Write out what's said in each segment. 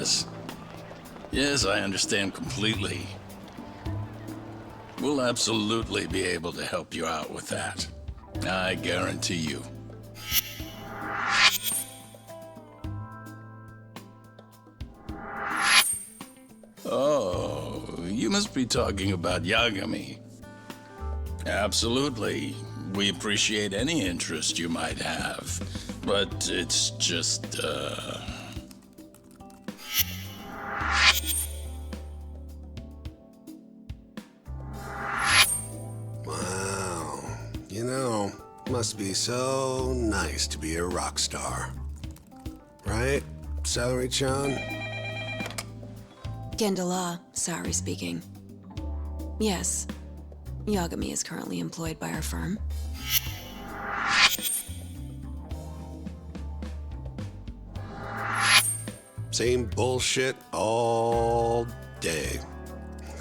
this. Yes, I understand completely. We'll absolutely be able to help you out with that. I guarantee you. Oh, you must be talking about Yagami. Absolutely. We appreciate any interest you might have. But it's just, Wow. You know, must be so nice to be a rock star. Right, Celery-chan? Gendala, Saori speaking. Yes, Yagami is currently employed by our firm. Same bullshit all day.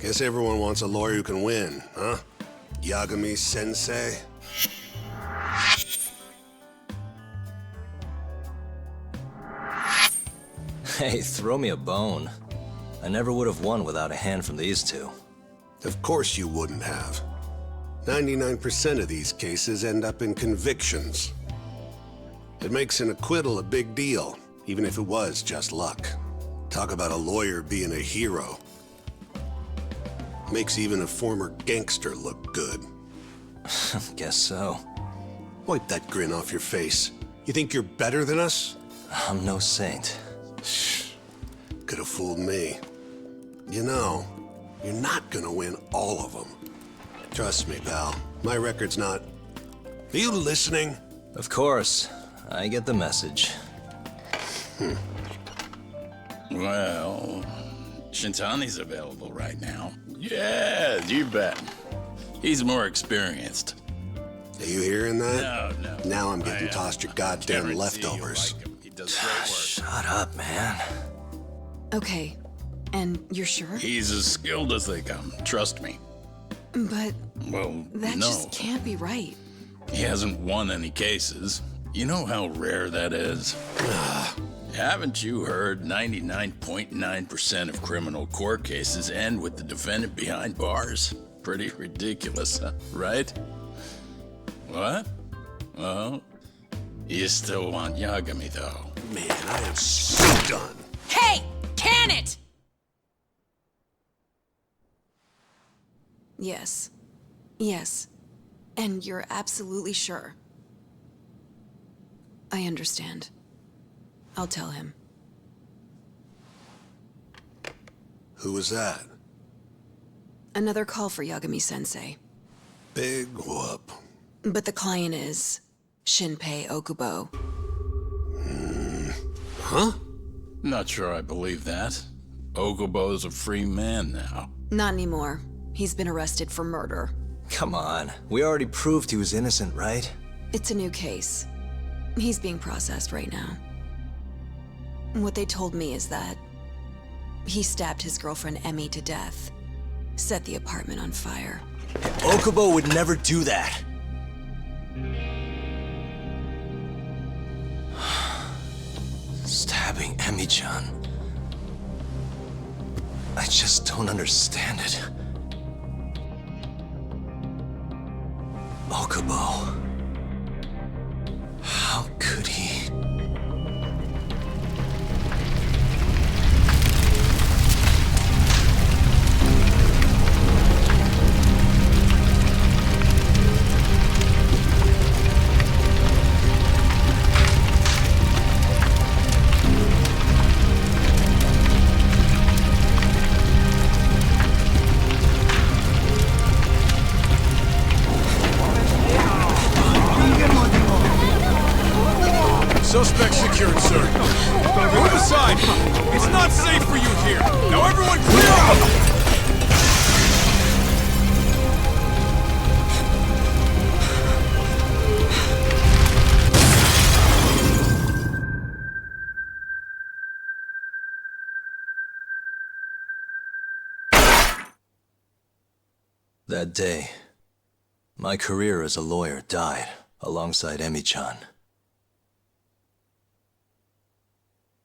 Guess everyone wants a lawyer who can win, huh? Yagami-sensei? Hey, throw me a bone. I never would have won without a hand from these two. Of course you wouldn't have. 99% of these cases end up in convictions. It makes an acquittal a big deal, even if it was just luck. Talk about a lawyer being a hero. Makes even a former gangster look good. Guess so. Wipe that grin off your face. You think you're better than us? I'm no saint. Could have fooled me. You know, you're not gonna win all of them. Trust me, pal. My record's not... Are you listening? Of course. I get the message. well, Shintani's available right now. Yeah, you bet. He's more experienced. Are you hearing that? No. Now I'm getting tossed your goddamn Guarantee leftovers. you'll like him. He does great work. Shut up, man. Okay, and you're sure? He's as skilled as they come, trust me. But Well, that no. just can't be right. He hasn't won any cases. You know how rare that is? Haven't you heard 99.9% of criminal court cases end with the defendant behind bars? Pretty ridiculous, huh? Right? What? Well, you still want Yagami, though. Man, I am so done. Hey! Can it! Yes. Yes. And you're absolutely sure. I understand. I'll tell him. Who was that? Another call for Yagami-sensei. Big whoop. But the client is Shinpei Okubo. Huh? Not sure I believe that. Okubo's a free man now. Not anymore. He's been arrested for murder. Come on. We already proved he was innocent, right? It's a new case. He's being processed right now. What they told me is that he stabbed his girlfriend Emmy to death, set the apartment on fire. Okubo would never do that. Stabbing Emmy-chan. I just don't understand it. Okubo. How could he? Suspect secured, sir. Move aside! It's not safe for you here! Now everyone clear out! That day, my career as a lawyer died alongside Emmy-chan.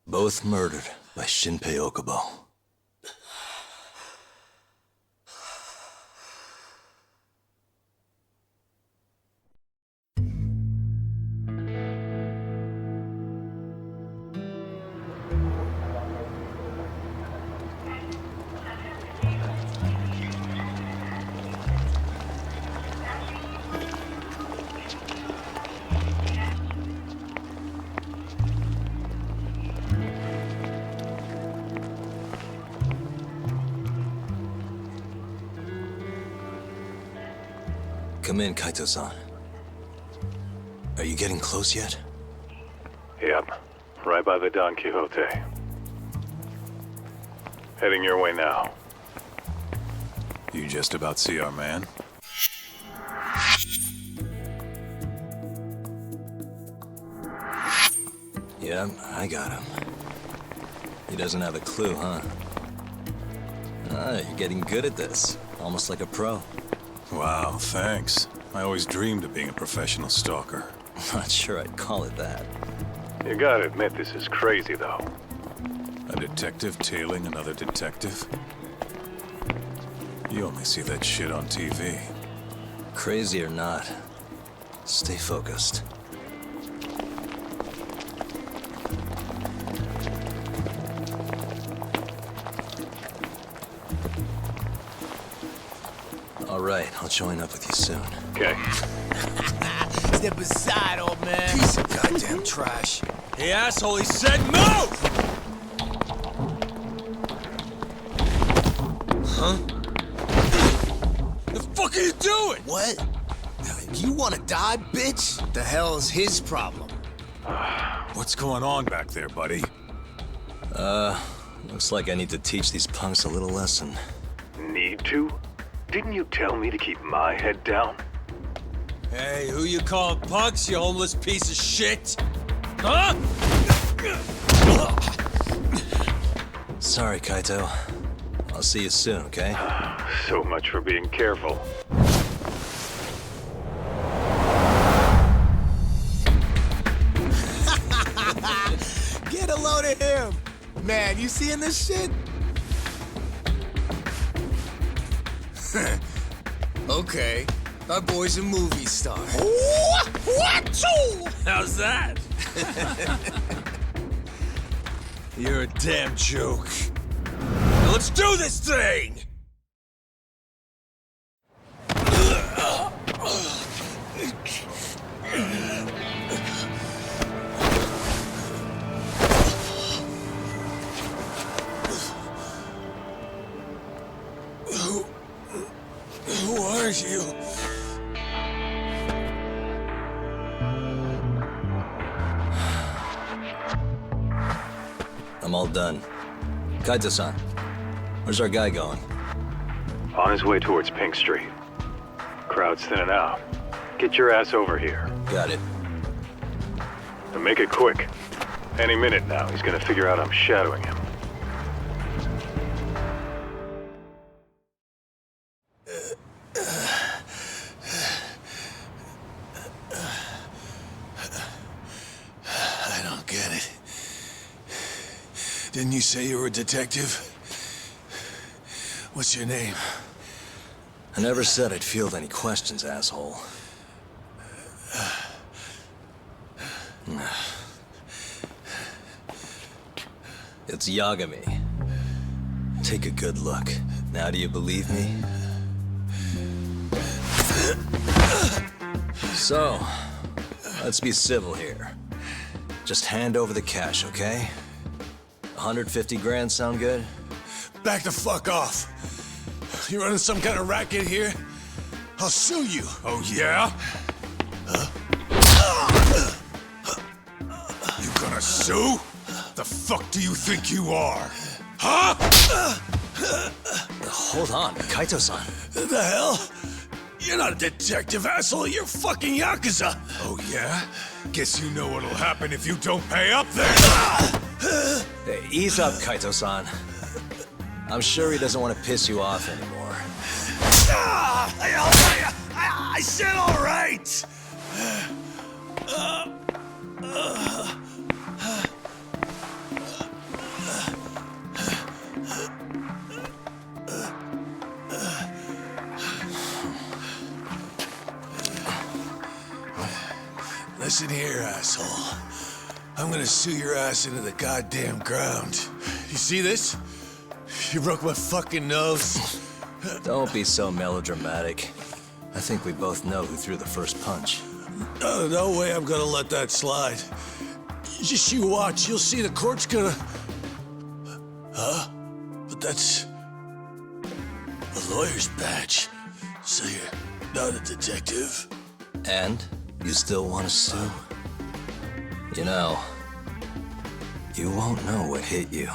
Both murdered by Shinpei Okubo. Come in, Kaito-san. Are you getting close yet? Yep. Right by the Don Quixote. Heading your way now. You just about see our man? Yeah, I got him. He doesn't have a clue, huh? Ah, you're getting good at this. Almost like a pro. Wow, thanks. I always dreamed of being a professional stalker. Not sure I'd call it that. You gotta admit this is crazy, though. A detective tailing another detective? You only see that shit on TV. Crazy or not, stay focused. All right, I'll join up with you soon. Okay. Step aside, old man. Piece of goddamn trash. Hey, asshole, he said move! Huh? The fuck are you doing? What? You wanna die, bitch? The hell's his problem? What's going on back there, buddy? Looks like I need to teach these punks a little lesson. Need to? Didn't you tell me to keep my head down? Hey, who you calling punks, you homeless piece of shit? Huh? Sorry, Kaito. I'll see you soon, okay? So much for being careful. Get a load of him! Man, you seeing this shit? Okay, our boy's a movie star. How's that? You're a damn joke. Now let's do this thing! Who are you? I'm all done. Kaito-san, where's our guy going? On his way towards Pink Street. Crowd's thinning out. Get your ass over here. Got it. And make it quick. Any minute now, he's gonna figure out I'm shadowing him. I don't get it. Didn't you say you were a detective? What's your name? I never said I'd field any questions, asshole. It's Yagami. Take a good look. Now do you believe me? So, let's be civil here. Just hand over the cash, okay? 150 grand sound good? Back the fuck off. You running some kind of racket here? I'll sue you. Oh, yeah? You gonna sue? The fuck do you think you are? Huh? Hold on, Kaito-san. The hell? You're not a detective, asshole. You're fucking yakuza. Oh, yeah? Guess you know what'll happen if you don't pay up then. Hey, ease up, Kaito-san. I'm sure he doesn't want to piss you off anymore. I said all right. Listen here, asshole. I'm gonna sue your ass into the goddamn ground. You see this? You broke my fucking nose. Don't be so melodramatic. I think we both know who threw the first punch. No way I'm gonna let that slide. Just you watch, you'll see the court's gonna... Huh? But that's... a lawyer's badge. So you're not a detective? And? You still want to sue? You know, you won't know what hit you.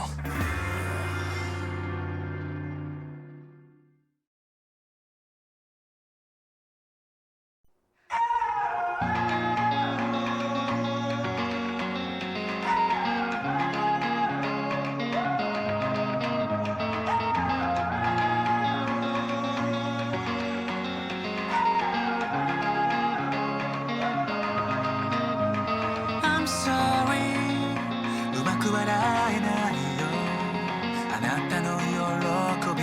I'm sorry うまく笑えないよあなたの喜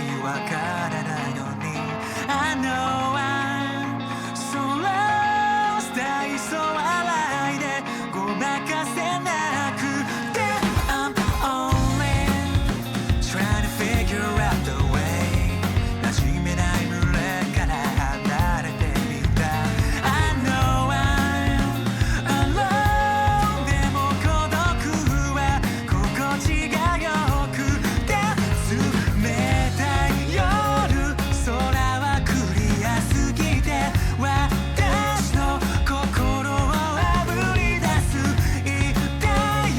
びわからないのに I know I'm so lost 大層笑いでごまかせなくて I'm only trying to figure out the way 馴染めない群れから離れてみた I know I'm alone でも孤独は心地がよくて冷たい夜空はクリアすぎて私の心をあぶり出す言った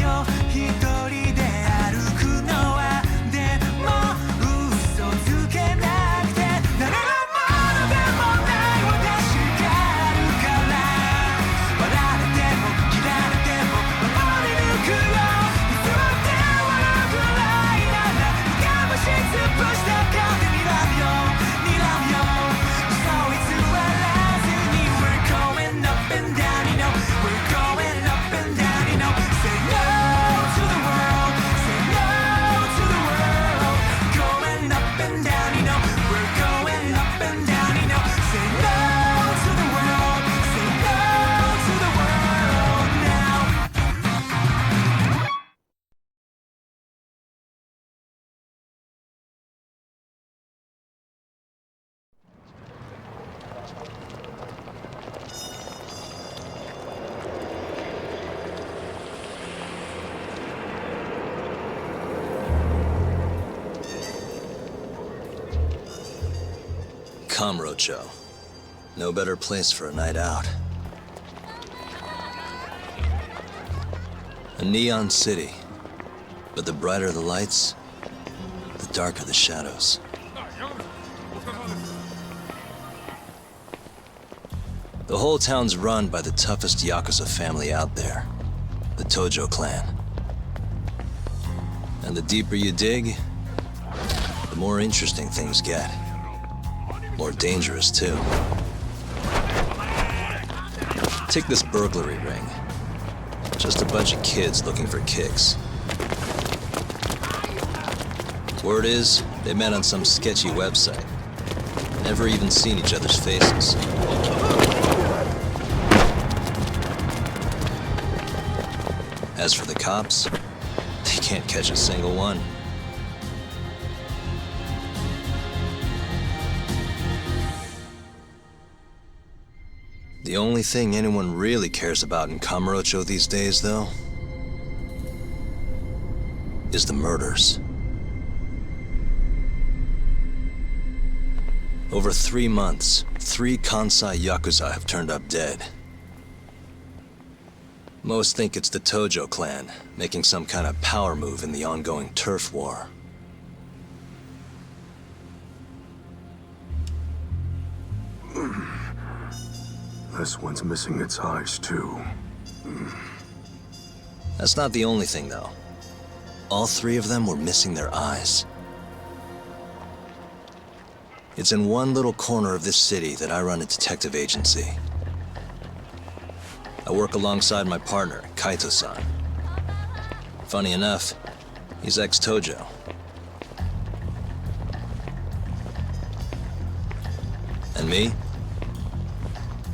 よ一人で歩くのはでも嘘つけなくて誰のものでもない私があるから笑れても切られても守り抜くよいつまで笑うくらいなら我慢し尽くした顔で睨むよ睨むよ嘘偽らずに We're going up and down you know We're going up and down you know Say no to the world Say no to the world Going up and down you know We're going up and down you know Say no to the world Say no to the world now Kamurocho. No better place for a night out. A neon city. But the brighter the lights, the darker the shadows. The whole town's run by the toughest yakuza family out there, the Tojo clan. And the deeper you dig, the more interesting things get. More dangerous, too. Take this burglary ring. Just a bunch of kids looking for kicks. Word is, they met on some sketchy website. Never even seen each other's faces. As for the cops, they can't catch a single one. The only thing anyone really cares about in Kamurocho these days, though, is the murders. Over 3 months, 3 Kansai Yakuza have turned up dead. Most think it's the Tojo clan, making some kind of power move in the ongoing turf war. This one's missing its eyes, too. That's not the only thing, though. All 3 of them were missing their eyes. It's in one little corner of this city that I run a detective agency. I work alongside my partner, Kaito-san. Funny enough, he's ex-Tojo. And me?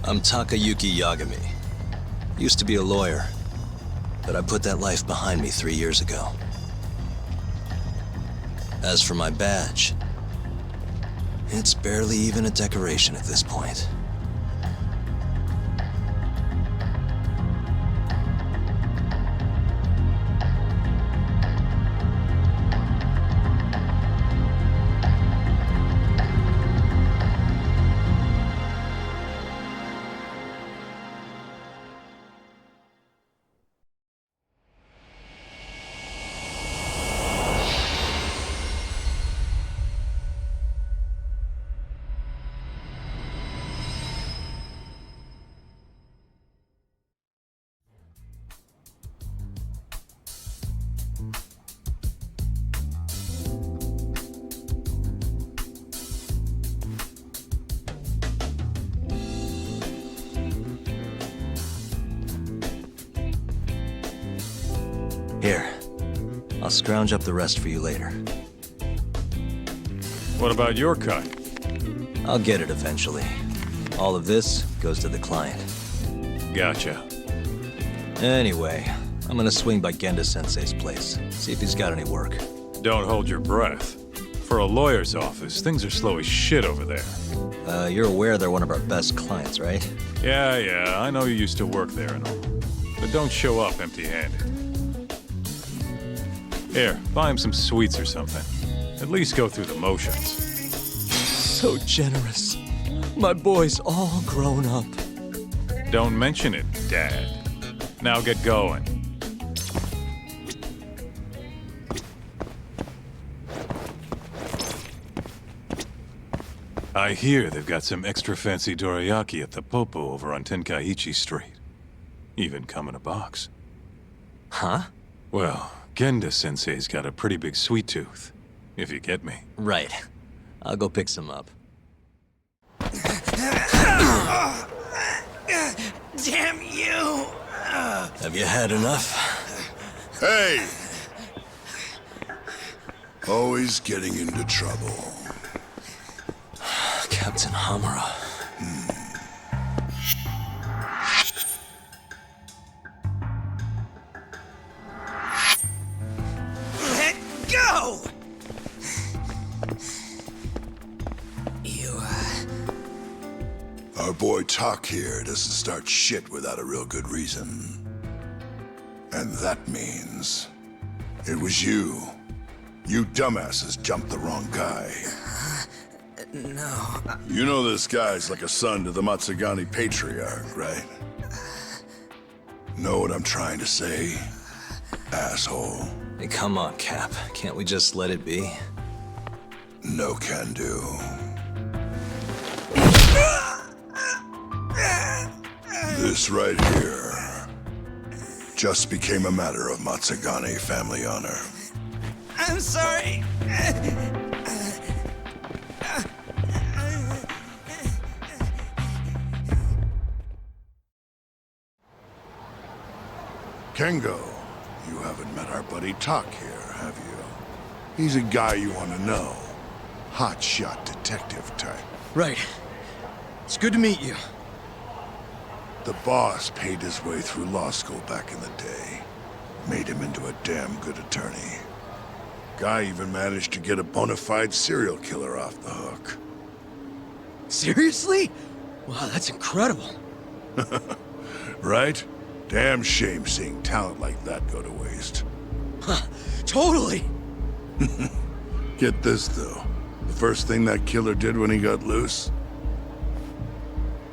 I'm Takayuki Yagami, Used to be a lawyer, but I put that life behind me 3 years ago. As for my badge, it's barely even a decoration at this point. Here, I'll scrounge up the rest for you later. What about your cut? I'll get it eventually. All of this goes to the client. Gotcha. Anyway, I'm gonna swing by Genda-sensei's place, see if he's got any work. Don't hold your breath. For a lawyer's office, things are slow as shit over there. You're aware they're one of our best clients, right? Yeah, I know you used to work there and all. But don't show up empty-handed. Here, buy him some sweets or something. At least go through the motions. So generous. My boy's all grown up. Don't mention it, Dad. Now get going. I hear they've got some extra fancy dorayaki at the Popo over on Tenkaichi Street. Even come in a box. Huh? Well, Genda-sensei's got a pretty big sweet tooth, if you get me. Right. I'll go pick some up. Damn you! Have you had enough? Hey! Always getting into trouble. Captain Hamura. Let go! You, Our boy Tak here doesn't start shit without a real good reason. And that means it was you. You dumbasses jumped the wrong guy. No. You know this guy's like a son to the Matsugani patriarch, right? Know what I'm trying to say? Asshole. Hey, come on, Cap. Can't we just let it be? No can do. This right here just became a matter of Matsugani family honor. I'm sorry. Kengo, you haven't met our buddy Tak here, have you? He's a guy you want to know. Hotshot detective type. Right. It's good to meet you. The boss paid his way through law school back in the day. Made him into a damn good attorney. Guy even managed to get a bona fide serial killer off the hook. Seriously? Wow, that's incredible. Right? Damn shame seeing talent like that go to waste. Huh, totally. Get this, though. The first thing that killer did when he got loose?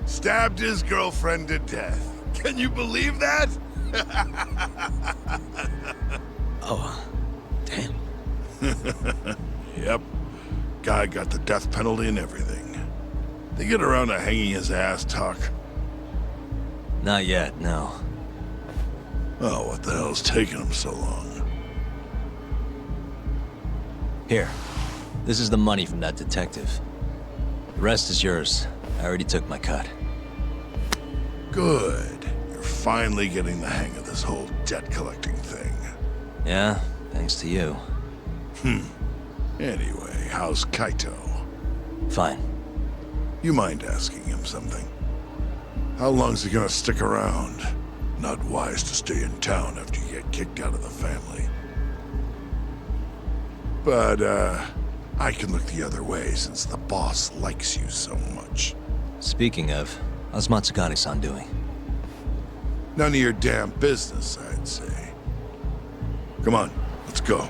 Stabbed his girlfriend to death. Can you believe that? Oh, damn. Yep. Guy got the death penalty and everything. They get around to hanging his ass, Tak? Not yet, no. Oh, what the hell's taking him so long? Here. This is the money from that detective. The rest is yours. I already took my cut. Good. You're finally getting the hang of this whole debt collecting thing. Yeah, thanks to you. Anyway, how's Kaito? Fine. You mind asking him something? How long's he gonna stick around? Not wise to stay in town after you get kicked out of the family. But, I can look the other way since the boss likes you so much. Speaking of, how's Matsugane-san doing? None of your damn business, I'd say. Come on, let's go.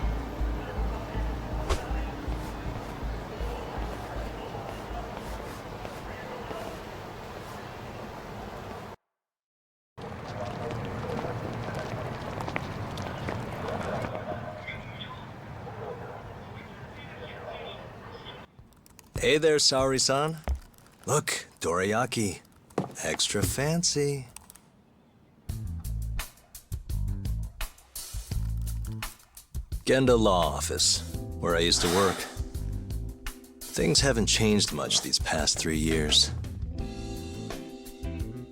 Hey there, Saori-san. Look, dorayaki. Extra fancy. Genda Law Office, where I used to work. Things haven't changed much these past 3 years.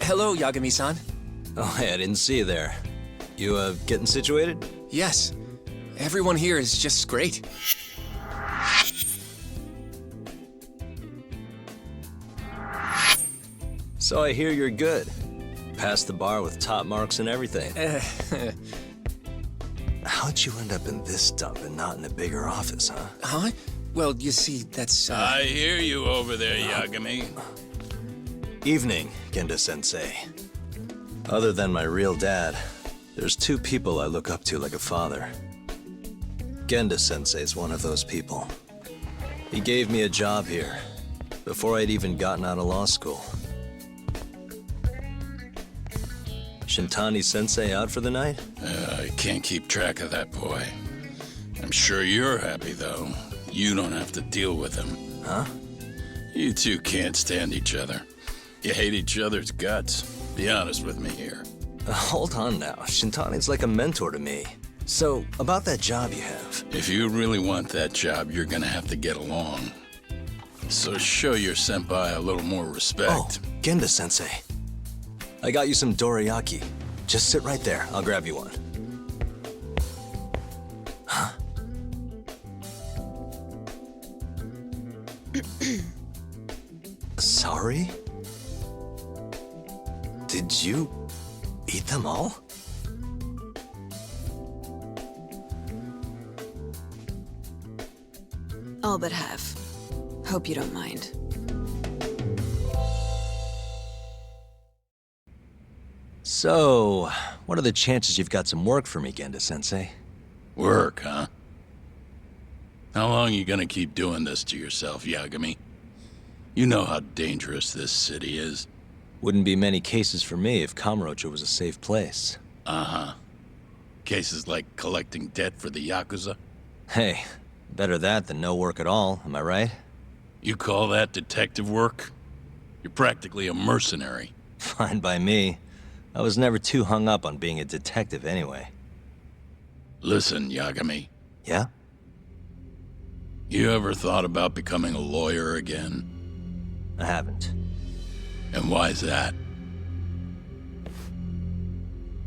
Hello, Yagami-san. Oh, hey, I didn't see you there. You, getting situated? Yes. Everyone here is just great. So I hear you're good. Passed the bar with top marks and everything. How'd you end up in this dump and not in a bigger office, huh? Huh? Well, you see, that's, I hear you over there, Yagami. Evening, Genda-sensei. Other than my real dad, there's 2 people I look up to like a father. Genda-sensei's one of those people. He gave me a job here, before I'd even gotten out of law school. Shintani-sensei out for the night? I can't keep track of that boy. I'm sure you're happy, though. You don't have to deal with him. Huh? You two can't stand each other. You hate each other's guts. Be honest with me here. Hold on now. Shintani's like a mentor to me. So, about that job you have. If you really want that job, you're gonna have to get along. So show your senpai a little more respect. Oh, Genda-sensei. I got you some dorayaki. Just sit right there. I'll grab you one. Huh? Sorry? Did you eat them all? All but half. Hope you don't mind. So, what are the chances you've got some work for me, Genda-sensei? Work, huh? How long you gonna keep doing this to yourself, Yagami? You know how dangerous this city is. Wouldn't be many cases for me if Kamurocho was a safe place. Uh-huh. Cases like collecting debt for the yakuza? Hey, better that than no work at all, am I right? You call that detective work? You're practically a mercenary. Fine by me. I was never too hung up on being a detective anyway. Listen, Yagami. Yeah? You ever thought about becoming a lawyer again? I haven't. And why's that?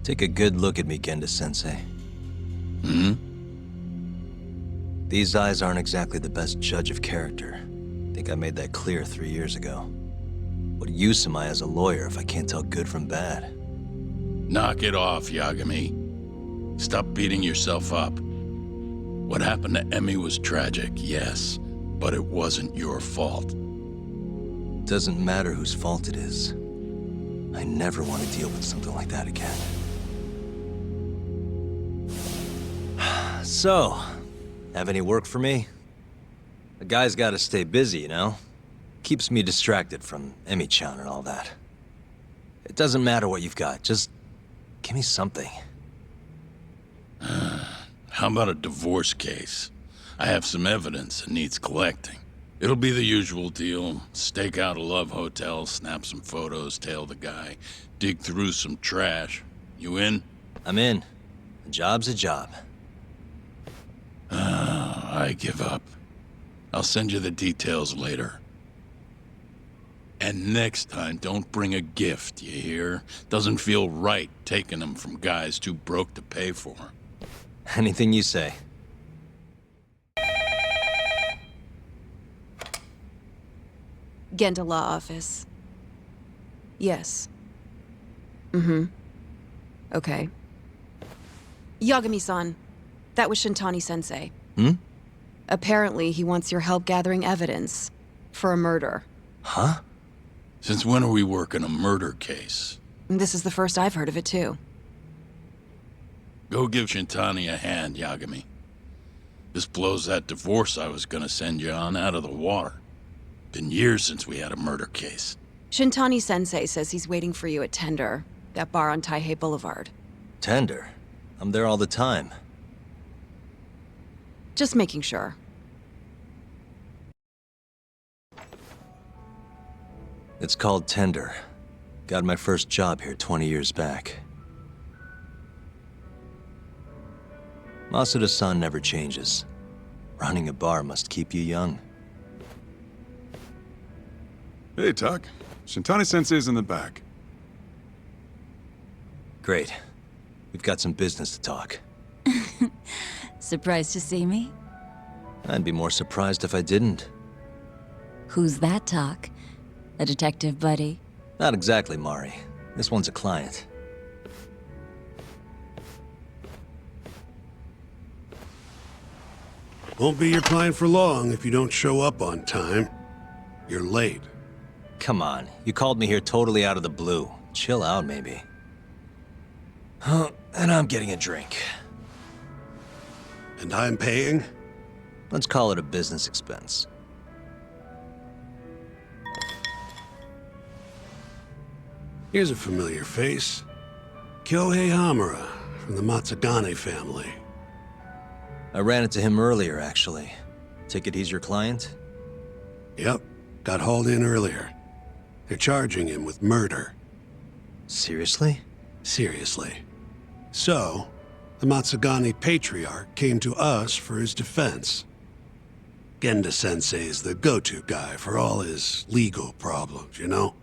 Take a good look at me, Genda-sensei. Hmm? These eyes aren't exactly the best judge of character. I think I made that clear 3 years ago. What use am I as a lawyer if I can't tell good from bad? Knock it off, Yagami. Stop beating yourself up. What happened to Emmy was tragic, yes, but it wasn't your fault. Doesn't matter whose fault it is. I never want to deal with something like that again. So, have any work for me? A guy's gotta stay busy, you know? Keeps me distracted from Emmy-chan and all that. It doesn't matter what you've got, just give me something. How about a divorce case? I have some evidence that needs collecting. It'll be the usual deal. Stake out a love hotel, snap some photos, tail the guy, dig through some trash. You in? I'm in. A job's a job. I give up. I'll send you the details later. And next time, don't bring a gift, you hear? Doesn't feel right taking them from guys too broke to pay for. Anything you say. Genda Law Office. Yes. Mm-hmm. Okay. Yagami-san, that was Shintani-sensei. Apparently, he wants your help gathering evidence for a murder. Huh? Since when are we working a murder case? This is the first I've heard of it, too. Go give Shintani a hand, Yagami. This blows that divorce I was gonna send you on out of the water. Been years since we had a murder case. Shintani-sensei says he's waiting for you at Tender, that bar on Taihei Boulevard. Tender? I'm there all the time. Just making sure. It's called Tender. Got my first job here 20 years back. Masuda-san never changes. Running a bar must keep you young. Hey, Tak. Shintani-sensei's in the back. Great. We've got some business to talk. Surprised to see me? I'd be more surprised if I didn't. Who's that, Tak? A detective buddy? Not exactly, Mari. This one's a client. Won't be your client for long if you don't show up on time. You're late. Come on, you called me here totally out of the blue. Chill out, maybe. Oh, and I'm getting a drink. And I'm paying? Let's call it a business expense. Here's a familiar face. Kyohei Hamura, from the Matsugane family. I ran into him earlier, actually. Take it he's your client? Yep, got hauled in earlier. They're charging him with murder. Seriously? Seriously. So, the Matsugane patriarch came to us for his defense. Genda-sensei is the go-to guy for all his legal problems, you know?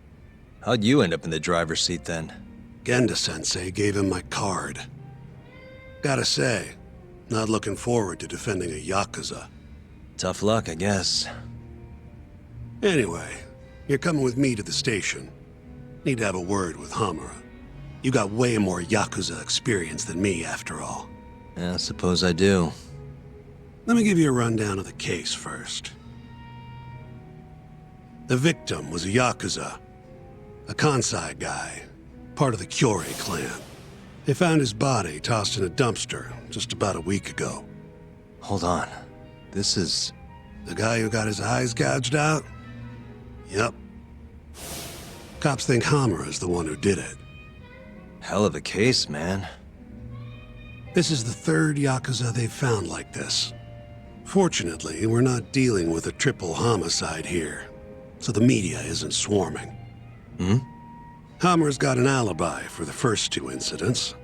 How'd you end up in the driver's seat then? Genda-sensei gave him my card. Gotta say, not looking forward to defending a yakuza. Tough luck, I guess. Anyway, you're coming with me to the station. Need to have a word with Hamura. You got way more yakuza experience than me, after all. Yeah, I suppose I do. Let me give you a rundown of the case first. The victim was a yakuza. A Kansai guy, part of the Kyorei clan. They found his body tossed in a dumpster just about a week ago. Hold on. This is... The guy who got his eyes gouged out? Yep. Cops think Hamura's the one who did it. Hell of a case, man. This is the third yakuza they've found like this. Fortunately, we're not dealing with a triple homicide here, so the media isn't swarming. Hamura's got an alibi for the first two incidents.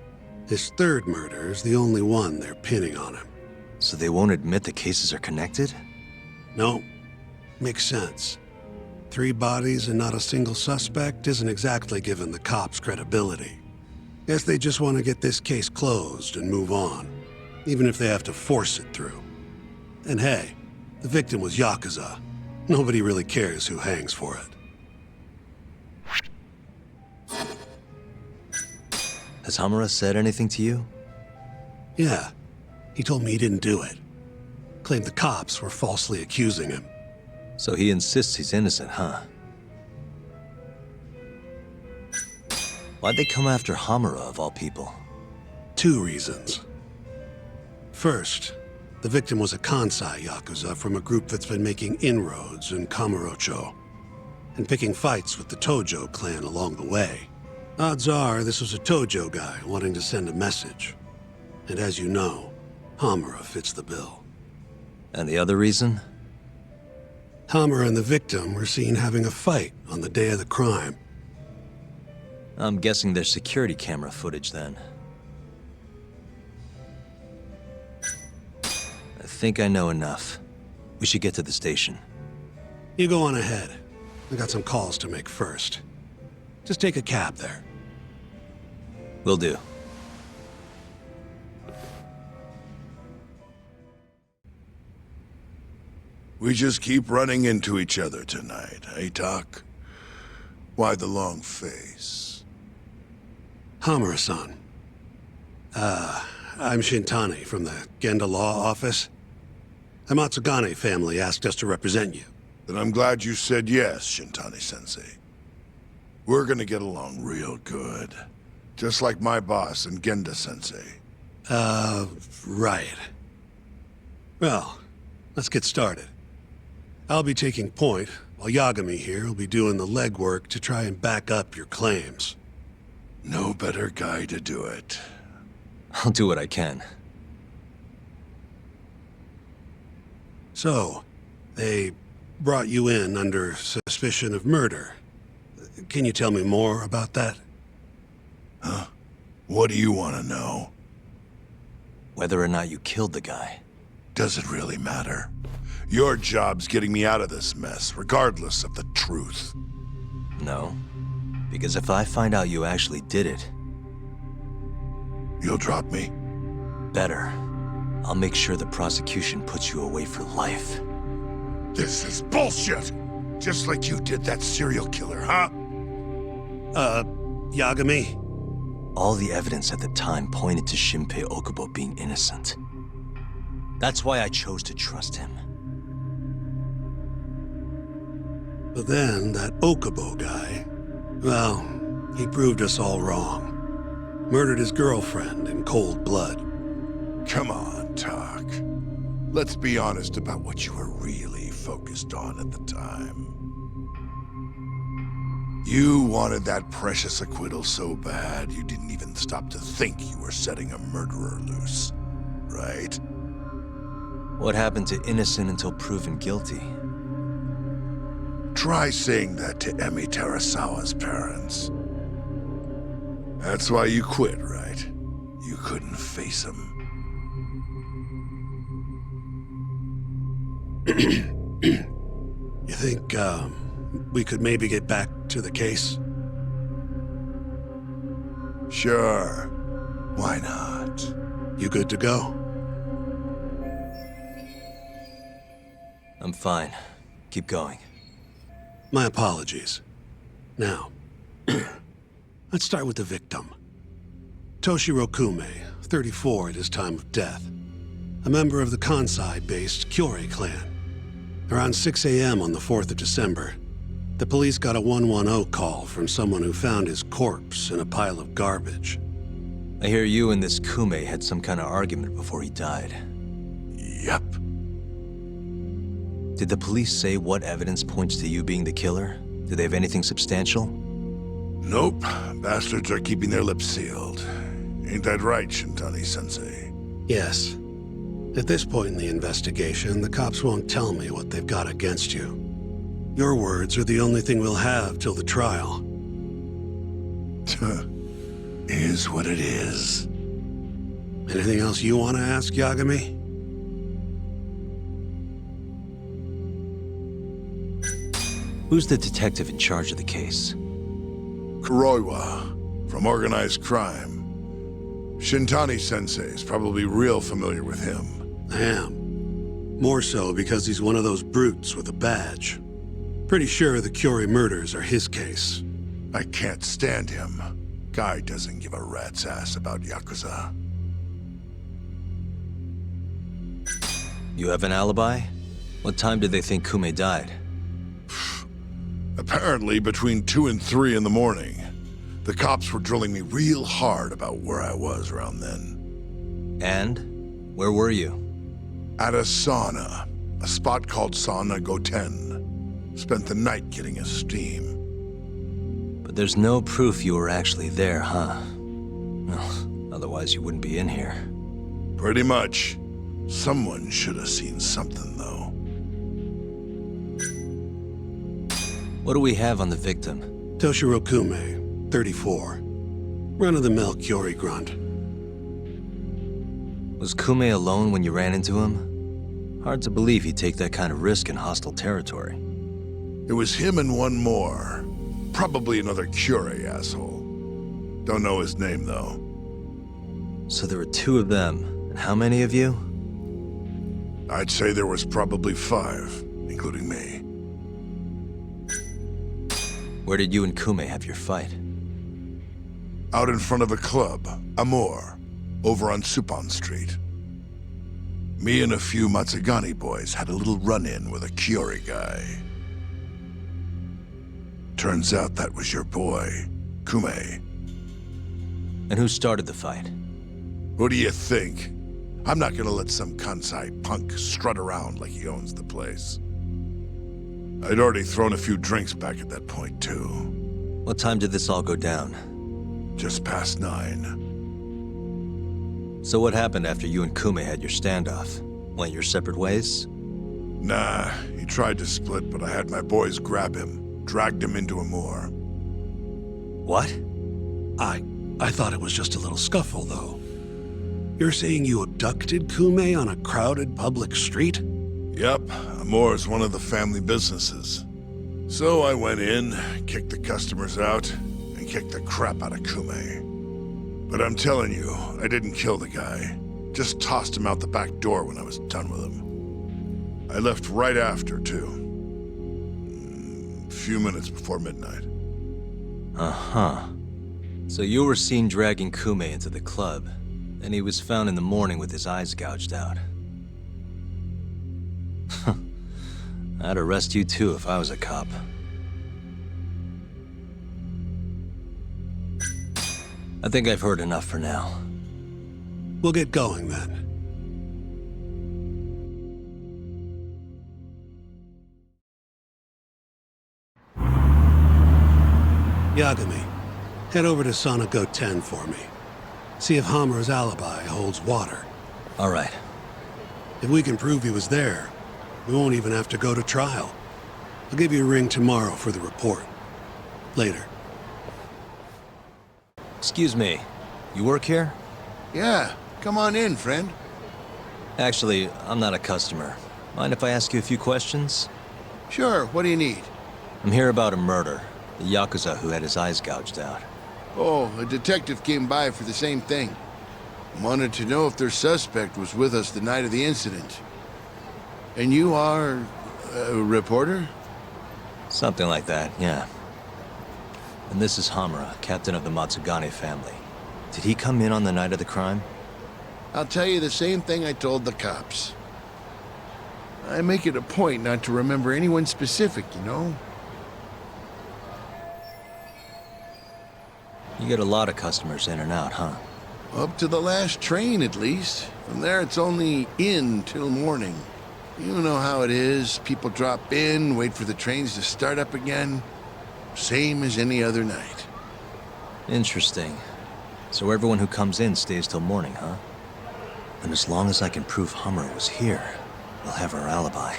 His third murder is the only one they're pinning on him. So they won't admit the cases are connected? No. Makes sense. 3 bodies and not a single suspect isn't exactly giving the cops credibility. Guess they just want to get this case closed and move on, even if they have to force it through. And hey, the victim was yakuza. Nobody really cares who hangs for it. Has Hamura said anything to you? Yeah. He told me he didn't do it. Claimed the cops were falsely accusing him. So he insists he's innocent, huh? Why'd they come after Hamura, of all people? 2 reasons. First, the victim was a Kansai yakuza from a group that's been making inroads in Kamurocho, and picking fights with the Tojo clan along the way. Odds are this was a Tojo guy wanting to send a message. And as you know, Hamura fits the bill. And the other reason? Hamura and the victim were seen having a fight on the day of the crime. I'm guessing there's security camera footage then. I think I know enough. We should get to the station. You go on ahead. I got some calls to make first. Just take a cab there. Will do. We just keep running into each other tonight, eh, Tak? Why the long face? Hamura-san, I'm Shintani from the Genda Law Office. The Matsugane family asked us to represent you. Then I'm glad you said yes, Shintani-sensei. We're gonna get along real good. Just like my boss and Genda-sensei. Right. Well, let's get started. I'll be taking point, while Yagami here will be doing the legwork to try and back up your claims. No better guy to do it. I'll do what I can. So, they brought you in under suspicion of murder. Can you tell me more about that? Huh? What do you want to know? Whether or not you killed the guy. Does it really matter? Your job's getting me out of this mess, regardless of the truth. No. Because if I find out you actually did it... You'll drop me? Better. I'll make sure the prosecution puts you away for life. This is bullshit! Just like you did that serial killer, huh? Yagami? All the evidence at the time pointed to Shinpei Okubo being innocent. That's why I chose to trust him. But then, that Okubo guy, well, he proved us all wrong. Murdered his girlfriend in cold blood. Come on, Tak. Let's be honest about what you were really focused on at the time. You wanted that precious acquittal so bad, you didn't even stop to think you were setting a murderer loose, right? What happened to innocent until proven guilty? Try saying that to Emi Terasawa's parents. That's why you quit, right? You couldn't face him. You think, we could maybe get back to the case? Sure. Why not? You good to go? I'm fine. Keep going. My apologies. Now, let's start with the victim. Toshiro Kume, 34 at his time of death. A member of the Kansai-based Kyorei clan. Around 6 a.m. on the 4th of December, the police got a 110 call from someone who found his corpse in a pile of garbage. I hear you and this Kume had some kind of argument before he died. Yep. Did the police say what evidence points to you being the killer? Do they have anything substantial? Nope. Bastards are keeping their lips sealed. Ain't that right, Shintani-sensei? Yes. At this point in the investigation, the cops won't tell me what they've got against you. Your words are the only thing we'll have till the trial. Is what it is. Anything else you want to ask, Yagami? Who's the detective in charge of the case? Kuroiwa, from organized crime. Shintani-sensei is probably real familiar with him. I am. More so because he's one of those brutes with a badge. Pretty sure the Kyorei murders are his case. I can't stand him. Guy doesn't give a rat's ass about yakuza. You have an alibi? What time did they think Kume died? Apparently between 2 and 3 in the morning. The cops were drilling me real hard about where I was around then. And? Where were you? At a sauna. A spot called Sauna Goten. Spent the night getting a steam. But there's no proof you were actually there, huh? Well, otherwise you wouldn't be in here. Pretty much. Someone should have seen something, though. What do we have on the victim? Toshiro Kume, 34. Run-of-the-mill Kyorei grunt. Was Kume alone when you ran into him? Hard to believe he'd take that kind of risk in hostile territory. It was him and one more. Probably another Kyorei asshole. Don't know his name, though. So there were 2 of them. And how many of you? I'd say there was probably 5, including me. Where did you and Kume have your fight? Out in front of a club, Amor. over on Supon Street. Me and a few Matsugani boys had a little run-in with a Kiori guy. Turns out that was your boy, Kume. And who started the fight? What do you think? I'm not gonna let some Kansai punk strut around like he owns the place. I'd already thrown a few drinks back at that point, too. What time did this all go down? Just past 9. So what happened after you and Kume had your standoff? Went your separate ways? Nah, he tried to split, but I had my boys grab him, dragged him into a moor. What? I thought it was just a little scuffle, though. You're saying you abducted Kume on a crowded public street? Yep, a moor's one of the family businesses. So I went in, kicked the customers out, and kicked the crap out of Kume. But I'm telling you, I didn't kill the guy. Just tossed him out the back door when I was done with him. I left right after, too. A few minutes before midnight. Uh-huh. So you were seen dragging Kume into the club, and he was found in the morning with his eyes gouged out. I'd arrest you too if I was a cop. I think I've heard enough for now. We'll get going then. Yagami, head over to Sonico 10 for me. See if Hamura's alibi holds water. All right. If we can prove he was there, we won't even have to go to trial. I'll give you a ring tomorrow for the report. Later. Excuse me. You work here? Yeah, come on in, friend. Actually, I'm not a customer. Mind if I ask you a few questions? Sure, what do you need? I'm here about a murder. The yakuza who had his eyes gouged out. Oh, a detective came by for the same thing. Wanted to know if their suspect was with us the night of the incident. And you are a reporter? Something like that, yeah. And this is Hamura, captain of the Matsugani family. Did he come in on the night of the crime? I'll tell you the same thing I told the cops. I make it a point not to remember anyone specific, you know? You get a lot of customers in and out, huh? Up to the last train, at least. From there, it's only in till morning. You know how it is. People drop in, wait for the trains to start up again. Same as any other night. Interesting. So everyone who comes in stays till morning, huh? And as long as I can prove Hamura was here, we'll have our alibi.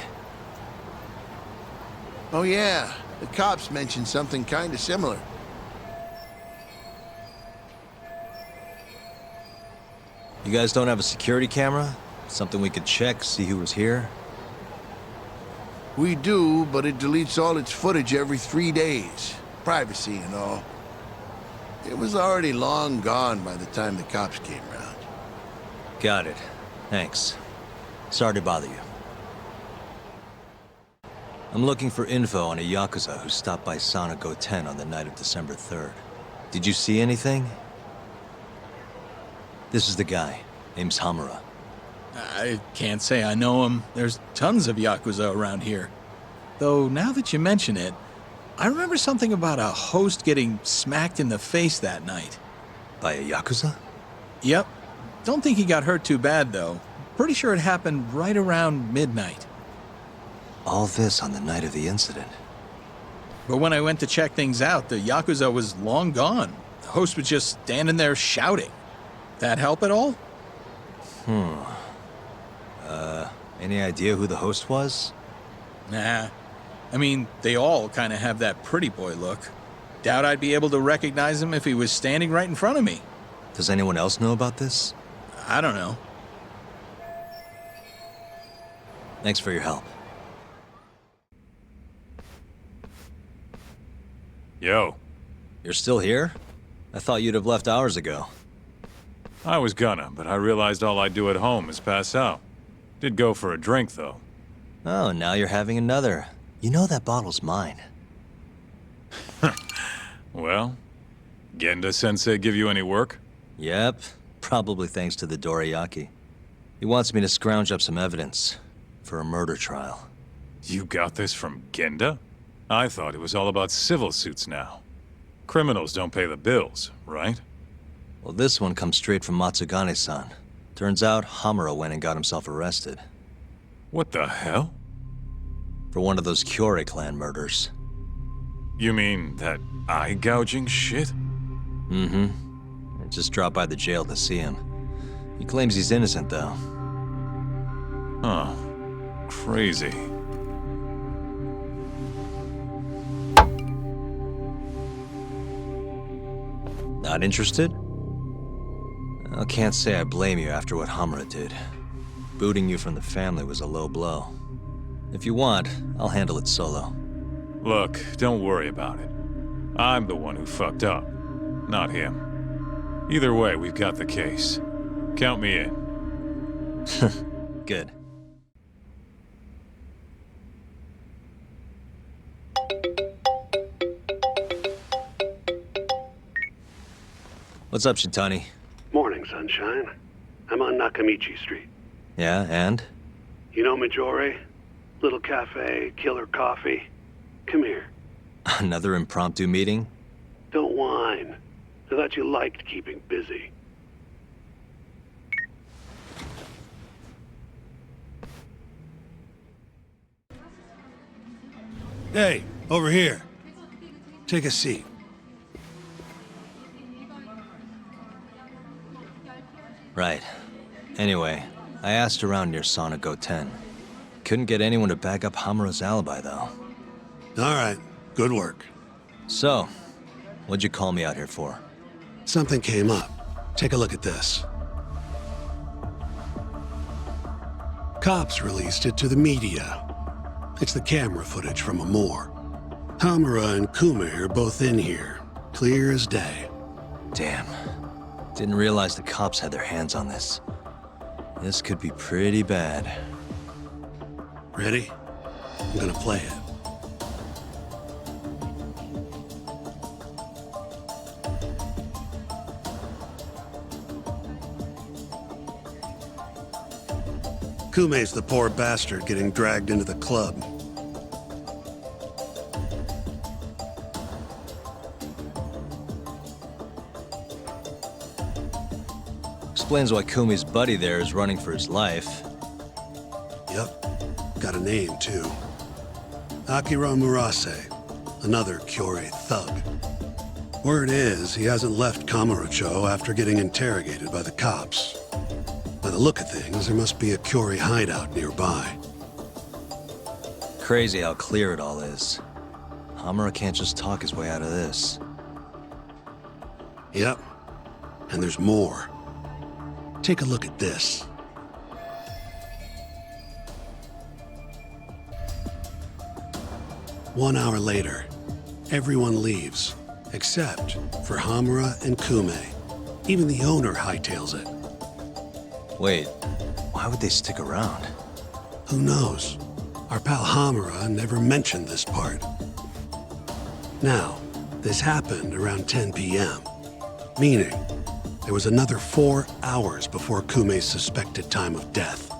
Oh yeah, the cops mentioned something kind of similar. You guys don't have a security camera? Something we could check, see who was here? We do, but it deletes all its footage every 3 days. Privacy and all. It was already long gone by the time the cops came around. Got it. Thanks. Sorry to bother you. I'm looking for info on a yakuza who stopped by Sonico 10 on the night of December 3rd. Did you see anything? This is the guy. Name's Hamura. I can't say I know him. There's tons of yakuza around here. Though, now that you mention it, I remember something about a host getting smacked in the face that night. By a yakuza? Yep. Don't think he got hurt too bad, though. Pretty sure it happened right around midnight. All this on the night of the incident. But when I went to check things out, the yakuza was long gone. The host was just standing there shouting. That help at all? Any idea who the host was? Nah. I mean, they all kind of have that pretty boy look. Doubt I'd be able to recognize him if he was standing right in front of me. Does anyone else know about this? I don't know. Thanks for your help. Yo. You're still here? I thought you'd have left hours ago. I was gonna, but I realized all I do at home is pass out. Did go for a drink, though. Oh, now you're having another. You know that bottle's mine. Well, Genda-sensei give you any work? Yep. Probably thanks to the Dorayaki. He wants me to scrounge up some evidence for a murder trial. You got this from Genda? I thought it was all about civil suits now. Criminals don't pay the bills, right? Well, this one comes straight from Matsugane-san. Turns out, Hamura went and got himself arrested. What the hell? For one of those Kyorei clan murders. You mean that eye-gouging shit? Mm-hmm. I just dropped by the jail to see him. He claims he's innocent, though. Huh. Crazy. Not interested? I can't say I blame you after what Hamura did. Booting you from the family was a low blow. If you want, I'll handle it solo. Look, don't worry about it. I'm the one who fucked up, not him. Either way, we've got the case. Count me in. Good. What's up, Shintani? Morning, sunshine. I'm on Nakamichi Street. Yeah, and? You know Majore? Little cafe, killer coffee. Come here. Another impromptu meeting? Don't whine. I thought you liked keeping busy. Hey, over here. Take a seat. Right. Anyway, I asked around near Sonic 10. Couldn't get anyone to back up Hamura's alibi, though. All right. Good work. So, what'd you call me out here for? Something came up. Take a look at this. Cops released it to the media. It's the camera footage from a moor. Hamura and Kume are both in here. Clear as day. Damn. Didn't realize the cops had their hands on this. This could be pretty bad. Ready? I'm gonna play it. Kume's the poor bastard getting dragged into the club. Explains why Kumi's buddy there is running for his life. Yep. Got a name, too. Akira Murase. Another Kyorei thug. Word is, he hasn't left Kamurocho after getting interrogated by the cops. By the look of things, there must be a Kyorei hideout nearby. Crazy how clear it all is. Hamura can't just talk his way out of this. Yep. And there's more. Take a look at this. One hour later, everyone leaves, except for Hamura and Kume. Even the owner hightails it. Wait, why would they stick around? Who knows? Our pal Hamura never mentioned this part. Now, this happened around 10 p.m., meaning there was another 4 hours before Kume's suspected time of death.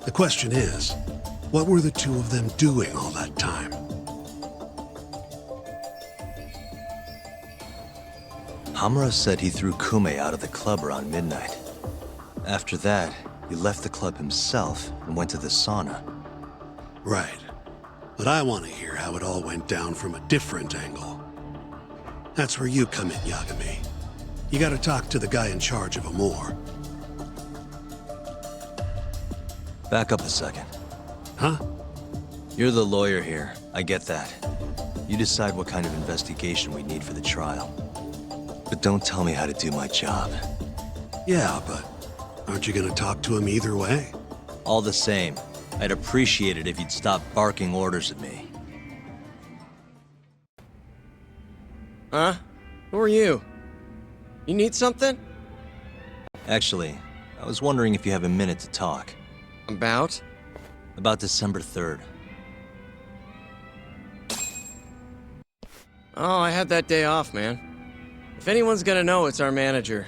The question is, what were the two of them doing all that time? Hamura said he threw Kume out of the club around midnight. After that, he left the club himself and went to the sauna. Right. But I want to hear how it all went down from a different angle. That's where you come in, Yagami. You gotta talk to the guy in charge of Amor. Back up a second. Huh? You're the lawyer here, I get that. You decide what kind of investigation we need for the trial. But don't tell me how to do my job. Yeah, but aren't you gonna talk to him either way? All the same, I'd appreciate it if you'd stop barking orders at me. Huh? Who are you? You need something? Actually, I was wondering if you have a minute to talk. About? About December 3rd. Oh, I had that day off, man. If anyone's gonna know, it's our manager.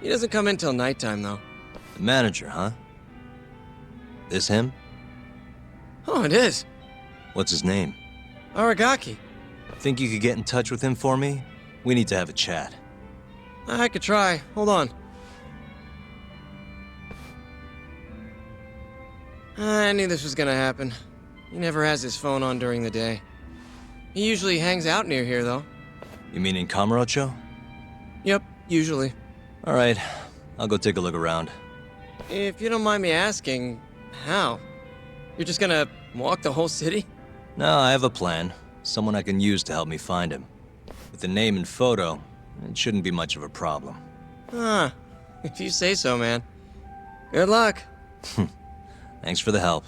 He doesn't come in till nighttime, though. The manager, huh? This him? Oh, it is. What's his name? Aragaki. Think you could get in touch with him for me? We need to have a chat. I could try. Hold on. I knew this was gonna happen. He never has his phone on during the day. He usually hangs out near here, though. You mean in Kamurocho? Yep, usually. All right, I'll go take a look around. If you don't mind me asking, how? You're just gonna walk the whole city? No, I have a plan. Someone I can use to help me find him. With the name and photo, it shouldn't be much of a problem. Huh. If you say so, man. Good luck. Thanks for the help.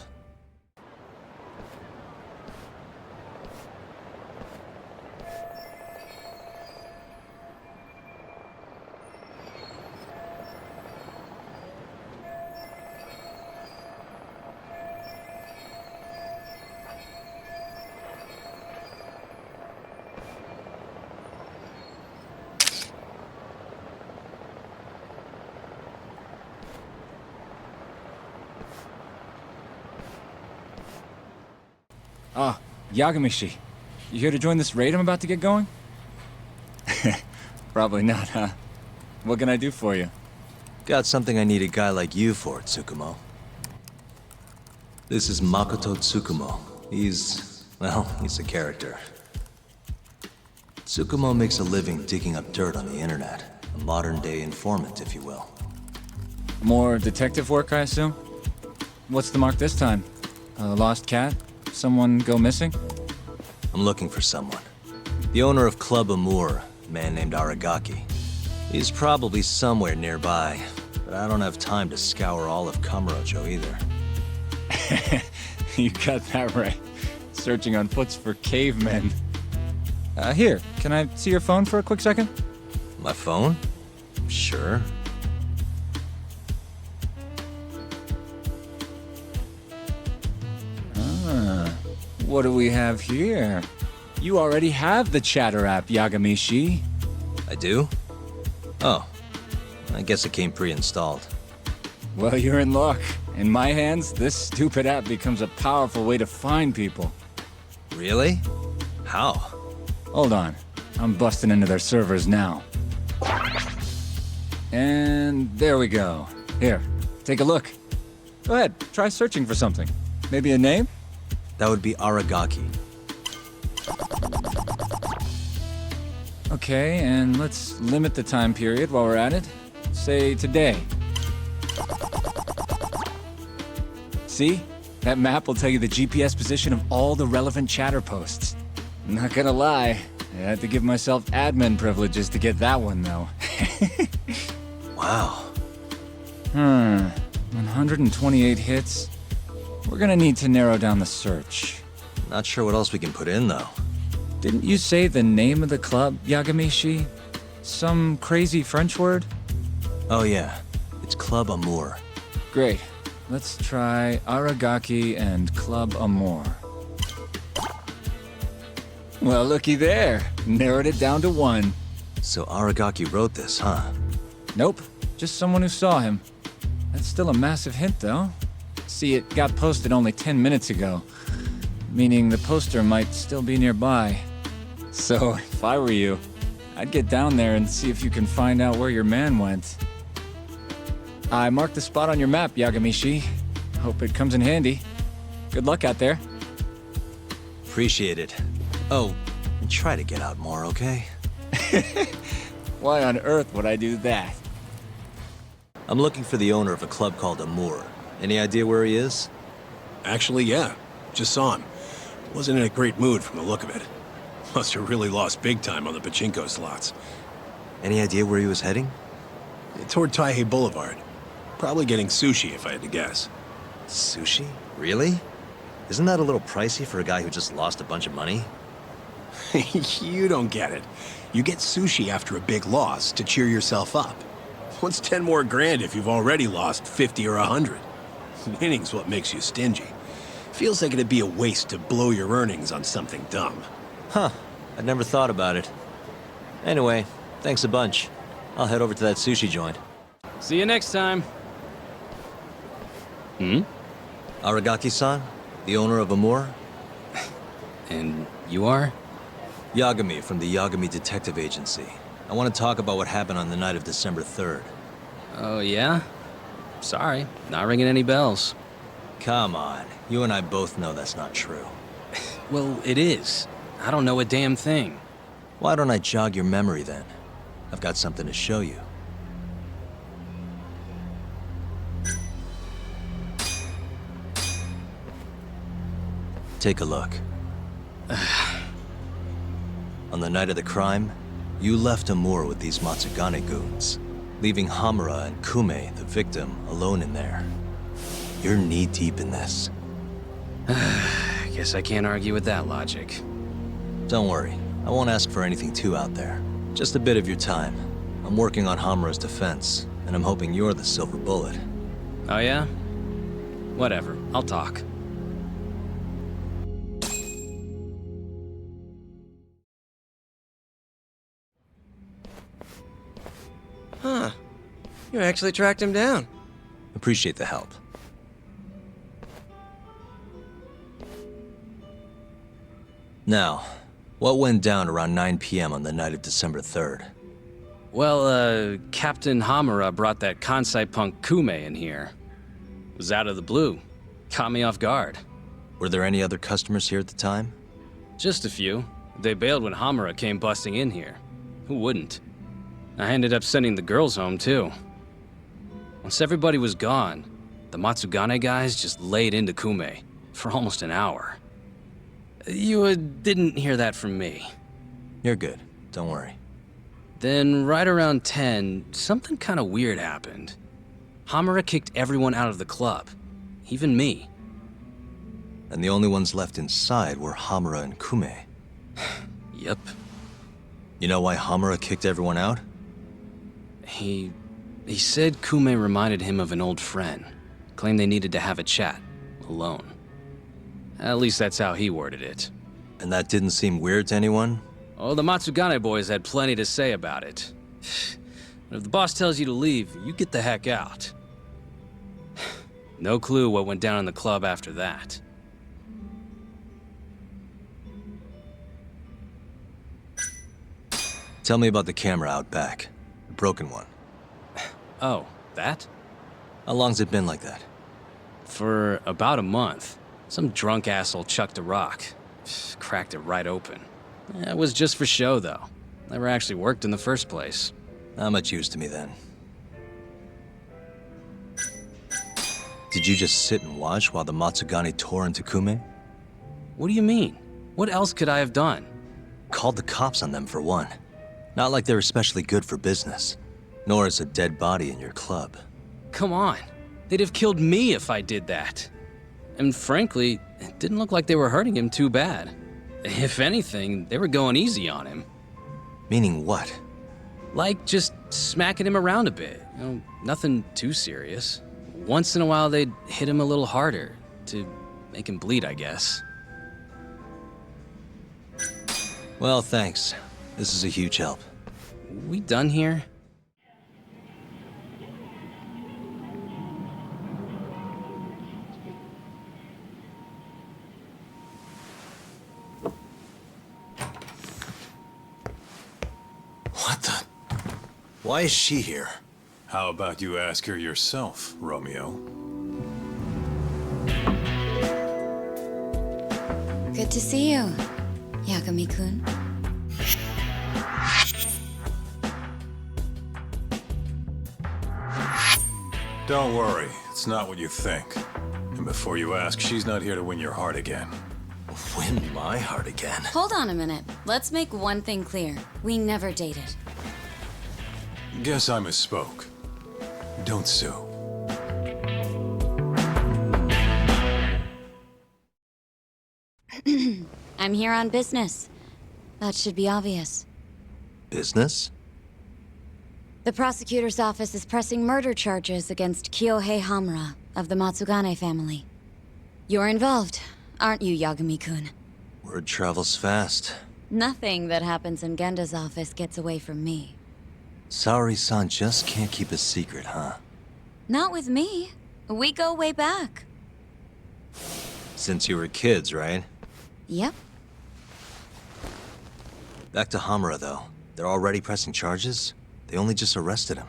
Ah, Yagami-shi. You here to join this raid I'm about to get going? Probably not, huh? What can I do for you? Got something I need a guy like you for, Tsukumo. This is Makoto Tsukumo. He's a character. Tsukumo makes a living digging up dirt on the internet. A modern-day informant, if you will. More detective work, I assume? What's the mark this time? A lost cat? Someone go missing? I'm looking for someone. The owner of Club Amour, a man named Aragaki. He's probably somewhere nearby, but I don't have time to scour all of Kamurocho either. You got that right. Searching on foots for cavemen. Here, can I see your phone for a quick second? My phone? Sure. What do we have here? You already have the chatter app, Yagami-shi. I do? Oh. I guess it came pre-installed. Well, you're in luck. In my hands, this stupid app becomes a powerful way to find people. Really? How? Hold on. I'm busting into their servers now. And there we go. Here, take a look. Go ahead, try searching for something. Maybe a name? That would be Aragaki. Okay, and let's limit the time period while we're at it. Say today. See? That map will tell you the GPS position of all the relevant chatter posts. Not gonna lie, I had to give myself admin privileges to get that one, though. Wow. 128 hits. We're gonna need to narrow down the search. Not sure what else we can put in, though. Didn't you say the name of the club, Yagami-shi? Some crazy French word? Oh yeah, it's Club Amour. Great. Let's try Aragaki and Club Amour. Well, looky there. Narrowed it down to one. So Aragaki wrote this, huh? Nope. Just someone who saw him. That's still a massive hint, though. See, it got posted only 10 minutes ago, meaning the poster might still be nearby. So, if I were you, I'd get down there and see if you can find out where your man went. I marked the spot on your map, Yagami-shi. Hope it comes in handy. Good luck out there. Appreciate it. Oh, and try to get out more, okay? Why on earth would I do that? I'm looking for the owner of a club called Amour. Any idea where he is? Actually, yeah. Just saw him. Wasn't in a great mood from the look of it. Must have really lost big time on the pachinko slots. Any idea where he was heading? Toward Taihei Boulevard. Probably getting sushi, if I had to guess. Sushi? Really? Isn't that a little pricey for a guy who just lost a bunch of money? You don't get it. You get sushi after a big loss to cheer yourself up. What's 10 more grand if you've already lost 50 or 100? Winning's what makes you stingy. Feels like it'd be a waste to blow your earnings on something dumb. Huh. I'd never thought about it. Anyway, thanks a bunch. I'll head over to that sushi joint. See you next time. Hmm? Aragaki-san? The owner of Amur? And you are? Yagami from the Yagami Detective Agency. I want to talk about what happened on the night of December 3rd. Oh, yeah? Sorry, not ringing any bells. Come on, you and I both know that's not true. Well, it is. I don't know a damn thing. Why don't I jog your memory then? I've got something to show you. Take a look. On the night of the crime, you left Amur with these Matsugane goons, leaving Hamura and Kume, the victim, alone in there. You're knee-deep in this. Guess I can't argue with that logic. Don't worry, I won't ask for anything too out there. Just a bit of your time. I'm working on Hamura's defense, and I'm hoping you're the silver bullet. Oh yeah? Whatever, I'll talk. Huh. You actually tracked him down. Appreciate the help. Now, what went down around 9 p.m. on the night of December 3rd? Well, Captain Hamura brought that Kansai punk Kume in here. It was out of the blue. Caught me off guard. Were there any other customers here at the time? Just a few. They bailed when Hamura came busting in here. Who wouldn't? I ended up sending the girls home, too. Once everybody was gone, the Matsugane guys just laid into Kume for almost an hour. You didn't hear that from me. You're good. Don't worry. Then, right around 10, something kind of weird happened. Hamura kicked everyone out of the club. Even me. And the only ones left inside were Hamura and Kume. Yep. You know why Hamura kicked everyone out? He said Kume reminded him of an old friend. Claimed they needed to have a chat. Alone. At least that's how he worded it. And that didn't seem weird to anyone? Oh, the Matsugane boys had plenty to say about it. But if the boss tells you to leave, you get the heck out. No clue what went down in the club after that. Tell me about the camera out back. The broken one. Oh, that? How long's it been like that? For about a month. Some drunk asshole chucked a rock. Cracked it right open. It was just for show, though. Never actually worked in the first place. Not much use to me, then. Did you just sit and watch while the Matsugane tore into Kume? What do you mean? What else could I have done? Called the cops on them, for one. Not like they're especially good for business. Nor is a dead body in your club. Come on. They'd have killed me if I did that. And frankly, it didn't look like they were hurting him too bad. If anything, they were going easy on him. Meaning what? Like just smacking him around a bit. You know, nothing too serious. Once in a while, they'd hit him a little harder to make him bleed, I guess. Well, thanks. This is a huge help. We done here? What the? Why is she here? How about you ask her yourself, Romeo? Good to see you, Yagami-kun. Don't worry, it's not what you think. And before you ask, she's not here to win your heart again. Win my heart again? Hold on a minute. Let's make one thing clear. We never dated. Guess I misspoke. Don't sue. I'm here on business. That should be obvious. Business? The prosecutor's office is pressing murder charges against Kyohei Hamura of the Matsugane family. You're involved, aren't you, Yagami-kun? Word travels fast. Nothing that happens in Genda's office gets away from me. Saori-san just can't keep a secret, huh? Not with me. We go way back. Since you were kids, right? Yep. Back to Hamura, though. They're already pressing charges? They only just arrested him.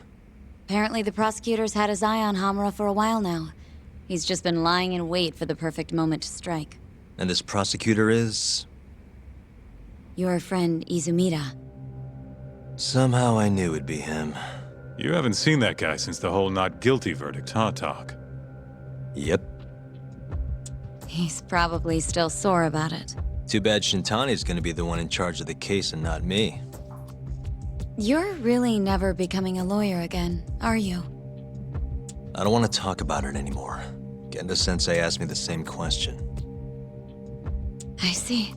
Apparently the prosecutors had his eye on Hamura for a while now. He's just been lying in wait for the perfect moment to strike. And this prosecutor is? Your friend Izumida. Somehow I knew it'd be him. You haven't seen that guy since the whole not guilty verdict, huh, Talk? Yep. He's probably still sore about it. Too bad Shintani's gonna be the one in charge of the case and not me. You're really never becoming a lawyer again, are you? I don't want to talk about it anymore. Genda-sensei asked me the same question. I see.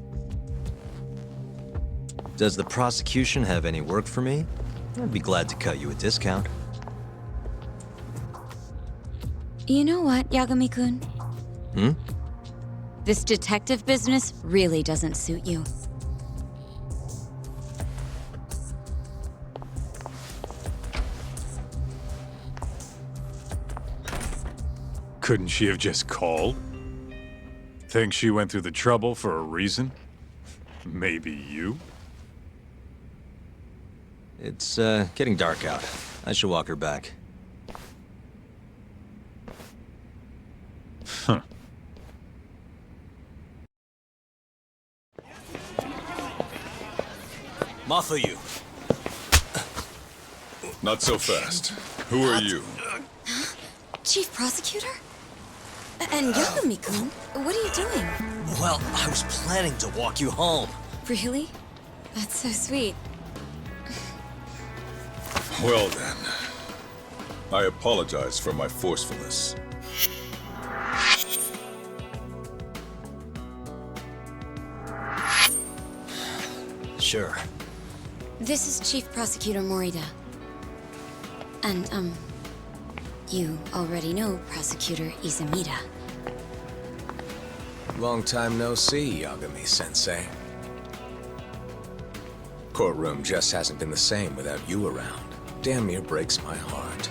Does the prosecution have any work for me? I'd be glad to cut you a discount. You know what, Yagami-kun? Hmm? This detective business really doesn't suit you. Couldn't she have just called? Think she went through the trouble for a reason? Maybe you? It's, getting dark out. I should walk her back. Huh. Mafuyu. Not so fast. Who are you? Chief Prosecutor? And Yagami-kun, what are you doing? Well, I was planning to walk you home. Really? That's so sweet. Well then. I apologize for my forcefulness. Sure. This is Chief Prosecutor Morita. And, you already know Prosecutor Izumida. Long time no see, Yagami-sensei. Courtroom just hasn't been the same without you around. Damn near breaks my heart.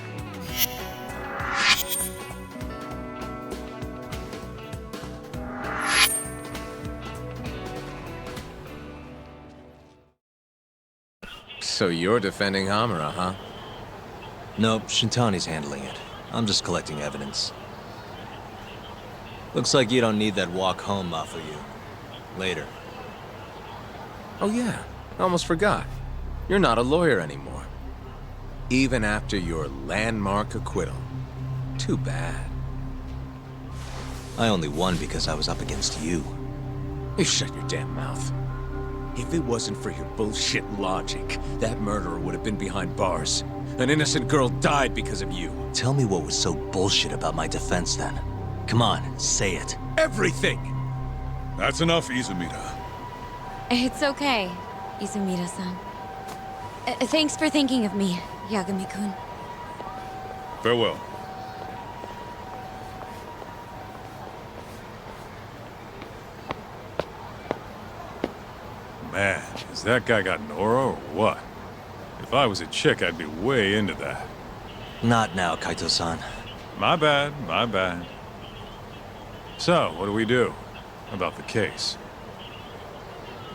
So you're defending Hamura, huh? Nope, Shintani's handling it. I'm just collecting evidence. Looks like you don't need that walk home, Mafuyu. Later. Oh yeah, I almost forgot. You're not a lawyer anymore. Even after your landmark acquittal. Too bad. I only won because I was up against you. You shut your damn mouth. If it wasn't for your bullshit logic, that murderer would have been behind bars. An innocent girl died because of you. Tell me what was so bullshit about my defense then. Come on, say it. Everything! That's enough, Izumida. It's okay, Izumida-san. Thanks for thinking of me, Yagami-kun. Farewell. Man, has that guy got Nora or what? If I was a chick, I'd be way into that. Not now, Kaito-san. My bad, my bad. So, what do we do about the case?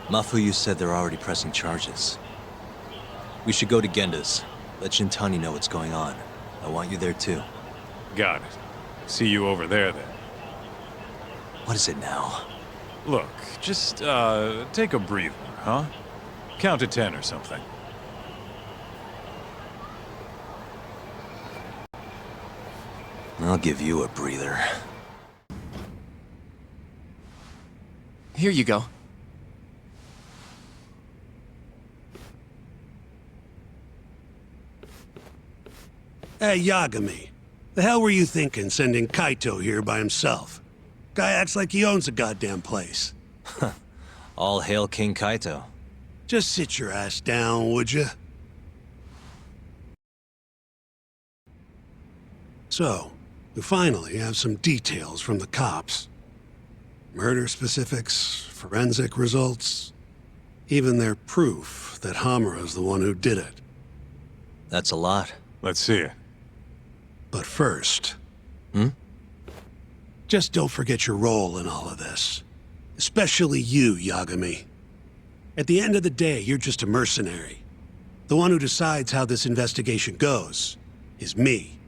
Mafuyu said they're already pressing charges. We should go to Genda's. Let Shintani know what's going on. I want you there too. Got it. See you over there then. What is it now? Look, just, take a breather, huh? Count to 10 or something. I'll give you a breather. Here you go. Hey, Yagami. The hell were you thinking sending Kaito here by himself? Guy acts like he owns the goddamn place. All hail King Kaito. Just sit your ass down, would you? So, we finally have some details from the cops. Murder specifics, forensic results, even their proof that Hamura's the one who did it. That's a lot. Let's see it. But first... Hmm? Just don't forget your role in all of this. Especially you, Yagami. At the end of the day, you're just a mercenary. The one who decides how this investigation goes is me.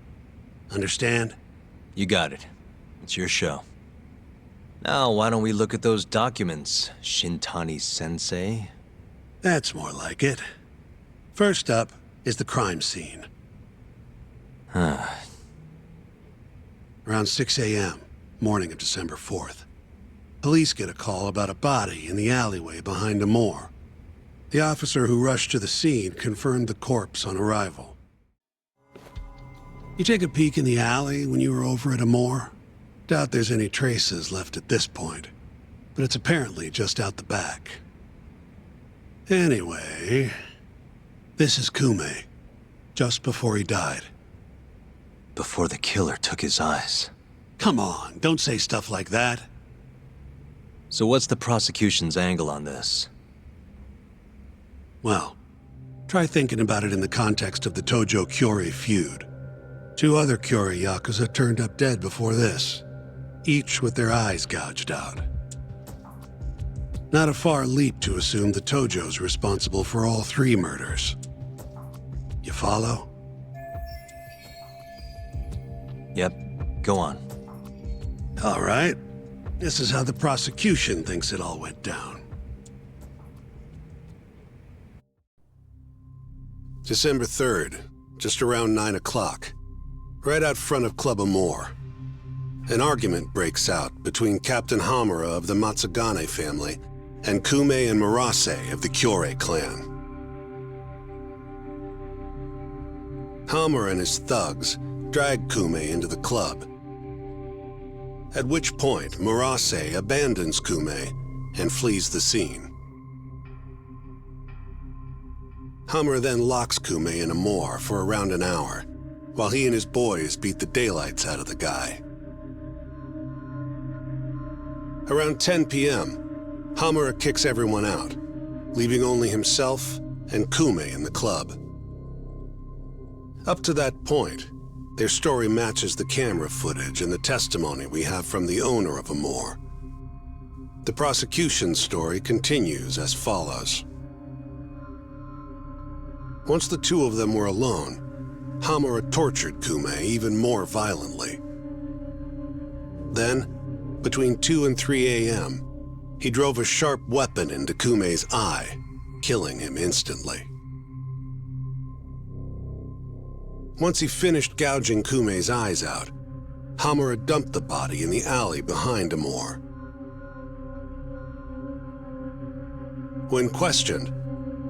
Understand? You got it. It's your show. Now, why don't we look at those documents, Shintani-sensei? That's more like it. First up is the crime scene. Huh. Around 6 a.m., morning of December 4th. Police get a call about a body in the alleyway behind a moor. The officer who rushed to the scene confirmed the corpse on arrival. You take a peek in the alley when you were over at a moor? Doubt there's any traces left at this point, but it's apparently just out the back. Anyway, this is Kume, just before he died. Before the killer took his eyes. Come on, don't say stuff like that. So what's the prosecution's angle on this? Well, try thinking about it in the context of the Tojo-Kyorei feud. 2 other Kyorei Yakuza turned up dead before this, each with their eyes gouged out. Not a far leap to assume the Tojo's responsible for all 3 murders. You follow? Yep, go on. All right. This is how the prosecution thinks it all went down. December 3rd, just around 9 o'clock, right out front of Club Amore. An argument breaks out between Captain Hamura of the Matsugane family and Kume and Murase of the Kyorei clan. Hamura and his thugs drag Kume into the club, at which point Murase abandons Kume and flees the scene. Hamura then locks Kume in a moor for around an hour, while he and his boys beat the daylights out of the guy. Around 10 p.m., Hamura kicks everyone out, leaving only himself and Kume in the club. Up to that point, their story matches the camera footage and the testimony we have from the owner of Amore. The prosecution's story continues as follows. Once the 2 of them were alone, Hamura tortured Kume even more violently. Then, between 2 and 3 a.m., he drove a sharp weapon into Kume's eye, killing him instantly. Once he finished gouging Kume's eyes out, Hamura dumped the body in the alley behind Amore. When questioned,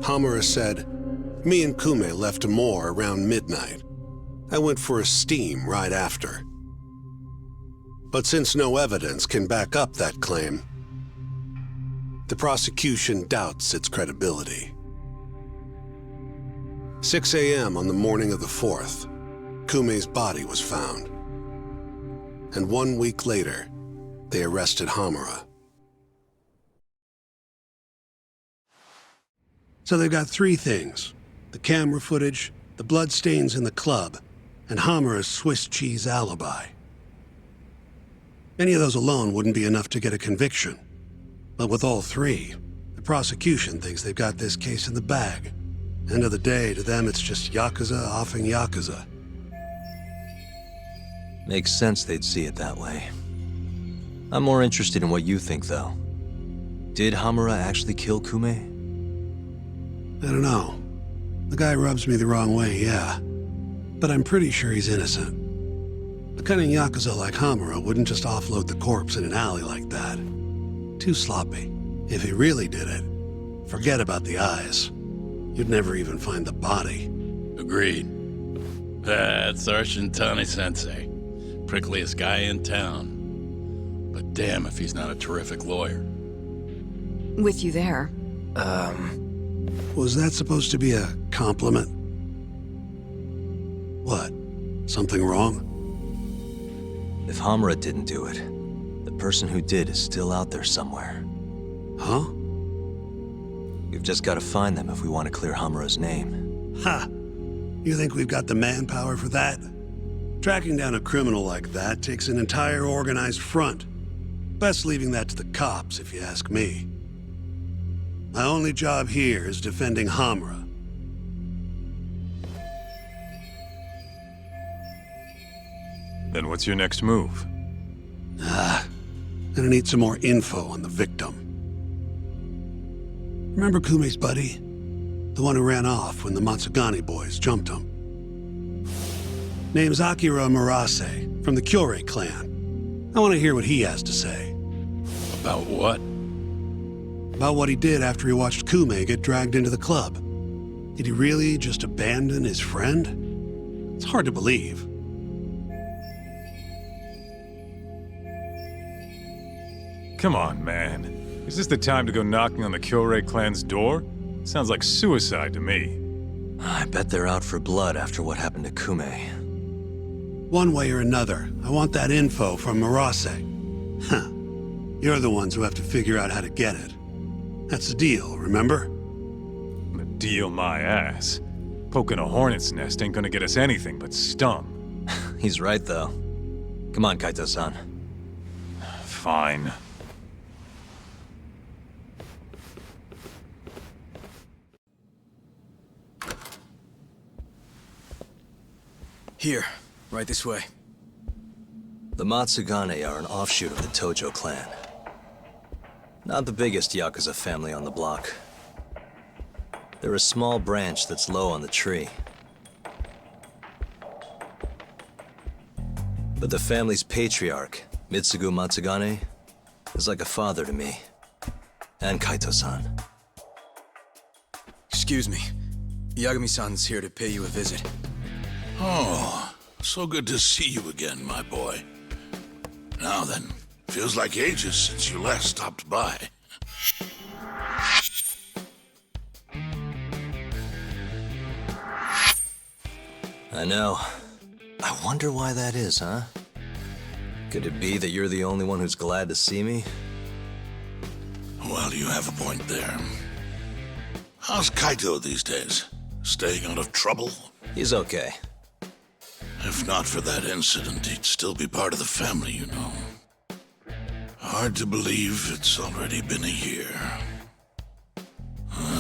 Hamura said, "Me and Kume left Amore around midnight. I went for a steam right after." But since no evidence can back up that claim, the prosecution doubts its credibility. 6 a.m. on the morning of the 4th, Kume's body was found. And 1 week later, they arrested Hamura. So they've got 3 things: the camera footage, the bloodstains in the club, and Hamura's Swiss cheese alibi. Any of those alone wouldn't be enough to get a conviction. But with all 3, the prosecution thinks they've got this case in the bag. End of the day, to them it's just Yakuza offing Yakuza. Makes sense they'd see it that way. I'm more interested in what you think, though. Did Hamura actually kill Kume? I don't know. The guy rubs me the wrong way, yeah. But I'm pretty sure he's innocent. A cunning Yakuza like Hamura wouldn't just offload the corpse in an alley like that. Too sloppy. If he really did it, forget about the eyes. You'd never even find the body. Agreed. That's our Shintani-sensei. Prickliest guy in town. But damn if he's not a terrific lawyer. With you there. Was that supposed to be a compliment? What? Something wrong? If Hamura didn't do it, the person who did is still out there somewhere. Huh? We've just got to find them if we want to clear Hamura's name. Ha! You think we've got the manpower for that? Tracking down a criminal like that takes an entire organized front. Best leaving that to the cops, if you ask me. My only job here is defending Hamura. Then what's your next move? Gonna need some more info on the victim. Remember Kume's buddy? The one who ran off when the Matsugane boys jumped him. Name's Akira Murase, from the Kyorei clan. I want to hear what he has to say. About what? About what he did after he watched Kume get dragged into the club. Did he really just abandon his friend? It's hard to believe. Come on, man. Is this the time to go knocking on the Kyorei clan's door? Sounds like suicide to me. I bet they're out for blood after what happened to Kume. One way or another, I want that info from Murase. Huh. You're the ones who have to figure out how to get it. That's the deal, remember? The deal my ass. Poking a hornet's nest ain't gonna get us anything but stung. He's right, though. Come on, Kaito-san. Fine. Here, right this way. The Matsugane are an offshoot of the Tojo clan. Not the biggest yakuza family on the block. They're a small branch that's low on the tree. But the family's patriarch, Mitsugu Matsugane, is like a father to me. And Kaito-san. Excuse me. Yagami-san's here to pay you a visit. Oh, so good to see you again, my boy. Now then, feels like ages since you last stopped by. I know. I wonder why that is, huh? Could it be that you're the only one who's glad to see me? Well, you have a point there. How's Kaito these days? Staying out of trouble? He's okay. If not for that incident, he'd still be part of the family, you know. Hard to believe it's already been a year.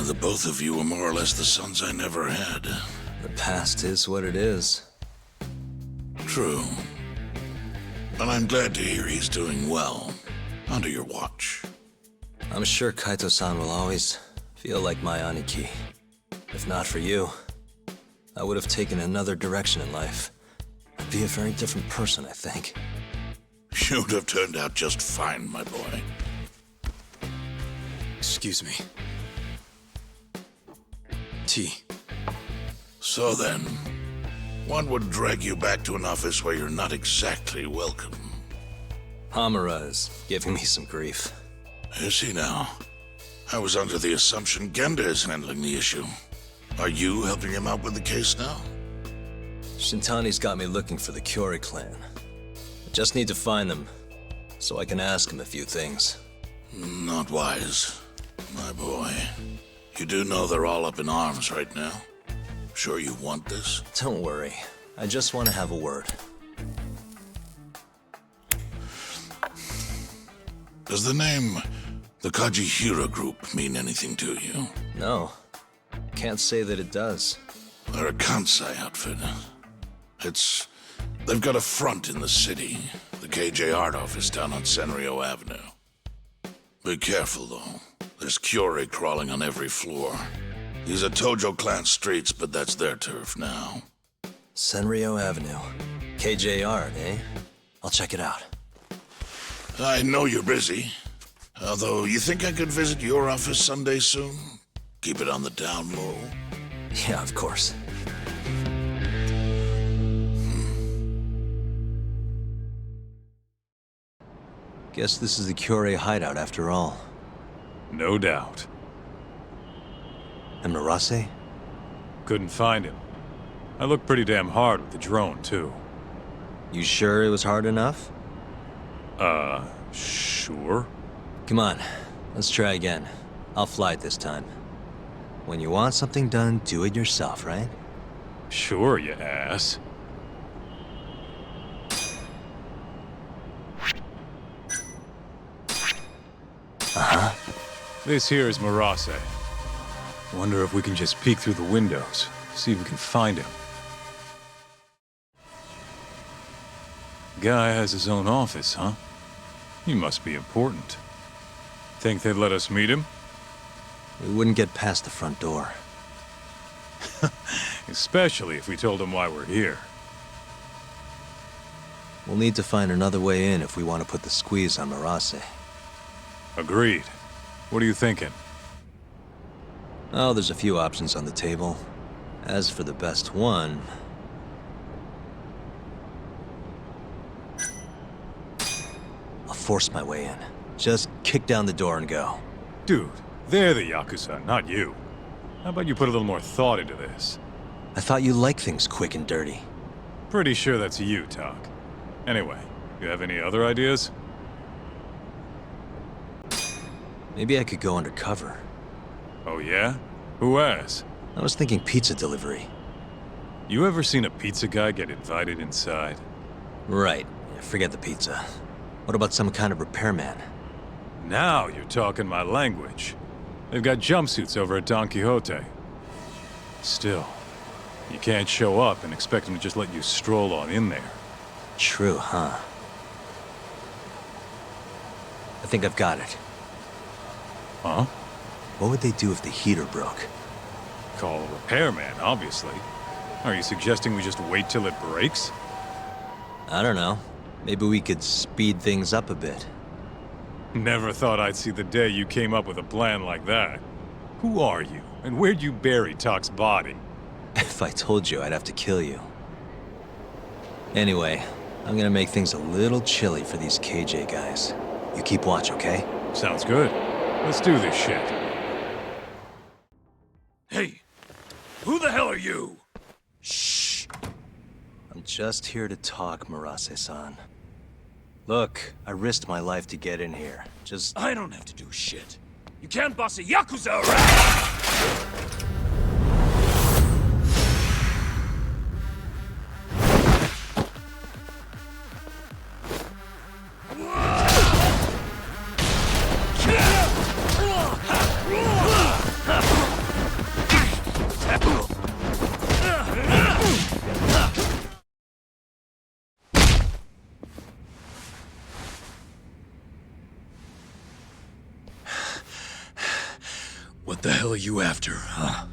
The both of you were more or less the sons I never had. The past is what it is. True. But I'm glad to hear he's doing well, under your watch. I'm sure Kaito-san will always feel like my Aniki. If not for you, I would have taken another direction in life. I'd be a very different person, I think. You'd have turned out just fine, my boy. Excuse me. Tea. So then, what would drag you back to an office where you're not exactly welcome? Hamura is giving me some grief. Is he now? I was under the assumption Genda is handling the issue. Are you helping him out with the case now? Shintani's got me looking for the Kyorei clan. I just need to find them, so I can ask him a few things. Not wise, my boy. You do know they're all up in arms right now. Sure you want this? Don't worry. I just want to have a word. Does the name the Kajihira Group mean anything to you? No. Can't say that it does. They're a Kansai outfit. They've got a front in the city. The KJ Art office down on Senryo Avenue. Be careful, though. There's Kyorei crawling on every floor. These are Tojo clan streets, but that's their turf now. Senryo Avenue. KJ Art, eh? I'll check it out. I know you're busy. Although, you think I could visit your office Sunday soon? Keep it on the down low? Yeah, of course. Guess this is the Kyorei hideout after all. No doubt. And Murase? Couldn't find him. I looked pretty damn hard with the drone, too. You sure it was hard enough? Sure. Come on, let's try again. I'll fly it this time. When you want something done, do it yourself, right? Sure, you ass. Uh-huh. This here is Marase. Wonder if we can just peek through the windows, see if we can find him. Guy has his own office, huh? He must be important. Think they'd let us meet him? We wouldn't get past the front door. Especially if we told him why we're here. We'll need to find another way in if we want to put the squeeze on Marase. Agreed. What are you thinking? Oh, there's a few options on the table. As for the best one... I'll force my way in. Just kick down the door and go. Dude, they're the yakuza, not you. How about you put a little more thought into this? I thought you liked things quick and dirty. Pretty sure that's you, Tak. Anyway, you have any other ideas? Maybe I could go undercover. Oh yeah? Who has? I was thinking pizza delivery. You ever seen a pizza guy get invited inside? Right. Forget the pizza. What about some kind of repairman? Now you're talking my language. They've got jumpsuits over at Don Quixote. Still, you can't show up and expect them to just let you stroll on in there. True, huh? I think I've got it. Huh? What would they do if the heater broke? Call a repairman, obviously. Are you suggesting we just wait till it breaks? I don't know. Maybe we could speed things up a bit. Never thought I'd see the day you came up with a plan like that. Who are you, and where'd you bury Tak's body? If I told you, I'd have to kill you. Anyway, I'm gonna make things a little chilly for these KJ guys. You keep watch, okay? Sounds good. Let's do this shit. Hey, who the hell are you? Shh. I'm just here to talk, Marase-san. Look, I risked my life to get in here. Just... I don't have to do shit. You can't boss a yakuza around! What the hell are you after, huh?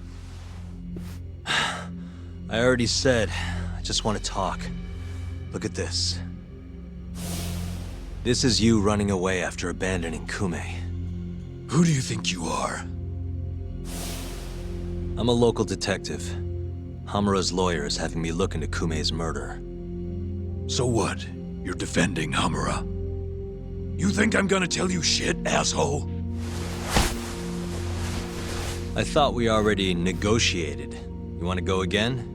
I already said, I just want to talk. Look at this. This is you running away after abandoning Kume. Who do you think you are? I'm a local detective. Hamura's lawyer is having me look into Kume's murder. So what? You're defending Hamura? You think I'm gonna tell you shit, asshole? I thought we already negotiated. You want to go again?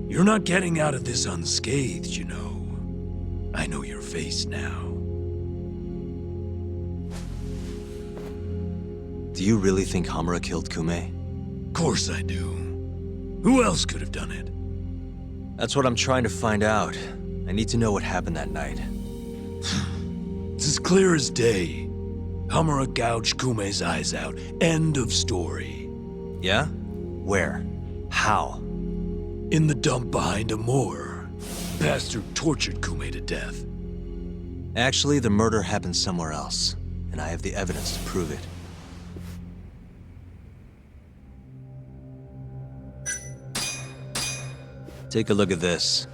You're not getting out of this unscathed, you know. I know your face now. Do you really think Hamura killed Kume? Of course I do. Who else could have done it? That's what I'm trying to find out. I need to know what happened that night. It's as clear as day. Hamura gouged Kume's eyes out. End of story. Yeah? Where? How? In the dump behind a moor. Bastard tortured Kume to death. Actually, the murder happened somewhere else, and I have the evidence to prove it. Take a look at this.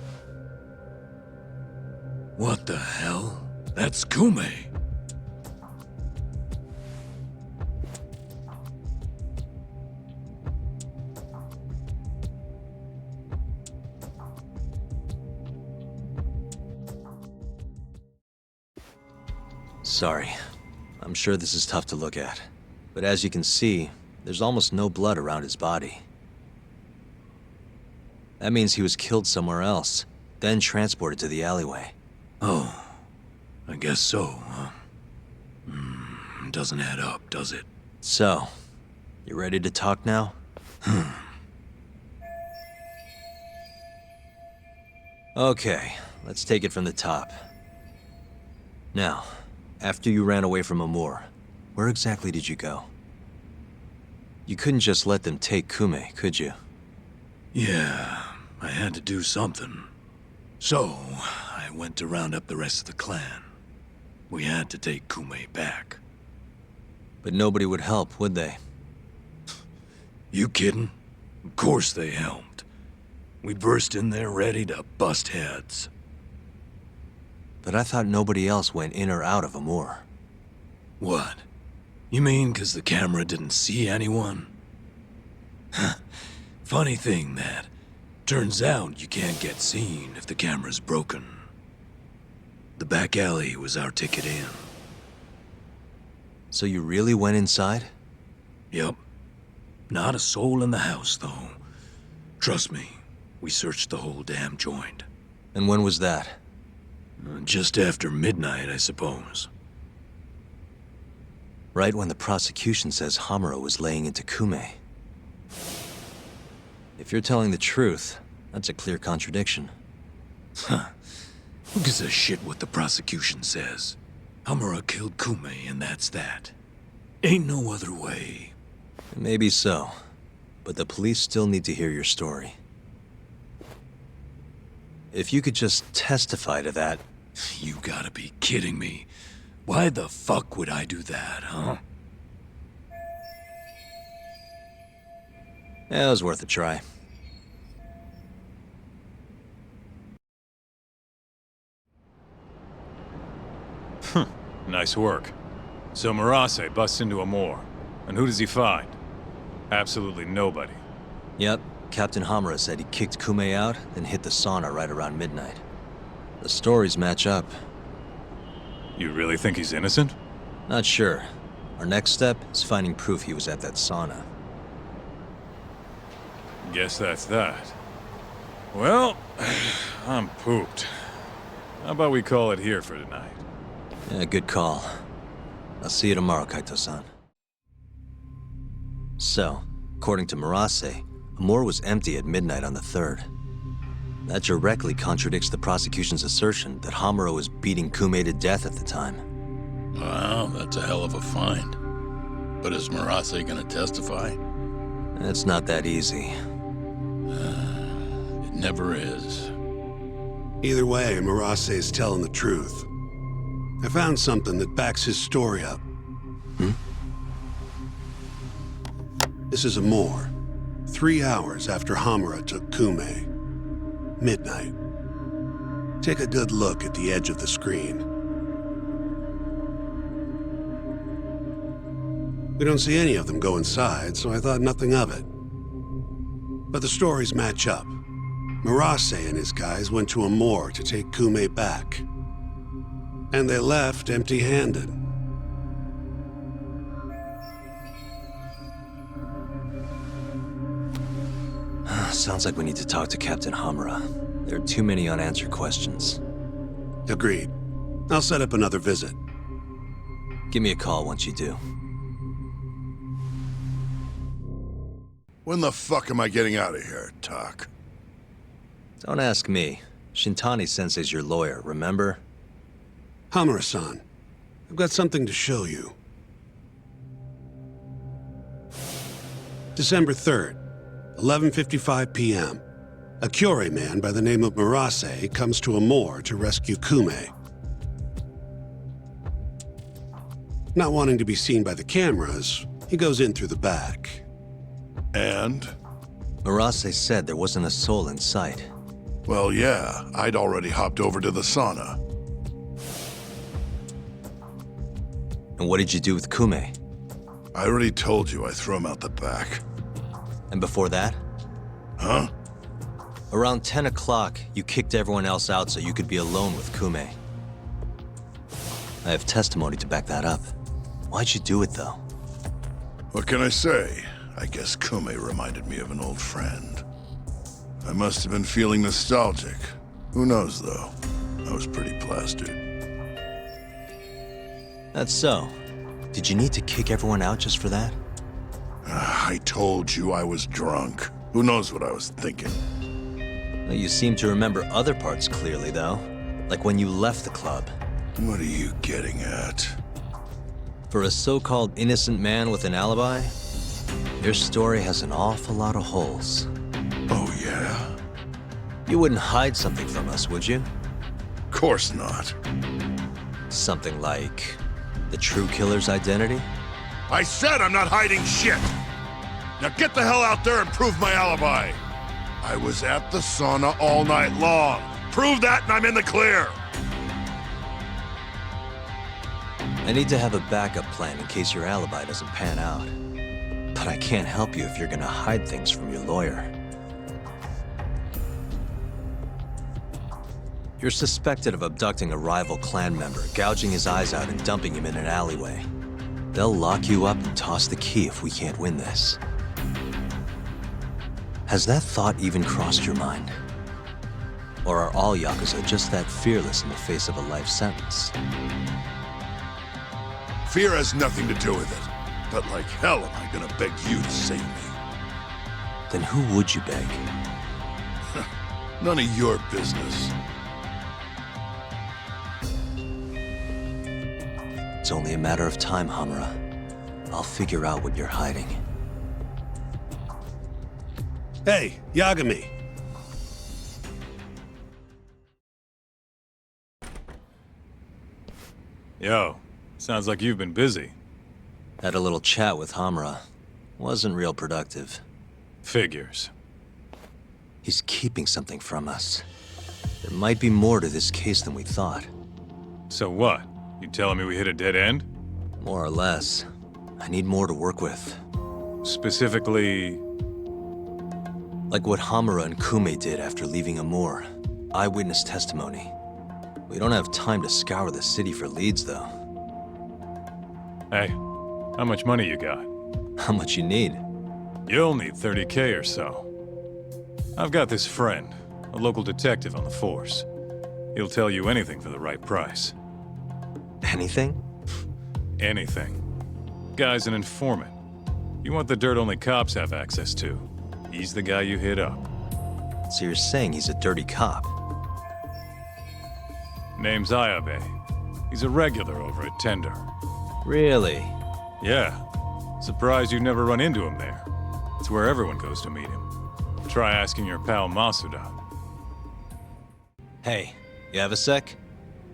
What the hell? That's Kume. Sorry. I'm sure this is tough to look at. But as you can see, there's almost no blood around his body. That means he was killed somewhere else, then transported to the alleyway. Oh, I guess so, huh? Doesn't add up, does it? So, you ready to talk now? Okay, let's take it from the top. Now, after you ran away from Amur, where exactly did you go? You couldn't just let them take Kume, could you? Yeah, I had to do something. So, I went to round up the rest of the clan. We had to take Kume back. But nobody would help, would they? You kidding? Of course they helped. We burst in there ready to bust heads. But I thought nobody else went in or out of Amur. What? You mean 'cause the camera didn't see anyone? Funny thing that. Turns out you can't get seen if the camera's broken. The back alley was our ticket in. So you really went inside? Yep. Not a soul in the house, though. Trust me, we searched the whole damn joint. And when was that? Just after midnight, I suppose. Right when the prosecution says Hamura was laying into Kume. If you're telling the truth, that's a clear contradiction. Huh. Who gives a shit what the prosecution says? Hamura killed Kume, and that's that. Ain't no other way. Maybe so, but the police still need to hear your story. If you could just testify to that... You gotta be kidding me. Why the fuck would I do that, huh? Yeah, it was worth a try. Nice work. So Murase busts into Amur, and who does he find? Absolutely nobody. Yep, Captain Hamura said he kicked Kume out, then hit the sauna right around midnight. The stories match up. You really think he's innocent? Not sure. Our next step is finding proof he was at that sauna. Guess that's that. Well, I'm pooped. How about we call it here for tonight? Yeah, good call. I'll see you tomorrow, Kaito-san. So, according to Murase, Amur was empty at midnight on the 3rd. That directly contradicts the prosecution's assertion that Hamura was beating Kume to death at the time. Wow, that's a hell of a find. But is Murase gonna testify? It's not that easy. It never is. Either way, Murase is telling the truth. I found something that backs his story up. This is Amur. 3 hours after Hamura took Kume. Midnight. Take a good look at the edge of the screen. We don't see any of them go inside, so I thought nothing of it. But the stories match up. Murase and his guys went to Amur to take Kume back. And they left empty-handed. Sounds like we need to talk to Captain Hamura. There are too many unanswered questions. Agreed. I'll set up another visit. Give me a call once you do. When the fuck am I getting out of here, Tak? Don't ask me. Shintani-sensei's your lawyer, remember? Hamura-san, I've got something to show you. December 3rd, 11:55 p.m. A Kyorei man by the name of Murase comes to Amur to rescue Kume. Not wanting to be seen by the cameras, he goes in through the back. And? Murase said there wasn't a soul in sight. Well, yeah, I'd already hopped over to the sauna. And what did you do with Kume? I already told you I threw him out the back. And before that? Huh? Around 10 o'clock, you kicked everyone else out so you could be alone with Kume. I have testimony to back that up. Why'd you do it, though? What can I say? I guess Kume reminded me of an old friend. I must have been feeling nostalgic. Who knows, though? I was pretty plastered. That's so. Did you need to kick everyone out just for that? I told you I was drunk. Who knows what I was thinking? Well, you seem to remember other parts clearly, though. Like when you left the club. What are you getting at? For a so-called innocent man with an alibi, your story has an awful lot of holes. Oh, yeah? You wouldn't hide something from us, would you? Of course not. Something like the true killer's identity? I said I'm not hiding shit! Now get the hell out there and prove my alibi! I was at the sauna all night long. Prove that and I'm in the clear! I need to have a backup plan in case your alibi doesn't pan out. But I can't help you if you're gonna hide things from your lawyer. You're suspected of abducting a rival clan member, gouging his eyes out and dumping him in an alleyway. They'll lock you up and toss the key if we can't win this. Has that thought even crossed your mind? Or are all Yakuza just that fearless in the face of a life sentence? Fear has nothing to do with it. But like hell am I gonna beg you to save me? Then who would you beg? None of your business. It's only a matter of time, Hamura. I'll figure out what you're hiding. Hey, Yagami. Yo, sounds like you've been busy. Had a little chat with Hamura. Wasn't real productive. Figures. He's keeping something from us. There might be more to this case than we thought. So what? You telling me we hit a dead end? More or less. I need more to work with. Specifically... like what Hamura and Kume did after leaving Amur. Eyewitness testimony. We don't have time to scour the city for leads, though. Hey, how much money you got? How much you need? You'll need 30K or so. I've got this friend, a local detective on the force. He'll tell you anything for the right price. Anything? Anything. Guy's an informant. You want the dirt only cops have access to. He's the guy you hit up. So you're saying he's a dirty cop? Name's Ayabe. He's a regular over at Tender. Really? Yeah. Surprised you'd never run into him there. It's where everyone goes to meet him. Try asking your pal Masuda. Hey, you have a sec?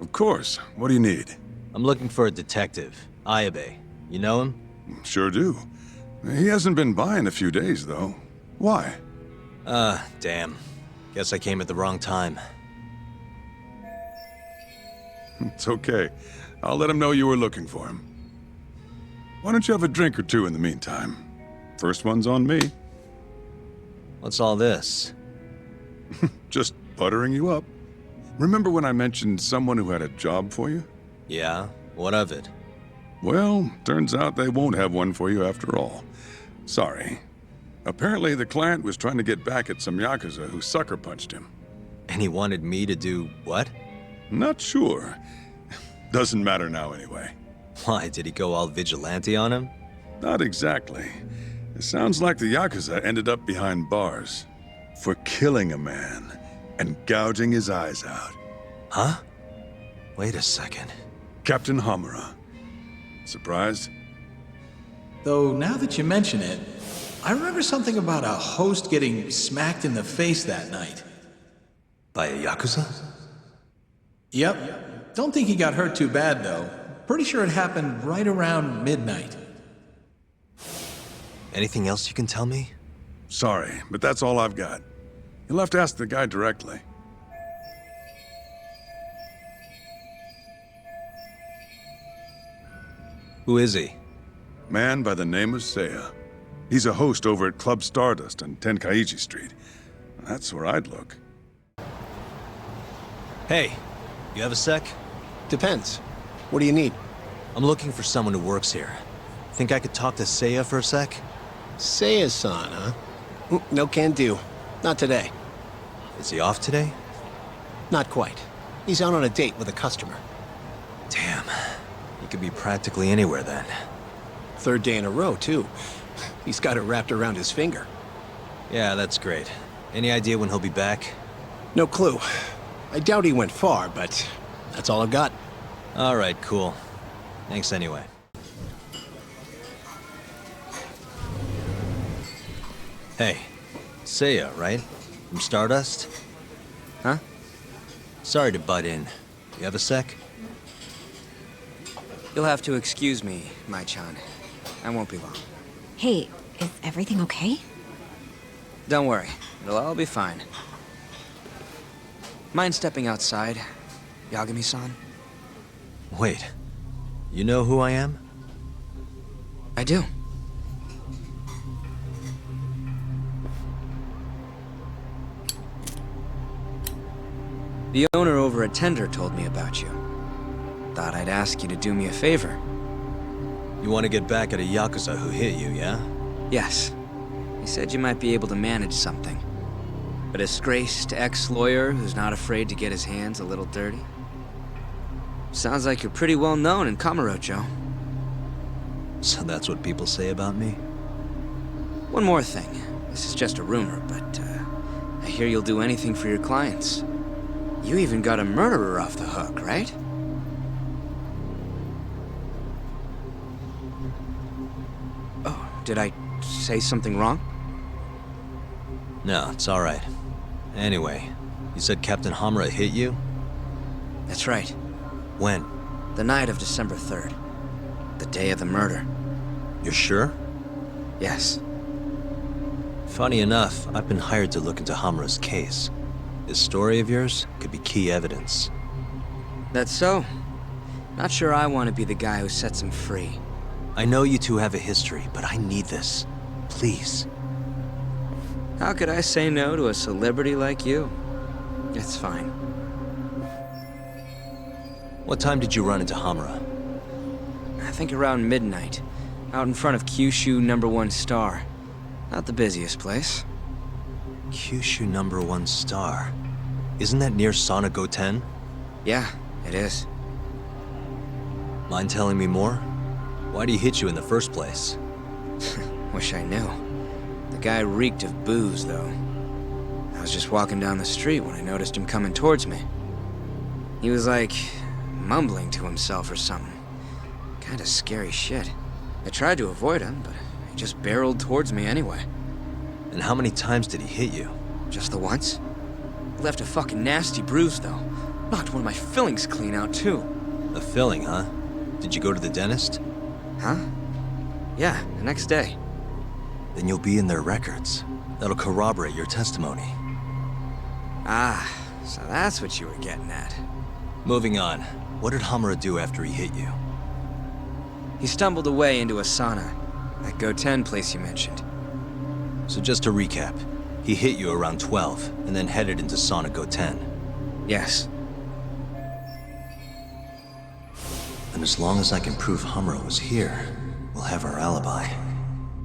Of course. What do you need? I'm looking for a detective, Ayabe. You know him? Sure do. He hasn't been by in a few days, though. Why? Damn. Guess I came at the wrong time. It's okay. I'll let him know you were looking for him. Why don't you have a drink or two in the meantime? First one's on me. What's all this? Just buttering you up. Remember when I mentioned someone who had a job for you? Yeah? What of it? Well, turns out they won't have one for you after all. Sorry. Apparently the client was trying to get back at some Yakuza who sucker punched him. And he wanted me to do what? Not sure. Doesn't matter now anyway. Why, did he go all vigilante on him? Not exactly. It sounds like the Yakuza ended up behind bars for killing a man and gouging his eyes out. Huh? Wait a second. Captain Hamura. Surprised? Though now that you mention it, I remember something about a host getting smacked in the face that night. By a Yakuza? Yep. Don't think he got hurt too bad, though. Pretty sure it happened right around midnight. Anything else you can tell me? Sorry, but that's all I've got. You'll have to ask the guy directly. Who is he? Man by the name of Seiya. He's a host over at Club Stardust on Tenkaichi Street. That's where I'd look. Hey, you have a sec? Depends. What do you need? I'm looking for someone who works here. Think I could talk to Seiya for a sec? Seiya-san, huh? No can do. Not today. Is he off today? Not quite. He's out on a date with a customer. Damn. He could be practically anywhere then. Third day in a row, too. He's got it wrapped around his finger. Yeah, that's great. Any idea when he'll be back? No clue. I doubt he went far, but that's all I've got. All right, cool. Thanks anyway. Hey, Seiya, right? From Stardust? Huh? Sorry to butt in. You have a sec? You'll have to excuse me, Mai-chan. I won't be long. Hey, is everything okay? Don't worry. It'll all be fine. Mind stepping outside, Yagami-san? Wait. You know who I am? I do. The owner over at Tender told me about you. Thought I'd ask you to do me a favor. You want to get back at a yakuza who hit you, yeah? Yes. He said you might be able to manage something. A disgraced ex-lawyer who's not afraid to get his hands a little dirty. Sounds like you're pretty well known in Kamurocho. So that's what people say about me? One more thing. This is just a rumor, but I hear you'll do anything for your clients. You even got a murderer off the hook, right? Oh, did I say something wrong? No, it's all right. Anyway, you said Captain Hamura hit you? That's right. When? The night of December 3rd. The day of the murder. You're sure? Yes. Funny enough, I've been hired to look into Hamura's case. This story of yours could be key evidence. That's so. Not sure I want to be the guy who sets him free. I know you two have a history, but I need this. Please. How could I say no to a celebrity like you? It's fine. What time did you run into Hamura? I think around midnight. Out in front of Kyushu #1 Star. Not the busiest place. Kyushu #1 Star. Isn't that near Sana Goten? Yeah, it is. Mind telling me more? Why'd he hit you in the first place? Wish I knew. The guy reeked of booze, though. I was just walking down the street when I noticed him coming towards me. He was like, mumbling to himself or something. Kinda scary shit. I tried to avoid him, but he just barreled towards me anyway. And how many times did he hit you? Just the once. Left a fucking nasty bruise, though. Knocked one of my fillings clean out, too. A filling, huh? Did you go to the dentist? Huh? Yeah, the next day. Then you'll be in their records. That'll corroborate your testimony. Ah, so that's what you were getting at. Moving on. What did Hamura do after he hit you? He stumbled away into a sauna. That Goten place you mentioned. So just to recap, he hit you around 12, and then headed into Sana Goten. Yes. And as long as I can prove Hamura was here, we'll have our alibi.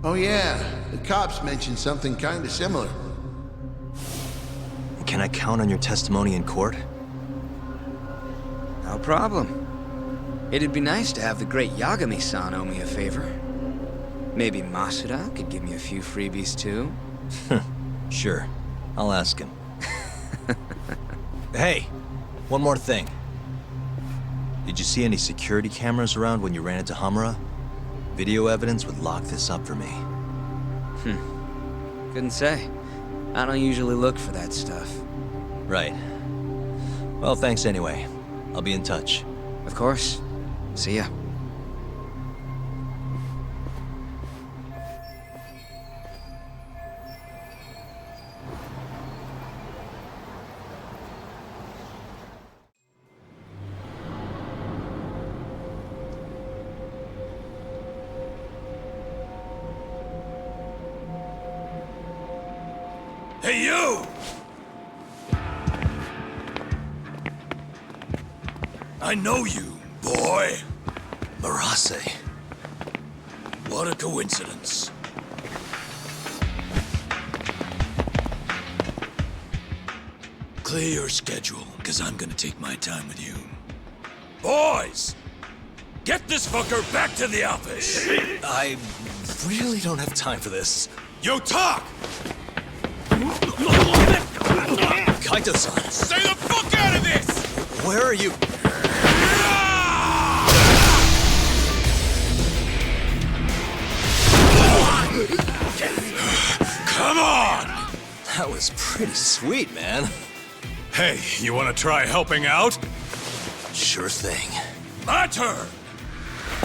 Oh yeah, the cops mentioned something kinda similar. Can I count on your testimony in court? No problem. It'd be nice to have the great Yagami-san owe me a favor. Maybe Masuda could give me a few freebies too? Sure. I'll ask him. Hey! One more thing. Did you see any security cameras around when you ran into Hamura? Video evidence would lock this up for me. Couldn't say. I don't usually look for that stuff. Right. Well, thanks anyway. I'll be in touch. Of course. See ya. Hey, you! I know you, boy. Marase. What a coincidence. Clear your schedule, because I'm gonna take my time with you. Boys! Get this fucker back to the office! I really don't have time for this. Yo, talk! Kaito-san! Stay the fuck out of this! Where are you? Come on! That was pretty sweet, man. Hey, you wanna try helping out? Sure thing. My turn!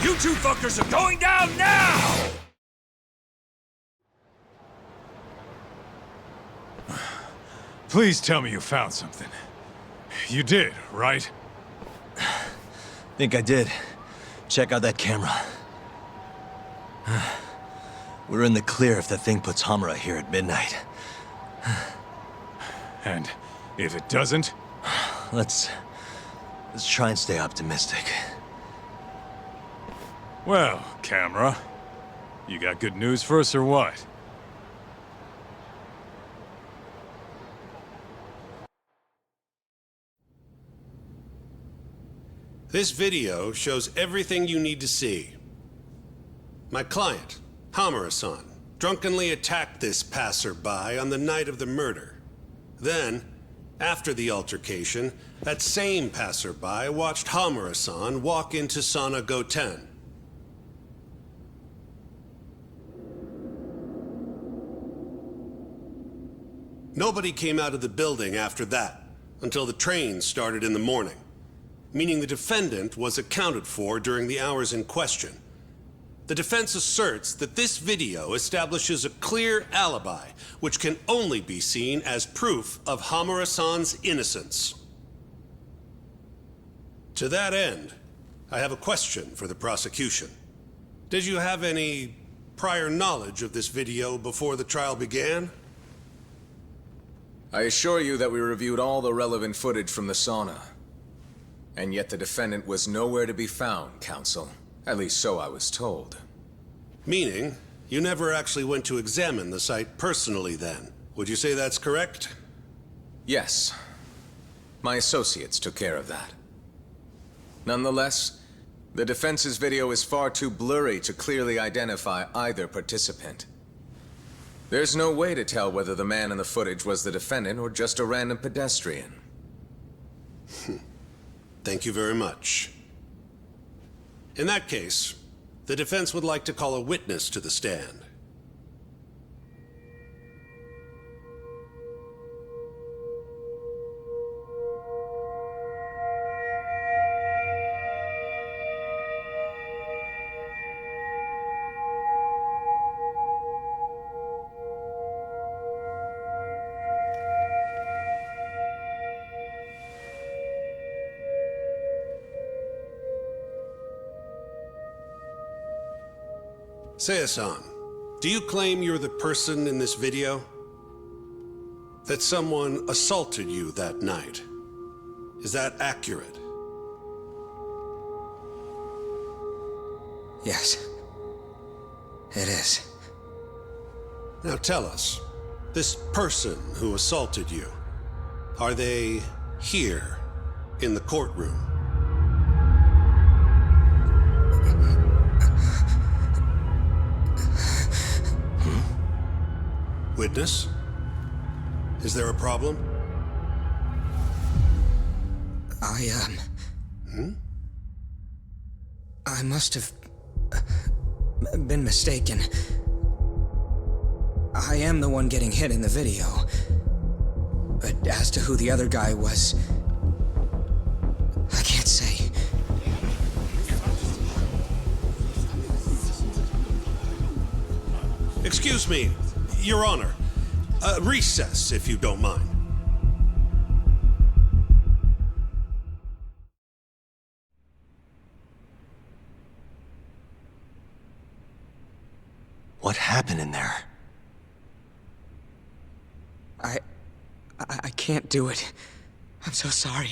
You two fuckers are going down now! Please tell me you found something. You did, right? Think I did. Check out that camera. We're in the clear if the thing puts Hamura here at midnight. And if it doesn't? Let's try and stay optimistic. Well, camera, you got good news for us or what? This video shows everything you need to see. My client, Hamura-san, drunkenly attacked this passerby on the night of the murder. Then, after the altercation, that same passerby watched Hamura-san walk into Sana Goten. Nobody came out of the building after that, until the train started in the morning, meaning the defendant was accounted for during the hours in question. The defense asserts that this video establishes a clear alibi, which can only be seen as proof of Hamura-san's innocence. To that end, I have a question for the prosecution. Did you have any prior knowledge of this video before the trial began? I assure you that we reviewed all the relevant footage from the sauna. And yet the defendant was nowhere to be found, counsel. At least so I was told. Meaning, you never actually went to examine the site personally then. Would you say that's correct? Yes. My associates took care of that. Nonetheless, the defense's video is far too blurry to clearly identify either participant. There's no way to tell whether the man in the footage was the defendant or just a random pedestrian. Thank you very much. In that case, the defense would like to call a witness to the stand. Seiya-san, do you claim you're the person in this video? That someone assaulted you that night? Is that accurate? Yes. It is. Now tell us, this person who assaulted you, are they here in the courtroom? Witness? Is there a problem? I must have been mistaken. I am the one getting hit in the video. But as to who the other guy was, I can't say. Excuse me, Your Honor. Recess, if you don't mind. What happened in there? I can't do it. I'm so sorry.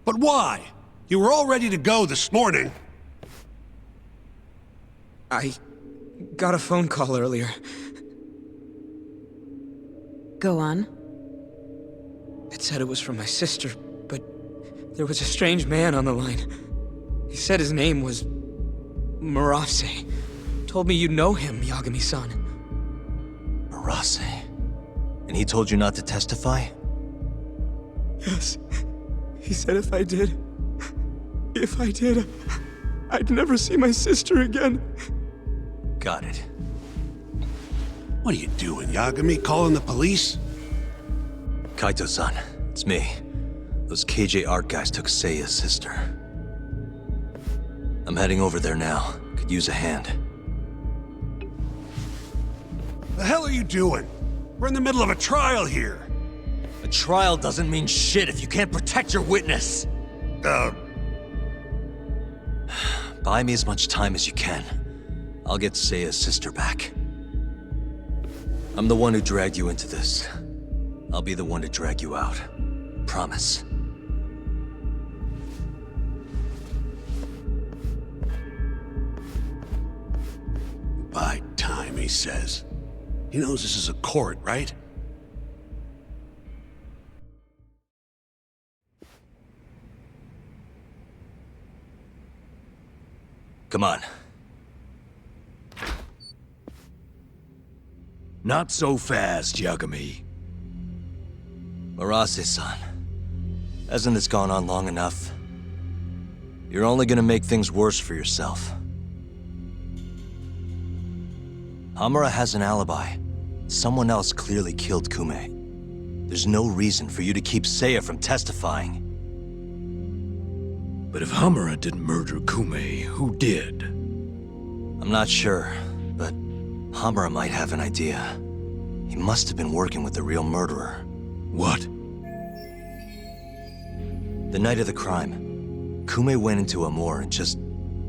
But why? You were all ready to go this morning. I got a phone call earlier. Go on. It said it was from my sister, but there was a strange man on the line. He said his name was Murase. Told me you know him, Yagami-san. Murase? And he told you not to testify? Yes. He said if I did, I'd never see my sister again. Got it. What are you doing, Yagami? Calling the police? Kaito-san, it's me. Those KJ art guys took Seiya's sister. I'm heading over there now. Could use a hand. The hell are you doing? We're in the middle of a trial here. A trial doesn't mean shit if you can't protect your witness. Buy me as much time as you can. I'll get Seiya's sister back. I'm the one who dragged you into this. I'll be the one to drag you out. Promise. Buy time, he says. He knows this is a court, right? Come on. Not so fast, Yagami. Marase-san, hasn't this gone on long enough? You're only gonna make things worse for yourself. Hamura has an alibi. Someone else clearly killed Kume. There's no reason for you to keep Seiya from testifying. But if Hamura didn't murder Kume, who did? I'm not sure, but Hamura might have an idea. He must have been working with the real murderer. What? The night of the crime, Kume went into Amor and just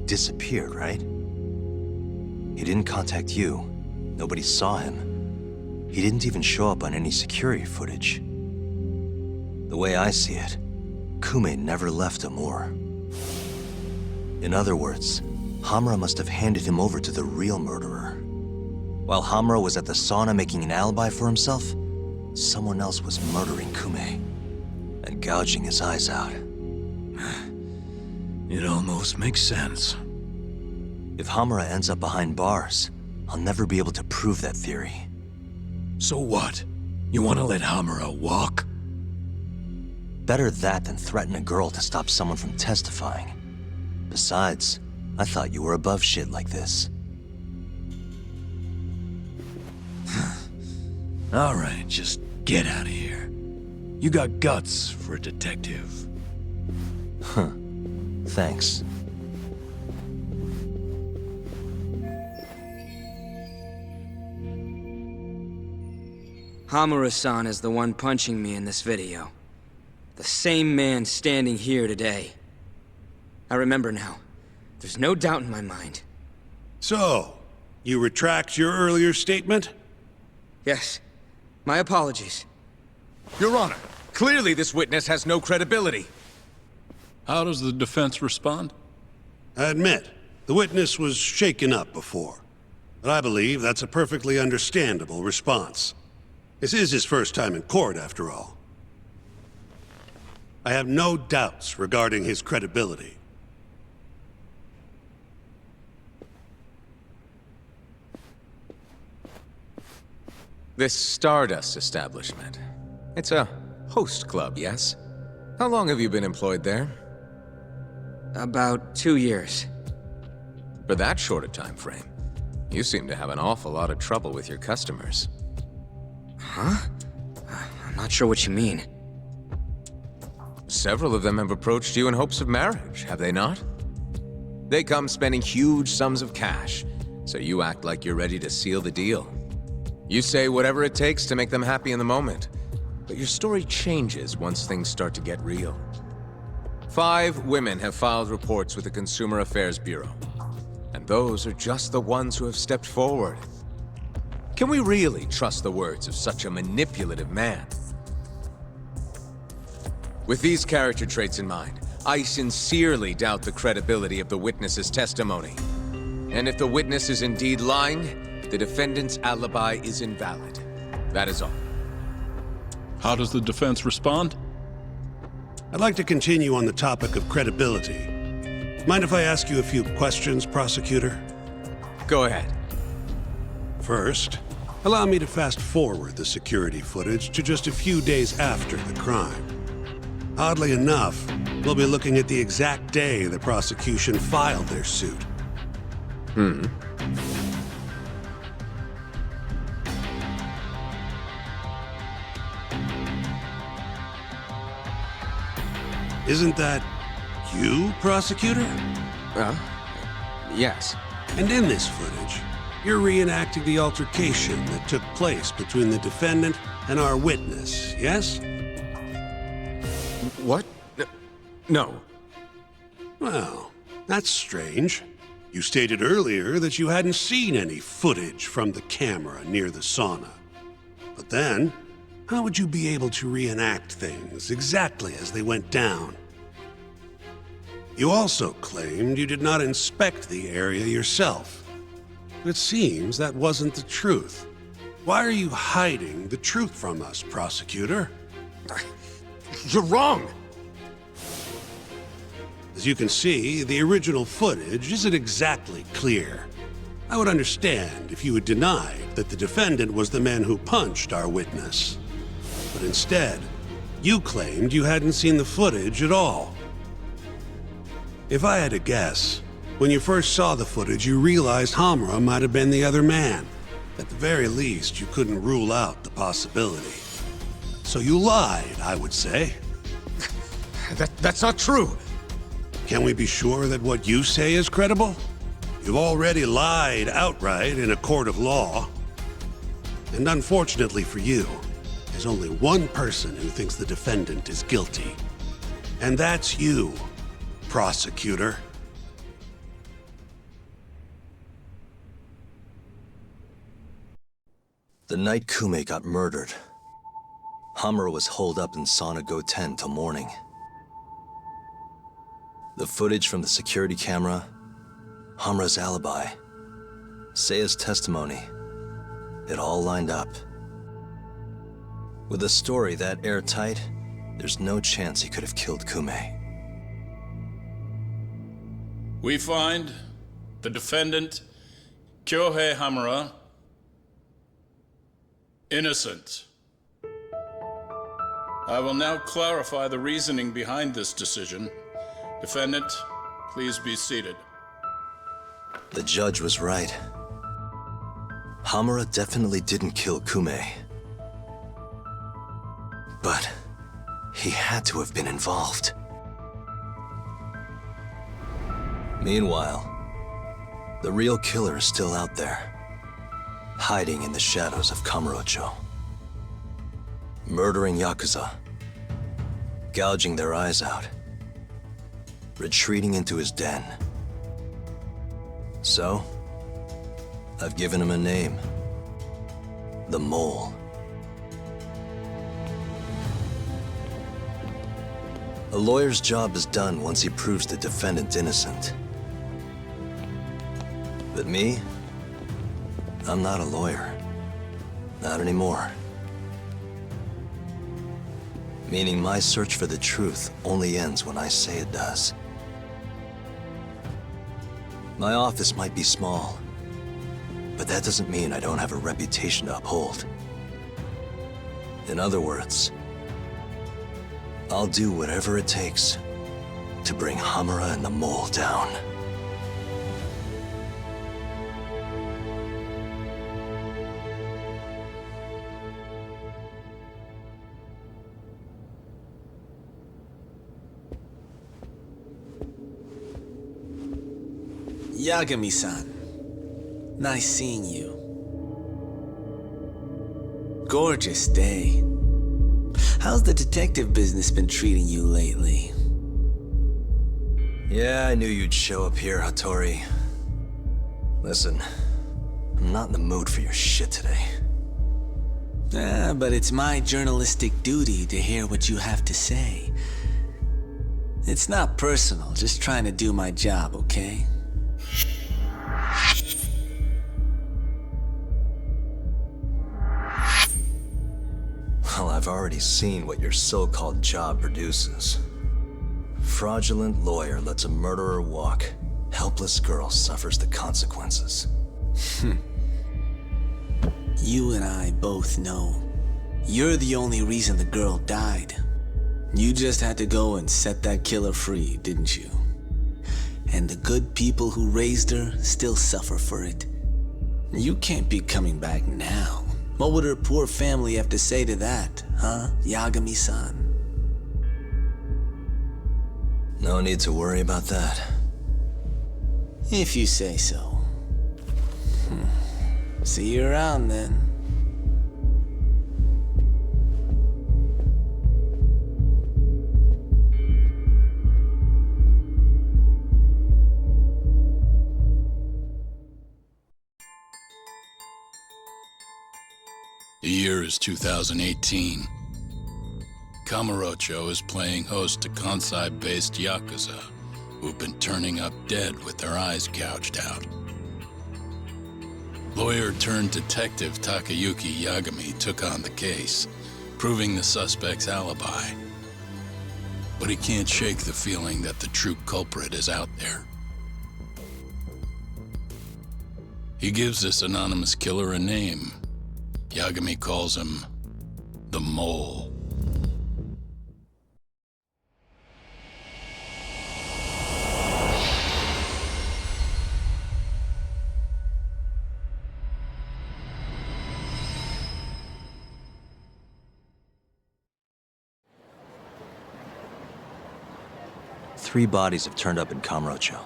disappeared, right? He didn't contact you. Nobody saw him. He didn't even show up on any security footage. The way I see it, Kume never left Amor. In other words, Hamura must have handed him over to the real murderer. While Hamura was at the sauna making an alibi for himself, someone else was murdering Kume and gouging his eyes out. It almost makes sense. If Hamura ends up behind bars, I'll never be able to prove that theory. So what? You want to let Hamura walk? Better that than threaten a girl to stop someone from testifying. Besides, I thought you were above shit like this. All right, just get out of here. You got guts for a detective. Huh. Thanks. Hamura-san is the one punching me in this video. The same man standing here today. I remember now. There's no doubt in my mind. So, you retract your earlier statement? Yes. My apologies. Your Honor, clearly this witness has no credibility. How does the defense respond? I admit, the witness was shaken up before. But I believe that's a perfectly understandable response. This is his first time in court, after all. I have no doubts regarding his credibility. This Stardust establishment. It's a host club, yes? How long have you been employed there? About 2 years. For that short a time frame, you seem to have an awful lot of trouble with your customers. Huh? I'm not sure what you mean. Several of them have approached you in hopes of marriage, have they not? They come spending huge sums of cash, so you act like you're ready to seal the deal. You say whatever it takes to make them happy in the moment, but your story changes once things start to get real. 5 women have filed reports with the Consumer Affairs Bureau, and those are just the ones who have stepped forward. Can we really trust the words of such a manipulative man? With these character traits in mind, I sincerely doubt the credibility of the witness's testimony. And if the witness is indeed lying, the defendant's alibi is invalid. That is all. How does the defense respond? I'd like to continue on the topic of credibility. Mind if I ask you a few questions, prosecutor? Go ahead. First, allow me to fast forward the security footage to just a few days after the crime. Oddly enough, we'll be looking at the exact day the prosecution filed their suit. Isn't that you, prosecutor? Yes. And in this footage, you're reenacting the altercation that took place between the defendant and our witness, yes? What? No. Well, that's strange. You stated earlier that you hadn't seen any footage from the camera near the sauna. But then, how would you be able to reenact things exactly as they went down? You also claimed you did not inspect the area yourself. It seems that wasn't the truth. Why are you hiding the truth from us, prosecutor? You're wrong! As you can see, the original footage isn't exactly clear. I would understand if you had denied that the defendant was the man who punched our witness. But instead, you claimed you hadn't seen the footage at all. If I had to guess, when you first saw the footage, you realized Hamura might have been the other man. At the very least, you couldn't rule out the possibility. So you lied, I would say. That's not true! Can we be sure that what you say is credible? You've already lied outright in a court of law. And unfortunately for you, there's only one person who thinks the defendant is guilty. And that's you, prosecutor. The night Kume got murdered, Hamura was holed up in Sauna Go 10 till morning. The footage from the security camera, Hamura's alibi, Seiya's testimony, it all lined up. With a story that airtight, there's no chance he could have killed Kume. We find the defendant, Kyohei Hamura, innocent. I will now clarify the reasoning behind this decision. Defendant, please be seated. The judge was right. Hamura definitely didn't kill Kume. But he had to have been involved. Meanwhile, the real killer is still out there, hiding in the shadows of Kamurocho. Murdering yakuza, gouging their eyes out, retreating into his den. So, I've given him a name. The Mole. A lawyer's job is done once he proves the defendant innocent. But me? I'm not a lawyer. Not anymore. Meaning my search for the truth only ends when I say it does. My office might be small, but that doesn't mean I don't have a reputation to uphold. In other words, I'll do whatever it takes to bring Hamura and the Mole down. Yagami-san, nice seeing you. Gorgeous day. How's the detective business been treating you lately? Yeah, I knew you'd show up here, Hattori. Listen, I'm not in the mood for your shit today. But it's my journalistic duty to hear what you have to say. It's not personal, just trying to do my job, okay? Well, I've already seen what your so-called job produces. Fraudulent lawyer lets a murderer walk. Helpless girl suffers the consequences. You and I both know you're the only reason the girl died. You just had to go and set that killer free, didn't you? And the good people who raised her still suffer for it. You can't be coming back now. What would her poor family have to say to that, huh, Yagami-san? No need to worry about that. If you say so. See you around then. The year is 2018. Kamurocho is playing host to Kansai-based yakuza, who've been turning up dead with their eyes gouged out. Lawyer-turned-detective Takayuki Yagami took on the case, proving the suspect's alibi. But he can't shake the feeling that the true culprit is out there. He gives this anonymous killer a name. Yagami calls him the Mole. Three bodies have turned up in Kamurocho,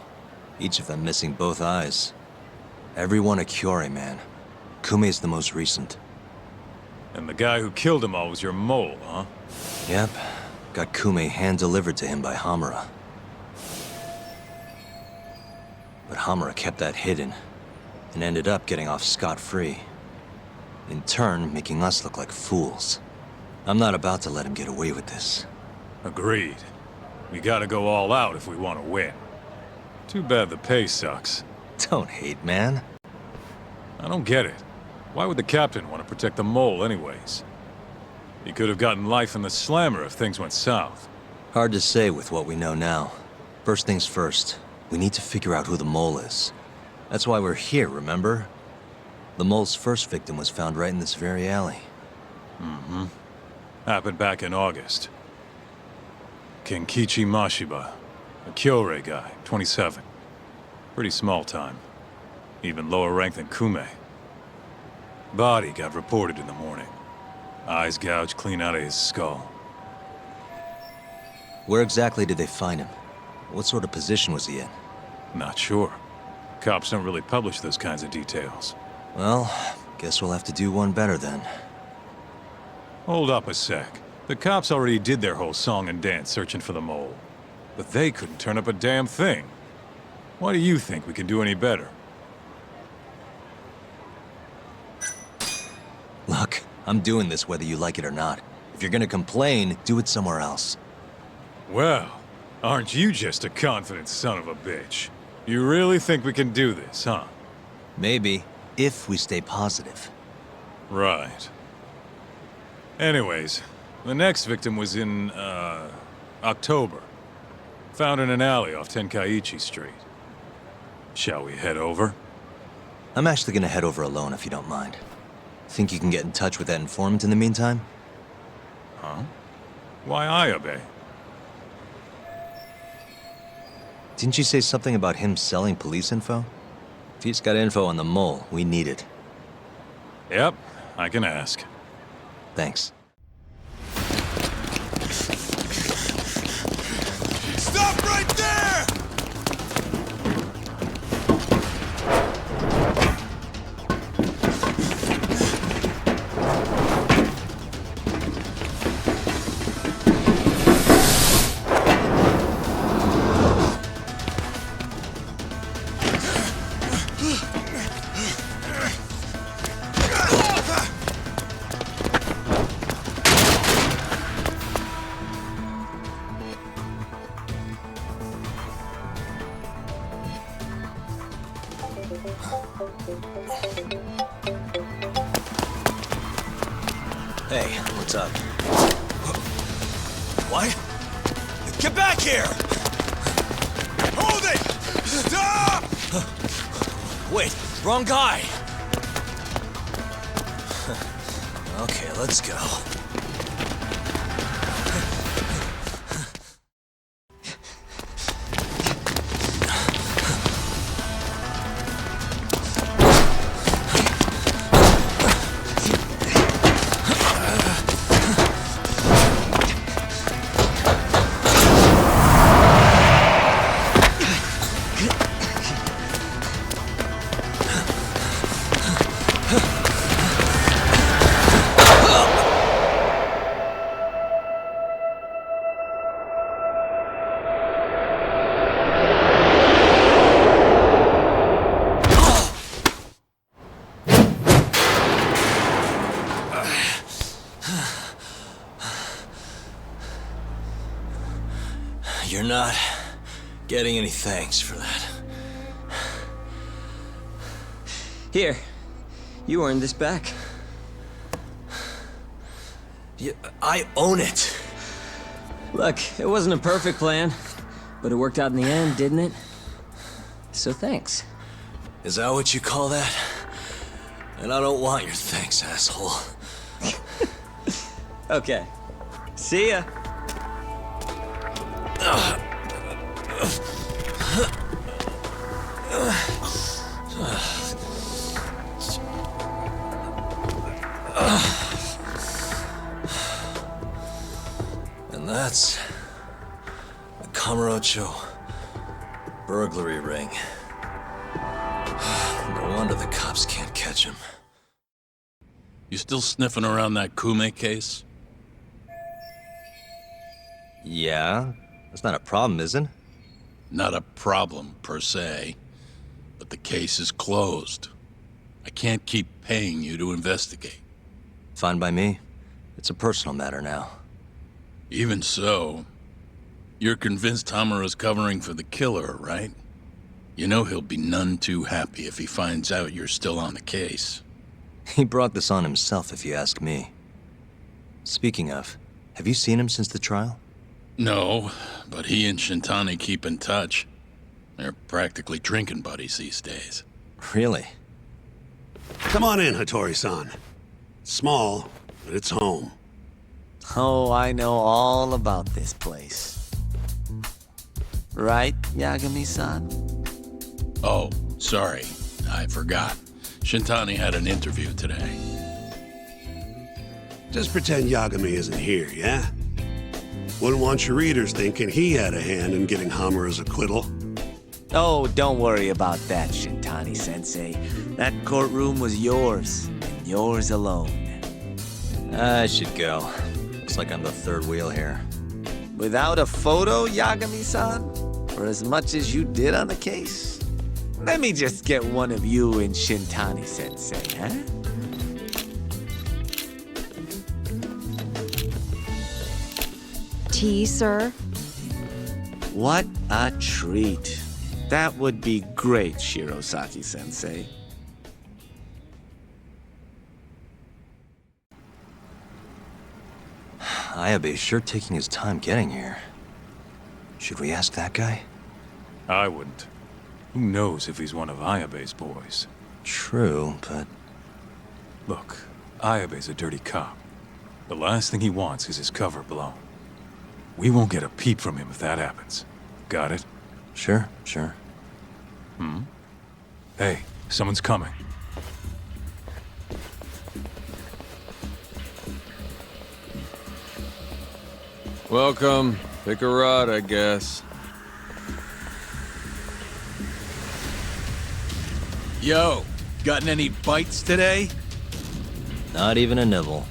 each of them missing both eyes. Everyone a Kyorei, man. Kume's the most recent. And the guy who killed them all was your mole, huh? Yep. Got Kume hand-delivered to him by Hamura. But Hamura kept that hidden, and ended up getting off scot-free. In turn, making us look like fools. I'm not about to let him get away with this. Agreed. We gotta go all out if we want to win. Too bad the pay sucks. Don't hate, man. I don't get it. Why would the captain want to protect the mole anyways? He could have gotten life in the slammer if things went south. Hard to say with what we know now. First things first, we need to figure out who the mole is. That's why we're here, remember? The mole's first victim was found right in this very alley. Mm-hmm. Happened back in August. Kenkichi Mashiba, a Kyorei guy, 27. Pretty small time. Even lower rank than Kume. Body got reported in the morning. Eyes gouged clean out of his skull. Where exactly did they find him? What sort of position was he in? Not sure. Cops don't really publish those kinds of details. Well, guess we'll have to do one better then. Hold up a sec. The cops already did their whole song and dance searching for the mole. But they couldn't turn up a damn thing. Why do you think we can do any better? Look, I'm doing this whether you like it or not. If you're gonna complain, do it somewhere else. Well, aren't you just a confident son of a bitch? You really think we can do this, huh? Maybe, if we stay positive. Right. Anyways, the next victim was in, October. Found in an alley off Tenkaichi Street. Shall we head over? I'm actually gonna head over alone if you don't mind. Think you can get in touch with that informant in the meantime? Huh? Why Ayabe? Didn't you say something about him selling police info? If he's got info on the mole, we need it. Yep, I can ask. Thanks. Stop right there! Hey, what's up? What? Get back here! Hold it! Stop! Wait, wrong guy! Okay, let's go. You're not getting any thanks for that. Here, you earned this back. I own it. Look, it wasn't a perfect plan, but it worked out in the end, didn't it? So thanks. Is that what you call that? And I don't want your thanks, asshole. Okay. See ya. And that's the Kamurocho burglary ring. No wonder the cops can't catch him. You still sniffing around that Kume case? Yeah, that's not a problem, is it? Not a problem, per se. But the case is closed. I can't keep paying you to investigate. Fine by me. It's a personal matter now. Even so, you're convinced Hamura's covering for the killer, right? You know he'll be none too happy if he finds out you're still on the case. He brought this on himself, if you ask me. Speaking of, have you seen him since the trial? No, but he and Shintani keep in touch. They're practically drinking buddies these days. Really? Come on in, Hattori-san. Small, but it's home. Oh, I know all about this place. Right, Yagami-san? Oh, sorry. I forgot. Shintani had an interview today. Just pretend Yagami isn't here, yeah? Wouldn't want your readers thinking he had a hand in getting Hamura's acquittal. Oh, don't worry about that, Shintani-sensei. That courtroom was yours, and yours alone. I should go. Looks like I'm the third wheel here. Without a photo, Yagami-san? For as much as you did on the case? Let me just get one of you and Shintani-sensei, huh? Tea, sir? What a treat. That would be great, Shirosaki-sensei. Ayabe's sure taking his time getting here. Should we ask that guy? I wouldn't. Who knows if he's one of Ayabe's boys? True, but... Look, Ayabe's a dirty cop. The last thing he wants is his cover blown. We won't get a peep from him if that happens. Got it? Sure. Hey, someone's coming. Welcome. Pick a rod, I guess. Yo, gotten any bites today? Not even a nibble.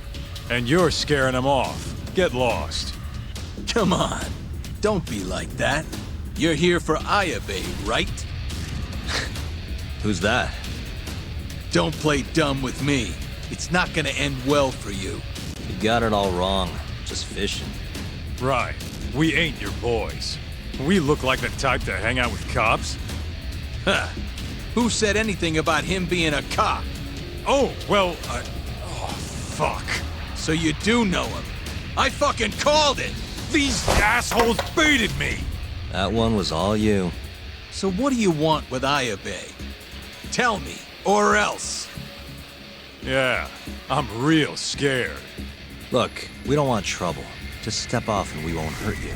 And you're scaring him off. Get lost. Come on. Don't be like that. You're here for Ayabe, right? Who's that? Don't play dumb with me. It's not gonna end well for you. You got it all wrong. Just fishing. Right. We ain't your boys. We look like the type to hang out with cops? Huh. Who said anything about him being a cop? Oh, well, oh, fuck. So you do know him. I fucking called it! These assholes baited me! That one was all you. So what do you want with Ayabe? Tell me, or else. Yeah, I'm real scared. Look, we don't want trouble. Just step off and we won't hurt you.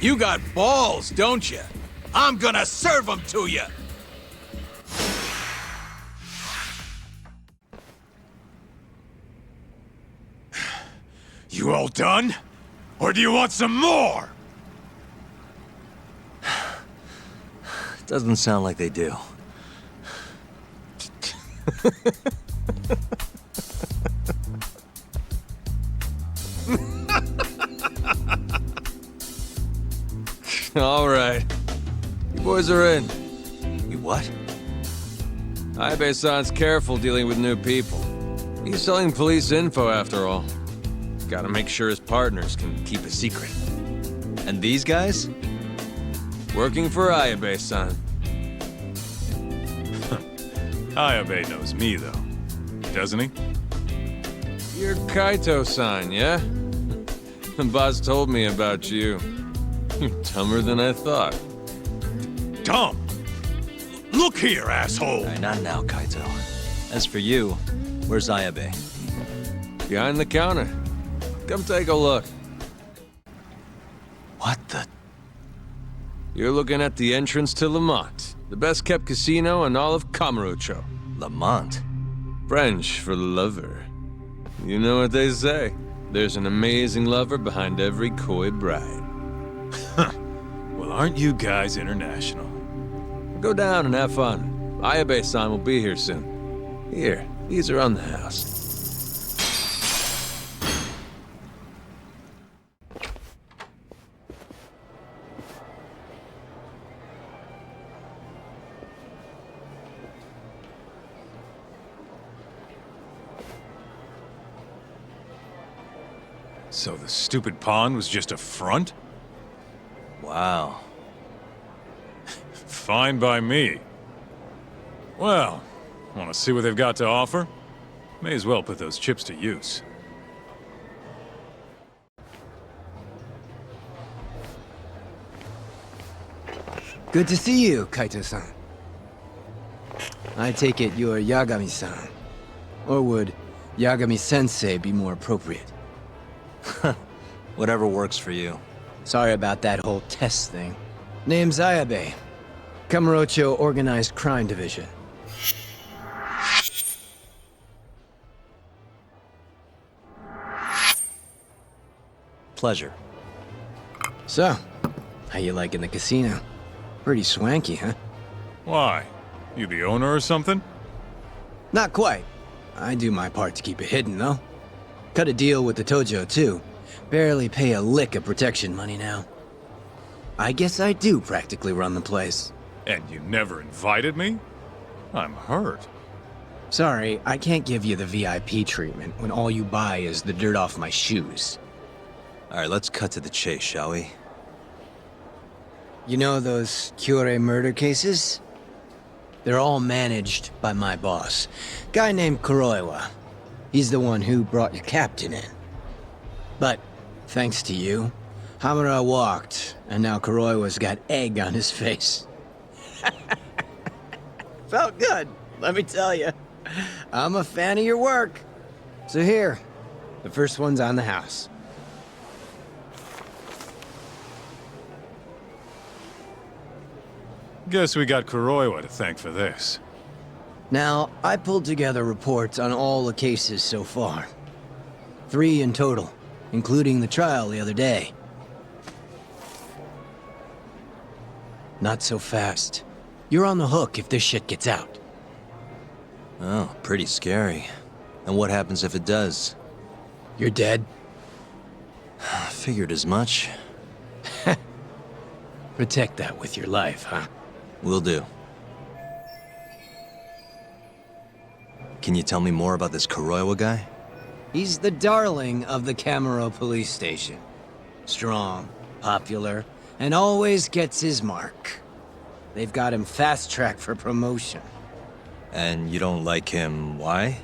You got balls, don't you? I'm gonna serve them to you! You all done? Or do you want some more? Doesn't sound like they do. All right. You boys are in. You what? Ayabe-san's careful dealing with new people. He's selling police info after all. Gotta make sure his partners can keep a secret. And these guys? Working for Ayabe-san. Ayabe knows me, though. Doesn't he? You're Kaito-san, yeah? The boss told me about you. You're dumber than I thought. Dumb? Look here, asshole! All right, not now, Kaito. As for you, where's Ayabe? Behind the counter. Come take a look. What the? You're looking at the entrance to Lamont, the best-kept casino in all of Kamurocho. Lamont? French for lover. You know what they say. There's an amazing lover behind every coy bride. Well, aren't you guys international? Go down and have fun. Ayabe-san will be here soon. Here, these are on the house. So the stupid pawn was just a front? Wow. Fine by me. Well, want to see what they've got to offer? May as well put those chips to use. Good to see you, Kaito-san. I take it you're Yagami-san. Or would Yagami-sensei be more appropriate? Whatever works for you. Sorry about that whole test thing. Name's Ayabe. Kamurocho Organized Crime Division. Pleasure. So, how you liking the casino? Pretty swanky, huh? Why? You the owner or something? Not quite. I do my part to keep it hidden, though. Cut a deal with the Tojo, too. Barely pay a lick of protection money now. I guess I do practically run the place. And you never invited me? I'm hurt. Sorry, I can't give you the VIP treatment when all you buy is the dirt off my shoes. Alright, let's cut to the chase, shall we? You know those Kyorei murder cases? They're all managed by my boss. Guy named Kuroiwa. He's the one who brought your captain in. But, thanks to you, Hamura walked, and now Kuroiwa's got egg on his face. Felt good, let me tell you. I'm a fan of your work. So here, the first one's on the house. Guess we got Kuroiwa to thank for this. Now, I pulled together reports on all the cases so far. 3 in total, including the trial the other day. Not so fast. You're on the hook if this shit gets out. Oh, pretty scary. And what happens if it does? You're dead? Figured as much. Protect that with your life, huh? Will do. Can you tell me more about this Kuroiwa guy? He's the darling of the Kamuro police station. Strong, popular, and always gets his mark. They've got him fast-tracked for promotion. And you don't like him, why?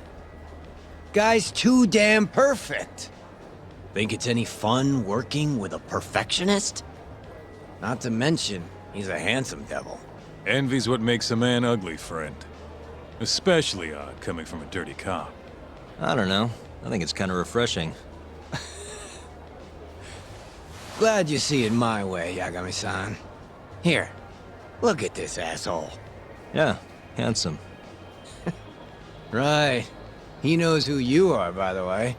Guy's too damn perfect. Think it's any fun working with a perfectionist? Not to mention, he's a handsome devil. Envy's what makes a man ugly, friend. Especially odd coming from a dirty cop. I don't know. I think it's kind of refreshing. Glad you see it my way, Yagami-san. Here, look at this asshole. Yeah, handsome. Right. He knows who you are, by the way.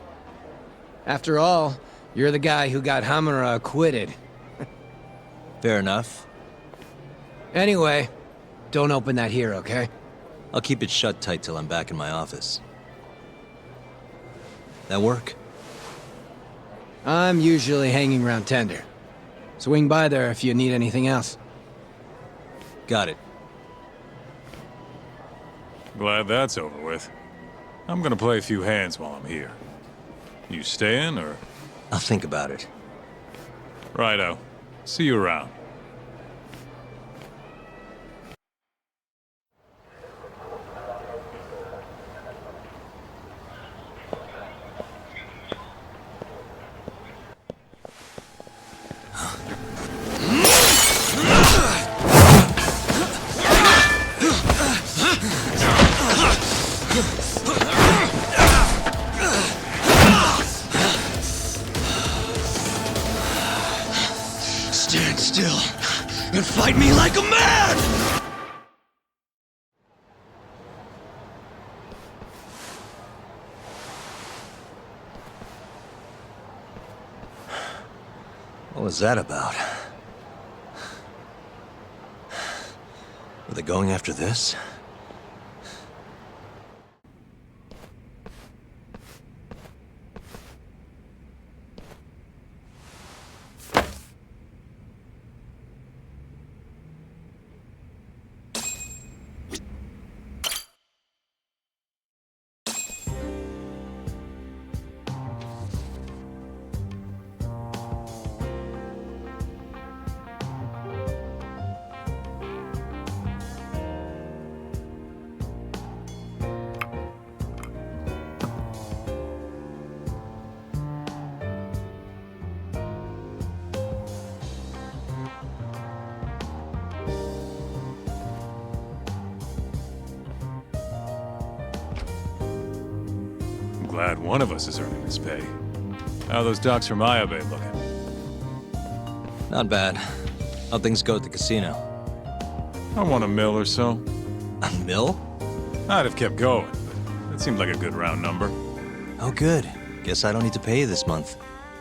After all, you're the guy who got Hamura acquitted. Fair enough. Anyway, don't open that here, okay? I'll keep it shut tight till I'm back in my office. That work? I'm usually hanging around Tender. Swing by there if you need anything else. Got it. Glad that's over with. I'm gonna play a few hands while I'm here. You staying, or...? I'll think about it. Righto. See you around. Stand still and fight me like a man! What was that about? Were they going after this? Glad one of us is earning his pay. How are those docs from Ayabe looking? Not bad. How'd things go at the casino? I want a mil or so. A mil? I'd have kept going, but that seemed like a good round number. Oh, good. Guess I don't need to pay you this month.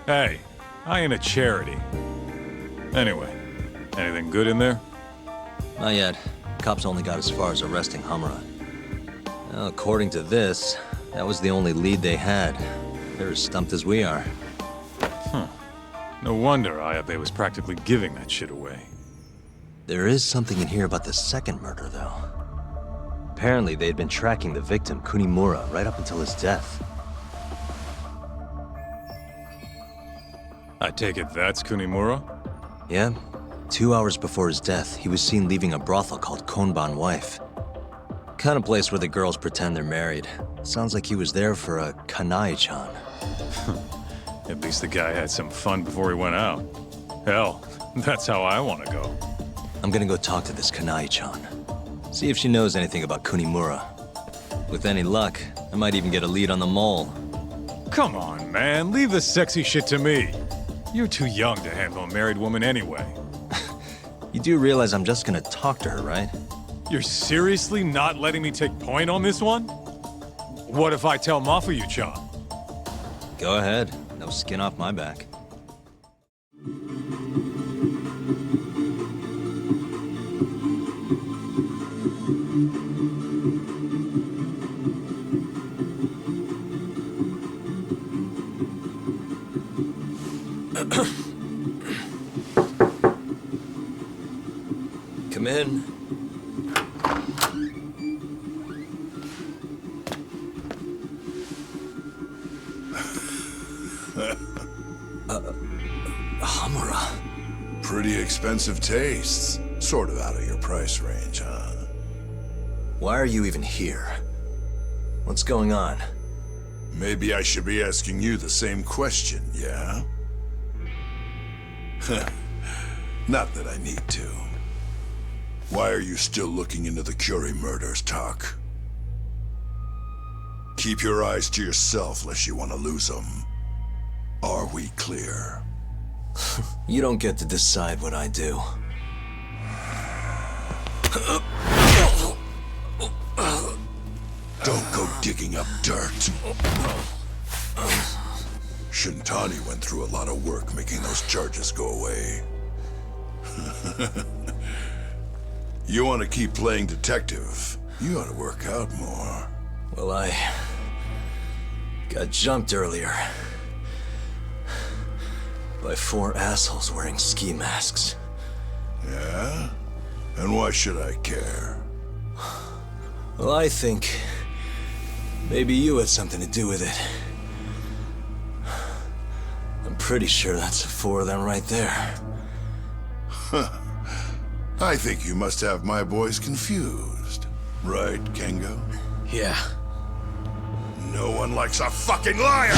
Hey, I ain't a charity. Anyway, anything good in there? Not yet. Cops only got as far as arresting Hamura. Well, according to this, that was the only lead they had. They're as stumped as we are. Huh. No wonder Ayabe was practically giving that shit away. There is something in here about the second murder, though. Apparently, they had been tracking the victim, Kunimura, right up until his death. I take it that's Kunimura? Yeah. 2 hours before his death, he was seen leaving a brothel called Konban Wife. Kind of place where the girls pretend they're married. Sounds like he was there for a kanai-chan. At least the guy had some fun before he went out. Hell, that's how I want to go. I'm gonna go talk to this kanai-chan. See if she knows anything about Kunimura. With any luck, I might even get a lead on the mole. Come on, man. Leave the sexy shit to me. You're too young to handle a married woman anyway. You do realize I'm just gonna talk to her, right? You're seriously not letting me take point on this one? What if I tell Mafuyu-chan? Go ahead. No skin off my back. Come in. Hamura. Pretty expensive tastes. Sort of out of your price range, huh? Why are you even here? What's going on? Maybe I should be asking you the same question, yeah? Not that I need to. Why are you still looking into the Curie murders, Tak? Keep your eyes to yourself lest you want to lose them. Are we clear? You don't get to decide what I do. Don't go digging up dirt. Shintani went through a lot of work making those charges go away. You want to keep playing detective, you ought to work out more. Well, I got jumped earlier by 4 assholes wearing ski masks. Yeah? And why should I care? Well, I think maybe you had something to do with it. I'm pretty sure that's 4 of them right there. I think you must have my boys confused. Right, Kengo? Yeah. No one likes a fucking liar!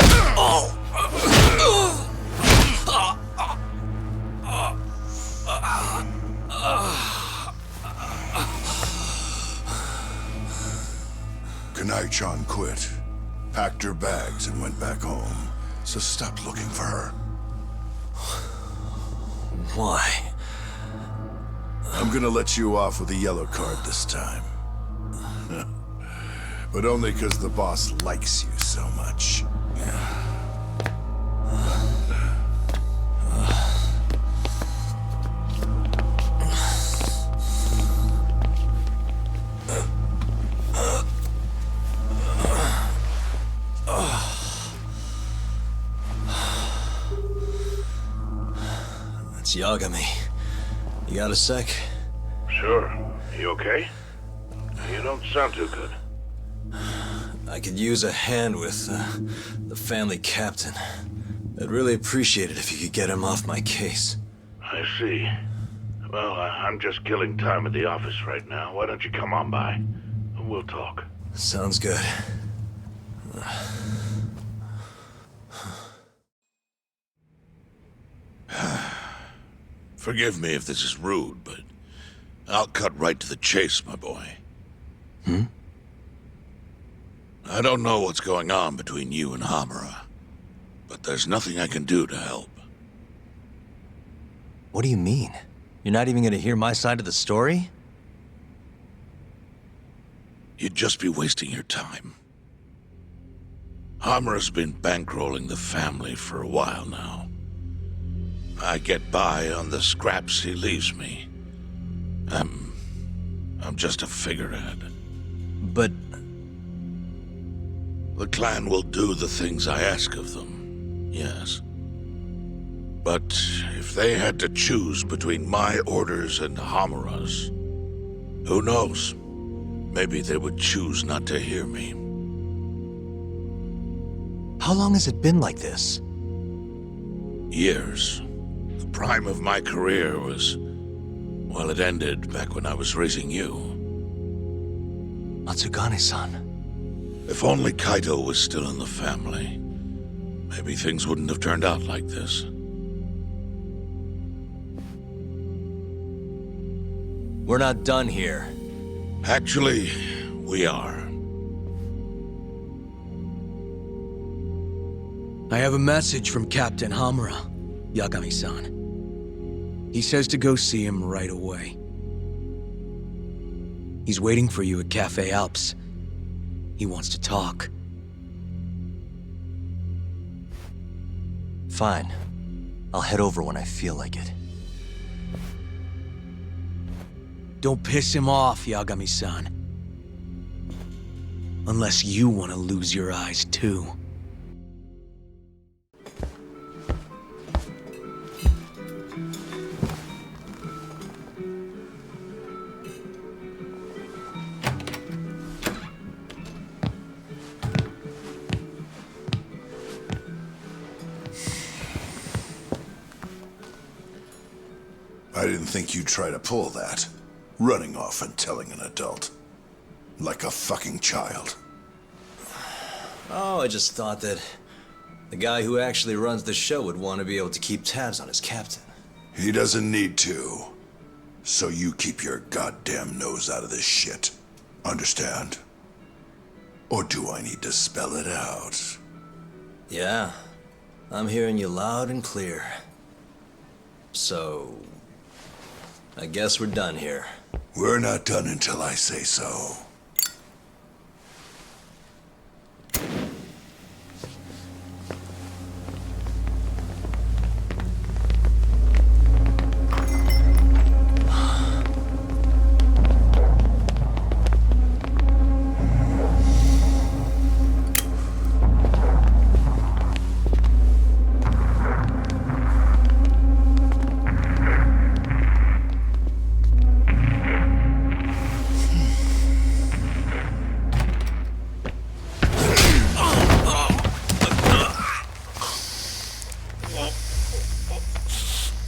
Kanai-chan quit, packed her bags and went back home. So stop looking for her. Why? I'm gonna let you off with a yellow card this time. But only because the boss likes you so much. It's Yagami. You got a sec? Sure. You okay? You don't sound too good. I could use a hand with the family captain. I'd really appreciate it if you could get him off my case. I see. Well, I'm just killing time at the office right now. Why don't you come on by? We'll talk. Sounds good. Forgive me if this is rude, but I'll cut right to the chase, my boy. I don't know what's going on between you and Hamura, but there's nothing I can do to help. What do you mean? You're not even gonna hear my side of the story? You'd just be wasting your time. Hamura's been bankrolling the family for a while now. I get by on the scraps he leaves me. I'm just a figurehead. But... The clan will do the things I ask of them, yes. But if they had to choose between my orders and Hamura's, who knows? Maybe they would choose not to hear me. How long has it been like this? Years. The prime of my career was... well, it ended back when I was raising you. Matsugane-san. If only Kaito was still in the family, maybe things wouldn't have turned out like this. We're not done here. Actually, we are. I have a message from Captain Hamura, Yagami-san. He says to go see him right away. He's waiting for you at Cafe Alps. He wants to talk. Fine. I'll head over when I feel like it. Don't piss him off, Yagami-san. Unless you want to lose your eyes, too. I didn't think you'd try to pull that. Running off and telling an adult. Like a fucking child. Oh, I just thought that the guy who actually runs the show would want to be able to keep tabs on his captain. He doesn't need to. So you keep your goddamn nose out of this shit. Understand? Or do I need to spell it out? Yeah. I'm hearing you loud and clear. So... I guess we're done here. We're not done until I say so.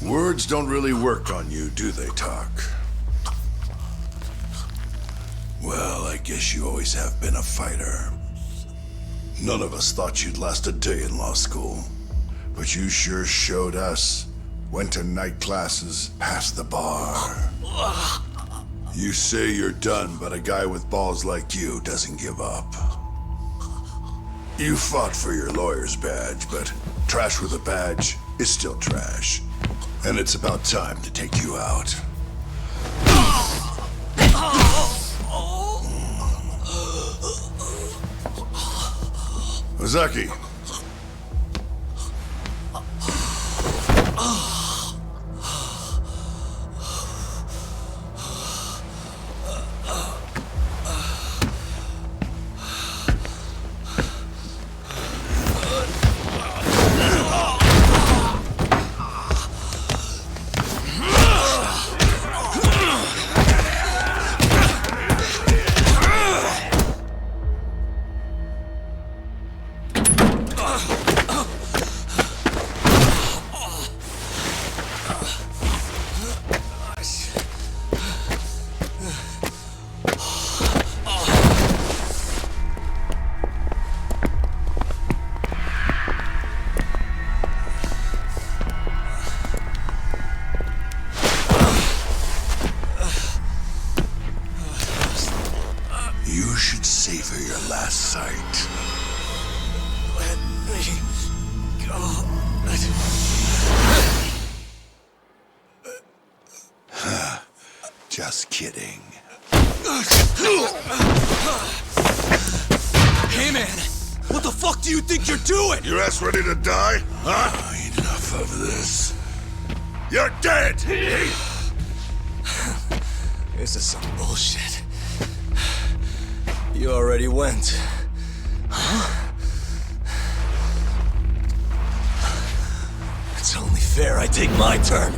Words don't really work on you, do they, Tak? Well, I guess you always have been a fighter. None of us thought you'd last a day in law school. But you sure showed us. Went to night classes, passed the bar. You say you're done, but a guy with balls like you doesn't give up. You fought for your lawyer's badge, but trash with a badge is still trash. And it's about time to take you out. Ozaki. You should savor your last sight. Let me go. Just kidding. Hey man, what the fuck do you think you're doing? Your ass ready to die? Huh? Enough of this. You're dead! This is some bullshit. You already went. Huh? It's only fair I take my turn.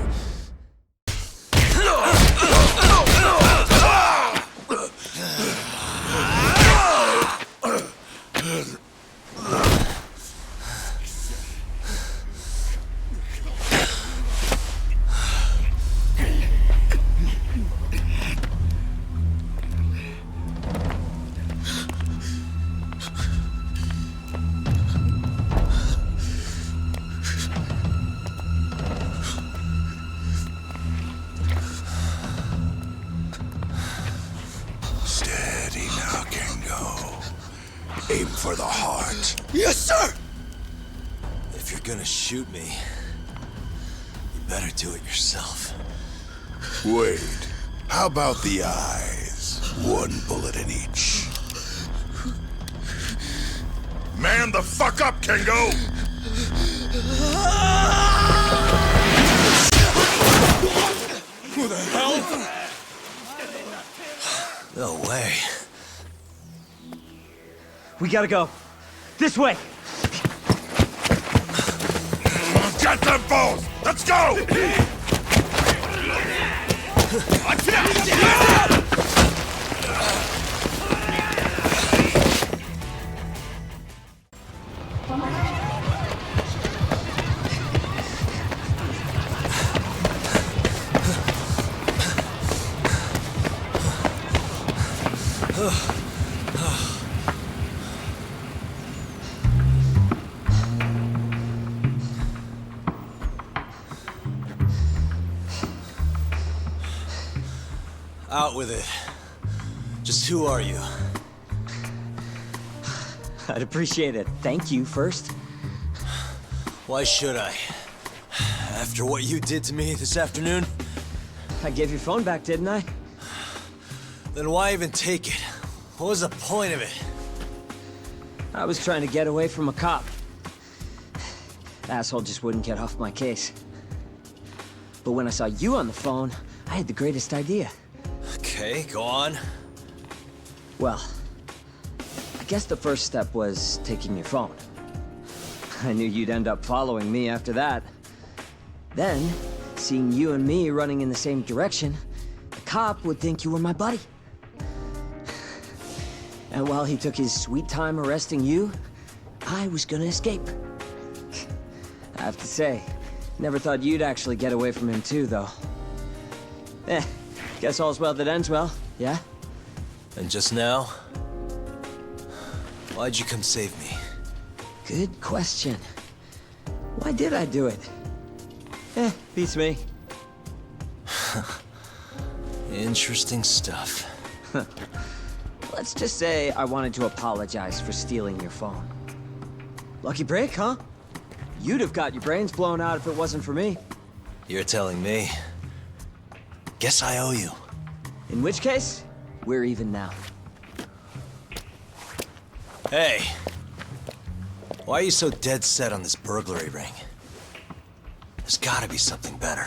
Aim for the heart. Yes, sir! If you're gonna shoot me, you better do it yourself. Wait, how about the eyes? One bullet in each. Man the fuck up, Kengo! Who the hell? No way. We gotta go. This way! Get them balls! Let's go! Out with it. Just who are you? I'd appreciate it. Thank you first. Why should I? After what you did to me this afternoon? I gave your phone back, didn't I? Then why even take it? What was the point of it? I was trying to get away from a cop. The asshole just wouldn't get off my case. But when I saw you on the phone, I had the greatest idea. Okay, go on. Well, I guess the first step was taking your phone. I knew you'd end up following me after that. Then, seeing you and me running in the same direction, the cop would think you were my buddy. And while he took his sweet time arresting you, I was gonna escape. I have to say, Never thought you'd actually get away from him too, though. Guess all's well that ends well, yeah? And just now? Why'd you come save me? Good question. Why did I do it? Beats me. Interesting stuff. Let's just say I wanted to apologize for stealing your phone. Lucky break, huh? You'd have got your brains blown out if it wasn't for me. You're telling me. Guess I owe you. In which case, we're even now. Hey. Why are you so dead set on this burglary ring? There's gotta be something better.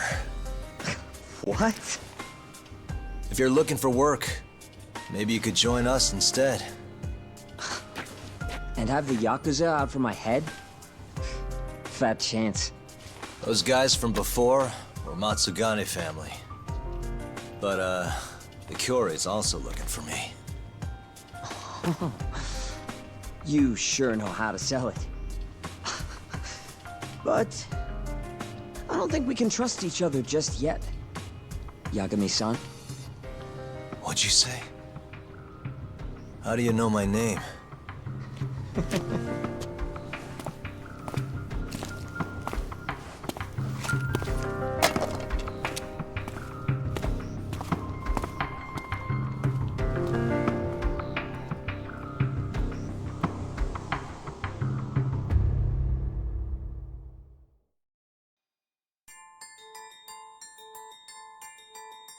What? If you're looking for work, maybe you could join us instead. And have the yakuza out for my head? Fat chance. Those guys from before were Matsugane family. But, the Kyorei's also looking for me. You sure know how to sell it. But I don't think we can trust each other just yet. Yagami-san? What'd you say? How do you know my name?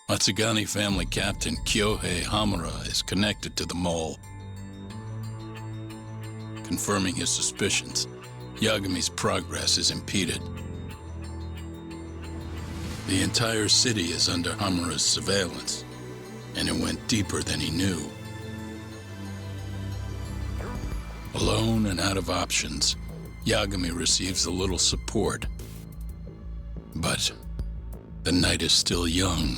Matsugane family captain Kyohei Hamura is connected to the mole. Confirming his suspicions, Yagami's progress is impeded. The entire city is under Hamura's surveillance, and it went deeper than he knew. Alone and out of options, Yagami receives a little support. But the night is still young.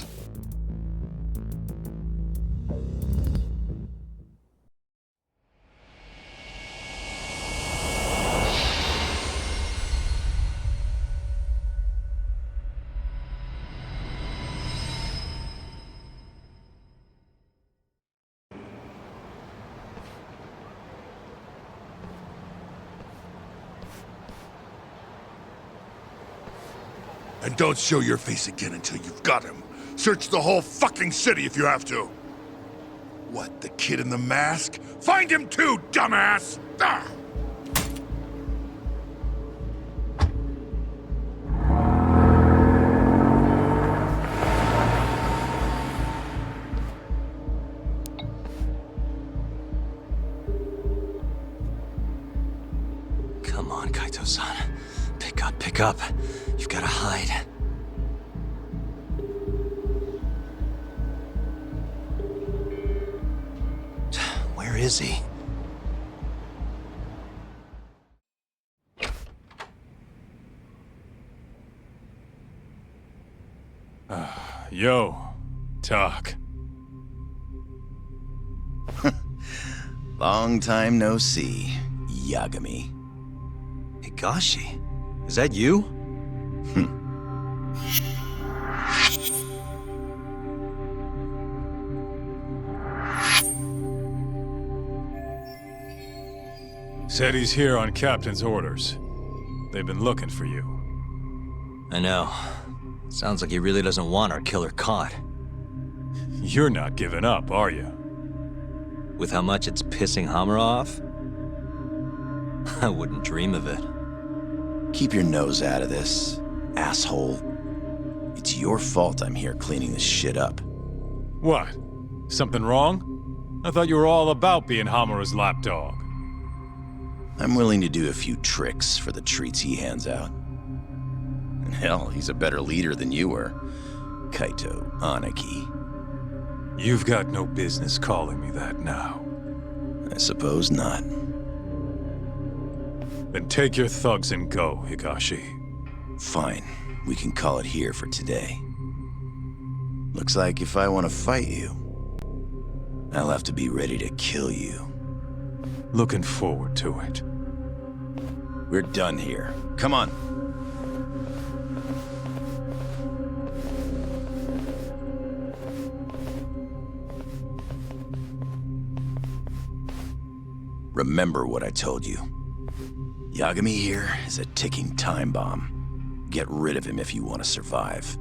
And don't show your face again until you've got him. Search the whole fucking city if you have to. What, the kid in the mask? Find him too, dumbass! Ah! Come on, Kaito-san. Pick up. You've got to hide. Where is he? Yo, Tak. Long time no see, Yagami. Higashi? Is that you? Said he's here on Captain's orders. They've been looking for you. I know. Sounds like he really doesn't want our killer caught. You're not giving up, are you? With how much it's pissing Hamura off? I wouldn't dream of it. Keep your nose out of this, asshole. It's your fault I'm here cleaning this shit up. What? Something wrong? I thought you were all about being Hamura's lapdog. I'm willing to do a few tricks for the treats he hands out. And hell, he's a better leader than you were, Kaito Aniki. You've got no business calling me that now. I suppose not. Then take your thugs and go, Higashi. Fine. We can call it here for today. Looks like if I want to fight you, I'll have to be ready to kill you. Looking forward to it. We're done here. Come on. remember what I told you. Yagami here is a ticking time bomb. Get rid of him if you want to survive.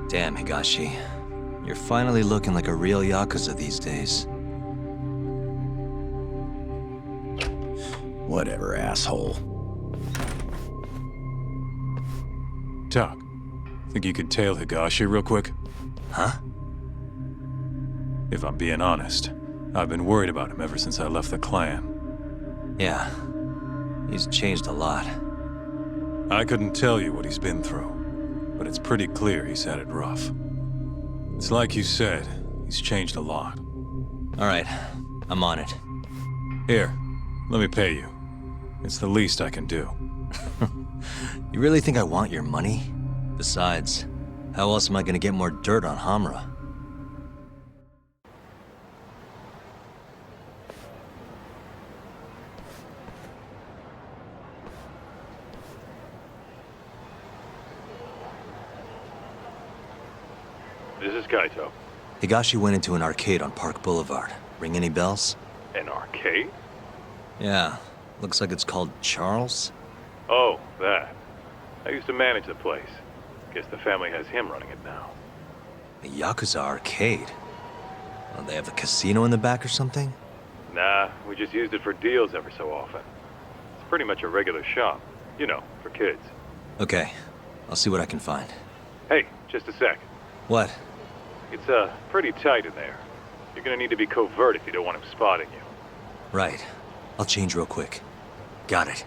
Damn, Higashi. You're finally looking like a real yakuza these days. Whatever, asshole. Tak, think you could tail Higashi real quick? Huh? If I'm being honest, I've been worried about him ever since I left the clan. Yeah. He's changed a lot. I couldn't tell you what he's been through, but it's pretty clear he's had it rough. It's like you said, he's changed a lot. All right, I'm on it. Here, let me pay you. It's the least I can do. You really think I want your money? Besides, how else am I gonna get more dirt on Hamura? This is Kaito. Higashi went into an arcade on Park Boulevard. Ring any bells? An arcade? Yeah. Looks like it's called Charles. Oh, that. I used to manage the place. Guess the family has him running it now. A Yakuza arcade? Well, they have a casino in the back or something? Nah, we just used it for deals every so often. It's pretty much a regular shop. You know, for kids. Okay. I'll see what I can find. Hey, just a sec. What? It's, pretty tight in there. You're gonna need to be covert if you don't want him spotting you. Right. I'll change real quick. Got it.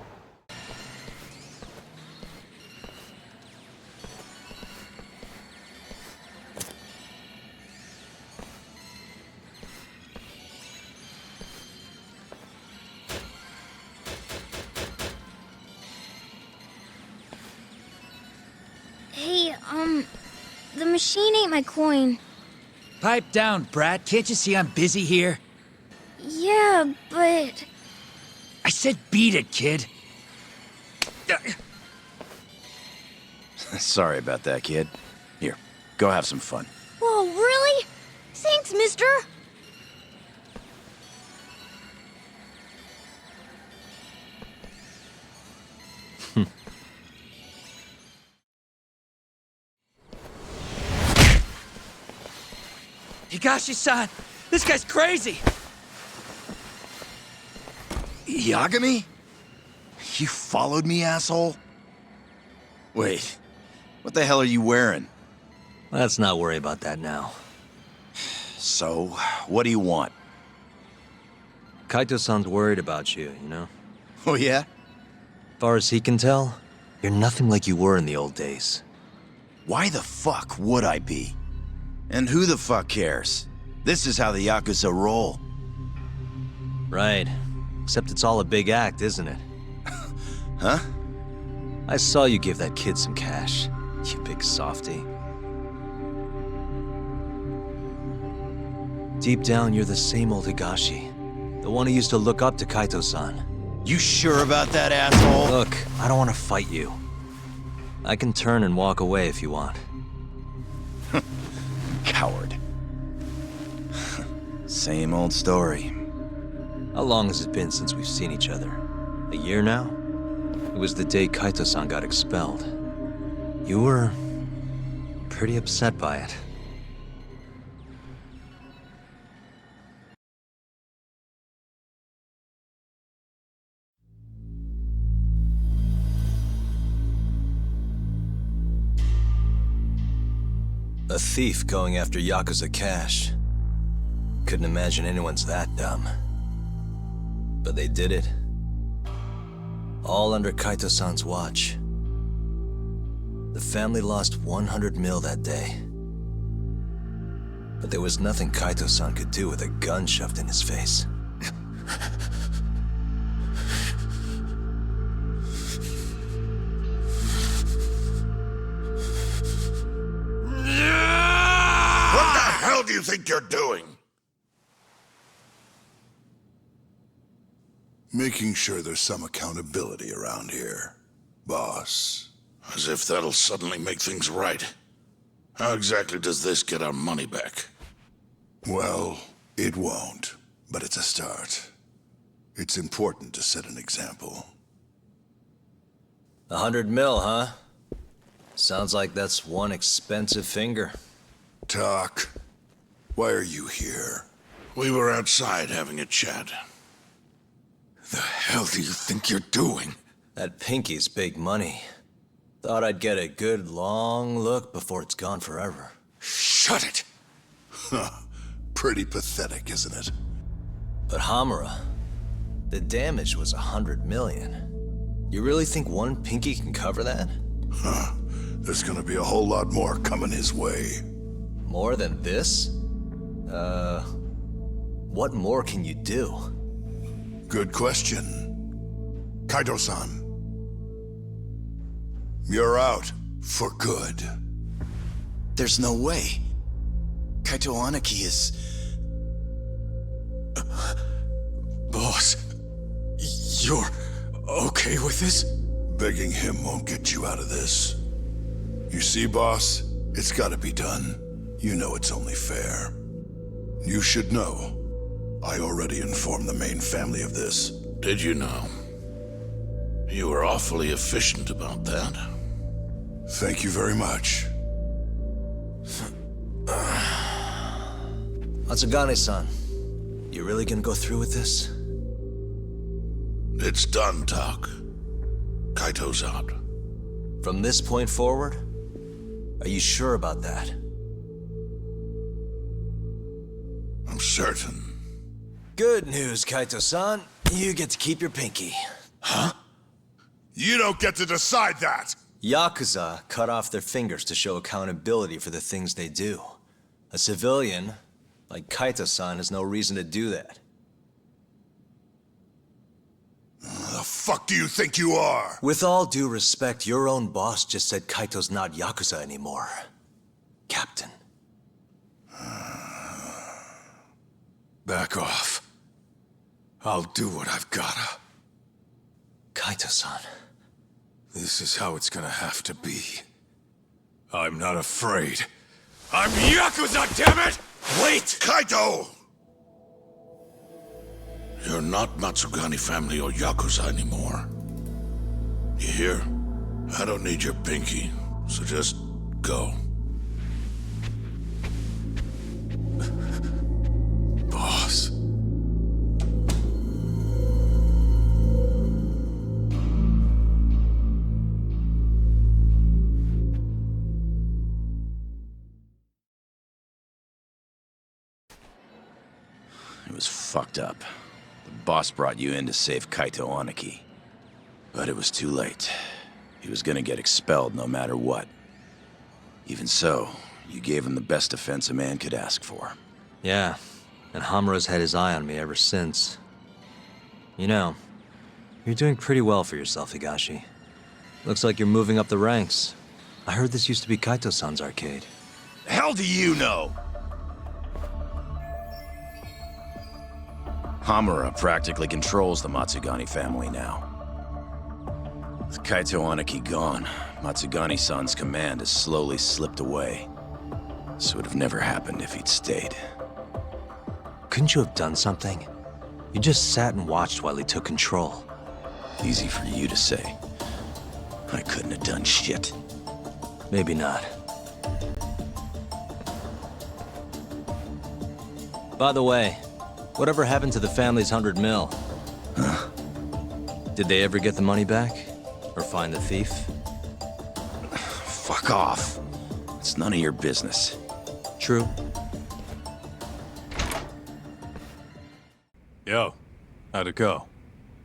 Hey, the machine ate my coin. Pipe down, brat. Can't you see I'm busy here? Yeah, but... I said beat it, kid. Sorry about that, kid. Here, go have some fun. Whoa, really? Thanks, mister. Higashi-san, this guy's crazy. Yagami? You followed me, asshole? Wait, what the hell are you wearing? Let's not worry about that now. So, what do you want? Kaito-san's worried about you, you know? Oh, yeah? Far as he can tell, you're nothing like you were in the old days. Why the fuck would I be? And who the fuck cares? This is how the Yakuza roll. Right. Except it's all a big act, isn't it? Huh? I saw you give that kid some cash, you big softy. Deep down, you're the same old Higashi. The one who used to look up to Kaito-san. You sure about that, asshole? Look, I don't want to fight you. I can turn and walk away if you want. Coward. Same old story. How long has it been since we've seen each other? A year now? It was the day Kaito-san got expelled. You were pretty upset by it. A thief going after Yakuza cash. Couldn't imagine anyone's that dumb. But they did it. All under Kaito-san's watch. The family lost 100 mil that day. But there was nothing Kaito-san could do with a gun shoved in his face. What the hell do you think you're doing? Making sure there's some accountability around here, boss. As if that'll suddenly make things right. How exactly does this get our money back? Well, It won't, but it's a start. It's important to set an example. 100 mil, huh? Sounds like that's one expensive finger. Tak, why are you here? We were outside having a chat. The hell do you think you're doing? That pinky's big money. Thought I'd get a good long look before it's gone forever. Shut it! Huh. Pretty pathetic, isn't it? But Hamura, the damage was 100 million. You really think one pinky can cover that? Huh. There's gonna be a whole lot more coming his way. More than this? What more can you do? Good question. Kaito-san. You're out for good. There's no way. Kaito Aniki is... Boss, you're okay with this? Begging him won't get you out of this. You see, boss, it's gotta be done. You know it's only fair. You should know. I already informed the main family of this. Did you know? You were awfully efficient about that. Thank you very much. Matsugane-san, you really gonna go through with this? It's done, Tak. Kaito's out. From this point forward? Are you sure about that? I'm certain. Good news, Kaito-san. You get to keep your pinky. Huh? You don't get to decide that! Yakuza cut off their fingers to show accountability for the things they do. A civilian, like Kaito-san, has no reason to do that. The fuck do you think you are? With all due respect, your own boss just said Kaito's not Yakuza anymore. Captain. Back off. I'll do what I've gotta. Kaito-san. This is how it's gonna have to be. I'm not afraid. I'm Yakuza, damn it! Wait! Kaito! You're not Matsugane family or Yakuza anymore. You hear? I don't need your pinky, so just go. Boss. It was fucked up. The boss brought you in to save Kaito Aniki. But it was too late. He was gonna get expelled no matter what. Even so, you gave him the best defense a man could ask for. Yeah, and Hamura's had his eye on me ever since. You know, you're doing pretty well for yourself, Higashi. Looks like you're moving up the ranks. I heard this used to be Kaito-san's arcade. The hell do you know? Hamura practically controls the Matsugane family now. With Kaito Aniki gone, Matsugane-san's command has slowly slipped away. This would have never happened if he'd stayed. Couldn't you have done something? You just sat and watched while he took control. Easy for you to say. I couldn't have done shit. Maybe not. By the way, whatever happened to the family's 100 mil? Huh? Did they ever get the money back? Or find the thief? Fuck off. It's none of your business. True. Yo, how'd it go?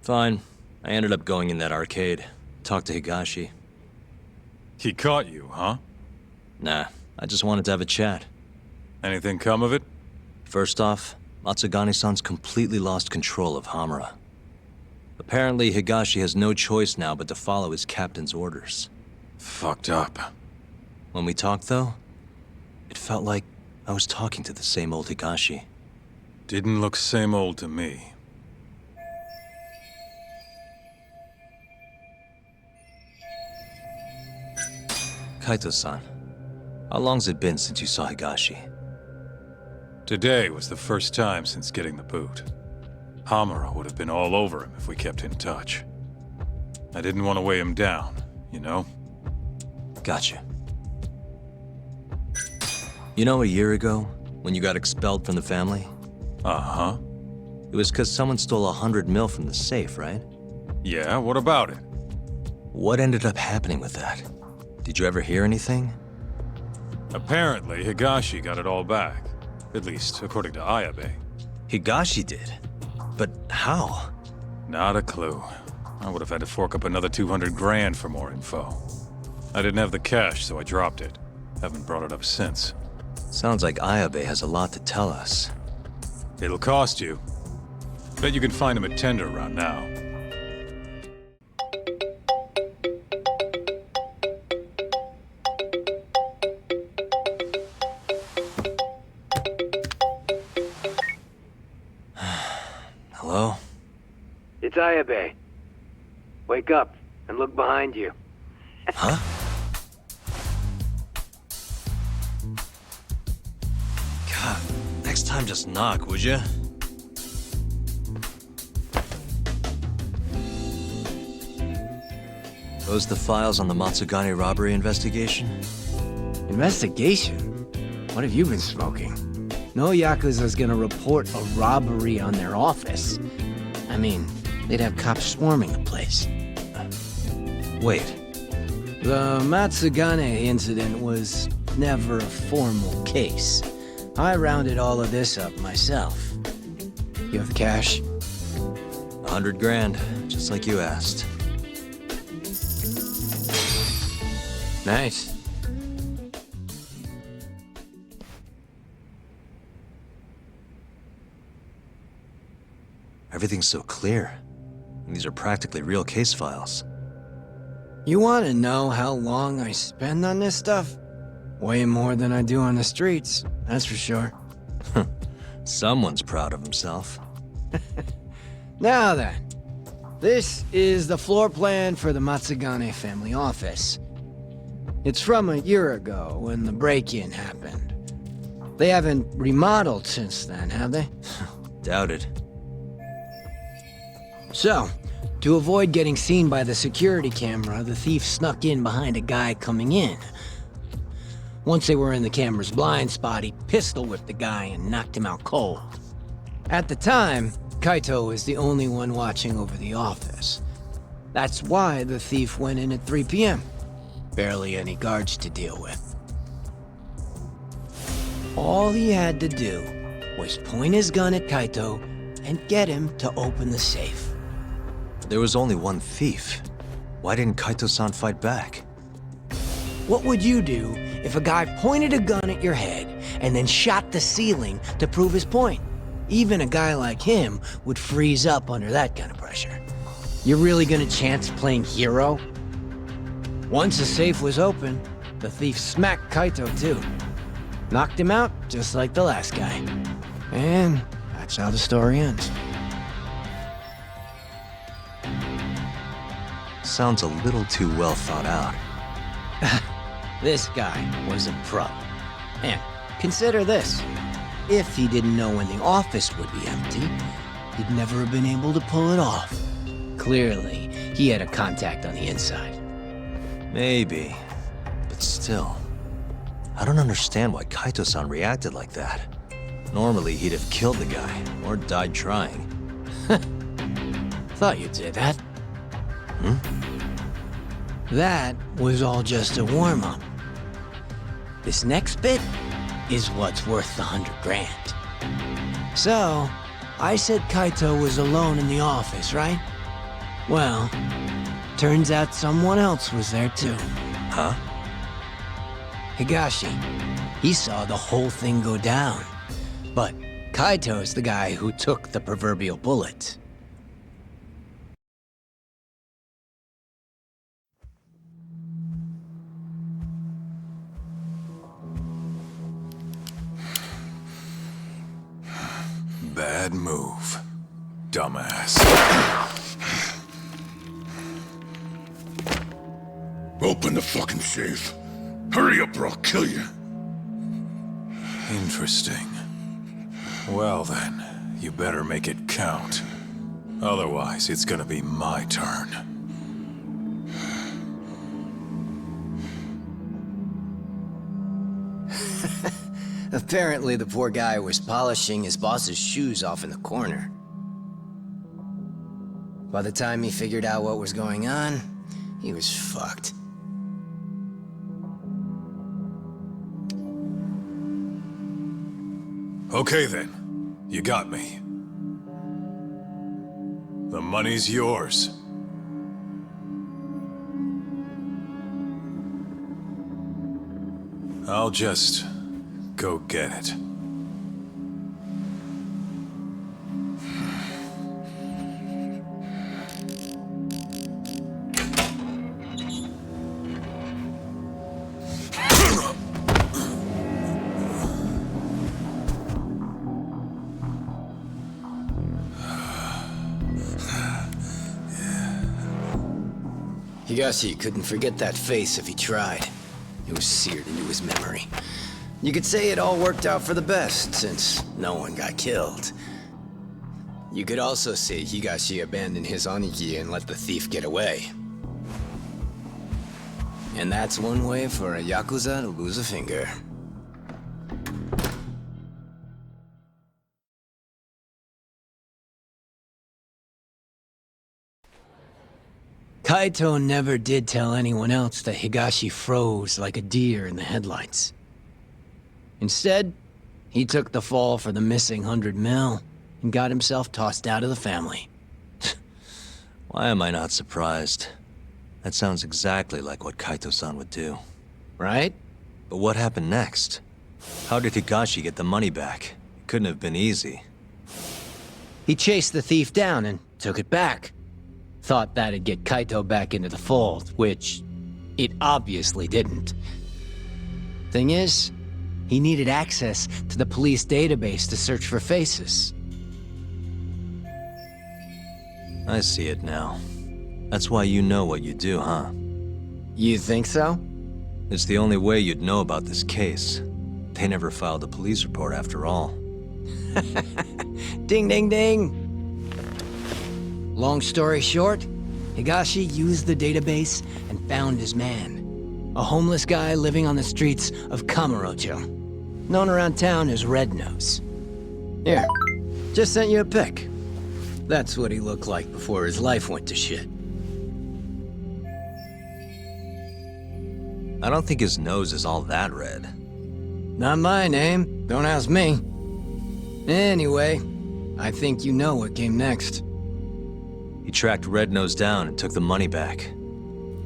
Fine. I ended up going in that arcade. Talked to Higashi. He caught you, huh? Nah, I just wanted to have a chat. Anything come of it? First off, Matsugane-san's completely lost control of Hamura. Apparently, Higashi has no choice now but to follow his captain's orders. Fucked up. When we talked, though, it felt like I was talking to the same old Higashi. Didn't look same old to me. Kaito-san, how long's it been since you saw Higashi? Today was the first time since getting the boot. Hamura would have been all over him if we kept in touch. I didn't want to weigh him down, you know? Gotcha. You know, a year ago, when you got expelled from the family? Uh-huh. It was because someone stole 100 mil from the safe, right? Yeah, what about it? What ended up happening with that? Did you ever hear anything? Apparently, Higashi got it all back. At least, according to Ayabe. Higashi did? But how? Not a clue. I would have had to fork up another 200 grand for more info. I didn't have the cash, so I dropped it. Haven't brought it up since. Sounds like Ayabe has a lot to tell us. It'll cost you. Bet you can find him at Tender around now. Hello? It's Ayabe. Wake up and look behind you. Huh? God, next time just knock, would you? Those the files on the Matsugane robbery investigation? Investigation? What have you been smoking? No Yakuza's gonna report a robbery on their office. I mean, they'd have cops swarming the place. Wait. The Matsugane incident was never a formal case. I rounded all of this up myself. You have the cash? 100 grand, just like you asked. Nice. Everything's so clear. These are practically real case files. You want to know how long I spend on this stuff? Way more than I do on the streets, that's for sure. Someone's proud of himself. Now then, this is the floor plan for the Matsugane family office. It's from a year ago when the break-in happened. They haven't remodeled since then, have they? Doubted. So, to avoid getting seen by the security camera, the thief snuck in behind a guy coming in. Once they were in the camera's blind spot, he pistol-whipped the guy and knocked him out cold. At the time, Kaito was the only one watching over the office. That's why the thief went in at 3 p.m. Barely any guards to deal with. All he had to do was point his gun at Kaito and get him to open the safe. There was only one thief. Why didn't Kaito-san fight back? What would you do if a guy pointed a gun at your head and then shot the ceiling to prove his point? Even a guy like him would freeze up under that kind of pressure. You're really gonna chance playing hero? Once the safe was open, the thief smacked Kaito too. Knocked him out just like the last guy. And that's how the story ends. Sounds a little too well thought out. This guy was a pro. And consider this. If he didn't know when the office would be empty, he'd never have been able to pull it off. Clearly, he had a contact on the inside. Maybe. But still. I don't understand why Kaito-san reacted like that. Normally, he'd have killed the guy, or died trying. Thought you'd say that. That was all just a warm-up. This next bit is what's worth the 100 grand. So, I said Kaito was alone in the office, right? Well, turns out someone else was there too. Huh? Higashi. He saw the whole thing go down. But Kaito's the guy who took the proverbial bullet. Bad move. Dumbass. Open the fucking safe. Hurry up or I'll kill you. Interesting. Well then, you better make it count. Otherwise, it's gonna be my turn. Apparently the poor guy was polishing his boss's shoes off in the corner. By the time he figured out what was going on, he was fucked. Okay then, you got me. The money's yours. I'll just go get it. Higashi couldn't forget that face if he tried. It was seared into his memory. You could say it all worked out for the best, since no one got killed. You could also say Higashi abandoned his Aniki and let the thief get away. And that's one way for a yakuza to lose a finger. Kaito never did tell anyone else that Higashi froze like a deer in the headlights. Instead, he took the fall for the missing 100 mil and got himself tossed out of the family. Why am I not surprised? That sounds exactly like what Kaito-san would do. Right? But what happened next? How did Higashi get the money back? It couldn't have been easy. He chased the thief down and took it back. Thought that'd get Kaito back into the fold, which it obviously didn't. Thing is, he needed access to the police database to search for faces. I see it now. That's why you know what you do, huh? You think so? It's the only way you'd know about this case. They never filed a police report after all. Ding, ding, ding! Long story short, Higashi used the database and found his man. A homeless guy living on the streets of Kamurocho. Known around town as Red Nose. Here, just sent you a pic. That's what he looked like before his life went to shit. I don't think his nose is all that red. Not my name, don't ask me. Anyway, I think you know what came next. He tracked Red Nose down and took the money back.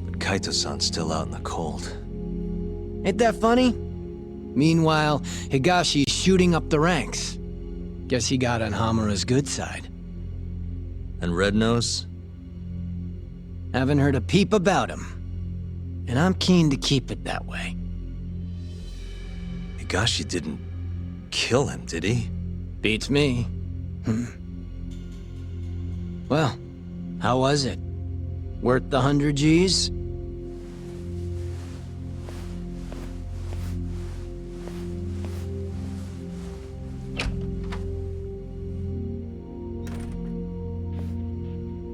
But Kaito-san's still out in the cold. Ain't that funny? Meanwhile, Higashi's shooting up the ranks. Guess he got on Hamura's good side. And Red Nose? Haven't heard a peep about him. And I'm keen to keep it that way. Higashi didn't kill him, did he? Beats me. Well, how was it? Worth the 100 G's?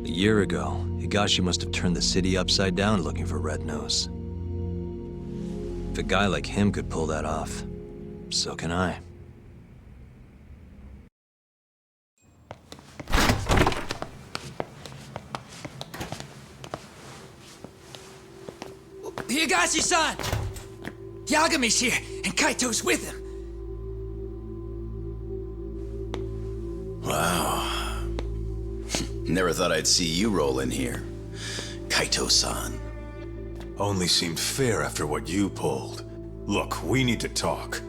A year ago, Higashi must have turned the city upside down looking for Red Nose. If a guy like him could pull that off, so can I. Higashi-san! Yagami's here, and Kaito's with him. Wow. Never thought I'd see you roll in here. Kaito-san. Only seemed fair after what you pulled. Look, we need to talk.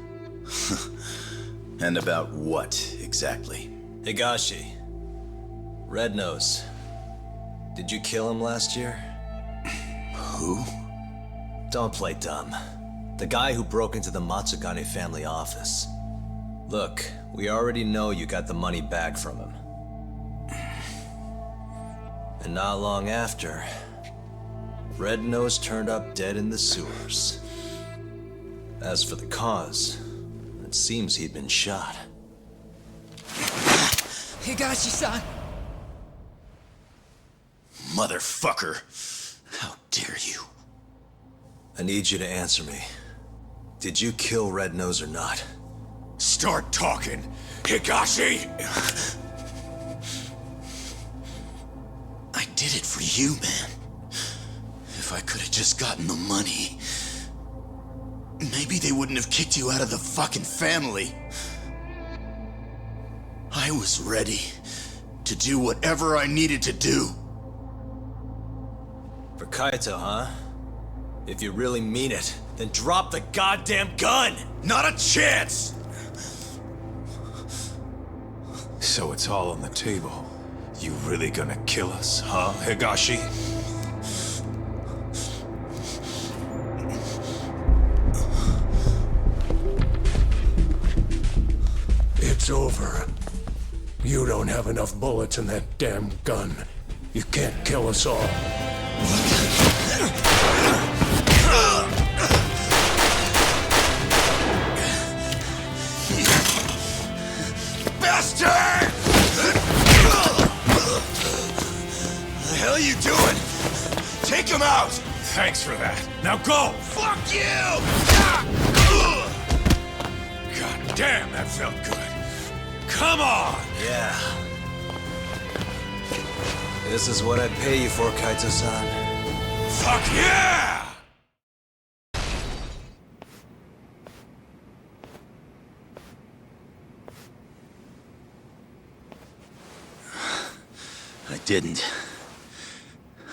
And about what, exactly? Higashi. Red Nose. Did you kill him last year? Who? Don't play dumb. The guy who broke into the Matsugane family office. Look, we already know you got the money back from him. And not long after, Red Nose turned up dead in the sewers. As for the cause, it seems he'd been shot. Higashi-san! Motherfucker. How dare you? I need you to answer me. Did you kill Red Nose or not? Start talking, Higashi! I did it for you, man. If I could have just gotten the money, maybe they wouldn't have kicked you out of the fucking family. I was ready to do whatever I needed to do. For Kaito, huh? If you really mean it, then drop the goddamn gun! Not a chance! So it's all on the table. You really gonna kill us, huh, Higashi? It's over. You don't have enough bullets in that damn gun. You can't kill us all. Bastard! What the hell are you doing? Take him out! Thanks for that. Now go! Fuck you! God damn, that felt good. Come on! Yeah. This is what I'd pay you for, Kaito-san. Fuck yeah!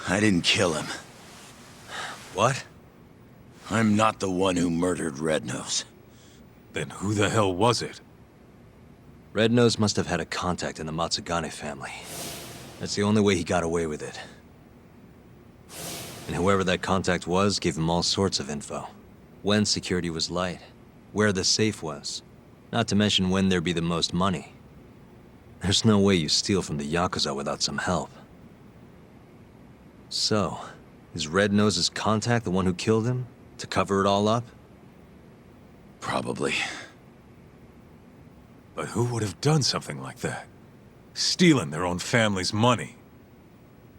I didn't kill him. What? I'm not the one who murdered Red Nose. Then who the hell was it? Red Nose must have had a contact in the Matsugane family. That's the only way he got away with it. And whoever that contact was gave him all sorts of info. When security was light, where the safe was, not to mention when there'd be the most money. There's no way you steal from the yakuza without some help. So, is Red Nose's contact the one who killed him? To cover it all up? Probably. But who would have done something like that? Stealing their own family's money.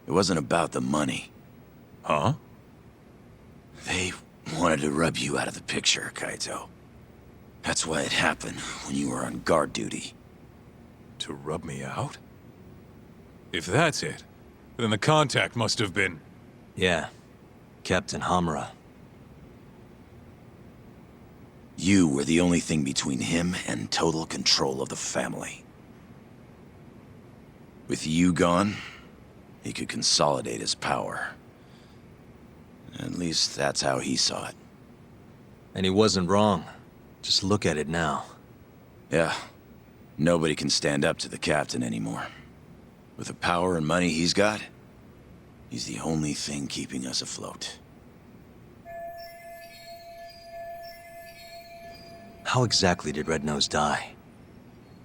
It wasn't about the money. Huh? They wanted to rub you out of the picture, Kaito. That's why it happened when you were on guard duty. To rub me out? If that's it, then the contact must have been... Yeah. Captain Hamura. You were the only thing between him and total control of the family. With you gone, he could consolidate his power. At least that's how he saw it. And he wasn't wrong. Just look at it now. Yeah. Nobody can stand up to the captain anymore. With the power and money he's got, he's the only thing keeping us afloat. How exactly did Red Nose die?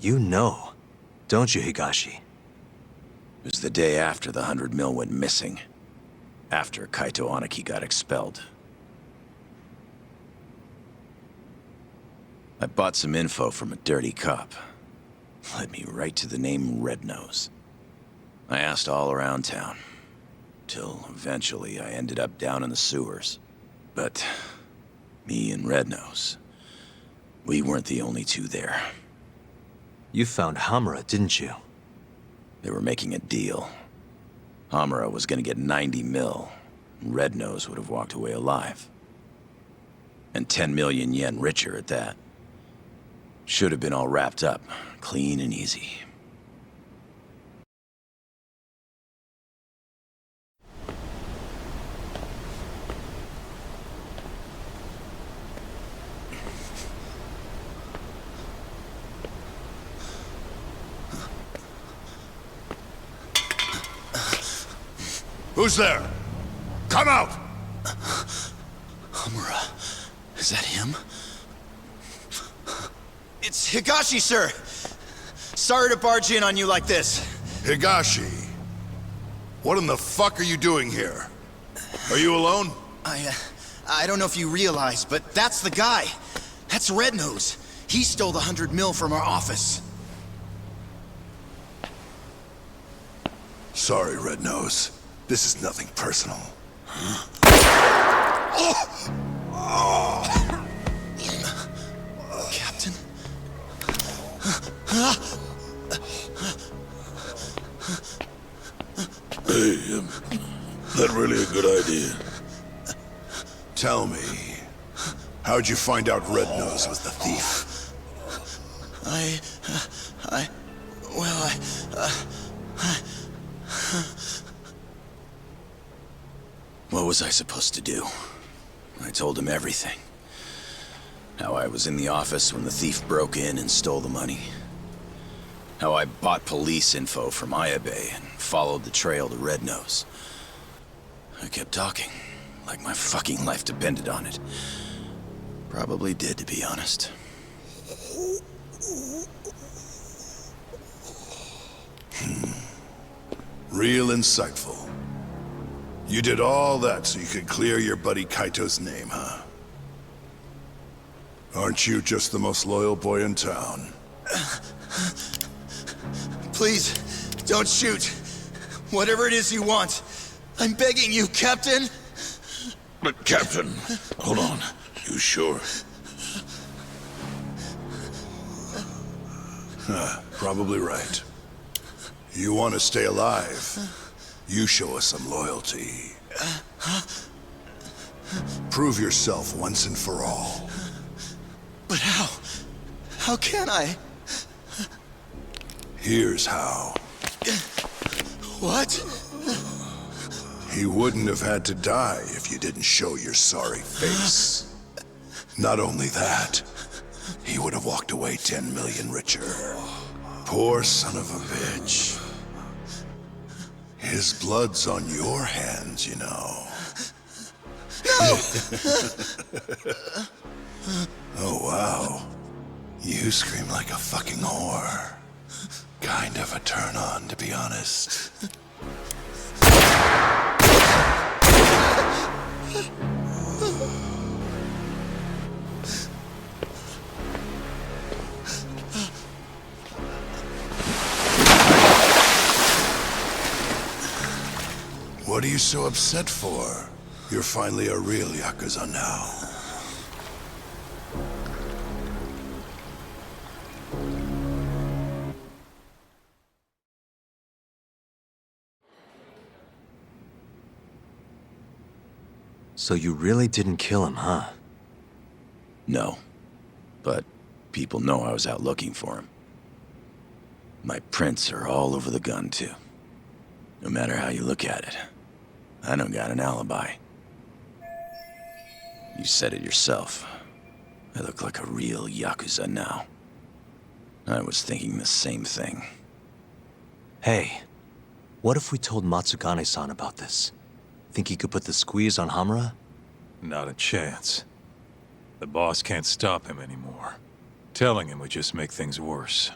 You know, don't you, Higashi? It was the day after the 100 mil went missing. After Kaito Aniki got expelled. I bought some info from a dirty cop. Led me right to the name Red Nose. I asked all around town. Till eventually I ended up down in the sewers. But me and Red Nose, we weren't the only two there. You found Hamura, didn't you? They were making a deal. Hamura was gonna get 90 mil. And Red Nose would have walked away alive. And 10 million yen richer at that. Should have been all wrapped up, clean and easy. Who's there? Come out! Hamura, is that him? It's Higashi, sir! Sorry to barge in on you like this. Higashi, what in the fuck are you doing here? Are you alone? I don't know if you realize, but that's the guy. That's Red Nose. He stole the 100 mil from our office. sorry, Red Nose. This is nothing personal. Captain? Hey, that really a good idea? Tell me, how'd you find out Red Nose was the thief? What was I supposed to do? I told him everything. How I was in the office when the thief broke in and stole the money. How I bought police info from Ayabe and followed the trail to Red Nose. I kept talking, like my fucking life depended on it. Probably did, to be honest. Real insightful. You did all that so you could clear your buddy Kaito's name, huh? Aren't you just the most loyal boy in town? Please, don't shoot. Whatever it is you want. I'm begging you, Captain. But Captain, hold on. You sure? Probably right. You want to stay alive, you show us some loyalty. Prove yourself once and for all. But how? How can I? Here's how. What? He wouldn't have had to die if you didn't show your sorry face. Not only that, he would have walked away 10 million richer. Poor son of a bitch. His blood's on your hands, you know. No! Oh, wow. You scream like a fucking whore. Kind of a turn on, to be honest. What are you so upset for? You're finally a real yakuza now. So you really didn't kill him, huh? No. But people know I was out looking for him. My prints are all over the gun, too. No matter how you look at it, I don't got an alibi. You said it yourself. I look like a real yakuza now. I was thinking the same thing. Hey, what if we told Matsukane-san about this? Think he could put the squeeze on Hamura? Not a chance. The boss can't stop him anymore. Telling him would just make things worse.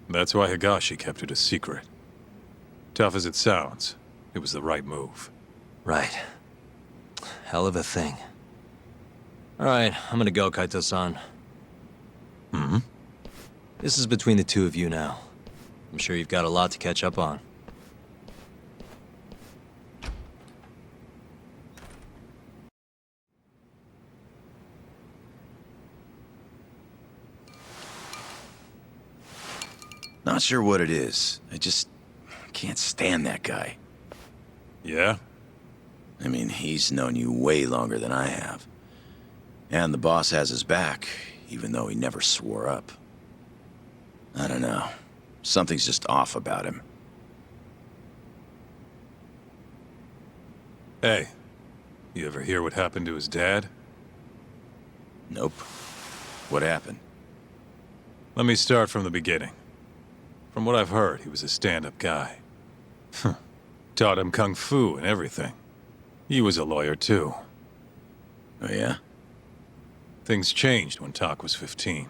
That's why Higashi kept it a secret. Tough as it sounds, it was the right move. Right. Hell of a thing. Alright, I'm gonna go, Kaito-san. Hmm? This is between the two of you now. I'm sure you've got a lot to catch up on. Not sure what it is. I just can't stand that guy. Yeah? I mean, he's known you way longer than I have. And the boss has his back, even though he never swore up. I don't know. Something's just off about him. Hey, you ever hear what happened to his dad? Nope. What happened? Let me start from the beginning. From what I've heard, he was a stand-up guy. Taught him kung fu and everything. He was a lawyer, too. Oh, yeah? Things changed when Tak was 15.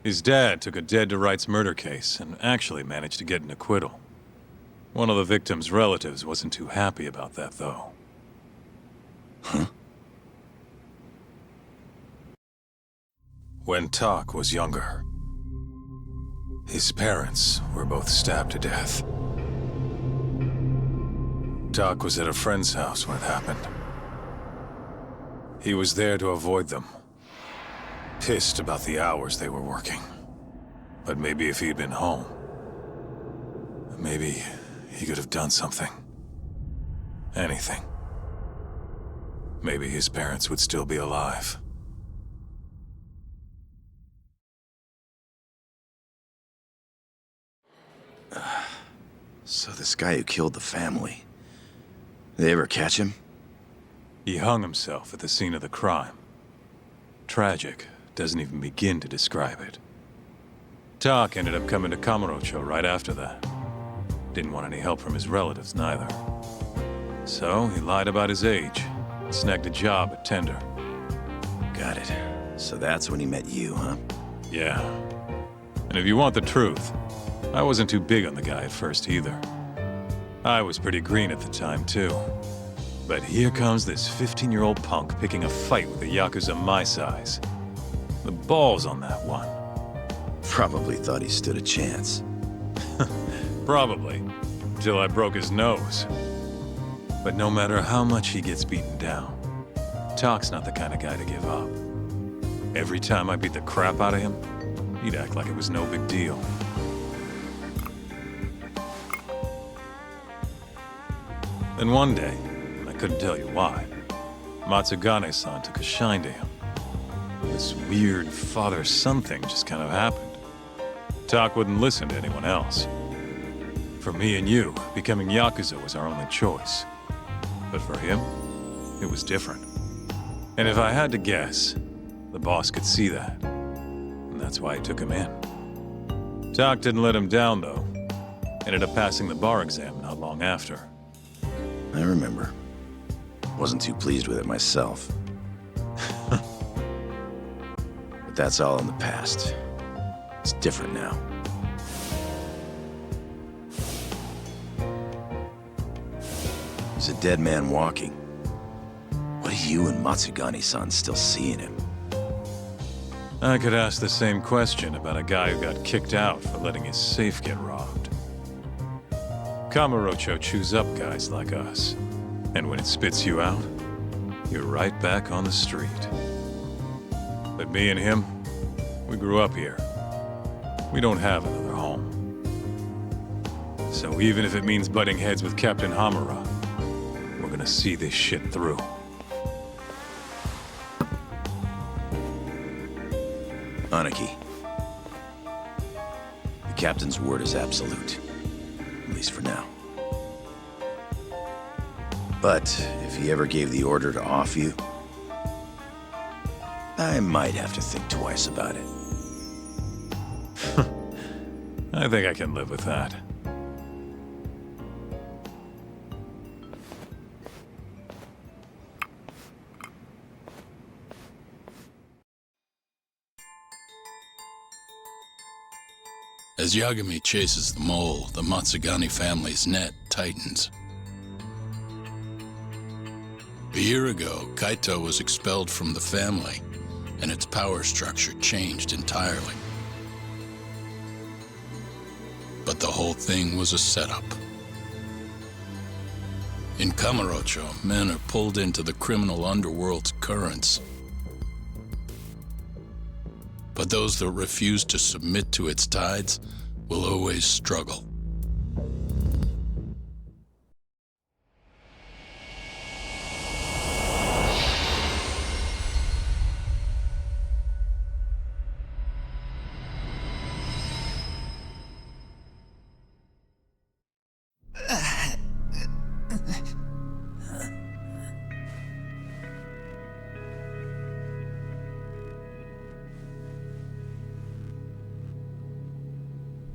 His dad took a dead-to-rights murder case and actually managed to get an acquittal. One of the victim's relatives wasn't too happy about that, though. Huh? When Tak was younger, his parents were both stabbed to death. Doc was at a friend's house when it happened. He was there to avoid them. Pissed about the hours they were working. But maybe if he'd been home, maybe he could have done something. Anything. Maybe his parents would still be alive. So this guy who killed the family, did they ever catch him? He hung himself at the scene of the crime. Tragic doesn't even begin to describe it. Tak ended up coming to Kamurocho right after that. Didn't want any help from his relatives, neither. So he lied about his age, and snagged a job at Tender. Got it. So that's when he met you, huh? Yeah. And if you want the truth, I wasn't too big on the guy at first either. I was pretty green at the time, too. But here comes this 15-year-old punk picking a fight with a yakuza my size. The balls on that one. Probably thought he stood a chance. Probably. Till I broke his nose. But no matter how much he gets beaten down, Tak's not the kind of guy to give up. Every time I beat the crap out of him, he'd act like it was no big deal. Then one day, and I couldn't tell you why, Matsugane-san took a shine to him. This weird father-son thing just kind of happened. Tak wouldn't listen to anyone else. For me and you, becoming Yakuza was our only choice. But for him, it was different. And if I had to guess, the boss could see that. And that's why he took him in. Tak didn't let him down, though. Ended up passing the bar exam not long after. I remember. Wasn't too pleased with it myself. But that's all in the past. It's different now. He's a dead man walking. What do you and Matsugane-san still see in him? I could ask the same question about a guy who got kicked out for letting his safe get robbed. Kamurocho chews up guys like us. And when it spits you out, you're right back on the street. But me and him, we grew up here. We don't have another home. So even if it means butting heads with Captain Hamura, we're gonna see this shit through. Aniki. The captain's word is absolute. At least for now. But if he ever gave the order to off you, I might have to think twice about it. I think I can live with that. As Yagami chases the mole, the Matsugane family's net tightens. A year ago, Kaito was expelled from the family, and its power structure changed entirely. But the whole thing was a setup. In Kamurocho, men are pulled into the criminal underworld's currents. But those that refuse to submit to its tides will always struggle.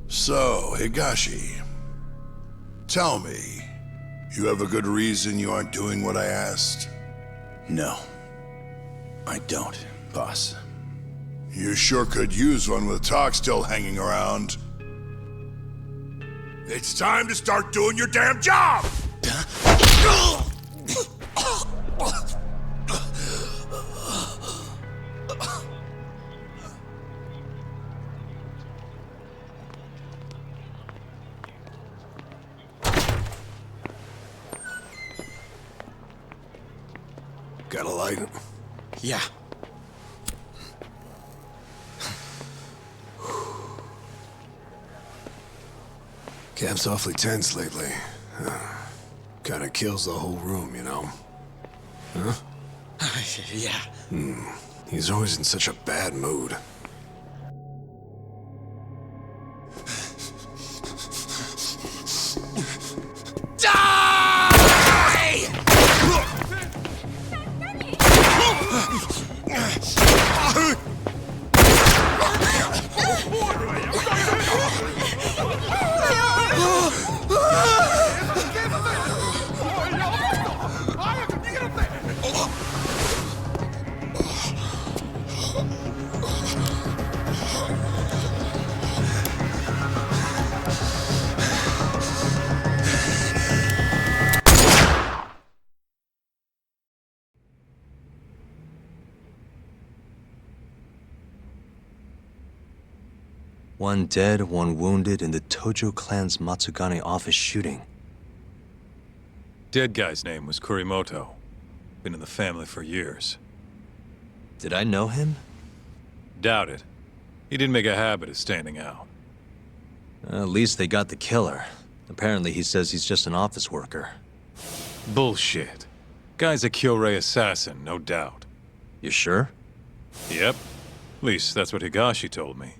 So, Higashi, tell me, you have a good reason you aren't doing what I asked? No, I don't, boss. You sure could use one with Tak still hanging around. It's time to start doing your damn job! Got a light? Yeah. Camp's awfully tense lately. Kinda kills the whole room, you know? Huh? Yeah. He's always in such a bad mood. One dead, one wounded in the Tojo clan's Matsugane office shooting. Dead guy's name was Kurimoto. Been in the family for years. Did I know him? Doubt it. He didn't make a habit of standing out. At least they got the killer. Apparently he says he's just an office worker. Bullshit. Guy's a Kyorei assassin, no doubt. You sure? Yep. At least that's what Higashi told me.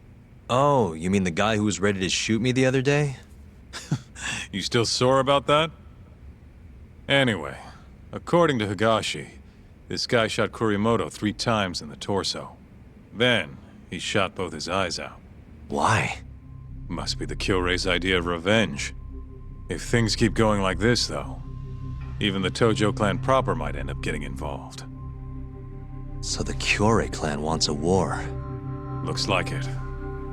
Oh, you mean the guy who was ready to shoot me the other day? You still sore about that? Anyway, according to Higashi, this guy shot Kurimoto 3 times in the torso. Then, he shot both his eyes out. Why? Must be the Kyorei's idea of revenge. If things keep going like this, though, even the Tojo clan proper might end up getting involved. So the Kyorei clan wants a war. Looks like it.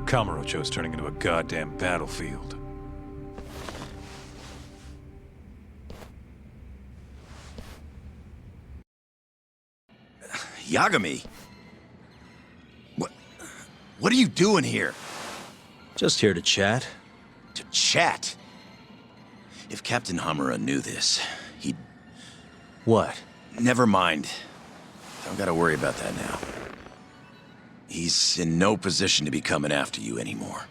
Kamurocho's turning into a goddamn battlefield. Yagami? What are you doing here? Just here to chat. To chat? If Captain Hamura knew this, he'd... What? Never mind. Don't gotta worry about that now. He's in no position to be coming after you anymore.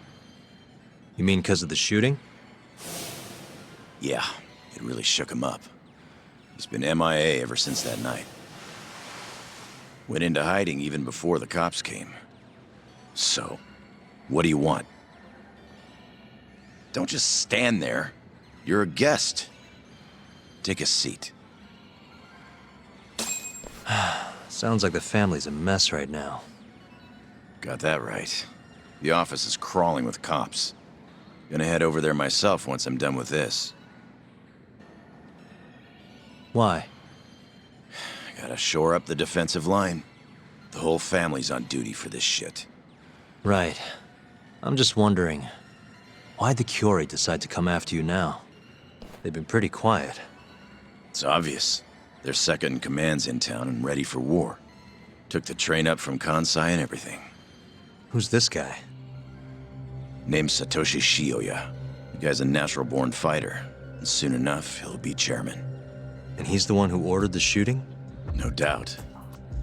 You mean because of the shooting? Yeah, it really shook him up. He's been MIA ever since that night. Went into hiding even before the cops came. So, what do you want? Don't just stand there. You're a guest. Take a seat. Sounds like the family's a mess right now. Got that right. The office is crawling with cops. Gonna head over there myself once I'm done with this. Why? Gotta shore up the defensive line. The whole family's on duty for this shit. Right. I'm just wondering, why'd the Kyorei decide to come after you now? They've been pretty quiet. It's obvious. Their second in command's in town and ready for war. Took the train up from Kansai and everything. Who's this guy? Name's Satoshi Shioya. The guy's a natural-born fighter, and soon enough, he'll be chairman. And he's the one who ordered the shooting? No doubt.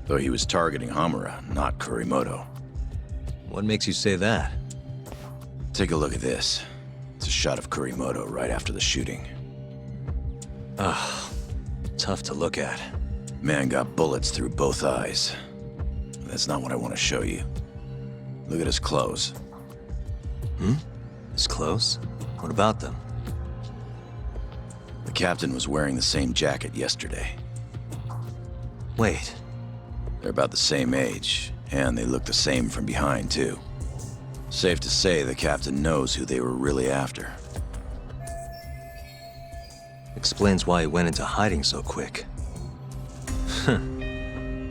Though he was targeting Hamura, not Kurimoto. What makes you say that? Take a look at this. It's a shot of Kurimoto right after the shooting. Ugh, tough to look at. Man got bullets through both eyes. That's not what I want to show you. Look at his clothes. His clothes? What about them? The captain was wearing the same jacket yesterday. Wait. They're about the same age, and they look the same from behind, too. Safe to say the captain knows who they were really after. Explains why he went into hiding so quick.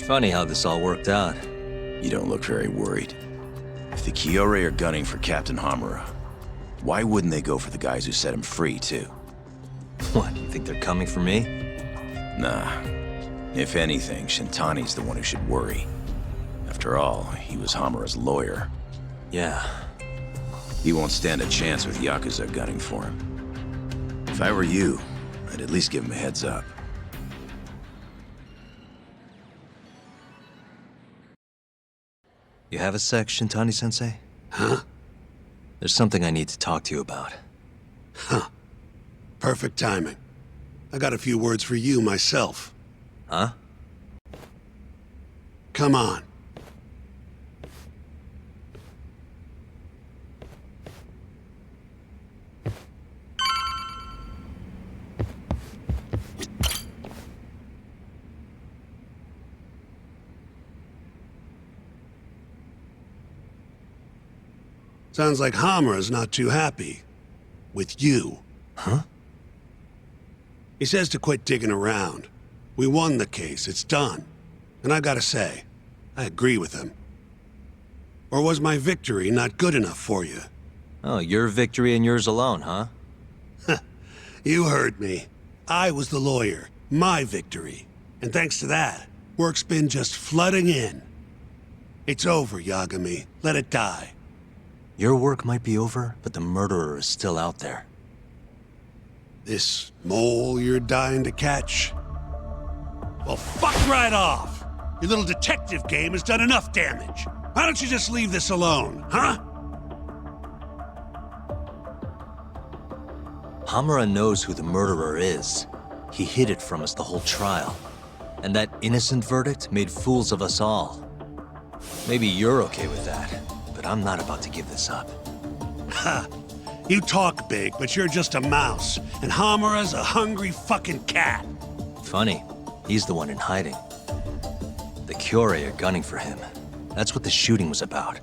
Funny how this all worked out. You don't look very worried. If the Kyorei are gunning for Captain Hamura, why wouldn't they go for the guys who set him free, too? What, you think they're coming for me? Nah. If anything, Shintani's the one who should worry. After all, he was Hamura's lawyer. Yeah. He won't stand a chance with yakuza gunning for him. If I were you, I'd at least give him a heads up. You have a sec, Shintani-sensei? Huh? There's something I need to talk to you about. Huh. Perfect timing. I got a few words for you myself. Huh? Come on. Sounds like Hamura's not too happy. With you. Huh? He says to quit digging around. We won the case, it's done. And I gotta say, I agree with him. Or was my victory not good enough for you? Oh, your victory and yours alone, huh? You heard me. I was the lawyer. My victory. And thanks to that, work's been just flooding in. It's over, Yagami. Let it die. Your work might be over, but the murderer is still out there. This mole you're dying to catch? Well, fuck right off! Your little detective game has done enough damage. Why don't you just leave this alone, huh? Hamura knows who the murderer is. He hid it from us the whole trial. And that innocent verdict made fools of us all. Maybe you're okay with that, but I'm not about to give this up. Ha! You talk big, but you're just a mouse, and Hamura's a hungry fucking cat. Funny, he's the one in hiding. The Kyorei are gunning for him. That's what the shooting was about.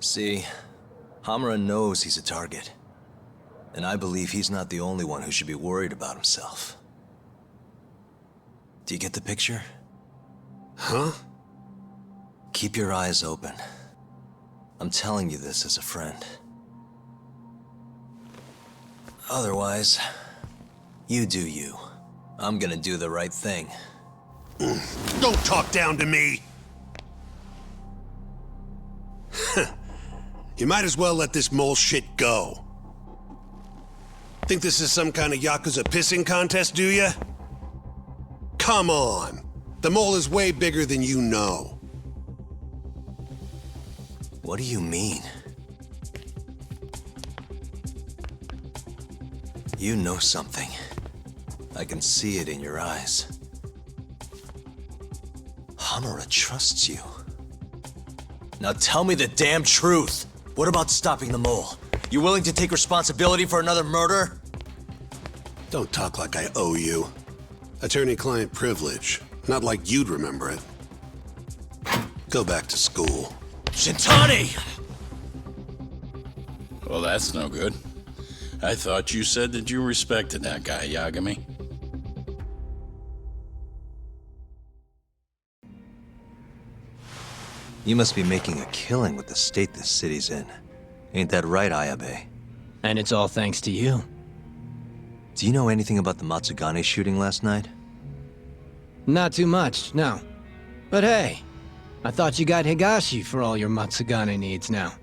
See, Hamura knows he's a target. And I believe he's not the only one who should be worried about himself. Do you get the picture? Huh? Keep your eyes open. I'm telling you this as a friend. Otherwise, you do you. I'm gonna do the right thing. Don't talk down to me! You might as well let this mole shit go. Think this is some kind of yakuza pissing contest, do ya? Come on! The mole is way bigger than you know. What do you mean? You know something. I can see it in your eyes. Hamura trusts you. Now tell me the damn truth! What about stopping the mole? You willing to take responsibility for another murder? Don't talk like I owe you. Attorney-client privilege. Not like you'd remember it. Go back to school. Shintani! Well, that's no good. I thought you said that you respected that guy, Yagami. You must be making a killing with the state this city's in. Ain't that right, Ayabe? And it's all thanks to you. Do you know anything about the Matsugane shooting last night? Not too much, no. But hey, I thought you got Higashi for all your Matsugane needs now.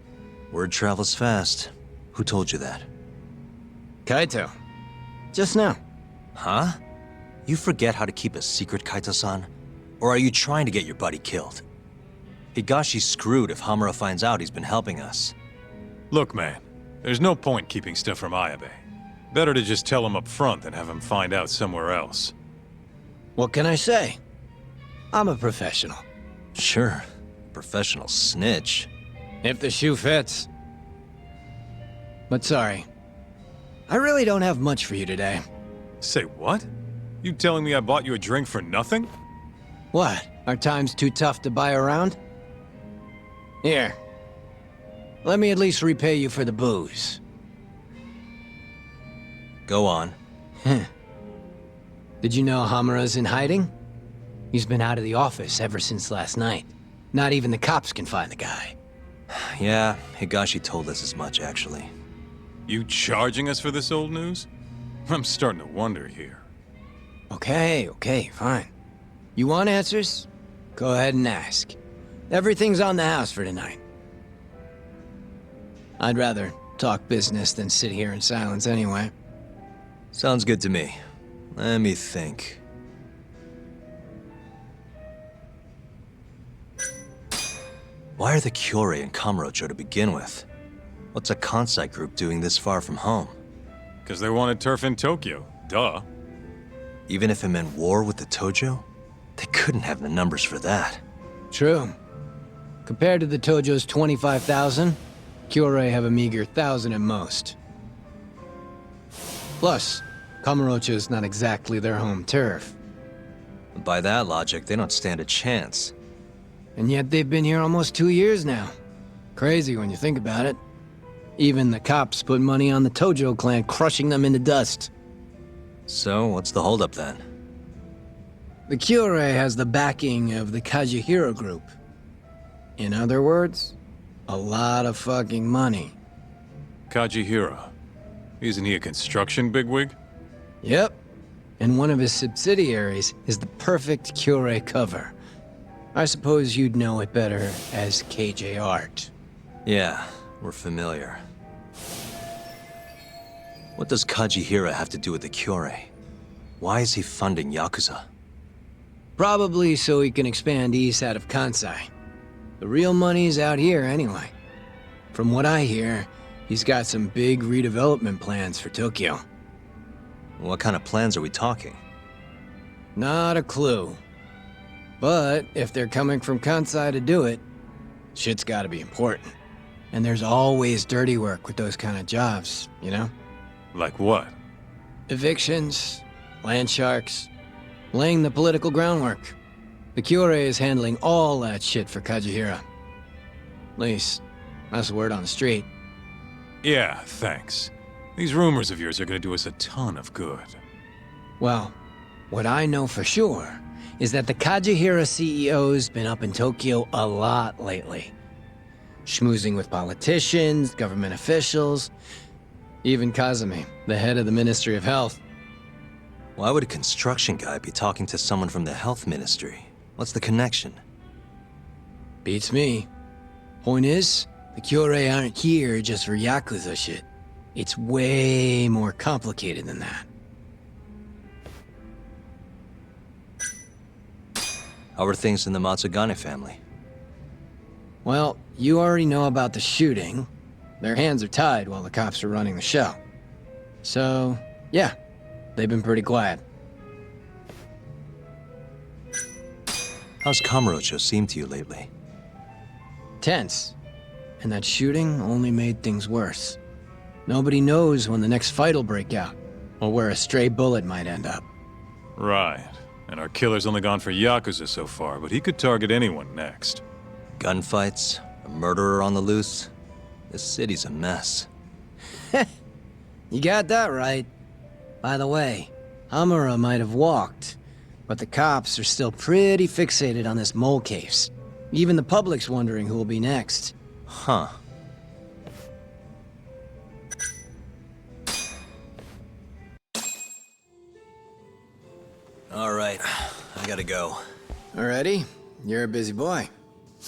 Word travels fast. Who told you that? Kaito. Just now. Huh? You forget how to keep a secret, Kaito-san? Or are you trying to get your buddy killed? Higashi's screwed if Hamura finds out he's been helping us. Look, man, there's no point keeping stuff from Ayabe. Better to just tell him up front than have him find out somewhere else. What can I say? I'm a professional. Sure. Professional snitch. If the shoe fits. But sorry. I really don't have much for you today. Say what? You telling me I bought you a drink for nothing? What? Are times too tough to buy around? Here. Let me at least repay you for the booze. Go on. Did you know Hamura's in hiding? He's been out of the office ever since last night. Not even the cops can find the guy. Yeah, Higashi told us as much, actually. You charging us for this old news? I'm starting to wonder here. Okay, fine. You want answers? Go ahead and ask. Everything's on the house for tonight. I'd rather talk business than sit here in silence anyway. Sounds good to me. Let me think. Why are the Kyorei in Kamurocho to begin with? What's a Kansai group doing this far from home? Because they wanted turf in Tokyo. Duh. Even if it meant war with the Tojo? They couldn't have the numbers for that. True. Compared to the Tojo's 25,000, Kyorei have a meager 1,000 at most. Plus, Kamurocho is not exactly their home turf. By that logic, they don't stand a chance. And yet they've been here almost 2 years now. Crazy when you think about it. Even the cops put money on the Tojo clan crushing them into dust. So, what's the holdup then? The Kyorei has the backing of the Kajihiro group. In other words, a lot of fucking money. Kajihira. Isn't he a construction bigwig? Yep. And one of his subsidiaries is the perfect Kyorei cover. I suppose you'd know it better as KJ Art. Yeah, we're familiar. What does Kajihira have to do with the Kyorei? Why is he funding yakuza? Probably so he can expand east out of Kansai. The real money's out here anyway. From what I hear, he's got some big redevelopment plans for Tokyo. What kind of plans are we talking? Not a clue. But if they're coming from Kansai to do it, shit's gotta be important. And there's always dirty work with those kind of jobs, you know? Like what? Evictions, land sharks, laying the political groundwork. The Kyorei is handling all that shit for Kajihira. At least, that's the word on the street. Yeah, thanks. These rumors of yours are gonna do us a ton of good. Well, what I know for sure is that the Kajihira CEO's been up in Tokyo a lot lately. Schmoozing with politicians, government officials, even Kazumi, the head of the Ministry of Health. Why would a construction guy be talking to someone from the health ministry? What's the connection? Beats me. Point is, the Kyorei aren't here just for yakuza shit. It's way more complicated than that. How are things in the Matsugane family? Well, you already know about the shooting. Their hands are tied while the cops are running the show. So, yeah, they've been pretty quiet. How's Kamurocho seem to you lately? Tense. And that shooting only made things worse. Nobody knows when the next fight'll break out, or where a stray bullet might end up. Right. And our killer's only gone for yakuza so far, but he could target anyone next. Gunfights, a murderer on the loose. This city's a mess. You got that right. By the way, Hamura might have walked, but the cops are still pretty fixated on this mole case. Even the public's wondering who will be next. Huh. All right, I gotta go. Already? You're a busy boy.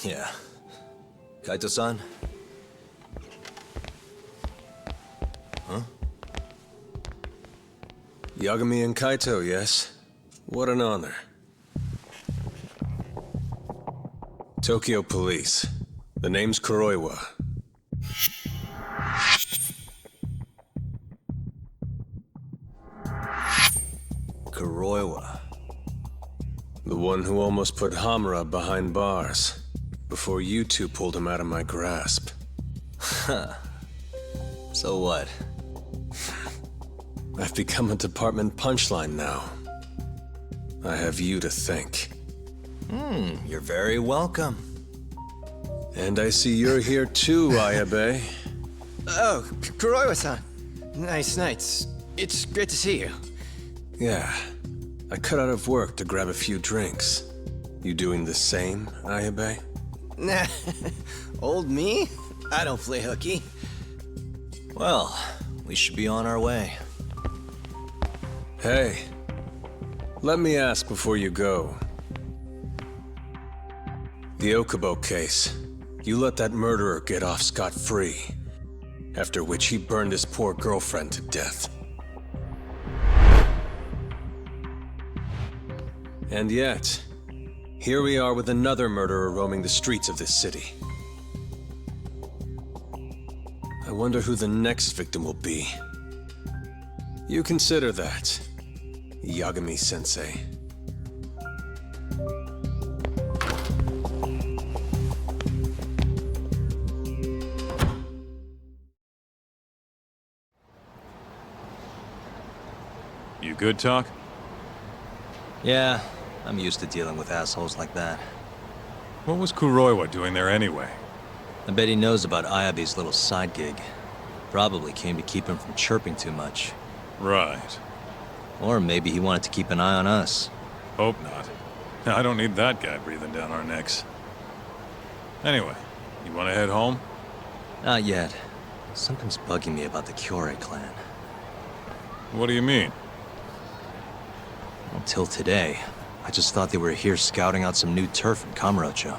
Yeah. Kaito-san? Huh? Yagami and Kaito, yes? What an honor. Tokyo Police. The name's Kuroiwa. Kuroiwa. The one who almost put Hamura behind bars, before you two pulled him out of my grasp. Huh. So what? I've become a department punchline now. I have you to thank. You're very welcome. And I see you're here too, Ayabe. Oh, Kuroiwa-san. Nice nights. It's great to see you. Yeah. I cut out of work to grab a few drinks. You doing the same, Ayabe? Nah. Old me? I don't play hooky. Well, we should be on our way. Hey. Let me ask before you go. The Okubo case. You let that murderer get off scot-free. After which he burned his poor girlfriend to death. And yet, here we are with another murderer roaming the streets of this city. wonder who the next victim will be. You consider that, Yagami-sensei. You good, Talk? Yeah, I'm used to dealing with assholes like that. What was Kuroiwa doing there anyway? I bet he knows about Ayabe's little side gig. Probably came to keep him from chirping too much. Right. Or maybe he wanted to keep an eye on us. Hope not. I don't need that guy breathing down our necks. Anyway, you want to head home? Not yet. Something's bugging me about the Kyorei clan. What do you mean? Until today, I just thought they were here scouting out some new turf in Kamurocho.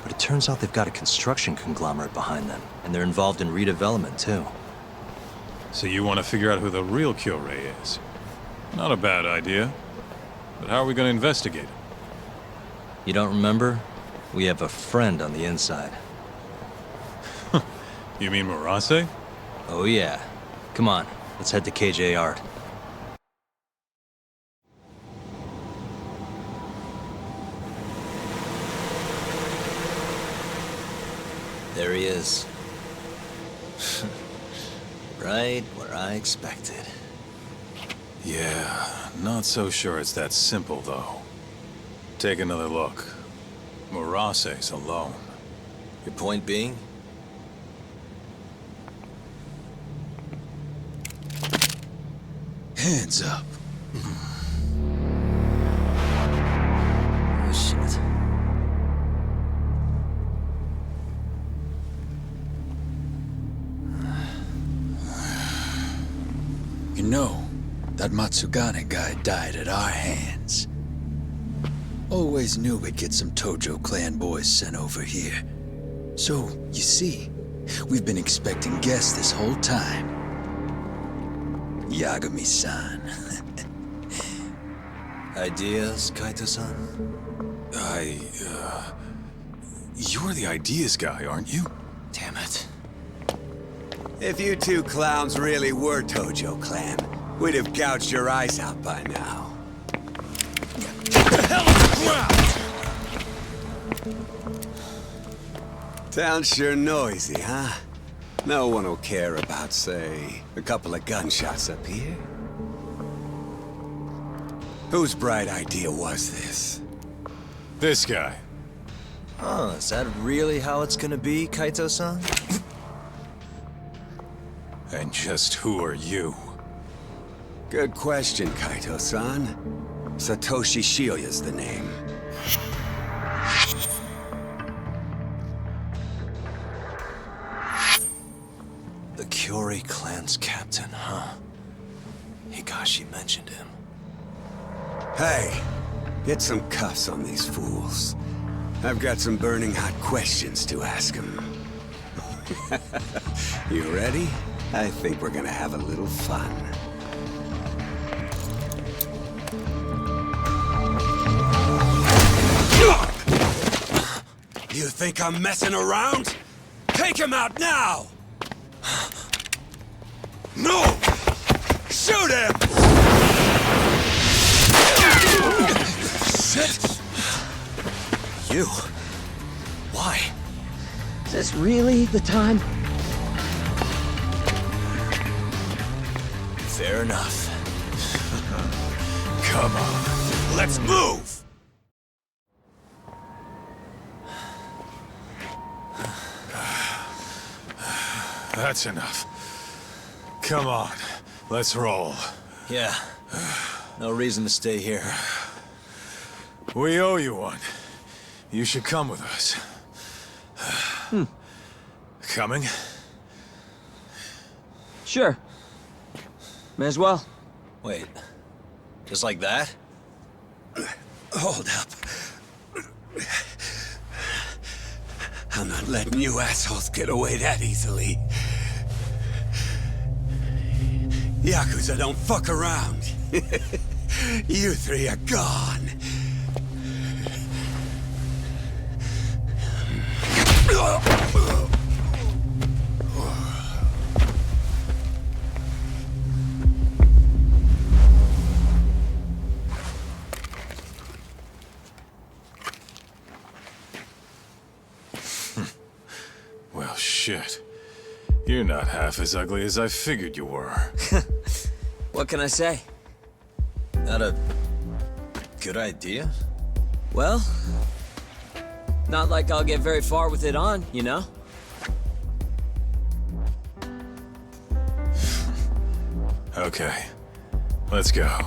But it turns out they've got a construction conglomerate behind them, and they're involved in redevelopment too. So you want to figure out who the real Kyorei is? Not a bad idea. But how are we going to investigate it? You don't remember? We have a friend on the inside. You mean Murase? Oh yeah. Come on, let's head to KJ Art. There he is. Right where I expected. Yeah, not so sure it's that simple, though. Take another look. Murase's alone. Your point being? Hands up. Oh, shit. You know, that Matsugane guy died at our hands. Always knew we'd get some Tojo clan boys sent over here. So, you see, we've been expecting guests this whole time. Yagami-san. Ideas, Kaito-san? You're the ideas guy, aren't you? Damn it. If you two clowns really were Tojo clan, we'd have gouged your eyes out by now. Get the hell on the ground! Town's sure noisy, huh? No one will care about, say, a couple of gunshots up here. Whose bright idea was this? This guy. Oh, is that really how it's gonna be, Kaito-san? And just who are you? Good question, Kaito-san. Satoshi Shioya's the name. The Kyorei clan's captain, huh? Higashi mentioned him. Hey, get some cuffs on these fools. I've got some burning hot questions to ask them. You ready? I think we're gonna have a little fun. You think I'm messing around? Take him out now! No! Shoot him! Shit! You? Why? Is this really the time? Fair enough. Come on, let's move! That's enough. Come on, let's roll. Yeah. No reason to stay here. We owe you one. You should come with us. Coming? Sure. May as well. Wait. Just like that? Hold up. I'm not letting you assholes get away that easily. Yakuza don't fuck around. You three are gone. shit. You're not half as ugly as I figured you were. What can I say? Not a good idea? Well, not like I'll get very far with it on, you know? Okay, let's go.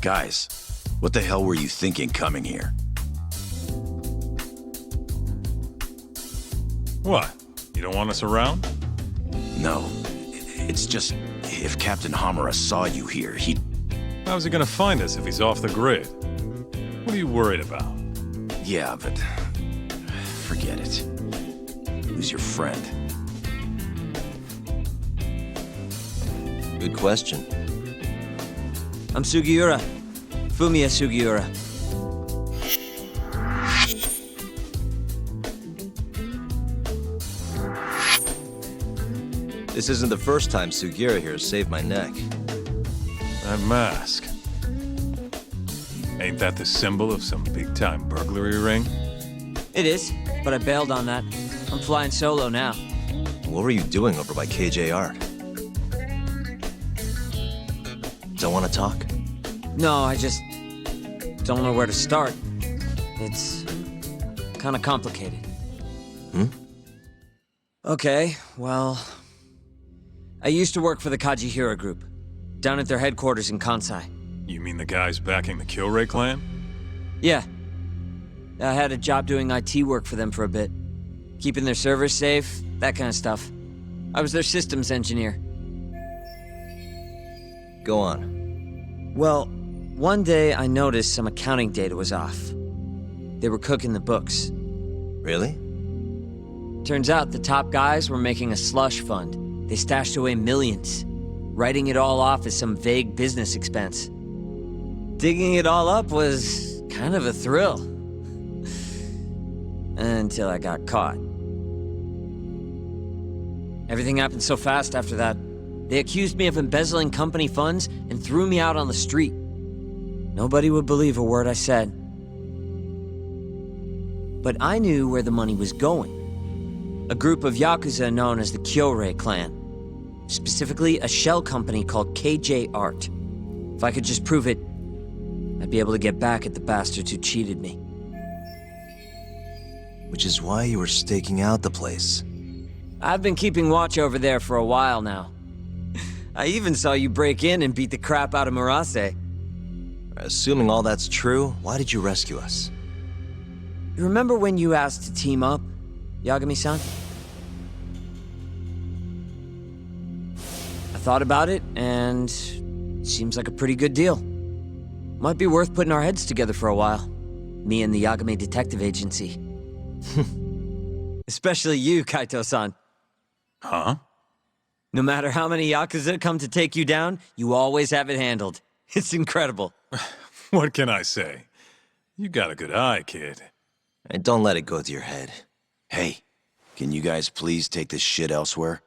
Guys, what the hell were you thinking coming here? What? You don't want us around? No. It's just, if Captain Hamura saw you here, he'd... How's he gonna find us if he's off the grid? What are you worried about? Yeah, but... forget it. Who's your friend? Good question. I'm Sugiura. Fumiya Sugiura. This isn't the first time Sugiura here has saved my neck. That mask. Ain't that the symbol of some big-time burglary ring? It is, but I bailed on that. I'm flying solo now. What were you doing over by KJ Art? Don't want to talk? No, I just don't know where to start. It's kind of complicated. Okay, well... I used to work for the Kajihira Group, down at their headquarters in Kansai. You mean the guys backing the Killray clan? Yeah. I had a job doing IT work for them for a bit. Keeping their servers safe, that kind of stuff. I was their systems engineer. Go on. Well, one day I noticed some accounting data was off. They were cooking the books. Really? Turns out the top guys were making a slush fund. They stashed away millions, writing it all off as some vague business expense. Digging it all up was kind of a thrill. Until I got caught. Everything happened so fast after that. They accused me of embezzling company funds and threw me out on the street. Nobody would believe a word I said. But I knew where the money was going. A group of yakuza known as the Kyorai clan. Specifically, a shell company called KJ Art. If I could just prove it, I'd be able to get back at the bastards who cheated me. Which is why you were staking out the place. I've been keeping watch over there for a while now. I even saw you break in and beat the crap out of Murase. Assuming all that's true, why did you rescue us? You remember when you asked to team up, Yagami-san? I thought about it, and it seems like a pretty good deal. Might be worth putting our heads together for a while. Me and the Yagami Detective Agency. Especially you, Kaito-san. Huh? No matter how many Yakuza come to take you down, you always have it handled. It's incredible. What can I say? You got a good eye, kid. And don't let it go to your head. Hey, can you guys please take this shit elsewhere?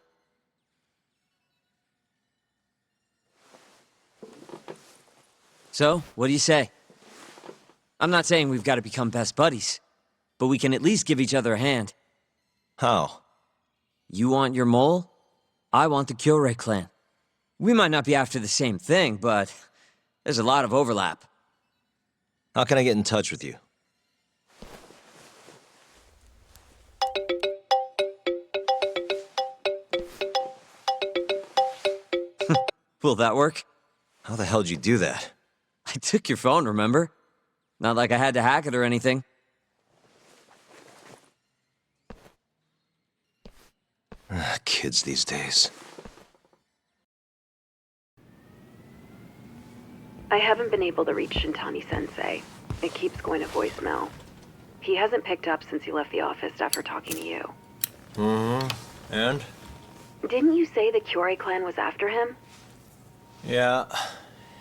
So, what do you say? I'm not saying we've got to become best buddies, but we can at least give each other a hand. How? You want your mole? I want the Kyorai clan. We might not be after the same thing, but there's a lot of overlap. How can I get in touch with you? Will that work? How the hell did you do that? I took your phone, remember? Not like I had to hack it or anything. Kids these days. I haven't been able to reach Shintani-sensei. It keeps going to voicemail. He hasn't picked up since he left the office after talking to you. And? Didn't you say the Kyorai clan was after him? Yeah,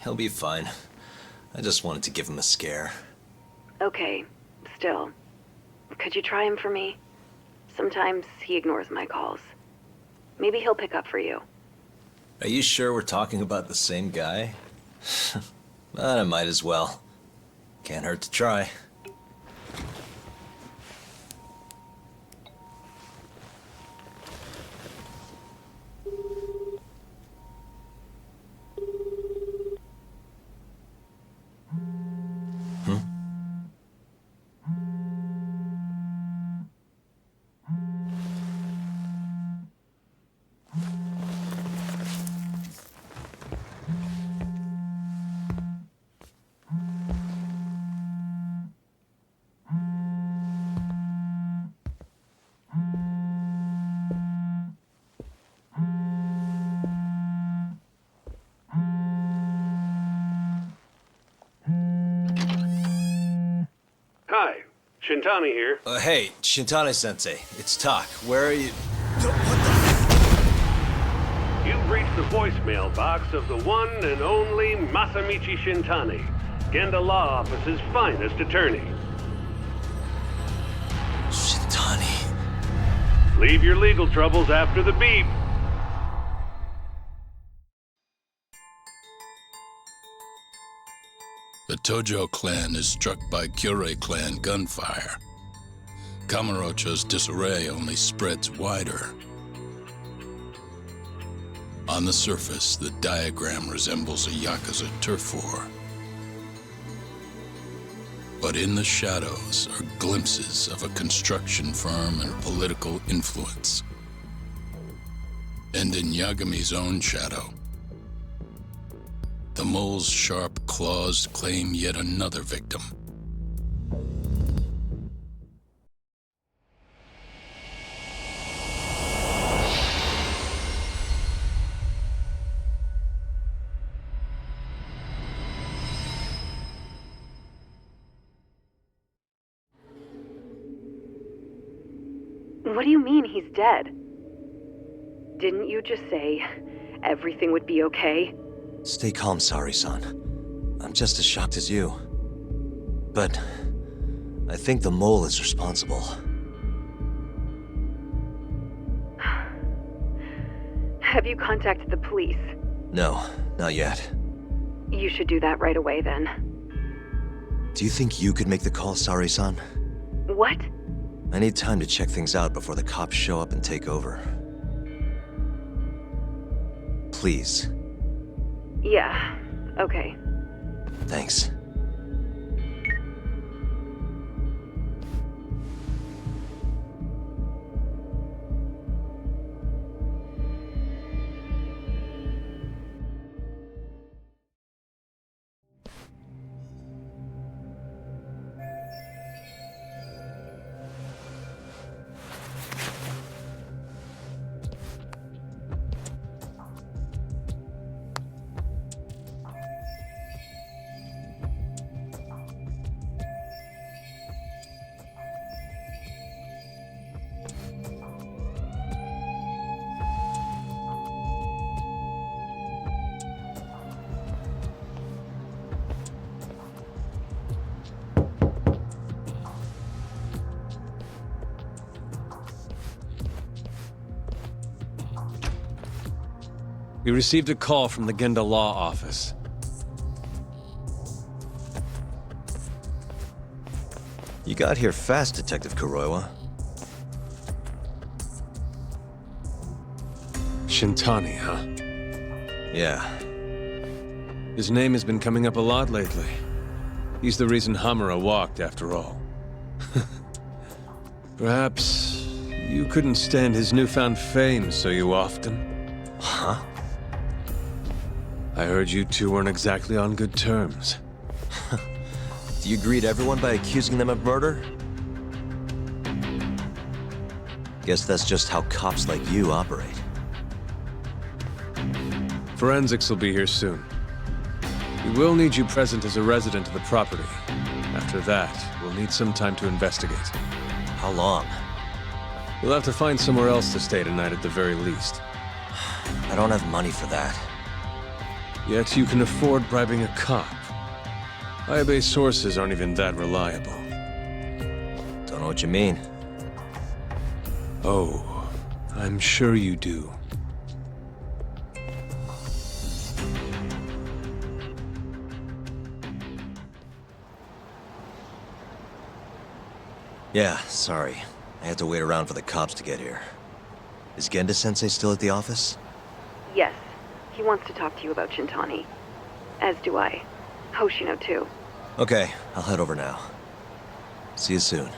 he'll be fine. I just wanted to give him a scare. Okay, still. Could you try him for me? Sometimes he ignores my calls. Maybe he'll pick up for you. Are you sure we're talking about the same guy? But I might as well. Can't hurt to try. Hi, Shintani here. Hey, Shintani-sensei. It's Tak. Where are you? You've reached the voicemail box of the one and only Masamichi Shintani, Genda Law Office's finest attorney. Shintani. Leave your legal troubles after the beep. The Tojo clan is struck by Kyorei clan gunfire. Kamurocho's disarray only spreads wider. On the surface, the diagram resembles a yakuza turf war. But in the shadows are glimpses of a construction firm and political influence. And in Yagami's own shadow, the mole's sharp claws claim yet another victim. What do you mean he's dead? Didn't you just say everything would be okay? Stay calm, Sari-san. I'm just as shocked as you. But I think the mole is responsible. Have you contacted the police? No, not yet. You should do that right away then. Do you think you could make the call, Sari-san? What? I need time to check things out before the cops show up and take over. Please. Yeah, okay. Thanks. We received a call from the Genda Law Office. You got here fast, Detective Kuroiwa. Shintani, huh? Yeah. His name has been coming up a lot lately. He's the reason Hamura walked, after all. Perhaps you couldn't stand his newfound fame so you often? Huh? I heard you two weren't exactly on good terms. Do you greet everyone by accusing them of murder? Guess that's just how cops like you operate. Forensics will be here soon. We will need you present as a resident of the property. After that, we'll need some time to investigate. How long? We'll have to find somewhere else to stay tonight at the very least. I don't have money for that. Yet you can afford bribing a cop. Ayabe's sources aren't even that reliable. Don't know what you mean. Oh, I'm sure you do. Yeah, sorry. I had to wait around for the cops to get here. Is Genda-sensei still at the office? Yes, he wants to talk to you about Shintani. As do I. Hoshino, too. Okay, I'll head over now. See you soon.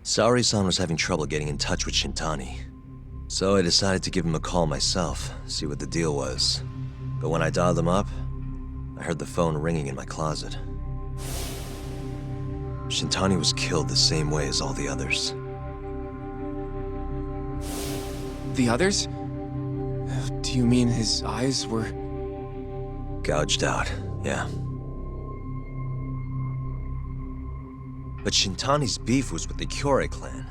Saori-san was having trouble getting in touch with Shintani. So I decided to give him a call myself, see what the deal was. But when I dialed him up, I heard the phone ringing in my closet. Shintani was killed the same way as all the others. The others? Do you mean his eyes were... Gouged out, yeah. But Shintani's beef was with the Kyorei clan.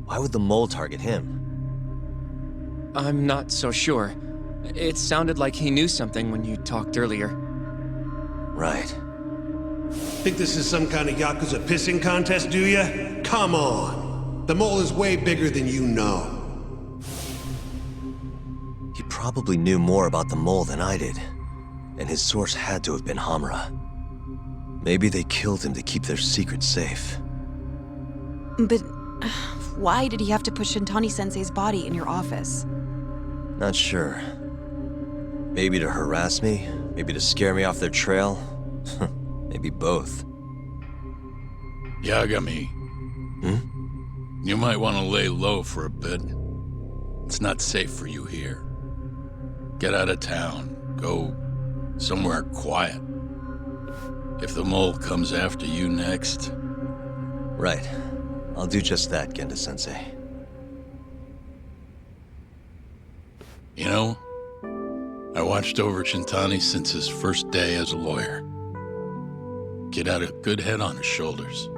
Why would the mole target him? I'm not so sure. It sounded like he knew something when you talked earlier. Right. Think this is some kind of yakuza pissing contest, do ya? Come on! The mole is way bigger than you know. He probably knew more about the mole than I did. And his source had to have been Hamura. Maybe they killed him to keep their secret safe. But why did he have to put Shintani-sensei's body in your office? Not sure. Maybe to harass me, maybe to scare me off their trail. Maybe both. Yagami. You might want to lay low for a bit. It's not safe for you here. Get out of town. Go somewhere quiet. If the mole comes after you next... Right. I'll do just that, Genda-sensei. You know, I watched over Shintani since his first day as a lawyer. Kid had a good head on his shoulders,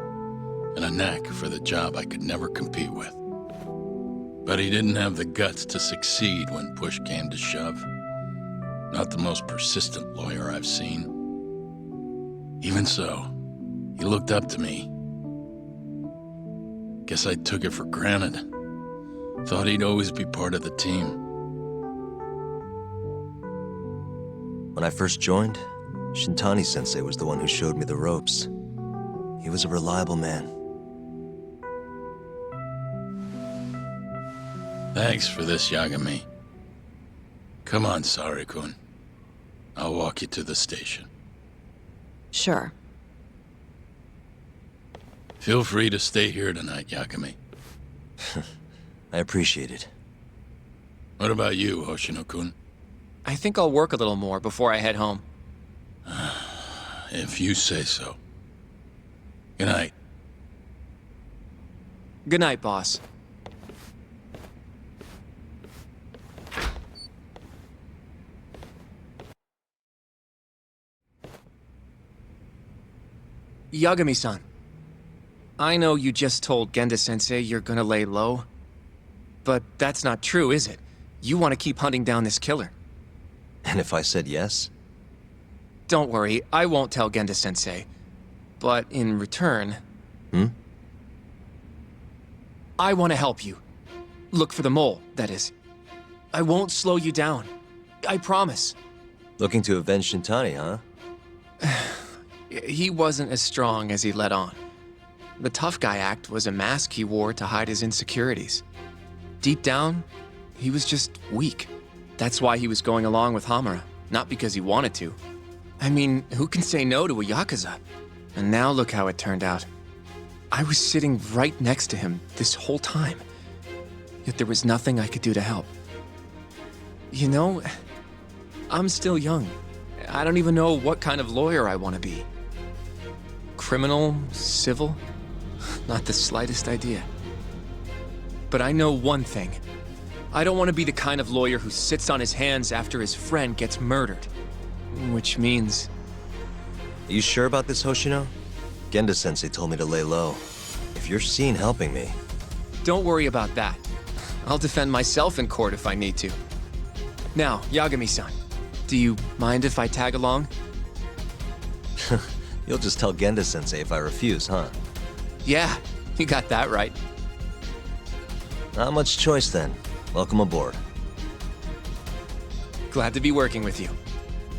and a knack for the job I could never compete with. But he didn't have the guts to succeed when push came to shove. Not the most persistent lawyer I've seen. Even so, he looked up to me. Guess I took it for granted. Thought he'd always be part of the team. When I first joined, Shintani-sensei was the one who showed me the ropes. He was a reliable man. Thanks for this, Yagami. Come on, Sari-kun. I'll walk you to the station. Sure. Feel free to stay here tonight, Yagami. I appreciate it. What about you, Hoshino-kun? I think I'll work a little more before I head home. If you say so. Good night. Good night, boss. Yagami-san. I know you just told Genda-sensei you're gonna lay low. But that's not true, is it? You want to keep hunting down this killer. And if I said yes? Don't worry, I won't tell Genda-sensei. But in return... I want to help you. Look for the mole, that is. I won't slow you down. I promise. Looking to avenge Shintani, huh? He wasn't as strong as he let on. The tough guy act was a mask he wore to hide his insecurities. Deep down, he was just weak. That's why he was going along with Hamura, not because he wanted to. I mean, who can say no to a yakuza? And now look how it turned out. I was sitting right next to him this whole time. Yet there was nothing I could do to help. You know, I'm still young. I don't even know what kind of lawyer I want to be. Criminal? Civil? Not the slightest idea. But I know one thing. I don't want to be the kind of lawyer who sits on his hands after his friend gets murdered. Which means... Are you sure about this, Hoshino? Genda-sensei told me to lay low. If you're seen helping me... Don't worry about that. I'll defend myself in court if I need to. Now, Yagami-san, do you mind if I tag along? You'll just tell Genda-sensei if I refuse, huh? Yeah, you got that right. Not much choice then. Welcome aboard. Glad to be working with you.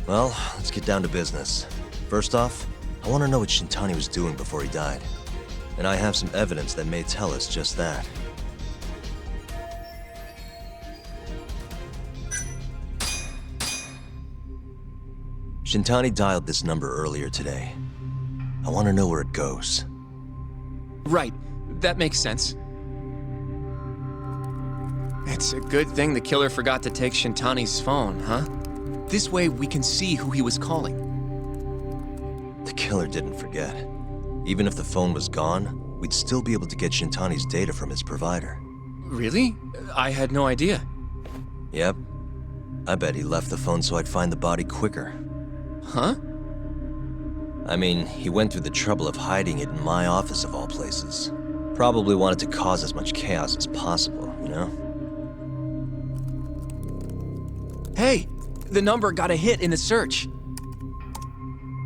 Well, let's get down to business. First off, I want to know what Shintani was doing before he died. And I have some evidence that may tell us just that. Shintani dialed this number earlier today. I want to know where it goes. Right. That makes sense. It's a good thing the killer forgot to take Shintani's phone, huh? This way we can see who he was calling. The killer didn't forget. Even if the phone was gone, we'd still be able to get Shintani's data from his provider. Really? I had no idea. Yep. I bet he left the phone so I'd find the body quicker. Huh? I mean, he went through the trouble of hiding it in my office of all places. Probably wanted to cause as much chaos as possible, you know? Hey! The number got a hit in a search.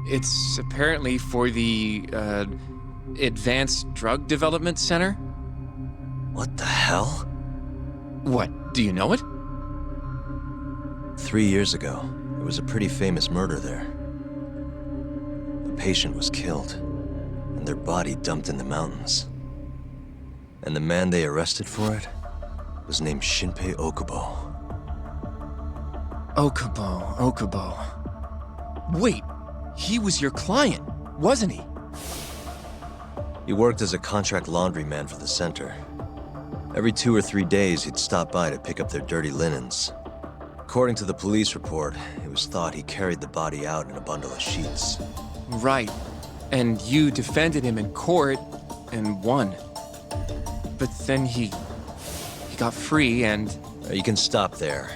It's apparently for the, Advanced Drug Development Center? What the hell? What, do you know it? 3 years ago, there was a pretty famous murder there. A patient was killed, and their body dumped in the mountains. And the man they arrested for it was named Shinpei Okubo. Okubo. Wait, he was your client, wasn't he? He worked as a contract laundryman for the center. Every 2 or 3 days, he'd stop by to pick up their dirty linens. According to the police report, it was thought he carried the body out in a bundle of sheets. Right. And you defended him in court and won. But then he got free and... You can stop there.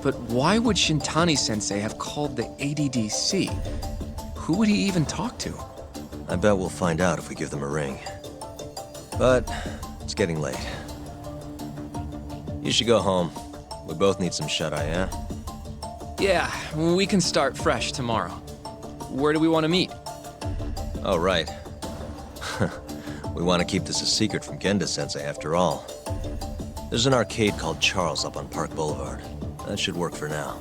But why would Shintani-sensei have called the ADDC? Who would he even talk to? I bet we'll find out if we give them a ring. But it's getting late. You should go home. We both need some shut-eye, yeah? Yeah, we can start fresh tomorrow. Where do we want to meet? Oh, right. We want to keep this a secret from Genda-sensei after all. There's an arcade called Charles up on Park Boulevard. That should work for now.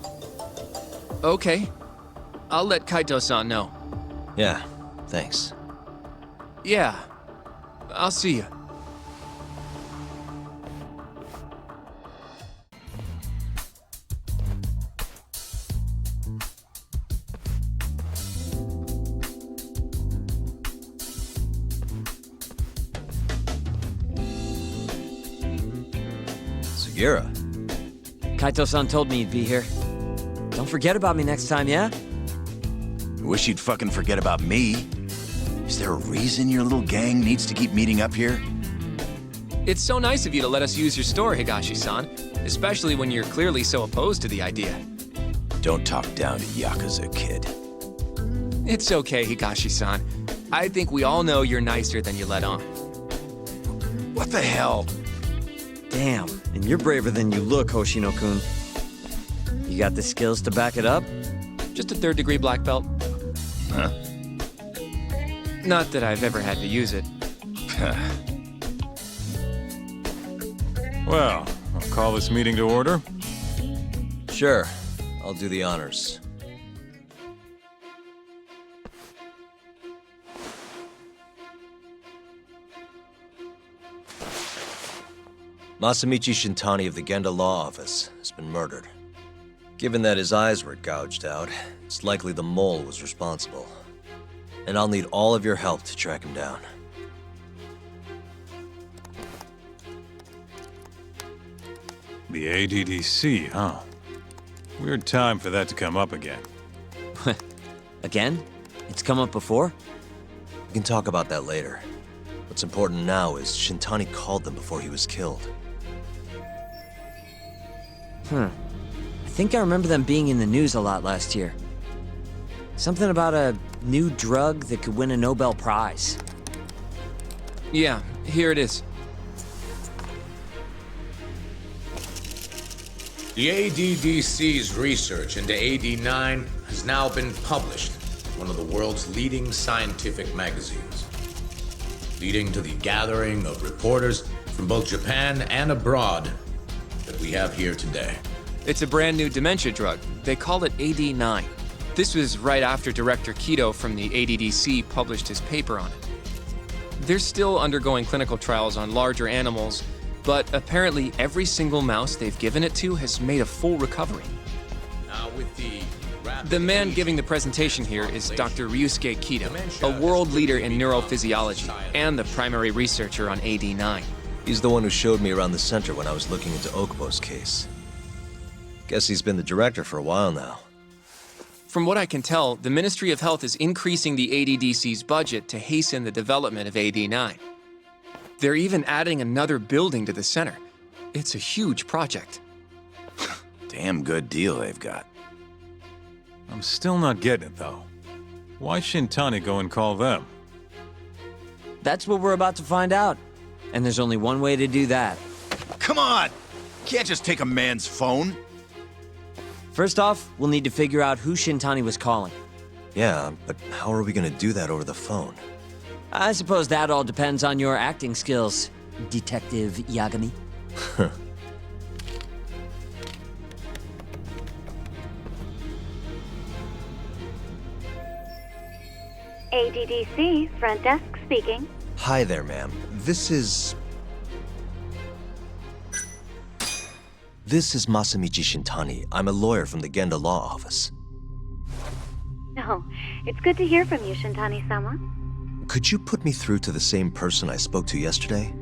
Okay. I'll let Kaito-san know. Yeah, thanks. Yeah. I'll see you. Sugira. Kaito-san told me you'd be here. Don't forget about me next time, yeah? I wish you'd fucking forget about me. Is there a reason your little gang needs to keep meeting up here? It's so nice of you to let us use your store, Higashi-san. Especially when you're clearly so opposed to the idea. Don't talk down to Yakuza, kid. It's okay, Higashi-san. I think we all know you're nicer than you let on. What the hell? Damn, and you're braver than you look, Hoshino-kun. You got the skills to back it up? Just a 3rd degree black belt. Huh? Not that I've ever had to use it. Well, I'll call this meeting to order. Sure, I'll do the honors. Masamichi Shintani of the Genda Law Office has been murdered. Given that his eyes were gouged out, it's likely the mole was responsible. And I'll need all of your help to track him down. The ADDC, huh? Weird time for that to come up again. Again? It's come up before? We can talk about that later. What's important now is Shintani called them before he was killed. I think I remember them being in the news a lot last year. Something about a new drug that could win a Nobel Prize. Yeah, here it is. The ADDC's research into AD9 has now been published in one of the world's leading scientific magazines, leading to the gathering of reporters from both Japan and abroad that we have here today. It's a brand new dementia drug. They call it AD9. This was right after Director Keto from the ADDC published his paper on it. They're still undergoing clinical trials on larger animals, but apparently every single mouse they've given it to has made a full recovery. Now with The man giving the presentation here is Dr. Ryusuke Keto, a world leader in neurophysiology and the primary researcher on AD9. He's the one who showed me around the center when I was looking into Okubo's case. Guess he's been the director for a while now. From what I can tell, the Ministry of Health is increasing the ADDC's budget to hasten the development of AD9. They're even adding another building to the center. It's a huge project. Damn good deal they've got. I'm still not getting it, though. Why Shintani go and call them? That's what we're about to find out. And there's only one way to do that. Come on! Can't just take a man's phone. First off, we'll need to figure out who Shintani was calling. Yeah, but how are we gonna do that over the phone? I suppose that all depends on your acting skills, Detective Yagami. ADDC, front desk speaking. Hi there, ma'am. This is Masamichi Shintani. I'm a lawyer from the Genda Law Office. Oh, it's good to hear from you, Shintani-sama. Could you put me through to the same person I spoke to yesterday?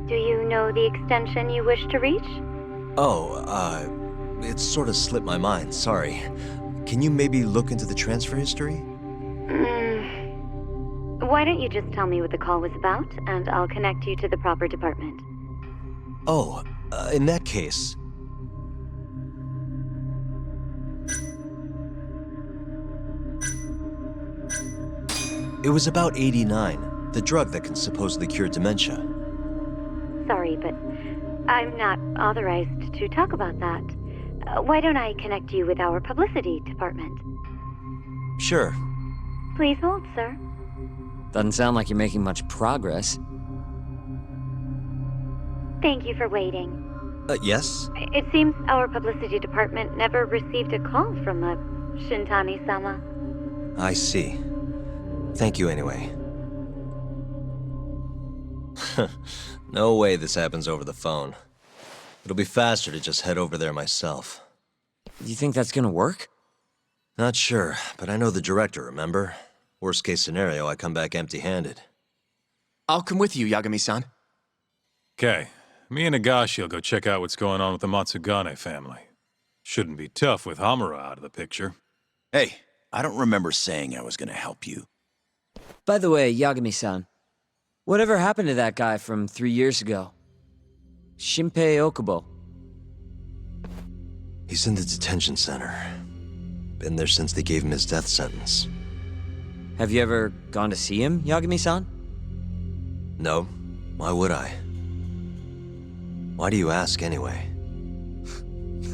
Do you know the extension you wish to reach? Oh, it sort of slipped my mind, sorry. Can you maybe look into the transfer history? Why don't you just tell me what the call was about, and I'll connect you to the proper department. Oh, in that case... It was about 89, the drug that can supposedly cure dementia. Sorry, but I'm not authorized to talk about that. Why don't I connect you with our publicity department? Sure. Please hold, sir. Doesn't sound like you're making much progress. Thank you for waiting. Yes? It seems our publicity department never received a call from a Shintani-sama. I see. Thank you anyway. No way this happens over the phone. It'll be faster to just head over there myself. You think that's gonna work? Not sure, but I know the director, remember? Worst case scenario, I come back empty-handed. I'll come with you, Yagami-san. Okay, me and Nagashi will go check out what's going on with the Matsugane family. Shouldn't be tough with Hamura out of the picture. Hey, I don't remember saying I was gonna help you. By the way, Yagami-san, whatever happened to that guy from 3 years ago? Shinpei Okubo. He's in the detention center. Been there since they gave him his death sentence. Have you ever gone to see him, Yagami-san? No. Why would I? Why do you ask anyway?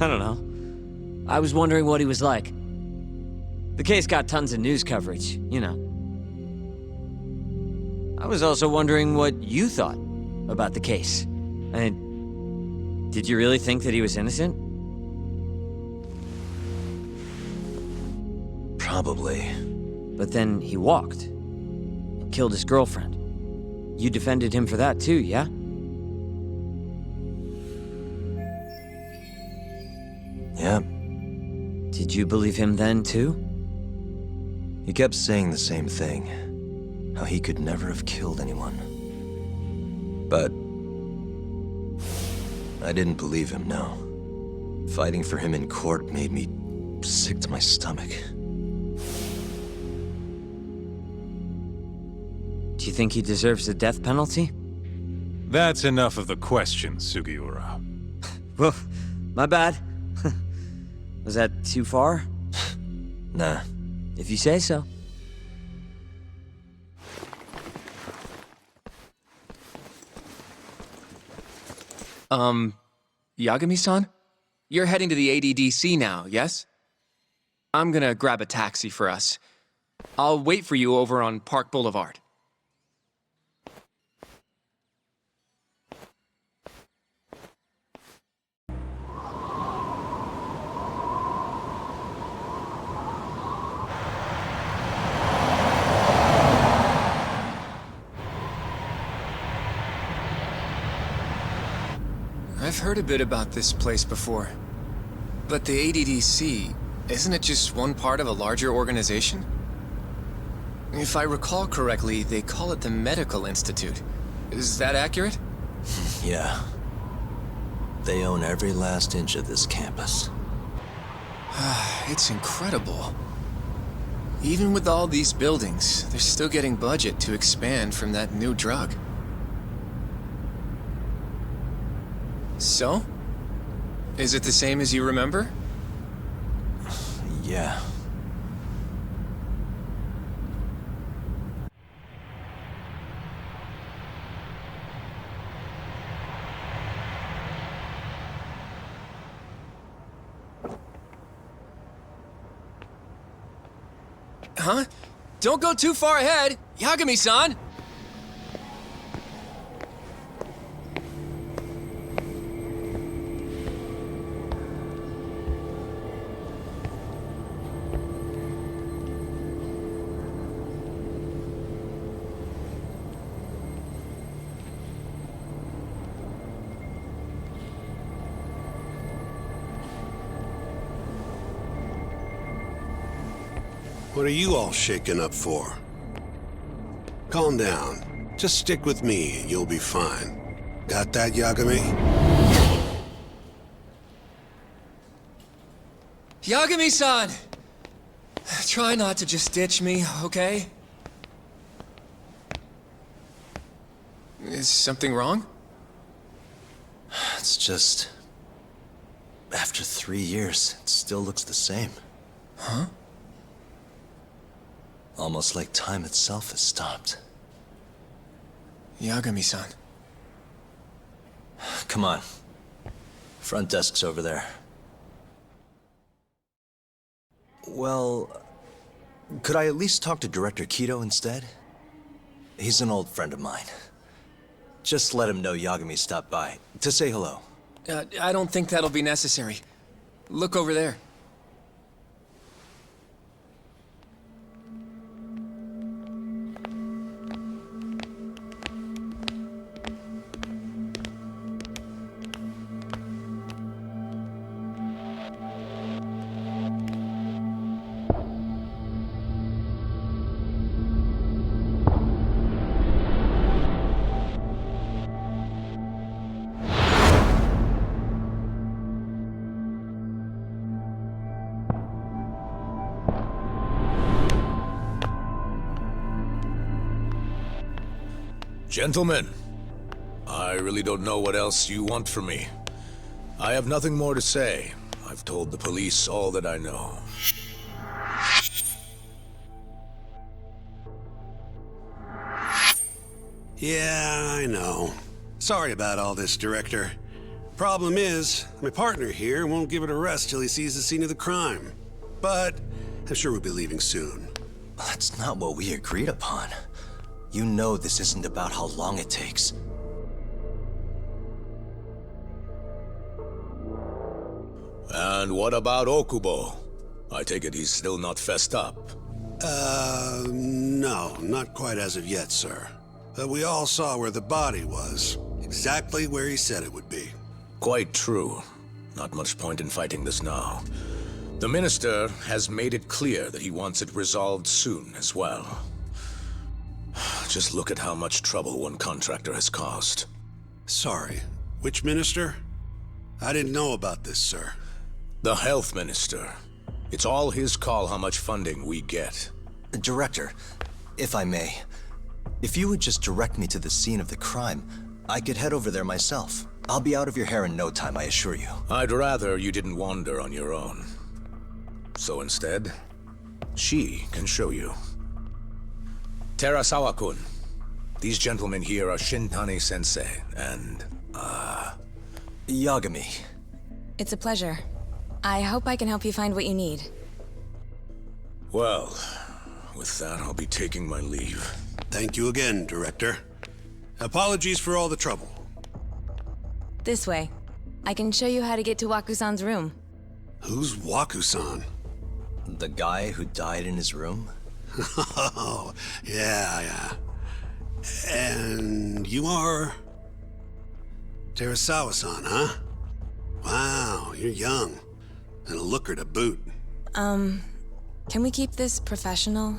I don't know. I was wondering what he was like. The case got tons of news coverage, you know. I was also wondering what you thought about the case. And did you really think that he was innocent? Probably. But then he walked and killed his girlfriend. You defended him for that too, yeah? Yeah. Did you believe him then too? He kept saying the same thing. How he could never have killed anyone. But I didn't believe him, no. Fighting for him in court made me sick to my stomach. Do you think he deserves the death penalty? That's enough of the questions, Sugiura. Well, my bad. Was that too far? Nah. If you say so. Yagami-san? You're heading to the ADDC now, yes? I'm gonna grab a taxi for us. I'll wait for you over on Park Boulevard. I've heard a bit about this place before. But the ADDC, isn't it just one part of a larger organization? If I recall correctly, they call it the Medical Institute. Is that accurate? Yeah. They own every last inch of this campus. It's incredible. Even with all these buildings, they're still getting budget to expand from that new drug. So? Is it the same as you remember? Yeah. Huh? Don't go too far ahead! Yagami-san! What are you all shaken up for? Calm down. Just stick with me and you'll be fine. Got that, Yagami? Yagami-san! Try not to just ditch me, okay? Is something wrong? It's just... After 3 years, it still looks the same. Huh? Almost like time itself has stopped. Yagami-san. Come on. Front desk's over there. Well, could I at least talk to Director Kido instead? He's an old friend of mine. Just let him know Yagami stopped by, to say hello. I don't think that'll be necessary. Look over there. Gentlemen, I really don't know what else you want from me. I have nothing more to say. I've told the police all that I know. Yeah, I know. Sorry about all this, Director. Problem is, my partner here won't give it a rest till he sees the scene of the crime. But I'm sure we'll be leaving soon. That's not what we agreed upon. You know this isn't about how long it takes. And what about Okubo? I take it he's still not fessed up. No, not quite as of yet, sir. But we all saw where the body was. Exactly where he said it would be. Quite true. Not much point in fighting this now. The Minister has made it clear that he wants it resolved soon as well. Just look at how much trouble one contractor has caused. Sorry, which Minister? I didn't know about this, sir. The Health Minister. It's all his call how much funding we get. Director, if I may, if you would just direct me to the scene of the crime, I could head over there myself. I'll be out of your hair in no time, I assure you. I'd rather you didn't wander on your own. So instead, she can show you. Terasawa-kun, these gentlemen here are Shintani-sensei and, Yagami. It's a pleasure. I hope I can help you find what you need. Well, with that, I'll be taking my leave. Thank you again, Director. Apologies for all the trouble. This way. I can show you how to get to Waku-san's room. Who's Waku-san? The guy who died in his room? Oh, yeah. And you are? Terasawa-san, huh? Wow, you're young. And a looker to boot. Can we keep this professional?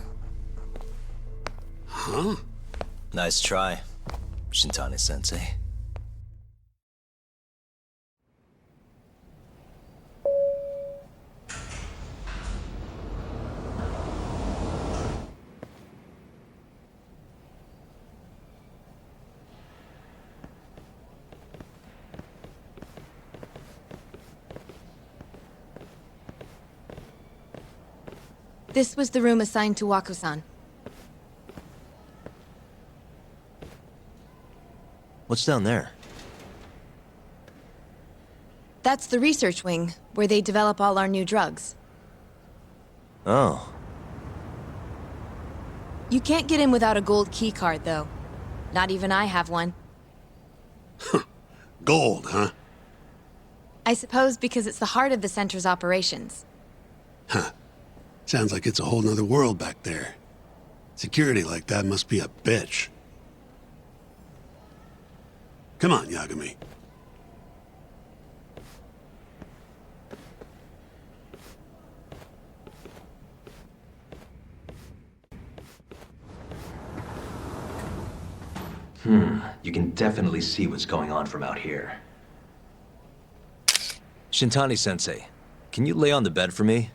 Huh? Nice try, Shintani-sensei. This was the room assigned to Waku-san. What's down there? That's the research wing, where they develop all our new drugs. Oh. You can't get in without a gold key card, though. Not even I have one. Gold, huh? I suppose because it's the heart of the center's operations. Huh. Sounds like it's a whole nother world back there. Security like that must be a bitch. Come on, Yagami. You can definitely see what's going on from out here. Shintani-sensei, can you lay on the bed for me?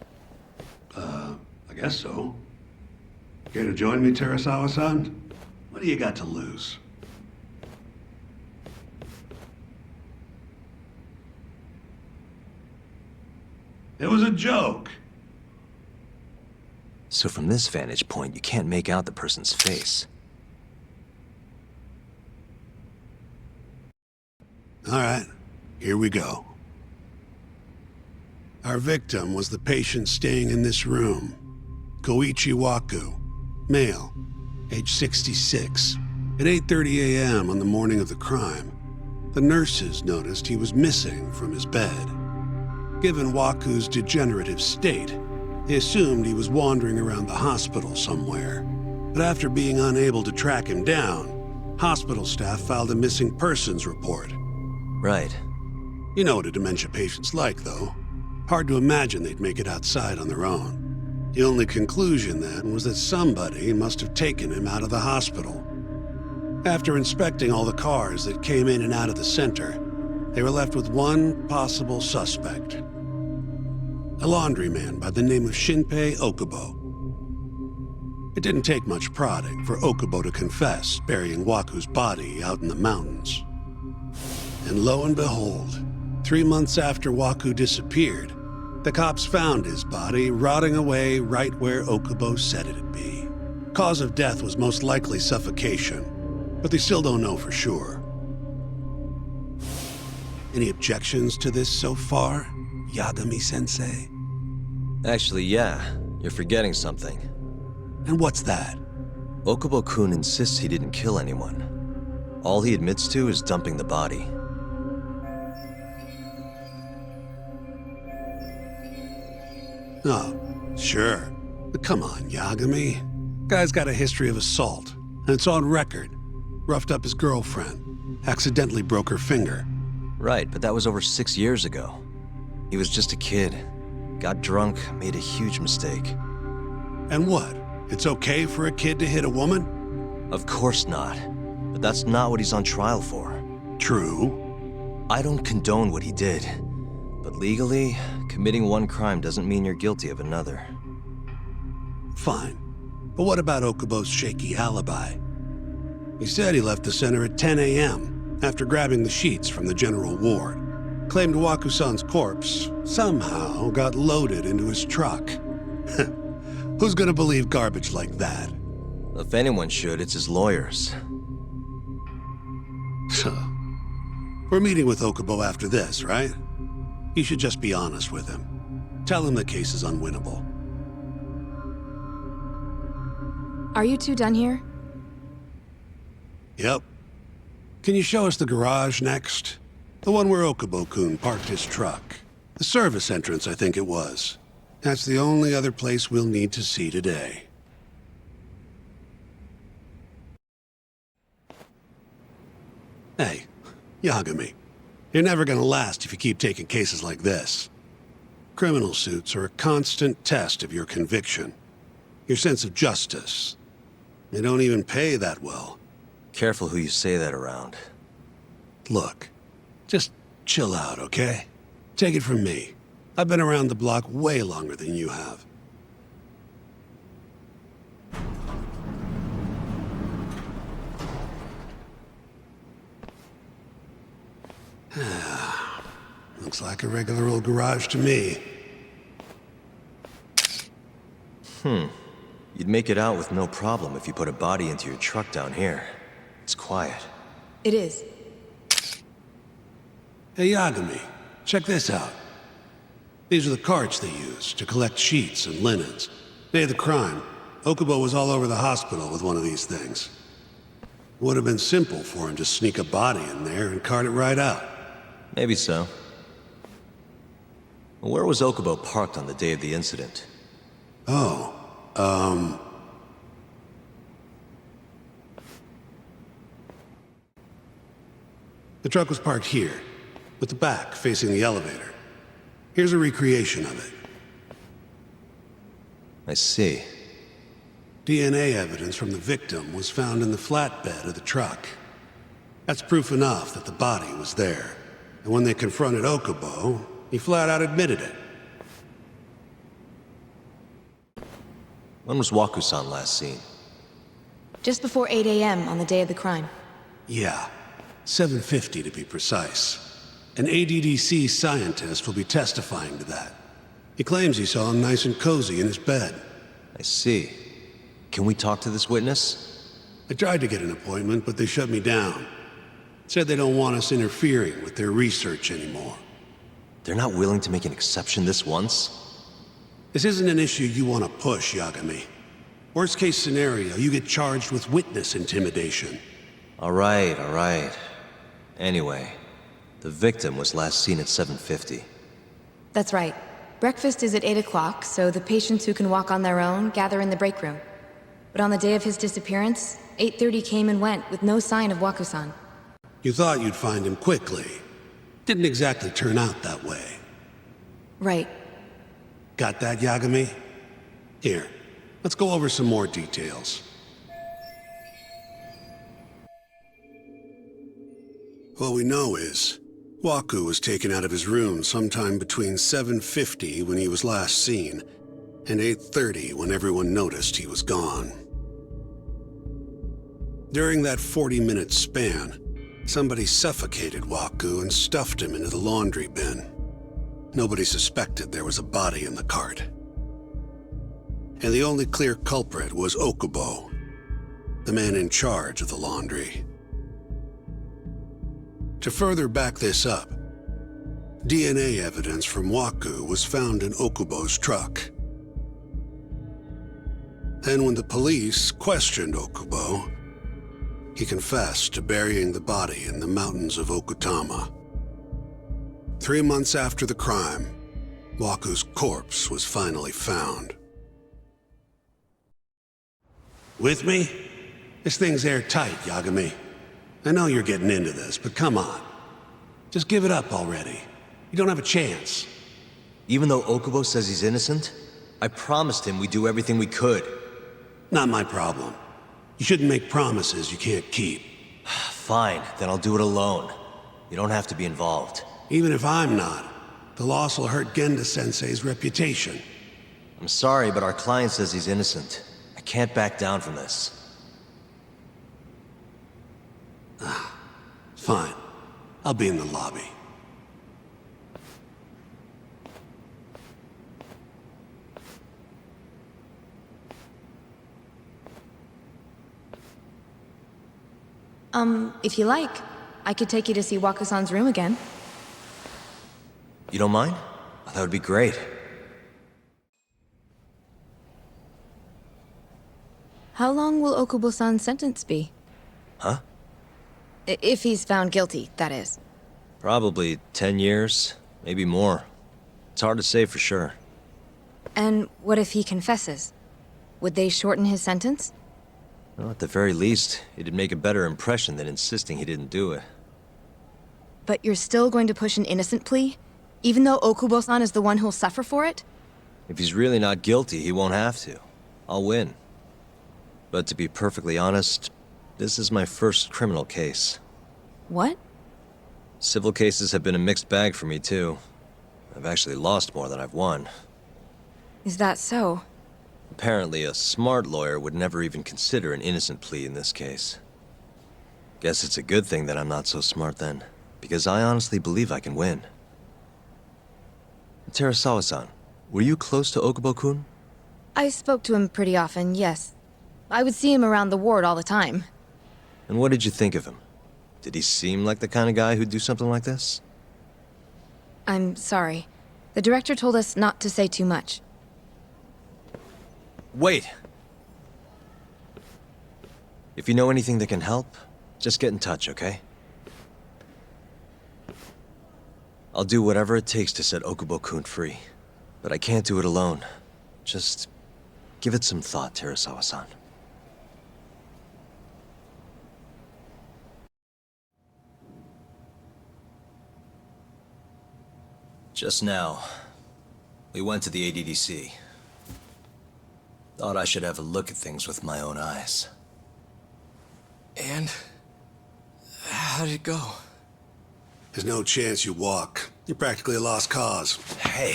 I guess so. Care to join me, Terasawa-san? What do you got to lose? It was a joke. So from this vantage point, you can't make out the person's face. All right, here we go. Our victim was the patient staying in this room. Koichi Waku, male, age 66. At 8:30 a.m. on the morning of the crime, the nurses noticed he was missing from his bed. Given Waku's degenerative state, they assumed he was wandering around the hospital somewhere. But after being unable to track him down, hospital staff filed a missing persons report. Right. You know what a dementia patient's like, though. Hard to imagine they'd make it outside on their own. The only conclusion then was that somebody must have taken him out of the hospital. After inspecting all the cars that came in and out of the center, they were left with one possible suspect. A laundryman by the name of Shinpei Okubo. It didn't take much prodding for Okubo to confess burying Waku's body out in the mountains. And lo and behold, 3 months after Waku disappeared, the cops found his body rotting away right where Okubo said it'd be. Cause of death was most likely suffocation, but they still don't know for sure. Any objections to this so far, Yagami-sensei? Actually, yeah. You're forgetting something. And what's that? Okubo-kun insists he didn't kill anyone. All he admits to is dumping the body. Oh, sure. But come on, Yagami. Guy's got a history of assault, and it's on record. Roughed up his girlfriend. Accidentally broke her finger. Right, but that was over 6 years ago. He was just a kid. Got drunk, made a huge mistake. And what? It's okay for a kid to hit a woman? Of course not. But that's not what he's on trial for. True. I don't condone what he did. But legally, committing one crime doesn't mean you're guilty of another. Fine. But what about Okubo's shaky alibi? He said he left the center at 10 a.m. after grabbing the sheets from the general ward. Claimed Waku-san's corpse somehow got loaded into his truck. Who's gonna believe garbage like that? If anyone should, it's his lawyers. We're meeting with Okubo after this, right? You should just be honest with him. Tell him the case is unwinnable. Are you two done here? Yep. Can you show us the garage next? The one where Okubo-kun parked his truck. The service entrance, I think it was. That's the only other place we'll need to see today. Hey, Yagami, You're never gonna last if you keep taking cases like this. Criminal suits are a constant test of your conviction, your sense of justice. They don't even pay that well. Careful who you say that around. Look, just chill out, okay? Take it from me. I've been around the block way longer than you have. Looks like a regular old garage to me. You'd make it out with no problem if you put a body into your truck down here. It's quiet. It is. Hey, Yagami, check this out. These are the carts they use to collect sheets and linens. Day of the crime, Okubo was all over the hospital with one of these things. Would have been simple for him to sneak a body in there and cart it right out. Maybe so. Where was Okubo parked on the day of the incident? Oh, the truck was parked here, with the back facing the elevator. Here's a recreation of it. I see. DNA evidence from the victim was found in the flatbed of the truck. That's proof enough that the body was there. And when they confronted Okubo, he flat out admitted it. When was Waku-san last seen? Just before 8 a.m. on the day of the crime. Yeah, 7:50 to be precise. An ADDC scientist will be testifying to that. He claims he saw him nice and cozy in his bed. I see. Can we talk to this witness? I tried to get an appointment, but they shut me down. Said they don't want us interfering with their research anymore. They're not willing to make an exception this once? This isn't an issue you want to push, Yagami. Worst case scenario, you get charged with witness intimidation. All right. Anyway, the victim was last seen at 7:50. That's right. Breakfast is at 8 o'clock, so the patients who can walk on their own gather in the break room. But on the day of his disappearance, 8:30 came and went with no sign of Waku-san. You thought you'd find him quickly. Didn't exactly turn out that way. Right. Got that, Yagami? Here, let's go over some more details. What we know is, Waku was taken out of his room sometime between 7:50 when he was last seen, and 8:30 when everyone noticed he was gone. During that 40-minute span, somebody suffocated Waku and stuffed him into the laundry bin. Nobody suspected there was a body in the cart. And the only clear culprit was Okubo, the man in charge of the laundry. To further back this up, DNA evidence from Waku was found in Okubo's truck. Then when the police questioned Okubo, he confessed to burying the body in the mountains of Okutama. 3 months after the crime, Waku's corpse was finally found. With me? This thing's airtight, Yagami. I know you're getting into this, but come on. Just give it up already. You don't have a chance. Even though Okubo says he's innocent, I promised him we'd do everything we could. Not my problem. You shouldn't make promises you can't keep. Fine, then I'll do it alone. You don't have to be involved. Even if I'm not, the loss will hurt Genda-sensei's reputation. I'm sorry, but our client says he's innocent. I can't back down from this. Fine. I'll be in the lobby. If you like, I could take you to see Waku-san's room again. You don't mind? That would be great. How long will Okubo-san's sentence be? Huh? If he's found guilty, that is. Probably 10 years, maybe more. It's hard to say for sure. And what if he confesses? Would they shorten his sentence? Well, at the very least, it'd make a better impression than insisting he didn't do it. But you're still going to push an innocent plea? Even though Okubo-san is the one who'll suffer for it? If he's really not guilty, he won't have to. I'll win. But to be perfectly honest, this is my first criminal case. What? Civil cases have been a mixed bag for me, too. I've actually lost more than I've won. Is that so? Apparently, a smart lawyer would never even consider an innocent plea in this case. Guess it's a good thing that I'm not so smart then, because I honestly believe I can win. Terasawa-san, were you close to Okubo-kun? I spoke to him pretty often, yes. I would see him around the ward all the time. And what did you think of him? Did he seem like the kind of guy who'd do something like this? I'm sorry. The director told us not to say too much. Wait! If you know anything that can help, just get in touch, okay? I'll do whatever it takes to set Okubo-kun free. But I can't do it alone. Just give it some thought, Terasawa-san. Just now, we went to the ADDC. Thought I should have a look at things with my own eyes. And? How did it go? There's no chance you walk. You're practically a lost cause. Hey.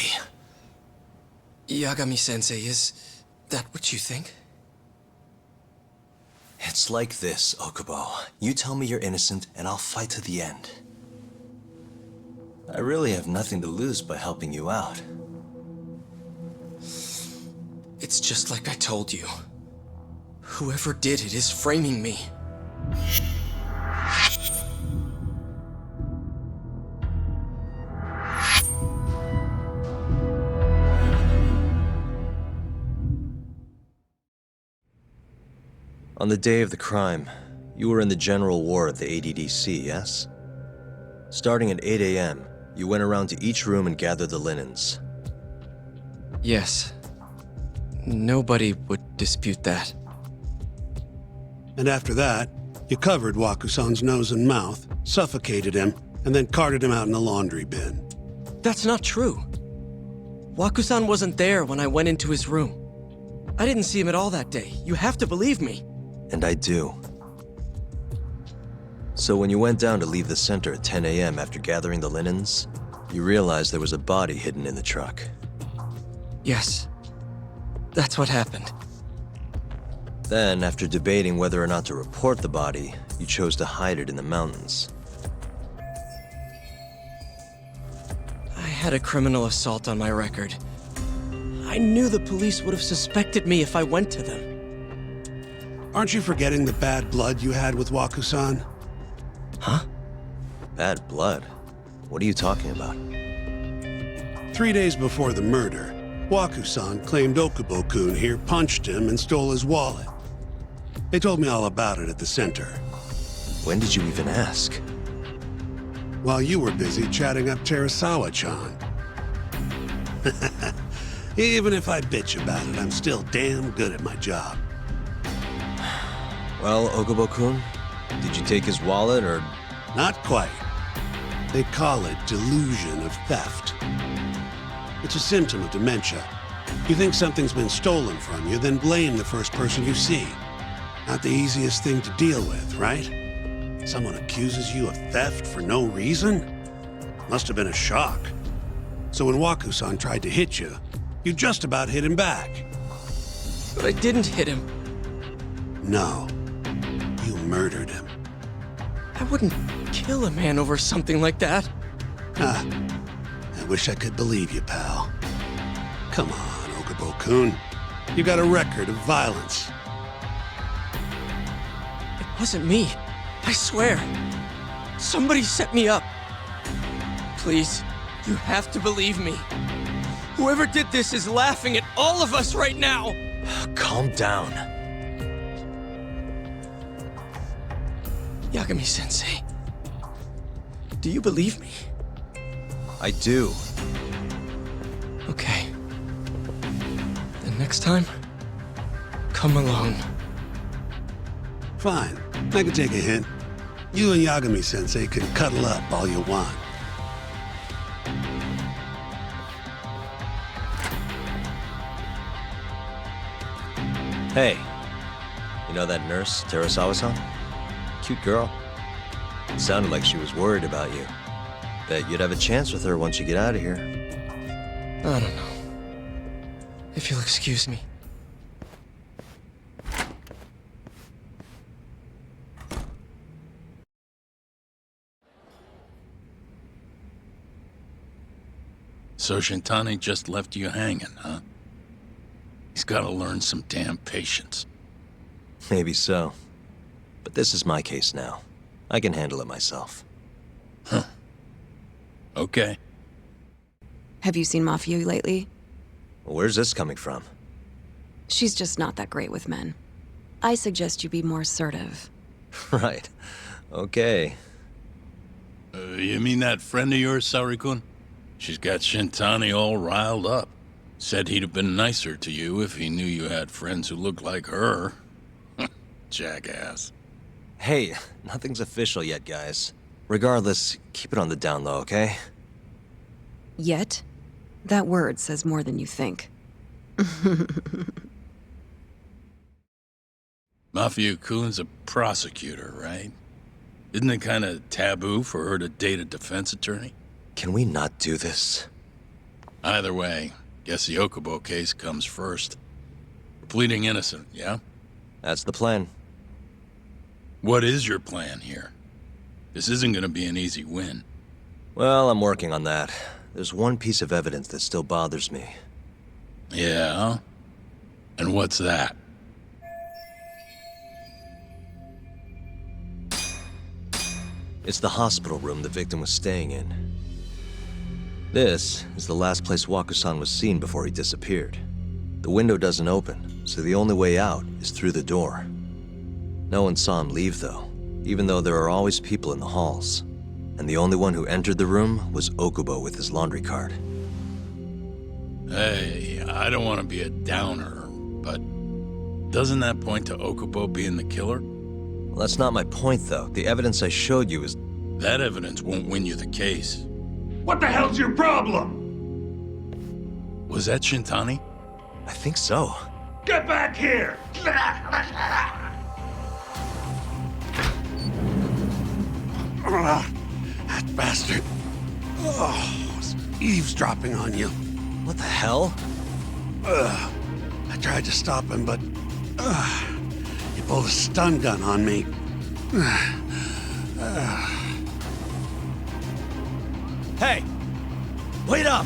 Yagami-sensei, is that what you think? It's like this, Okubo. You tell me you're innocent, and I'll fight to the end. I really have nothing to lose by helping you out. It's just like I told you. Whoever did it is framing me. On the day of the crime, you were in the general ward at the ADDC, yes? Starting at 8 a.m., you went around to each room and gathered the linens. Yes. Nobody would dispute that. And after that, you covered Wakusan's nose and mouth, suffocated him, and then carted him out in a laundry bin. That's not true. Wakusan wasn't there when I went into his room. I didn't see him at all that day. You have to believe me. And I do. So when you went down to leave the center at 10 a.m. after gathering the linens, you realized there was a body hidden in the truck. Yes. That's what happened. Then, after debating whether or not to report the body, you chose to hide it in the mountains. I had a criminal assault on my record. I knew the police would have suspected me if I went to them. Aren't you forgetting the bad blood you had with Wakusan? Huh? Bad blood? What are you talking about? 3 days before the murder, Wakusan claimed Okubo-kun here punched him and stole his wallet. They told me all about it at the center. When did you even ask? While you were busy chatting up Terasawa-chan. Even if I bitch about it, I'm still damn good at my job. Well, Okubo-kun, did you take his wallet, or...? Not quite. They call it delusion of theft. It's a symptom of dementia. You think something's been stolen from you, then blame the first person you see. Not the easiest thing to deal with, right? Someone accuses you of theft for no reason? Must have been a shock. So when Wakusan tried to hit you, you just about hit him back. But I didn't hit him. No. You murdered him. I wouldn't kill a man over something like that. Ah, I wish I could believe you, pal. Come on, Okubo-kun. You got a record of violence. It wasn't me. I swear. Somebody set me up. Please, you have to believe me. Whoever did this is laughing at all of us right now. Calm down. Yagami-sensei, do you believe me? I do. Okay. Then next time, come alone. Fine. I can take a hint. You and Yagami-sensei can cuddle up all you want. Hey, you know that nurse, Terasawa-san? Cute girl. It sounded like she was worried about you. Bet you'd have a chance with her once you get out of here. I don't know. If you'll excuse me. So Shintani just left you hanging, huh? He's gotta learn some damn patience. Maybe so. But this is my case now. I can handle it myself. Huh. Okay. Have you seen Mafia lately? Where's this coming from? She's just not that great with men. I suggest you be more assertive. Right. Okay. You mean that friend of yours, Saori-kun? She's got Shintani all riled up. Said he'd have been nicer to you if he knew you had friends who looked like her. Jackass. Hey, nothing's official yet, guys. Regardless, keep it on the down low, okay? Yet? That word says more than you think. Mafia-kun's a prosecutor, right? Isn't it kind of taboo for her to date a defense attorney? Can we not do this? Either way, guess the Okubo case comes first. We're pleading innocent, yeah? That's the plan. What is your plan here? This isn't gonna be an easy win. Well, I'm working on that. There's one piece of evidence that still bothers me. Yeah? And what's that? It's the hospital room the victim was staying in. This is the last place Waku-san was seen before he disappeared. The window doesn't open, so the only way out is through the door. No one saw him leave, though, even though there are always people in the halls. And the only one who entered the room was Okubo with his laundry cart. Hey, I don't want to be a downer, but doesn't that point to Okubo being the killer? Well, that's not my point, though. The evidence I showed you is... That evidence won't win you the case. What the hell's your problem? Was that Shintani? I think so. Get back here! That bastard. Oh, was eavesdropping on you. What the hell? I tried to stop him, but he pulled a stun gun on me. Hey! Wait up!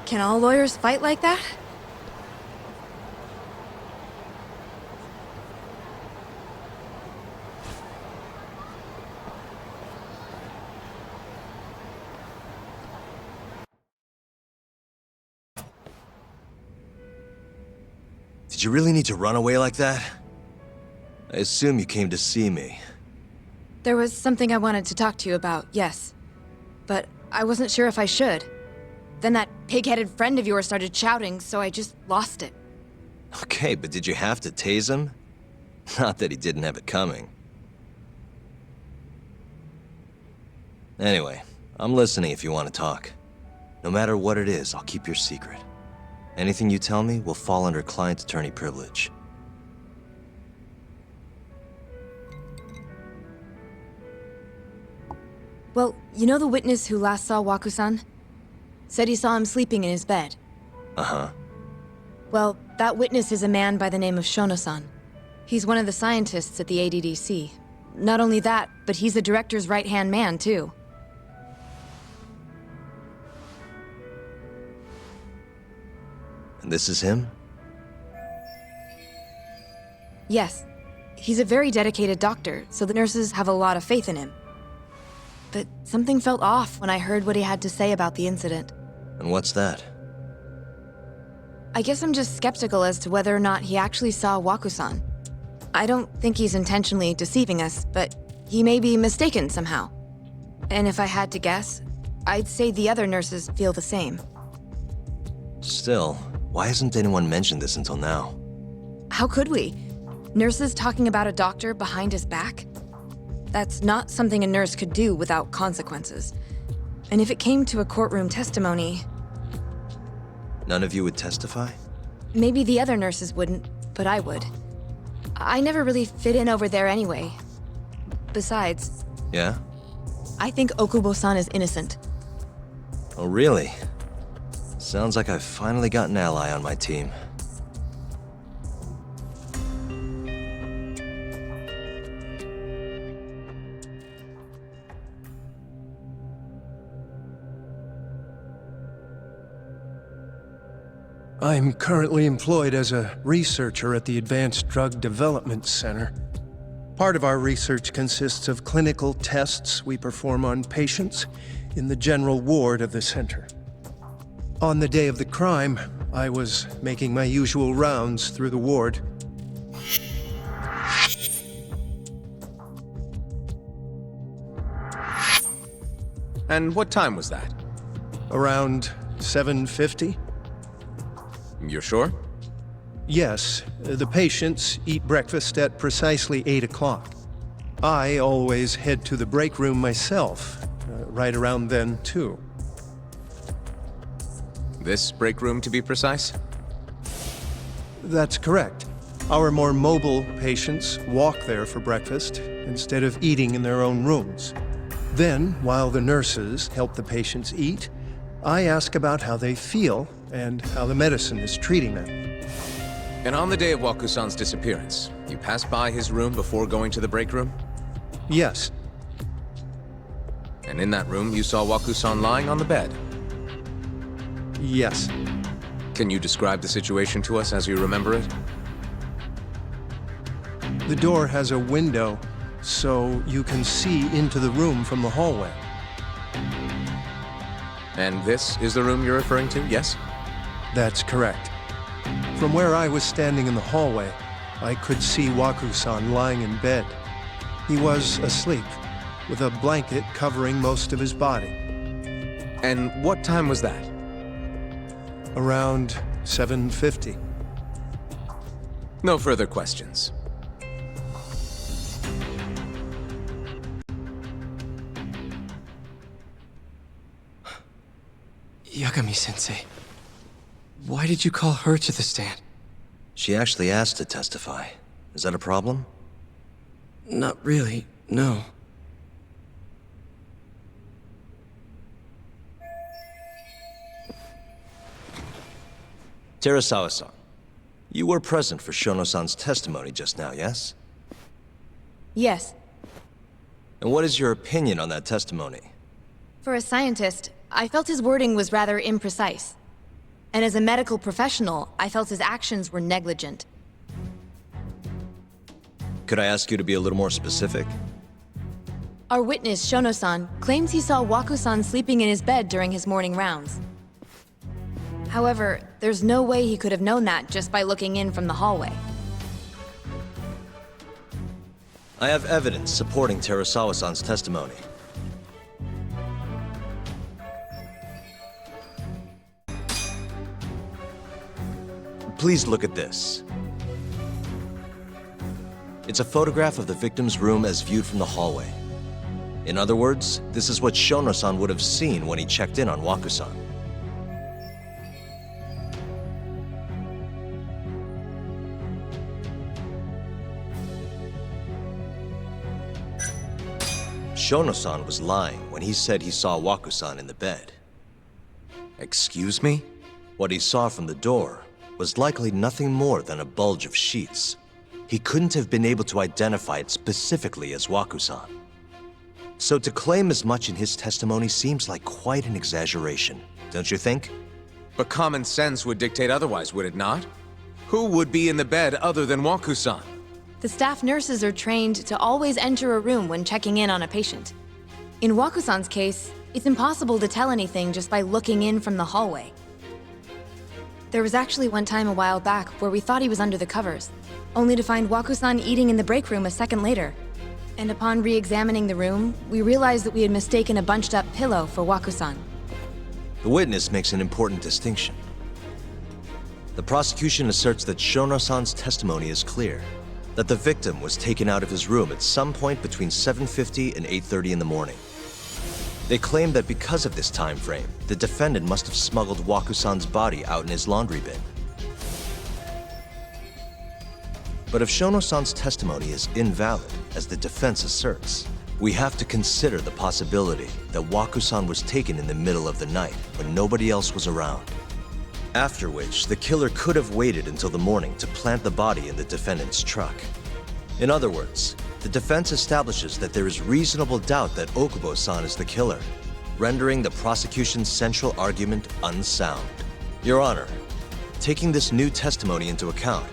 Can all lawyers fight like that? Did you really need to run away like that? I assume you came to see me. There was something I wanted to talk to you about, yes. But I wasn't sure if I should. Then that pig-headed friend of yours started shouting, so I just lost it. Okay, but did you have to tase him? Not that he didn't have it coming. Anyway, I'm listening if you want to talk. No matter what it is, I'll keep your secret. Anything you tell me will fall under client-attorney privilege. Well, you know the witness who last saw Waku-san? Said he saw him sleeping in his bed. Uh-huh. Well, that witness is a man by the name of Shono-san. He's one of the scientists at the ADDC. Not only that, but he's the director's right-hand man, too. And this is him? Yes. He's a very dedicated doctor, so the nurses have a lot of faith in him. But something felt off when I heard what he had to say about the incident. And what's that? I guess I'm just skeptical as to whether or not he actually saw Waku-san. I don't think he's intentionally deceiving us, but he may be mistaken somehow. And if I had to guess, I'd say the other nurses feel the same. Still, why hasn't anyone mentioned this until now? How could we? Nurses talking about a doctor behind his back? That's not something a nurse could do without consequences. And if it came to a courtroom testimony... None of you would testify? Maybe the other nurses wouldn't, but I would. I never really fit in over there anyway. Besides... Yeah? I think Okubo-san is innocent. Oh, really? Sounds like I've finally got an ally on my team. I'm currently employed as a researcher at the Advanced Drug Development Center. Part of our research consists of clinical tests we perform on patients in the general ward of the center. On the day of the crime, I was making my usual rounds through the ward. And what time was that? Around 7:50? You're sure? Yes, the patients eat breakfast at precisely 8 o'clock. I always head to the break room myself, right around then, too. This break room, to be precise? That's correct. Our more mobile patients walk there for breakfast instead of eating in their own rooms. Then, while the nurses help the patients eat, I ask about how they feel and how the medicine is treating them. And on the day of Waku-san's disappearance, you passed by his room before going to the break room? Yes. And in that room, you saw Waku-san lying on the bed? Yes. Can you describe the situation to us as you remember it? The door has a window, so you can see into the room from the hallway. And this is the room you're referring to, yes? That's correct. From where I was standing in the hallway, I could see Waku-san lying in bed. He was asleep, with a blanket covering most of his body. And what time was that? Around 7:50. No further questions. Yagami-sensei, why did you call her to the stand? She actually asked to testify. Is that a problem? Not really, no. Terasawa-san, you were present for Shono-san's testimony just now, yes? Yes. And what is your opinion on that testimony? For a scientist, I felt his wording was rather imprecise. And as a medical professional, I felt his actions were negligent. Could I ask you to be a little more specific? Our witness, Shono-san, claims he saw Waku-san sleeping in his bed during his morning rounds. However, there's no way he could have known that just by looking in from the hallway. I have evidence supporting Terasawa-san's testimony. Please look at this. It's a photograph of the victim's room as viewed from the hallway. In other words, this is what Shono-san would have seen when he checked in on Waku-san. Shono-san was lying when he said he saw Waku-san in the bed. Excuse me? What he saw from the door was likely nothing more than a bulge of sheets. He couldn't have been able to identify it specifically as Waku-san. So to claim as much in his testimony seems like quite an exaggeration, don't you think? But common sense would dictate otherwise, would it not? Who would be in the bed other than Waku-san? The staff nurses are trained to always enter a room when checking in on a patient. In Waku-san's case, it's impossible to tell anything just by looking in from the hallway. There was actually one time a while back where we thought he was under the covers, only to find Waku-san eating in the break room a second later. and upon re-examining the room, we realized that we had mistaken a bunched-up pillow for Wakusan. The witness makes an important distinction. The prosecution asserts that Shono-san's testimony is clear, that the victim was taken out of his room at some point between 7:50 and 8:30 in the morning. They claim that because of this time frame, the defendant must have smuggled Wakusan's body out in his laundry bin. But if Shono-san's testimony is invalid, as the defense asserts, we have to consider the possibility that Wakusan was taken in the middle of the night when nobody else was around. After which, the killer could have waited until the morning to plant the body in the defendant's truck. In other words, the defense establishes that there is reasonable doubt that Okubo-san is the killer, rendering the prosecution's central argument unsound. Your Honor, taking this new testimony into account,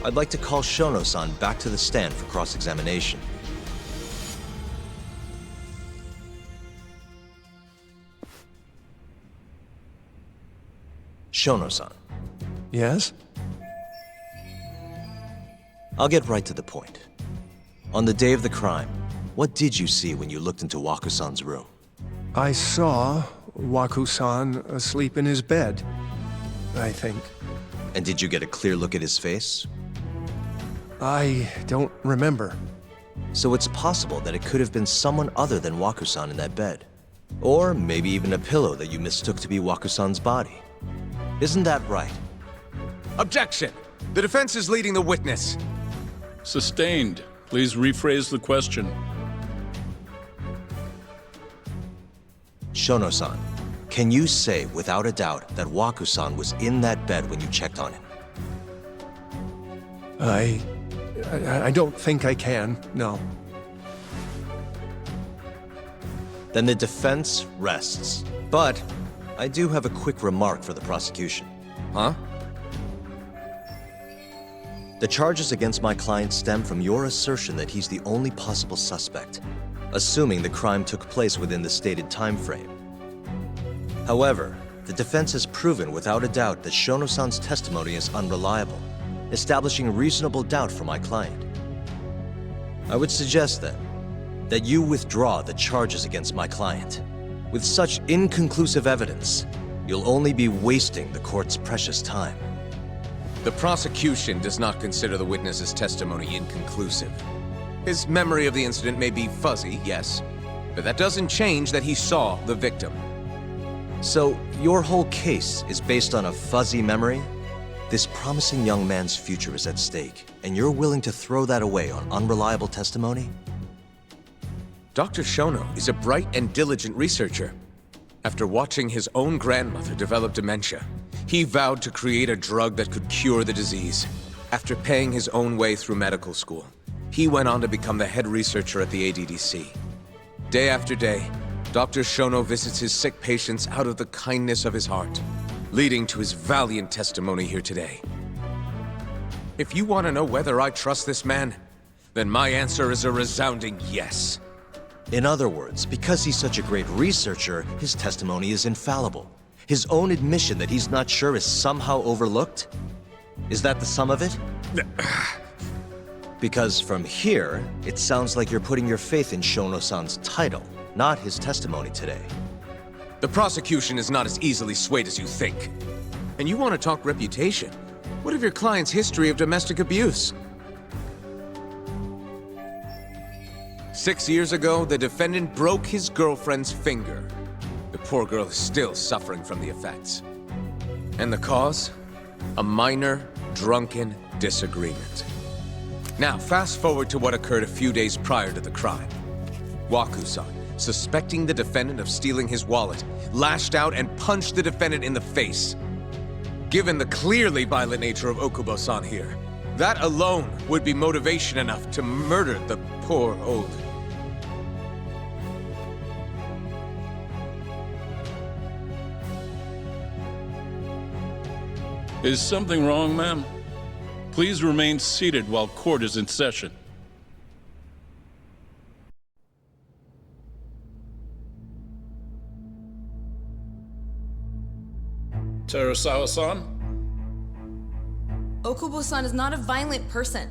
I'd like to call Shono-san back to the stand for cross-examination. Shono-san. Yes? I'll get right to the point. On the day of the crime, what did you see when you looked into Wakusan's room? I saw Wakusan asleep in his bed, I think. And did you get a clear look at his face? I don't remember. So it's possible that it could have been someone other than Wakusan in that bed. Or maybe even a pillow that you mistook to be Wakusan's body. Isn't that right? Objection! The defense is leading the witness. Sustained. Please rephrase the question. Shono-san, can you say without a doubt that Wakusan was in that bed when you checked on him? I don't think I can, no. Then the defense rests. But I do have a quick remark for the prosecution. Huh? The charges against my client stem from your assertion that he's the only possible suspect, assuming the crime took place within the stated time frame. However, the defense has proven without a doubt that Shono-san's testimony is unreliable, establishing reasonable doubt for my client. I would suggest then that you withdraw the charges against my client. With such inconclusive evidence, you'll only be wasting the court's precious time. The prosecution does not consider the witness's testimony inconclusive. His memory of the incident may be fuzzy, yes, but that doesn't change that he saw the victim. So, your whole case is based on a fuzzy memory? This promising young man's future is at stake, and you're willing to throw that away on unreliable testimony? Dr. Shono is a bright and diligent researcher. After watching his own grandmother develop dementia, he vowed to create a drug that could cure the disease. After paying his own way through medical school, he went on to become the head researcher at the ADDC. Day after day, Dr. Shono visits his sick patients out of the kindness of his heart, leading to his valiant testimony here today. If you want to know whether I trust this man, then my answer is a resounding yes. In other words, because he's such a great researcher, his testimony is infallible. His own admission that he's not sure is somehow overlooked? Is that the sum of it? Because from here, it sounds like you're putting your faith in Shono-san's title, not his testimony today. The prosecution is not as easily swayed as you think. And you want to talk reputation? What of your client's history of domestic abuse? 6 years ago, the defendant broke his girlfriend's finger. The poor girl is still suffering from the effects. And the cause? A minor, drunken disagreement. Now, fast forward to what occurred a few days prior to the crime. Wakusan, suspecting the defendant of stealing his wallet, lashed out and punched the defendant in the face. Given the clearly violent nature of Okubo-san here, that alone would be motivation enough to murder the poor old... Is something wrong, ma'am? Please remain seated while court is in session. Terasawa-san? Okubo-san is not a violent person.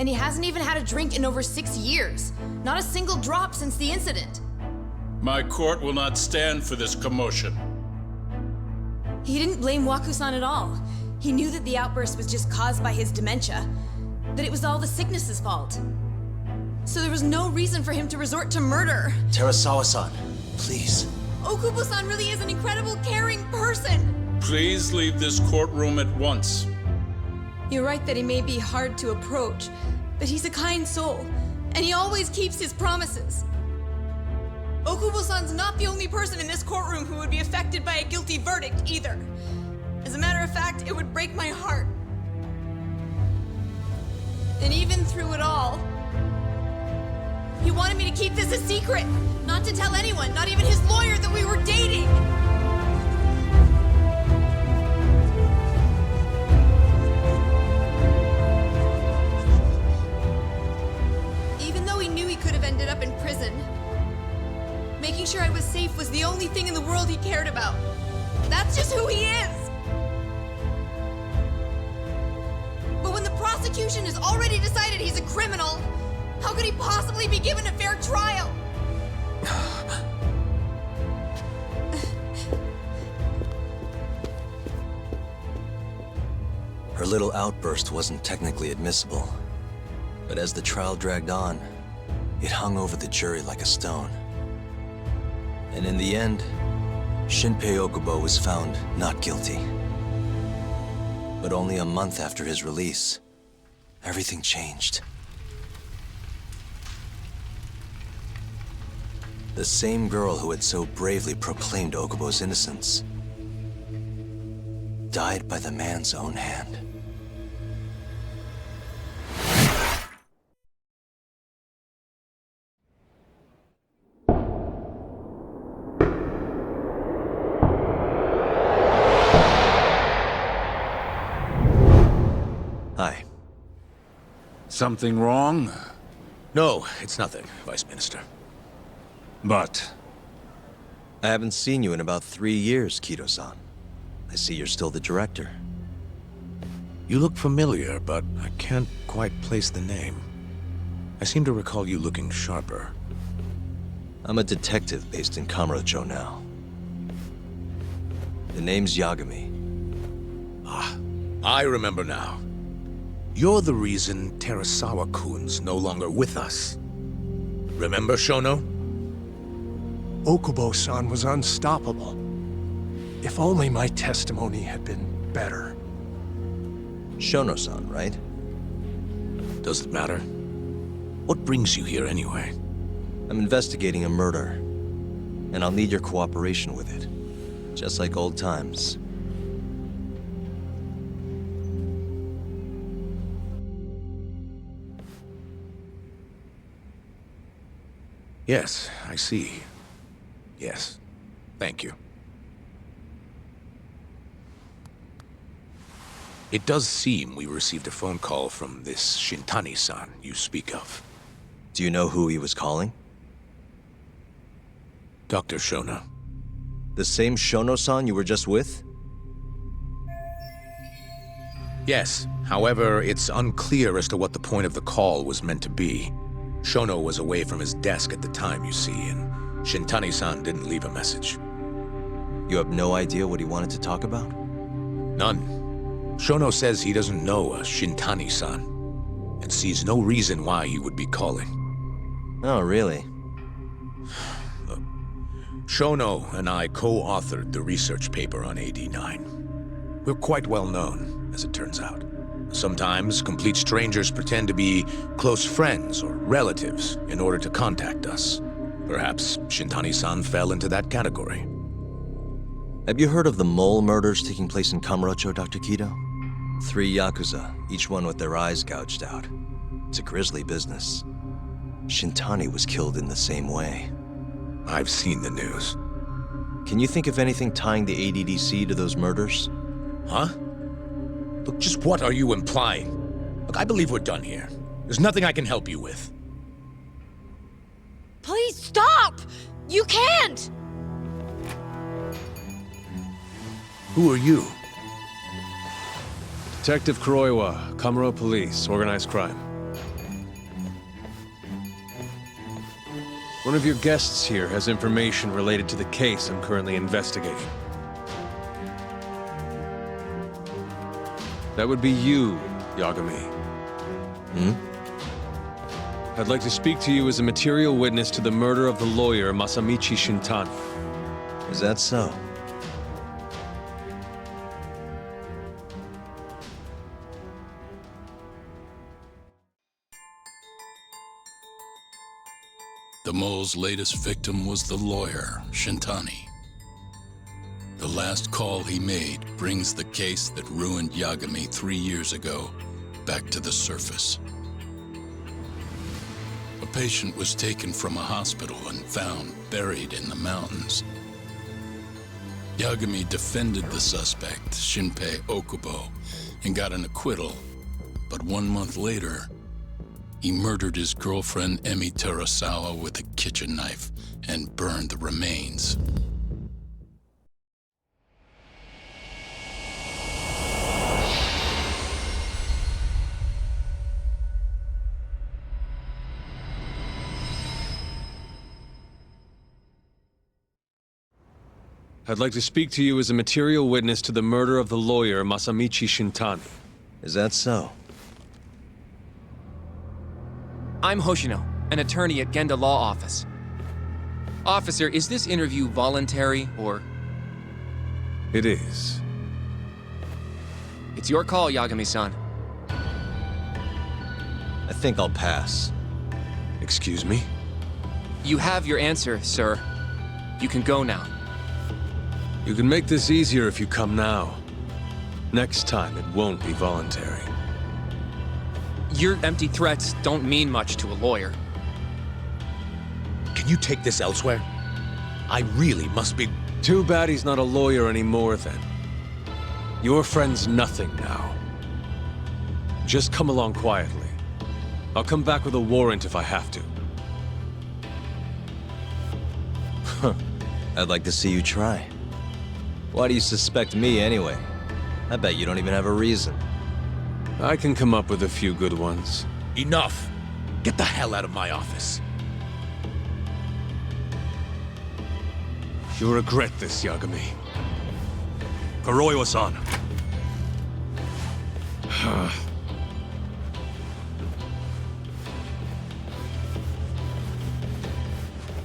And he hasn't even had a drink in over 6 years. Not a single drop since the incident. My court will not stand for this commotion. He didn't blame Wakusan at all. He knew that the outburst was just caused by his dementia, that it was all the sickness's fault. So there was no reason for him to resort to murder. Terasawa-san, please. Okubo-san really is an incredible, caring person. Please leave this courtroom at once. You're right that he may be hard to approach, but he's a kind soul, and he always keeps his promises. Okubo-san's not the only person in this courtroom who would be affected by a guilty verdict, either. As a matter of fact, it would break my heart. And even through it all, he wanted me to keep this a secret, not to tell anyone, not even his lawyer, that we were dating. Even though he knew he could have ended up in prison, making sure I was safe was the only thing in the world he cared about. That's just who he is. But when the prosecution has already decided he's a criminal, how could he possibly be given a fair trial? Her little outburst wasn't technically admissible, but as the trial dragged on, it hung over the jury like a stone. And in the end, Shinpei Okubo was found not guilty. But only a month after his release, everything changed. The same girl who had so bravely proclaimed Okubo's innocence died by the man's own hand. Hi. Something wrong? No, it's nothing, Vice Minister. But... I haven't seen you in about 3 years, Kido-san. I see you're still the director. You look familiar, but I can't quite place the name. I seem to recall you looking sharper. I'm a detective based in Kamurocho now. The name's Yagami. Ah, I remember now. You're the reason Terasawa-kun's no longer with us. Remember, Shono? Okubo-san was unstoppable. If only my testimony had been better. Shono-san, right? Does it matter? What brings you here anyway? I'm investigating a murder, and I'll need your cooperation with it. Just like old times. Yes, I see. Yes. Thank you. It does seem we received a phone call from this Shintani-san you speak of. Do you know who he was calling? Dr. Shono. The same Shono-san you were just with? Yes. However, it's unclear as to what the point of the call was meant to be. Shono was away from his desk at the time, you see, and Shintani-san didn't leave a message. You have no idea what he wanted to talk about? None. Shono says he doesn't know a Shintani-san, and sees no reason why he would be calling. Oh, really? Shono and I co-authored the research paper on AD9. We're quite well known, as it turns out. Sometimes, complete strangers pretend to be close friends or relatives in order to contact us. Perhaps Shintani-san fell into that category. Have you heard of the mole murders taking place in Kamurocho, Dr. Kido? 3 yakuza, each one with their eyes gouged out. It's a grisly business. Shintani was killed in the same way. I've seen the news. Can you think of anything tying the ADDC to those murders? Huh? Look, just what are you implying? Look, I believe we're done here. There's nothing I can help you with. Please stop! You can't! Who are you? Detective Kuroiwa, Kamuro Police, Organized Crime. One of your guests here has information related to the case I'm currently investigating. That would be you, Yagami. I'd like to speak to you as a material witness to the murder of the lawyer Masamichi Shintani. Is that so? The mole's latest victim was the lawyer, Shintani. The last call he made brings the case that ruined Yagami 3 years ago back to the surface. A patient was taken from a hospital and found buried in the mountains. Yagami defended the suspect, Shinpei Okubo, and got an acquittal. But 1 month later, he murdered his girlfriend Emi Terasawa with a kitchen knife and burned the remains. I'd like to speak to you as a material witness to the murder of the lawyer Masamichi Shintani. Is that so? I'm Hoshino, an attorney at Genda Law Office. Officer, is this interview voluntary, or...? It is. It's your call, Yagami-san. I think I'll pass. Excuse me? You have your answer, sir. You can go now. You can make this easier if you come now. Next time, it won't be voluntary. Your empty threats don't mean much to a lawyer. Can you take this elsewhere? I really must be... Too bad he's not a lawyer anymore, then. Your friend's nothing now. Just come along quietly. I'll come back with a warrant if I have to. I'd like to see you try. Why do you suspect me anyway? I bet you don't even have a reason. I can come up with a few good ones. Enough! Get the hell out of my office. You'll regret this, Yagami. Kuroiwa-san.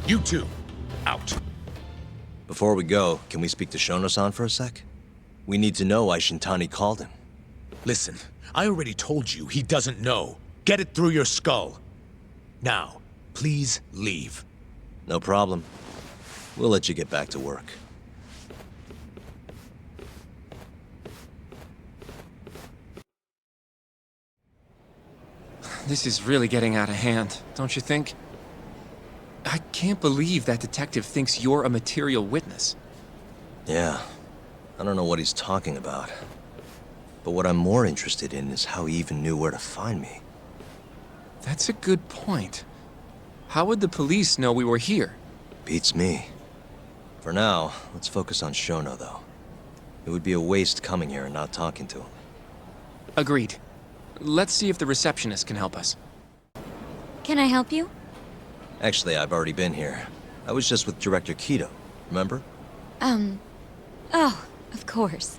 You two, out. Before we go, can we speak to Shono-san for a sec? We need to know why Shintani called him. Listen, I already told you he doesn't know. Get it through your skull. Now, please leave. No problem. We'll let you get back to work. This is really getting out of hand, don't you think? I can't believe that detective thinks you're a material witness. Yeah. I don't know what he's talking about. But what I'm more interested in is how he even knew where to find me. That's a good point. How would the police know we were here? Beats me. For now, let's focus on Shono, though. It would be a waste coming here and not talking to him. Agreed. Let's see if the receptionist can help us. Can I help you? Actually, I've already been here. I was just with Director Kido, remember? Oh, of course.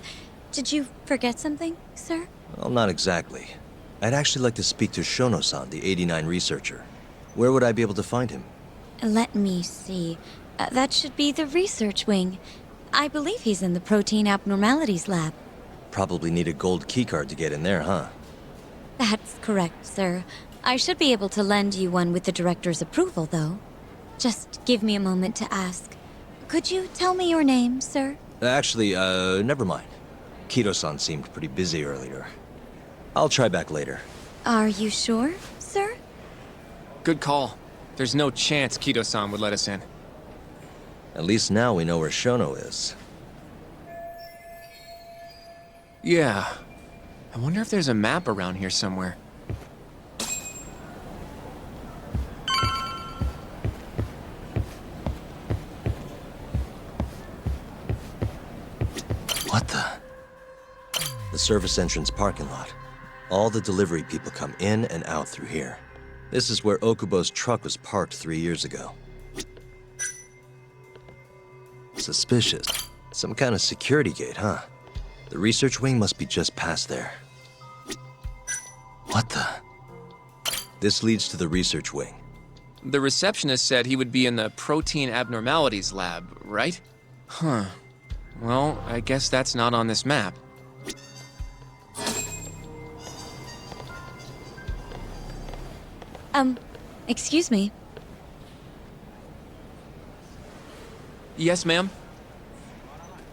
Did you forget something, sir? Well, not exactly. I'd actually like to speak to Shono-san, the 89 researcher. Where would I be able to find him? Let me see. That should be the research wing. I believe he's in the protein abnormalities lab. Probably need a gold keycard to get in there, huh? That's correct, sir. I should be able to lend you one with the director's approval, though. Just give me a moment to ask. Could you tell me your name, sir? Actually, never mind. Kido-san seemed pretty busy earlier. I'll try back later. Are you sure, sir? Good call. There's no chance Kido-san would let us in. At least now we know where Shono is. Yeah. I wonder if there's a map around here somewhere. What the? The service entrance parking lot. All the delivery people come in and out through here. This is where Okubo's truck was parked 3 years ago. Suspicious. Some kind of security gate, huh? The research wing must be just past there. What the? This leads to the research wing. The receptionist said he would be in the protein abnormalities lab, right? Huh. Well, I guess that's not on this map. Excuse me. Yes, ma'am?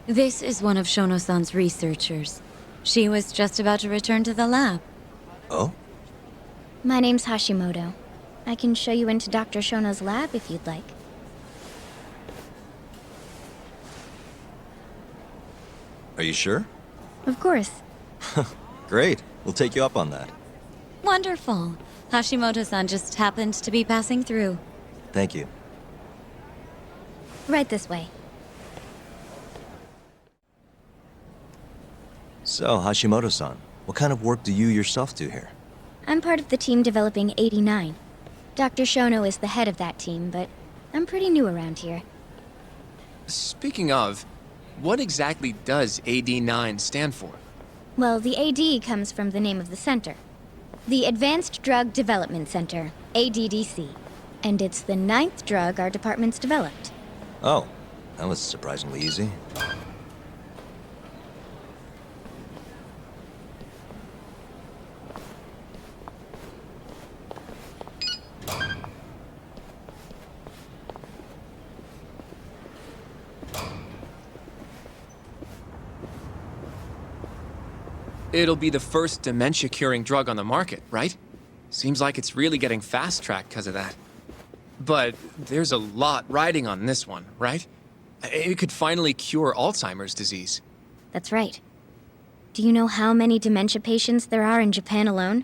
This is one of Shono-san's researchers. She was just about to return to the lab. Oh? My name's Hashimoto. I can show you into Dr. Shono's lab if you'd like. Are you sure? Of course. Great. We'll take you up on that. Wonderful. Hashimoto-san just happened to be passing through. Thank you. Right this way. So, Hashimoto-san, what kind of work do you yourself do here? I'm part of the team developing 89. Dr. Shono is the head of that team, but I'm pretty new around here. Speaking of, what exactly does AD9 stand for? Well, the AD comes from the name of the center. The Advanced Drug Development Center, ADDC. And it's the 9th drug our department's developed. Oh, that was surprisingly easy. It'll be the first dementia-curing drug on the market, right? Seems like it's really getting fast-tracked because of that. But there's a lot riding on this one, right? It could finally cure Alzheimer's disease. That's right. Do you know how many dementia patients there are in Japan alone?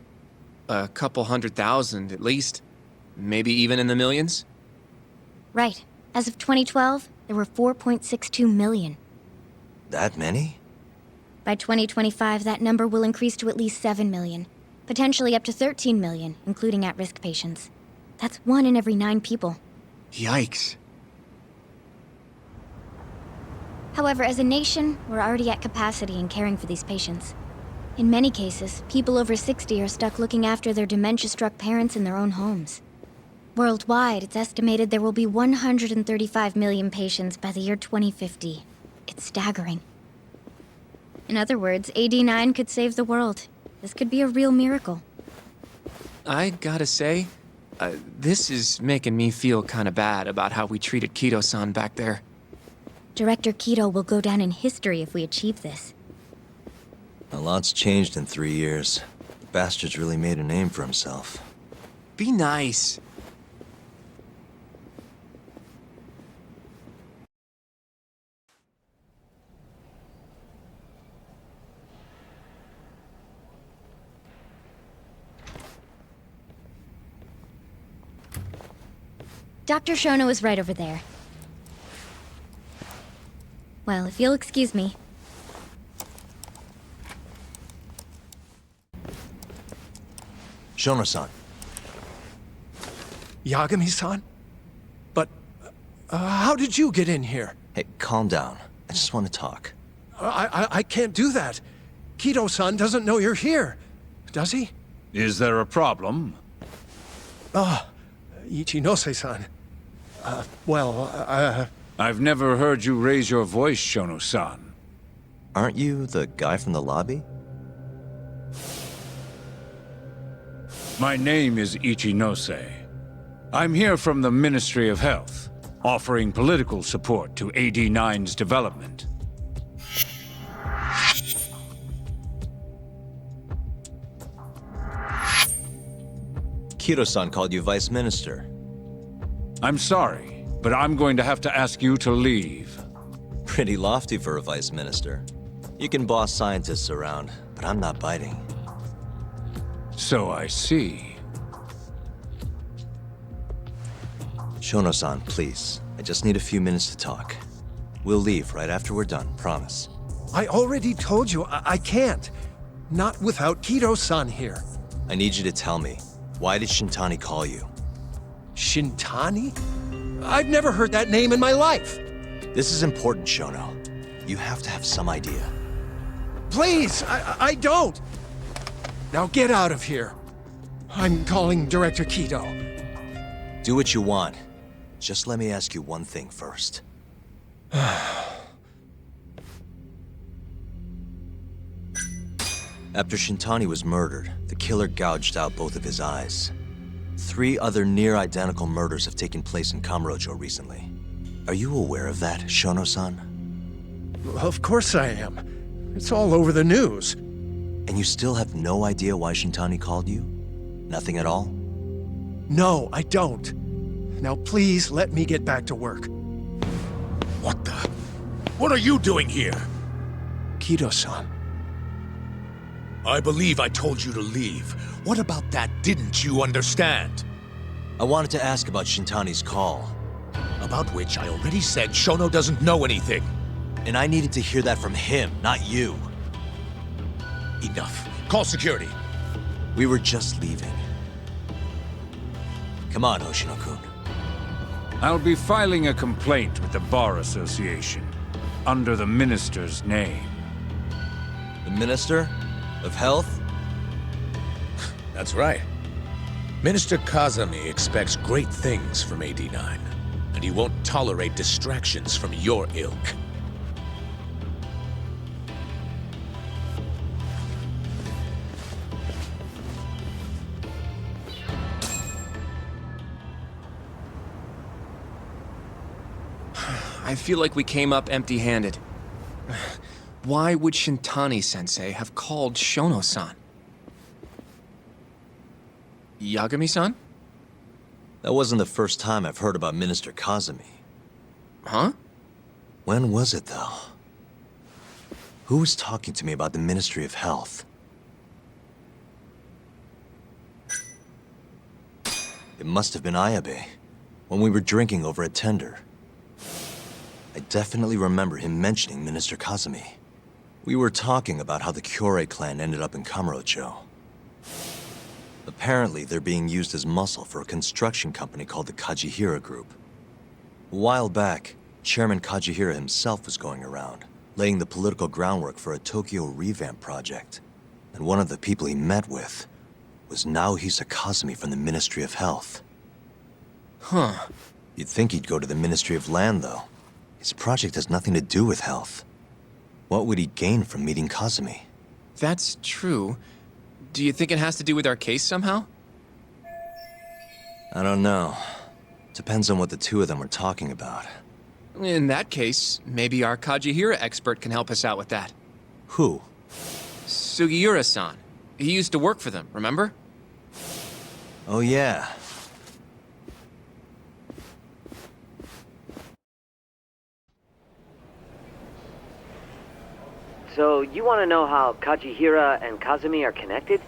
A couple 100,000 at least. Maybe even in the millions? Right. As of 2012, there were 4.62 million. That many? By 2025, that number will increase to at least 7 million. Potentially up to 13 million, including at-risk patients. That's 1 in every 9 people. Yikes. However, as a nation, we're already at capacity in caring for these patients. In many cases, people over 60 are stuck looking after their dementia-struck parents in their own homes. Worldwide, it's estimated there will be 135 million patients by the year 2050. It's staggering. In other words, AD9 could save the world. This could be a real miracle. I gotta say, this is making me feel kinda bad about how we treated Kido-san back there. Director Kido will go down in history if we achieve this. A lot's changed in 3 years. The bastard's really made a name for himself. Be nice. Dr. Shono is right over there. Well, if you'll excuse me. Shono-san. Yagami-san? But, how did you get in here? Hey, calm down. I just want to talk. I can't do that. Kido-san doesn't know you're here. Does he? Is there a problem? Oh, Ichinose-san. I've never heard you raise your voice, Shono-san. Aren't you the guy from the lobby? My name is Ichinose. I'm here from the Ministry of Health, offering political support to AD9's development. Kido-san called you Vice Minister. I'm sorry, but I'm going to have to ask you to leave. Pretty lofty for a Vice Minister. You can boss scientists around, but I'm not biting. So I see. Shono-san, please. I just need a few minutes to talk. We'll leave right after we're done, promise. I already told you, I can't. Not without Kido-san here. I need you to tell me, why did Shintani call you? Shintani? I've never heard that name in my life. This is important, Shono. You have to have some idea. Please, I don't! Now get out of here. I'm calling Director Kido. Do what you want. Just let me ask you one thing first. After Shintani was murdered, the killer gouged out both of his eyes. 3 other near-identical murders have taken place in Kamurocho recently. Are you aware of that, Shono-san? Of course I am. It's all over the news. And you still have no idea why Shintani called you? Nothing at all? No, I don't. Now please let me get back to work. What the? What are you doing here? Kido-san. I believe I told you to leave. What about that didn't you understand? I wanted to ask about Shintani's call. About which I already said Shono doesn't know anything. And I needed to hear that from him, not you. Enough. Call security. We were just leaving. Come on, Hoshino-kun. I'll be filing a complaint with the Bar Association, under the Minister's name. The Minister? Of Health? That's right. Minister Kazami expects great things from AD9, and he won't tolerate distractions from your ilk. I feel like we came up empty-handed. Why would Shintani-sensei have called Shono-san? Yagami-san? That wasn't the first time I've heard about Minister Kazami. Huh? When was it, though? Who was talking to me about the Ministry of Health? It must have been Ayabe, when we were drinking over at Tender. I definitely remember him mentioning Minister Kazami. We were talking about how the Kyorei clan ended up in Kamurocho. Apparently, they're being used as muscle for a construction company called the Kajihira Group. A while back, Chairman Kajihira himself was going around, laying the political groundwork for a Tokyo revamp project. And one of the people he met with was Naohisa Kazami from the Ministry of Health. Huh. You'd think he'd go to the Ministry of Land, though. His project has nothing to do with health. What would he gain from meeting Kazami? That's true. Do you think it has to do with our case somehow? I don't know. Depends on what the two of them were talking about. In that case, maybe our Kajihira expert can help us out with that. Who? Sugiura-san. He used to work for them, remember? Oh yeah. So, you want to know how Kajihira and Kazami are connected?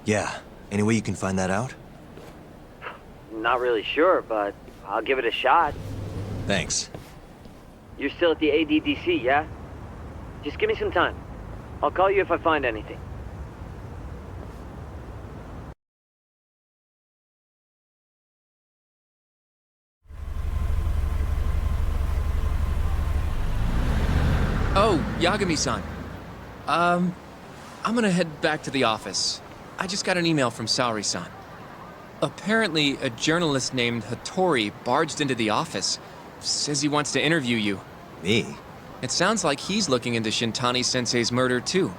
Yeah. Any way you can find that out? Not really sure, but I'll give it a shot. Thanks. You're still at the ADDC, yeah? Just give me some time. I'll call you if I find anything. Oh, Yagami-san. I'm gonna head back to the office. I just got an email from Saori-san. Apparently, a journalist named Hattori barged into the office. Says he wants to interview you. Me? It sounds like he's looking into Shintani-sensei's murder, too.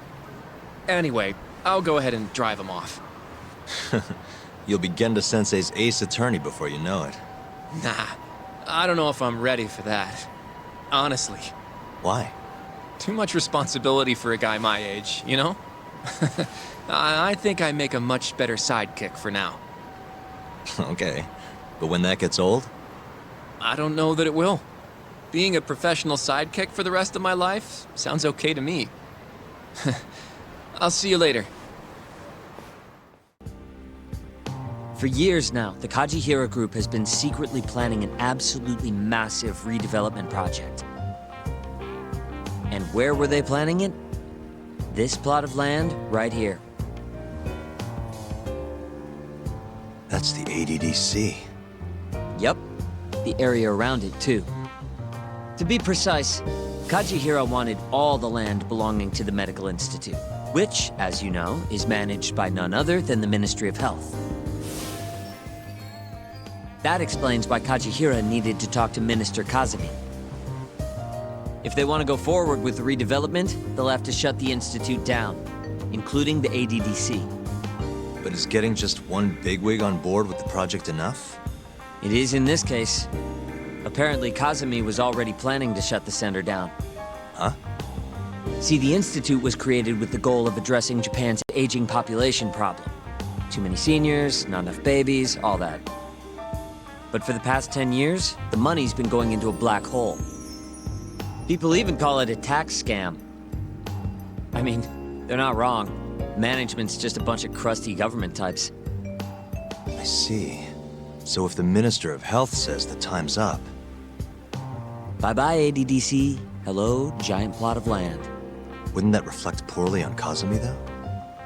Anyway, I'll go ahead and drive him off. You'll be Genda-sensei's ace attorney before you know it. Nah, I don't know if I'm ready for that. Honestly. Why? Too much responsibility for a guy my age, you know? I think I make a much better sidekick for now. Okay. But when that gets old? I don't know that it will. Being a professional sidekick for the rest of my life sounds okay to me. I'll see you later. For years now, the Kajihira Group has been secretly planning an absolutely massive redevelopment project. And where were they planning it? This plot of land right here. That's the ADDC. Yep, the area around it too. To be precise, Kajihira wanted all the land belonging to the Medical Institute, which, as you know, is managed by none other than the Ministry of Health. That explains why Kajihira needed to talk to Minister Kazami. If they want to go forward with the redevelopment, they'll have to shut the Institute down, including the ADDC. But is getting just one bigwig on board with the project enough? It is in this case. Apparently, Kazami was already planning to shut the center down. Huh? See, the Institute was created with the goal of addressing Japan's aging population problem. Too many seniors, not enough babies, all that. But for the past 10 years, the money's been going into a black hole. People even call it a tax scam. I mean, they're not wrong. Management's just a bunch of crusty government types. I see. So if the Minister of Health says the time's up... Bye-bye, ADDC. Hello, giant plot of land. Wouldn't that reflect poorly on Kazami, though?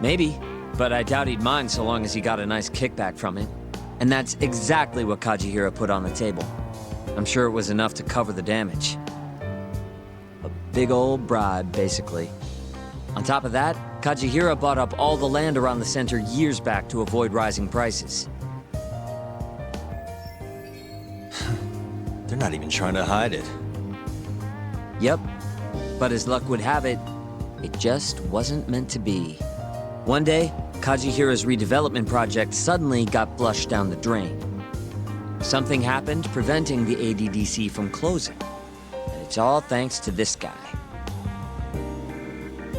Maybe, but I doubt he'd mind so long as he got a nice kickback from it. And that's exactly what Kajihira put on the table. I'm sure it was enough to cover the damage. A big old bribe, basically. On top of that, Kajihira bought up all the land around the center years back to avoid rising prices. They're not even trying to hide it. Yep, but as luck would have it, it just wasn't meant to be. One day, Kajihira's redevelopment project suddenly got flushed down the drain. Something happened preventing the ADDC from closing. And it's all thanks to this guy.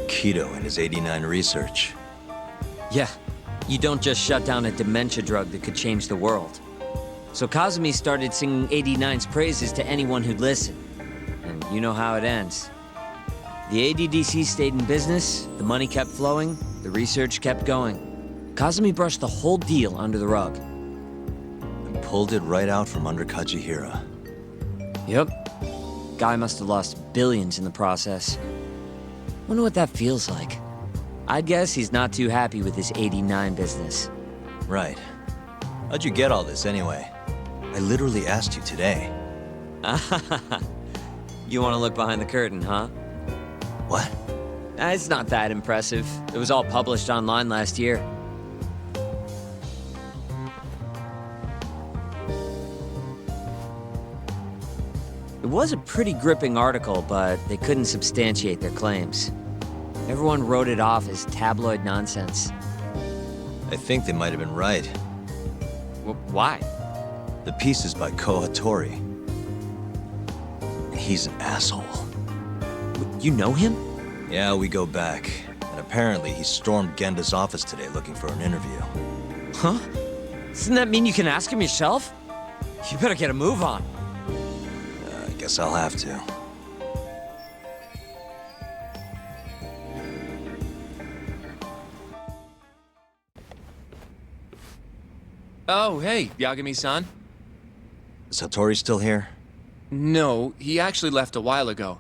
Keto and his 89 research. Yeah, you don't just shut down a dementia drug that could change the world. So Kazami started singing 89's praises to anyone who'd listen. And you know how it ends. The ADDC stayed in business, the money kept flowing, the research kept going. Kazami brushed the whole deal under the rug. And pulled it right out from under Kajihira. Yep. Guy must have lost billions in the process. Wonder what that feels like. I'd guess he's not too happy with his 89 business. Right. How'd you get all this anyway? I literally asked you today. You want to look behind the curtain, huh? What? It's not that impressive. It was all published online last year. It was a pretty gripping article, but they couldn't substantiate their claims. Everyone wrote it off as tabloid nonsense. I think they might have been right. Why? The piece is by Kohatori. And he's an asshole. You know him? Yeah, we go back. And apparently he stormed Genda's office today looking for an interview. Huh? Doesn't that mean you can ask him yourself? You better get a move on. I guess I'll have to. Oh, hey, Yagami-san. Is Hattori still here? No, he actually left a while ago.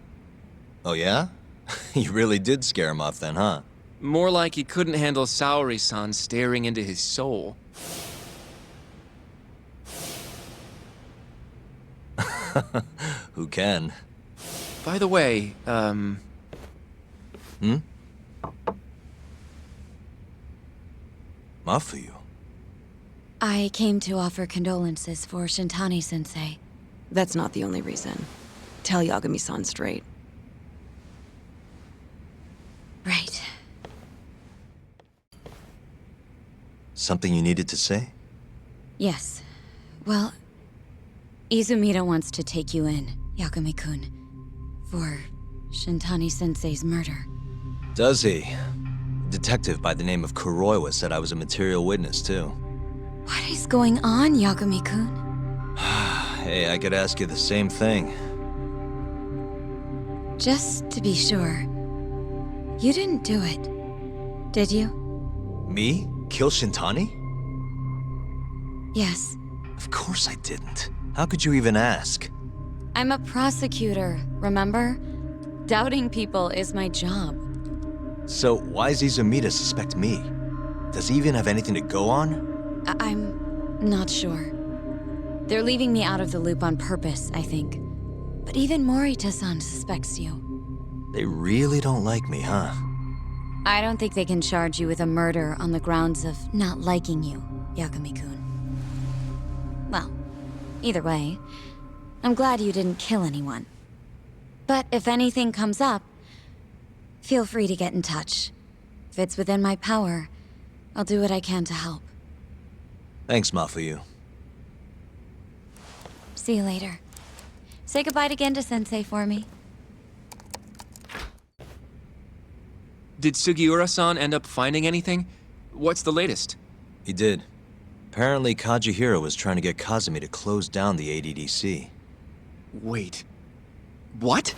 Oh yeah? You really did scare him off then, huh? More like he couldn't handle Saori-san staring into his soul. Who can? By the way, Mafuyu. I came to offer condolences for Shintani-sensei. That's not the only reason. Tell Yagami-san straight. Right. Something you needed to say? Yes. Well, Izumida wants to take you in, Yagami-kun, for Shintani-sensei's murder. Does he? A detective by the name of Kuroiwa said I was a material witness, too. What is going on, Yagami-kun? Hey, I could ask you the same thing. Just to be sure, you didn't do it, did you? Me? Kill Shintani? Yes. Of course I didn't. How could you even ask? I'm a prosecutor, remember? Doubting people is my job. So why does Izumida suspect me? Does he even have anything to go on? I'm not sure. They're leaving me out of the loop on purpose, I think. But even Morita-san suspects you. They really don't like me, huh? I don't think they can charge you with a murder on the grounds of not liking you, Yagami-kun. Well, either way, I'm glad you didn't kill anyone. But if anything comes up, feel free to get in touch. If it's within my power, I'll do what I can to help. Thanks, Mafuyu. See you later. Say goodbye to Genda Sensei for me. Did Sugiura-san end up finding anything? What's the latest? He did. Apparently, Kazuhiro was trying to get Kazumi to close down the ADDC. Wait. What?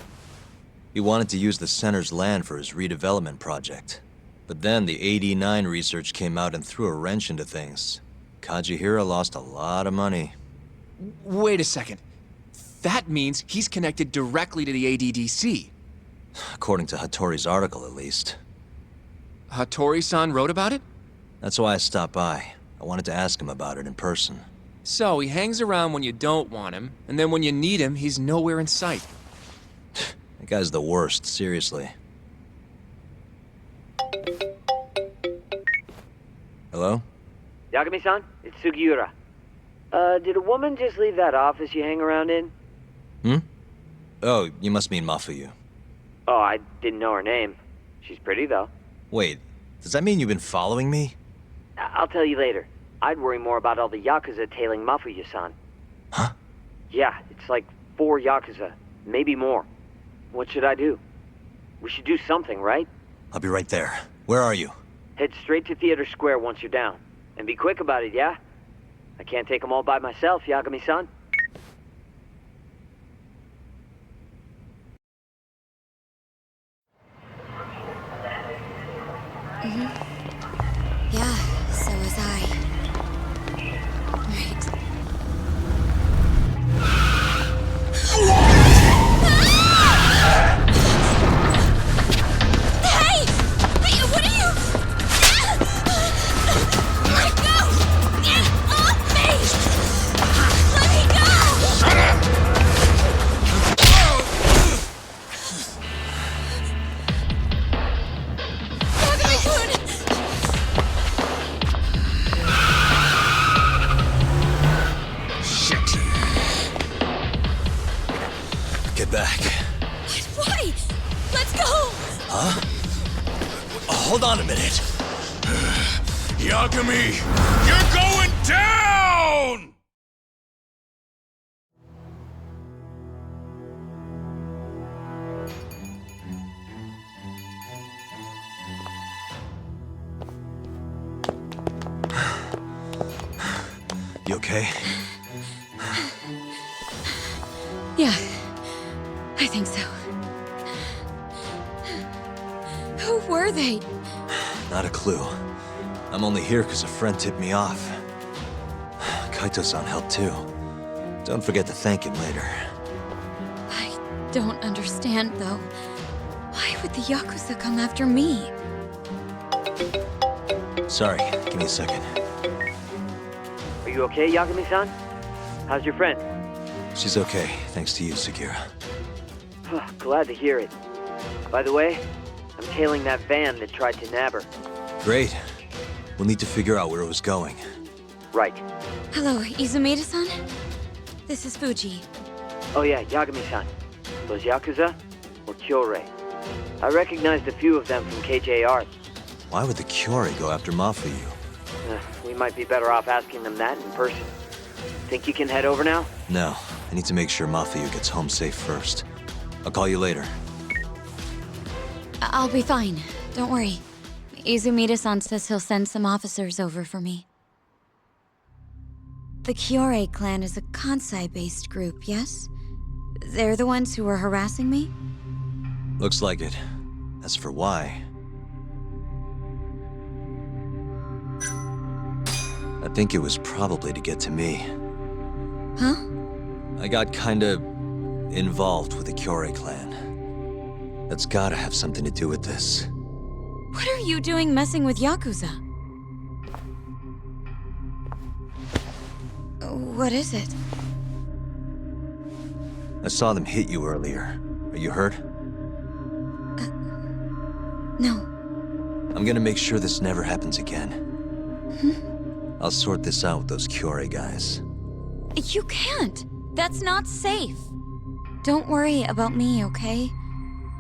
He wanted to use the center's land for his redevelopment project. But then the AD9 research came out and threw a wrench into things. Kazuhiro lost a lot of money. Wait a second. That means he's connected directly to the ADDC. According to Hattori's article, at least. Hattori-san wrote about it? That's why I stopped by. I wanted to ask him about it in person. So he hangs around when you don't want him, and then when you need him, he's nowhere in sight. That guy's the worst, seriously. Hello? Yagami-san, it's Sugiura. Did a woman just leave that office you hang around in? Hmm? Oh, you must mean Mafuyu. Oh, I didn't know her name. She's pretty, though. Wait, does that mean you've been following me? I'll tell you later. I'd worry more about all the yakuza tailing Mafuyu-san. Huh? Yeah, it's like 4 yakuza, maybe more. What should I do? We should do something, right? I'll be right there. Where are you? Head straight to Theater Square once you're down. And be quick about it, yeah? I can't take them all by myself, Yagami-san. Yeah, so was I. Right. Hey! Hey, what are you? Let go! Off me! Let me go! Shut up! Get back. Why? Let's go! Huh? Hold on a minute. Yagami, you're going down! You okay? Yeah, I think so. Who were they? Not a clue. I'm only here because a friend tipped me off. Kaito-san helped too. Don't forget to thank him later. I don't understand, though. Why would the Yakuza come after me? Sorry, give me a second. Are you okay, Yagami-san? How's your friend? She's okay, thanks to you, Sugiura. Glad to hear it. By the way, I'm tailing that van that tried to nab her. Great. We'll need to figure out where it was going. Right. Hello, Izumida-san? This is Fuji. Oh yeah, Yagami-san. Those Yakuza were Kyorei. I recognized a few of them from KJR. Why would the Kyorei go after Mafuyu? We might be better off asking them that in person. Think you can head over now? No, I need to make sure Mafuyu gets home safe first. I'll call you later. I'll be fine. Don't worry. Izumida-san says he'll send some officers over for me. The Kyorei clan is a Kansai-based group, yes? They're the ones who were harassing me? Looks like it. As for why... I think it was probably to get to me. Huh? I got kinda... involved with the Kyorei clan. That's gotta have something to do with this. What are you doing messing with Yakuza? What is it? I saw them hit you earlier. Are you hurt? No. I'm gonna make sure this never happens again. I'll sort this out with those Kyorei guys. You can't. That's not safe. Don't worry about me, okay?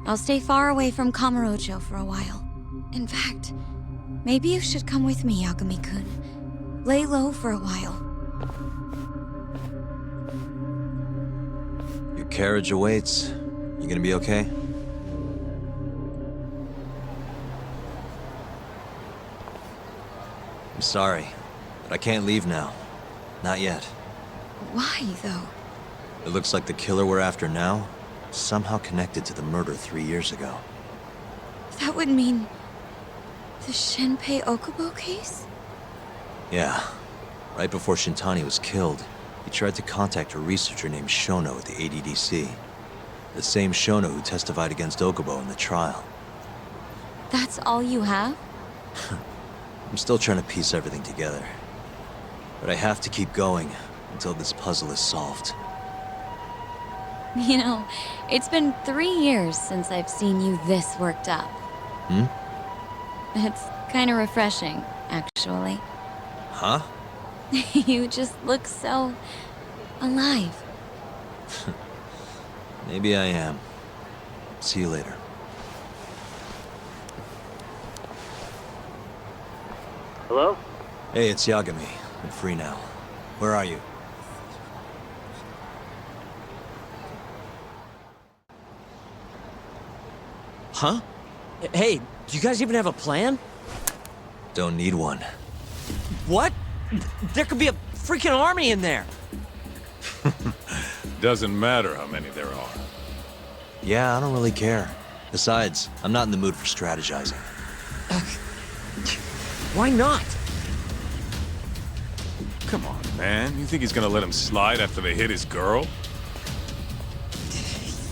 I'll stay far away from Kamurocho for a while. In fact, maybe you should come with me, Yagami-kun. Lay low for a while. Your carriage awaits. You gonna be okay? I'm sorry, but I can't leave now. Not yet. Why, though? It looks like the killer we're after now is somehow connected to the murder 3 years ago. That would mean... the Shinpei Okubo case? Yeah. Right before Shintani was killed, he tried to contact a researcher named Shono at the ADDC. The same Shono who testified against Okubo in the trial. That's all you have? I'm still trying to piece everything together. But I have to keep going until this puzzle is solved. You know, it's been 3 years since I've seen you this worked up. It's kind of refreshing, actually. Huh? You just look so... alive. Maybe I am. See you later. Hello? Hey, it's Yagami. I'm free now. Where are you? Huh? Hey, do you guys even have a plan? Don't need one. What? There could be a freaking army in there! Doesn't matter how many there are. Yeah, I don't really care. Besides, I'm not in the mood for strategizing. Why not? Come on, man. You think he's gonna let him slide after they hit his girl?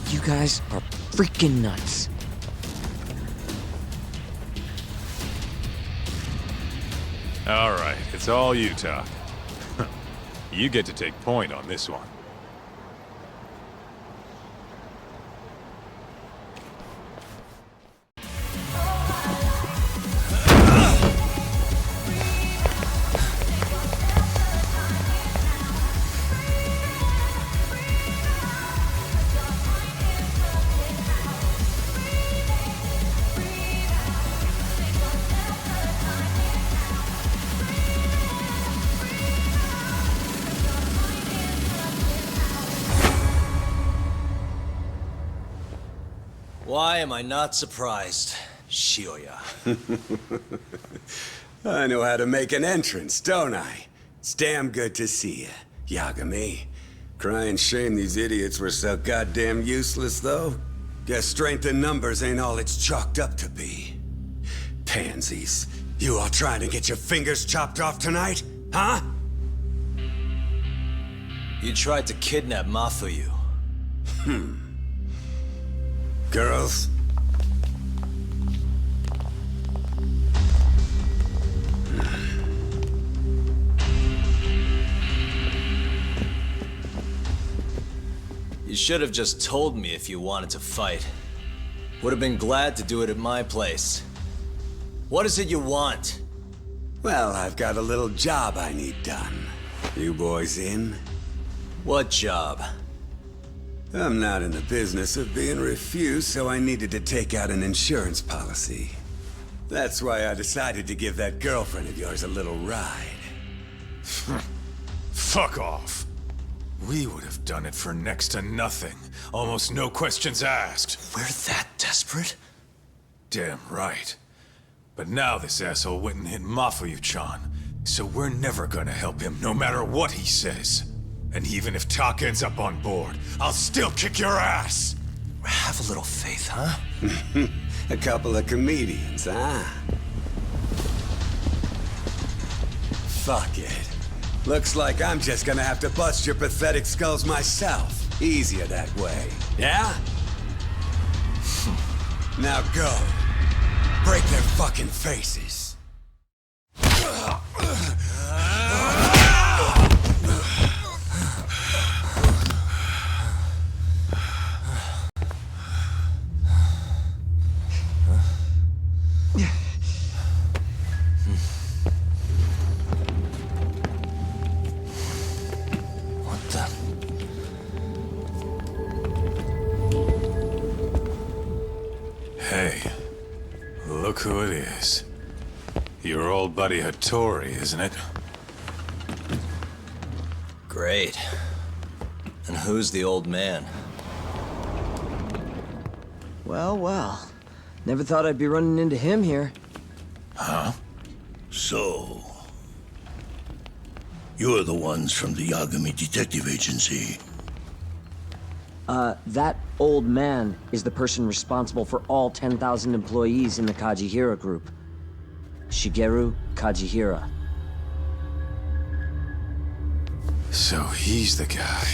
You guys are freaking nuts. All right, it's all you, Tak. You get to take point on this one. Why am I not surprised, Shioya? I know how to make an entrance, don't I? It's damn good to see you, Yagami. Crying shame these idiots were so goddamn useless, though. Guess strength in numbers ain't all it's chalked up to be. Pansies. You all trying to get your fingers chopped off tonight? Huh? You tried to kidnap Mafuyu. Girls? You should have just told me if you wanted to fight. Would have been glad to do it at my place. What is it you want? Well, I've got a little job I need done. You boys in? What job? I'm not in the business of being refused, so I needed to take out an insurance policy. That's why I decided to give that girlfriend of yours a little ride. Fuck off. We would have done it for next to nothing. Almost no questions asked. We're that desperate? Damn right. But now this asshole went and hit Mafuyu-chan, so we're never gonna help him no matter what he says. And even if Tak ends up on board, I'll still kick your ass! Have a little faith, huh? A couple of comedians, huh? Fuck it. Looks like I'm just gonna have to bust your pathetic skulls myself. Easier that way, yeah? Now go. Break their fucking faces. Your old buddy Hattori, isn't it? Great. And who's the old man? Well, well. Never thought I'd be running into him here. Huh? So... you're the ones from the Yagami Detective Agency. That old man is the person responsible for all 10,000 employees in the Kajihira group. Shigeru Kajihira. So he's the guy.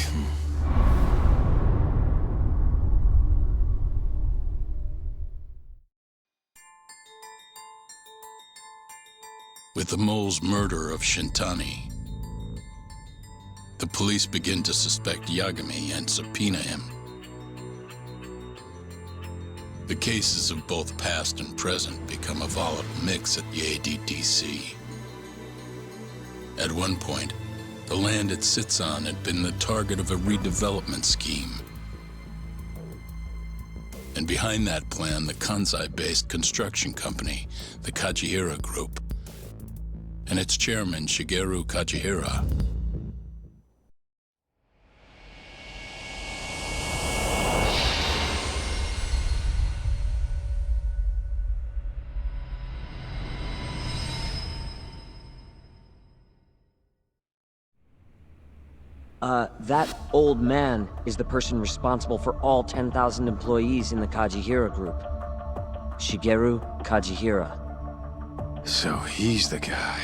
With the mole's murder of Shintani, the police begin to suspect Yagami and subpoena him. The cases of both past and present become a volatile mix at the ADDC. At one point, the land it sits on had been the target of a redevelopment scheme. And behind that plan, the Kansai-based construction company, the Kajihira Group, and its chairman, Shigeru Kajihira. That old man is the person responsible for all 10,000 employees in the Kajihira group. Shigeru Kajihira. So he's the guy.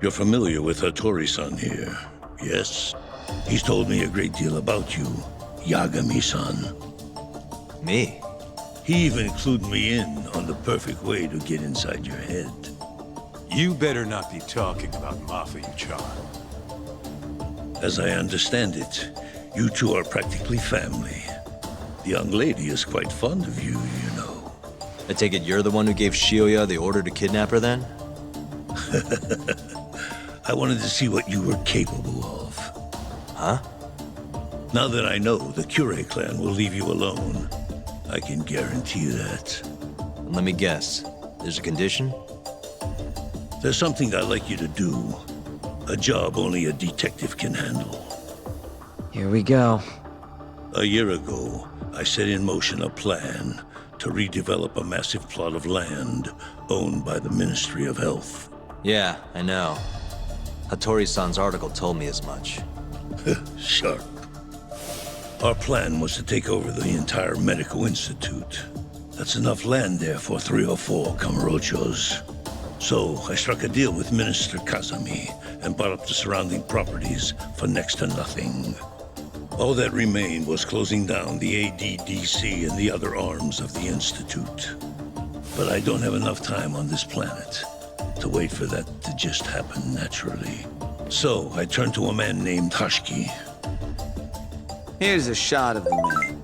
You're familiar with Hattori-san here, yes? He's told me a great deal about you, Yagami-san. Me? He even clued me in on the perfect way to get inside your head. You better not be talking about Mafuyu-chan. As I understand it, you two are practically family. The young lady is quite fond of you, you know. I take it you're the one who gave Shioya the order to kidnap her then? I wanted to see what you were capable of. Huh? Now that I know the Kure clan will leave you alone, I can guarantee that. Let me guess. There's a condition? There's something I'd like you to do. A job only a detective can handle. Here we go. A year ago, I set in motion a plan to redevelop a massive plot of land owned by the Ministry of Health. Yeah, I know. Hattori-san's article told me as much. Sharp. Our plan was to take over the entire medical institute. That's enough land there for 3 or 4 Kamurochos. So I struck a deal with Minister Kazami and bought up the surrounding properties for next to nothing. All that remained was closing down the ADDC and the other arms of the institute. But I don't have enough time on this planet to wait for that to just happen naturally. So I turned to a man named Hashiki. Here's a shot of the man.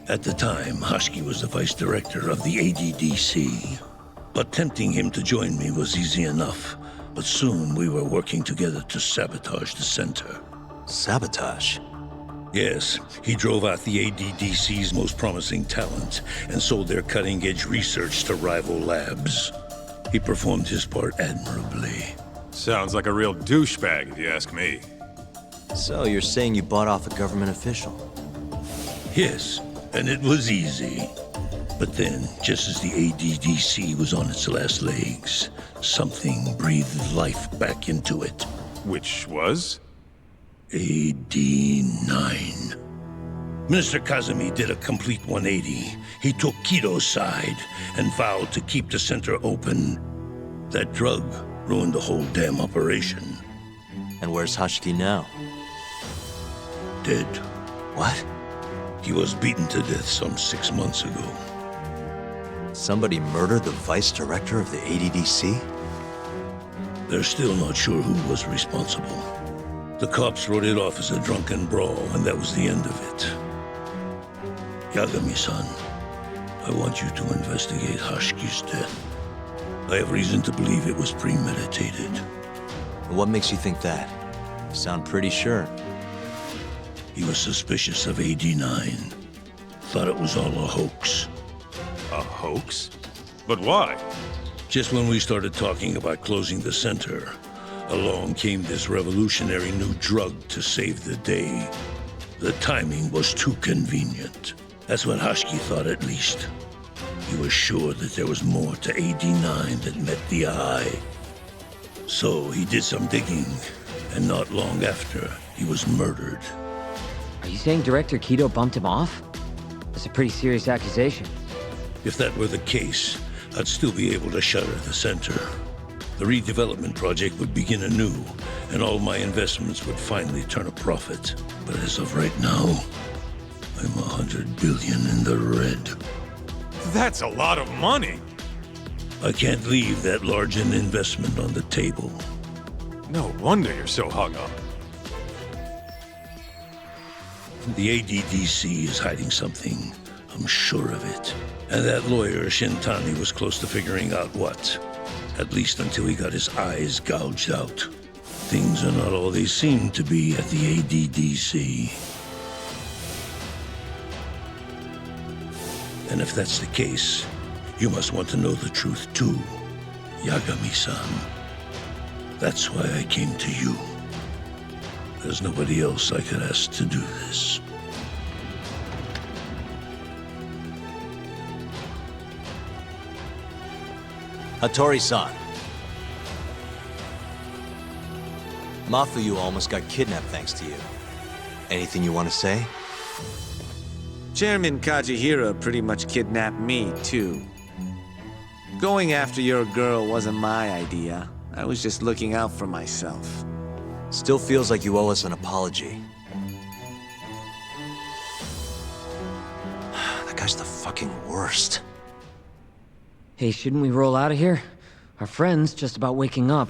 At the time, Hashiki was the vice director of the ADDC. But tempting him to join me was easy enough. But soon we were working together to sabotage the center. Sabotage? Yes, he drove out the ADDC's most promising talent and sold their cutting-edge research to rival labs. He performed his part admirably. Sounds like a real douchebag, if you ask me. So you're saying you bought off a government official? Yes, and it was easy. But then, just as the ADDC was on its last legs, something breathed life back into it. Which was? AD9. Minister Kazami did a complete 180. He took Kido's side and vowed to keep the center open. That drug ruined the whole damn operation. And where's Hashiki now? Dead. What? He was beaten to death some 6 months ago. Somebody murdered the vice director of the ADDC? They're still not sure who was responsible. The cops wrote it off as a drunken brawl, and that was the end of it. Yagami-san, I want you to investigate Hashiki's death. I have reason to believe it was premeditated. What makes you think that? You sound pretty sure. He was suspicious of AD9. Thought it was all a hoax. A hoax? But why? Just when we started talking about closing the center, along came this revolutionary new drug to save the day. The timing was too convenient. That's what Hashki thought, at least. He was sure that there was more to AD9 that met the eye. So he did some digging, and not long after, he was murdered. Are you saying Director Kido bumped him off? That's a pretty serious accusation. If that were the case, I'd still be able to shutter the center. The redevelopment project would begin anew, and all my investments would finally turn a profit. But as of right now, I'm 100 billion in the red. That's a lot of money! I can't leave that large an investment on the table. No wonder you're so hung up. The ADDC is hiding something. I'm sure of it. And that lawyer, Shintani, was close to figuring out what. At least until he got his eyes gouged out. Things are not all they seem to be at the ADDC. And if that's the case, you must want to know the truth too, Yagami-san. That's why I came to you. There's nobody else I could ask to do this. Hattori-san. Mafuyu almost got kidnapped thanks to you. Anything you want to say? Chairman Kajihira pretty much kidnapped me, too. Going after your girl wasn't my idea. I was just looking out for myself. Still feels like you owe us an apology. That guy's the fucking worst. Hey, shouldn't we roll out of here? Our friend's just about waking up.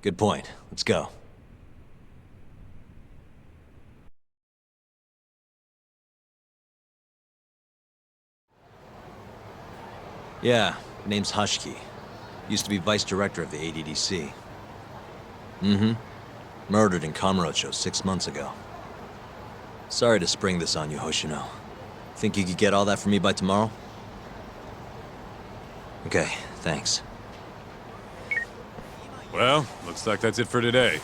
Good point. Let's go. Yeah, name's Hashki. Used to be vice director of the ADDC. Mm-hmm. Murdered in Kamurocho 6 months ago. Sorry to spring this on you, Hoshino. Think you could get all that for me by tomorrow? Okay, thanks. Well, looks like that's it for today.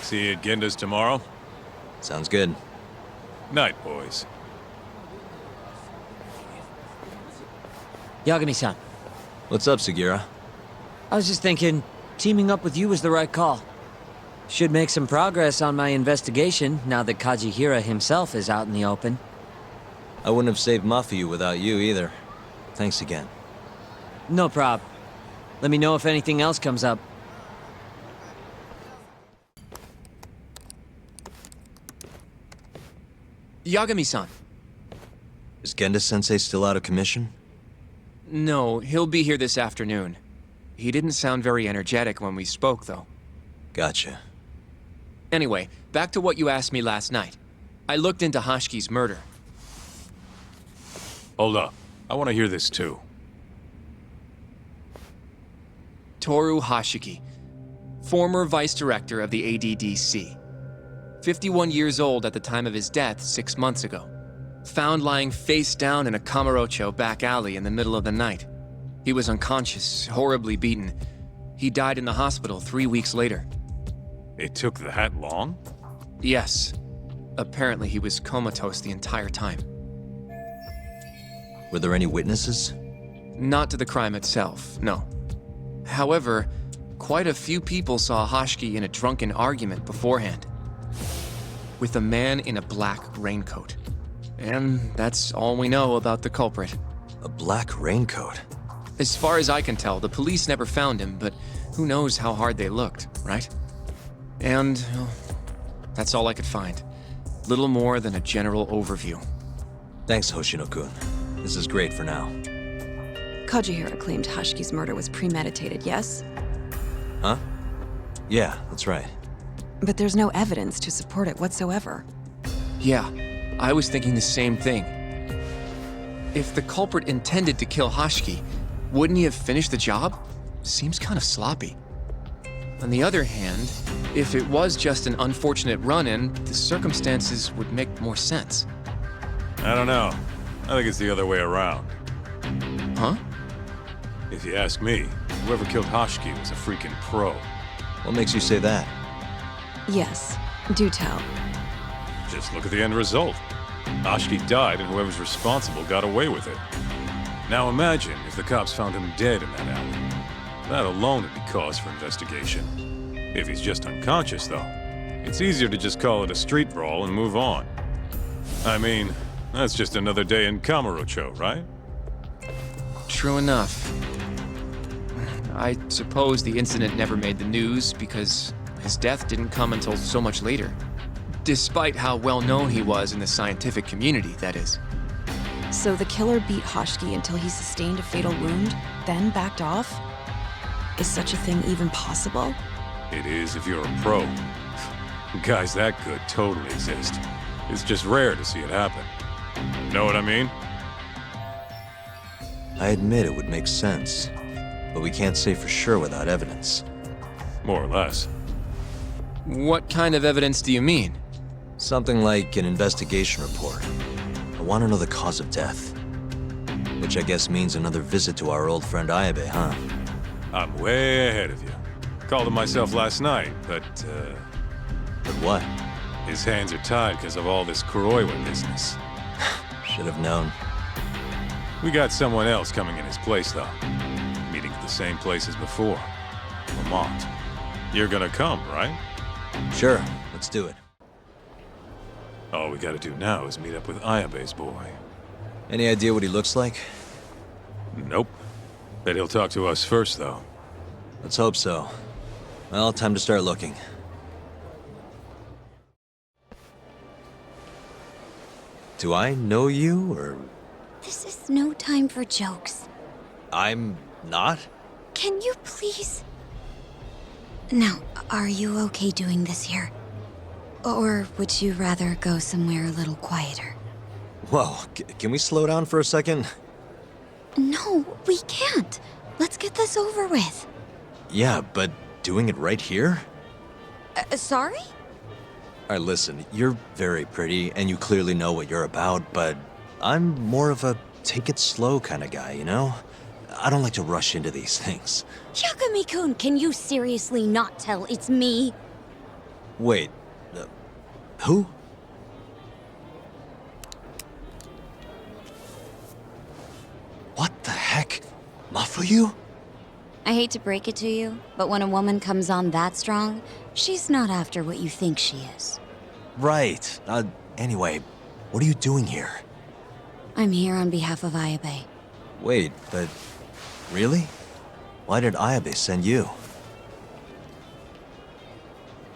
See you at Genda's tomorrow? Sounds good. Night, boys. Yagami-san. What's up, Sugira? I was just thinking, teaming up with you was the right call. Should make some progress on my investigation now that Kajihira himself is out in the open. I wouldn't have saved Mafuyu without you either. Thanks again. No prob. Let me know if anything else comes up. Yagami-san. Is Genda-sensei still out of commission? No, he'll be here this afternoon. He didn't sound very energetic when we spoke, though. Gotcha. Anyway, back to what you asked me last night. I looked into Hashki's murder. Hold up. I want to hear this too. Toru Hashiki, former vice director of the ADDC. 51 years old at the time of his death 6 months ago. Found lying face down in a Kamurocho back alley in the middle of the night. He was unconscious, horribly beaten. He died in the hospital 3 weeks later. It took that long? Yes. Apparently he was comatose the entire time. Were there any witnesses? Not to the crime itself, no. However, quite a few people saw Hashki in a drunken argument beforehand. With a man in a black raincoat. And that's all we know about the culprit. A black raincoat? As far as I can tell, the police never found him, but who knows how hard they looked, right? And well, that's all I could find. Little more than a general overview. Thanks, Hoshino-kun. This is great for now. Kajihira claimed Hashki's murder was premeditated, yes? Huh? Yeah, that's right. But there's no evidence to support it whatsoever. Yeah, I was thinking the same thing. If the culprit intended to kill Hashki, wouldn't he have finished the job? Seems kind of sloppy. On the other hand, if it was just an unfortunate run-in, the circumstances would make more sense. I don't know. I think it's the other way around. Huh? If you ask me, whoever killed Hoshiki was a freaking pro. What makes you say that? Yes, do tell. Just look at the end result. Hoshiki died and whoever's responsible got away with it. Now imagine if the cops found him dead in that alley. That alone would be cause for investigation. If he's just unconscious, though, it's easier to just call it a street brawl and move on. I mean, that's just another day in Kamurocho, right? True enough. I suppose the incident never made the news because his death didn't come until so much later. Despite how well known he was in the scientific community, that is. So the killer beat Hoshiki until he sustained a fatal wound, then backed off? Is such a thing even possible? It is if you're a pro. Guys that good totally exist. It's just rare to see it happen. Know what I mean? I admit it would make sense, but we can't say for sure without evidence. More or less. What kind of evidence do you mean? Something like an investigation report. I want to know the cause of death. Which I guess means another visit to our old friend Ayabe, huh? I'm way ahead of you. Called him myself last night, but But what? His hands are tied because of all this Kuroiwa business. Should have known. We got someone else coming in his place, though. Meeting at the same place as before. Lamont. You're gonna come, right? Sure, let's do it. All we gotta do now is meet up with Ayabe's boy. Any idea what he looks like? Nope. Bet he'll talk to us first, though. Let's hope so. Well, time to start looking. Do I know you, or...? This is no time for jokes. I'm not? Can you please? Now, are you okay doing this here? Or would you rather go somewhere a little quieter? Whoa, can we slow down for a second? No, we can't. Let's get this over with. Yeah, but doing it right here? Sorry? Alright, listen, you're very pretty, and you clearly know what you're about, but I'm more of a take it slow kind of guy, you know? I don't like to rush into these things. Yagami-kun, can you seriously not tell it's me? Wait, who? What the heck? Mafuyu? I hate to break it to you, but when a woman comes on that strong, she's not after what you think she is. Right. Anyway, what are you doing here? I'm here on behalf of Ayabe. Wait, but... really? Why did Ayabe send you?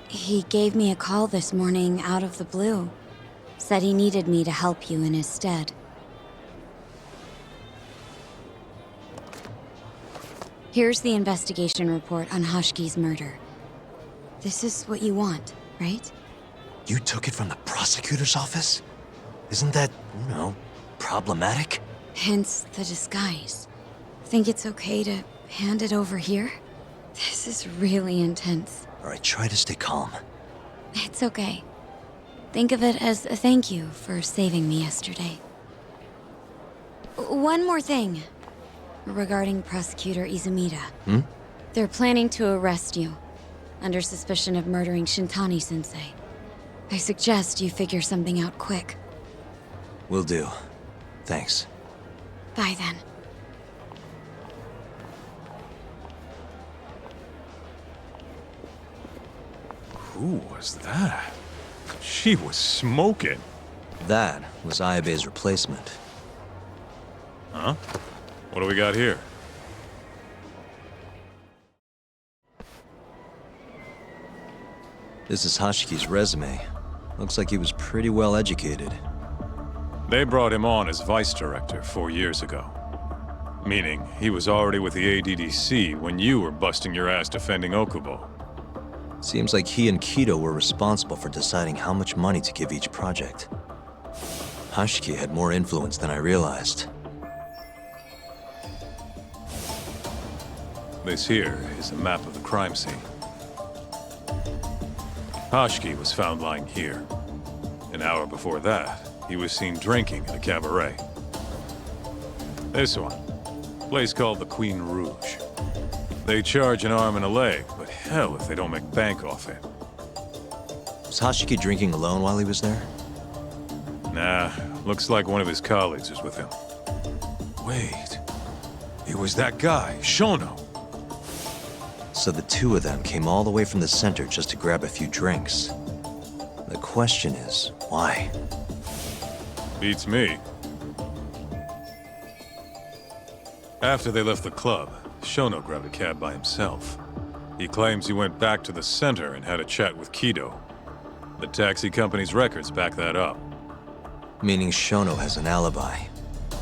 He gave me a call this morning out of the blue. Said he needed me to help you in his stead. Here's the investigation report on Hoshiki's murder. This is what you want, right? You took it from the prosecutor's office? Isn't that, you know, problematic? Hence the disguise. Think it's okay to hand it over here? This is really intense. Alright, try to stay calm. It's okay. Think of it as a thank you for saving me yesterday. One more thing. Regarding Prosecutor Izumida. They're planning to arrest you, under suspicion of murdering Shintani-sensei. I suggest you figure something out quick. Will do. Thanks. Bye then. Who was that? She was smoking. That was Ayabe's replacement. Huh? What do we got here? This is Hoshiki's resume. Looks like he was pretty well educated. They brought him on as vice director 4 years ago. Meaning, he was already with the ADDC when you were busting your ass defending Okubo. Seems like he and Kido were responsible for deciding how much money to give each project. Hoshiki had more influence than I realized. This here is a map of the crime scene. Hashki was found lying here. An hour before that, he was seen drinking at a cabaret. This one, place called the Queen Rouge. They charge an arm and a leg, but hell if they don't make bank off it. Was Hashiki drinking alone while he was there? Nah, looks like one of his colleagues was with him. Wait, it was that guy, Shono. So the two of them came all the way from the center just to grab a few drinks. The question is, why? Beats me. After they left the club, Shono grabbed a cab by himself. He claims he went back to the center and had a chat with Kido. The taxi company's records back that up. Meaning Shono has an alibi.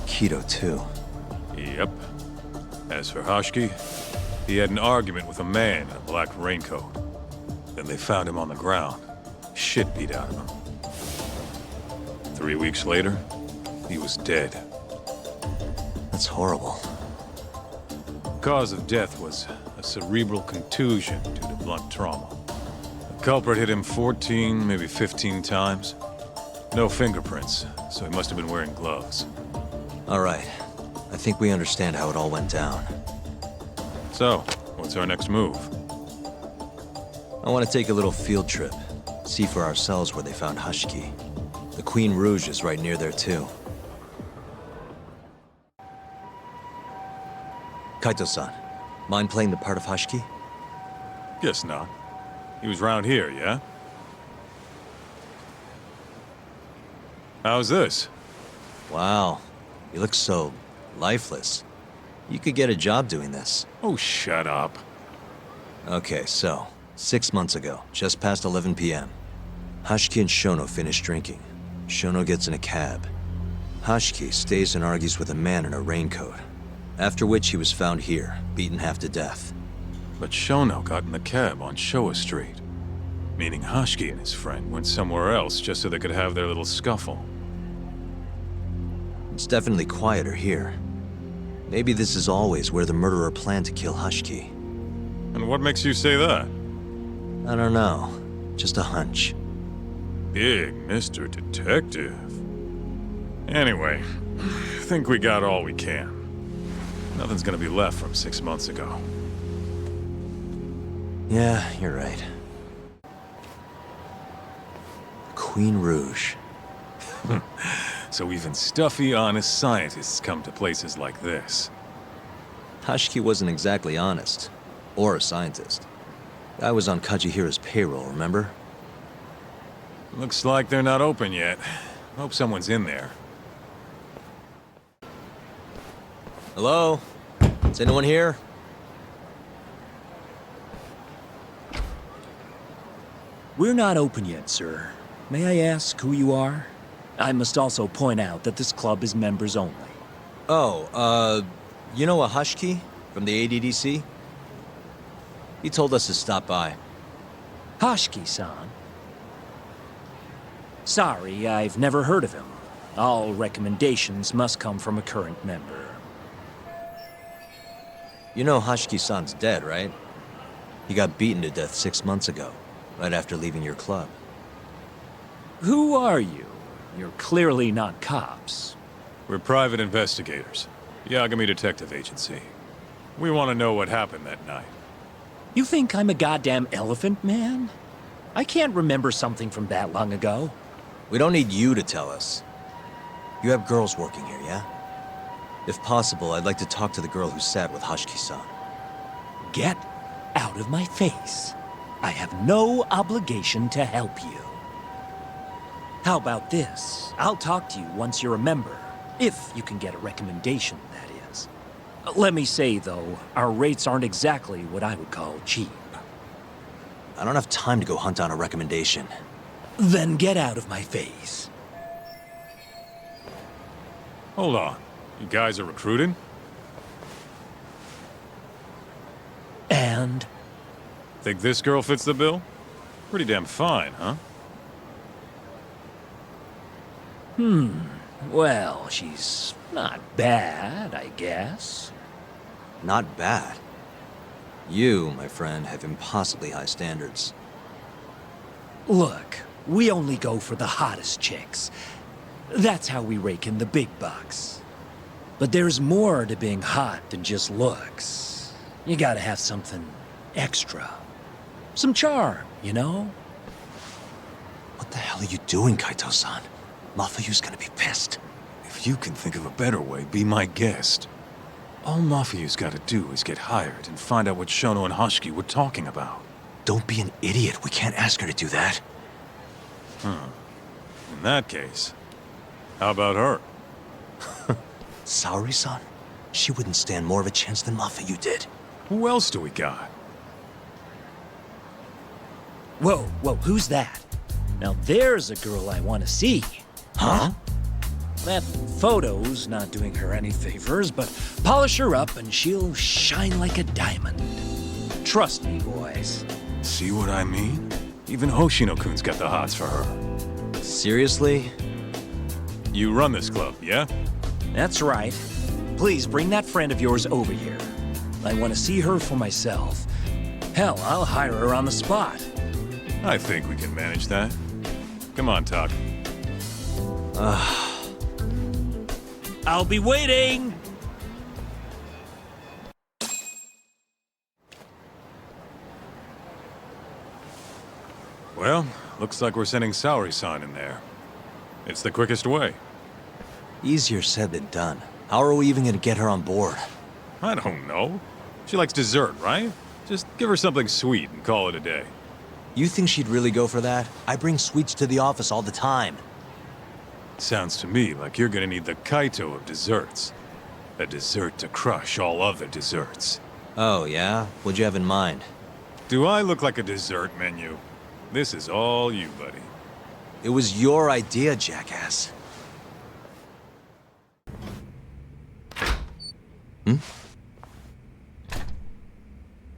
Kido too. Yep. As for Hashki, he had an argument with a man in a black raincoat. Then they found him on the ground. Shit beat out of him. 3 weeks later, he was dead. That's horrible. Cause of death was a cerebral contusion due to blunt trauma. The culprit hit him 14, maybe 15 times. No fingerprints, so he must have been wearing gloves. All right. I think we understand how it all went down. So, what's our next move? I want to take a little field trip. See for ourselves where they found Hashiki. The Queen Rouge is right near there too. Kaito-san, mind playing the part of Hashiki? Guess not. He was round here, yeah? How's this? Wow, you look so lifeless. You could get a job doing this. Oh, shut up. Okay, so, 6 months ago, just past 11 p.m., Hashiki and Shono finish drinking. Shono gets in a cab. Hashiki stays and argues with a man in a raincoat. After which he was found here, beaten half to death. But Shono got in the cab on Showa Street. Meaning Hashiki and his friend went somewhere else just so they could have their little scuffle. It's definitely quieter here. Maybe this is always where the murderer planned to kill Hashiki. And what makes you say that? I don't know. Just a hunch. Big Mr. Detective. Anyway, I think we got all we can. Nothing's gonna be left from 6 months ago. Yeah, you're right. Queen Rouge. So even stuffy, honest scientists come to places like this. Hashiki wasn't exactly honest. Or a scientist. I was on Kajihira's payroll, remember? Looks like they're not open yet. Hope someone's in there. Hello? Is anyone here? We're not open yet, sir. May I ask who you are? I must also point out that this club is members only. Oh, you know a Hashiki from the ADDC? He told us to stop by. Hashiki-san? Sorry, I've never heard of him. All recommendations must come from a current member. You know Hashiki-san's dead, right? He got beaten to death 6 months ago, right after leaving your club. Who are you? You're clearly not cops. We're private investigators. Yagami Detective Agency. We want to know what happened that night. You think I'm a goddamn elephant man? I can't remember something from that long ago. We don't need you to tell us. You have girls working here, yeah? If possible, I'd like to talk to the girl who sat with Hashiki-san. Get out of my face. I have no obligation to help you. How about this? I'll talk to you once you're a member. If you can get a recommendation, that is. Let me say, though, our rates aren't exactly what I would call cheap. I don't have time to go hunt down a recommendation. Then get out of my face. Hold on. You guys are recruiting? And? Think this girl fits the bill? Pretty damn fine, huh? Well, she's not bad, I guess. Not bad? You, my friend, have impossibly high standards. Look, we only go for the hottest chicks. That's how we rake in the big bucks. But there's more to being hot than just looks. You gotta have something extra. Some charm, you know? What the hell are you doing, Kaito-san? Mafuyu's gonna be pissed. If you can think of a better way, be my guest. All Mafuyu's gotta do is get hired and find out what Shono and Hoshiki were talking about. Don't be an idiot. We can't ask her to do that. In that case, how about her? Saori-san? She wouldn't stand more of a chance than Mafuyu did. Who else do we got? Whoa, who's that? Now there's a girl I want to see. Huh? That photo's not doing her any favors, but polish her up and she'll shine like a diamond. Trust me, boys. See what I mean? Even Hoshino-kun's got the hots for her. Seriously? You run this club, yeah? That's right. Please bring that friend of yours over here. I want to see her for myself. Hell, I'll hire her on the spot. I think we can manage that. Come on, Tak. I'll be waiting! Well, looks like we're sending Saori-san in there. It's the quickest way. Easier said than done. How are we even gonna get her on board? I don't know. She likes dessert, right? Just give her something sweet and call it a day. You think she'd really go for that? I bring sweets to the office all the time. Sounds to me like you're gonna need the Kaito of desserts. A dessert to crush all other desserts. Oh, yeah? What'd you have in mind? Do I look like a dessert menu? This is all you, buddy. It was your idea, jackass.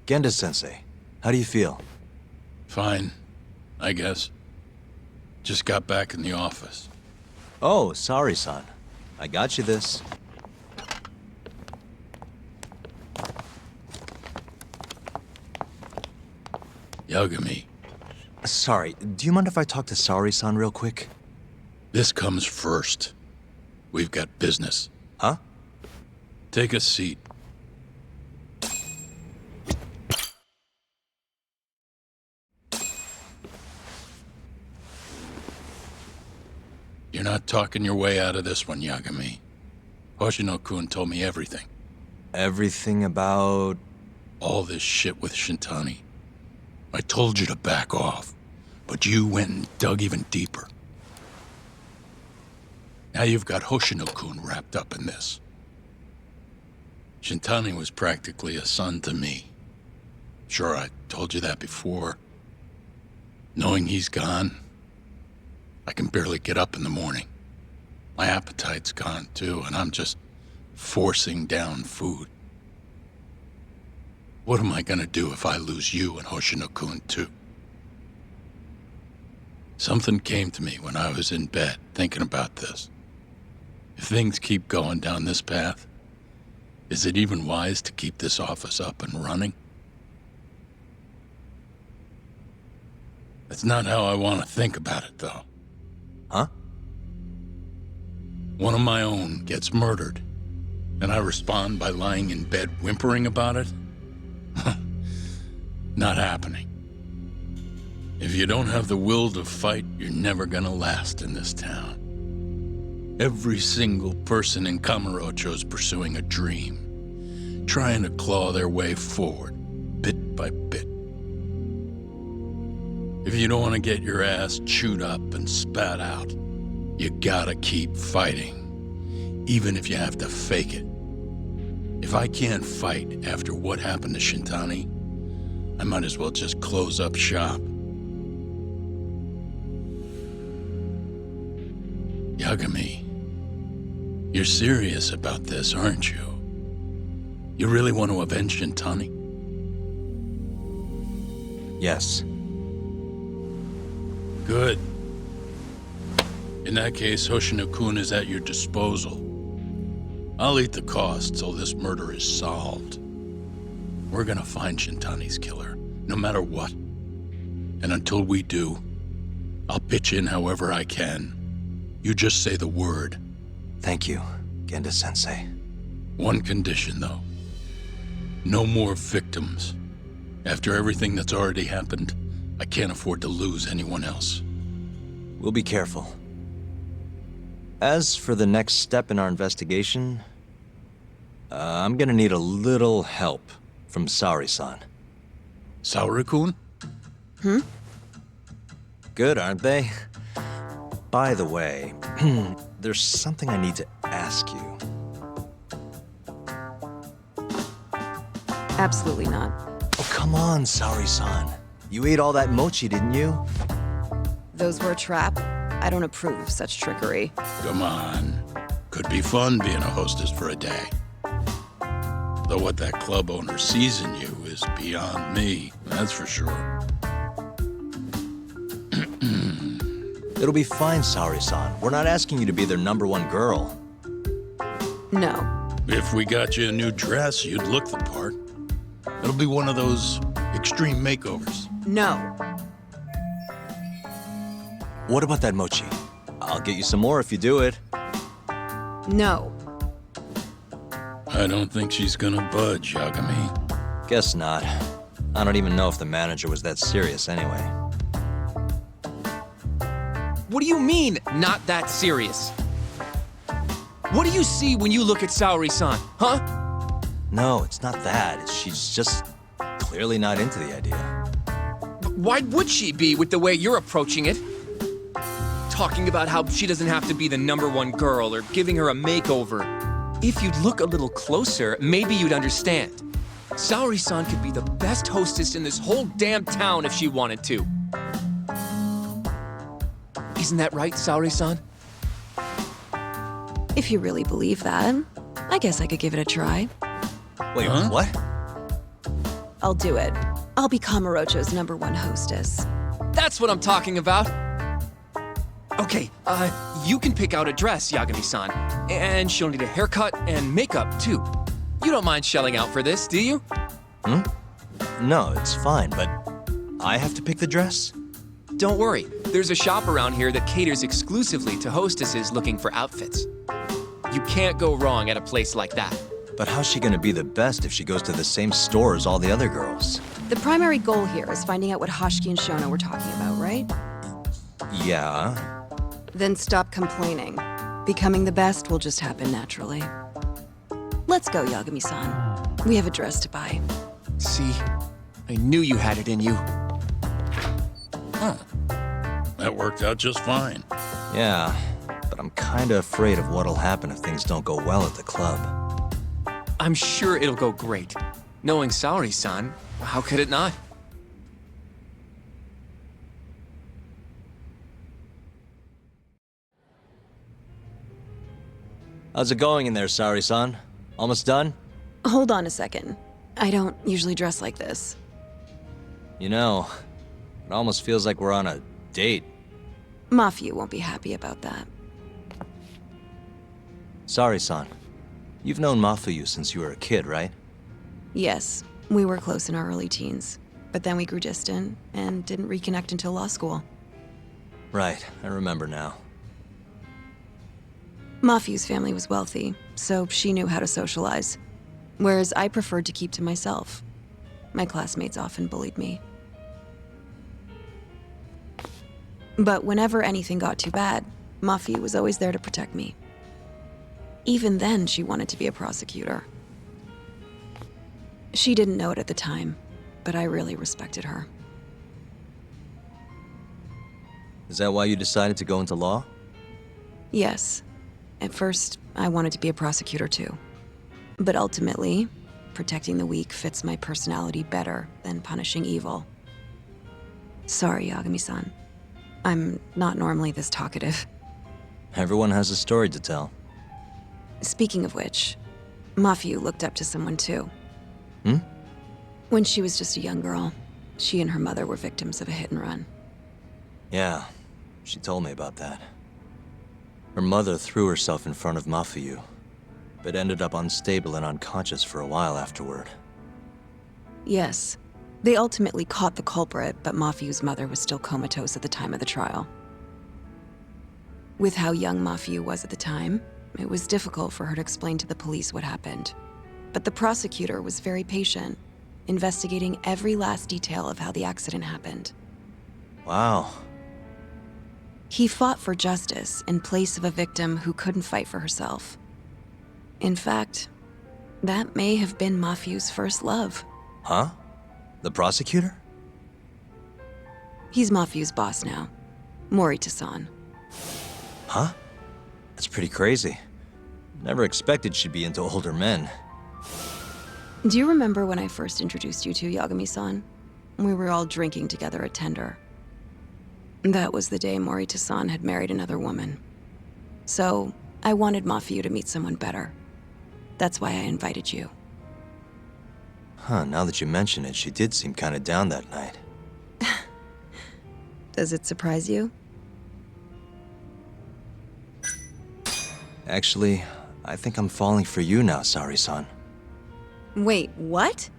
Genda-sensei, how do you feel? Fine, I guess. Just got back in the office. Oh, sorry, son. I got you this. Yagami. Sorry, do you mind if I talk to Saori-san real quick? This comes first. We've got business. Huh? Take a seat. You're not talking your way out of this one, Yagami. Hoshino-kun told me everything. Everything about... all this shit with Shintani. I told you to back off, but you went and dug even deeper. Now you've got Hoshino-kun wrapped up in this. Shintani was practically a son to me. Sure, I told you that before. Knowing he's gone, I can barely get up in the morning. My appetite's gone too, and I'm just forcing down food. What am I gonna do if I lose you and Hoshino-kun too? Something came to me when I was in bed thinking about this. If things keep going down this path, is it even wise to keep this office up and running? That's not how I want to think about it, though. Huh? One of my own gets murdered, and I respond by lying in bed whimpering about it? Not happening. If you don't have the will to fight, you're never gonna last in this town. Every single person in Kamurocho is pursuing a dream, trying to claw their way forward, bit by bit. If you don't want to get your ass chewed up and spat out, you gotta keep fighting, even if you have to fake it. If I can't fight after what happened to Shintani, I might as well just close up shop. Yagami, you're serious about this, aren't you? You really want to avenge Shintani? Yes. Good. In that case, Hoshino-kun is at your disposal. I'll eat the cost till this murder is solved. We're gonna find Shintani's killer, no matter what. And until we do, I'll pitch in however I can. You just say the word. Thank you, Genda-sensei. One condition, though. No more victims. After everything that's already happened, I can't afford to lose anyone else. We'll be careful. As for the next step in our investigation, I'm gonna need a little help from Saori-san. Saori-kun? Good, aren't they? By the way, there's something I need to ask you. Absolutely not. Oh, come on, Saori-san. You ate all that mochi, didn't you? Those were a trap. I don't approve of such trickery. Come on. Could be fun being a hostess for a day. Though what that club owner sees in you is beyond me, that's for sure. It'll be fine, Saori-san. We're not asking you to be their #1 girl. No. If we got you a new dress, you'd look the part. It'll be one of those extreme makeovers. No. What about that mochi? I'll get you some more if you do it. No. I don't think she's gonna budge, Yagami. Guess not. I don't even know if the manager was that serious anyway. What do you mean, not that serious? What do you see when you look at Saori-san, huh? No, it's not that. She's just clearly not into the idea. Why would she be with the way you're approaching it? Talking about how she doesn't have to be the #1 girl or giving her a makeover. If you'd look a little closer, maybe you'd understand. Saori-san could be the best hostess in this whole damn town if she wanted to. Isn't that right, Saori-san? If you really believe that, I guess I could give it a try. Wait, what? I'll do it. I'll be Kamurocho's #1 hostess. That's what I'm talking about. Okay, you can pick out a dress, Yagami-san. And she'll need a haircut and makeup, too. You don't mind shelling out for this, do you? No, it's fine, but I have to pick the dress? Don't worry. There's a shop around here that caters exclusively to hostesses looking for outfits. You can't go wrong at a place like that. But how's she gonna be the best if she goes to the same store as all the other girls? The primary goal here is finding out what Hoshiki and Shona were talking about, right? Yeah. Then stop complaining. Becoming the best will just happen naturally. Let's go, Yagami-san. We have a dress to buy. See? I knew you had it in you. Huh. That worked out just fine. Yeah, but I'm kinda afraid of what'll happen if things don't go well at the club. I'm sure it'll go great. Knowing Saori-san, how could it not? How's it going in there, Saori-san? Almost done? Hold on a second. I don't usually dress like this. You know, it almost feels like we're on a date. Mafia won't be happy about that. Saori-san, you've known Mafuyu since you were a kid, right? Yes, we were close in our early teens. But then we grew distant and didn't reconnect until law school. Right, I remember now. Mafuyu's family was wealthy, so she knew how to socialize. Whereas I preferred to keep to myself. My classmates often bullied me. But whenever anything got too bad, Mafuyu was always there to protect me. Even then, she wanted to be a prosecutor. She didn't know it at the time, but I really respected her. Is that why you decided to go into law? Yes. At first, I wanted to be a prosecutor too. But ultimately, protecting the weak fits my personality better than punishing evil. Sorry, Yagami-san. I'm not normally this talkative. Everyone has a story to tell. Speaking of which, Mafuyu looked up to someone too. Hmm? When she was just a young girl, she and her mother were victims of a hit and run. Yeah, she told me about that. Her mother threw herself in front of Mafuyu, but ended up unstable and unconscious for a while afterward. Yes. They ultimately caught the culprit, but Mafiu's mother was still comatose at the time of the trial. With how young Mafiu was at the time, it was difficult for her to explain to the police what happened. But the prosecutor was very patient, investigating every last detail of how the accident happened. Wow. He fought for justice in place of a victim who couldn't fight for herself. In fact, that may have been Mafiu's first love. Huh? The prosecutor? He's Mafiu's boss now, Morita-san. Huh? That's pretty crazy. Never expected she'd be into older men. Do you remember when I first introduced you to Yagami-san? We were all drinking together at Tender. That was the day Morita-san had married another woman. So, I wanted Mafiu to meet someone better. That's why I invited you. Huh, now that you mention it, she did seem kinda down that night. Does it surprise you? Actually, I think I'm falling for you now, Sari-san. Wait, what?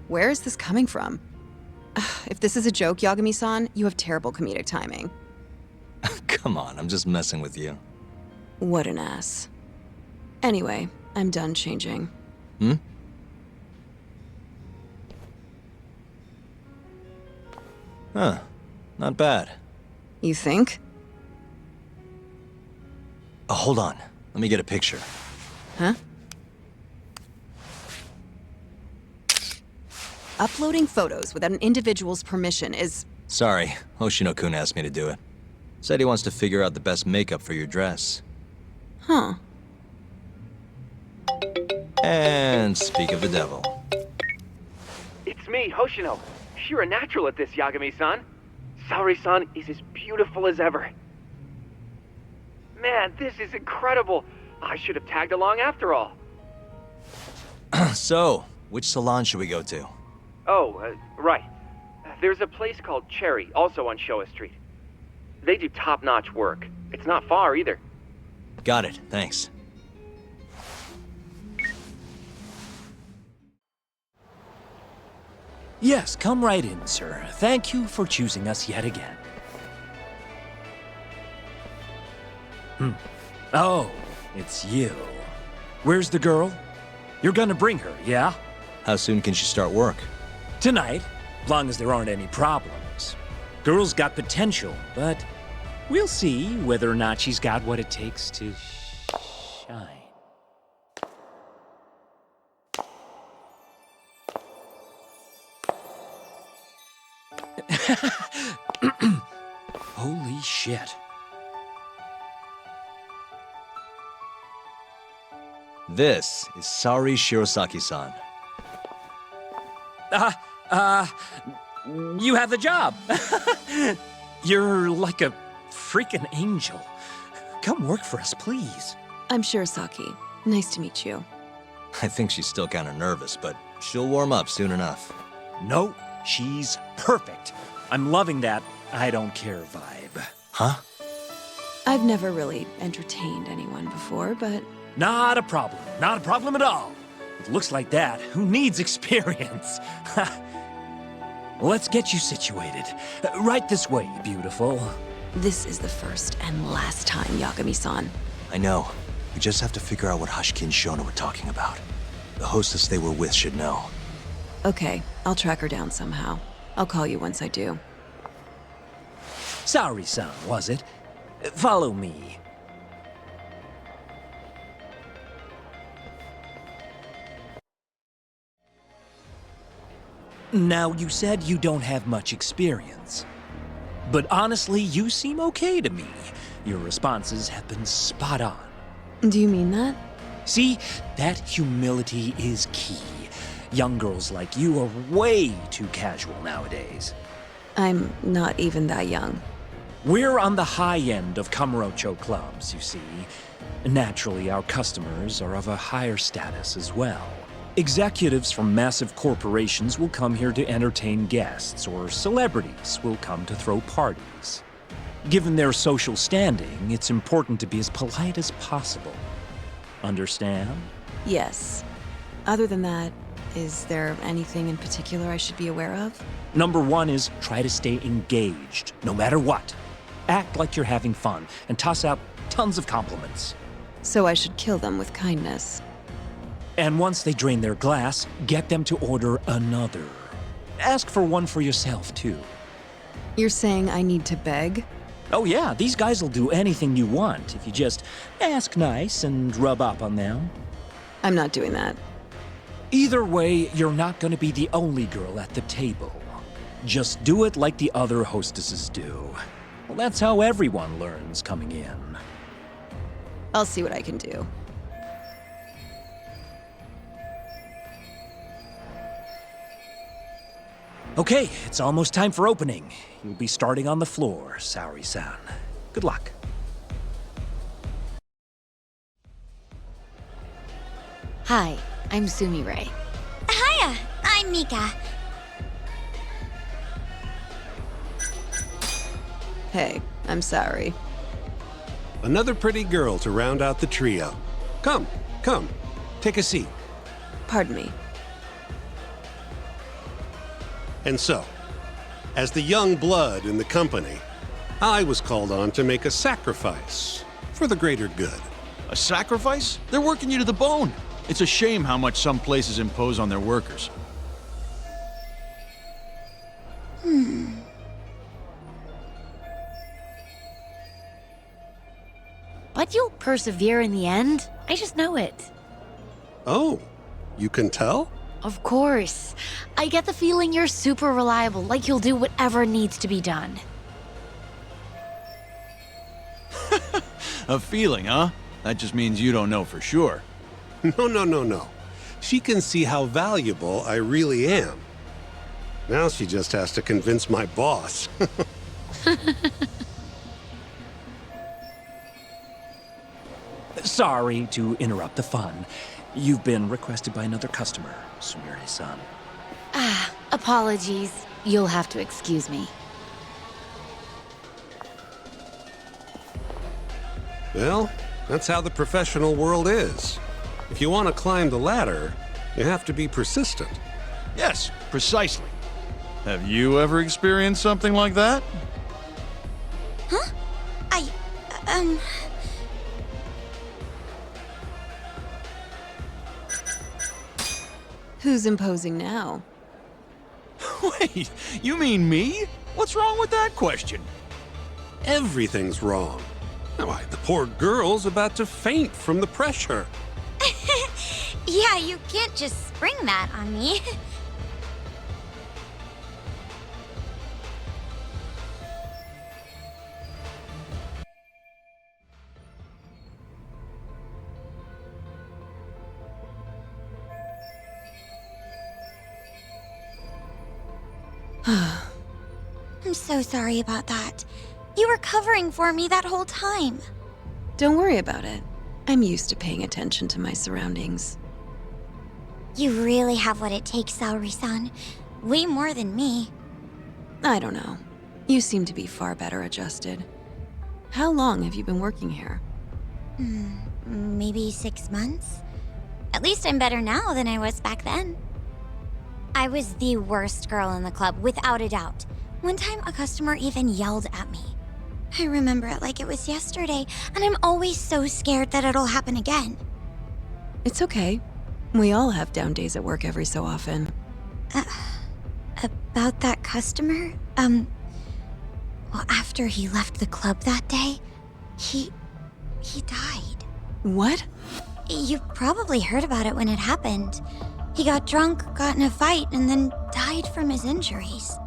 Where is this coming from? If this is a joke, Yagami-san, you have terrible comedic timing. Come on, I'm just messing with you. What an ass. Anyway, I'm done changing. Hmm? Huh. Not bad. You think? Oh, hold on. Let me get a picture. Huh? Uploading photos without an individual's permission is... Sorry, Hoshino-kun asked me to do it. Said he wants to figure out the best makeup for your dress. Huh. And speak of the devil. It's me, Hoshino. You're a natural at this, Yagami-san. Saori-san is as beautiful as ever. Man, this is incredible. I should have tagged along after all. So, which salon should we go to? Oh, right. There's a place called Cherry, also on Showa Street. They do top-notch work. It's not far either. Got it, thanks. Yes, come right in, sir. Thank you for choosing us yet again. Oh, it's you. Where's the girl? You're gonna bring her, yeah? How soon can she start work? Tonight, long as there aren't any problems. Girl's got potential, but we'll see whether or not she's got what it takes to shine. Holy shit. This is Sari Shirosaki-san. You have the job. You're like a freaking angel. Come work for us, please. I'm Shirosaki. Nice to meet you. I think she's still kind of nervous, but she'll warm up soon enough. No, she's perfect. I'm loving that I don't care vibe. Huh? I've never really entertained anyone before, but... Not a problem. Not a problem at all. It looks like that. Who needs experience? Let's get you situated. Right this way, beautiful. This is the first and last time, Yagami-san. I know. We just have to figure out what Hashiki and Shona were talking about. The hostess they were with should know. Okay, I'll track her down somehow. I'll call you once I do. Saori-san, was it? Follow me. Now, you said you don't have much experience. But honestly, you seem okay to me. Your responses have been spot on. Do you mean that? See, that humility is key. Young girls like you are way too casual nowadays. I'm not even that young. We're on the high end of Kamurocho clubs, you see. Naturally, our customers are of a higher status as well. Executives from massive corporations will come here to entertain guests, or celebrities will come to throw parties. Given their social standing, it's important to be as polite as possible. Understand? Yes. Other than that, Is there anything in particular I should be aware of? Number one is try to stay engaged, no matter what. Act like you're having fun, and toss out tons of compliments. So I should kill them with kindness. And once they drain their glass, get them to order another. Ask for one for yourself, too. You're saying I need to beg? Oh yeah, these guys will do anything you want if you just ask nice and rub up on them. I'm not doing that. Either way, you're not going to be the only girl at the table. Just do it like the other hostesses do. Well, that's how everyone learns coming in. I'll see what I can do. Okay, it's almost time for opening. You'll be starting on the floor, Saori-san. Good luck. Hi, I'm Sumire. Hiya, I'm Mika. Hey, I'm sorry. Another pretty girl to round out the trio. Come, take a seat. Pardon me. And so, as the young blood in the company, I was called on to make a sacrifice for the greater good. A sacrifice? They're working you to the bone. It's a shame how much some places impose on their workers. But you'll persevere in the end. I just know it. Oh, you can tell? Of course. I get the feeling you're super reliable, like you'll do whatever needs to be done. A feeling, huh? That just means you don't know for sure. No. She can see how valuable I really am. Now she just has to convince my boss. Sorry to interrupt the fun. You've been requested by another customer, Sumire-san. Apologies. You'll have to excuse me. Well, that's how the professional world is. If you want to climb the ladder, you have to be persistent. Yes, precisely. Have you ever experienced something like that? Huh? Who's imposing now? Wait, you mean me? What's wrong with that question? Everything's wrong. Why, the poor girl's about to faint from the pressure. Yeah, you can't just spring that on me. I'm so sorry about that. You were covering for me that whole time. Don't worry about it. I'm used to paying attention to my surroundings. You really have what it takes, Saori-san. Way more than me. I don't know. You seem to be far better adjusted. How long have you been working here? Maybe 6 months? At least I'm better now than I was back then. I was the worst girl in the club, without a doubt. One time, a customer even yelled at me. I remember it like it was yesterday, and I'm always so scared that it'll happen again. It's okay. We all have down days at work every so often. About that customer? Well, after he left the club that day, he died. What? You probably heard about it when it happened. He got drunk, got in a fight, and then died from his injuries.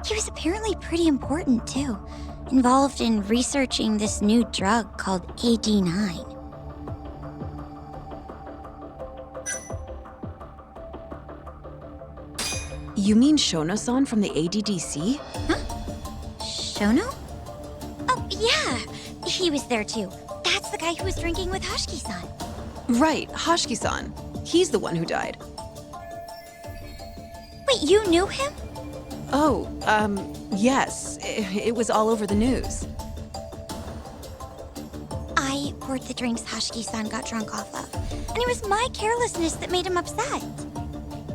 He was apparently pretty important, too. Involved in researching this new drug called AD9. You mean Shono-san from the ADDC? Huh? Shono? Oh, yeah! He was there, too. That's the guy who was drinking with Hashiki-san. Right, Hashiki-san. He's the one who died. Wait, you knew him? Oh, yes. It was all over the news. I poured the drinks Hashiki-san got drunk off of, and it was my carelessness that made him upset.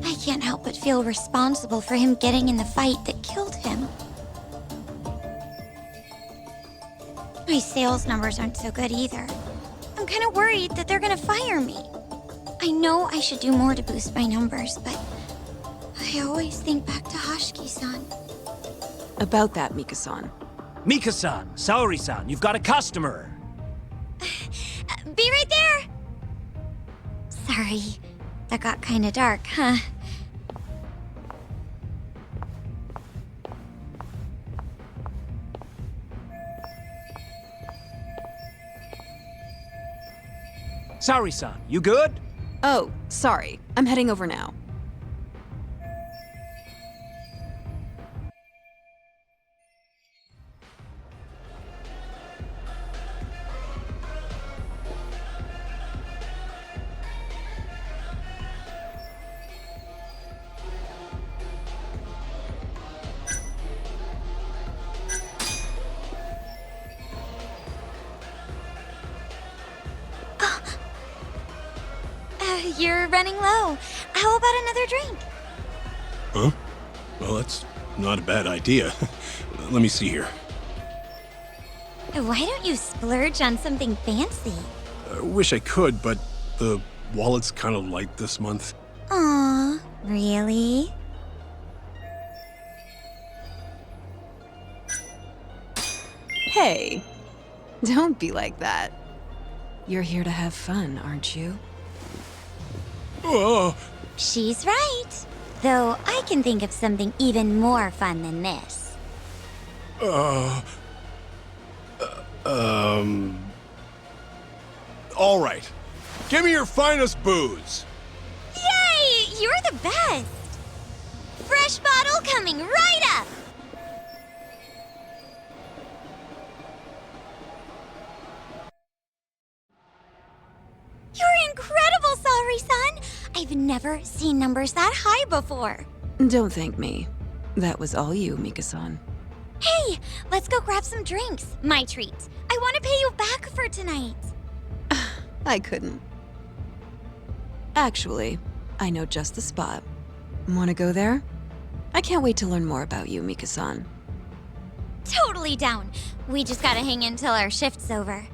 I can't help but feel responsible for him getting in the fight that killed him. My sales numbers aren't so good either. I'm kind of worried that they're gonna fire me. I know I should do more to boost my numbers, but I always think back to Hashiki-san. About that, Mika-san. Mika-san, Saori-san, you've got a customer. Be right there! Sorry, that got kinda dark, huh? Saori-san, you good? Oh, sorry. I'm heading over now. You're running low. How about another drink? Huh? Well, that's not a bad idea. Let me see here. Why don't you splurge on something fancy? I wish I could, but the wallet's kind of light this month. Aw, really? Hey, don't be like that. You're here to have fun, aren't you? Oh. She's right. Though I can think of something even more fun than this. All right. Give me your finest booze. Yay! You're the best! Fresh bottle coming right up! You're incredible, Saori-san! I've never seen numbers that high before. Don't thank me. That was all you, Mika-san. Hey, let's go grab some drinks. My treat. I want to pay you back for tonight. I couldn't. Actually, I know just the spot. Want to go there? I can't wait to learn more about you, Mika-san. Totally down. We just gotta hang in till our shift's over.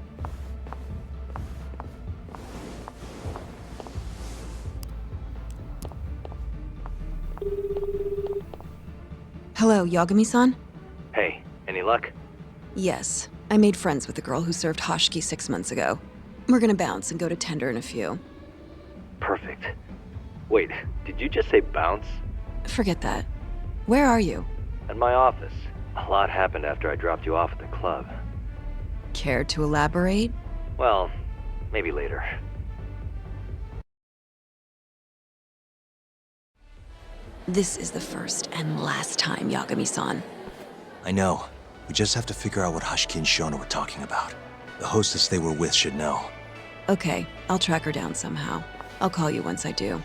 Hello, Yagami-san? Hey, any luck? Yes. I made friends with the girl who served Hashiki 6 months ago. We're gonna bounce and go to tender in a few. Perfect. Wait, did you just say bounce? Forget that. Where are you? At my office. A lot happened after I dropped you off at the club. Care to elaborate? Well, maybe later. This is the first and last time, Yagami-san. I know. We just have to figure out what Hashiki and Shona were talking about. The hostess they were with should know. Okay, I'll track her down somehow. I'll call you once I do.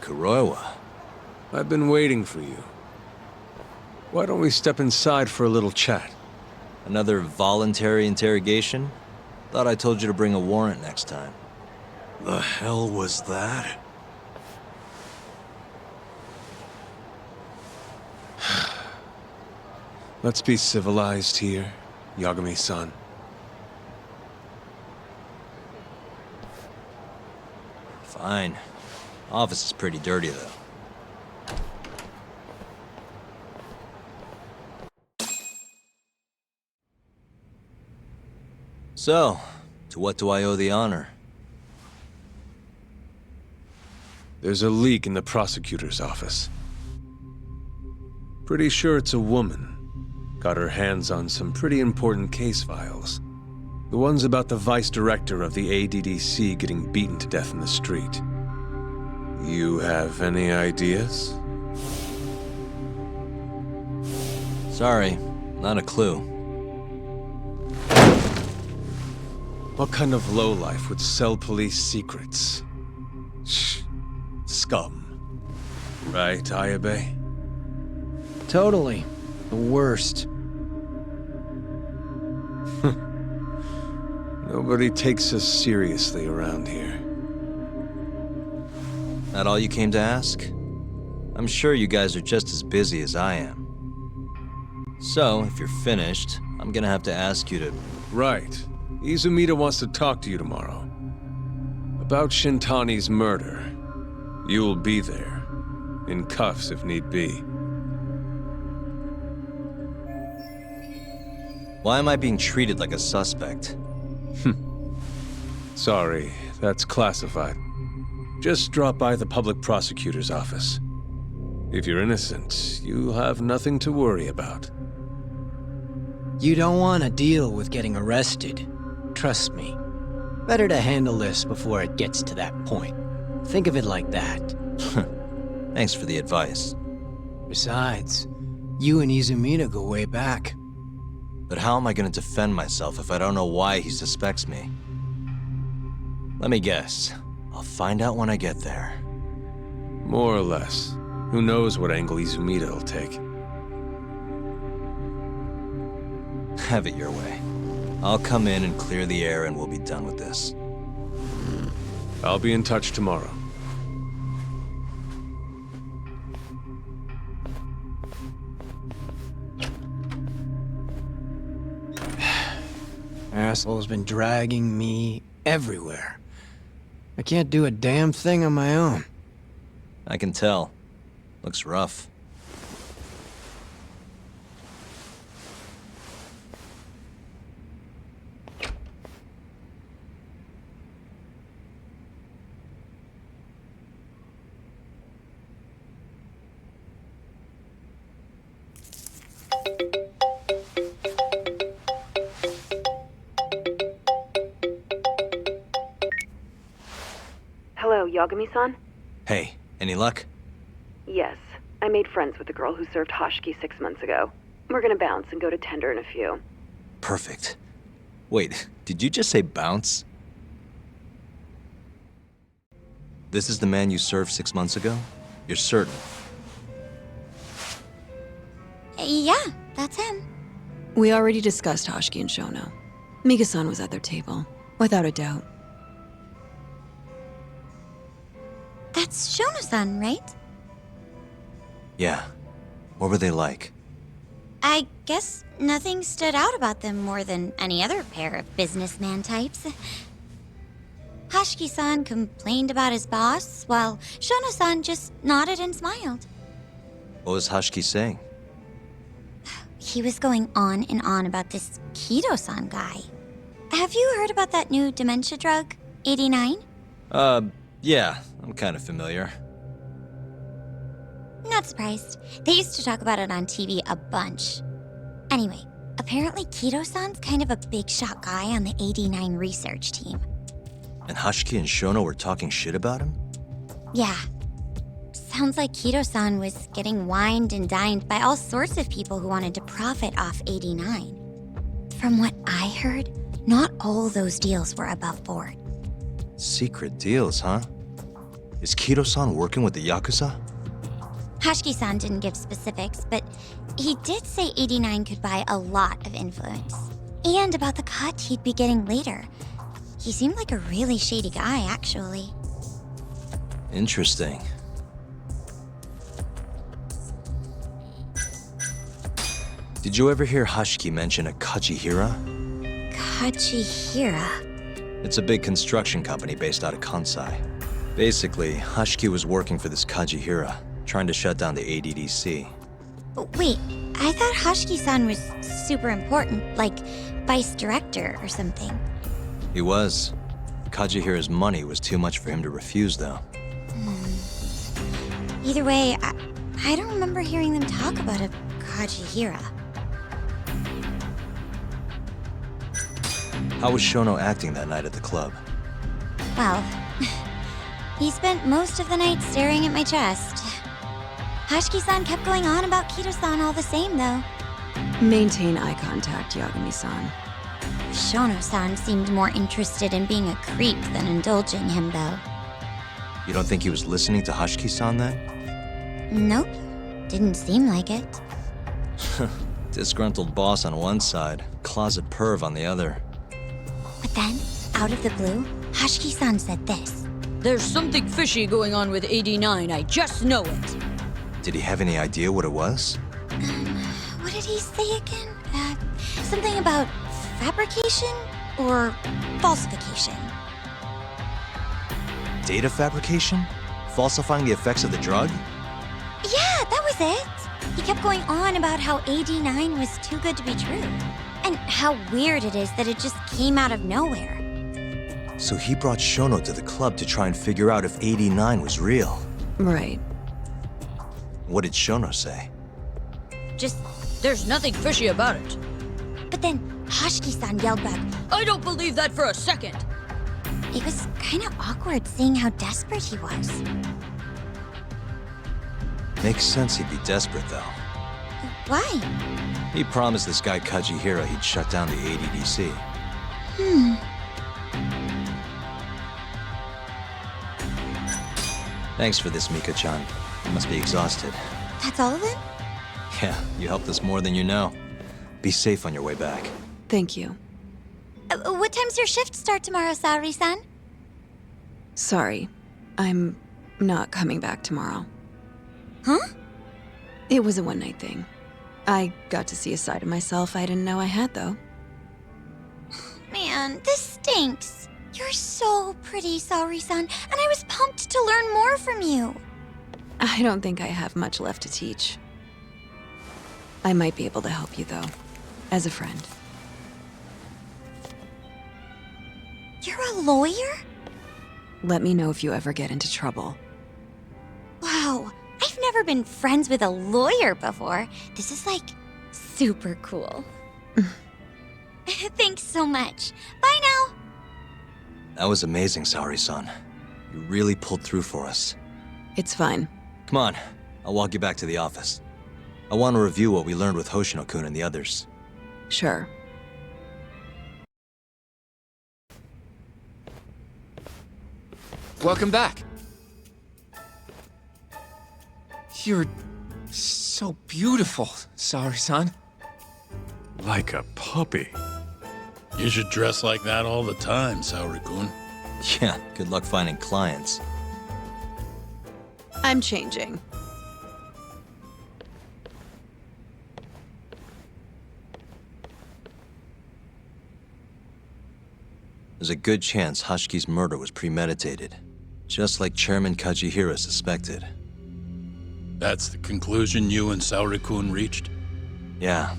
Kuroiwa. I've been waiting for you. Why don't we step inside for a little chat? Another voluntary interrogation? Thought I told you to bring a warrant next time. The hell was that? Let's be civilized here, Yagami-san. Fine. Office is pretty dirty, though. So, to what do I owe the honor? There's a leak in the prosecutor's office. Pretty sure it's a woman. Got her hands on some pretty important case files. The ones about the vice director of the ADDC getting beaten to death in the street. You have any ideas? Sorry, not a clue. What kind of lowlife would sell police secrets? Shh. scum. Right, Ayabe? Totally. The worst. Nobody takes us seriously around here. That all you came to ask? I'm sure you guys are just as busy as I am. So, if you're finished, I'm gonna have to ask you to... Right. Izumida wants to talk to you tomorrow. About Shintani's murder. You'll be there. In cuffs if need be. Why am I being treated like a suspect? Sorry, that's classified. Just drop by the public prosecutor's office. If you're innocent, you'll have nothing to worry about. You don't want to deal with getting arrested. Trust me. Better to handle this before it gets to that point. Think of it like that. Thanks for the advice. Besides, you and Izumida go way back. But how am I going to defend myself if I don't know why he suspects me? Let me guess. I'll find out when I get there. More or less. Who knows what angle Izumida will take. Have it your way. I'll come in and clear the air and we'll be done with this. I'll be in touch tomorrow. Asshole's been dragging me everywhere. I can't do a damn thing on my own. I can tell. Looks rough. Hello, Yagami-san? Hey, any luck? Yes. I made friends with the girl who served Hashiki 6 months ago. We're gonna bounce and go to Tender in a few. Perfect. Wait, did you just say bounce? This is the man you served 6 months ago? You're certain? Yeah, that's him. We already discussed Hashiki and Shono. Mika-san was at their table, without a doubt. That's Shono-san, right? Yeah. What were they like? I guess nothing stood out about them more than any other pair of businessman types. Hashiki-san complained about his boss, while Shono-san just nodded and smiled. What was Hashiki saying? He was going on and on about this Kido-san guy. Have you heard about that new dementia drug, 89? Yeah, I'm kind of familiar. Not surprised. They used to talk about it on TV a bunch. Anyway, apparently Kido-san's kind of a big shot guy on the 89 research team. And Hashiki and Shono were talking shit about him? Yeah. Sounds like Kido-san was getting wined and dined by all sorts of people who wanted to profit off 89. From what I heard, not all those deals were above board. Secret deals, huh? Is Kido-san working with the yakuza? Hashiki-san didn't give specifics, but he did say 89 could buy a lot of influence. And about the cut he'd be getting later. He seemed like a really shady guy, actually. Interesting. Did you ever hear Hashiki mention a Kajihira? Kajihira? It's a big construction company based out of Kansai. Basically, Hashiki was working for this Kajihira, trying to shut down the ADDC. Wait, I thought Hashiki-san was super important, like vice director or something. He was. Kajihira's money was too much for him to refuse, though. Either way, I don't remember hearing them talk about a Kajihira. How was Shono acting that night at the club? Well, he spent most of the night staring at my chest. Hashiki-san kept going on about Kido-san all the same, though. Maintain eye contact, Yagami-san. Shono-san seemed more interested in being a creep than indulging him, though. You don't think he was listening to Hashiki-san then? Nope. Didn't seem like it. Disgruntled boss on one side, closet perv on the other. But then, out of the blue, Hashiki-san said this. There's something fishy going on with 89, I just know it. Did he have any idea what it was? What did he say again? Something about fabrication or falsification? Data fabrication? Falsifying the effects of the drug? Yeah, that was it. He kept going on about how AD9 was too good to be true. And how weird it is that it just came out of nowhere. So he brought Shono to the club to try and figure out if 89 was real. Right. What did Shono say? Just, there's nothing fishy about it. But then Hashiki-san yelled back, I don't believe that for a second. It was kind of awkward seeing how desperate he was. Makes sense he'd be desperate, though. Why? He promised this guy Kajihira he'd shut down the ADDC. Thanks for this, Mika-chan. You must be exhausted. That's all of it? Yeah, you helped us more than you know. Be safe on your way back. Thank you. What time's your shift start tomorrow, Saori-san? Sorry. I'm not coming back tomorrow. Huh? It was a one-night thing. I got to see a side of myself I didn't know I had, though. Man, this stinks. You're so pretty, Saori-san, and I was pumped to learn more from you. I don't think I have much left to teach. I might be able to help you, though, as a friend. You're a lawyer? Let me know if you ever get into trouble. Wow, I've never been friends with a lawyer before. This is, like, super cool. Thanks so much. Bye now. That was amazing, Saori-san. You really pulled through for us. It's fine. Come on, I'll walk you back to the office. I want to review what we learned with Hoshino-kun and the others. Sure. Welcome back. You're so beautiful, Saori-san. Like a puppy. You should dress like that all the time, Saori-kun. Yeah, good luck finding clients. I'm changing. There's a good chance Hashiki's murder was premeditated, just like Chairman Kajihira suspected. That's the conclusion you and Saori-kun reached? Yeah.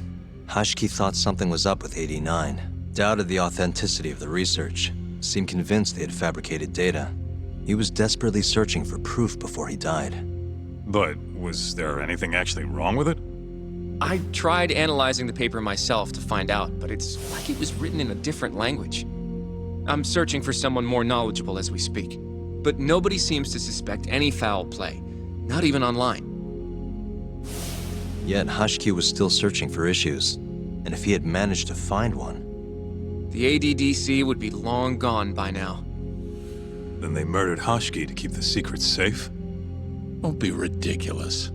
Hashiki thought something was up with 89, doubted the authenticity of the research, seemed convinced they had fabricated data. He was desperately searching for proof before he died. But was there anything actually wrong with it? I tried analyzing the paper myself to find out, but it's like it was written in a different language. I'm searching for someone more knowledgeable as we speak, but nobody seems to suspect any foul play, not even online. Yet Hashiki was still searching for issues, and if he had managed to find one... The ADDC would be long gone by now. Then they murdered Hashiki to keep the secret safe? Don't be ridiculous.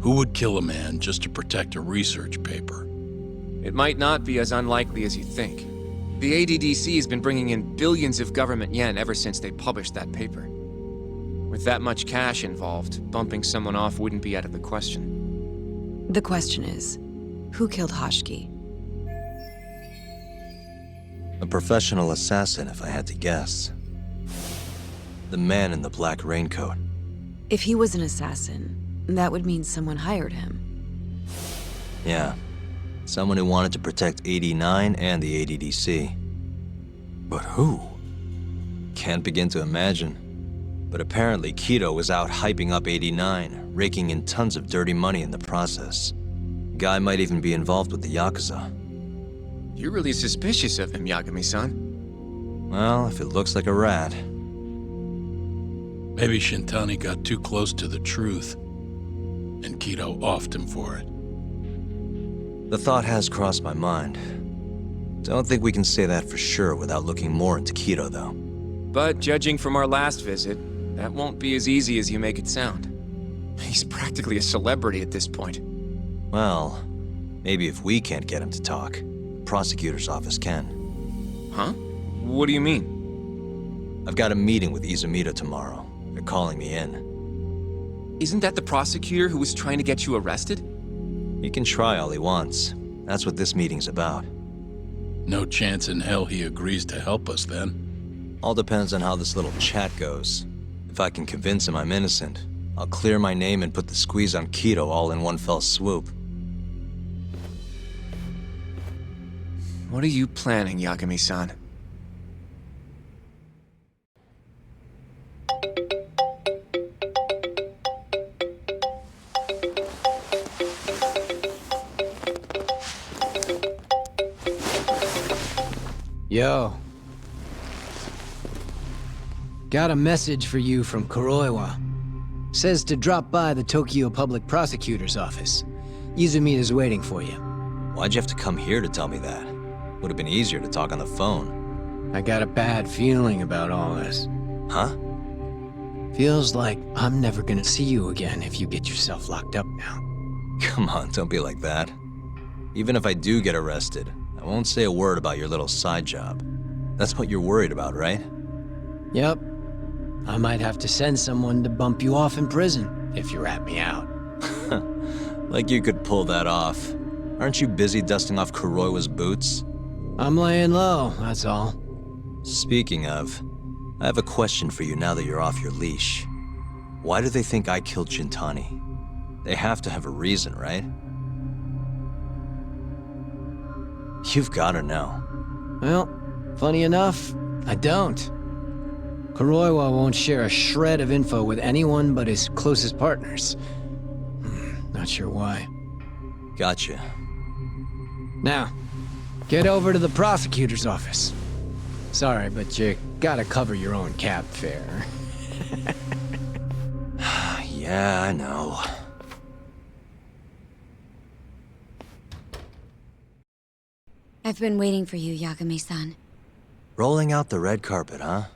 Who would kill a man just to protect a research paper? It might not be as unlikely as you think. The ADDC has been bringing in billions of government yen ever since they published that paper. With that much cash involved, bumping someone off wouldn't be out of the question. The question is, who killed Hashiki? A professional assassin, if I had to guess. The man in the black raincoat. If he was an assassin, that would mean someone hired him. Yeah. Someone who wanted to protect 89 and the ADDC. But who? Can't begin to imagine. But apparently Kido was out hyping up 89, raking in tons of dirty money in the process. Guy might even be involved with the yakuza. You're really suspicious of him, Yagami-san. Well, if it looks like a rat. Maybe Shintani got too close to the truth, and Kido offed him for it. The thought has crossed my mind. Don't think we can say that for sure without looking more into Kido, though. But judging from our last visit, That won't be as easy as you make it sound. He's practically a celebrity at this point. Well, maybe if we can't get him to talk, the prosecutor's office can. Huh? What do you mean? I've got a meeting with Izumita tomorrow. They're calling me in. Isn't that the prosecutor who was trying to get you arrested? He can try all he wants. That's what this meeting's about. No chance in hell he agrees to help us then. All depends on how this little chat goes. If I can convince him I'm innocent, I'll clear my name and put the squeeze on Kido all in one fell swoop. What are you planning, Yagami-san? Yo. Got a message for you from Kuroiwa. Says to drop by the Tokyo Public Prosecutor's office. Izumita's waiting for you. Why'd you have to come here to tell me that? Would have been easier to talk on the phone. I got a bad feeling about all this. Huh? Feels like I'm never gonna see you again if you get yourself locked up now. Come on, don't be like that. Even if I do get arrested, I won't say a word about your little side job. That's what you're worried about, right? Yep. I might have to send someone to bump you off in prison if you rat me out. Like you could pull that off. Aren't you busy dusting off Kuroiwa's boots? I'm laying low, that's all. Speaking of, I have a question for you now that you're off your leash. Why do they think I killed Shintani? They have to have a reason, right? You've gotta know. Well, funny enough, I don't. Kuroiwa won't share a shred of info with anyone but his closest partners. Not sure why. Gotcha. Now, get over to the prosecutor's office. Sorry, but you gotta cover your own cab fare. Yeah, I know. I've been waiting for you, Yagami-san. Rolling out the red carpet, huh?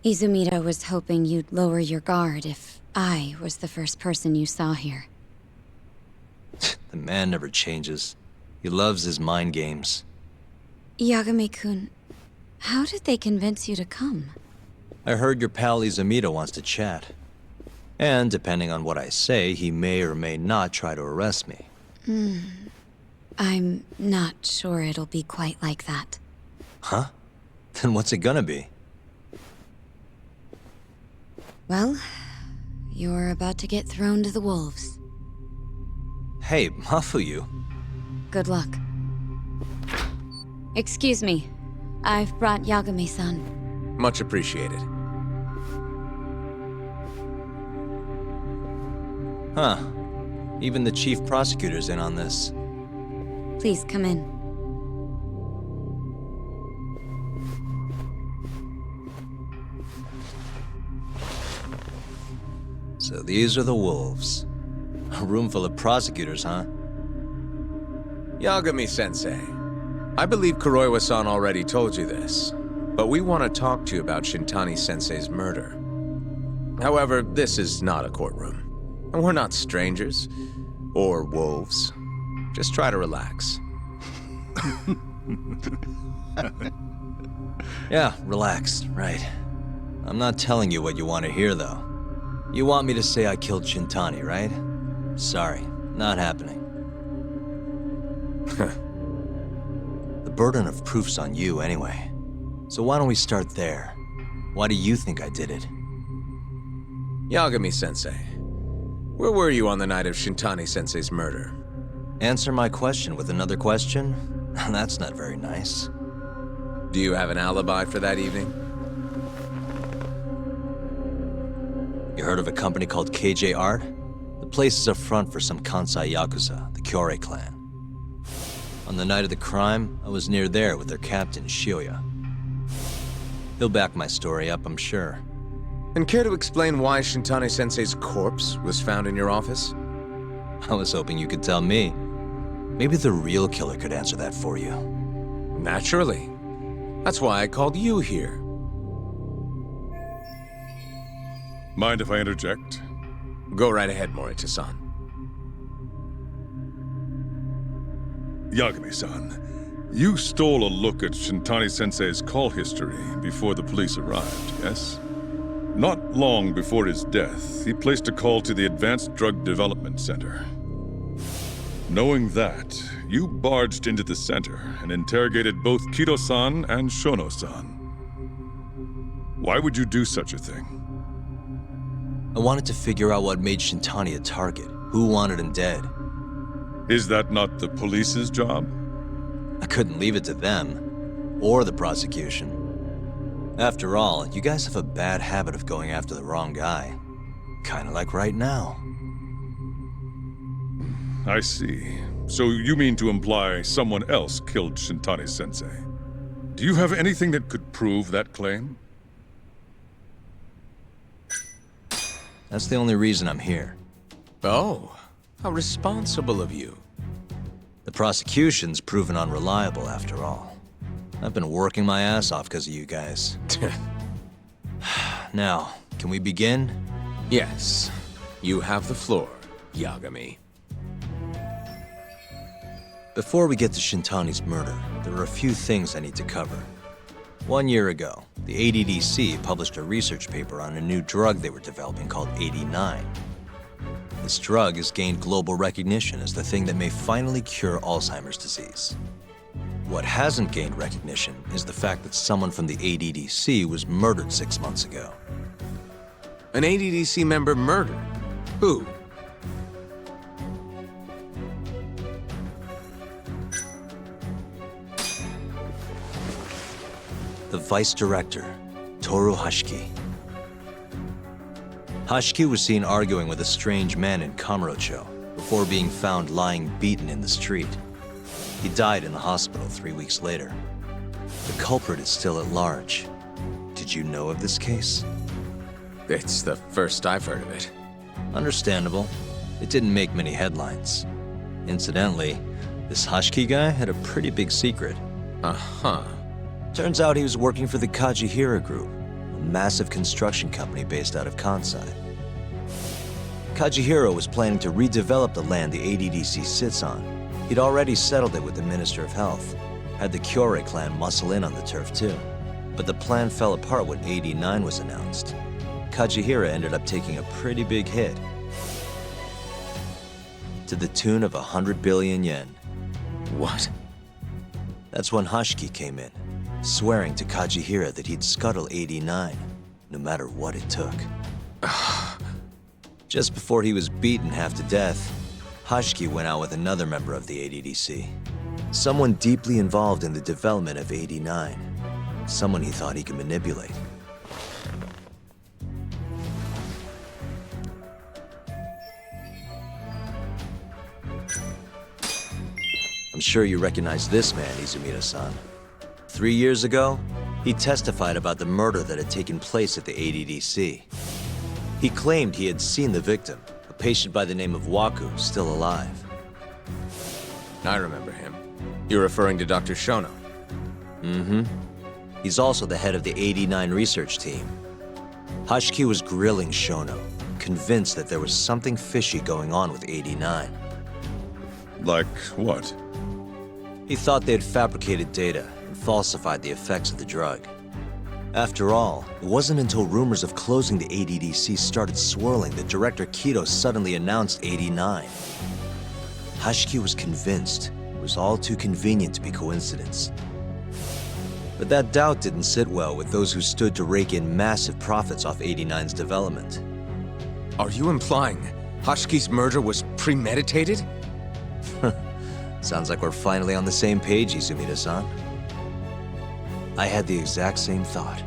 Izumita was hoping you'd lower your guard if I was the first person you saw here. The man never changes. He loves his mind games. Yagami-kun, how did they convince you to come? I heard your pal Izumita wants to chat. And depending on what I say, he may or may not try to arrest me. I'm not sure it'll be quite like that. Huh? Then what's it gonna be? Well, you're about to get thrown to the wolves. Hey, Mafuyu. Good luck. Excuse me. I've brought Yagami-san. Much appreciated. Huh. Even the chief prosecutor's in on this. Please come in. So these are the wolves. A room full of prosecutors, huh? Yagami-sensei, I believe Kuroiwa-san already told you this, but we want to talk to you about Shintani-sensei's murder. However, this is not a courtroom, and we're not strangers, or wolves. Just try to relax. Yeah, relax, right. I'm not telling you what you want to hear, though. You want me to say I killed Shintani, right? Sorry, not happening. The burden of proof's on you, anyway. So why don't we start there? Why do you think I did it? Yagami-sensei, where were you on the night of Shintani-sensei's murder? Answer my question with another question? That's not very nice. Do you have an alibi for that evening? You heard of a company called KJ Art? The place is a front for some Kansai yakuza, the Kyorei clan. On the night of the crime, I was near there with their captain, Shioya. He'll back my story up, I'm sure. And care to explain why Shintani-sensei's corpse was found in your office? I was hoping you could tell me. Maybe the real killer could answer that for you. Naturally. That's why I called you here. Mind if I interject? Go right ahead, Morita-san. Yagami-san, you stole a look at Shintani-sensei's call history before the police arrived, yes? Not long before his death, he placed a call to the Advanced Drug Development Center. Knowing that, you barged into the center and interrogated both Kido-san and Shono-san. Why would you do such a thing? I wanted to figure out what made Shintani a target, who wanted him dead. Is that not the police's job? I couldn't leave it to them, or the prosecution. After all, you guys have a bad habit of going after the wrong guy. Kinda like right now. I see. So you mean to imply someone else killed Shintani-sensei? Do you have anything that could prove that claim? That's the only reason I'm here. Oh, how responsible of you. The prosecution's proven unreliable, after all. I've been working my ass off because of you guys. Now, can we begin? Yes. You have the floor, Yagami. Before we get to Shintani's murder, there are a few things I need to cover. 1 year ago, the ADDC published a research paper on a new drug they were developing called 89. This drug has gained global recognition as the thing that may finally cure Alzheimer's disease. What hasn't gained recognition is the fact that someone from the ADDC was murdered 6 months ago. An ADDC member murdered? Who? The Vice Director, Toru Hashiki. Hashiki was seen arguing with a strange man in Kamurocho before being found lying beaten in the street. He died in the hospital 3 weeks later. The culprit is still at large. Did you know of this case? It's the first I've heard of it. Understandable. It didn't make many headlines. Incidentally, this Hashiki guy had a pretty big secret. Uh-huh. Turns out he was working for the Kajihira Group, a massive construction company based out of Kansai. Kajihira was planning to redevelop the land the ADDC sits on. He'd already settled it with the Minister of Health, had the Kyorei clan muscle in on the turf too. But the plan fell apart when 89 was announced. Kajihira ended up taking a pretty big hit, to the tune of 100 billion yen. What? That's when Hashiki came in, swearing to Kajihira that he'd scuttle 89, no matter what it took. Just before he was beaten half to death, Hashiki went out with another member of the ADDC. Someone deeply involved in the development of 89. Someone he thought he could manipulate. I'm sure you recognize this man, Izumida-san. 3 years ago, he testified about the murder that had taken place at the ADDC. He claimed he had seen the victim, a patient by the name of Waku, still alive. I remember him. You're referring to Dr. Shono? Mm-hmm. He's also the head of the 89 research team. Hashiki was grilling Shono, convinced that there was something fishy going on with 89. Like what? He thought they'd fabricated data and falsified the effects of the drug. After all, it wasn't until rumors of closing the ADDC started swirling that Director Kido suddenly announced 89. Hashiki was convinced it was all too convenient to be coincidence. But that doubt didn't sit well with those who stood to rake in massive profits off 89's development. Are you implying Hashiki's murder was premeditated? Sounds like we're finally on the same page, Izumida-san. I had the exact same thought.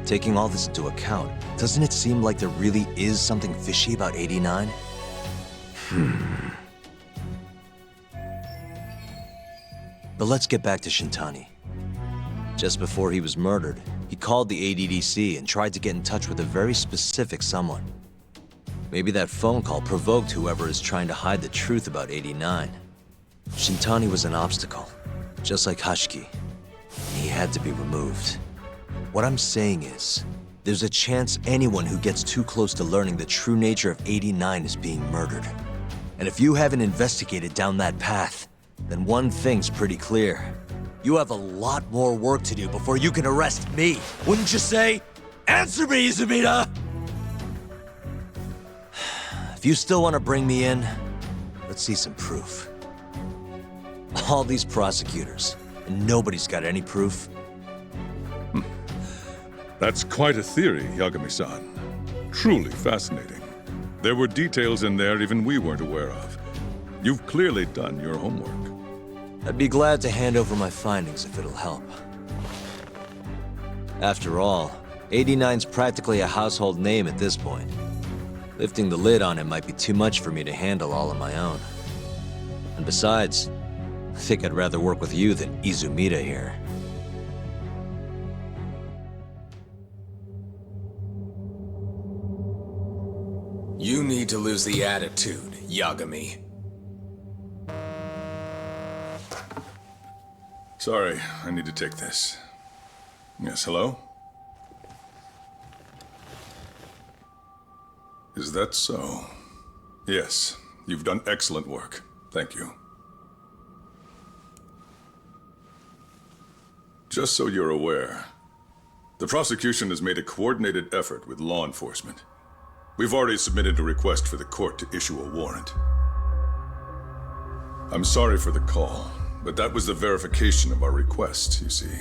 Taking all this into account, doesn't it seem like there really is something fishy about 89? But let's get back to Shintani. Just before he was murdered, he called the ADDC and tried to get in touch with a very specific someone. Maybe that phone call provoked whoever is trying to hide the truth about 89. Shintani was an obstacle, just like Hashiki. He had to be removed. What I'm saying is, there's a chance anyone who gets too close to learning the true nature of 89 is being murdered. And if you haven't investigated down that path, then one thing's pretty clear. You have a lot more work to do before you can arrest me. Wouldn't you say? Answer me, Izumida! If you still want to bring me in, let's see some proof. All these prosecutors, and nobody's got any proof. That's quite a theory, Yagami-san. Truly fascinating. There were details in there even we weren't aware of. You've clearly done your homework. I'd be glad to hand over my findings if it'll help. After all, 89's practically a household name at this point. Lifting the lid on him might be too much for me to handle all on my own. And besides, I think I'd rather work with you than Izumida here. You need to lose the attitude, Yagami. Sorry, I need to take this. Yes, hello? Is that so? Yes, you've done excellent work. Thank you. Just so you're aware, the prosecution has made a coordinated effort with law enforcement. We've already submitted a request for the court to issue a warrant. I'm sorry for the call, but that was the verification of our request, you see.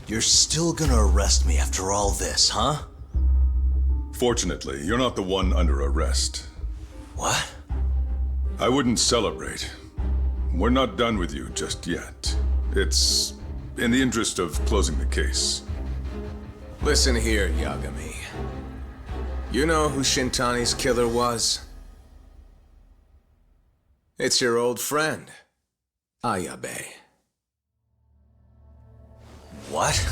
You're still gonna arrest me after all this, huh? Fortunately, you're not the one under arrest. What? I wouldn't celebrate. We're not done with you just yet. It's in the interest of closing the case. Listen here, Yagami. You know who Shintani's killer was? It's your old friend, Ayabe. What?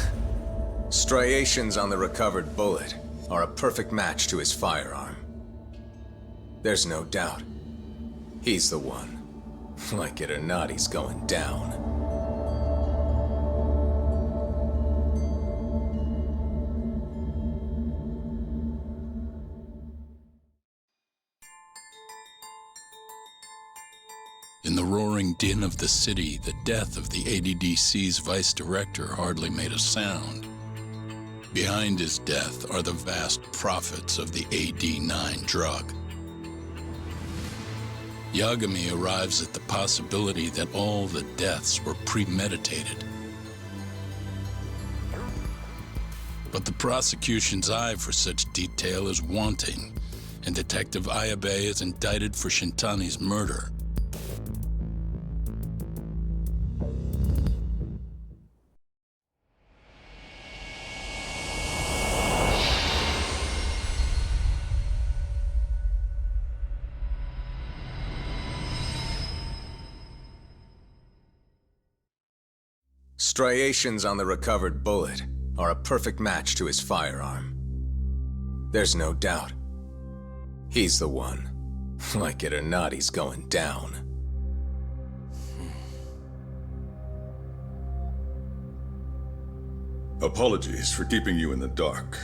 Striations on the recovered bullet are a perfect match to his firearm. There's no doubt. He's the one. Like it or not, he's going down. In the roaring din of the city, the death of the ADDC's vice director hardly made a sound. Behind his death are the vast profits of the AD9 drug. Yagami arrives at the possibility that all the deaths were premeditated. But the prosecution's eye for such detail is wanting, and Detective Ayabe is indicted for Shintani's murder. Striations on the recovered bullet are a perfect match to his firearm. There's no doubt. He's the one. Like it or not, he's going down. Apologies for keeping you in the dark.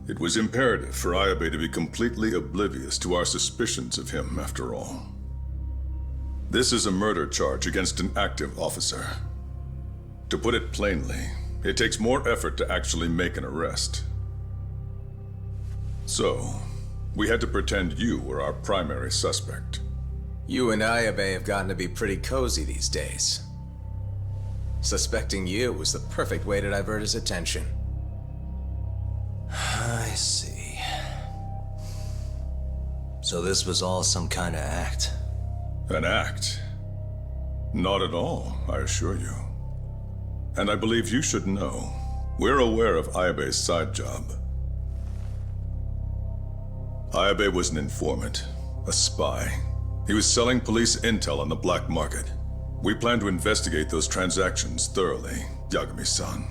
It was imperative for Ayabe to be completely oblivious to our suspicions of him, after all. This is a murder charge against an active officer. To put it plainly, it takes more effort to actually make an arrest. So, we had to pretend you were our primary suspect. You and Ayabe have gotten to be pretty cozy these days. Suspecting you was the perfect way to divert his attention. I see. So this was all some kind of act? An act? Not at all, I assure you. And I believe you should know, we're aware of Ayabe's side job. Ayabe was an informant, a spy. He was selling police intel on the black market. We plan to investigate those transactions thoroughly, Yagami-san.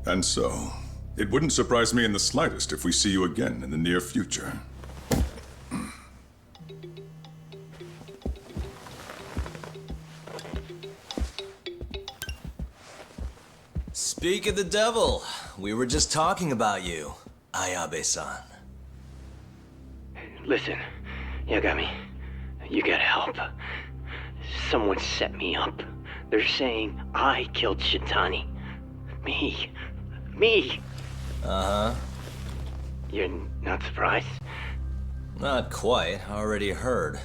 And so, it wouldn't surprise me in the slightest if we see you again in the near future. Speak of the devil, we were just talking about you, Ayabe-san. Listen, Yagami, you gotta help. Someone set me up. They're saying I killed Shintani. Me. Uh-huh. You're not surprised? Not quite, already heard.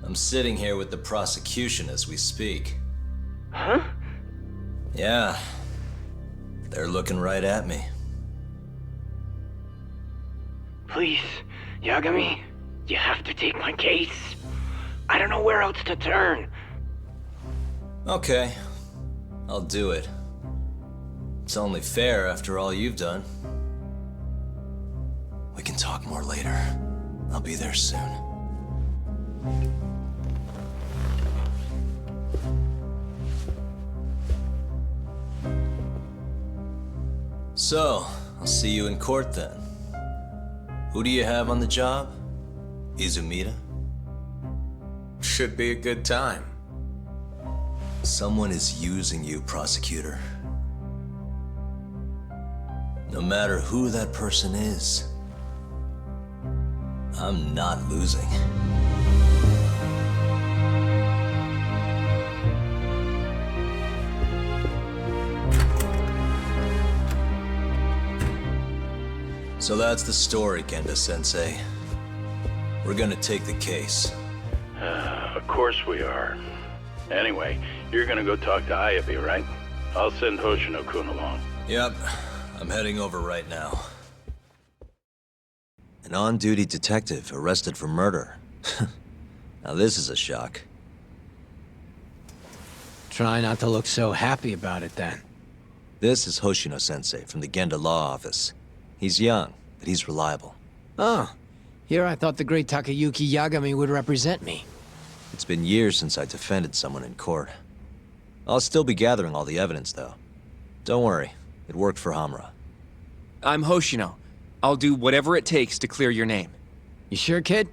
I'm sitting here with the prosecution as we speak. Huh? Yeah. They're looking right at me. Please, Yagami, you have to take my case. I don't know where else to turn. Okay, I'll do it. It's only fair after all you've done. We can talk more later. I'll be there soon. So, I'll see you in court then. Who do you have on the job? Izumida? Should be a good time. Someone is using you, prosecutor. No matter who that person is, I'm not losing. So that's the story, Kenda-sensei. We're gonna take the case. Of course we are. Anyway, you're gonna go talk to Ayabe, right? I'll send Hoshino-kun along. Yep, I'm heading over right now. An on-duty detective arrested for murder. Now this is a shock. Try not to look so happy about it then. This is Hoshino-sensei from the Genda Law Office. He's young, but he's reliable. Oh, here I thought the great Takayuki Yagami would represent me. It's been years since I defended someone in court. I'll still be gathering all the evidence, though. Don't worry, it worked for Hamura. I'm Hoshino. I'll do whatever it takes to clear your name. You sure, kid?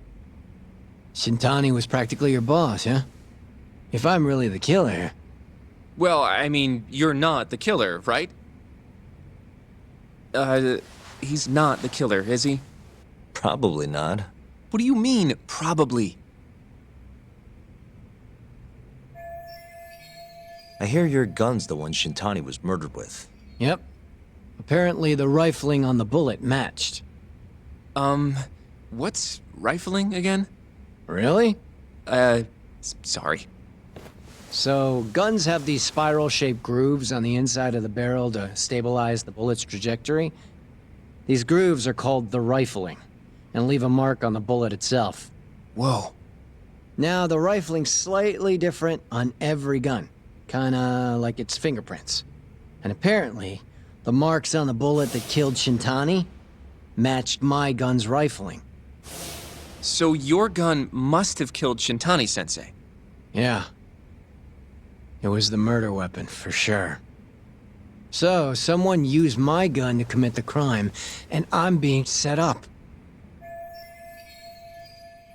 Shintani was practically your boss, huh? If I'm really the killer... Well, I mean, you're not the killer, right? He's not the killer, is he? Probably not. What do you mean, probably? I hear your gun's the one Shintani was murdered with. Yep. Apparently the rifling on the bullet matched. What's rifling again? Really? Sorry. So, guns have these spiral-shaped grooves on the inside of the barrel to stabilize the bullet's trajectory. These grooves are called the rifling, and leave a mark on the bullet itself. Whoa. Now, the rifling's slightly different on every gun. Kinda like its fingerprints. And apparently, the marks on the bullet that killed Shintani matched my gun's rifling. So your gun must have killed Shintani-sensei? Yeah. It was the murder weapon, for sure. So, someone used my gun to commit the crime, and I'm being set up.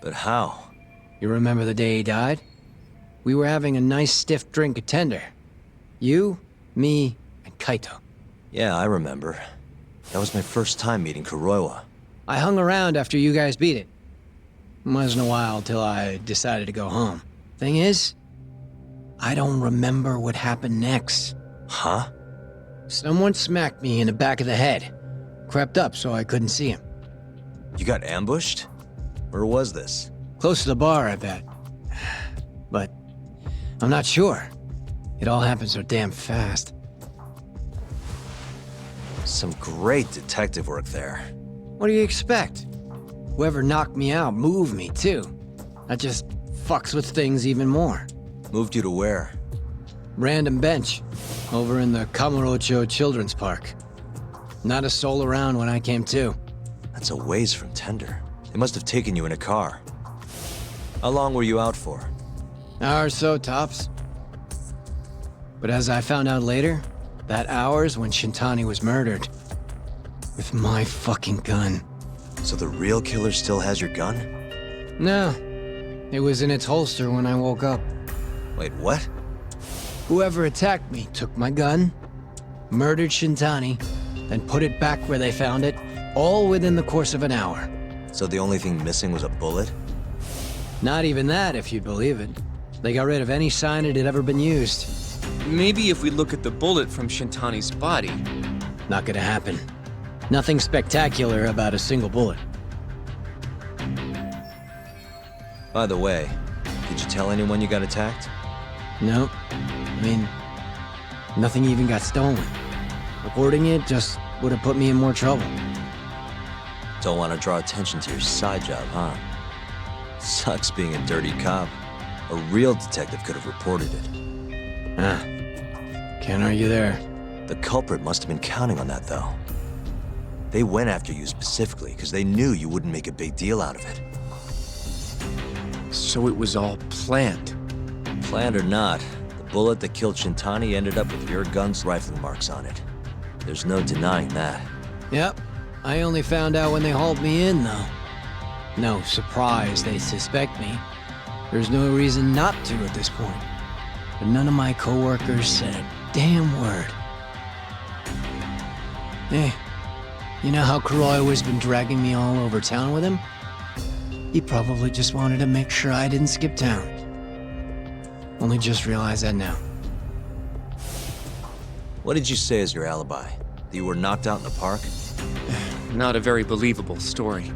But how? You remember the day he died? We were having a nice stiff drink at Tender. You, me, and Kaito. Yeah, I remember. That was my first time meeting Kuroiwa. I hung around after you guys beat it. Wasn't a while till I decided to go home. Thing is, I don't remember what happened next. Huh? Someone smacked me in the back of the head. Crept up so I couldn't see him. You got ambushed? Where was this? Close to the bar, I bet. But I'm not sure. It all happened so damn fast. Some great detective work there. What do you expect? Whoever knocked me out moved me, too. That just fucks with things even more. Moved you to where? Random bench. Over in the Kamurocho Children's Park. Not a soul around when I came to. That's a ways from Tender. They must have taken you in a car. How long were you out for? Hour or so, tops. But as I found out later, that hour's when Shintani was murdered. With my fucking gun. So the real killer still has your gun? No. It was in its holster when I woke up. Wait, what? Whoever attacked me took my gun, murdered Shintani, then put it back where they found it, all within the course of an hour. So the only thing missing was a bullet? Not even that, if you'd believe it. They got rid of any sign it had ever been used. Maybe if we look at the bullet from Shintani's body. Not gonna happen. Nothing spectacular about a single bullet. By the way, did you tell anyone you got attacked? No. I mean, nothing even got stolen. Reporting it just would have put me in more trouble. Don't want to draw attention to your side job, huh? Sucks being a dirty cop. A real detective could have reported it. Ah. Can't argue there. The culprit must have been counting on that, though. They went after you specifically because they knew you wouldn't make a big deal out of it. So it was all planned. Planned or not, the bullet that killed Shintani ended up with your gun's rifling marks on it. There's no denying that. Yep. I only found out when they hauled me in, though. No surprise they suspect me. There's no reason not to at this point. But none of my coworkers said a damn word. Eh, you know how Kuroi has been dragging me all over town with him? He probably just wanted to make sure I didn't skip town. Only just realized that now. What did you say as your alibi? That you were knocked out in the park? Not a very believable story.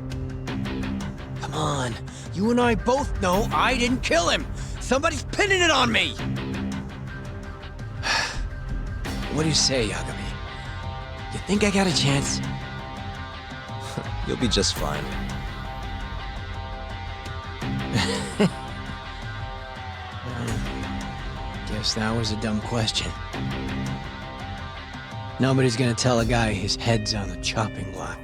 Come on, you and I both know I didn't kill him! Somebody's pinning it on me! What do you say, Yagami? You think I got a chance? You'll be just fine. Guess that was a dumb question. Nobody's gonna tell a guy his head's on the chopping block.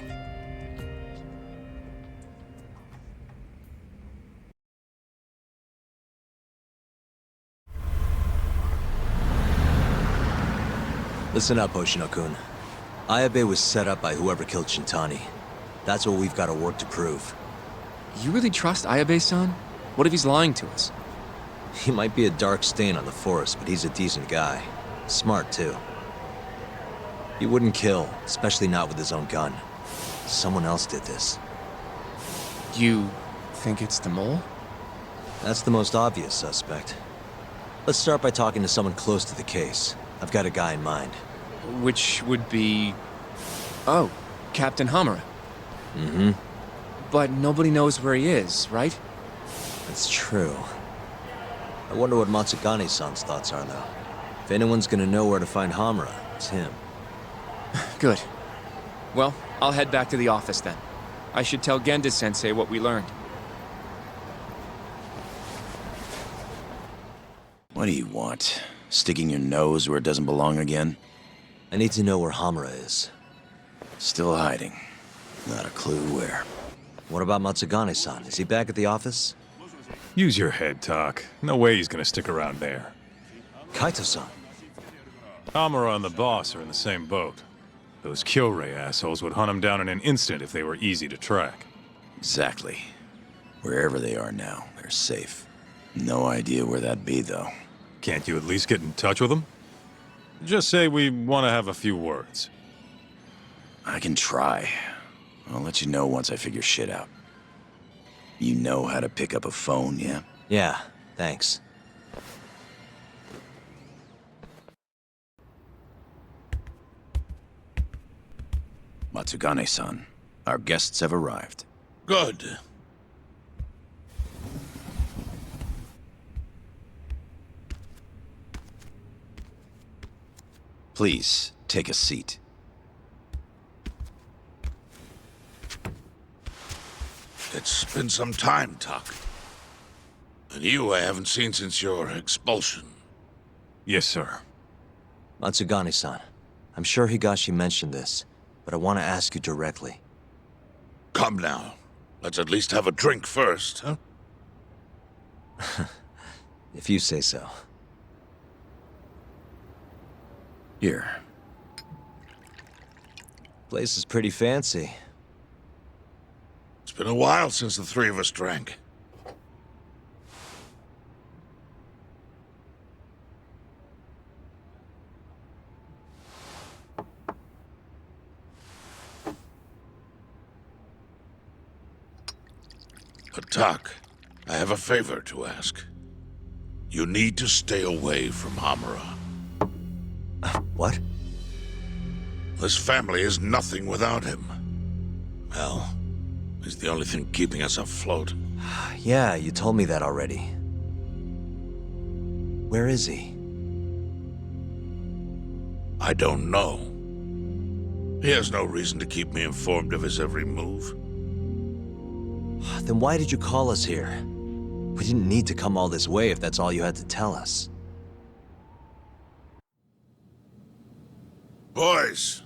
Listen up, Hoshino-kun. Ayabe was set up by whoever killed Shintani. That's what we've got to work to prove. You really trust Ayabe-san? What if he's lying to us? He might be a dark stain on the force, but he's a decent guy. Smart, too. He wouldn't kill, especially not with his own gun. Someone else did this. You think it's the mole? That's the most obvious suspect. Let's start by talking to someone close to the case. I've got a guy in mind. Which would be... Oh, Captain Hamura. Mm-hmm. But nobody knows where he is, right? That's true. I wonder what Matsugane-san's thoughts are, though. If anyone's gonna know where to find Hamura, it's him. Good. Well, I'll head back to the office then. I should tell Genda-sensei what we learned. What do you want? Sticking your nose where it doesn't belong again? I need to know where Hamura is. Still hiding. Not a clue where. What about Matsugane-san? Is he back at the office? Use your head, Tak. No way he's gonna stick around there. Kaito-san. Hamura and the boss are in the same boat. Those Kyorei assholes would hunt him down in an instant if they were easy to track. Exactly. Wherever they are now, they're safe. No idea where that'd be, though. Can't you at least get in touch with them? Just say we want to have a few words. I can try. I'll let you know once I figure shit out. You know how to pick up a phone, yeah? Yeah, thanks. Matsugane-san, our guests have arrived. Good. Please, take a seat. It's been some time, Tak. And you I haven't seen since your expulsion. Yes, sir. Matsugane-san, I'm sure Higashi mentioned this, but I want to ask you directly. Come now. Let's at least have a drink first, huh? If you say so. Here. Place is pretty fancy. It's been a while since the three of us drank. Tak, I have a favor to ask. You need to stay away from Hamura. What? This family is nothing without him. Well, he's the only thing keeping us afloat. Yeah, you told me that already. Where is he? I don't know. He has no reason to keep me informed of his every move. Then why did you call us here? We didn't need to come all this way if that's all you had to tell us. Boys!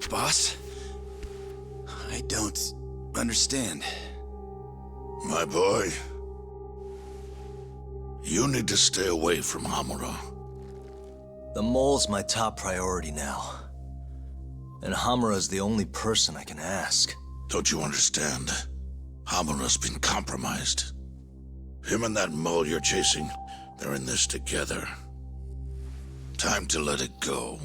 Boss? I don't understand. My boy, you need to stay away from Hamura. The mole's my top priority now. And Hamura's the only person I can ask. Don't you understand? Hamura's been compromised. Him and that mole you're chasing, they're in this together. Time to let it go.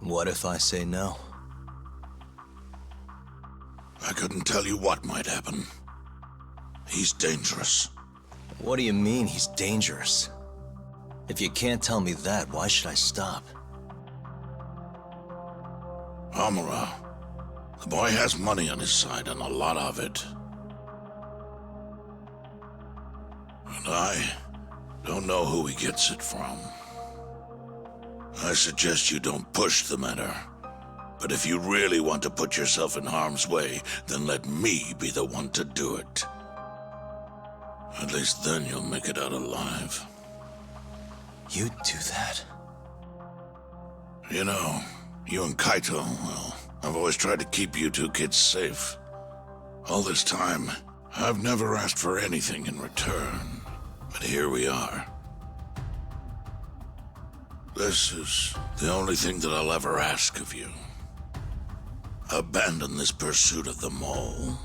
What if I say no? I couldn't tell you what might happen. He's dangerous. What do you mean he's dangerous? If you can't tell me that, why should I stop? Hamura. The boy has money on his side, and a lot of it. And I don't know who he gets it from. I suggest you don't push the matter. But if you really want to put yourself in harm's way, then let me be the one to do it. At least then you'll make it out alive. You'd do that? You know, you and Kaito, well, I've always tried to keep you two kids safe. All this time, I've never asked for anything in return. But here we are. This is the only thing that I'll ever ask of you. Abandon this pursuit of the mole.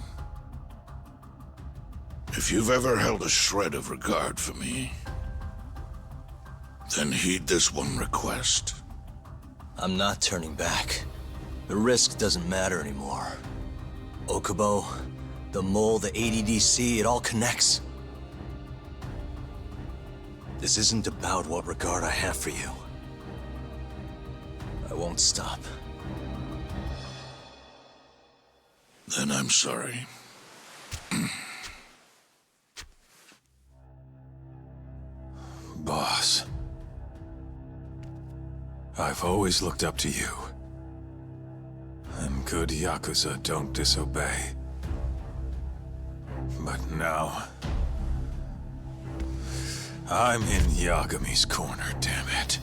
If you've ever held a shred of regard for me, then heed this one request. I'm not turning back. The risk doesn't matter anymore. Okubo, the mole, the ADDC, it all connects. This isn't about what regard I have for you. I won't stop. Then I'm sorry. Boss. I've always looked up to you. And good yakuza don't disobey. But now... I'm in Yagami's corner, damn it.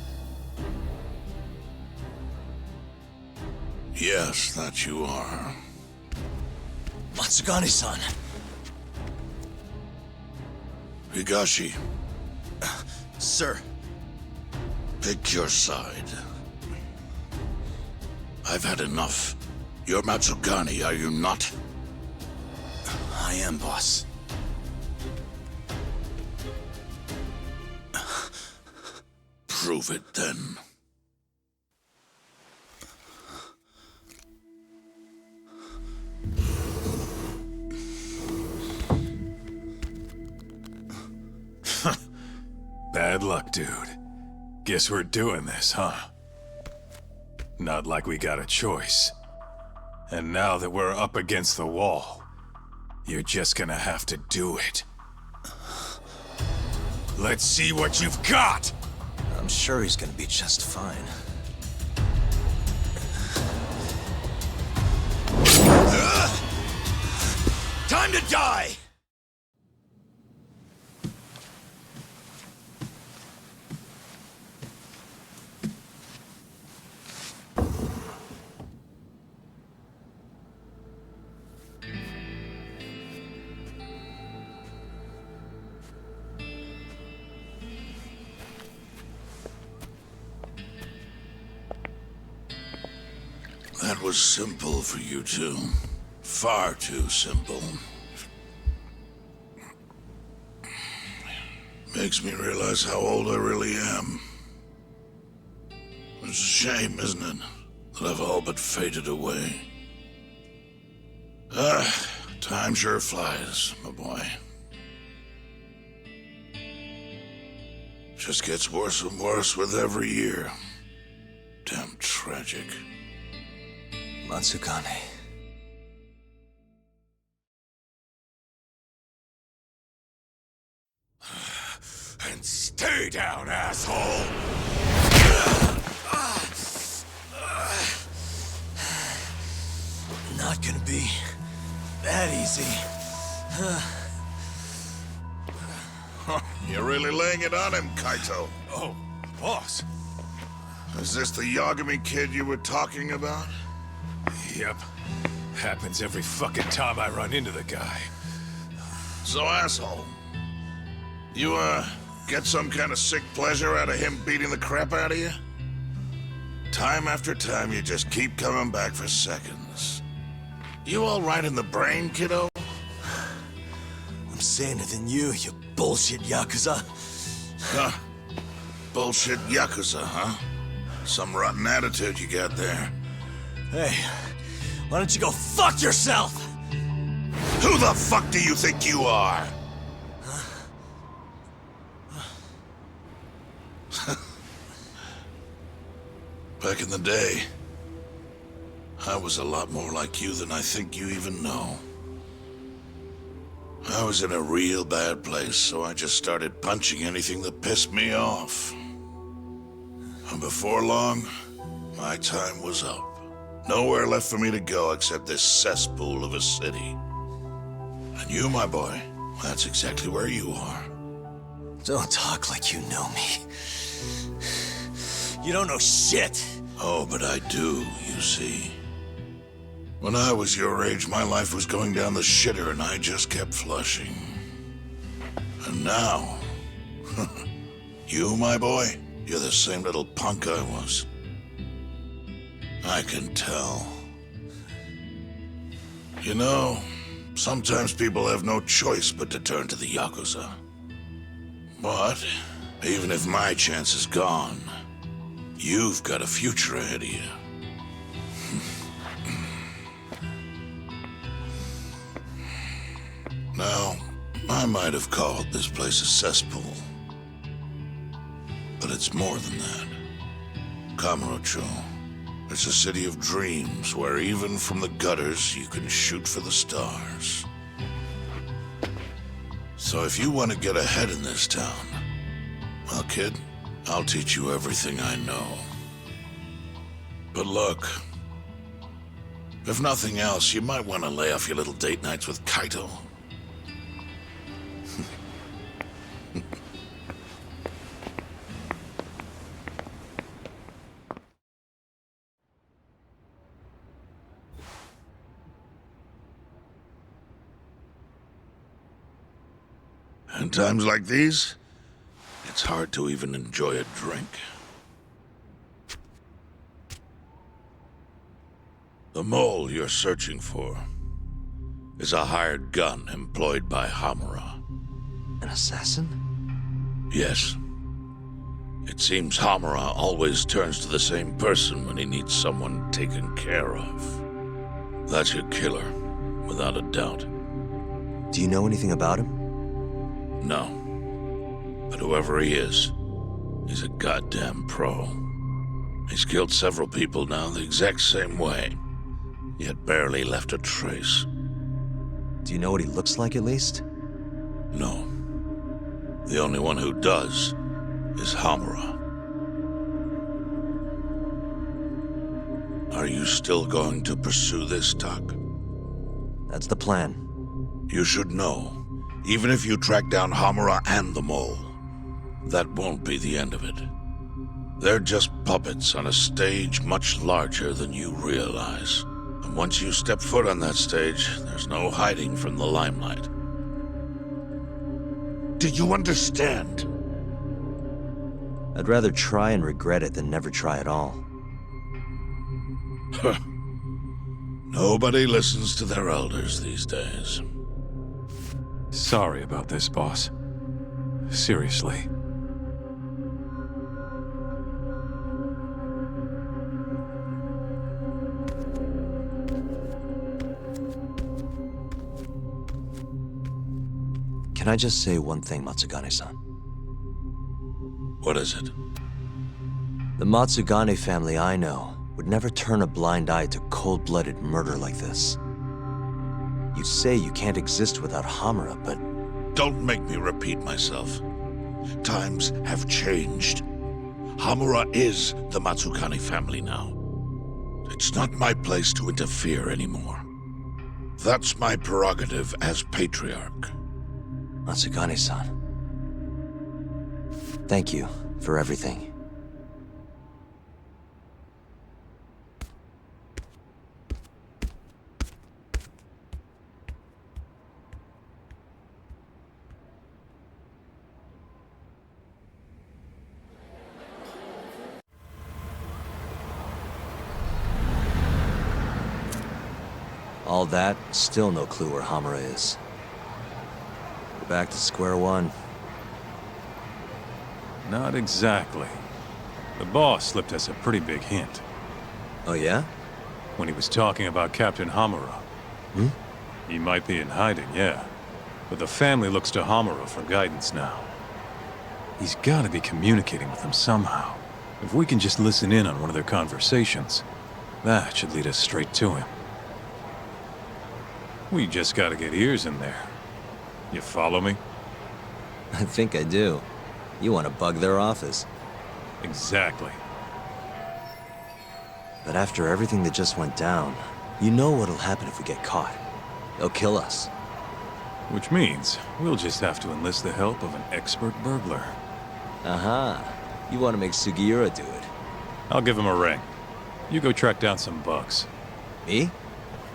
Yes, that you are. Matsugane-san. Higashi. Sir. Pick your side. I've had enough. You're Matsugane, are you not? I am, boss. Prove it, then. Bad luck, dude. Guess we're doing this, huh? Not like we got a choice. And now that we're up against the wall, you're just gonna have to do it. Let's see what you've got! I'm sure he's gonna be just fine. Time to die! That was simple for you two. Far too simple. Makes me realize how old I really am. It's a shame, isn't it, that I've all but faded away. Time sure flies, my boy. Just gets worse and worse with every year. Damn tragic. Matsukane. And stay down, asshole! Not gonna be that easy. You're really laying it on him, Kaito. Oh, boss. Is this the Yagami kid you were talking about? Yep. Happens every fucking time I run into the guy. So, asshole, you, get some kind of sick pleasure out of him beating the crap out of you? Time after time, you just keep coming back for seconds. You all right in the brain, kiddo? I'm saner than you bullshit yakuza. Huh. Bullshit yakuza, huh? Some rotten attitude you got there. Hey, why don't you go fuck yourself? Who the fuck do you think you are? Back in the day, I was a lot more like you than I think you even know. I was in a real bad place, so I just started punching anything that pissed me off. And before long, my time was up. Nowhere left for me to go except this cesspool of a city. And you, my boy, that's exactly where you are. Don't talk like you know me. You don't know shit. Oh, but I do, you see. When I was your age, my life was going down the shitter and I just kept flushing. And now, you, my boy, you're the same little punk I was. I can tell. You know, sometimes people have no choice but to turn to the yakuza. But, even if my chance is gone, you've got a future ahead of you. Now, I might have called this place a cesspool, but it's more than that. Kamurocho, it's a city of dreams where even from the gutters you can shoot for the stars. So if you want to get ahead in this town, well, kid, I'll teach you everything I know. But look, if nothing else, you might want to lay off your little date nights with Kaito. In times like these, it's hard to even enjoy a drink. The mole you're searching for is a hired gun employed by Hamura. An assassin? Yes. It seems Hamura always turns to the same person when he needs someone taken care of. That's your killer, without a doubt. Do you know anything about him? No. But whoever he is, he's a goddamn pro. He's killed several people now the exact same way, yet barely left a trace. Do you know what he looks like, at least? No. The only one who does is Hamura. Are you still going to pursue this, Tak? That's the plan. You should know, even if you track down Hamura and the mole, that won't be the end of it. They're just puppets on a stage much larger than you realize. And once you step foot on that stage, there's no hiding from the limelight. Do you understand? I'd rather try and regret it than never try at all. Huh. Nobody listens to their elders these days. Sorry about this, boss. Seriously. Can I just say one thing, Matsugane-san? What is it? The Matsugane family I know would never turn a blind eye to cold-blooded murder like this. You say you can't exist without Hamura, but... Don't make me repeat myself. Times have changed. Hamura is the Matsugane family now. It's not my place to interfere anymore. That's my prerogative as patriarch. Matsugane-san. Thank you for everything. All that, still no clue where Hamura is. We're back to square one. Not exactly. The boss slipped us a pretty big hint. Oh yeah? When he was talking about Captain Hamura. Hmm? He might be in hiding, yeah. But the family looks to Hamura for guidance now. He's gotta be communicating with them somehow. If we can just listen in on one of their conversations, that should lead us straight to him. We just gotta get ears in there. You follow me? I think I do. You want to bug their office. Exactly. But after everything that just went down, you know what'll happen if we get caught. They'll kill us. Which means we'll just have to enlist the help of an expert burglar. Aha. You want to make Sugiura do it. I'll give him a ring. You go track down some bugs. Me?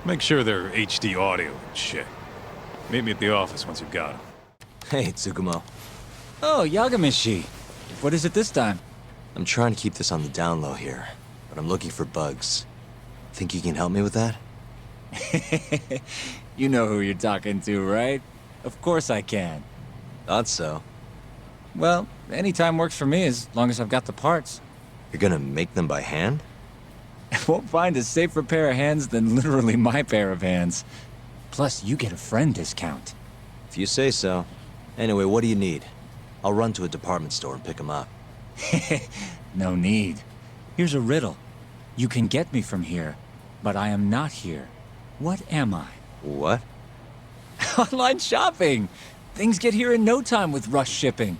Make sure they're HD audio and shit. Meet me at the office once you've got them. Hey, Tsukumo. Oh, Yagami-shi. What is it this time? I'm trying to keep this on the down low here, but I'm looking for bugs. Think you can help me with that? You know who you're talking to, right? Of course I can. Thought so. Well, anytime works for me as long as I've got the parts. You're gonna make them by hand? I won't find a safer pair of hands than literally my pair of hands. Plus, you get a friend discount. If you say so. Anyway, what do you need? I'll run to a department store and pick them up. No need. Here's a riddle. You can get me from here, but I am not here. What am I? What? Online shopping! Things get here in no time with rush shipping.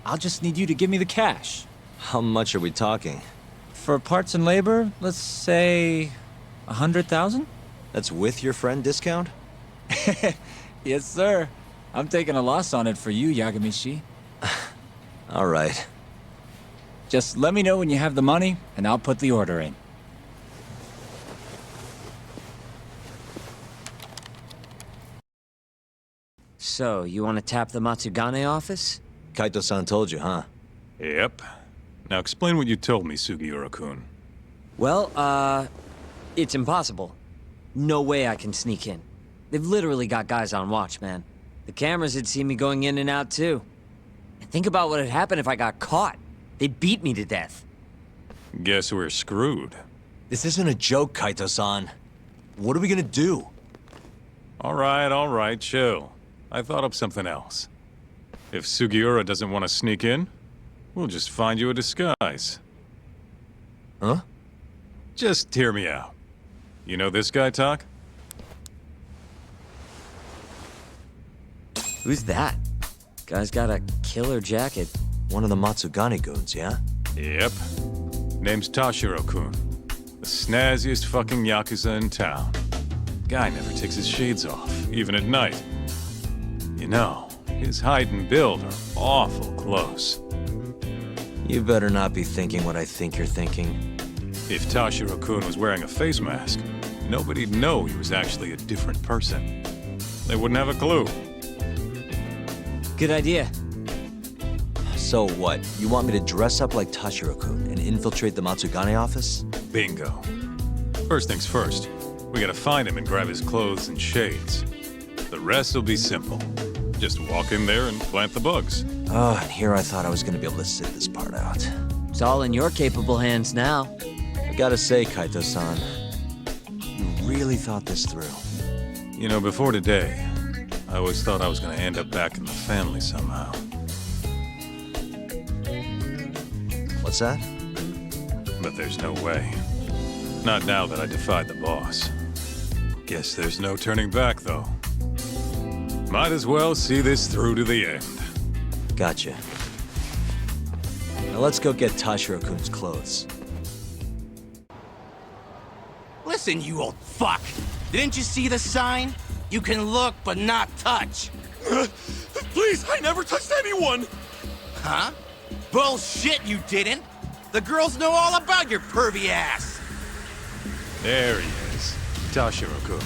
I'll just need you to give me the cash. How much are we talking? For parts and labor, let's say... 100,000? That's with your friend discount? Yes, sir. I'm taking a loss on it for you, Yagami-shi. All right. Just let me know when you have the money, and I'll put the order in. So, you want to tap the Matsugane office? Kaito-san told you, huh? Yep. Now explain what you told me, Sugiura-kun. Well, it's impossible. No way I can sneak in. They've literally got guys on watch, man. The cameras had seen me going in and out, too. And think about what would happen if I got caught. They'd beat me to death. Guess we're screwed. This isn't a joke, Kaito-san. What are we gonna do? All right, chill. I thought up something else. If Sugiura doesn't want to sneak in, we'll just find you a disguise. Huh? Just hear me out. You know this guy, Tak? Who's that? Guy's got a killer jacket. One of the Matsugane goons, yeah? Yep. Name's Tashiro-kun. The snazziest fucking yakuza in town. Guy never takes his shades off, even at night. You know, his height and build are awful close. You better not be thinking what I think you're thinking. If Tashiro-kun was wearing a face mask, nobody'd know he was actually a different person. They wouldn't have a clue. Good idea. So what? You want me to dress up like Tashiro-kun and infiltrate the Matsugane office? Bingo. First things first, We gotta find him and grab his clothes and shades. The rest will be simple. Just walk in there and plant the bugs. Oh, and here I thought I was gonna be able to sit this part out. It's all in your capable hands now. I gotta say, Kaito-san, you really thought this through. You know, before today, I always thought I was gonna end up back in the family somehow. What's that? But there's no way. Not now that I defied the boss. Guess there's no turning back, though. Might as well see this through to the end. Gotcha. Now let's go get Tashiro-kun's clothes. Listen, you old fuck! Didn't you see the sign? You can look, but not touch. Please, I never touched anyone! Huh? Bullshit, you didn't! The girls know all about your pervy ass! There he is. Tashiro-kun.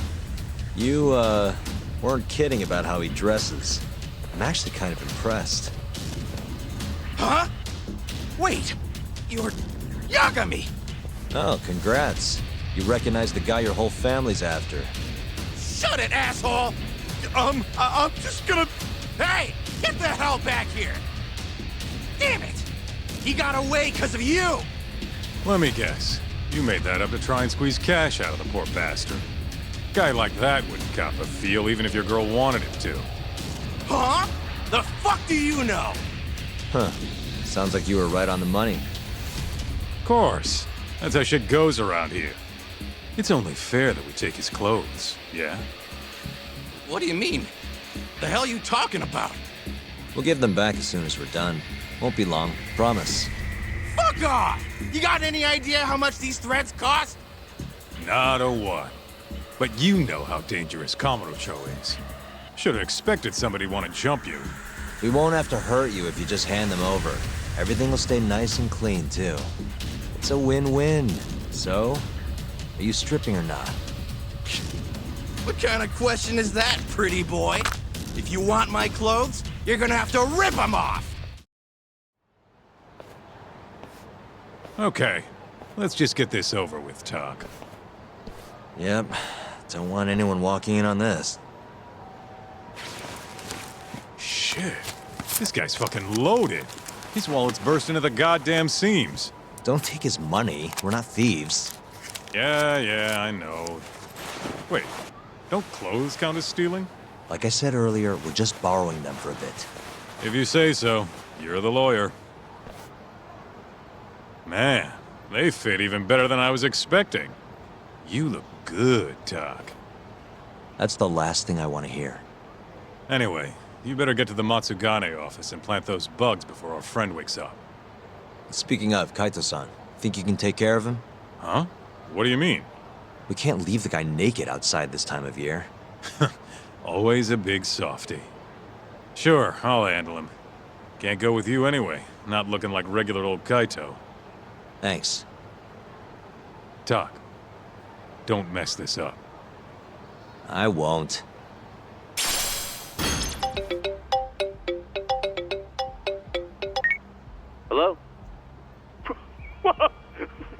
You, weren't kidding about how he dresses. I'm actually kind of impressed. Huh? Wait! You're... Yagami! Oh, congrats. You recognize the guy your whole family's after. Shut it, asshole! I'm just gonna... Hey! Get the hell back here! Damn it! He got away because of you! Let me guess. You made that up to try and squeeze cash out of the poor bastard. Guy like that wouldn't cop a feel even if your girl wanted it to. Huh? The fuck do you know? Huh. Sounds like you were right on the money. Of course. That's how shit goes around here. It's only fair that we take his clothes, yeah? What do you mean? The hell are you talking about? We'll give them back as soon as we're done. Won't be long, promise. Fuck off! You got any idea how much these threads cost? Not a one. But you know how dangerous Kamurocho is. Should have expected somebody to want to jump you. We won't have to hurt you if you just hand them over. Everything will stay nice and clean, too. It's a win-win. So, are you stripping or not? What kind of question is that, pretty boy? If you want my clothes, you're gonna have to rip them off! Okay, let's just get this over with, Tak. Yep. Don't want anyone walking in on this. Shit. This guy's fucking loaded. His wallet's burst into the goddamn seams. Don't take his money. We're not thieves. Yeah, I know. Wait, don't clothes count as stealing? Like I said earlier, we're just borrowing them for a bit. If you say so. You're the lawyer. Man, they fit even better than I was expecting. You look good, Tak. That's the last thing I want to hear. Anyway, you better get to the Matsugane office and plant those bugs before our friend wakes up. Speaking of, Kaito-san, think you can take care of him? Huh? What do you mean? We can't leave the guy naked outside this time of year. Always a big softy. Sure, I'll handle him. Can't go with you anyway, not looking like regular old Kaito. Thanks. Tak, don't mess this up. I won't. Hello?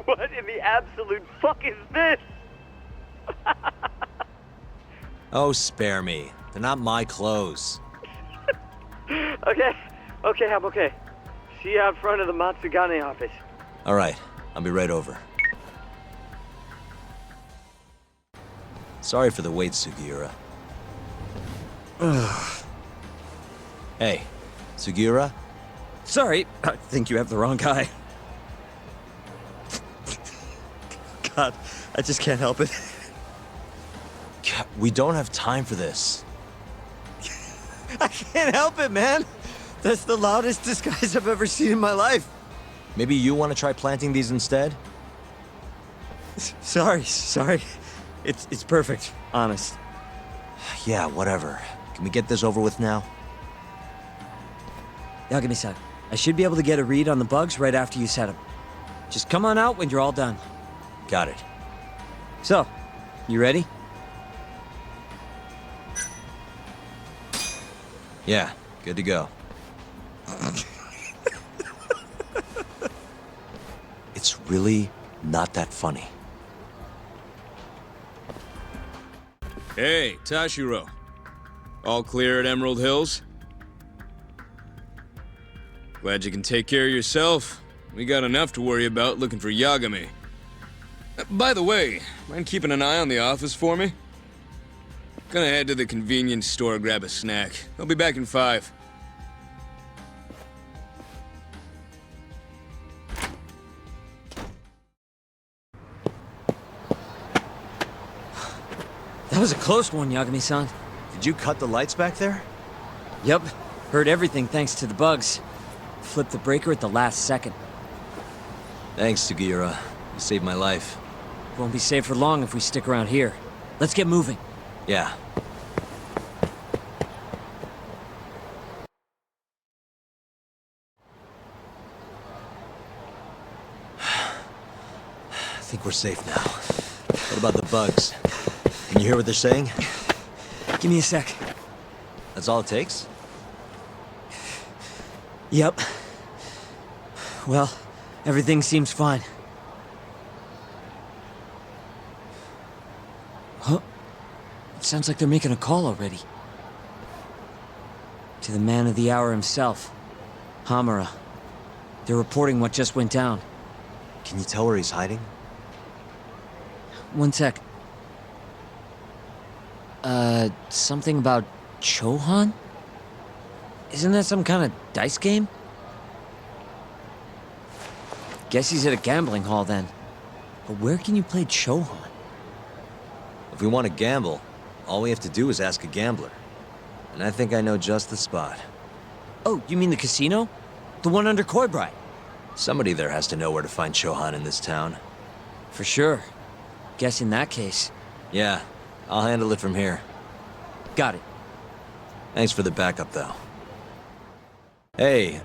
What in the absolute fuck is this? Oh, spare me. They're not my clothes. Okay, I'm okay. See you out front of the Matsugane office. All right, I'll be right over. Sorry for the wait, Sugiura. Hey, Sugiura? Sorry, I think you have the wrong guy. God, I just can't help it. We don't have time for this. I can't help it, man. That's the loudest disguise I've ever seen in my life. Maybe you want to try planting these instead? Sorry. It's perfect, honest. Yeah, whatever. Can we get this over with now? Yagami-san, I should be able to get a read on the bugs right after you set them. Just come on out when you're all done. Got it. So, you ready? Yeah, good to go. It's really not that funny. Hey, Tashiro. All clear at Emerald Hills? Glad you can take care of yourself. We got enough to worry about looking for Yagami. By the way, mind keeping an eye on the office for me? Gonna head to the convenience store, grab a snack. I'll be back in 5. That was a close one, Yagami-san. Did you cut the lights back there? Yep. Heard everything thanks to the bugs. Flipped the breaker at the last second. Thanks, Sugiura. You saved my life. Won't be safe for long if we stick around here. Let's get moving. Yeah. I think we're safe now. What about the bugs? Can you hear what they're saying? Give me a sec. That's all it takes? Yep. Well, everything seems fine. Huh? It sounds like they're making a call already. To the man of the hour himself, Hamura. They're reporting what just went down. Can you tell where he's hiding? One sec. Something about Chohan? Isn't that some kind of dice game? Guess he's at a gambling hall then. But where can you play Chohan? If we want to gamble, all we have to do is ask a gambler. And I think I know just the spot. Oh, you mean the casino? The one under Koibai? Somebody there has to know where to find Chohan in this town. For sure. Guess in that case. Yeah, I'll handle it from here. Got it. Thanks for the backup, though. Hey,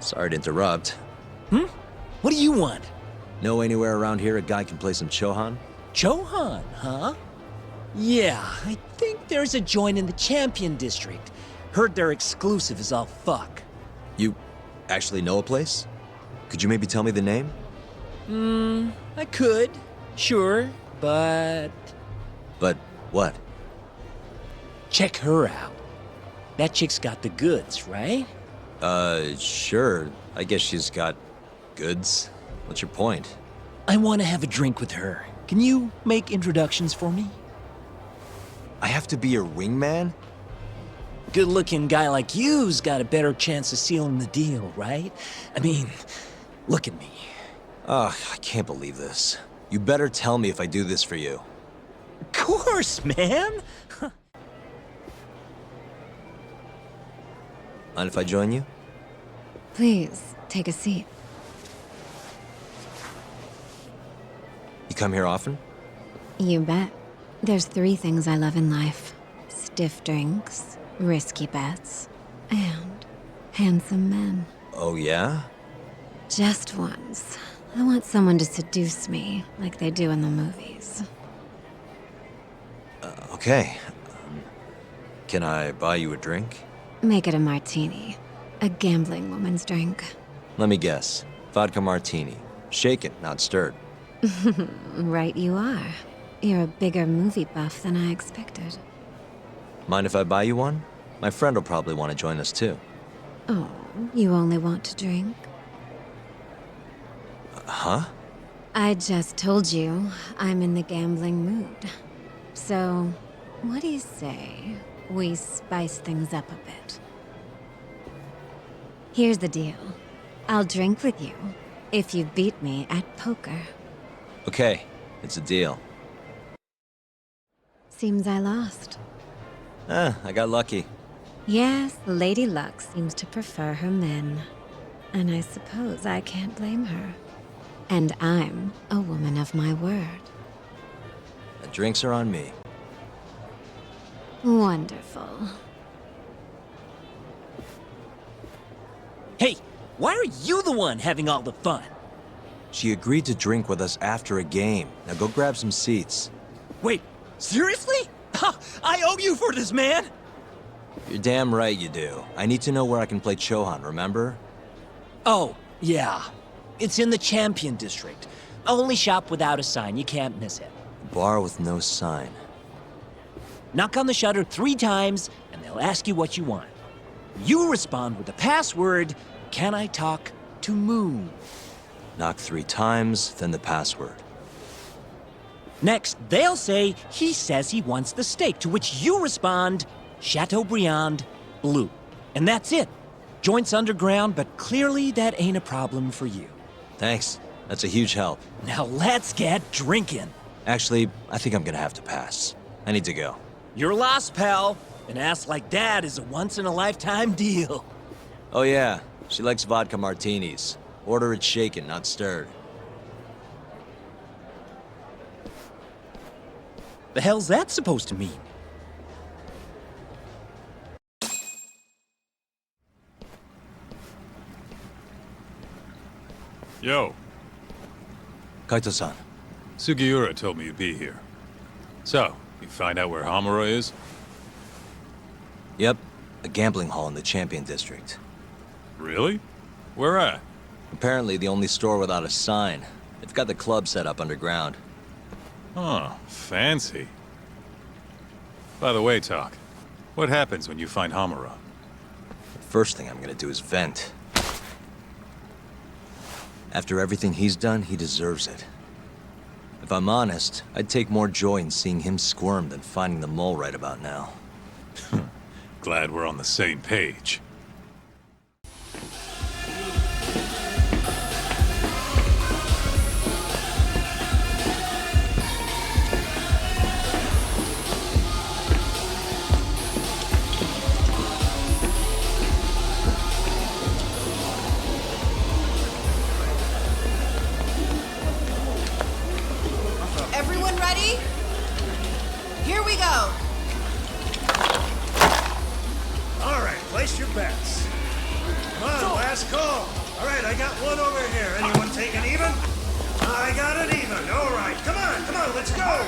sorry to interrupt. What do you want? Know anywhere around here a guy can play some Chohan? Chohan, huh? Yeah, I think there's a joint in the Champion District. Heard their exclusive is all fuck. You actually know a place? Could you maybe tell me the name? I could. Sure, but... But what? Check her out. That chick's got the goods, right? Sure. I guess she's got goods. What's your point? I want to have a drink with her. Can you make introductions for me? I have to be your wingman? Good-looking guy like you's got a better chance of sealing the deal, right? I mean, look at me. Ugh, I can't believe this. You better tell me if I do this for you. Of course, man! Mind if I join you? Please, take a seat. You come here often? You bet. There's 3 things I love in life. Stiff drinks, risky bets, and handsome men. Oh, yeah? Just once. I want someone to seduce me, like they do in the movies. Okay. Can I buy you a drink? Make it a martini. A gambling woman's drink. Let me guess. Vodka martini. Shaken, not stirred. Right you are. You're a bigger movie buff than I expected. Mind if I buy you one? My friend will probably want to join us too. Oh, you only want to drink? Huh? I just told you I'm in the gambling mood. So, what do you say we spice things up a bit? Here's the deal. I'll drink with you if you beat me at poker. Okay, it's a deal. Seems I lost. I got lucky. Yes, Lady Luck seems to prefer her men. And I suppose I can't blame her. And I'm a woman of my word. The drinks are on me. Wonderful. Hey, why are you the one having all the fun? She agreed to drink with us after a game. Now go grab some seats. Wait, seriously? I owe you for this, man! You're damn right you do. I need to know where I can play Chohan, remember? Oh, yeah. It's in the Champion District. Only shop without a sign, you can't miss it. Bar with no sign. Knock on the shutter 3 times, and they'll ask you what you want. You respond with the password, "Can I talk to Moon?" Knock 3 times, then the password. Next, they'll say, "He says he wants the steak," to which you respond, "Chateaubriand Blue." And that's it. Joint's underground, but clearly that ain't a problem for you. Thanks. That's a huge help. Now let's get drinking. Actually, I think I'm gonna have to pass. I need to go. You're lost, pal. An ass like that is a once-in-a-lifetime deal. Oh yeah, she likes vodka martinis. Order it shaken, not stirred. The hell's that supposed to mean? Yo. Kaito-san. Sugiura told me you'd be here. So, you find out where Hamura is? Yep, a gambling hall in the Champion District. Really? Where at? Apparently the only store without a sign. They've got the club set up underground. Huh, fancy. By the way, Talk, what happens when you find Hamura? The first thing I'm gonna do is vent. After everything he's done, he deserves it. If I'm honest, I'd take more joy in seeing him squirm than finding the mole right about now. Glad we're on the same page. Everyone ready? Here we go. All right, place your bets. Come on, last call. All right, I got one over here. Anyone take an even? I got an even. All right, come on, let's go.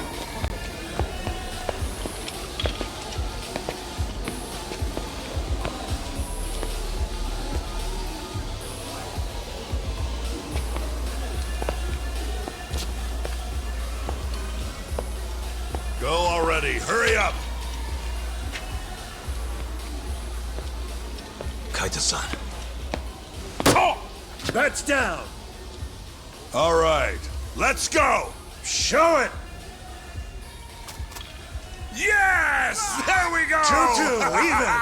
Go already, hurry up! Kaito-san. Bets down. All right, let's go! Show it. Yes! There we go! 2-2, even.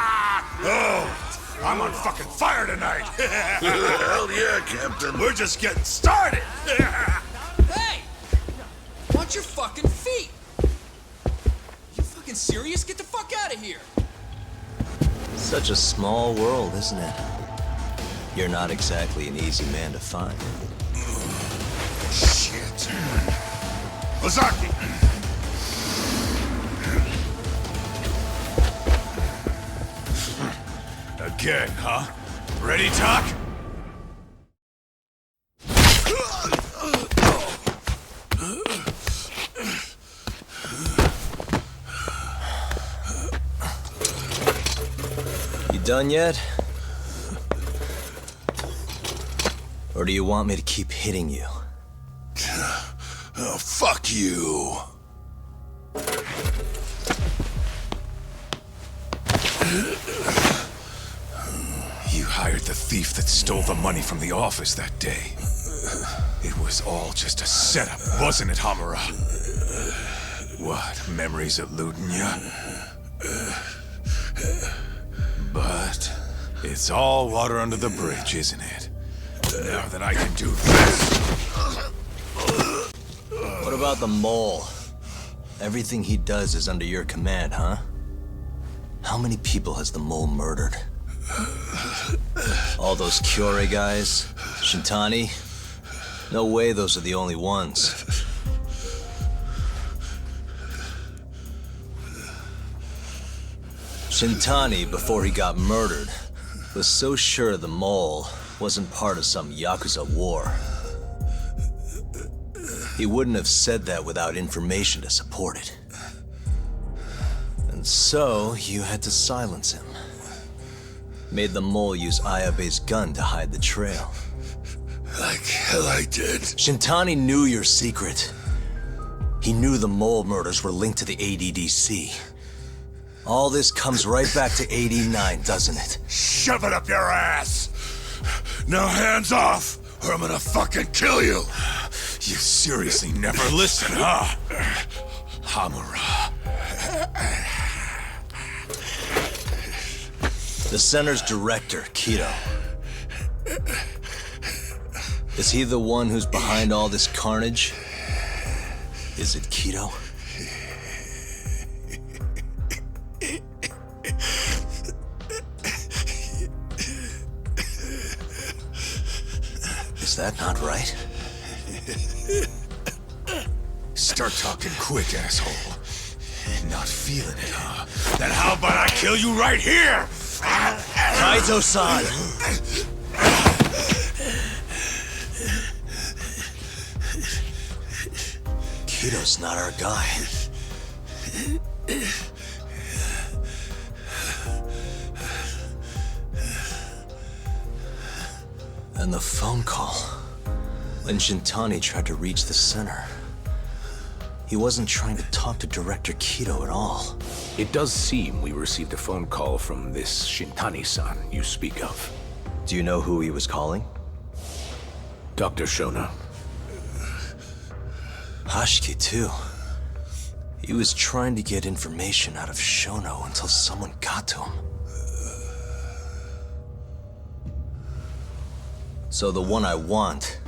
Oh, I'm on fucking fire tonight! Hell yeah, Captain. We're just getting started! Hey! Watch your fucking feet! You fucking serious? Get the fuck out of here! Such a small world, isn't it? You're not exactly an easy man to find. Shit. Ozaki! Again, huh? Ready, Talk? You done yet? Or do you want me to keep hitting you? Oh, fuck you. You hired the thief that stole the money from the office that day. It was all just a setup, wasn't it, Hamura? What, memories eluding you? But it's all water under the bridge, isn't it? Now that I can do this... What about the mole? Everything he does is under your command, huh? How many people has the mole murdered? All those Kyorei guys? Shintani? No way those are the only ones. Shintani, before he got murdered, was so sure the mole wasn't part of some yakuza war. He wouldn't have said that without information to support it. And so, you had to silence him. Made the mole use Ayabe's gun to hide the trail. Like hell I did. Shintani knew your secret. He knew the mole murders were linked to the ADDC. All this comes right back to 89, doesn't it? Shove it up your ass! Now hands off, or I'm gonna fucking kill you! You seriously never listen, huh? Hamura. The center's director, Kido. Is he the one who's behind all this carnage? Is it Kido? Is that not right? Start talking quick, asshole. Not feeling it, huh? Then how about I kill you right here? Kaito-san! Kido's not our guy. And the phone call. When Shintani tried to reach the center, he wasn't trying to talk to Director Kido at all. It does seem we received a phone call from this Shintani-san you speak of. Do you know who he was calling? Dr. Shona. Hashiki, too. He was trying to get information out of Shono until someone got to him. So the one I want...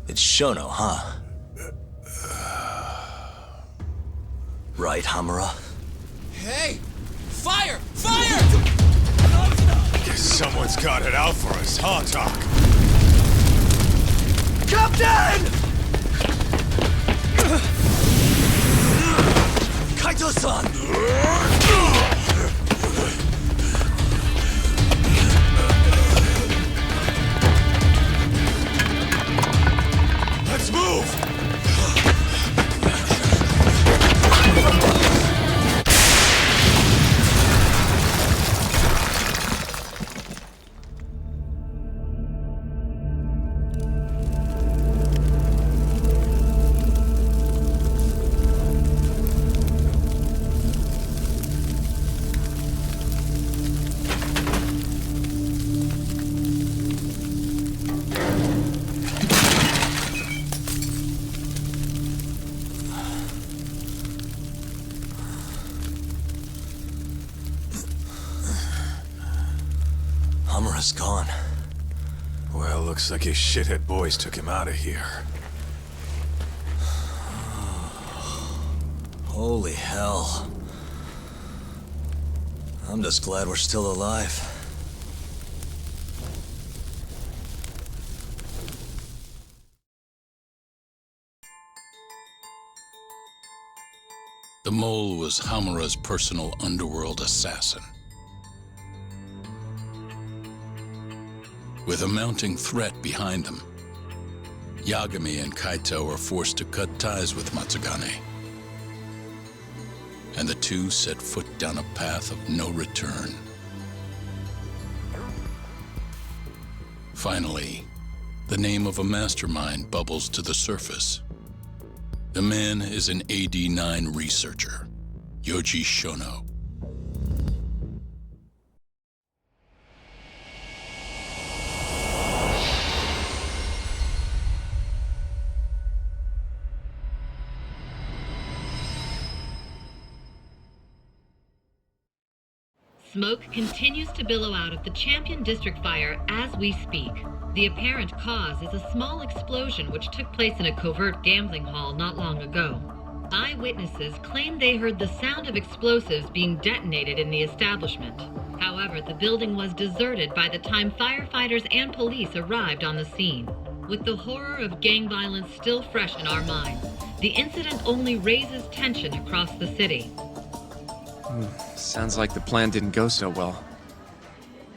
it's Shono, huh? Right, Hamura? Hey! Fire! Fire! Guess someone's got it out for us, huh, Doc? Captain! Kaito-san! Let's move! Hamura's gone. Well, looks like his shithead boys took him out of here. Holy hell. I'm just glad we're still alive. The mole was Hamura's personal underworld assassin. With a mounting threat behind them, Yagami and Kaito were forced to cut ties with Matsugane. And the two set foot down a path of no return. Finally, the name of a mastermind bubbles to the surface. The man is an AD-9 researcher, Yoji Shono. Smoke continues to billow out of the Champion District fire as we speak. The apparent cause is a small explosion which took place in a covert gambling hall not long ago. Eyewitnesses claim they heard the sound of explosives being detonated in the establishment. However, the building was deserted by the time firefighters and police arrived on the scene. With the horror of gang violence still fresh in our minds, the incident only raises tension across the city. Sounds like the plan didn't go so well.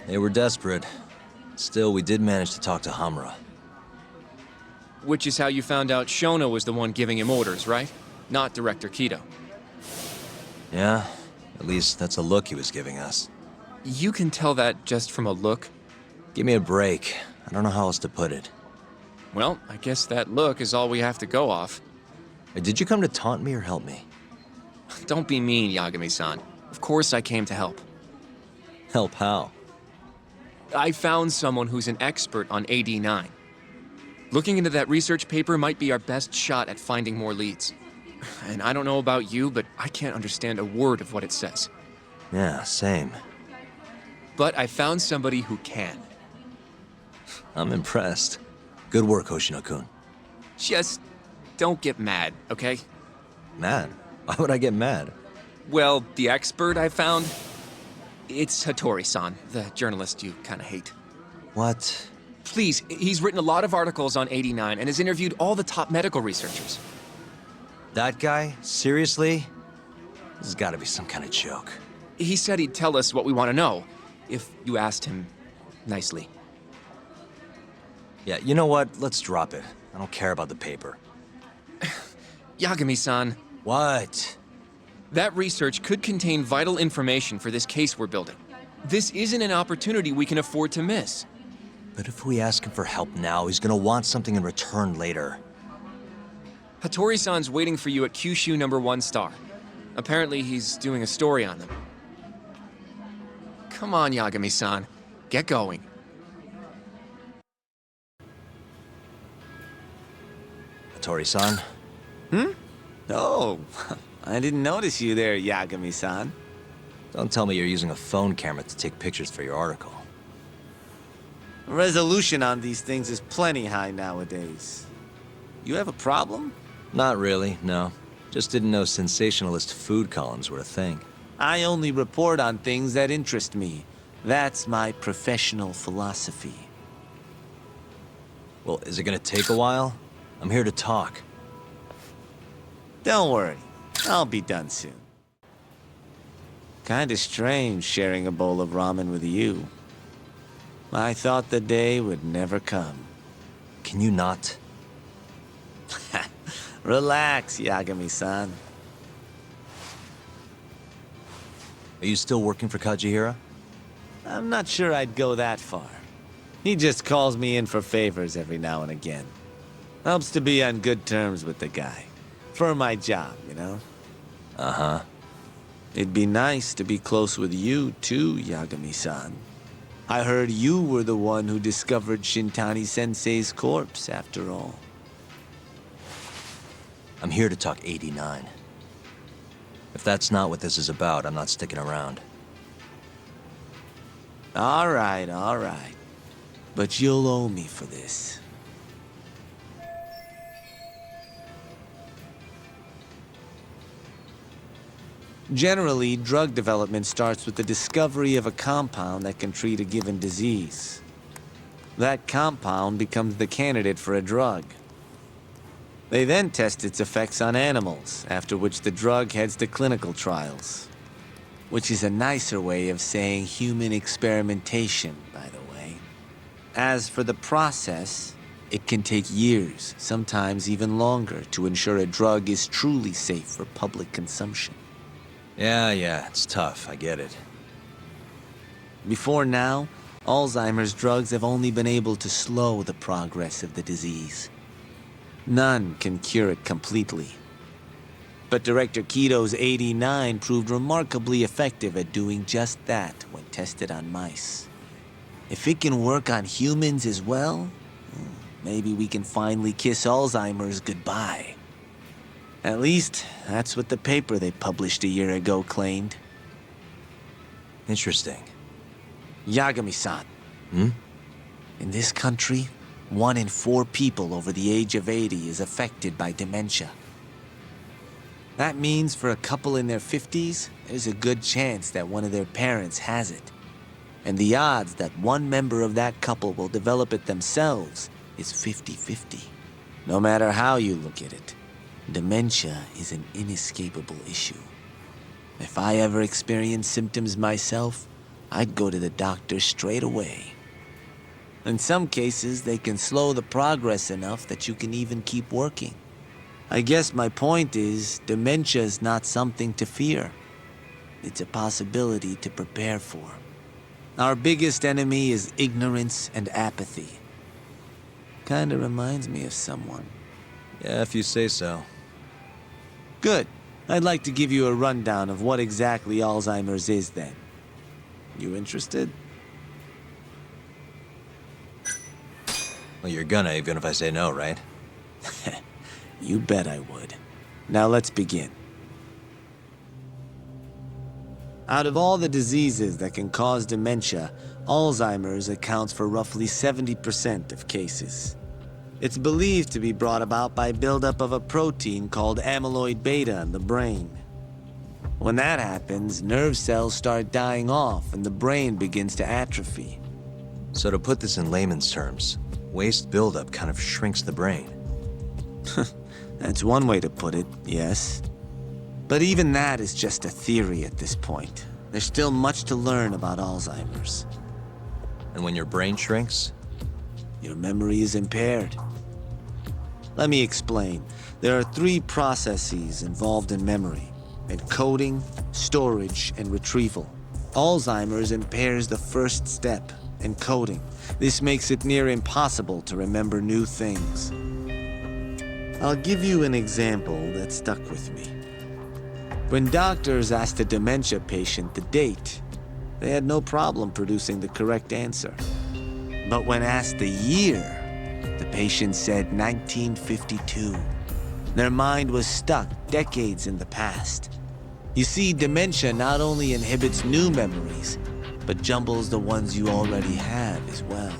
They were desperate. Still, we did manage to talk to Hamura. Which is how you found out Shona was the one giving him orders, right? Not Director Kido. Yeah, at least that's a look he was giving us. You can tell that just from a look? Give me a break. I don't know how else to put it. Well, I guess that look is all we have to go off. Did you come to taunt me or help me? Don't be mean, Yagami-san. Of course I came to help. Help how? I found someone who's an expert on AD9. Looking into that research paper might be our best shot at finding more leads. And I don't know about you, but I can't understand a word of what it says. Yeah, same. But I found somebody who can. I'm impressed. Good work, Hoshino-kun. Just don't get mad, okay? Mad? Why would I get mad? Well, the expert I found, it's Hattori-san, the journalist you kind of hate. What? Please, he's written a lot of articles on 89 and has interviewed all the top medical researchers. That guy? Seriously? This has got to be some kind of joke. He said he'd tell us what we want to know, if you asked him nicely. Yeah, you know what? Let's drop it. I don't care about the paper. Yagami-san. What? That research could contain vital information for this case we're building. This isn't an opportunity we can afford to miss. But if we ask him for help now, he's gonna want something in return later. Hattori-san's waiting for you at Kyushu #1 star. Apparently, he's doing a story on them. Come on, Yagami-san. Get going. Hattori-san? Oh, I didn't notice you there, Yagami-san. Don't tell me you're using a phone camera to take pictures for your article. Resolution on these things is plenty high nowadays. You have a problem? Not really, no. Just didn't know sensationalist food columns were a thing. I only report on things that interest me. That's my professional philosophy. Well, is it gonna take a while? I'm here to talk. Don't worry. I'll be done soon. Kinda strange sharing a bowl of ramen with you. I thought the day would never come. Can you not? Relax, Yagami-san. Are you still working for Kajihira? I'm not sure I'd go that far. He just calls me in for favors every now and again. Helps to be on good terms with the guy. For my job, you know? Uh-huh. It'd be nice to be close with you, too, Yagami-san. I heard you were the one who discovered Shintani-sensei's corpse, after all. I'm here to talk 89. If that's not what this is about, I'm not sticking around. All right. But you'll owe me for this. Generally, drug development starts with the discovery of a compound that can treat a given disease. That compound becomes the candidate for a drug. They then test its effects on animals, after which the drug heads to clinical trials. Which is a nicer way of saying human experimentation, by the way. As for the process, it can take years, sometimes even longer, to ensure a drug is truly safe for public consumption. Yeah, it's tough, I get it. Before now, Alzheimer's drugs have only been able to slow the progress of the disease. None can cure it completely. But Director Kito's 89 proved remarkably effective at doing just that when tested on mice. If it can work on humans as well, maybe we can finally kiss Alzheimer's goodbye. At least, that's what the paper they published a year ago claimed. Interesting. Yagami-san. In this country, 1 in 4 people over the age of 80 is affected by dementia. That means for a couple in their 50s, there's a good chance that one of their parents has it. And the odds that one member of that couple will develop it themselves is 50-50. No matter how you look at it, dementia is an inescapable issue. If I ever experienced symptoms myself, I'd go to the doctor straight away. In some cases, they can slow the progress enough that you can even keep working. I guess my point is, dementia is not something to fear. It's a possibility to prepare for. Our biggest enemy is ignorance and apathy. Kinda reminds me of someone. Yeah, if you say so. Good. I'd like to give you a rundown of what exactly Alzheimer's is then. You interested? Well, you're gonna, even if I say no, right? You bet I would. Now let's begin. Out of all the diseases that can cause dementia, Alzheimer's accounts for roughly 70% of cases. It's believed to be brought about by buildup of a protein called amyloid beta in the brain. When that happens, nerve cells start dying off and the brain begins to atrophy. So to put this in layman's terms, waste buildup kind of shrinks the brain. That's one way to put it, yes. But even that is just a theory at this point. There's still much to learn about Alzheimer's. And when your brain shrinks? Your memory is impaired. Let me explain. There are 3 processes involved in memory: encoding, storage, and retrieval. Alzheimer's impairs the first step, encoding. This makes it near impossible to remember new things. I'll give you an example that stuck with me. When doctors asked a dementia patient the date, they had no problem producing the correct answer. But when asked the year, the patient said 1952. Their mind was stuck decades in the past. You see, dementia not only inhibits new memories, but jumbles the ones you already have as well.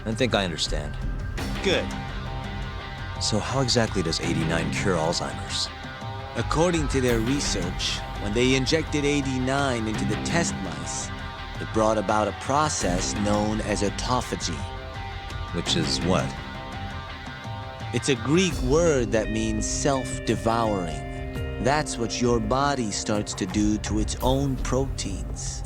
I think I understand. Good. So how exactly does 89 cure Alzheimer's? According to their research, when they injected 89 into the test mice, it brought about a process known as autophagy. Which is what? It's a Greek word that means self-devouring. That's what your body starts to do to its own proteins.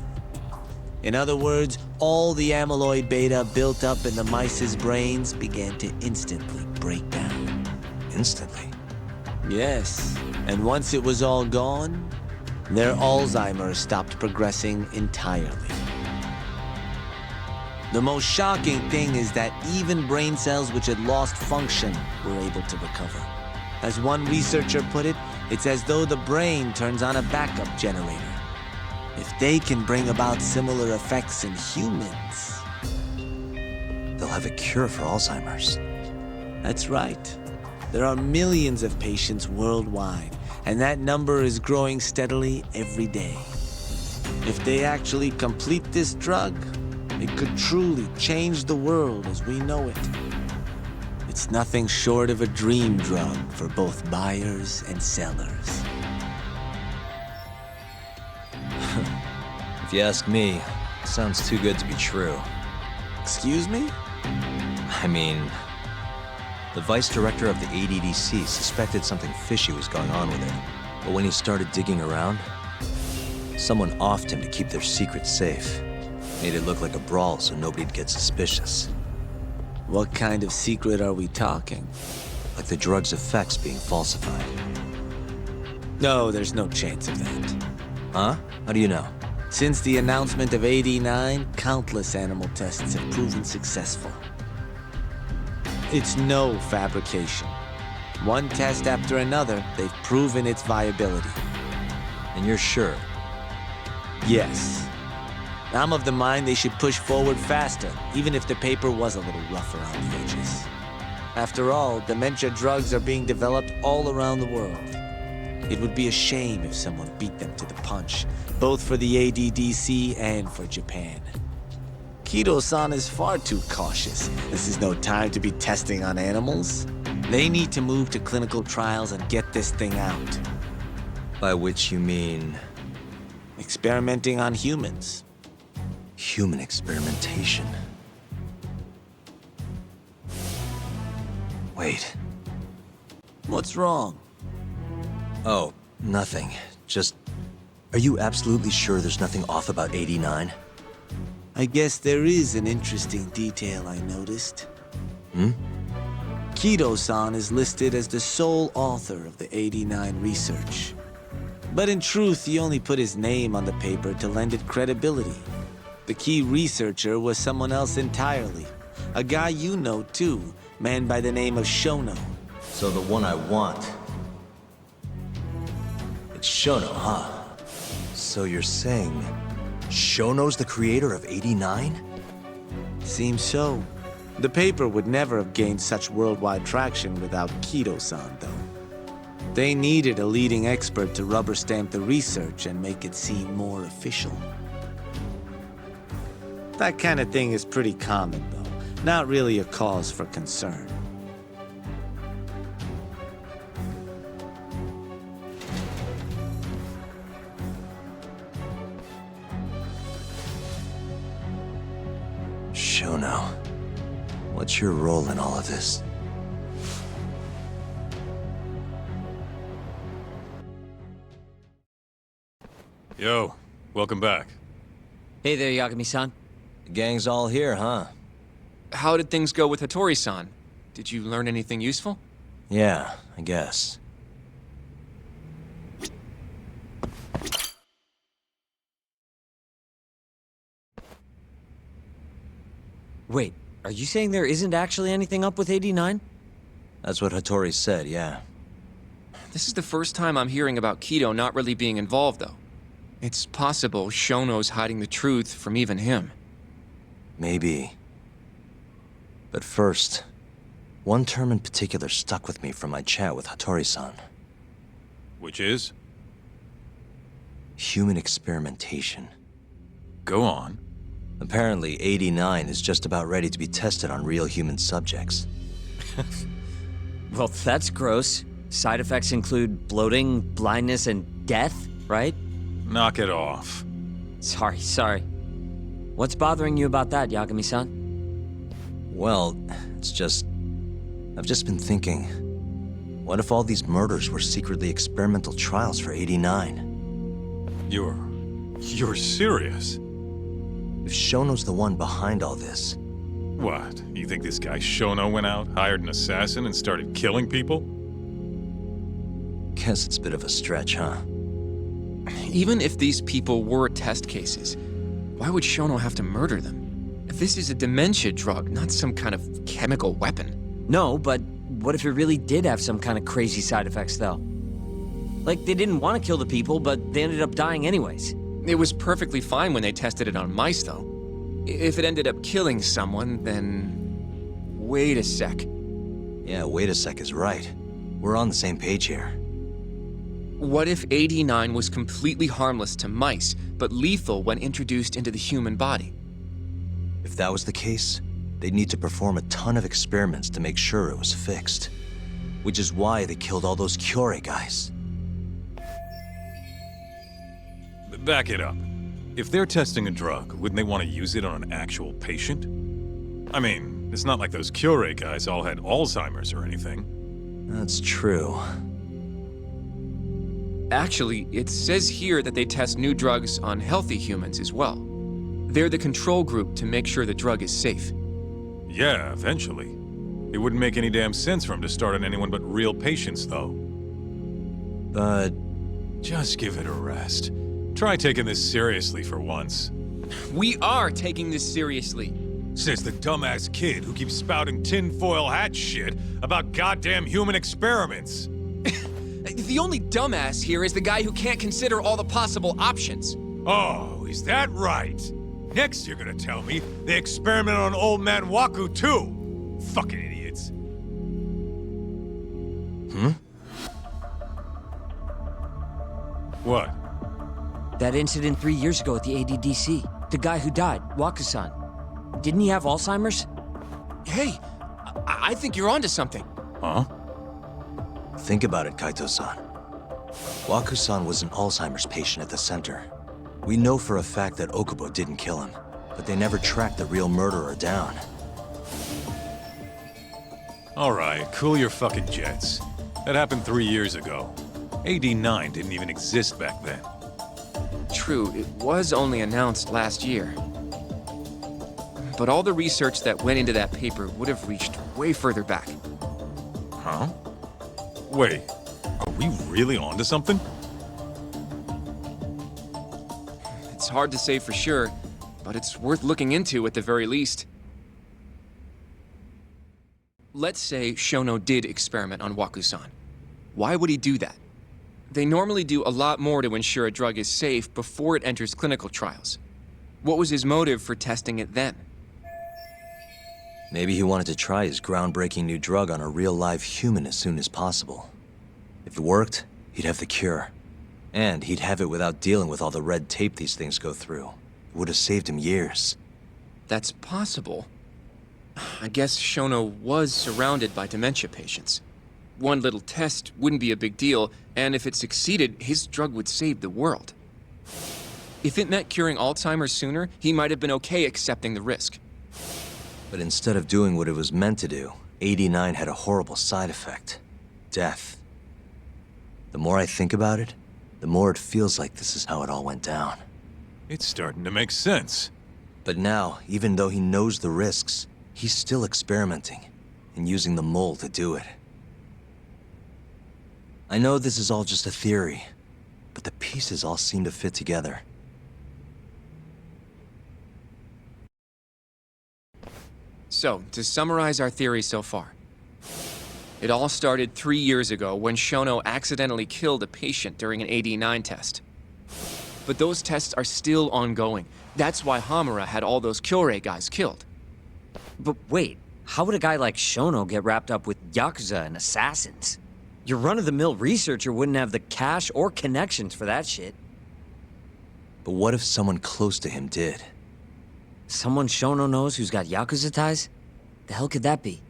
In other words, all the amyloid beta built up in the mice's brains began to instantly break down. Instantly? Yes, and once it was all gone, their Alzheimer's stopped progressing entirely. The most shocking thing is that even brain cells which had lost function were able to recover. As one researcher put it, it's as though the brain turns on a backup generator. If they can bring about similar effects in humans, they'll have a cure for Alzheimer's. That's right. There are millions of patients worldwide, and that number is growing steadily every day. If they actually complete this drug, it could truly change the world as we know it. It's nothing short of a dream drug for both buyers and sellers. If you ask me, it sounds too good to be true. Excuse me? I mean, the vice director of the ADDC suspected something fishy was going on with it. But when he started digging around, someone offed him to keep their secret safe. Made it look like a brawl so nobody'd get suspicious. What kind of secret are we talking? Like the drug's effects being falsified. No, there's no chance of that. Huh? How do you know? Since the announcement of 89, countless animal tests have proven successful. It's no fabrication. One test after another, they've proven its viability. And you're sure? Yes. I'm of the mind they should push forward faster, even if the paper was a little rough around the edges. After all, dementia drugs are being developed all around the world. It would be a shame if someone beat them to the punch, both for the ADDC and for Japan. Kido-san is far too cautious. This is no time to be testing on animals. They need to move to clinical trials and get this thing out. By which you mean? Experimenting on humans. Human experimentation. Wait. What's wrong? Oh, nothing. Just, are you absolutely sure there's nothing off about 89? I guess there is an interesting detail I noticed. Kido-san is listed as the sole author of the 89 research. But in truth, he only put his name on the paper to lend it credibility. The key researcher was someone else entirely. A guy you know, too, Man by the name of Shono. So the one I want. It's Shono, huh? So you're saying Shono's the creator of 89? Seems so. The paper would never have gained such worldwide traction without Kido-san, though. They needed a leading expert to rubber stamp the research and make it seem more official. That kind of thing is pretty common, though. Not really a cause for concern. Shono, what's your role in all of this? Yo, welcome back. Hey there, Yagami-san. The gang's all here, huh? How did things go with Hattori-san? Did you learn anything useful? Yeah, I guess. Wait, are you saying there isn't actually anything up with 89? That's what Hattori said, yeah. This is the first time I'm hearing about Kido not really being involved, though. It's possible Shono's hiding the truth from even him. Maybe. But first, one term in particular stuck with me from my chat with Hattori-san. Which is? Human experimentation. Go on. Apparently, 89 is just about ready to be tested on real human subjects. Well, that's gross. Side effects include bloating, blindness, and death, right? Knock it off. Sorry. What's bothering you about that, Yagami-san? Well, it's just... I've just been thinking... What if all these murders were secretly experimental trials for 89? You're serious? If Shono's the one behind all this... What? You think this guy Shono went out, hired an assassin, and started killing people? Guess it's a bit of a stretch, huh? Even if these people were test cases, why would Shono have to murder them? If this is a dementia drug, not some kind of chemical weapon. No, but what if it really did have some kind of crazy side effects, though? Like, they didn't want to kill the people, but they ended up dying anyways. It was perfectly fine when they tested it on mice, though. If it ended up killing someone, then... Wait a sec. Yeah, wait a sec is right. We're on the same page here. What if 89 was completely harmless to mice, but lethal when introduced into the human body? If that was the case, they'd need to perform a ton of experiments to make sure it was fixed. Which is why they killed all those Kyorei guys. Back it up. If they're testing a drug, wouldn't they want to use it on an actual patient? I mean, it's not like those Kyorei guys all had Alzheimer's or anything. That's true. Actually, it says here that they test new drugs on healthy humans as well. They're the control group to make sure the drug is safe. Yeah, eventually. It wouldn't make any damn sense for them to start on anyone but real patients, though. But... just give it a rest. Try taking this seriously for once. We are taking this seriously. Says the dumbass kid who keeps spouting tinfoil hat shit about goddamn human experiments. The only dumbass here is the guy who can't consider all the possible options. Oh, is that right? Next you're gonna tell me they experiment on old man Waku too. Fucking idiots. What? That incident 3 years ago at the ADDC. The guy who died, Waku-san. Didn't he have Alzheimer's? Hey, I think you're onto something. Huh? Think about it, Kaito-san. Waku-san was an Alzheimer's patient at the center. We know for a fact that Okubo didn't kill him, but they never tracked the real murderer down. All right, cool your fucking jets. That happened 3 years ago. AD9 didn't even exist back then. True, it was only announced last year. But all the research that went into that paper would have reached way further back. Huh? Wait, are we really onto something? It's hard to say for sure, but it's worth looking into at the very least. Let's say Shono did experiment on Waku-san. Why would he do that? They normally do a lot more to ensure a drug is safe before it enters clinical trials. What was his motive for testing it then? Maybe he wanted to try his groundbreaking new drug on a real live human as soon as possible. If it worked, he'd have the cure. And he'd have it without dealing with all the red tape these things go through. It would have saved him years. That's possible. I guess Shono was surrounded by dementia patients. One little test wouldn't be a big deal, and if it succeeded, his drug would save the world. If it meant curing Alzheimer's sooner, he might have been okay accepting the risk. But instead of doing what it was meant to do, 89 had a horrible side effect. Death. The more I think about it, the more it feels like this is how it all went down. It's starting to make sense. But now, even though he knows the risks, he's still experimenting and using the mole to do it. I know this is all just a theory, but the pieces all seem to fit together. So, to summarize our theory so far. It all started 3 years ago when Shono accidentally killed a patient during an AD9 test. But those tests are still ongoing. That's why Hamura had all those Kyorei guys killed. But wait, how would a guy like Shono get wrapped up with yakuza and assassins? Your run-of-the-mill researcher wouldn't have the cash or connections for that shit. But what if someone close to him did? Someone Shono knows who's got yakuza ties? The hell could that be?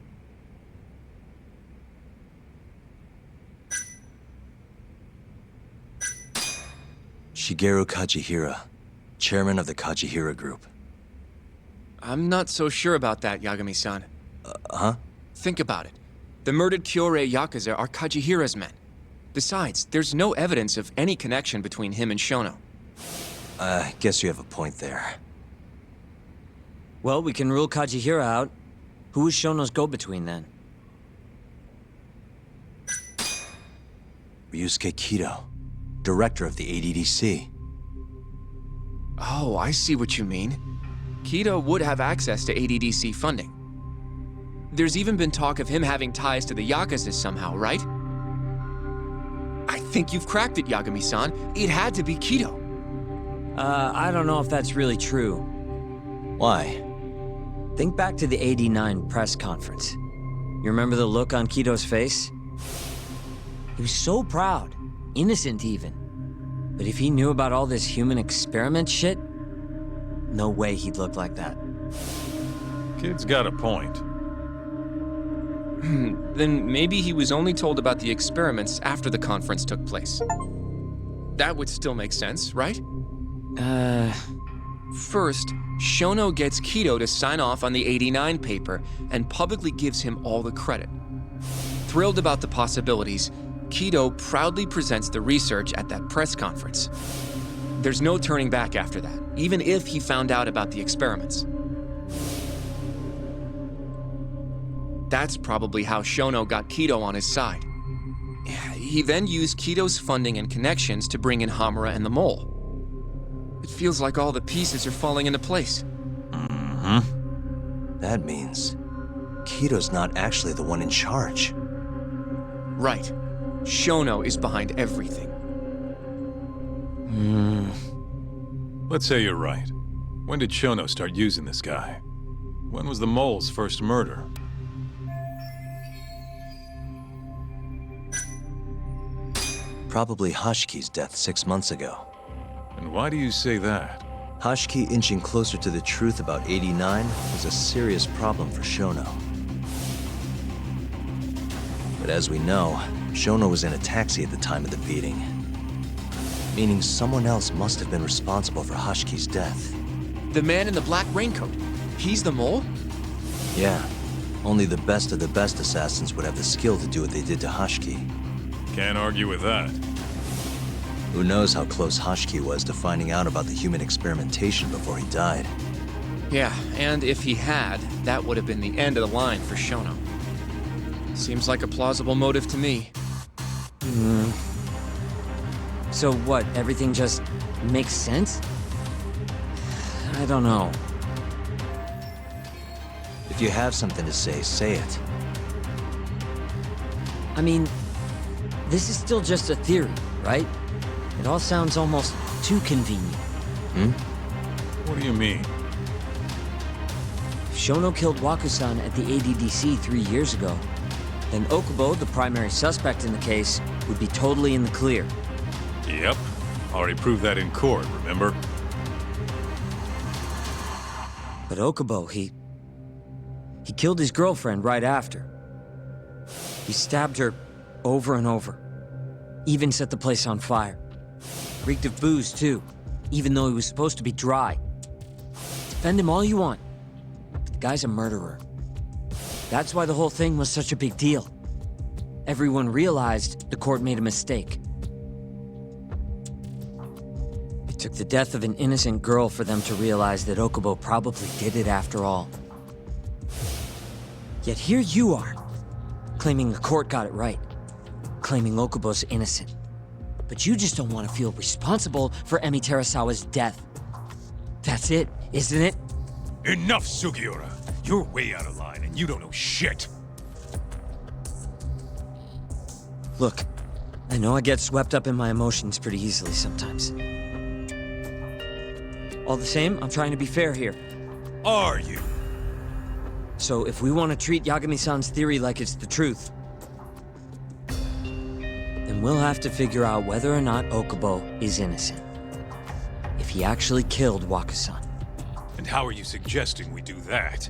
Shigeru Kajihira, chairman of the Kajihira Group. I'm not so sure about that, Yagami-san. Huh? Think about it. The murdered Kyorei Yakuza are Kajihira's men. Besides, there's no evidence of any connection between him and Shono. I guess you have a point there. Well, we can rule Kajihira out. Who was Shono's go-between then? Ryusuke Kido, director of the ADDC. Oh, I see what you mean. Kido would have access to ADDC funding. There's even been talk of him having ties to the Yakuza somehow, right? I think you've cracked it, Yagami-san. It had to be Kido. I don't know if that's really true. Why? Think back to the '89 press conference. You remember the look on Kido's face? He was so proud, innocent even. But if he knew about all this human experiment shit, no way he'd look like that. Kid's got a point. Then maybe he was only told about the experiments after the conference took place. That would still make sense, right? First, Shono gets Kido to sign off on the '89 paper and publicly gives him all the credit. Thrilled about the possibilities, Kido proudly presents the research at that press conference. There's no turning back after that, even if he found out about the experiments. That's probably how Shono got Kido on his side. He then used Kido's funding and connections to bring in Hamura and the Mole. It feels like all the pieces are falling into place. Mm-hmm. That means Kido's not actually the one in charge. Right. Shono is behind everything. Let's say you're right. When did Shono start using this guy? When was the Mole's first murder? Probably Hashki's death 6 months ago. And why do you say that? Hashki inching closer to the truth about 89 was a serious problem for Shono. But as we know, Shono was in a taxi at the time of the beating. Meaning someone else must have been responsible for Hashki's death. The man in the black raincoat. He's the Mole? Yeah. Only the best of the best assassins would have the skill to do what they did to Hashki. Can't argue with that. Who knows how close Hashki was to finding out about the human experimentation before he died. Yeah, and if he had, that would have been the end of the line for Shono. Seems like a plausible motive to me. So what, everything just makes sense? I don't know. If you have something to say, say it. I mean, this is still just a theory, right? It all sounds almost too convenient. What do you mean? If Shono killed Waku-san at the ADDC 3 years ago, then Okubo, the primary suspect in the case, would be totally in the clear. Yep. Already proved that in court, remember? But Okubo, he killed his girlfriend right after. He stabbed her over and over. Even set the place on fire. Reeked of booze, too, even though he was supposed to be dry. Defend him all you want, but the guy's a murderer. That's why the whole thing was such a big deal. Everyone realized the court made a mistake. It took the death of an innocent girl for them to realize that Okubo probably did it after all. Yet here you are, claiming the court got it right, claiming Okubo's innocent. But you just don't want to feel responsible for Emi Terasawa's death. That's it, isn't it? Enough, Sugiura. You're way out of line, and you don't know shit. Look, I know I get swept up in my emotions pretty easily sometimes. All the same, I'm trying to be fair here. Are you? So if we want to treat Yagami-san's theory like it's the truth, then we'll have to figure out whether or not Okubo is innocent. If he actually killed Waku-san. And how are you suggesting we do that?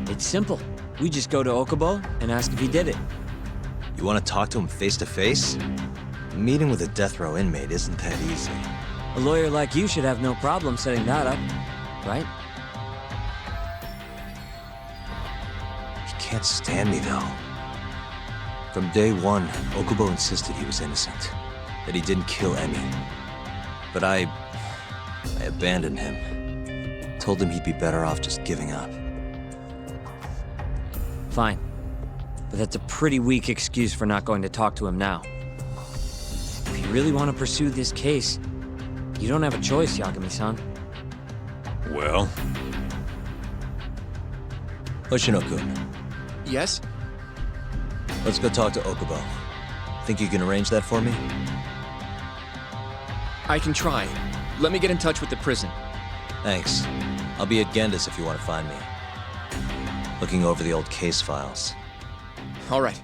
It's simple. We just go to Okubo and ask if he did it. You want to talk to him face to face? Meeting with a death row inmate isn't that easy. A lawyer like you should have no problem setting that up, right? He can't stand me, though. From day one, Okubo insisted he was innocent, that he didn't kill Emi. But I abandoned him. Told him he'd be better off just giving up. Fine. But that's a pretty weak excuse for not going to talk to him now. If you really want to pursue this case, you don't have a choice, Yagami-san. Well? Hoshino-kun. Yes? Let's go talk to Okubo. Think you can arrange that for me? I can try. Let me get in touch with the prison. Thanks. I'll be at Gendis if you want to find me. Looking over the old case files. All right.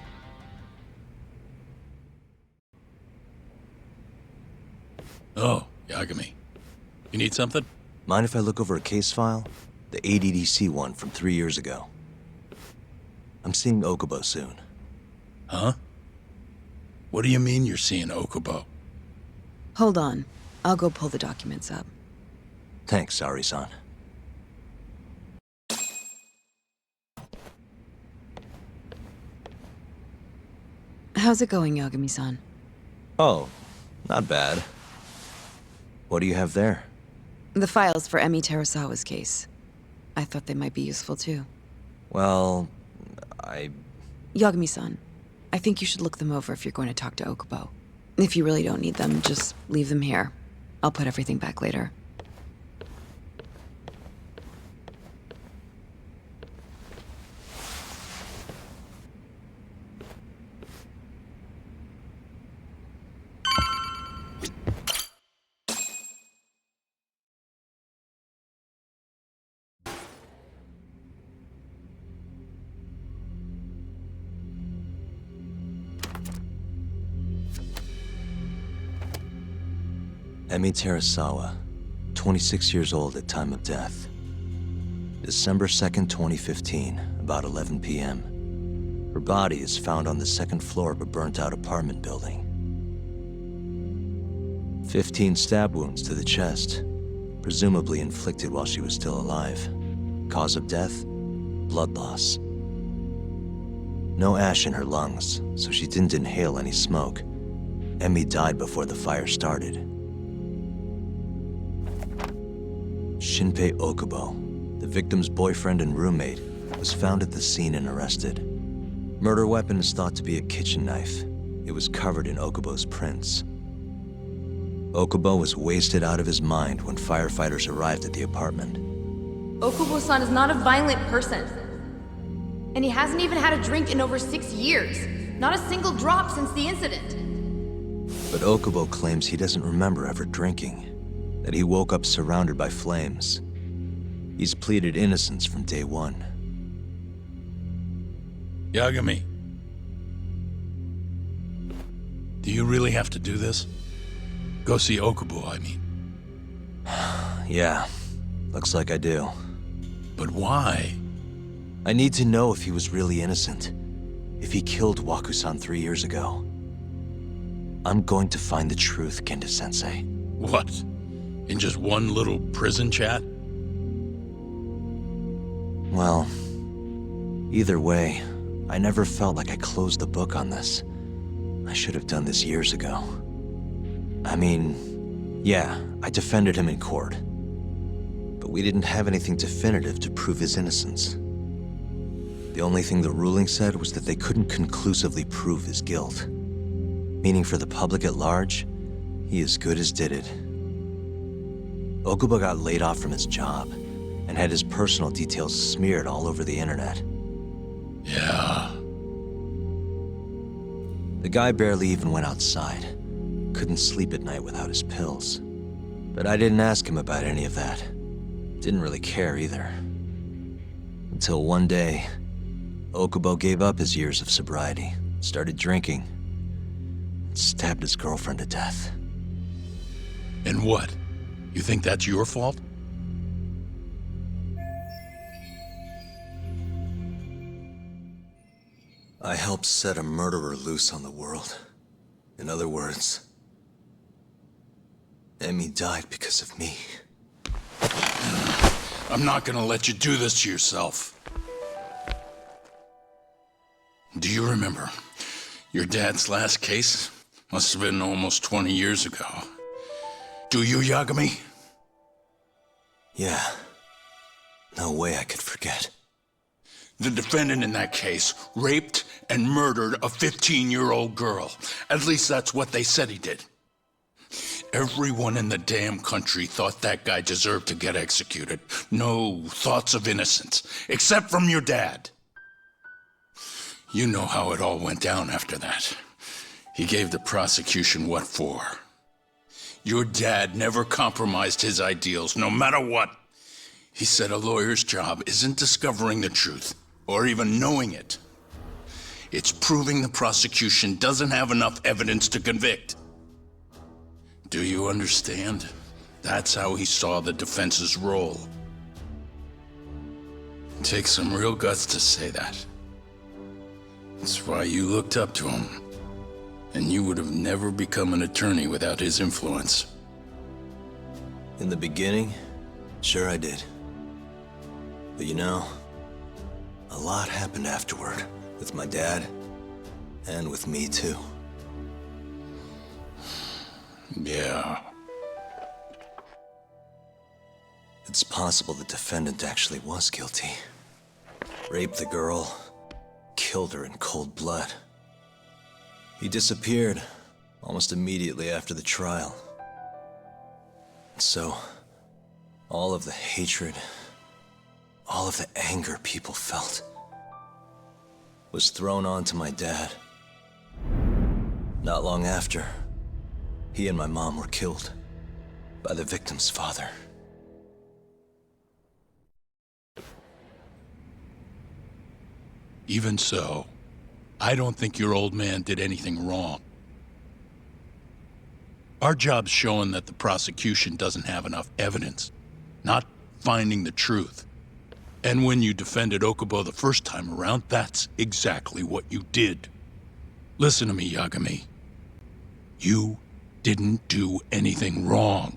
Oh, Yagami. You need something? Mind if I look over a case file? The ADDC one from 3 years ago. I'm seeing Okubo soon. Huh? What do you mean you're seeing Okubo? Hold on. I'll go pull the documents up. Thanks, Ari-san. How's it going, Yagami-san? Oh, not bad. What do you have there? The files for Emi Terasawa's case. I thought they might be useful too. Well, Yagami-san, I think you should look them over if you're going to talk to Okubo. If you really don't need them, just leave them here. I'll put everything back later. Emi Terasawa, 26 years old at time of death. December 2nd, 2015, about 11 p.m. Her body is found on the second floor of a burnt-out apartment building. 15 stab wounds to the chest, presumably inflicted while she was still alive. Cause of death? Blood loss. No ash in her lungs, so she didn't inhale any smoke. Emi died before the fire started. Shinpei Okubo, the victim's boyfriend and roommate, was found at the scene and arrested. Murder weapon is thought to be a kitchen knife. It was covered in Okubo's prints. Okubo was wasted out of his mind when firefighters arrived at the apartment. Okubo-san is not a violent person. And he hasn't even had a drink in over 6 years. Not a single drop since the incident. But Okubo claims he doesn't remember ever drinking. That he woke up surrounded by flames. He's pleaded innocence from day one. Yagami. Do you really have to do this? Go see Okubo, I mean. Yeah, looks like I do. But why? I need to know if he was really innocent. If he killed Waku-san 3 years ago. I'm going to find the truth, Kendo-sensei. What? In just one little prison chat? Well, either way, I never felt like I closed the book on this. I should have done this years ago. I mean, yeah, I defended him in court. But we didn't have anything definitive to prove his innocence. The only thing the ruling said was that they couldn't conclusively prove his guilt. Meaning for the public at large, he as good as did it. Okubo got laid off from his job, and had his personal details smeared all over the internet. Yeah. The guy barely even went outside. Couldn't sleep at night without his pills. But I didn't ask him about any of that. Didn't really care either. Until one day, Okubo gave up his years of sobriety, started drinking, and stabbed his girlfriend to death. And what? You think that's your fault? I helped set a murderer loose on the world. In other words, Emmy died because of me. I'm not gonna let you do this to yourself. Do you remember your dad's last case? Must have been almost 20 years ago. Do you, Yagami? Yeah. No way I could forget. The defendant in that case raped and murdered a 15-year-old girl. At least that's what they said he did. Everyone in the damn country thought that guy deserved to get executed. No thoughts of innocence, except from your dad. You know how it all went down after that. He gave the prosecution what for. Your dad never compromised his ideals, no matter what. He said a lawyer's job isn't discovering the truth, or even knowing it. It's proving the prosecution doesn't have enough evidence to convict. Do you understand? That's how he saw the defense's role. It takes some real guts to say that. That's why you looked up to him. And you would have never become an attorney without his influence. In the beginning, sure I did. But you know, a lot happened afterward, with my dad, and with me too. Yeah. It's possible the defendant actually was guilty. Raped the girl, killed her in cold blood. He disappeared almost immediately after the trial. So, all of the hatred, all of the anger people felt was thrown onto my dad. Not long after, he and my mom were killed by the victim's father. Even so, I don't think your old man did anything wrong. Our job's showing that the prosecution doesn't have enough evidence, not finding the truth. And when you defended Okubo the first time around, that's exactly what you did. Listen to me, Yagami. You didn't do anything wrong.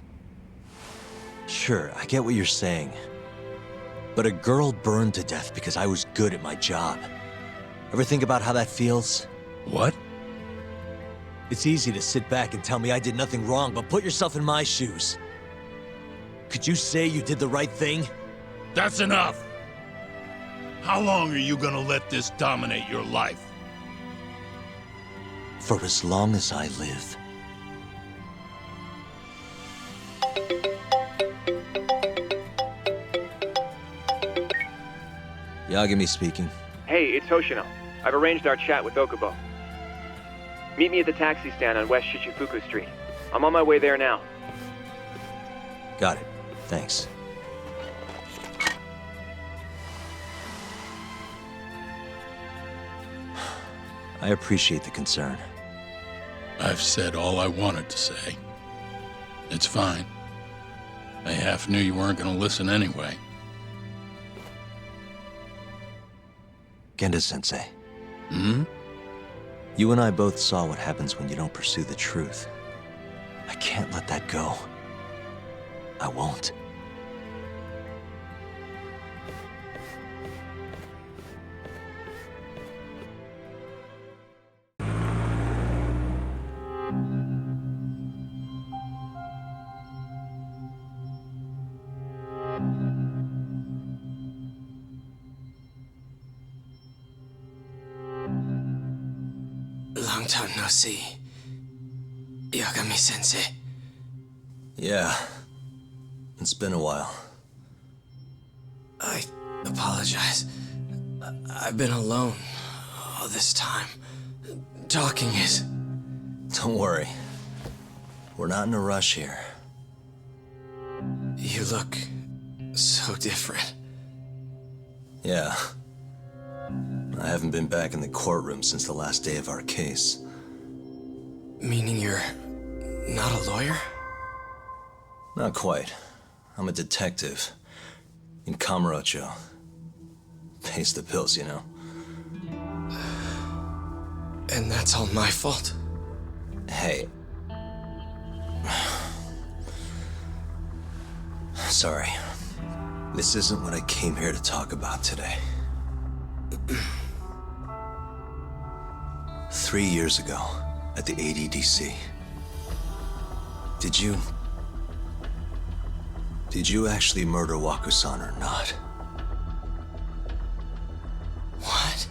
Sure, I get what you're saying. But a girl burned to death because I was good at my job. Ever think about how that feels? What? It's easy to sit back and tell me I did nothing wrong, but put yourself in my shoes. Could you say you did the right thing? That's enough! How long are you gonna let this dominate your life? For as long as I live. Yagami speaking. Hey, it's Hoshino. I've arranged our chat with Okubo. Meet me at the taxi stand on West Shichifuku Street. I'm on my way there now. Got it. Thanks. I appreciate the concern. I've said all I wanted to say. It's fine. I half knew you weren't going to listen anyway. Genda-sensei. Hmm? You and I both saw what happens when you don't pursue the truth. I can't let that go. I won't. Long time no see. Yagami-sensei. Yeah. It's been a while. I apologize. I've been alone all this time. Talking is... Don't worry. We're not in a rush here. You look so different. Yeah. I haven't been back in the courtroom since the last day of our case. Meaning you're not a lawyer? Not quite. I'm a detective. In Kamurocho. Pays the bills, you know. And that's all my fault? Hey. Sorry. This isn't what I came here to talk about today. 3 years ago, at the ADDC. Did you actually murder Waku-san or not? What?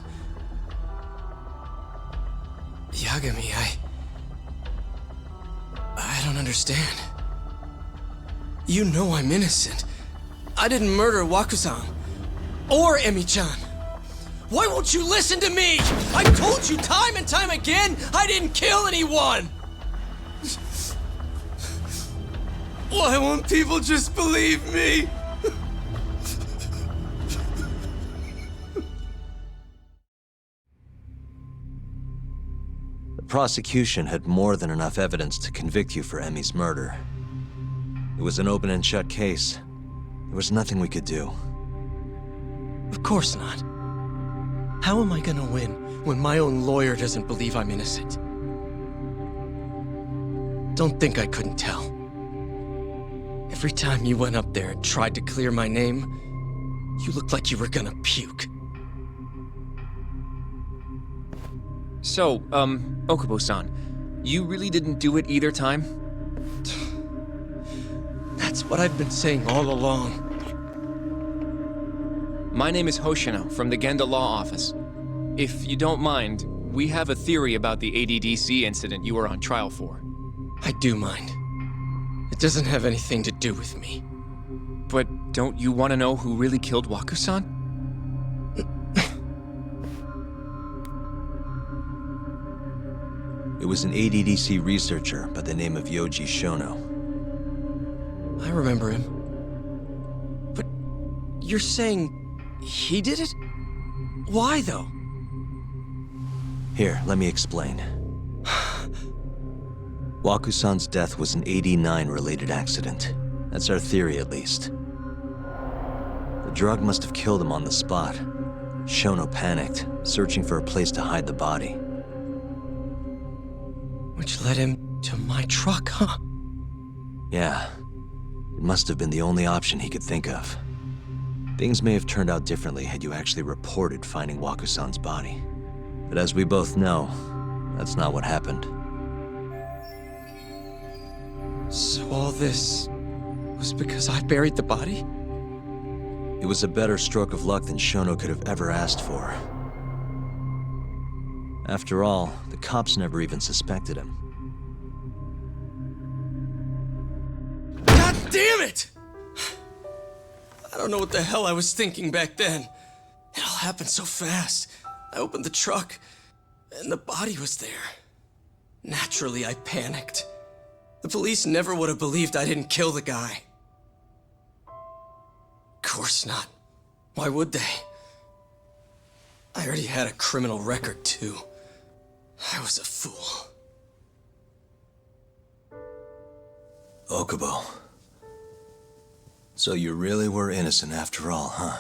Yagami, I don't understand. You know I'm innocent. I didn't murder Waku-san. Or Emi-chan. Why won't you listen to me? I've told you time and time again, I didn't kill anyone! Why won't people just believe me? The prosecution had more than enough evidence to convict you for Emi's murder. It was an open and shut case. There was nothing we could do. Of course not. How am I gonna win when my own lawyer doesn't believe I'm innocent? Don't think I couldn't tell. Every time you went up there and tried to clear my name, you looked like you were gonna puke. So, Okubo-san, you really didn't do it either time? That's what I've been saying all along. My name is Hoshino from the Genda Law Office. If you don't mind, we have a theory about the ADDC incident you were on trial for. I do mind. It doesn't have anything to do with me. But don't you want to know who really killed Waku-san? It was an ADDC researcher by the name of Yoji Shono. I remember him. But you're saying he did it? Why, though? Here, let me explain. Waku-san's death was an 89-related accident. That's our theory, at least. The drug must have killed him on the spot. Shono panicked, searching for a place to hide the body. Which led him to my truck, huh? Yeah. It must have been the only option he could think of. Things may have turned out differently had you actually reported finding Waku-san's body. But as we both know, that's not what happened. So all this was because I buried the body? It was a better stroke of luck than Shono could have ever asked for. After all, the cops never even suspected him. God damn it! I don't know what the hell I was thinking back then. It all happened so fast. I opened the truck, and the body was there. Naturally, I panicked. The police never would have believed I didn't kill the guy. Of course not. Why would they? I already had a criminal record, too. I was a fool. Okubo. So you really were innocent after all, huh?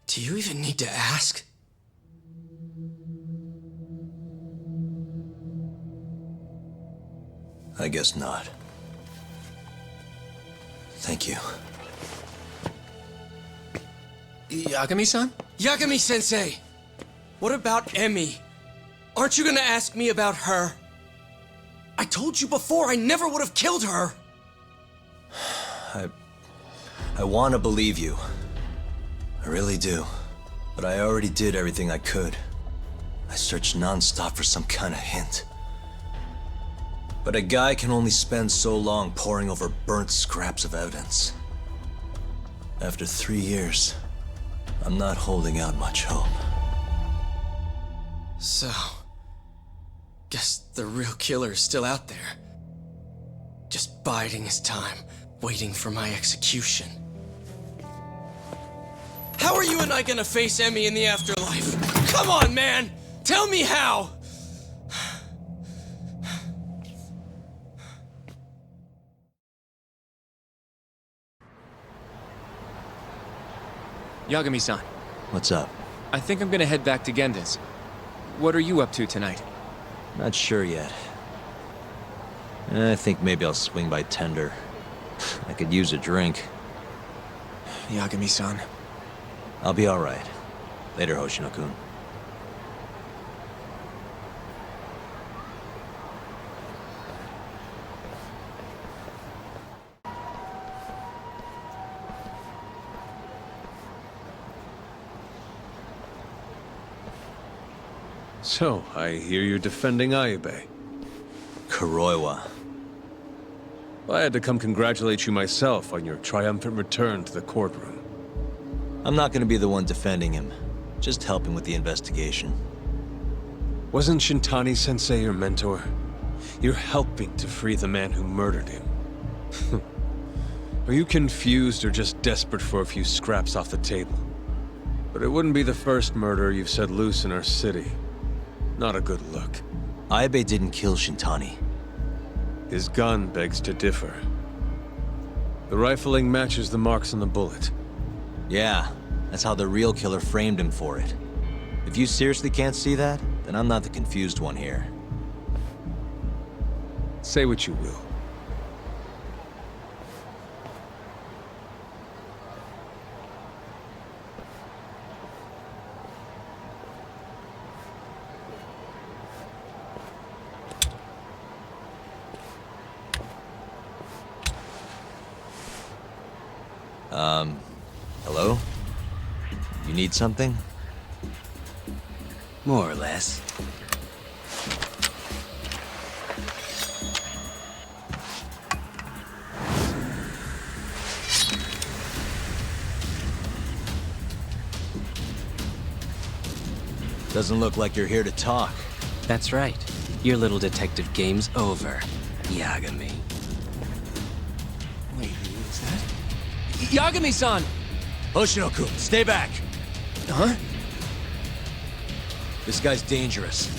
Do you even need to ask? I guess not. Thank you. Yagami-san? Yagami-sensei! What about Emi? Aren't you gonna ask me about her? I told you before I never would have killed her! I want to believe you. I really do. But I already did everything I could. I searched non-stop for some kind of hint. But a guy can only spend so long poring over burnt scraps of evidence. After 3 years, I'm not holding out much hope. So... guess the real killer is still out there. Just biding his time, waiting for my execution. How are you and I gonna face Emi in the afterlife? Come on, man! Tell me how! Yagami-san. What's up? I think I'm gonna head back to Genda's. What are you up to tonight? Not sure yet. I think maybe I'll swing by Tender. I could use a drink. Yagami-san. I'll be alright. Later, Hoshino-kun. So, I hear you're defending Ayube. Kuroiwa. I had to come congratulate you myself on your triumphant return to the courtroom. I'm not gonna be the one defending him. Just helping with the investigation. Wasn't Shintani-sensei your mentor? You're helping to free the man who murdered him. Are you confused or just desperate for a few scraps off the table? But it wouldn't be the first murder you've set loose in our city. Not a good look. Ayube didn't kill Shintani. His gun begs to differ. The rifling matches the marks on the bullet. Yeah, that's how the real killer framed him for it. If you seriously can't see that, then I'm not the confused one here. Say what you will. Hello? You need something? More or less. Doesn't look like you're here to talk. That's right. Your little detective game's over, Yagami. Wait, who is that? Yagami-san! Hoshino-kun, stay back! Huh? This guy's dangerous.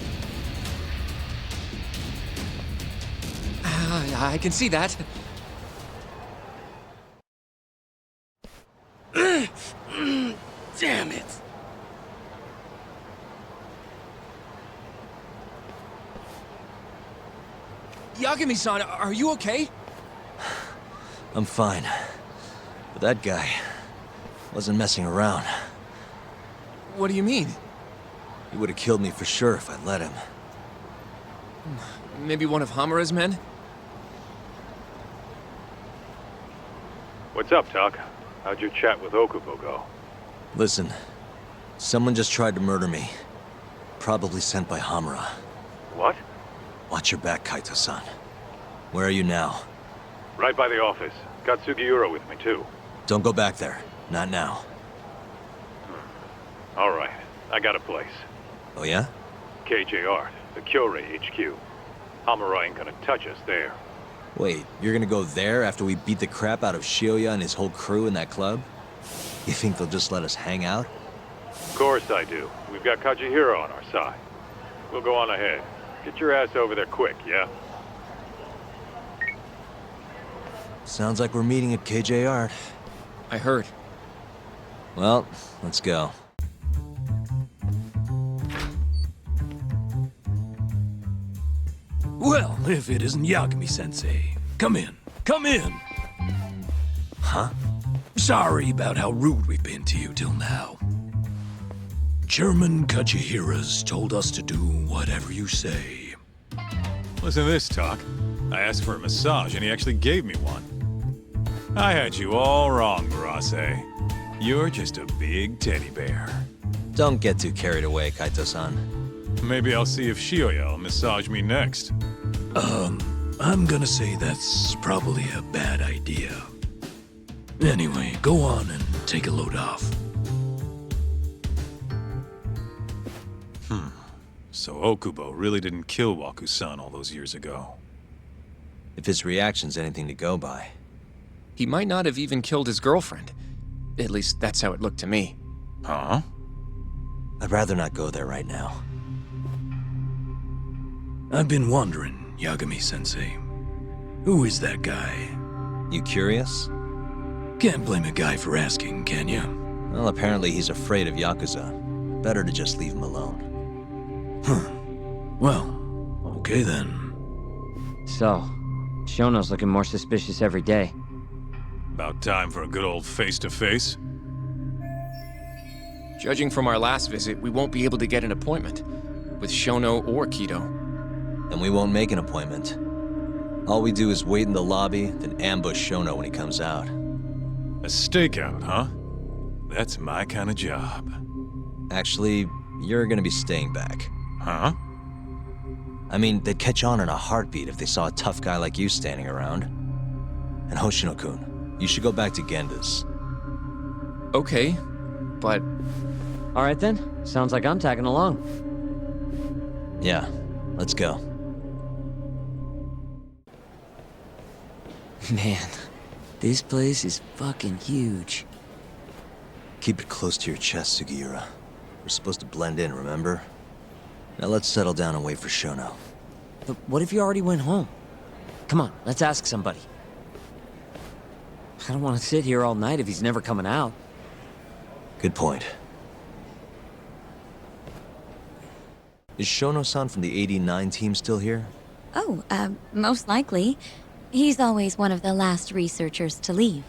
I can see that. Damn it! Yagami-san, are you okay? I'm fine. But that guy wasn't messing around. What do you mean? He would have killed me for sure if I'd let him. Maybe one of Hamura's men? What's up, Tuck? How'd your chat with Okubo go? Listen, someone just tried to murder me. Probably sent by Hamura. What? Watch your back, Kaito-san. Where are you now? Right by the office. Got Sugiura with me, too. Don't go back there. Not now. All right, I got a place. Oh yeah? KJ Art, the Kyorei HQ. Hamura ain't gonna touch us there. Wait, you're gonna go there after we beat the crap out of Shioya and his whole crew in that club? You think they'll just let us hang out? Of course I do. We've got Kajihiro on our side. We'll go on ahead. Get your ass over there quick, yeah? Sounds like we're meeting at KJ Art. I heard. Well, let's go. Well, if it isn't Yagami-sensei. Come in. Come in! Huh? Sorry about how rude we've been to you till now. Chairman Kachihira's told us to do whatever you say. Listen to this, Talk. I asked for a massage and he actually gave me one. I had you all wrong, Murase. You're just a big teddy bear. Don't get too carried away, Kaito-san. Maybe I'll see if Shioya will massage me next. I'm gonna say that's probably a bad idea. Anyway, go on and take a load off. So Okubo really didn't kill Waku-san all those years ago. If his reaction's anything to go by. He might not have even killed his girlfriend. At least that's how it looked to me. Huh? I'd rather not go there right now. I've been wondering, Yagami-sensei. Who is that guy? You curious? Can't blame a guy for asking, can you? Well, apparently he's afraid of yakuza. Better to just leave him alone. Well, okay then. So, Shono's looking more suspicious every day. About time for a good old face-to-face. Judging from our last visit, we won't be able to get an appointment with Shono or Kido. And we won't make an appointment. All we do is wait in the lobby, then ambush Shono when he comes out. A stakeout, huh? That's my kind of job. Actually, you're gonna be staying back. Huh? I mean, they'd catch on in a heartbeat if they saw a tough guy like you standing around. And Hoshino-kun, you should go back to Genda's. Okay, but... Alright then, sounds like I'm tagging along. Yeah, let's go. Man, this place is fucking huge. Keep it close to your chest, Sugiura. We're supposed to blend in, remember? Now let's settle down and wait for Shono. But what if you already went home? Come on, let's ask somebody. I don't want to sit here all night if he's never coming out. Good point. Is Shono-san from the 89 team still here? Oh, most likely. He's always one of the last researchers to leave.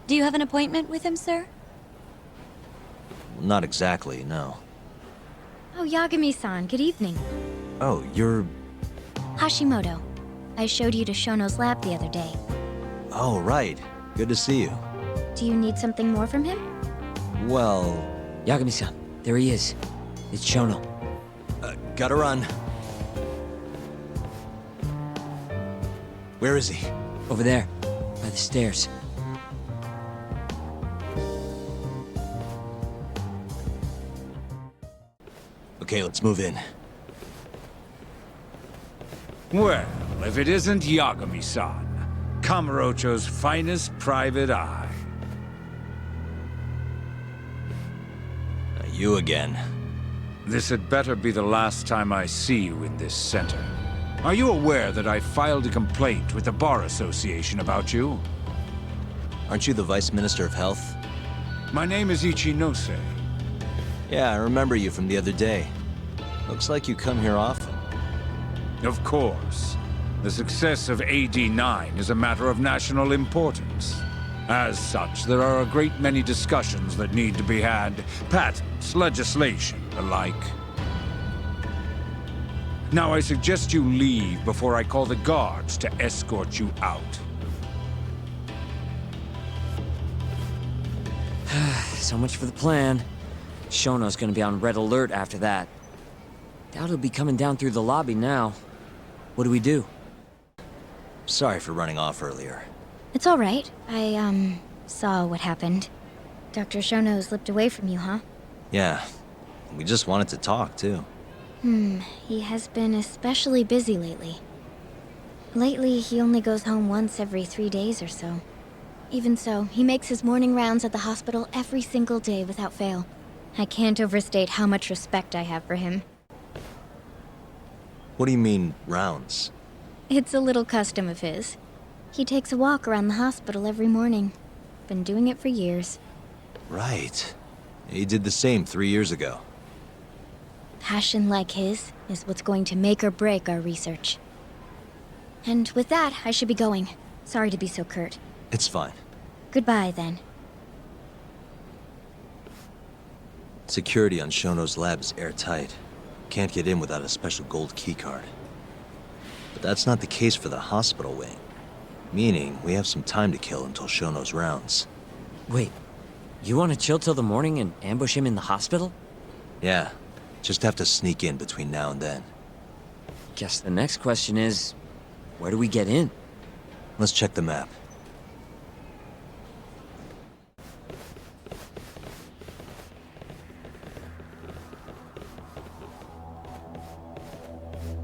Do you have an appointment with him, sir? Not exactly, no. Oh, Yagami-san, good evening. Oh, you're... Hashimoto. I showed you to Shono's lab the other day. Oh, right. Good to see you. Do you need something more from him? Well... Yagami-san, there he is. It's Shono. Gotta run. Where is he? Over there, by the stairs. Okay, let's move in. Well, if it isn't Yagami-san, Kamurocho's finest private eye. You again. This had better be the last time I see you in this center. Are you aware that I filed a complaint with the Bar Association about you? Aren't you the Vice Minister of Health? My name is Ichinose. Yeah, I remember you from the other day. Looks like you come here often. Of course. The success of AD9 is a matter of national importance. As such, there are a great many discussions that need to be had. Patents, legislation, the like. Now I suggest you leave before I call the guards to escort you out. So much for the plan. Shono's gonna be on red alert after that. Doubt he'll be coming down through the lobby now. What do we do? Sorry for running off earlier. It's all right. I, saw what happened. Dr. Shono slipped away from you, huh? Yeah. We just wanted to talk, too. He has been especially busy lately. Lately, he only goes home once every 3 days or so. Even so, he makes his morning rounds at the hospital every single day without fail. I can't overstate how much respect I have for him. What do you mean, rounds? It's a little custom of his. He takes a walk around the hospital every morning. Been doing it for years. Right. He did the same 3 years ago. Passion like his is what's going to make or break our research. And with that, I should be going. Sorry to be so curt. It's fine. Goodbye, then. Security on Shono's lab is airtight. Can't get in without a special gold keycard. But that's not the case for the hospital wing. Meaning, we have some time to kill until Shono's rounds. Wait, you want to chill till the morning and ambush him in the hospital? Yeah, just have to sneak in between now and then. Guess the next question is, where do we get in? Let's check the map.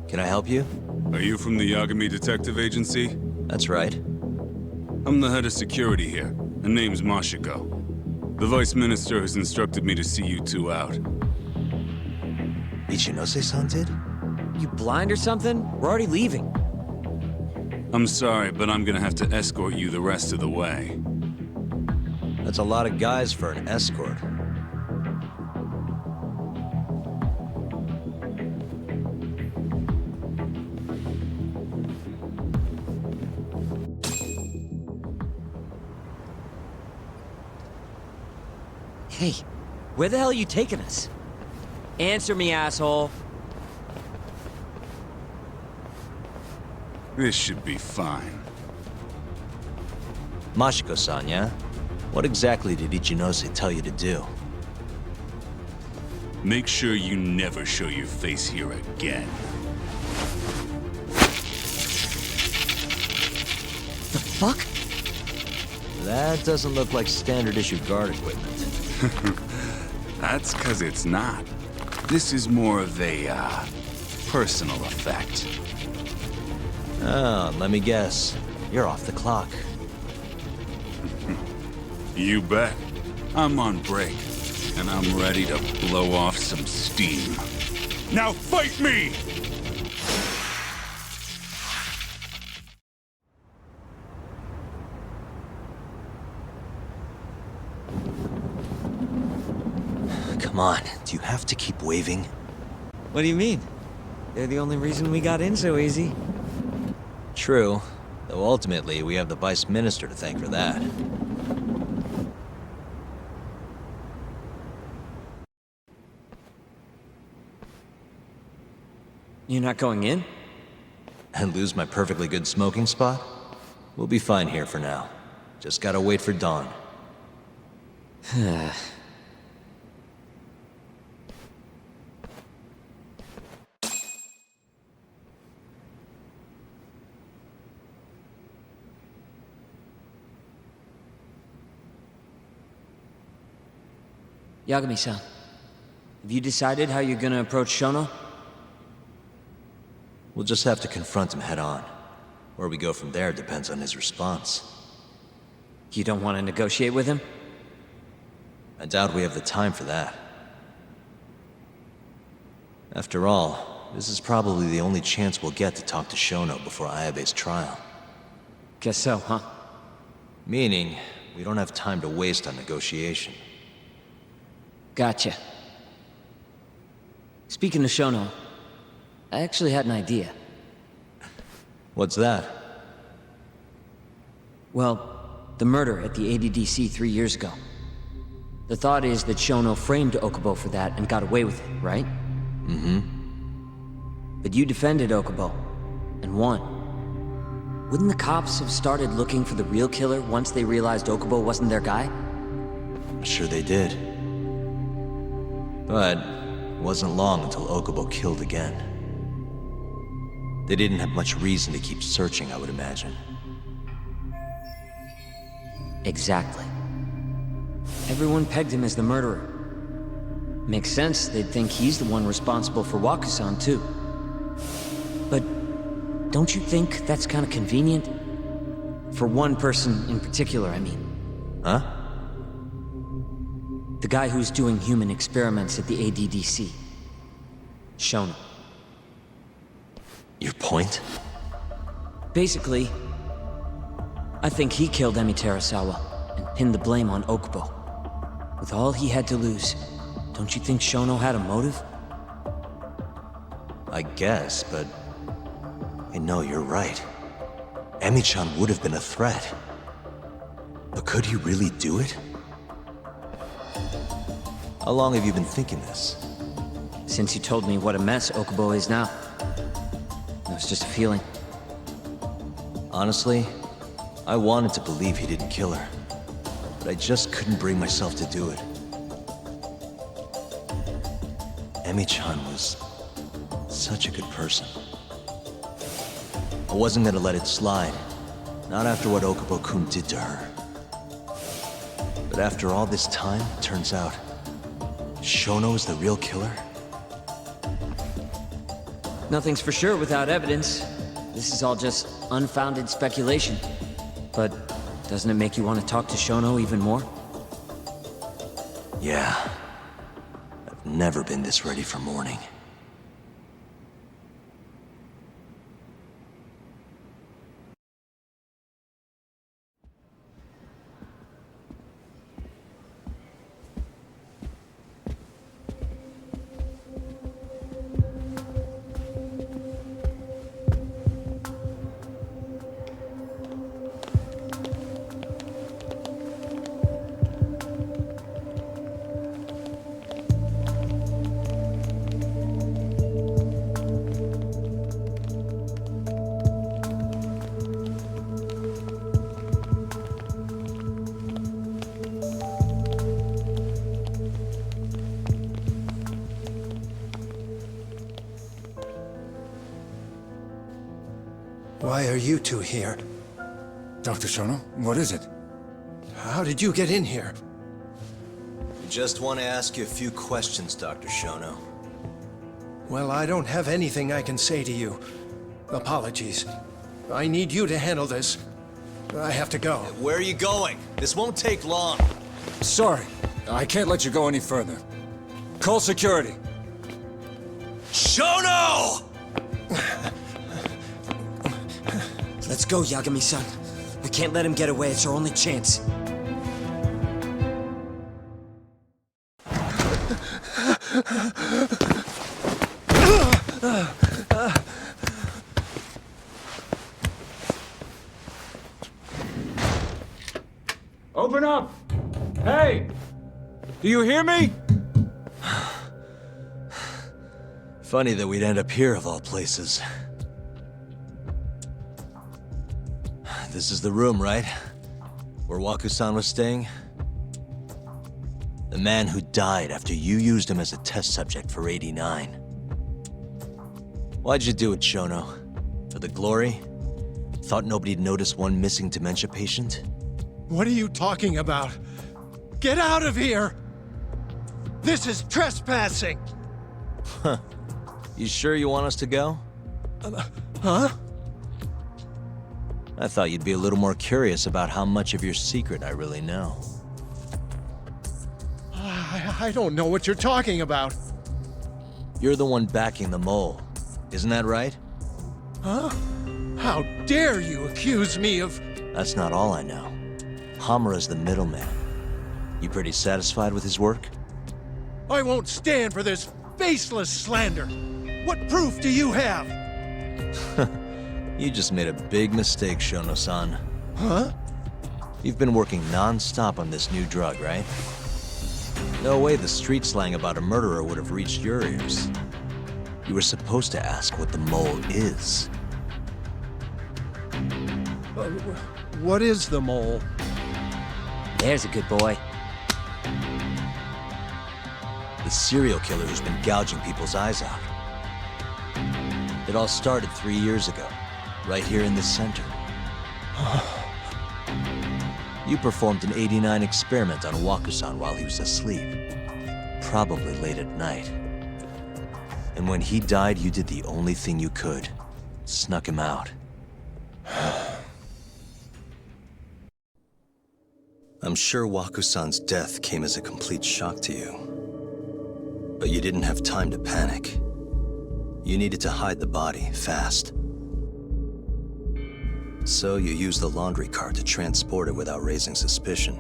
Can I help you? Are you from the Yagami Detective Agency? That's right. I'm the head of security here. Her name's Mashiko. The Vice Minister has instructed me to see you two out. Ichinose-san did? You blind or something? We're already leaving. I'm sorry, but I'm gonna have to escort you the rest of the way. That's a lot of guys for an escort. Hey, where the hell are you taking us? Answer me, asshole. This should be fine. Mashiko-san, yeah? What exactly did Ichinose tell you to do? Make sure you never show your face here again. The fuck? That doesn't look like standard issue guard equipment. That's 'cause it's not. This is more of a, personal effect. Oh, let me guess. You're off the clock. You bet. I'm on break, and I'm ready to blow off some steam. Now fight me! Come on, do you have to keep waving? What do you mean? They're the only reason we got in so easy. True, though ultimately we have the Vice Minister to thank for that. You're not going in? And lose my perfectly good smoking spot? We'll be fine here for now. Just gotta wait for dawn. Yagami-san, have you decided how you're gonna approach Shono? We'll just have to confront him head on. Where we go from there depends on his response. You don't want to negotiate with him? I doubt we have the time for that. After all, this is probably the only chance we'll get to talk to Shono before Ayabe's trial. Guess so, huh? Meaning, we don't have time to waste on negotiation. Gotcha. Speaking of Shono, I actually had an idea. What's that? Well, the murder at the ADDC 3 years ago. The thought is that Shono framed Okubo for that and got away with it, right? Mm-hmm. But you defended Okubo, and won. Wouldn't the cops have started looking for the real killer once they realized Okubo wasn't their guy? I'm sure they did. But it wasn't long until Okubo killed again. They didn't have much reason to keep searching, I would imagine. Exactly. Everyone pegged him as the murderer. Makes sense, they'd think he's the one responsible for Wakusan, too. But don't you think that's kind of convenient? For one person in particular, I mean. Huh? The guy who's doing human experiments at the ADDC. Shono. Your point? Basically, I think he killed Emi Terasawa and pinned the blame on Okubo. With all he had to lose, don't you think Shono had a motive? I guess, but... I know you're right. Emi-chan would have been a threat. But could he really do it? How long have you been thinking this? Since you told me what a mess Okubo is now. It was just a feeling. Honestly, I wanted to believe he didn't kill her. But I just couldn't bring myself to do it. Emi-chan was such a good person. I wasn't gonna let it slide. Not after what Okubo-kun did to her. But after all this time, it turns out Shono is the real killer? Nothing's for sure without evidence. This is all just unfounded speculation. But doesn't it make you want to talk to Shono even more? Yeah. I've never been this ready for morning. Why are you two here? Dr. Shono, what is it? How did you get in here? I just want to ask you a few questions, Dr. Shono. Well, I don't have anything I can say to you. Apologies. I need you to handle this. I have to go. Where are you going? This won't take long. Sorry, I can't let you go any further. Call security. Shono! Let's go, Yagami-san. We can't let him get away. It's our only chance. Open up! Hey! Do you hear me? Funny that we'd end up here of all places. This is the room, right? Where Waku-san was staying? The man who died after you used him as a test subject for 89. Why'd you do it, Shono? For the glory? Thought nobody'd notice one missing dementia patient? What are you talking about? Get out of here! This is trespassing! Huh. You sure you want us to go? Huh? I thought you'd be a little more curious about how much of your secret I really know. I don't know what you're talking about. You're the one backing the mole, isn't that right? Huh? How dare you accuse me of... That's not all I know. Hamura's the middleman. You pretty satisfied with his work? I won't stand for this faceless slander. What proof do you have? You just made a big mistake, Shono-san. Huh? You've been working non-stop on this new drug, right? No way the street slang about a murderer would have reached your ears. You were supposed to ask what the mole is. What is the mole? There's a good boy. The serial killer who's been gouging people's eyes out. It all started 3 years ago, right here in the center. You performed an 89 experiment on Waku-san while he was asleep. Probably late at night. And when he died, you did the only thing you could. Snuck him out. I'm sure Waku-san's death came as a complete shock to you. But you didn't have time to panic. You needed to hide the body, fast. So you used the laundry cart to transport it without raising suspicion.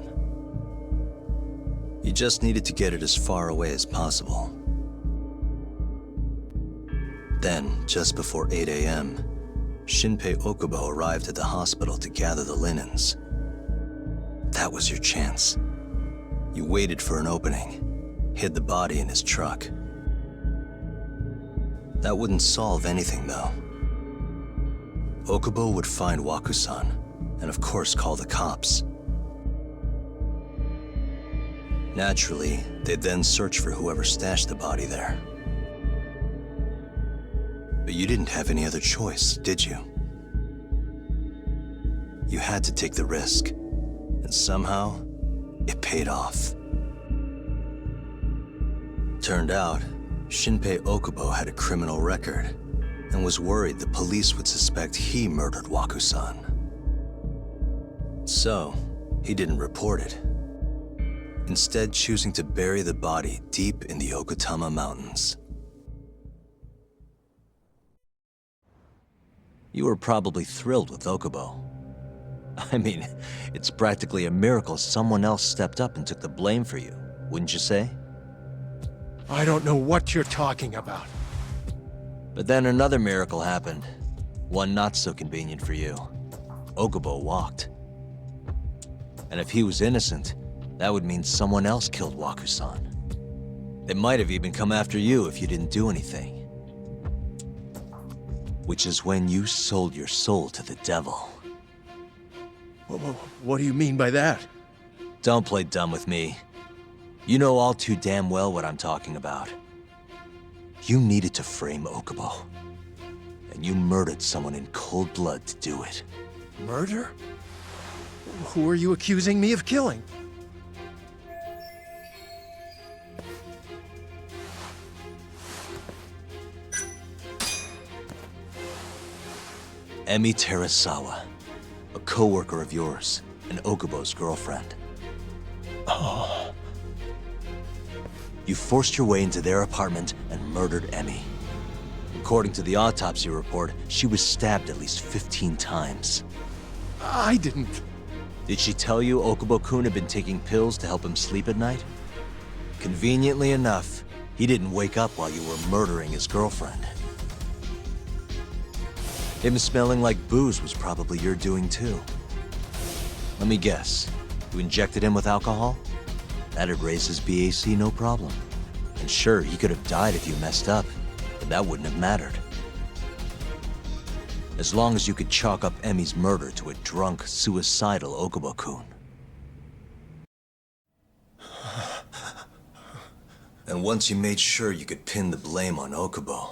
You just needed to get it as far away as possible. Then, just before 8 a.m., Shinpei Okubo arrived at the hospital to gather the linens. That was your chance. You waited for an opening, hid the body in his truck. That wouldn't solve anything, though. Okubo would find Waku-san, and of course call the cops. Naturally, they'd then search for whoever stashed the body there. But you didn't have any other choice, did you? You had to take the risk, and somehow, it paid off. Turned out, Shinpei Okubo had a criminal record, and was worried the police would suspect he murdered Waku-san. So, he didn't report it, instead choosing to bury the body deep in the Okutama Mountains. You were probably thrilled with Okubo. I mean, it's practically a miracle someone else stepped up and took the blame for you, wouldn't you say? I don't know what you're talking about. But then another miracle happened. One not so convenient for you. Okubo walked. And if he was innocent, that would mean someone else killed Waku-san. They might have even come after you if you didn't do anything. Which is when you sold your soul to the devil. What do you mean by that? Don't play dumb with me. You know all too damn well what I'm talking about. You needed to frame Okubo. And you murdered someone in cold blood to do it. Murder? Who are you accusing me of killing? Emi Terasawa, a co-worker of yours, and Okubo's girlfriend. Oh. You forced your way into their apartment and murdered Emi. According to the autopsy report, she was stabbed at least 15 times. I didn't. Did she tell you Okubo-kun had been taking pills to help him sleep at night? Conveniently enough, he didn't wake up while you were murdering his girlfriend. Him smelling like booze was probably your doing too. Let me guess, you injected him with alcohol? That'd raise his BAC no problem. And sure, he could have died if you messed up, but that wouldn't have mattered. As long as you could chalk up Emi's murder to a drunk, suicidal Okubo-kun. And once you made sure you could pin the blame on Okubo,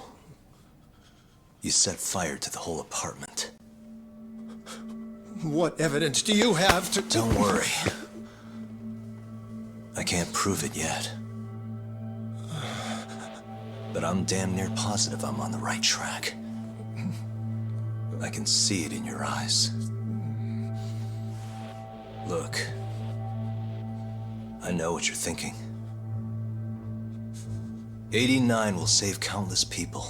you set fire to the whole apartment. What evidence do you have to... Don't worry. I can't prove it yet. But I'm damn near positive I'm on the right track. I can see it in your eyes. Look. I know what you're thinking. 89 will save countless people.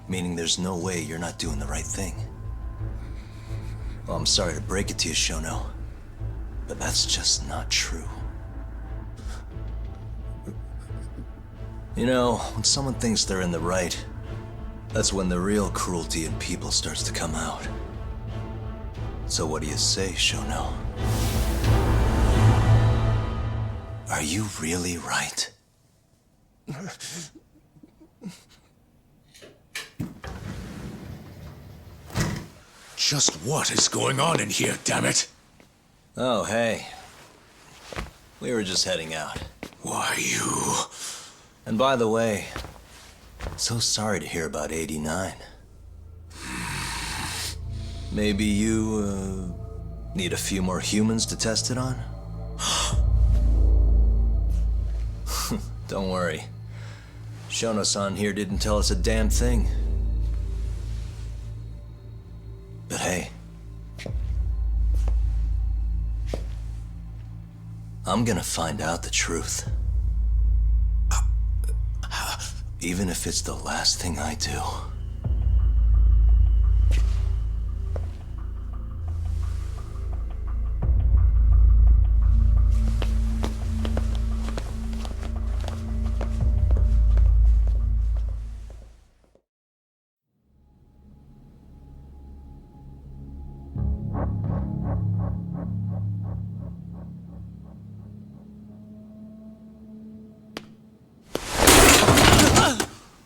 Meaning there's no way you're not doing the right thing. Well, I'm sorry to break it to you, Shono, but that's just not true. You know, when someone thinks they're in the right, that's when the real cruelty in people starts to come out. So what do you say, Shono? Are you really right? Just what is going on in here, damn it? Oh, hey. We were just heading out. Why, you... And by the way, so sorry to hear about 89. Maybe you, Need a few more humans to test it on? Don't worry. Shono-san here didn't tell us a damn thing. But hey, I'm gonna find out the truth. Even if it's the last thing I do.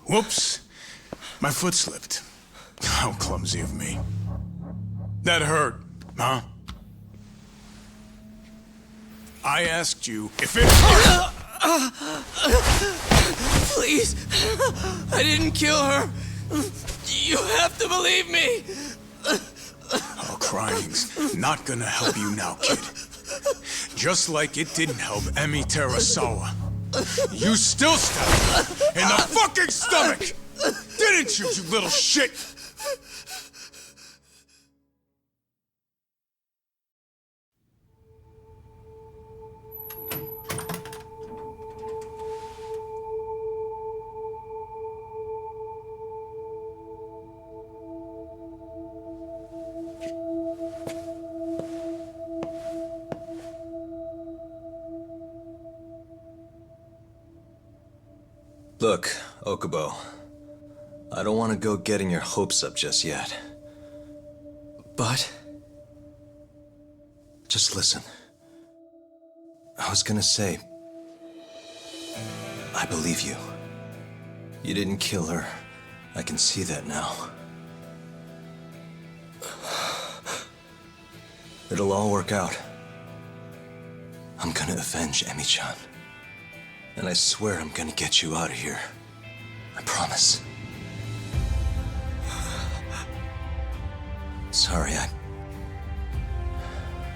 Whoops. My foot slipped. How clumsy of me. That hurt, huh? I asked you if it hurt. Please, I didn't kill her. You have to believe me. Oh, crying's not gonna help you now, kid. Just like it didn't help Emi Terasawa. You still stabbed her in the fucking stomach! Didn't you, you little shit? Look, Okubo. I don't want to go getting your hopes up just yet. But... just listen. I was gonna say... I believe you. You didn't kill her. I can see that now. It'll all work out. I'm gonna avenge Emi-chan. And I swear I'm gonna get you out of here. I promise. Sorry, I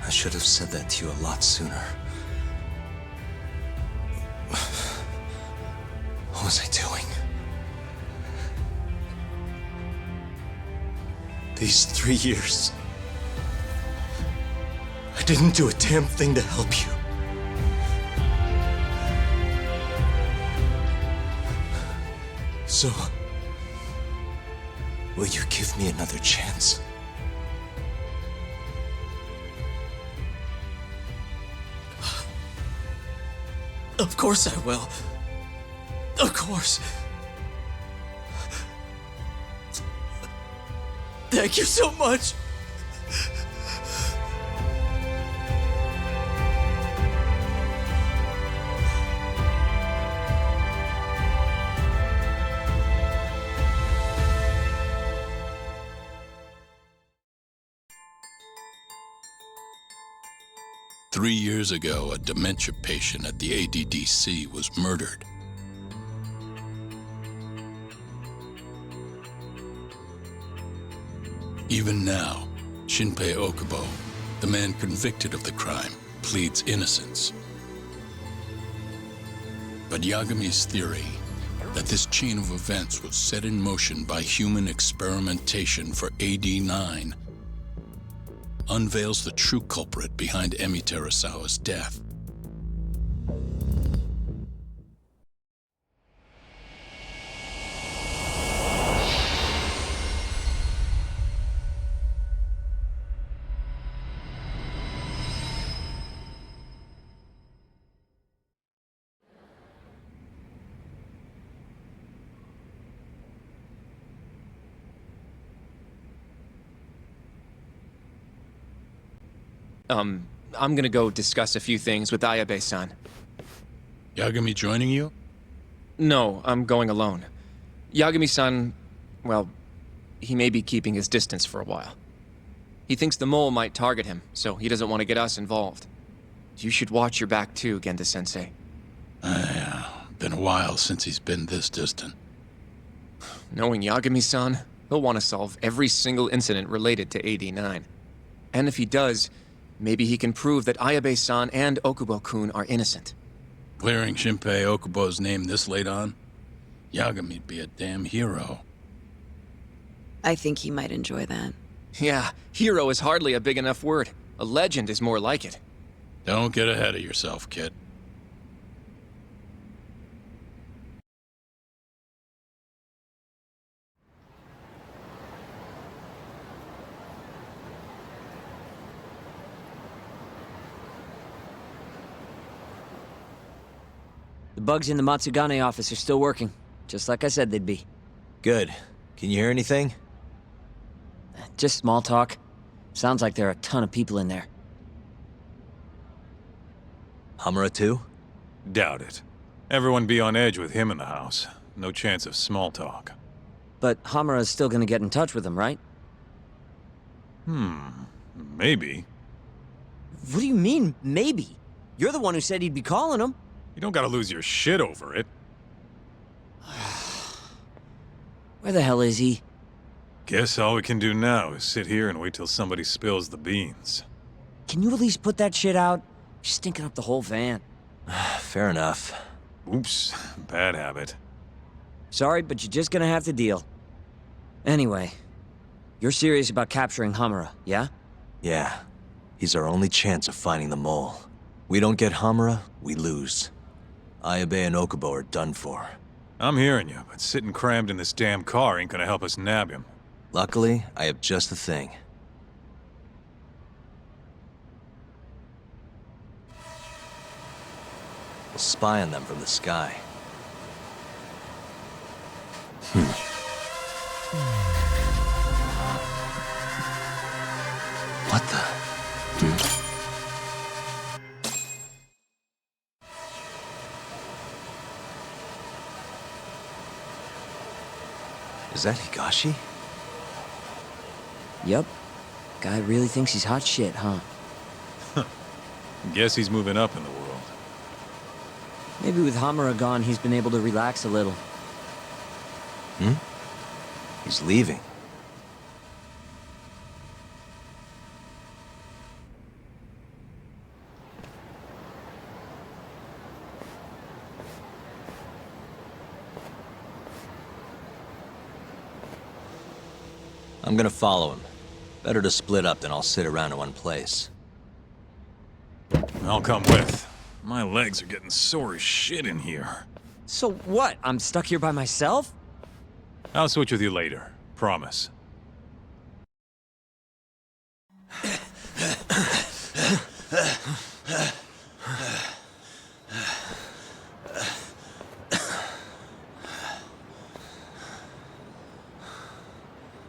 should have said that to you a lot sooner. What was I doing? These 3 years, I didn't do a damn thing to help you. So, will you give me another chance? Of course I will. Of course. Thank you so much. Three years ago, a dementia patient at the ADDC was murdered. Even now, Shinpei Okubo, the man convicted of the crime, pleads innocence. But Yagami's theory that this chain of events was set in motion by human experimentation for AD-9 unveils the true culprit behind Emi Terasawa's death. I'm gonna go discuss a few things with Ayabe-san. Yagami joining you? No, I'm going alone. Yagami-san, well, he may be keeping his distance for a while. He thinks the mole might target him, so he doesn't want to get us involved. You should watch your back too, Genda-sensei. Yeah, been a while since he's been this distant. Knowing Yagami-san, he'll want to solve every single incident related to AD-9. And if he does, Maybe he can prove that Ayabe-san and Okubo-kun are innocent. Clearing Shinpei Okubo's name this late on? Yagami'd be a damn hero. I think he might enjoy that. Yeah, hero is hardly a big enough word. A legend is more like it. Don't get ahead of yourself, kid. The bugs in the Matsugane office are still working, just like I said they'd be. Good. Can you hear anything? Just small talk. Sounds like there are a ton of people in there. Hamura too? Doubt it. Everyone be on edge with him in the house. No chance of small talk. But Hamura's still gonna get in touch with him, right? Maybe. What do you mean, maybe? You're the one who said he'd be calling him. You don't gotta lose your shit over it. Where the hell is he? Guess all we can do now is sit here and wait till somebody spills the beans. Can you at least put that shit out? You're stinking up the whole van. Fair enough. Oops, bad habit. Sorry, but you're just gonna have to deal. Anyway, you're serious about capturing Hamura, yeah? Yeah. He's our only chance of finding the mole. We don't get Hamura, we lose. Ayabe and Okubo are done for. I'm hearing you, but sitting crammed in this damn car ain't gonna help us nab him. Luckily, I have just the thing. We'll spy on them from the sky. What the? Is that Higashi? Yep. Guy really thinks he's hot shit, huh? Guess he's moving up in the world. Maybe with Hamura gone, he's been able to relax a little. He's leaving. I'm gonna follow him. Better to split up than I'll sit around in one place. I'll come with. My legs are getting sore as shit in here. So what? I'm stuck here by myself? I'll switch with you later. Promise.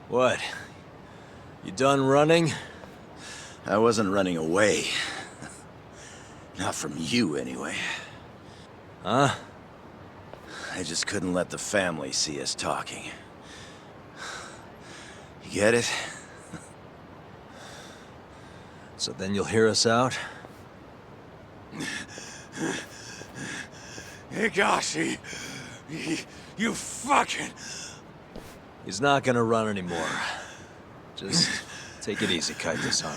What? You done running? I wasn't running away. Not from you, anyway. Huh? I just couldn't let the family see us talking. You get it? So then you'll hear us out? Higashi, you fucking... He's not gonna run anymore. Just take it easy, Kaito-san.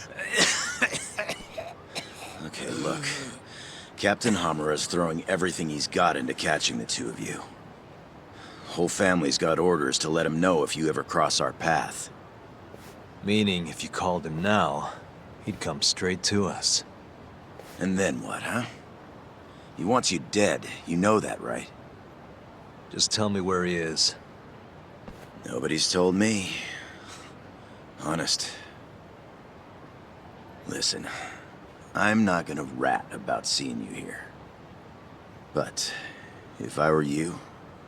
Okay, look. Captain Hamura's throwing everything he's got into catching the two of you. Whole family's got orders to let him know if you ever cross our path. Meaning, if you called him now, he'd come straight to us. And then what, huh? He wants you dead. You know that, right? Just tell me where he is. Nobody's told me. Honest. Listen, I'm not gonna rat about seeing you here. But, if I were you,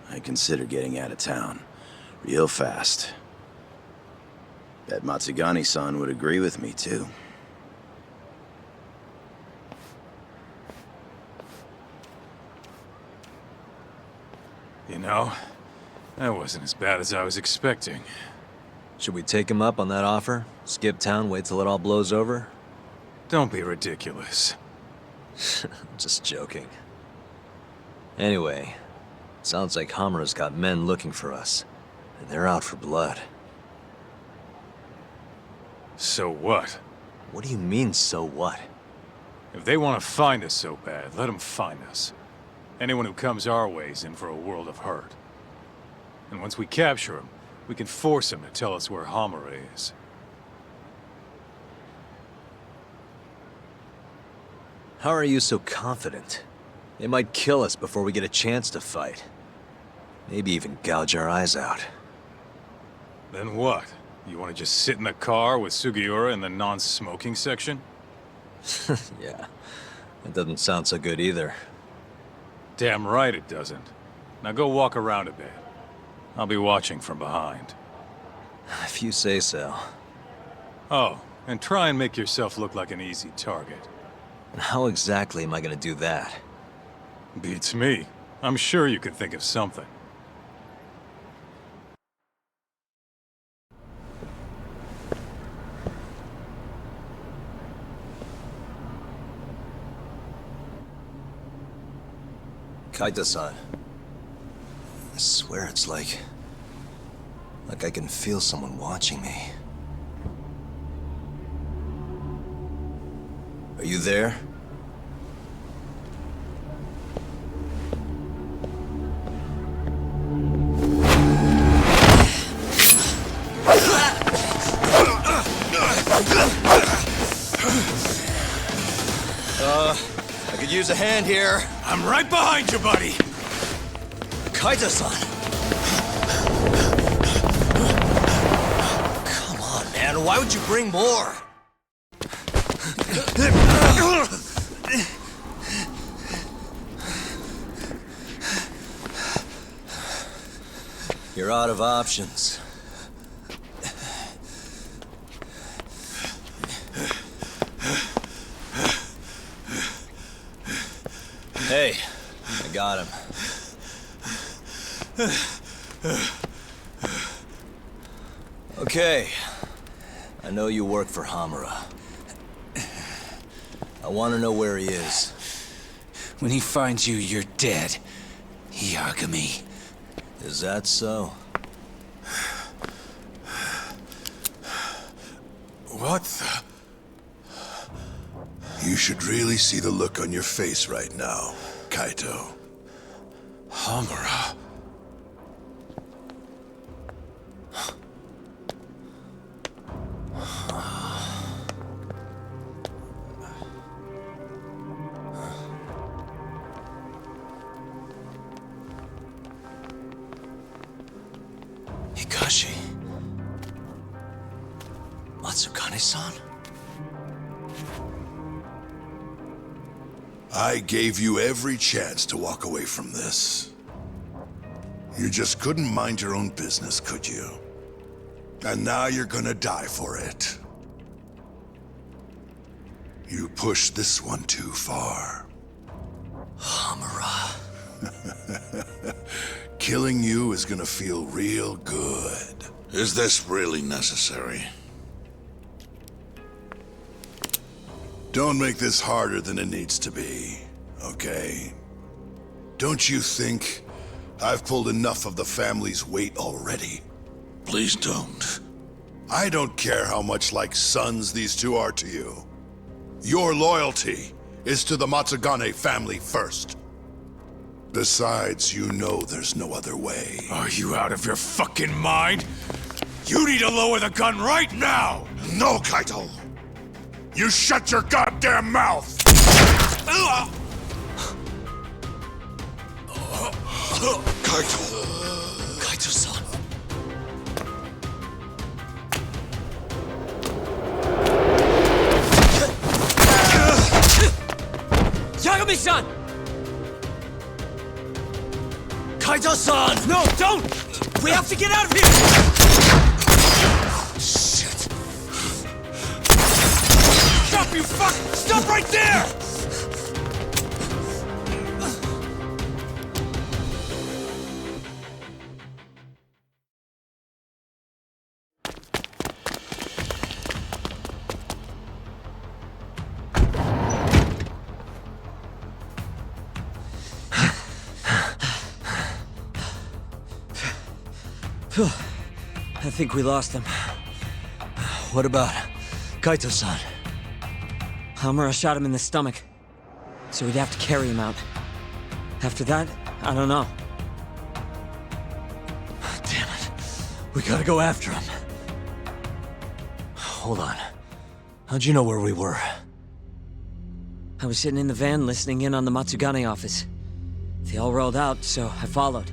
I'd consider getting out of town. Real fast. Bet Matsugane-san would agree with me, too. You know, that wasn't as bad as I was expecting. Should we take him up on that offer? Skip town, wait till it all blows over? Don't be ridiculous. Just joking. Anyway, sounds like Hamura's got men looking for us. And they're out for blood. So what? What do you mean, so what? If they want to find us so bad, let them find us. Anyone who comes our way is in for a world of hurt. And once we capture him, we can force him to tell us where Hamura is. How are you so confident? They might kill us before we get a chance to fight. Maybe even gouge our eyes out. Then what? You want to just sit in the car with Sugiura in the non-smoking section? Yeah, that doesn't sound so good either. Damn right it doesn't. Now go walk around a bit. I'll be watching from behind. If you say so. Oh, and try and make yourself look like an easy target. How exactly am I gonna do that? Beats me. I'm sure you can think of something. Kaito-san. I swear it's like I can feel someone watching me. Are you there? I could use a hand here. I'm right behind you, buddy! Kaito-san! Come on, man. Why would you bring more? You're out of options. Hey, I got him. Okay. I know you work for Hamura. I want to know where he is. When he finds you, you're dead. Yagami. Is that so? What the... You should really see the look on your face right now, Kaito. Hamura. Hikashi. Matsukane-san? I gave you every chance to walk away from this. You just couldn't mind your own business, could you? And now you're gonna die for it. You pushed this one too far. Hamura. Killing you is gonna feel real good. Is this really necessary? Don't make this harder than it needs to be, okay? Don't you think I've pulled enough of the family's weight already? Please don't. I don't care how much like sons these two are to you. Your loyalty is to the Matsugane family first. Besides, you know there's no other way. Are you out of your fucking mind? You need to lower the gun right now! No, Kaito! You shut your goddamn mouth! Kaito! Kaito-san. Yagami-san! Kaito-san! No, don't! We have to get out of here! Shit. Stop, you fuck! Stop right there! I think we lost him. What about Kaito-san? Hamura shot him in the stomach, so we'd have to carry him out. After that, I don't know. Damn it. We gotta go after him. Hold on. How'd you know where we were? I was sitting in the van listening in on the Matsugane office. They all rolled out, so I followed.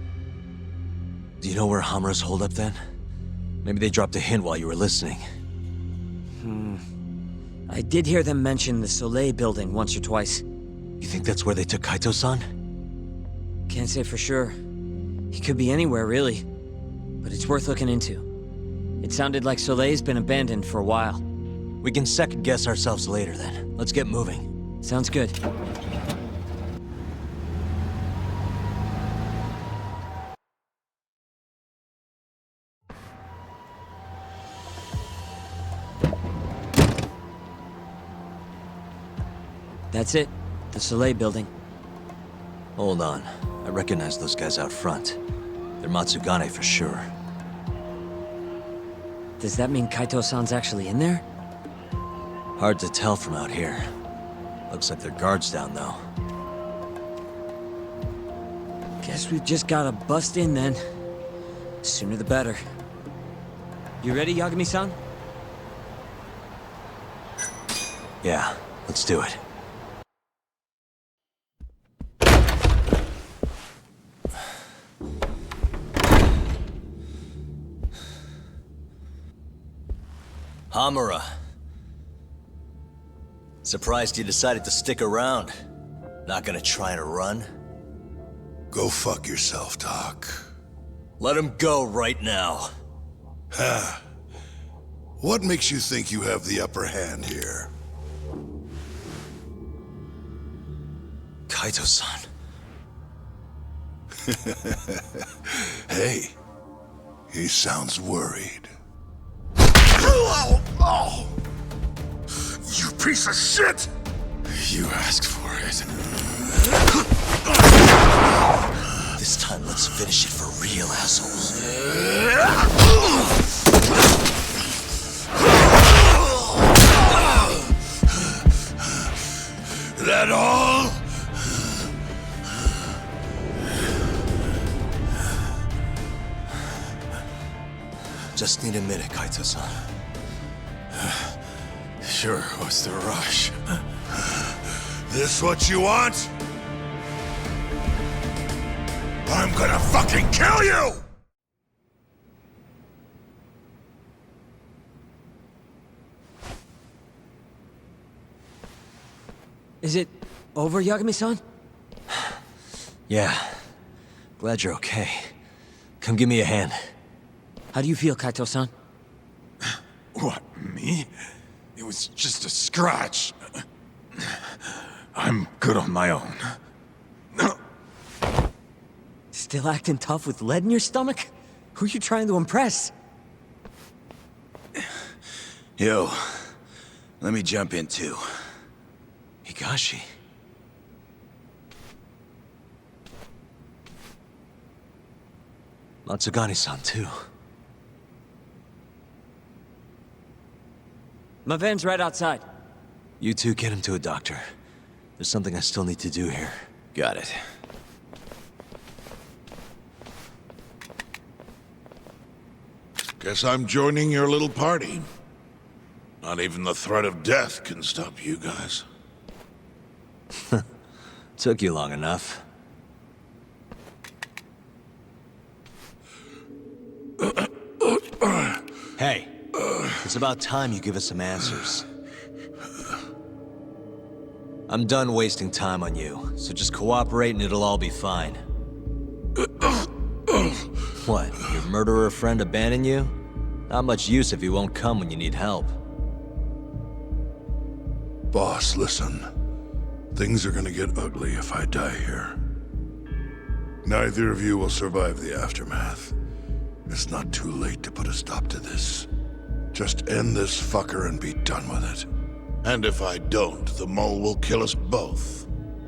Do you know where Hamura's holed up then? Maybe they dropped a hint while you were listening. I did hear them mention the Soleil building once or twice. You think that's where they took Kaito-san? Can't say for sure. He could be anywhere, really. But it's worth looking into. It sounded like Soleil's been abandoned for a while. We can second-guess ourselves later, then. Let's get moving. Sounds good. That's it. The Soleil building. Hold on. I recognize those guys out front. They're Matsugane for sure. Does that mean Kaito-san's actually in there? Hard to tell from out here. Looks like their guard's down, though. Guess we've just gotta bust in then. Sooner the better. You ready, Yagami-san? Yeah, let's do it. Hamura. Surprised you decided to stick around. Not gonna try to run? Go fuck yourself, Doc. Let him go right now. Huh. What makes you think you have the upper hand here? Kaito-san. Hey, he sounds worried. Oh! You piece of shit! You asked for it. This time, let's finish it for real, assholes. That all? Just need a minute, Kaito-san. Sure, what's the rush? This what you want? I'm gonna fucking kill you! Is it over, Yagami-san? Yeah. Glad you're okay. Come give me a hand. How do you feel, Kaito-san? What, me? It was just a scratch. I'm good on my own. Still acting tough with lead in your stomach? Who are you trying to impress? Yo, let me jump in too. Higashi. Matsugane-san too. My van's right outside. You two get him to a doctor. There's something I still need to do here. Got it. Guess I'm joining your little party. Not even the threat of death can stop you guys. Took you long enough. Hey, it's about time you give us some answers. I'm done wasting time on you, so just cooperate and it'll all be fine. What, your murderer friend abandon you? Not much use if he won't come when you need help. Boss, listen. Things are gonna get ugly if I die here. Neither of you will survive the aftermath. It's not too late to put a stop to this. Just end this fucker and be done with it. And if I don't, the mole will kill us both.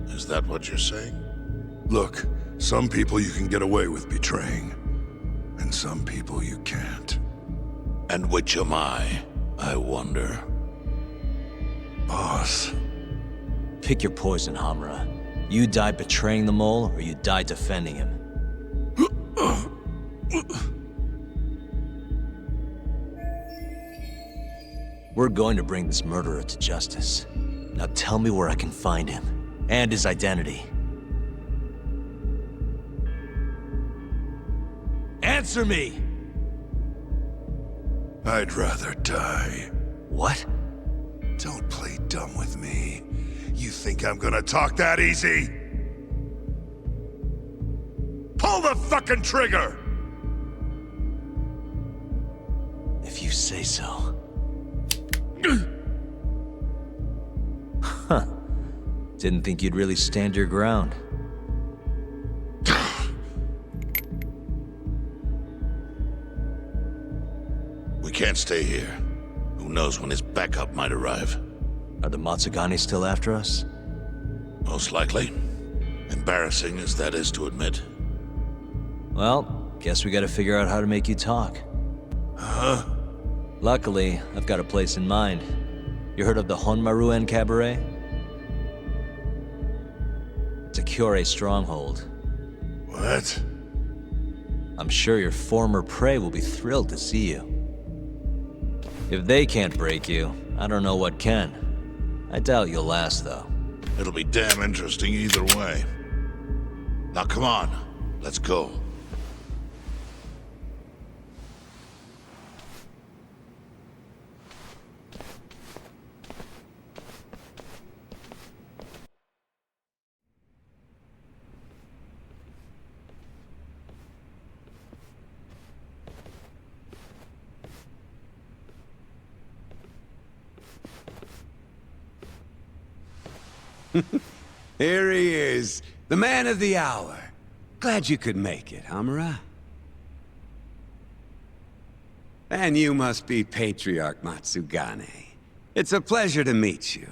Is that what you're saying? Look, some people you can get away with betraying, and some people you can't. And which am I wonder? Boss, Pick your poison, Hamura. You die betraying the mole, or you die defending him. We're going to bring this murderer to justice. Now tell me where I can find him, and his identity. Answer me! I'd rather die. What? Don't play dumb with me. You think I'm gonna talk that easy? Pull the fucking trigger! If you say so. Huh. Didn't think you'd really stand your ground. We can't stay here. Who knows when his backup might arrive? Are the Matsugane still after us? Most likely. Embarrassing as that is to admit. Well, guess we gotta figure out how to make you talk. Huh? Luckily, I've got a place in mind. You heard of the Honmaruen Cabaret? It's a Kyorei stronghold. What? I'm sure your former prey will be thrilled to see you. If they can't break you, I don't know what can. I doubt you'll last, though. It'll be damn interesting either way. Now come on, let's go. Here he is, the man of the hour. Glad you could make it, Hamura. And you must be Patriarch Matsugane. It's a pleasure to meet you.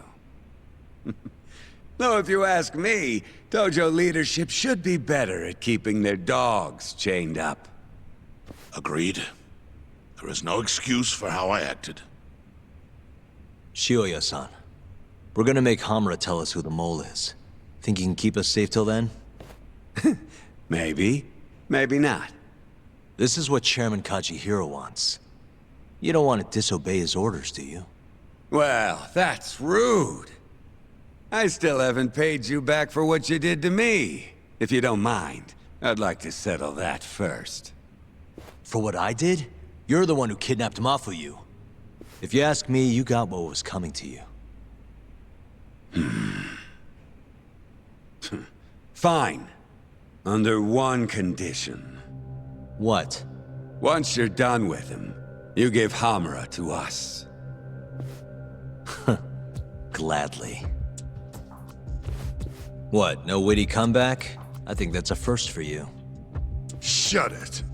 Though if you ask me, dojo leadership should be better at keeping their dogs chained up. Agreed. There is no excuse for how I acted. Shioya-san, we're gonna make Hamura tell us who the mole is. Think he can keep us safe till then? Maybe. Maybe not. This is what Chairman Kajihiro wants. You don't want to disobey his orders, do you? Well, that's rude. I still haven't paid you back for what you did to me. If you don't mind, I'd like to settle that first. For what I did? You're the one who kidnapped Mafuyu. If you ask me, you got what was coming to you. Fine. Under one condition. What? Once you're done with him, you give Hamura to us. Gladly. What, no witty comeback? I think that's a first for you. Shut it.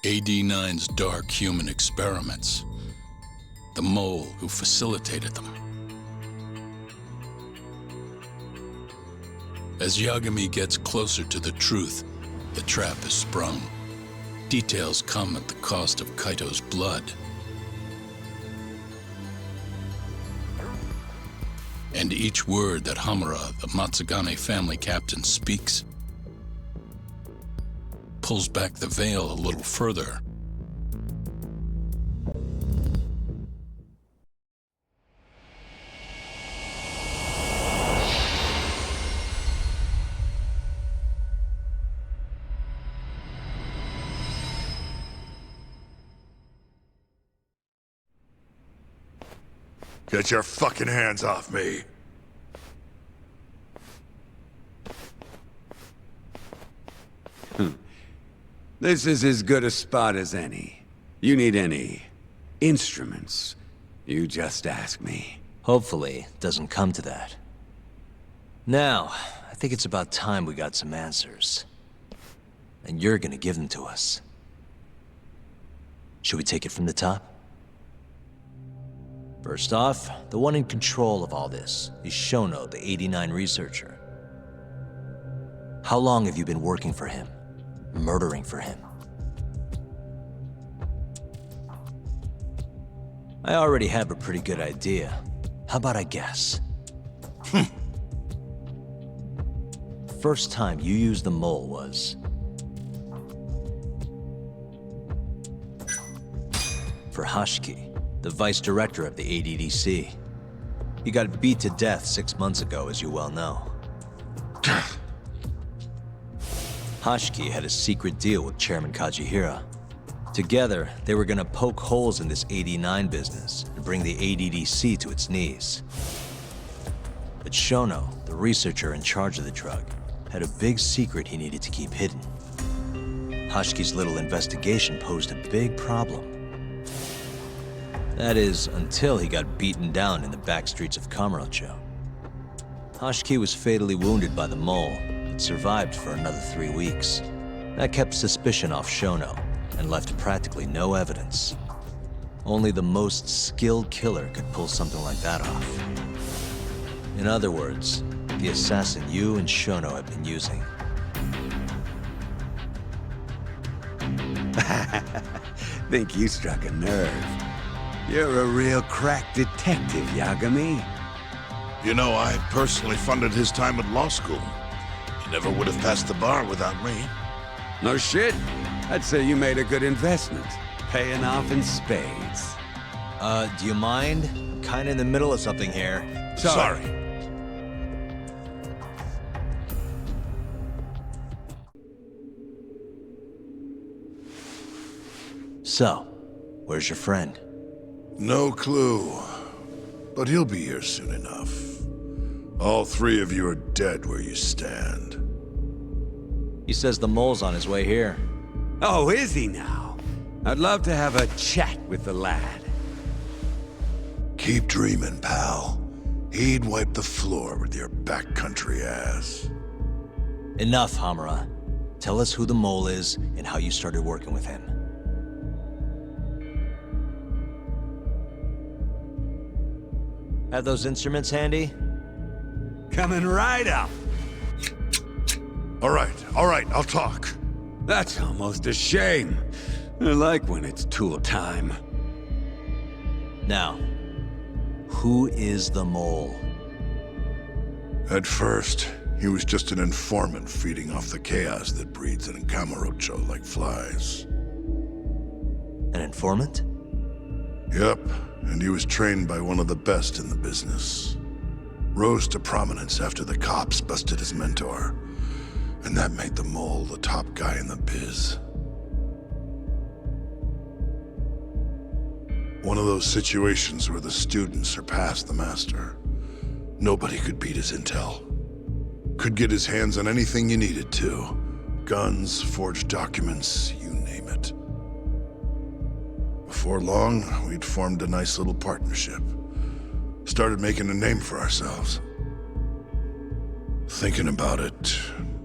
AD-9's dark human experiments. The mole who facilitated them. As Yagami gets closer to the truth, the trap is sprung. Details come at the cost of Kaito's blood. And each word that Hamura, the Matsugane family captain, speaks pulls back the veil a little further. Get your fucking hands off me. This is as good a spot as any. You need any instruments, you just ask me. Hopefully, it doesn't come to that. Now, I think it's about time we got some answers. And you're gonna give them to us. Should we take it from the top? First off, the one in control of all this is Shono, the 89 researcher. How long have you been working for him? Murdering for him? I already have a pretty good idea. How about I guess? First time you used the mole was... for Hashiki, the vice director of the ADDC. He got beat to death 6 months ago, as you well know. Hashiki had a secret deal with Chairman Kajihira. Together, they were gonna poke holes in this 89 business and bring the ADDC to its knees. But Shono, the researcher in charge of the drug, had a big secret he needed to keep hidden. Hashiki's little investigation posed a big problem. That is, until he got beaten down in the back streets of Kamurocho. Hashiki was fatally wounded by the mole, but survived for another 3 weeks. That kept suspicion off Shono, and left practically no evidence. Only the most skilled killer could pull something like that off. In other words, the assassin you and Shono have been using. Think you struck a nerve. You're a real crack detective, Yagami. You know, I personally funded his time at law school. He never would have passed the bar without me. No shit. I'd say you made a good investment. Paying off in spades. Do you mind? I'm kinda in the middle of something here. Sorry. So, where's your friend? No clue. But he'll be here soon enough. All 3 of you are dead where you stand. He says the mole's on his way here. Oh, is he now? I'd love to have a chat with the lad. Keep dreaming, pal. He'd wipe the floor with your backcountry ass. Enough, Hamura. Tell us who the mole is and how you started working with him. Have those instruments handy? Coming right up. All right, I'll talk. That's almost a shame. I like when it's tool time. Now, who is the mole? At first, he was just an informant feeding off the chaos that breeds in Kamurocho like flies. An informant? Yep, and he was trained by one of the best in the business. Rose to prominence after the cops busted his mentor. And that made the mole the top guy in the biz. One of those situations where the student surpassed the master. Nobody could beat his intel. Could get his hands on anything you needed to. Guns, forged documents, you name it. Before long, we'd formed a nice little partnership. Started making a name for ourselves. Thinking about it,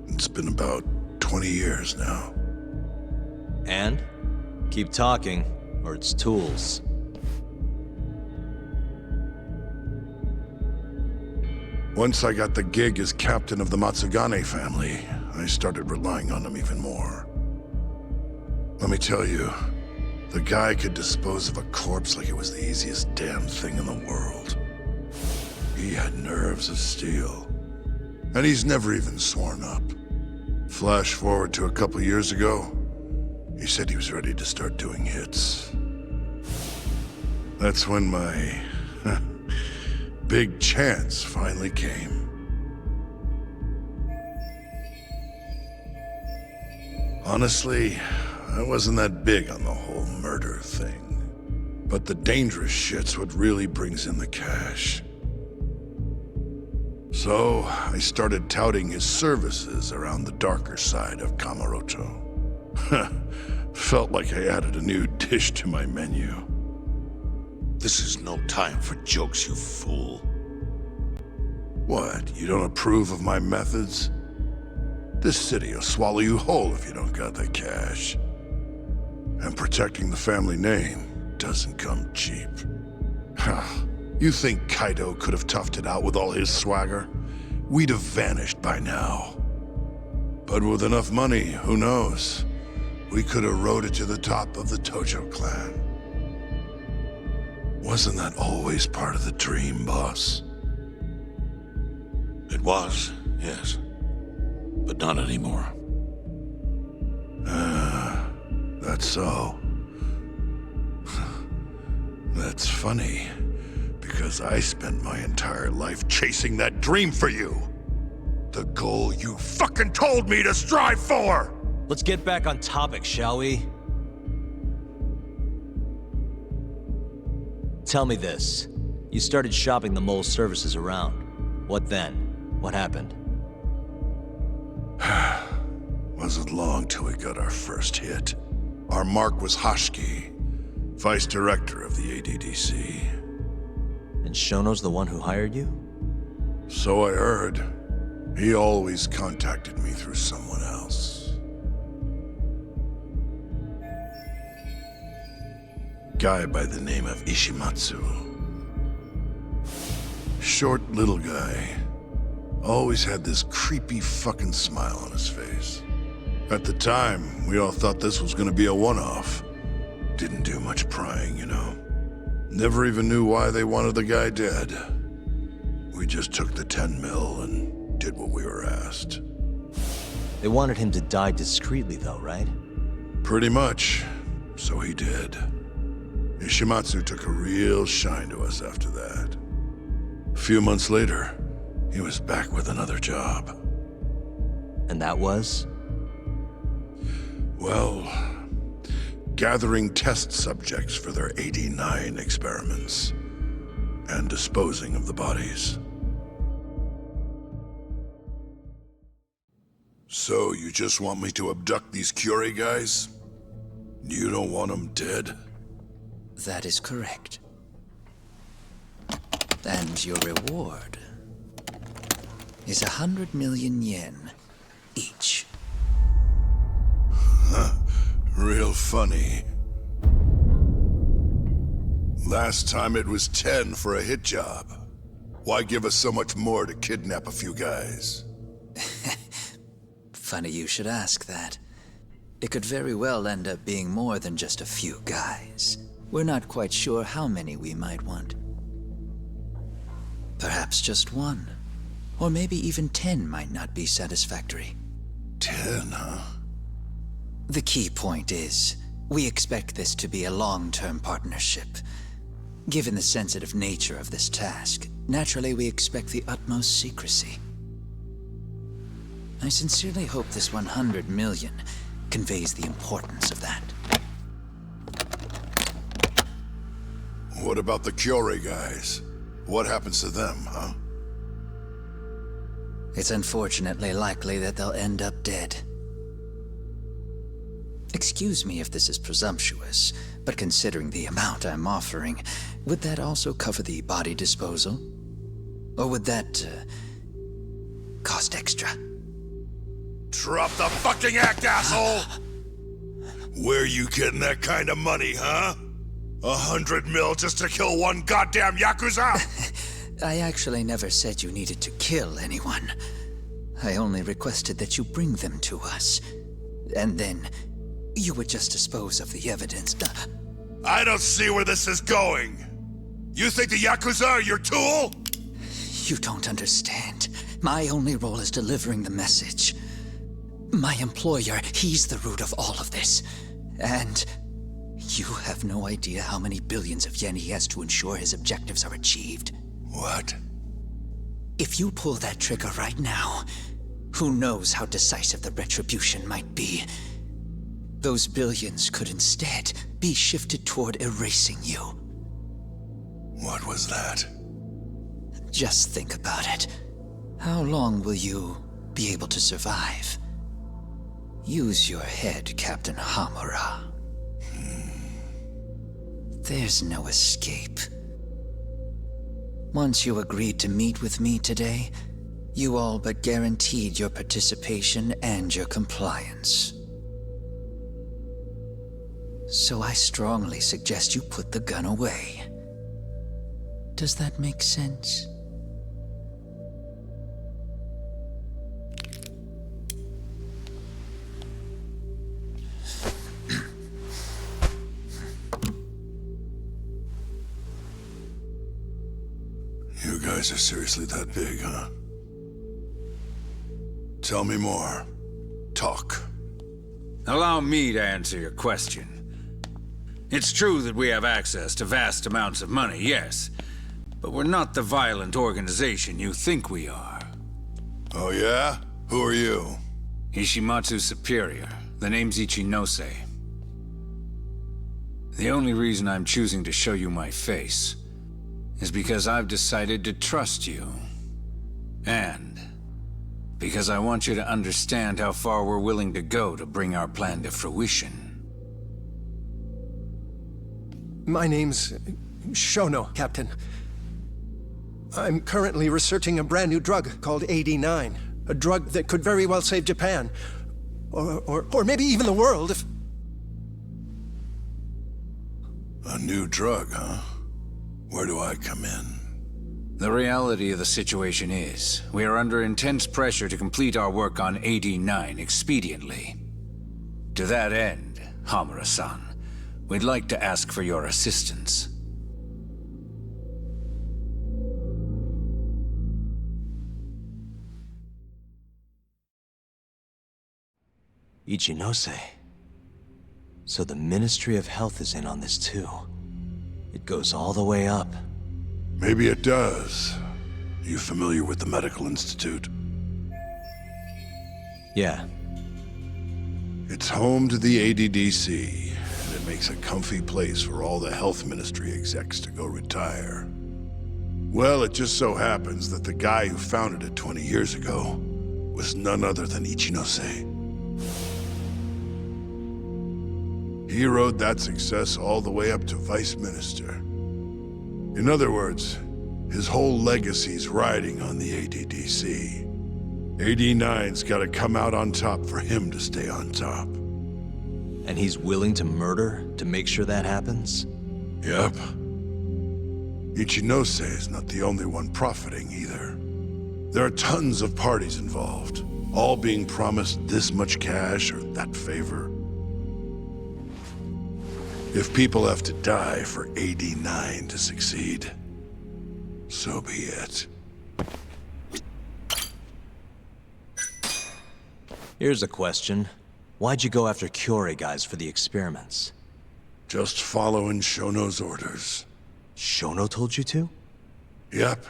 it's been about 20 years now. And? Keep talking, or it's tools. Once I got the gig as captain of the Matsugane family, I started relying on him even more. Let me tell you, the guy could dispose of a corpse like it was the easiest damn thing in the world. He had nerves of steel. And he's never even sworn up. Flash forward to a couple years ago, he said he was ready to start doing hits. That's when my big chance finally came. Honestly, I wasn't that big on the whole murder thing. But the dangerous shit's what really brings in the cash. So, I started touting his services around the darker side of Kamurocho. Felt like I added a new dish to my menu. This is no time for jokes, you fool. What, you don't approve of my methods? This city will swallow you whole if you don't got the cash. And protecting the family name doesn't come cheap. You think Kaido could have toughed it out with all his swagger? We'd have vanished by now. But with enough money, who knows? We could have rode it to the top of the Tojo clan. Wasn't that always part of the dream, boss? It was, yes. But not anymore. That's so. That's funny, because I spent my entire life chasing that dream for you. The goal you fucking told me to strive for! Let's get back on topic, shall we? Tell me this. You started shopping the mole's services around. What then? What happened? Wasn't long till we got our first hit. Our mark was Hashki, vice director of the ADDC. And Shono's the one who hired you? So I heard. He always contacted me through someone else. Guy by the name of Ishimatsu. Short little guy. Always had this creepy fucking smile on his face. At the time, we all thought this was gonna be a one-off. Didn't do much prying, you know. Never even knew why they wanted the guy dead. We just took the 10 mil and did what we were asked. They wanted him to die discreetly though, right? Pretty much. So he did. Ishimatsu took a real shine to us after that. A few months later, he was back with another job. And that was? Well, gathering test subjects for their 89 experiments. And disposing of the bodies. So, you just want me to abduct these Curie guys? You don't want them dead? That is correct. And your reward is 100 million yen each. Huh. Real funny. Last time it was 10 for a hit job. Why give us so much more to kidnap a few guys? Funny you should ask that. It could very well end up being more than just a few guys. We're not quite sure how many we might want. Perhaps just one. Or maybe even 10 might not be satisfactory. 10, huh? The key point is, we expect this to be a long-term partnership. Given the sensitive nature of this task, naturally we expect the utmost secrecy. I sincerely hope this 100 million conveys the importance of that. What about the Curie guys? What happens to them, huh? It's unfortunately likely that they'll end up dead. Excuse me if this is presumptuous, but considering the amount I'm offering, would that also cover the body disposal? Or would that, cost extra? Drop the fucking act, asshole! Where you getting that kind of money, huh? 100 mil just to kill one goddamn yakuza? I actually never said you needed to kill anyone. I only requested that you bring them to us. And then, you would just dispose of the evidence. I don't see where this is going. You think the yakuza are your tool? You don't understand. My only role is delivering the message. My employer, he's the root of all of this. And you have no idea how many billions of yen he has to ensure his objectives are achieved. What? If you pull that trigger right now, who knows how decisive the retribution might be. Those billions could instead be shifted toward erasing you. What was that? Just think about it. How long will you be able to survive? Use your head, Captain Hamura. There's no escape. Once you agreed to meet with me today, you all but guaranteed your participation and your compliance. So I strongly suggest you put the gun away. Does that make sense? guys are seriously that big, huh? Tell me more. Talk. Allow me to answer your question. It's true that we have access to vast amounts of money, yes. But we're not the violent organization you think we are. Oh yeah? Who are you? Ishimatsu's superior. The name's Ichinose. The only reason I'm choosing to show you my face is because I've decided to trust you. And because I want you to understand how far we're willing to go to bring our plan to fruition. My name's Shono, Captain. I'm currently researching a brand new drug called AD9. A drug that could very well save Japan. Or maybe even the world if... A new drug, huh? Where do I come in? The reality of the situation is, we are under intense pressure to complete our work on AD9 expediently. To that end, Hamura-san, we'd like to ask for your assistance. Ichinose. So the Ministry of Health is in on this too. It goes all the way up. Maybe it does. Are you familiar with the Medical Institute? Yeah. It's home to the ADDC, and it makes a comfy place for all the Health Ministry execs to go retire. Well, it just so happens that the guy who founded it 20 years ago was none other than Ichinose. He rode that success all the way up to Vice Minister. In other words, his whole legacy's riding on the ADDC. AD9's gotta come out on top for him to stay on top. And he's willing to murder to make sure that happens? Yep. Ichinose is not the only one profiting either. There are tons of parties involved, all being promised this much cash or that favor. If people have to die for AD9 to succeed, so be it. Here's a question. Why'd you go after Kyorei guys for the experiments? Just following Shono's orders. Shono told you to? Yep.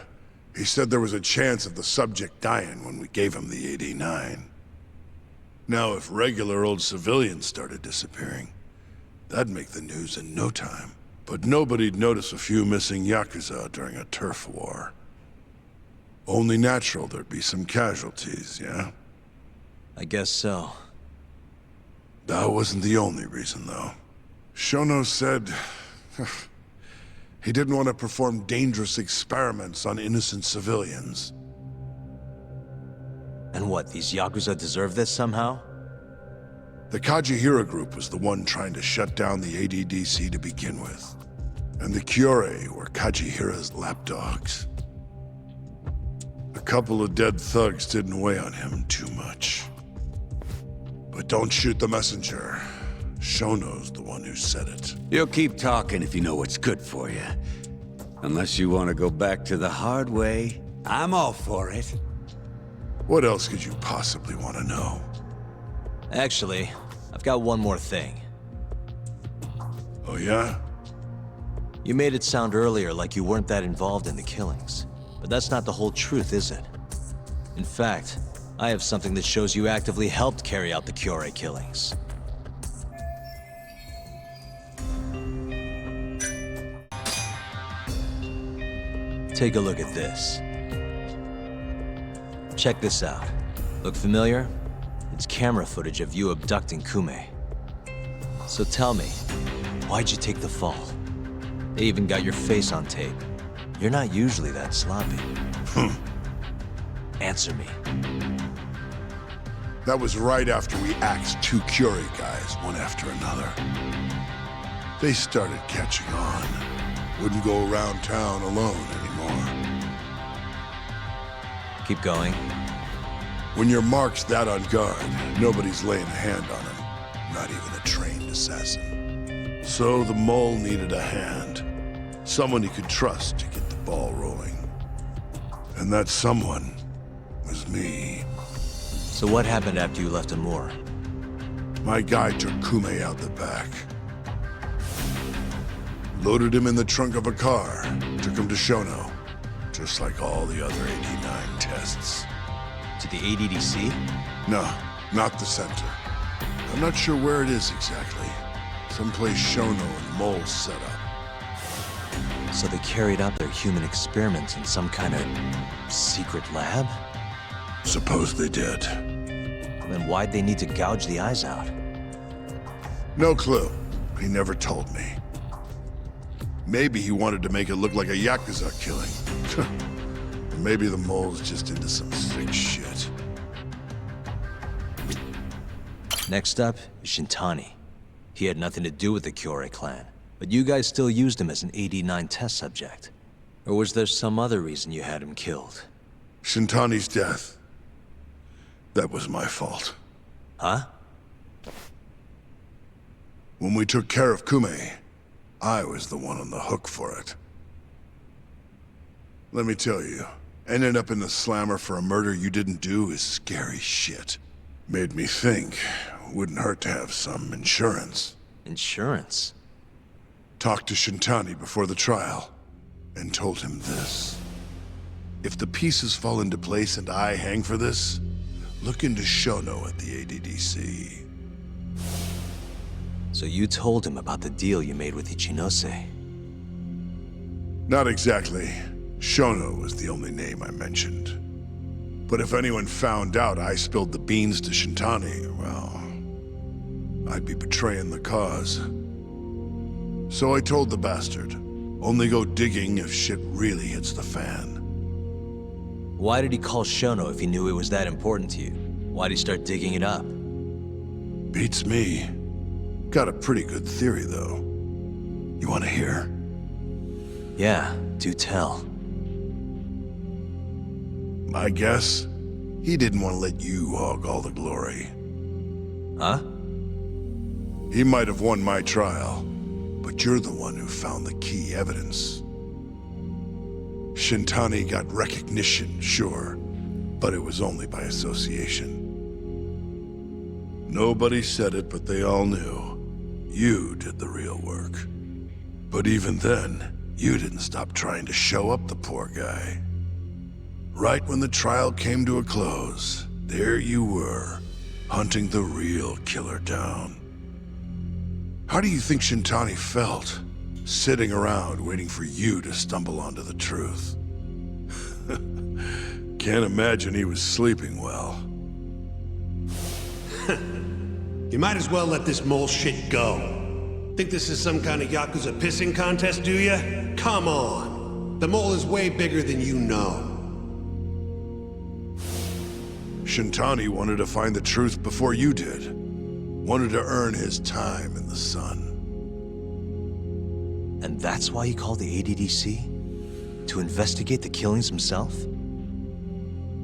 He said there was a chance of the subject dying when we gave him the AD9. Now, if regular old civilians started disappearing, that'd make the news in no time. But nobody'd notice a few missing yakuza during a turf war. Only natural there'd be some casualties, yeah? I guess so. That wasn't the only reason, though. Shono said... he didn't want to perform dangerous experiments on innocent civilians. And what, these yakuza deserve this somehow? The Kajihira group was the one trying to shut down the ADDC to begin with. And the Kyorei were Kajihira's lapdogs. A couple of dead thugs didn't weigh on him too much. But don't shoot the messenger. Shono's the one who said it. You'll keep talking if you know what's good for you. Unless you want to go back to the hard way, I'm all for it. What else could you possibly want to know? Actually, I've got one more thing. Oh yeah? You made it sound earlier like you weren't that involved in the killings. But that's not the whole truth, is it? In fact, I have something that shows you actively helped carry out the Kyorei killings. Take a look at this. Check this out. Look familiar? It's camera footage of you abducting Kume. So tell me, why'd you take the fall? They even got your face on tape. You're not usually that sloppy. Answer me. That was right after we axed 2 Kyorei guys, one after another. They started catching on. Wouldn't go around town alone anymore. Keep going. When your mark's that on guard, nobody's laying a hand on him. Not even a trained assassin. So the mole needed a hand. Someone he could trust to get the ball rolling. And that someone was me. So what happened after you left Amur? My guy took Kume out the back. Loaded him in the trunk of a car. Took him to Shono. Just like all the other 89 tests. To the ADDC? No, not the center. I'm not sure where it is exactly. Someplace Shono and Mole set up. So they carried out their human experiments in some kind of secret lab? Suppose they did. Then why'd they need to gouge the eyes out? No clue. He never told me. Maybe he wanted to make it look like a yakuza killing. Or maybe the mole's just into some sick shit. Next up is Shintani. He had nothing to do with the Kyorei clan, but you guys still used him as an 89 test subject. Or was there some other reason you had him killed? Shintani's death. That was my fault. Huh? When we took care of Kume, I was the one on the hook for it. Let me tell you, ending up in the slammer for a murder you didn't do is scary shit. Made me think, wouldn't hurt to have some insurance. Insurance? Talked to Shintani before the trial, and told him this. If the pieces fall into place and I hang for this, look into Shono at the ADDC. So you told him about the deal you made with Ichinose? Not exactly. Shono was the only name I mentioned. But if anyone found out I spilled the beans to Shintani, well, I'd be betraying the cause. So I told the bastard, only go digging if shit really hits the fan. Why did he call Shono if he knew it was that important to you? Why'd he start digging it up? Beats me. Got a pretty good theory, though. You want to hear? Yeah, do tell. My guess? He didn't want to let you hog all the glory. Huh? He might have won my trial, but you're the one who found the key evidence. Shintani got recognition, sure, but it was only by association. Nobody said it, but they all knew. You did the real work. But even then, you didn't stop trying to show up the poor guy. Right when the trial came to a close, there you were, hunting the real killer down. How do you think Shintani felt, sitting around waiting for you to stumble onto the truth? Can't imagine he was sleeping well. You might as well let this mole shit go. Think this is some kind of yakuza pissing contest, do ya? Come on. The mole is way bigger than you know. Shintani wanted to find the truth before you did. Wanted to earn his time in the sun. And that's why he called the ADDC? To investigate the killings himself?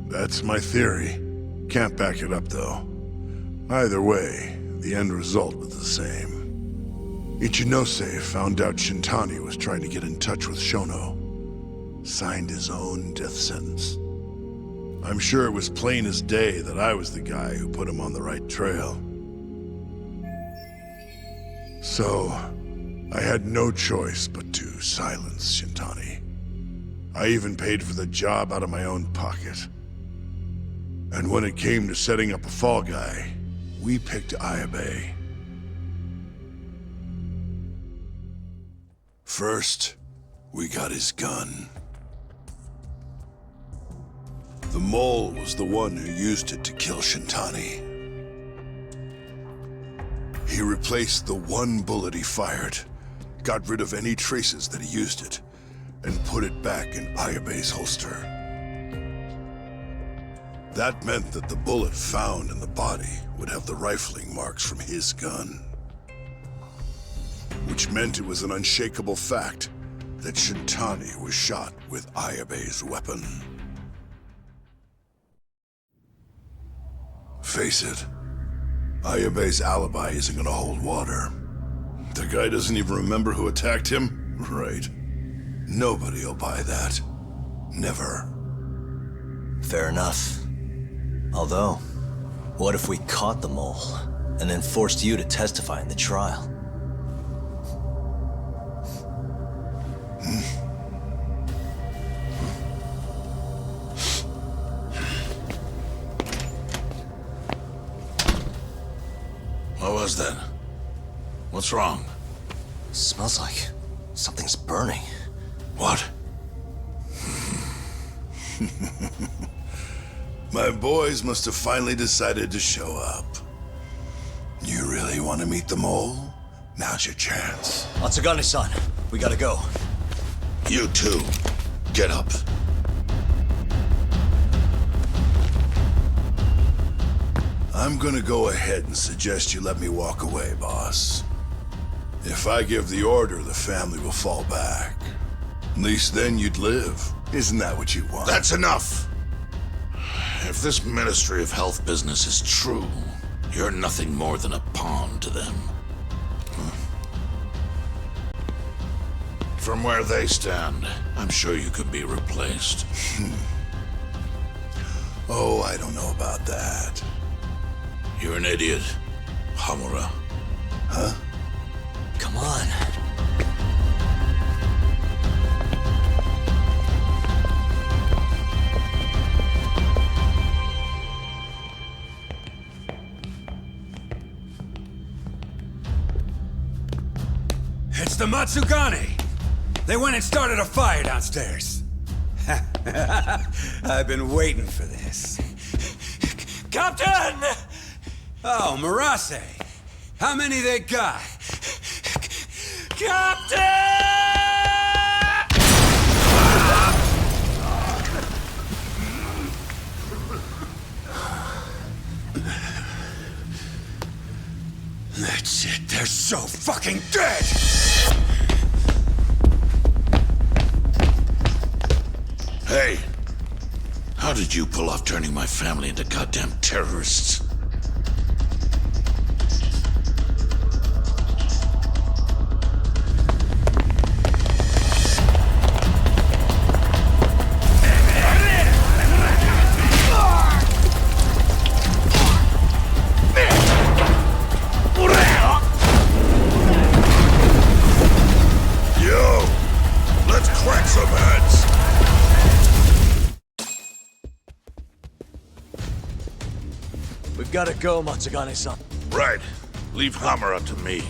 That's my theory. Can't back it up, though. Either way, the end result was the same. Ichinose found out Shintani was trying to get in touch with Shono. Signed his own death sentence. I'm sure it was plain as day that I was the guy who put him on the right trail. So, I had no choice but to silence Shintani. I even paid for the job out of my own pocket. And when it came to setting up a fall guy, we picked Ayabe. First, we got his gun. The mole was the one who used it to kill Shintani. He replaced the one bullet he fired, got rid of any traces that he used it, and put it back in Ayabe's holster. That meant that the bullet found in the body would have the rifling marks from his gun. Which meant it was an unshakable fact that Shintani was shot with Ayabe's weapon. Face it, Ayabe's alibi isn't gonna hold water. The guy doesn't even remember who attacked him? Right. Nobody'll buy that. Never. Fair enough. Although, what if we caught the mole, and then forced you to testify in the trial? What was that? What's wrong? Smells like something's burning. What? My boys must have finally decided to show up. You really want to meet the mole? Now's your chance. Matsugane-san, we gotta go. You too. Get up. I'm gonna go ahead and suggest you let me walk away, boss. If I give the order, the family will fall back. At least then you'd live. Isn't that what you want? That's enough! If this Ministry of Health business is true, you're nothing more than a pawn to them. From where they stand, I'm sure you could be replaced. Oh, I don't know about that. You're an idiot, Hamura. Huh? Come on. It's the Matsugane! They went and started a fire downstairs. I've been waiting for this. Captain! Oh, Marase. How many they got? Captain! That's it. They're so fucking dead! Hey! How did you pull off turning my family into goddamn terrorists? Yo! Let's crack some heads! We've gotta go, Matsugane-san. Right. Leave Hamura to me.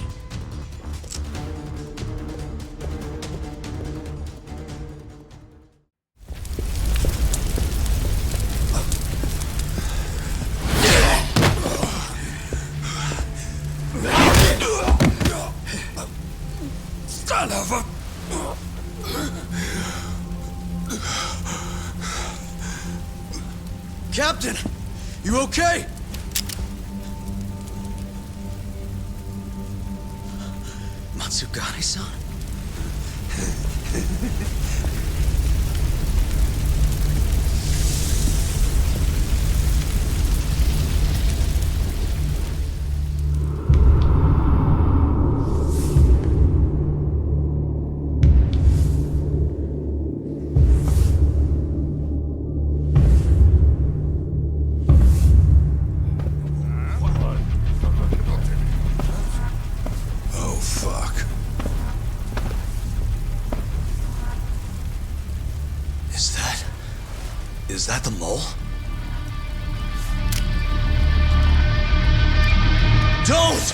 Son of a... Captain! You okay? Matsugane-san? Oh, fuck. Is that the mole? Don't!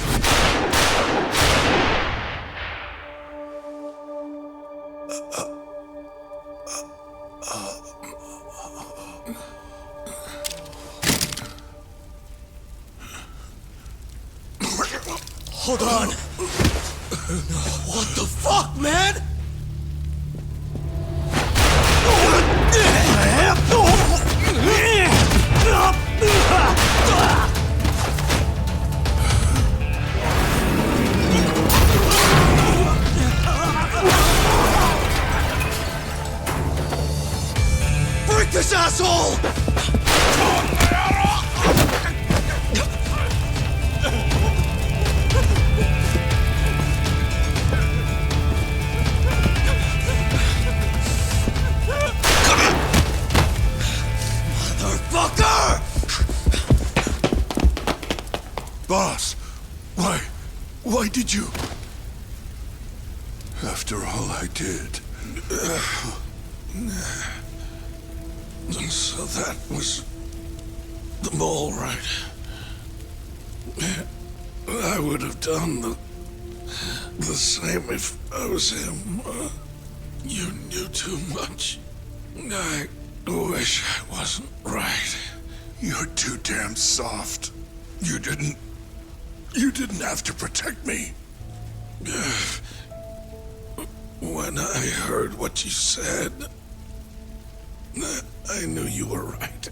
Hold on. What the fuck, man? Break this asshole! Why did you? After all I did. So that was the mole, right? I would have done the same if I was him. You knew too much. I wish I wasn't right. You're too damn soft. You didn't have to protect me. When I heard what you said, I knew you were right.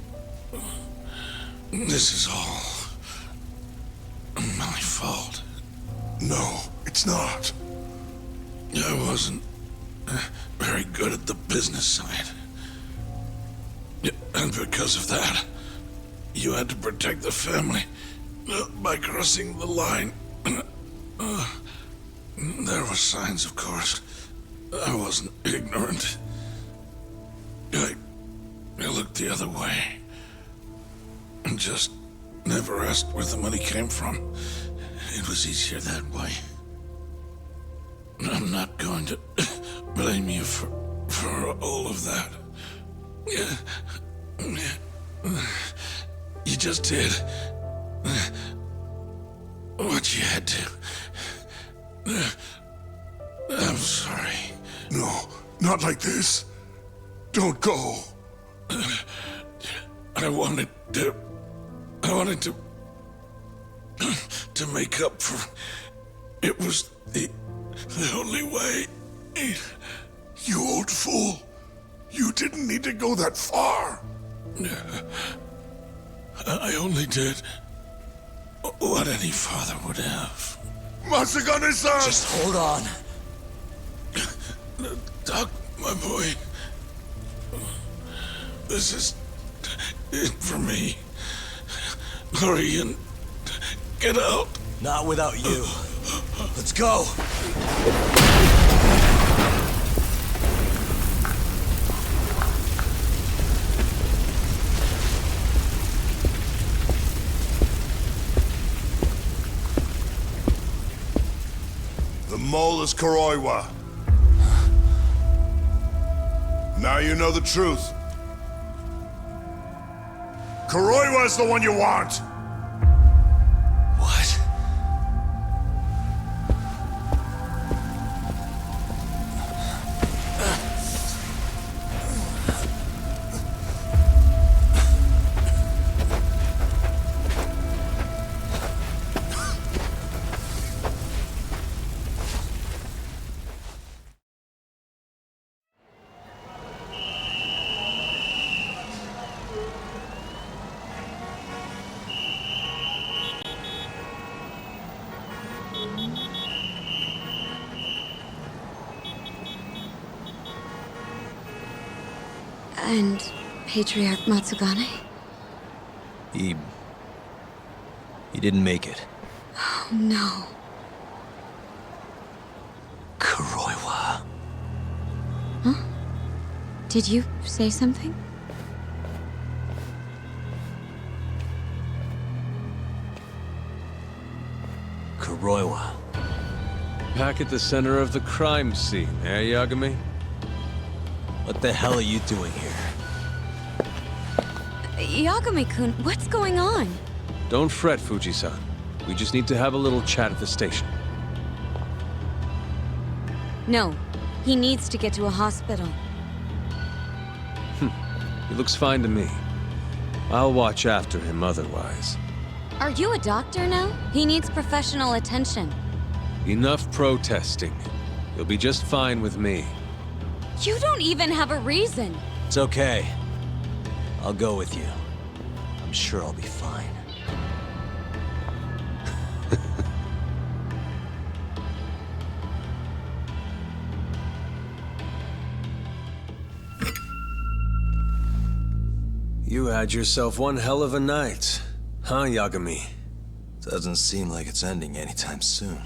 This is all my fault. No, it's not. I wasn't very good at the business side. And because of that, you had to protect the family by crossing the line. There were signs, of course. I wasn't ignorant. I looked the other way. And just never asked where the money came from. It was easier that way. I'm not going to blame you for all of that. You just did what you had to. I'm sorry. No, not like this. Don't go. I wanted to make up for. It was the only way. You old fool. You didn't need to go that far. I only did what any father would have. Masagane-san! Just hold on. Doc, my boy. This is it for me. Hurry and get out. Not without you. Let's go. The mole is Kuroiwa. Now you know the truth. Kuroiwa is the one you want! What? And Patriarch Matsugane? He didn't make it. Oh, no. Kuroiwa. Huh? Did you say something? Kuroiwa. Back at the center of the crime scene, eh, Yagami? What the hell are you doing here? Yagami-kun, what's going on? Don't fret, Fuji-san. We just need to have a little chat at the station. No, he needs to get to a hospital. He looks fine to me. I'll watch after him otherwise. Are you a doctor now? He needs professional attention. Enough protesting. You'll be just fine with me. You don't even have a reason. It's okay. I'll go with you. I'm sure I'll be fine. You had yourself one hell of a night, huh, Yagami? Doesn't seem like it's ending anytime soon.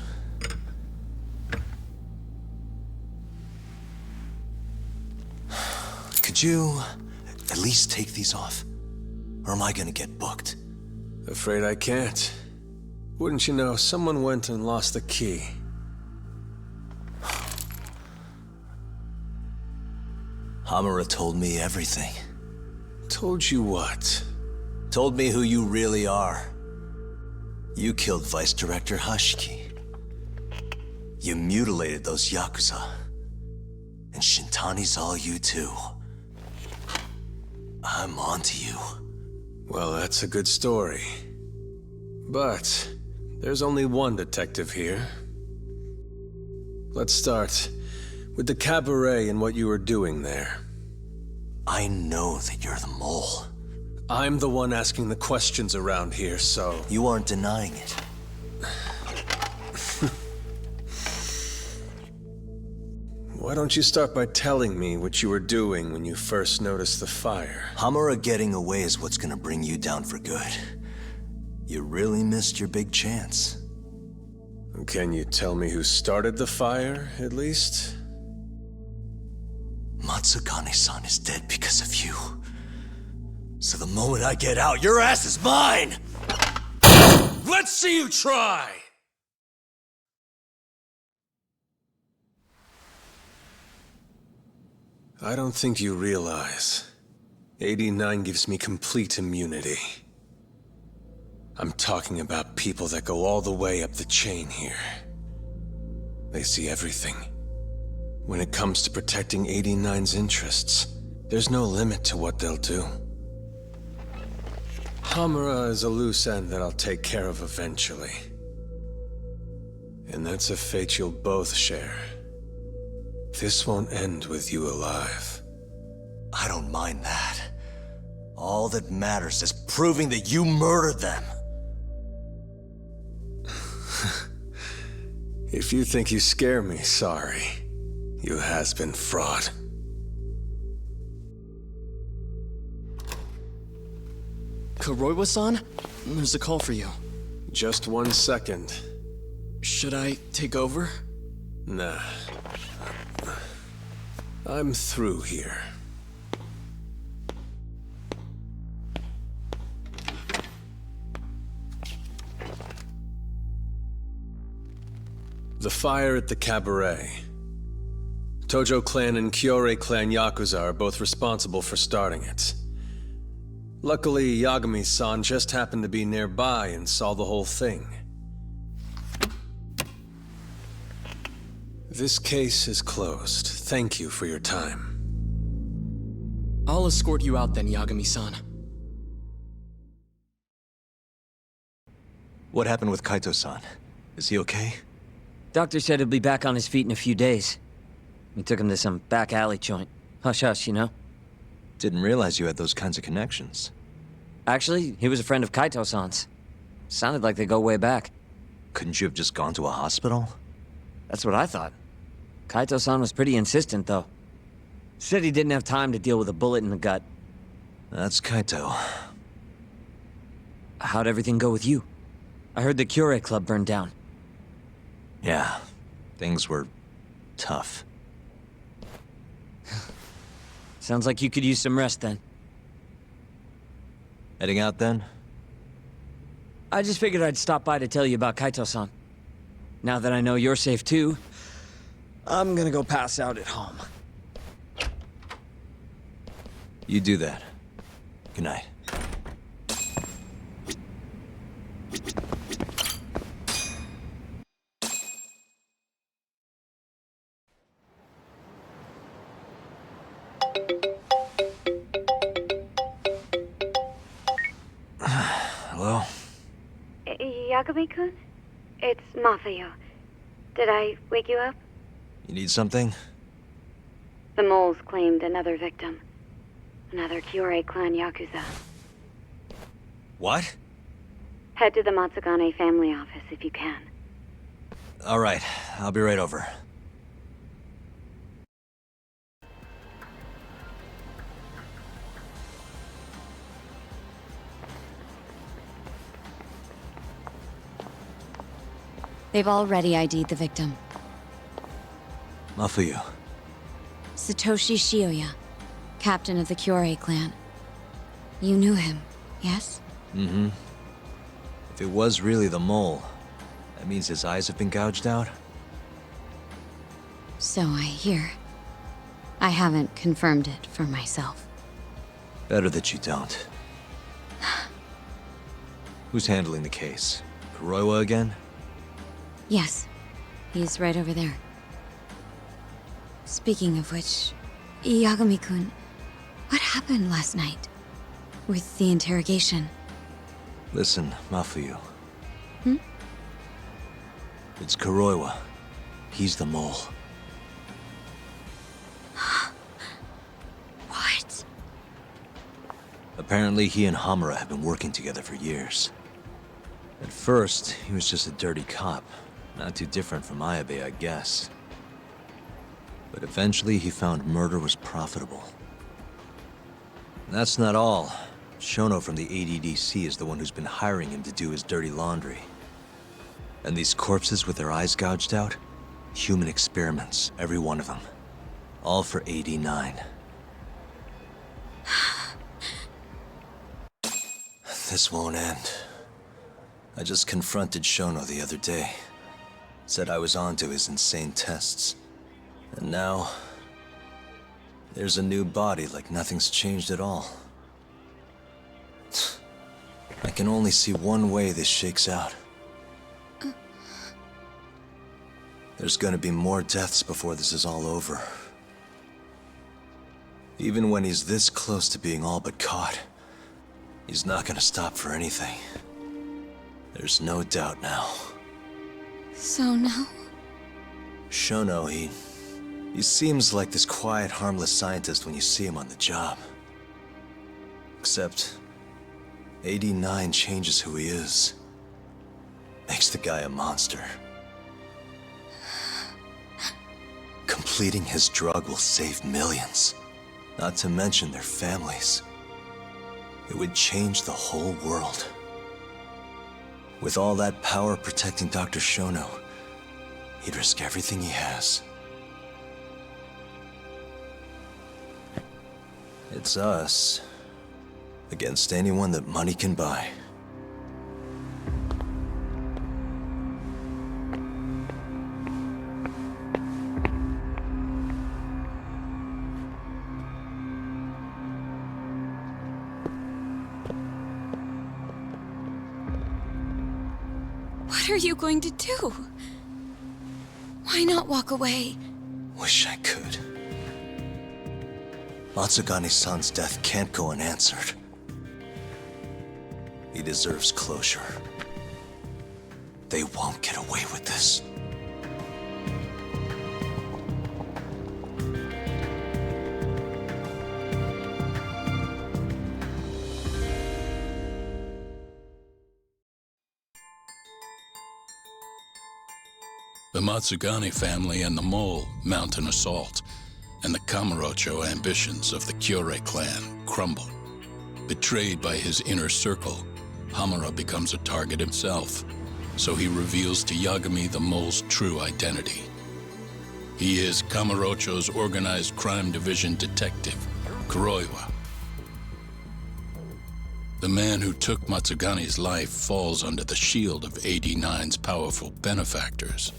Could you at least take these off? Or am I gonna get booked? Afraid I can't. Wouldn't you know, someone went and lost the key. Hamura told me everything. Told you what? Told me who you really are. You killed Vice Director Hashiki. You mutilated those yakuza. And Shintani's all you too. I'm onto you. Well, that's a good story. But there's only one detective here. Let's start with the cabaret and what you were doing there. I know that you're the mole. I'm the one asking the questions around here, so... You aren't denying it. Why don't you start by telling me what you were doing when you first noticed the fire? Hamura getting away is what's gonna bring you down for good. You really missed your big chance. Can you tell me who started the fire, at least? Matsugane-san is dead because of you. So the moment I get out, your ass is mine! Let's see you try! I don't think you realize. 89 gives me complete immunity. I'm talking about people that go all the way up the chain here. They see everything. When it comes to protecting 89's interests, there's no limit to what they'll do. Hamura is a loose end that I'll take care of eventually. And that's a fate you'll both share. This won't end with you alive. I don't mind that. All that matters is proving that you murdered them. If you think you scare me, sorry. You has-been fraud. Karoiwa-san? There's a call for you. Just 1 second. Should I take over? Nah. I'm through here. The fire at the cabaret. Tojo clan and Kyorei clan Yakuza are both responsible for starting it. Luckily, Yagami-san just happened to be nearby and saw the whole thing. This case is closed. Thank you for your time. I'll escort you out then, Yagami-san. What happened with Kaito-san? Is he okay? Doctor said he'll be back on his feet in a few days. We took him to some back alley joint. Hush-hush, you know? Didn't realize you had those kinds of connections. Actually, he was a friend of Kaito-san's. Sounded like they go way back. Couldn't you have just gone to a hospital? That's what I thought. Kaito-san was pretty insistent, though. Said he didn't have time to deal with a bullet in the gut. That's Kaito. How'd everything go with you? I heard the Kyorei Club burned down. Yeah, things were tough. Sounds like you could use some rest then. Heading out then? I just figured I'd stop by to tell you about Kaito-san. Now that I know you're safe too, I'm gonna go pass out at home. You do that. Good night. Hello? Yagami-kun? It's Mafuyu. Did I wake you up? You need something? The moles claimed another victim. Another Kyorei clan Yakuza. What? Head to the Matsugane family office if you can. All right, I'll be right over. They've already ID'd the victim. Mafuyu. Satoshi Shioya, captain of the Kyorei clan. You knew him, yes? Mm-hmm. If it was really the mole, that means his eyes have been gouged out? So I hear. I haven't confirmed it for myself. Better that you don't. Who's handling the case? Kuroiwa again? Yes, he's right over there. Speaking of which, Yagami-kun, what happened last night? With the interrogation? Listen, Mafuyu. Hmm? It's Kuroiwa. He's the mole. What? Apparently he and Hamura have been working together for years. At first, he was just a dirty cop. Not too different from Ayabe, I guess. But eventually he found murder was profitable. And that's not all. Shono from the ADDC is the one who's been hiring him to do his dirty laundry. And these corpses with their eyes gouged out? Human experiments, every one of them. All for 89. This won't end. I just confronted Shono the other day. Said I was onto his insane tests. And now... there's a new body like nothing's changed at all. I can only see one way this shakes out. There's gonna be more deaths before this is all over. Even when he's this close to being all but caught, he's not gonna stop for anything. There's no doubt now. So now? Shono, he seems like this quiet, harmless scientist when you see him on the job. Except, 89 changes who he is. Makes the guy a monster. Completing his drug will save millions. Not to mention their families. It would change the whole world. With all that power protecting Dr. Shono, he'd risk everything he has. It's us against anyone that money can buy. What are you going to do? Why not walk away? Wish I could. Matsugane-san's death can't go unanswered. He deserves closure. They won't get away with this. The Matsugane family and the Mole mount an assault, and the Kamurocho ambitions of the Kyorei clan crumble. Betrayed by his inner circle, Hamura becomes a target himself, so he reveals to Yagami the Mole's true identity. He is Kamurocho's organized crime division detective, Kuroiwa. The man who took Matsugane's life falls under the shield of 89's powerful benefactors.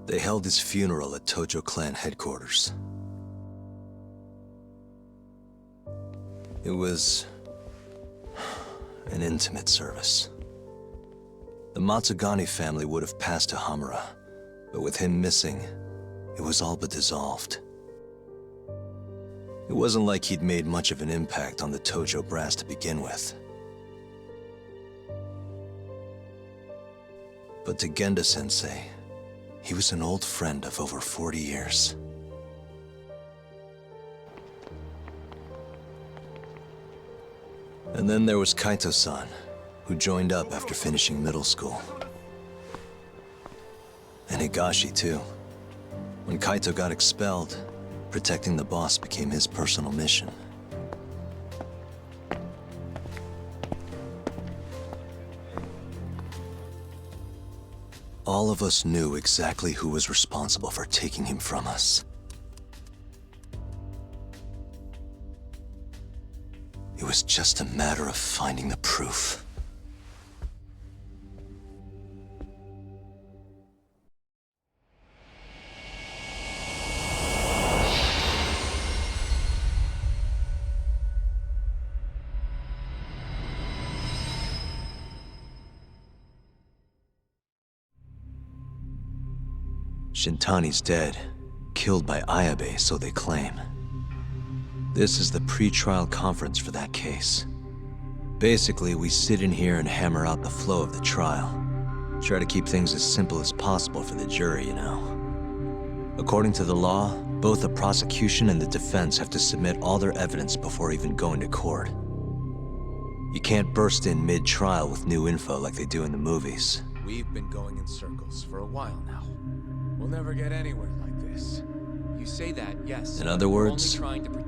They held his funeral at Tojo clan headquarters. It was an intimate service. The Matsugane family would have passed to Hamura, but with him missing, it was all but dissolved. It wasn't like he'd made much of an impact on the Tojo brass to begin with. But to Genda-sensei, he was an old friend of over 40 years. And then there was Kaito-san, who joined up after finishing middle school. And Higashi, too. When Kaito got expelled, protecting the boss became his personal mission. All of us knew exactly who was responsible for taking him from us. It was just a matter of finding the proof. Shintani's dead, killed by Ayabe, so they claim. This is the pre-trial conference for that case. Basically, we sit in here and hammer out the flow of the trial. Try to keep things as simple as possible for the jury, you know. According to the law, both the prosecution and the defense have to submit all their evidence before even going to court. You can't burst in mid-trial with new info like they do in the movies. We've been going in circles for a while now. We'll never get anywhere like this. You say that, yes. In other words,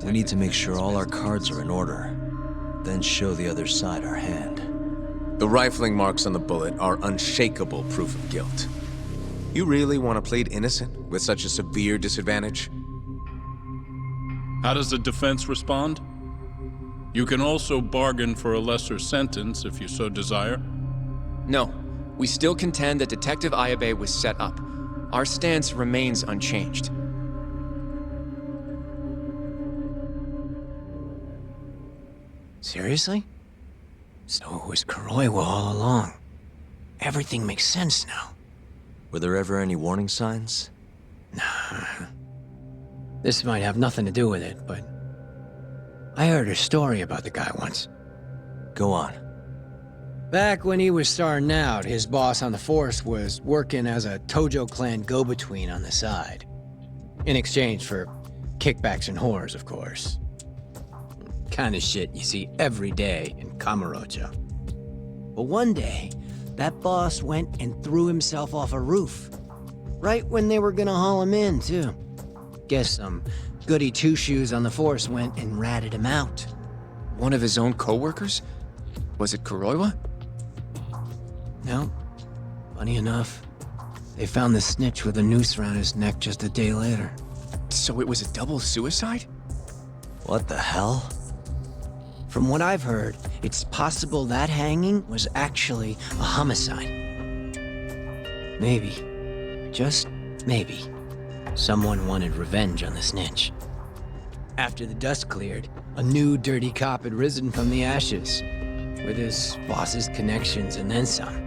we need to make sure all our cards are in order, then show the other side our hand. The rifling marks on the bullet are unshakable proof of guilt. You really want to plead innocent with such a severe disadvantage? How does the defense respond? You can also bargain for a lesser sentence if you so desire. No, we still contend that Detective Ayabe was set up. Our stance remains unchanged. Seriously? So it was Kuroiwa all along. Everything makes sense now. Were there ever any warning signs? Nah. This might have nothing to do with it, but I heard a story about the guy once. Go on. Back when he was starting out, his boss on the force was working as a Tojo clan go-between on the side. In exchange for kickbacks and whores, of course. Kind of shit you see every day in Kamurocho. But one day, that boss went and threw himself off a roof. Right when they were gonna haul him in, too. Guess some goody two-shoes on the force went and ratted him out. One of his own co-workers? Was it Kuroiwa? No. Funny enough, they found the snitch with a noose around his neck just a day later. So it was a double suicide? What the hell? From what I've heard, it's possible that hanging was actually a homicide. Maybe, just maybe, someone wanted revenge on the snitch. After the dust cleared, a new dirty cop had risen from the ashes, with his boss's connections and then some.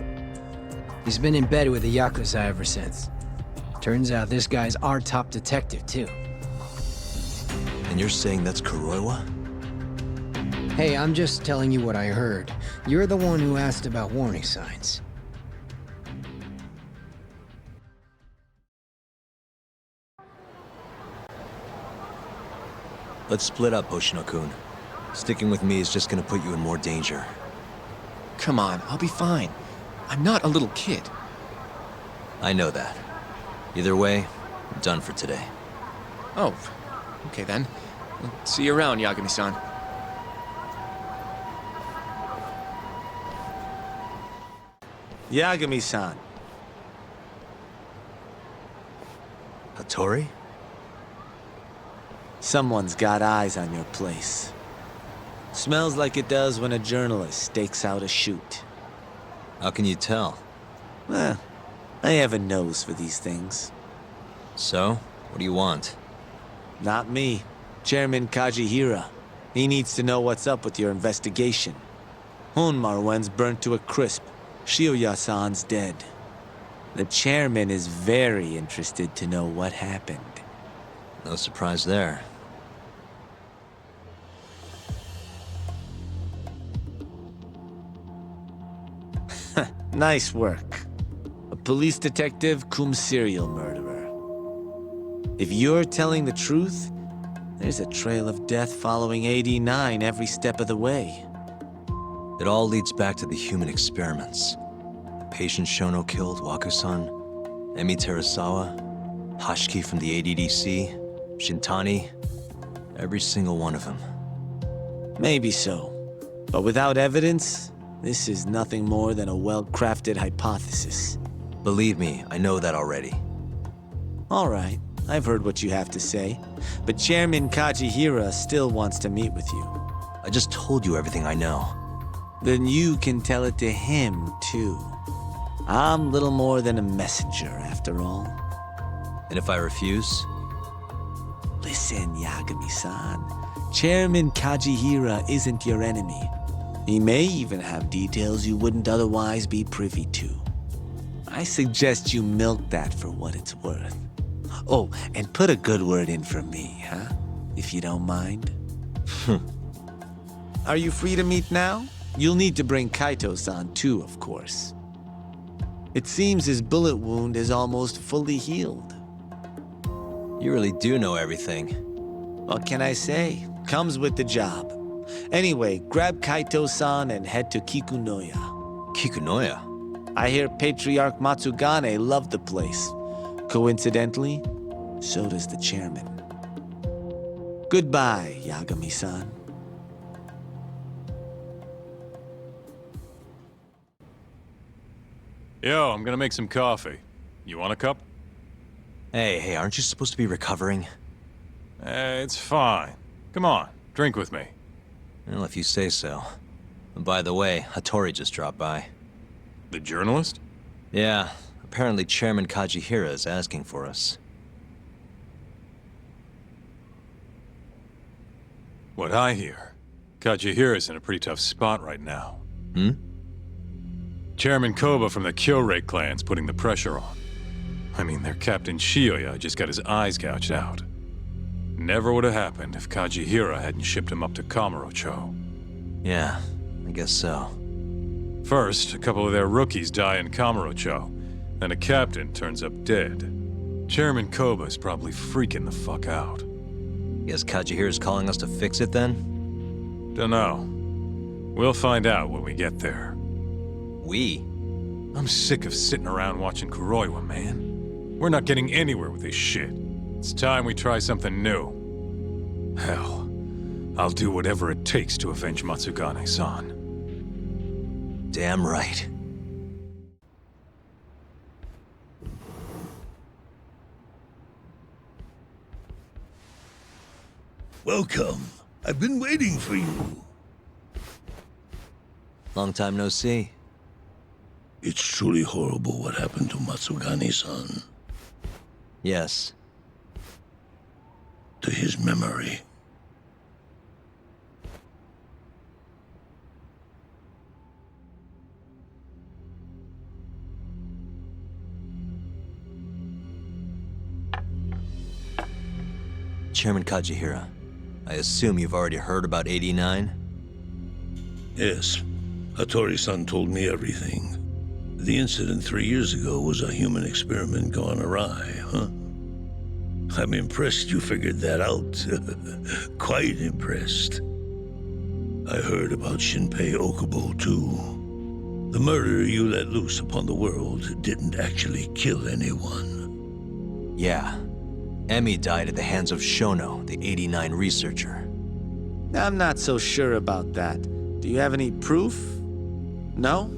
He's been in bed with the yakuza ever since. Turns out this guy's our top detective, too. And you're saying that's Kuroiwa? Hey, I'm just telling you what I heard. You're the one who asked about warning signs. Let's split up, Hoshino-kun. Sticking with me is just gonna put you in more danger. Come on, I'll be fine. I'm not a little kid. I know that. Either way, I'm done for today. Oh, okay then. See you around, Yagami-san. Yagami-san. Hattori? Someone's got eyes on your place. Smells like it does when a journalist stakes out a shoot. How can you tell? Well, I have a nose for these things. So, what do you want? Not me. Chairman Kajihira. He needs to know what's up with your investigation. Honmarwen's burnt to a crisp. Shioya-san's dead. The chairman is very interested to know what happened. No surprise there. Nice work. A police detective cum serial murderer. If you're telling the truth, there's a trail of death following 89 every step of the way. It all leads back to the human experiments. The patient Shono killed, Waku-san, Emi Terasawa, Hashiki from the ADDC, Shintani, every single one of them. Maybe so. But without evidence, this is nothing more than a well-crafted hypothesis. Believe me, I know that already. All right, I've heard what you have to say, but Chairman Kajihira still wants to meet with you. I just told you everything I know. Then you can tell it to him, too. I'm little more than a messenger, after all. And if I refuse? Listen, Yagami-san. Chairman Kajihira isn't your enemy. He may even have details you wouldn't otherwise be privy to. I suggest you milk that for what it's worth. Oh, and put a good word in for me, huh? If you don't mind. Are you free to meet now? You'll need to bring Kaito-san too, of course. It seems his bullet wound is almost fully healed. You really do know everything. What can I say? Comes with the job. Anyway, grab Kaito-san and head to Kikunoya. Kikunoya? I hear Patriarch Matsugane loved the place. Coincidentally, so does the chairman. Goodbye, Yagami-san. Yo, I'm gonna make some coffee. You want a cup? Hey, aren't you supposed to be recovering? It's fine. Come on, drink with me. Well, if you say so. And by the way, Hattori just dropped by. The journalist? Yeah, apparently Chairman Kajihira is asking for us. What I hear, Kajihira's in a pretty tough spot right now. Chairman Koba from the Kyorei clan's putting the pressure on. I mean, their Captain Shioya just got his eyes gouged out. Never would have happened if Kajihira hadn't shipped him up to Kamurocho. Yeah, I guess so. First, a couple of their rookies die in Kamurocho, then a captain turns up dead. Chairman Koba's probably freaking the fuck out. Guess Kajihira's calling us to fix it then? Dunno. We'll find out when we get there. We? I'm sick of sitting around watching Kuroiwa, man. We're not getting anywhere with this shit. It's time we try something new. Hell, I'll do whatever it takes to avenge Matsugane-san. Damn right. Welcome. I've been waiting for you. Long time no see. It's truly horrible what happened to Matsugane-san. Yes. To his memory. Chairman Kajihira, I assume you've already heard about 89? Yes. Hattori-san told me everything. The incident 3 years ago was a human experiment gone awry, huh? I'm impressed you figured that out. Quite impressed. I heard about Shinpei Okubo, too. The murder you let loose upon the world didn't actually kill anyone. Yeah. Emi died at the hands of Shono, the 89 researcher. I'm not so sure about that. Do you have any proof? No?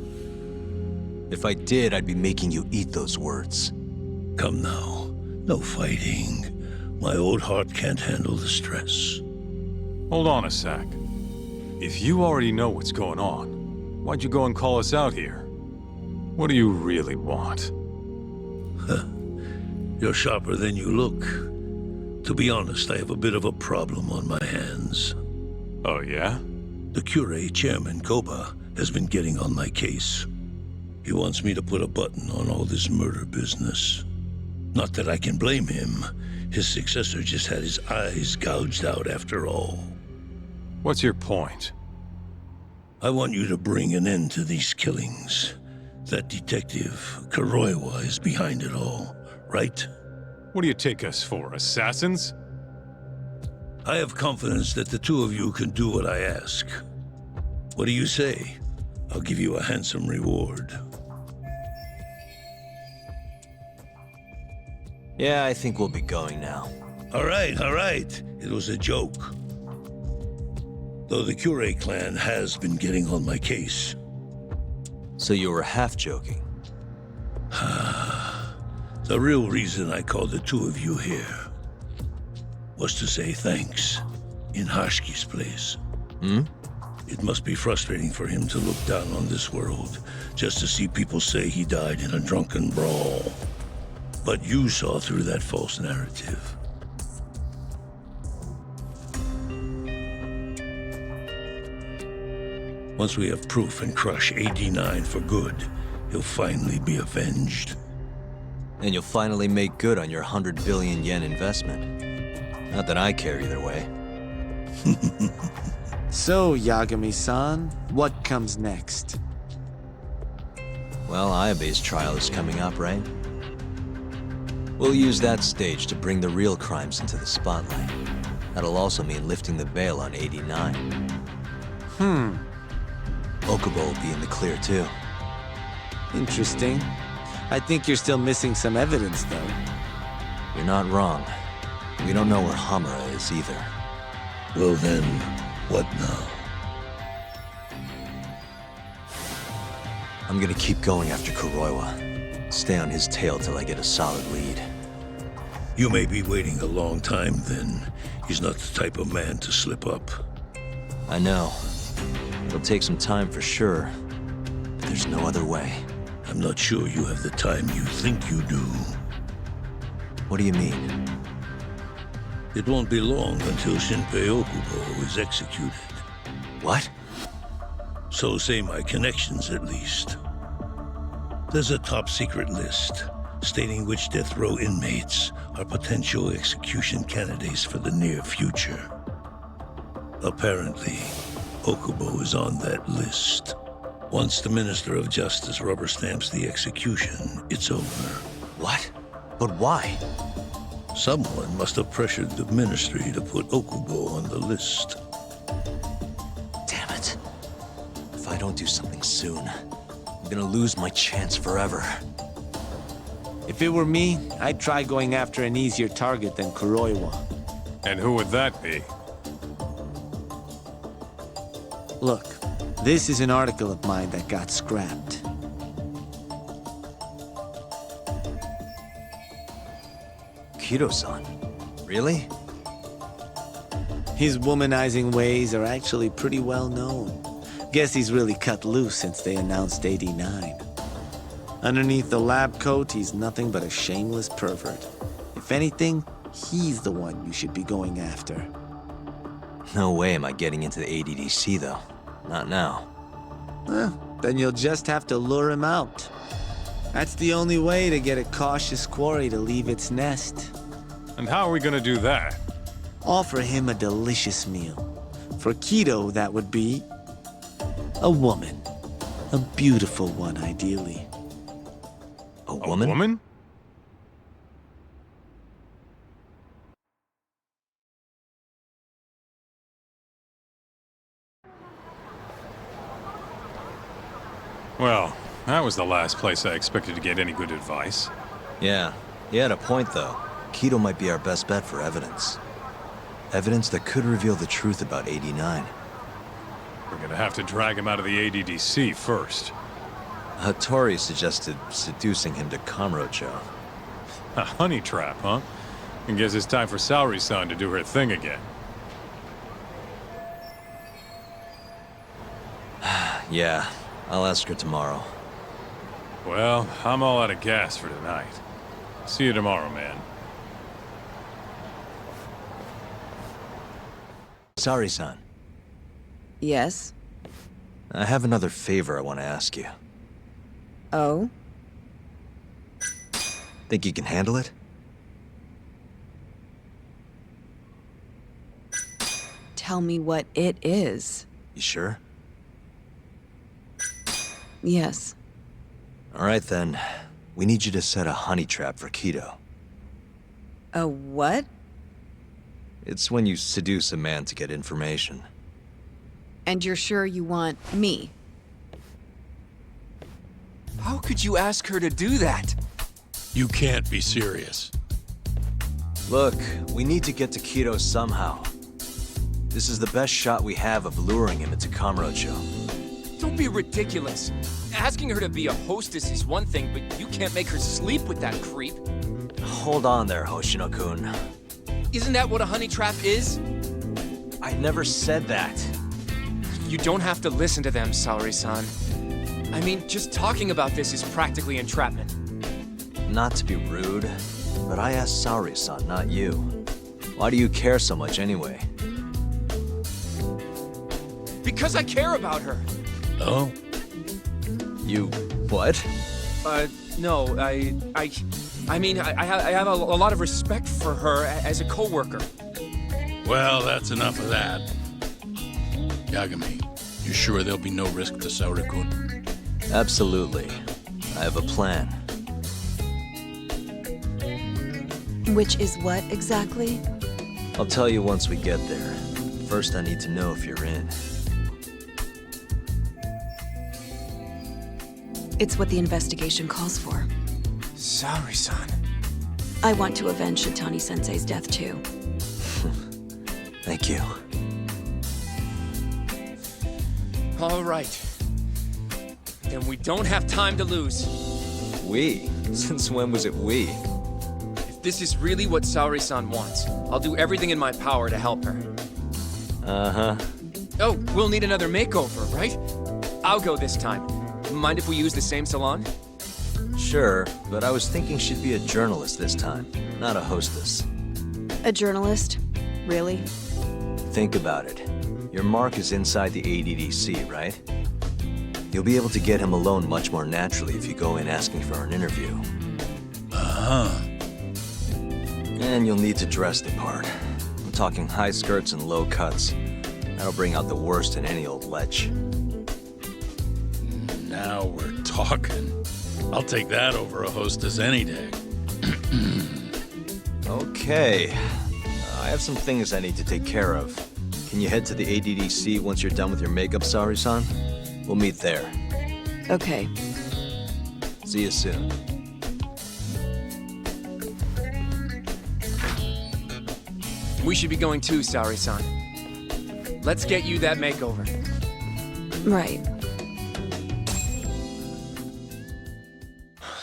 If I did, I'd be making you eat those words. Come now. No fighting. My old heart can't handle the stress. Hold on a sec. If you already know what's going on, why'd you go and call us out here? What do you really want? You're sharper than you look. To be honest, I have a bit of a problem on my hands. Oh, yeah? The Kyorei chairman, Koba, has been getting on my case. He wants me to put a button on all this murder business. Not that I can blame him. His successor just had his eyes gouged out after all. What's your point? I want you to bring an end to these killings. That detective, Kuroiwa, is behind it all, right? What do you take us for, assassins? I have confidence that the two of you can do what I ask. What do you say? I'll give you a handsome reward. Yeah, I think we'll be going now. All right. It was a joke. Though the Kyorei clan has been getting on my case. So you were half joking? The real reason I called the two of you here was to say thanks in Hashki's place. Hmm? It must be frustrating for him to look down on this world just to see people say he died in a drunken brawl. But you saw through that false narrative. Once we have proof and crush AD9 for good, he'll finally be avenged. And you'll finally make good on your 100 billion yen investment. Not that I care either way. So, Yagami-san, what comes next? Well, Ayabe's trial is coming up, right? We'll use that stage to bring the real crimes into the spotlight. That'll also mean lifting the veil on AD9. Okubo will be in the clear, too. Interesting. I think you're still missing some evidence, though. You're not wrong. We don't know where Hamura is, either. Well then, what now? I'm gonna keep going after Kuroiwa. Stay on his tail till I get a solid lead. You may be waiting a long time then. He's not the type of man to slip up. I know. It'll take some time for sure. But there's no other way. I'm not sure you have the time you think you do. What do you mean? It won't be long until Shinpei Okubo is executed. What? So say my connections, at least. There's a top-secret list stating which death row inmates are potential execution candidates for the near future. Apparently, Okubo is on that list. Once the Minister of Justice rubber stamps the execution, it's over. What? But why? Someone must have pressured the Ministry to put Okubo on the list. Damn it. If I don't do something soon, I'm gonna lose my chance forever. If it were me, I'd try going after an easier target than Kuroiwa. And who would that be? Look, this is an article of mine that got scrapped. Kido-san? Really? His womanizing ways are actually pretty well known. Guess he's really cut loose since they announced 89. Underneath the lab coat, he's nothing but a shameless pervert. If anything, he's the one you should be going after. No way am I getting into the ADDC, though. Not now. Then you'll just have to lure him out. That's the only way to get a cautious quarry to leave its nest. And how are we gonna do that? Offer him a delicious meal. For Kido, that would be a woman. A beautiful one, ideally. A woman? A woman? Well, that was the last place I expected to get any good advice. Yeah, he had a point, though. Kido might be our best bet for evidence. Evidence that could reveal the truth about 89. We're gonna have to drag him out of the ADDC first. Hattori suggested seducing him to Kamurocho. A honey trap, huh? And guess it's time for Saori-san to do her thing again. Yeah, I'll ask her tomorrow. Well, I'm all out of gas for tonight. See you tomorrow, man. Saori-san. Yes? I have another favor I want to ask you. Oh? Think you can handle it? Tell me what it is. You sure? Yes. All right, then. We need you to set a honey trap for Kido. A what? It's when you seduce a man to get information. And you're sure you want me? How could you ask her to do that? You can't be serious. Look, we need to get to Kido somehow. This is the best shot we have of luring him into Kamurocho. Don't be ridiculous. Asking her to be a hostess is one thing, but you can't make her sleep with that creep. Hold on there, Hoshino-kun. Isn't that what a honey trap is? I never said that. You don't have to listen to them, Saori-san. I mean, just talking about this is practically entrapment. Not to be rude, but I asked Saori-san, not you. Why do you care so much anyway? Because I care about her. Oh? You... what? No, I mean, I have a lot of respect for her as a co-worker. Well, that's enough of that. Yagami, you sure there'll be no risk to Saori-kun? Absolutely. I have a plan. Which is what, exactly? I'll tell you once we get there. First, I need to know if you're in. It's what the investigation calls for. Saori-san. I want to avenge Shitani-sensei's death, too. Thank you. All right. Then we don't have time to lose. We? Since when was it we? If this is really what Saori-san wants, I'll do everything in my power to help her. Uh-huh. Oh, we'll need another makeover, right? I'll go this time. Mind if we use the same salon? Sure, but I was thinking she'd be a journalist this time, not a hostess. A journalist? Really? Think about it. Your mark is inside the ADDC, right? You'll be able to get him alone much more naturally if you go in asking for an interview. Uh-huh. And you'll need to dress the part. I'm talking high skirts and low cuts. That'll bring out the worst in any old lech. Now we're talking. I'll take that over a hostess any day. Okay. I have some things I need to take care of. Can you head to the ADDC once you're done with your makeup, Saori-san? We'll meet there. Okay. See you soon. We should be going too, Saori-san. Let's get you that makeover. Right.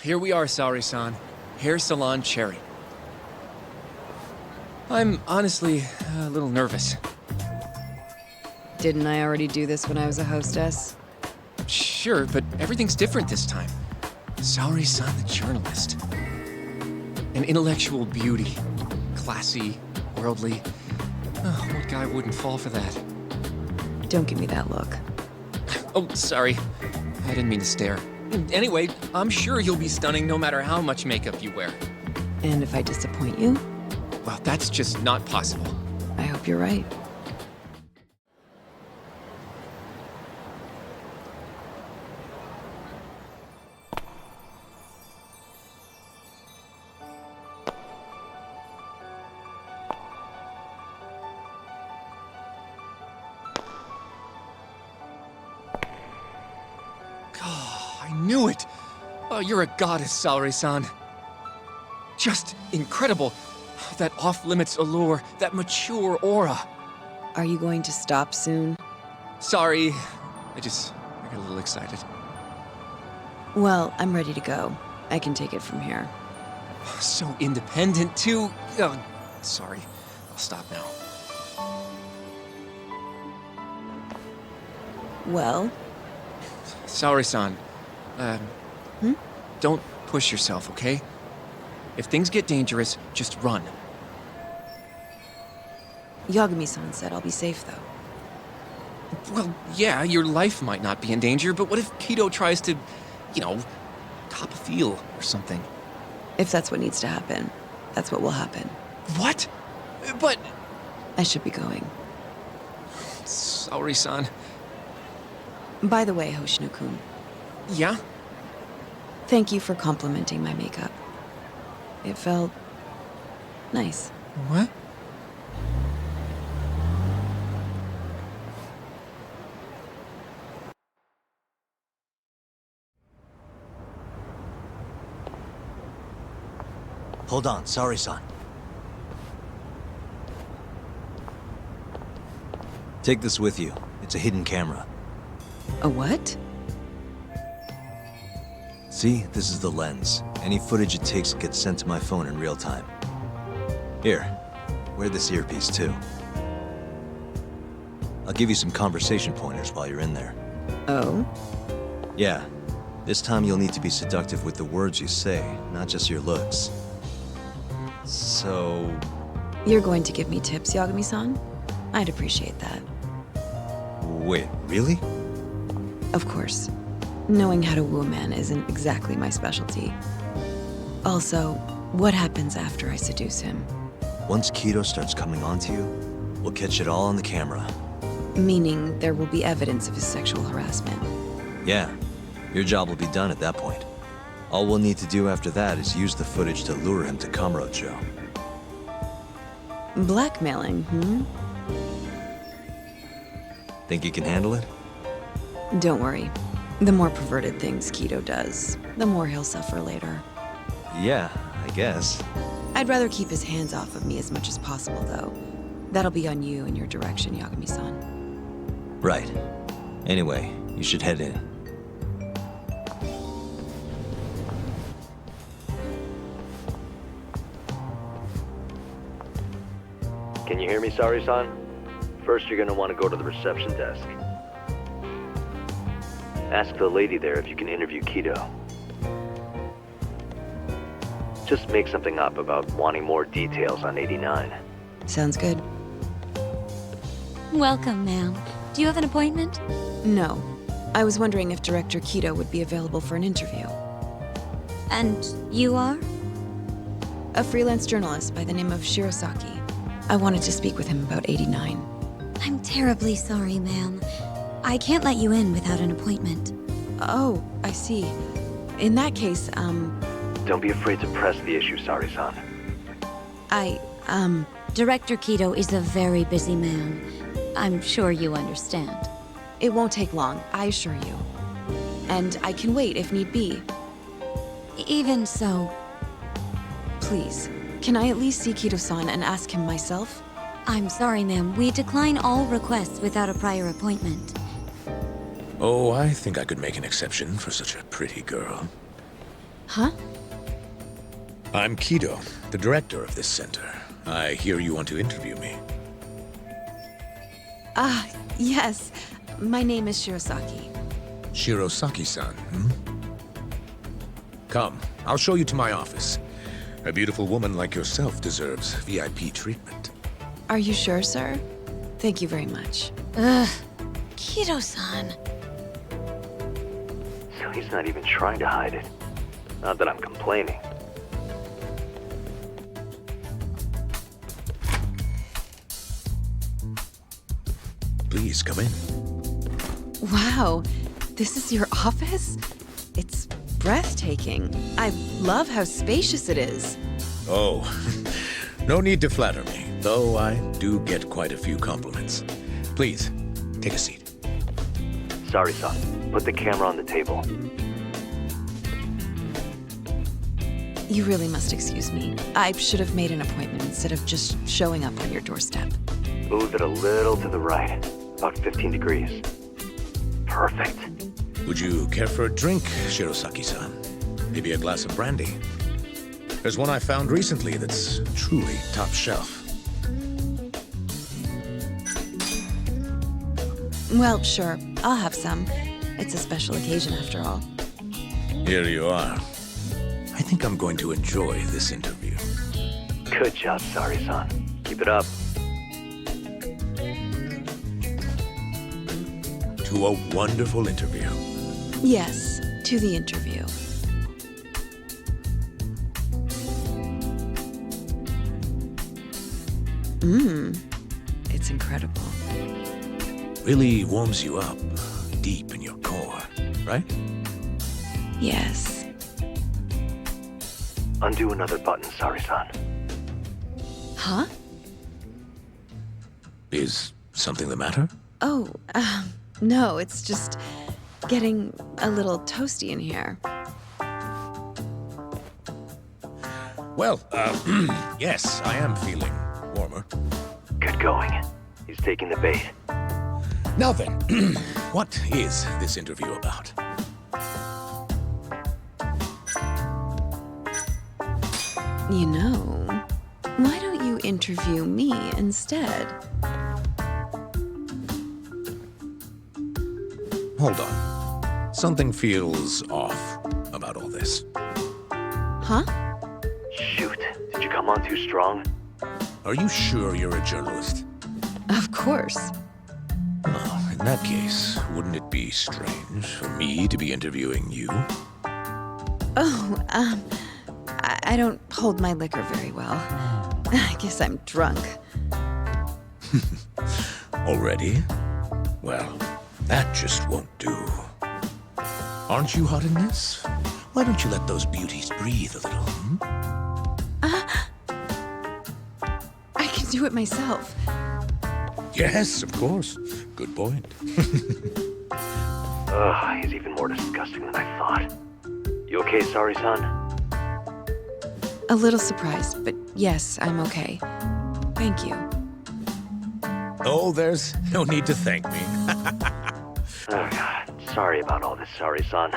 Here we are, Saori-san. Hair Salon Cherry. I'm honestly a little nervous. Didn't I already do this when I was a hostess? Sure, but everything's different this time. Saori-san the journalist. An intellectual beauty. Classy, worldly. Oh, what guy wouldn't fall for that? Don't give me that look. Oh, sorry. I didn't mean to stare. Anyway, I'm sure you'll be stunning no matter how much makeup you wear. And if I disappoint you? Well, that's just not possible. I hope you're right. I knew it! Oh, you're a goddess, Saori-san. Just incredible. That off-limits allure, that mature aura. Are you going to stop soon? Sorry, I got a little excited. Well, I'm ready to go. I can take it from here. So independent, too. Oh, sorry. I'll stop now. Well? Saori-san, don't push yourself, okay? If things get dangerous, just run. Yagami-san said I'll be safe, though. Well, yeah, your life might not be in danger, but what if Kido tries to, cop a feel or something? If that's what needs to happen, that's what will happen. What? But... I should be going. Saori-san. By the way, Hoshino-kun. Yeah? Thank you for complimenting my makeup. It felt... nice. What? Hold on, Saori-san. Take this with you. It's a hidden camera. A what? See, this is the lens. Any footage it takes gets sent to my phone in real time. Here, wear this earpiece too. I'll give you some conversation pointers while you're in there. Oh? Yeah. This time you'll need to be seductive with the words you say, not just your looks. So... You're going to give me tips, Yagami-san? I'd appreciate that. Wait, really? Of course. Knowing how to woo a man isn't exactly my specialty. Also, what happens after I seduce him? Once Kido starts coming onto you, we'll catch it all on the camera. Meaning there will be evidence of his sexual harassment. Yeah. Your job will be done at that point. All we'll need to do after that is use the footage to lure him to Kamurocho. Blackmailing, Think you can handle it? Don't worry. The more perverted things Kido does, the more he'll suffer later. Yeah, I guess. I'd rather keep his hands off of me as much as possible, though. That'll be on you and your direction, Yagami-san. Right. Anyway, you should head in. Can you hear me, Sari-san? First, you're gonna want to go to the reception desk. Ask the lady there if you can interview Kido. Just make something up about wanting more details on 89. Sounds good. Welcome, ma'am. Do you have an appointment? No. I was wondering if Director Kido would be available for an interview. And you are? A freelance journalist by the name of Shirosaki. I wanted to speak with him about 89. I'm terribly sorry, ma'am. I can't let you in without an appointment. Oh, I see. In that case, Don't be afraid to press the issue, Sari-san. Director Kido is a very busy man. I'm sure you understand. It won't take long, I assure you. And I can wait if need be. Even so... Please, can I at least see Kido-san and ask him myself? I'm sorry, ma'am. We decline all requests without a prior appointment. Oh, I think I could make an exception for such a pretty girl. Huh? I'm Kido, the director of this center. I hear you want to interview me. Ah, yes. My name is Shirosaki. Shirosaki-san, Come, I'll show you to my office. A beautiful woman like yourself deserves VIP treatment. Are you sure, sir? Thank you very much. Ugh. Kido-san. So he's not even trying to hide it. Not that I'm complaining. Please, come in. Wow, this is your office? It's breathtaking. I love how spacious it is. Oh, no need to flatter me, though I do get quite a few compliments. Please, take a seat. Sari-san, put the camera on the table. You really must excuse me. I should have made an appointment instead of just showing up on your doorstep. Move it a little to the right, about 15 degrees. Perfect. Would you care for a drink, Shirosaki-san? Maybe a glass of brandy? There's one I found recently that's truly top shelf. Well, sure. I'll have some. It's a special occasion after all. Here you are. I think I'm going to enjoy this interview. Good job, Sari-san. Keep it up. To a wonderful interview. Yes, to the interview. It's incredible. Really warms you up deep in your core, right? Yes. Undo another button, Sari-san. Huh? Is something the matter? Oh, no, it's just getting a little toasty in here. Well, yes, I am feeling warmer. Good going. He's taking the bait. Now then, what is this interview about? You know, why don't you interview me instead? Hold on. Something feels off about all this. Huh? Shoot, did you come on too strong? Are you sure you're a journalist? Of course. Oh, in that case, wouldn't it be strange for me to be interviewing you? Oh, I don't hold my liquor very well. I guess I'm drunk. Already? Well, that just won't do. Aren't you hot in this? Why don't you let those beauties breathe a little, hmm? I can do it myself. Yes, of course. Good point. Ugh, he's even more disgusting than I thought. You okay, sorry, son? A little surprised, but yes, I'm okay. Thank you. Oh, there's no need to thank me. Oh, God. Sorry about all this, sorry, son.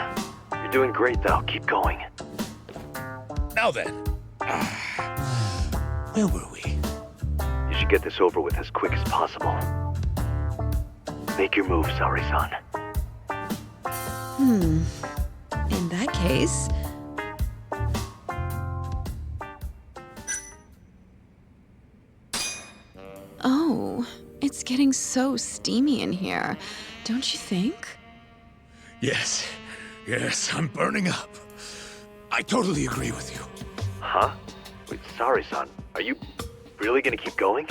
You're doing great, though. Keep going. Now then. Where were we? You should get this over with as quick as possible. Make your move, sorry, son. In that case... Oh, it's getting so steamy in here, don't you think? Yes. Yes, I'm burning up. I totally agree with you. Huh? Wait, sorry, son. Are you really gonna keep going?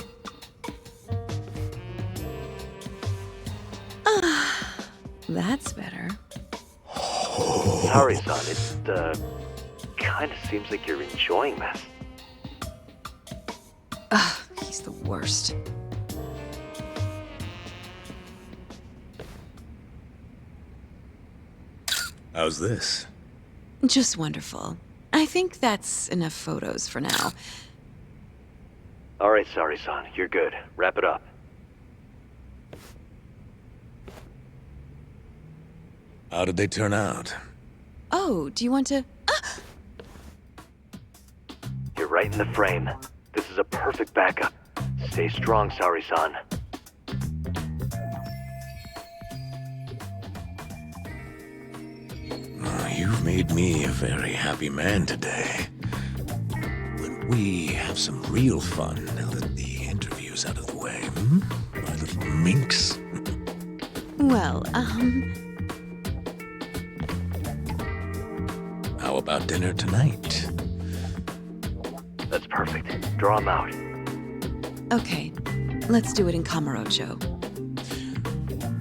That's better. Sorry, son. It, kinda seems like you're enjoying this. Ugh, he's the worst. How's this? Just wonderful. I think that's enough photos for now. All right, sorry, son. You're good. Wrap it up. How did they turn out? Oh, do you want to... You're right in the frame. This is a perfect backup. Stay strong, sorry, son. You've made me a very happy man today. When we have some real fun now that the interview's out of the way, hmm? My little minx. Well, How about dinner tonight? That's perfect. Draw him out. Okay, let's do it in Kamurocho.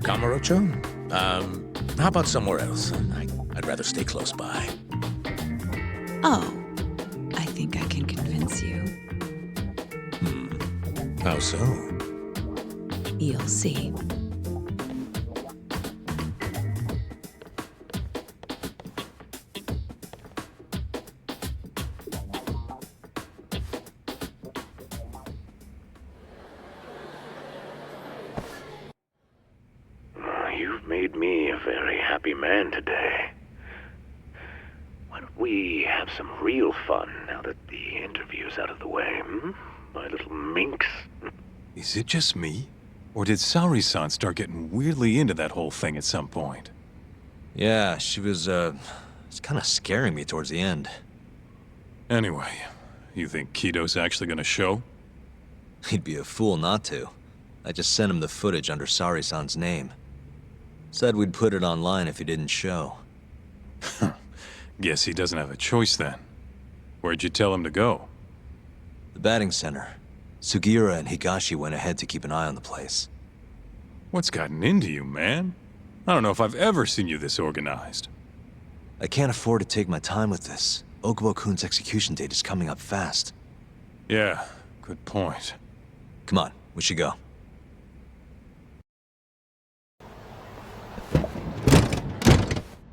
Kamurocho? How about somewhere else? I'd rather stay close by. Oh, I think I can convince you. How so? You'll see. You've made me a very happy man today. Why don't we have some real fun now that the interview's out of the way, hmm? My little minx. Is it just me? Or did Saori-san start getting weirdly into that whole thing at some point? Yeah, she was, it's kind of scaring me towards the end. Anyway, you think Kido's actually gonna show? He'd be a fool not to. I just sent him the footage under Saori-san's name. Said we'd put it online if he didn't show. Guess he doesn't have a choice then. Where'd you tell him to go? The batting center. Sugiura and Higashi went ahead to keep an eye on the place. What's gotten into you, man? I don't know if I've ever seen you this organized. I can't afford to take my time with this. Okubo-kun's execution date is coming up fast. Yeah, good point. Come on, we should go.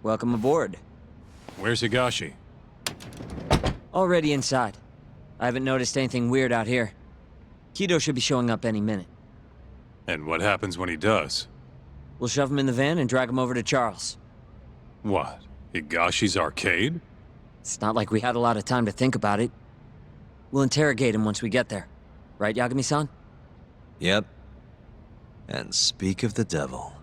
Welcome aboard. Where's Higashi? Already inside. I haven't noticed anything weird out here. Kido should be showing up any minute. And what happens when he does? We'll shove him in the van and drag him over to Charles. What? Higashi's arcade? It's not like we had a lot of time to think about it. We'll interrogate him once we get there. Right, Yagami-san? Yep. And speak of the devil.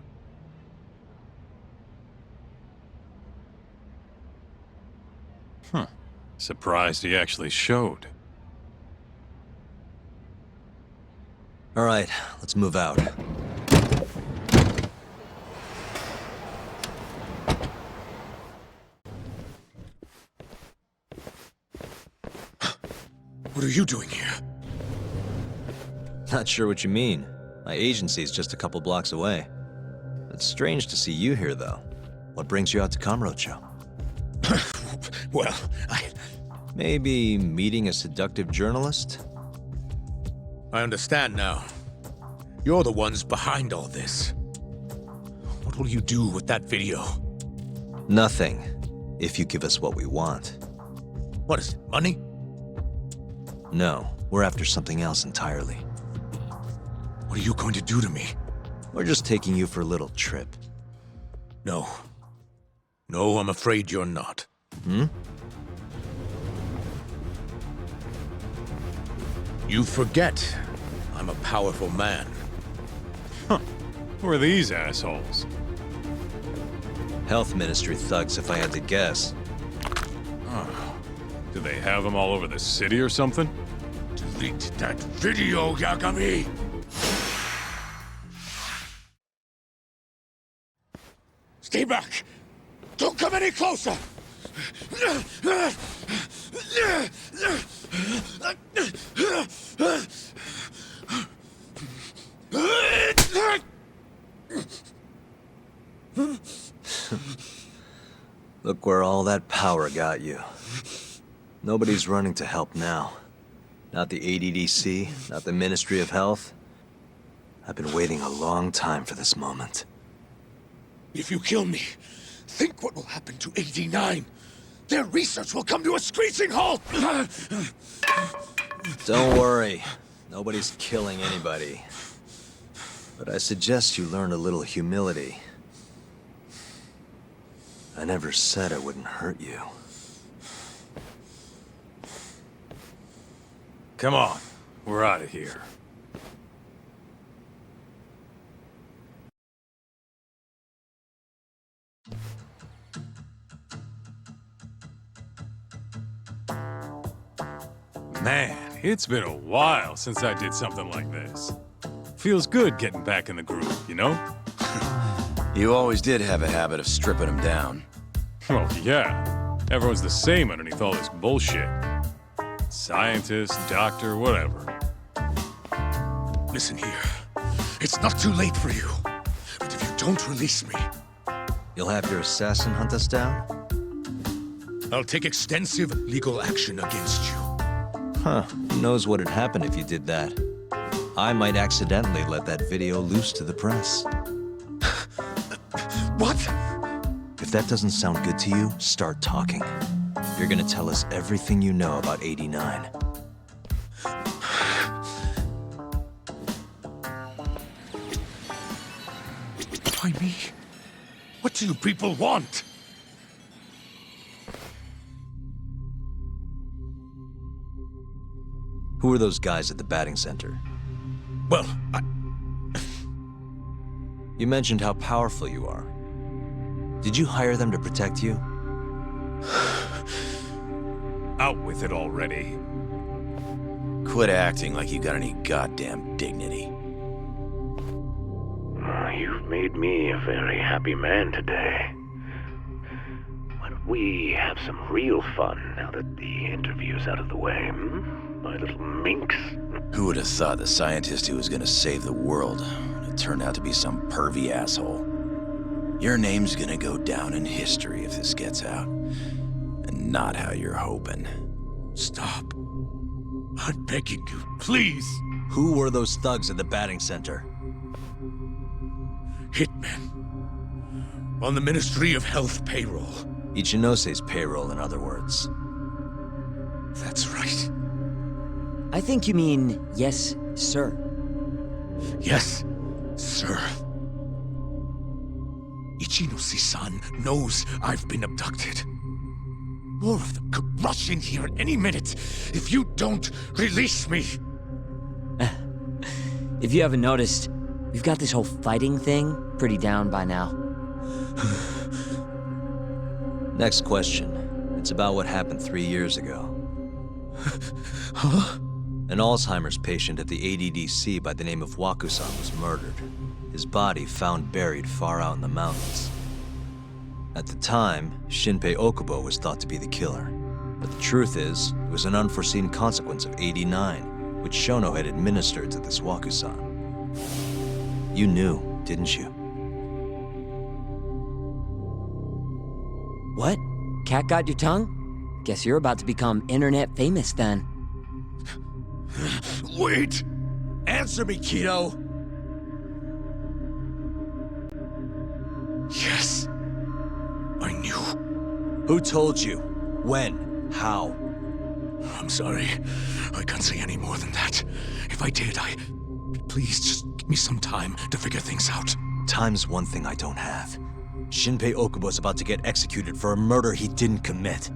Huh. Surprised he actually showed. All right, let's move out. What are you doing here? Not sure what you mean. My agency's just a couple blocks away. It's strange to see you here, though. What brings you out to Kamurocho? Well, Maybe meeting a seductive journalist? I understand now. You're the ones behind all this. What will you do with that video? Nothing, if you give us what we want. What is it, money? No, we're after something else entirely. What are you going to do to me? We're just taking you for a little trip. No. No, I'm afraid you're not. Hmm? You forget. I'm a powerful man. Huh. Who are these assholes? Health Ministry thugs, if I had to guess. Oh. Do they have them all over the city or something? Delete that video, Yagami! Stay back! Don't come any closer! Look where all that power got you. Nobody's running to help now. Not the ADDC, not the Ministry of Health. I've been waiting a long time for this moment. If you kill me, think what will happen to 89. Their research will come to a screeching halt! Don't worry. Nobody's killing anybody. But I suggest you learn a little humility. I never said I wouldn't hurt you. Come on, we're out of here. Man, it's been a while since I did something like this. Feels good getting back in the groove, you know? You always did have a habit of stripping them down. Well, yeah. Everyone's the same underneath all this bullshit. Scientist, doctor, whatever. Listen here. It's not too late for you. But if you don't release me... You'll have your assassin hunt us down? I'll take extensive legal action against you. Huh. Who knows what'd happen if you did that? I might accidentally let that video loose to the press. What? If that doesn't sound good to you, start talking. You're gonna tell us everything you know about 89. Why me? What do you people want? Who are those guys at the batting center? Well, You mentioned how powerful you are. Did you hire them to protect you? Out with it already. Quit acting like you got any goddamn dignity. You've made me a very happy man today. Why don't we have some real fun now that the interview's out of the way, my little minx? Who would have thought the scientist who was gonna save the world would turn out to be some pervy asshole? Your name's gonna go down in history if this gets out. And not how you're hoping. Stop. I'm begging you, please. Who were those thugs at the batting center? Hitmen. On the Ministry of Health payroll. Ichinose's payroll, in other words. That's right. I think you mean, yes, sir. Yes, sir. Ichinose-san knows I've been abducted. More of them could rush in here at any minute if you don't release me. If you haven't noticed, we've got this whole fighting thing pretty down by now. Next question. It's about what happened 3 years ago. Huh? An Alzheimer's patient at the ADDC by the name of Wakusan was murdered. His body found buried far out in the mountains. At the time, Shinpei Okubo was thought to be the killer. But the truth is, it was an unforeseen consequence of 89, which Shono had administered to this Wakusan. You knew, didn't you? What? Cat got your tongue? Guess you're about to become internet famous then. Wait! Answer me, Kido! Yes. I knew. Who told you? When? How? I'm sorry. I can't say any more than that. If I did, Please, just give me some time to figure things out. Time's one thing I don't have. Shinpei Okubo's about to get executed for a murder he didn't commit.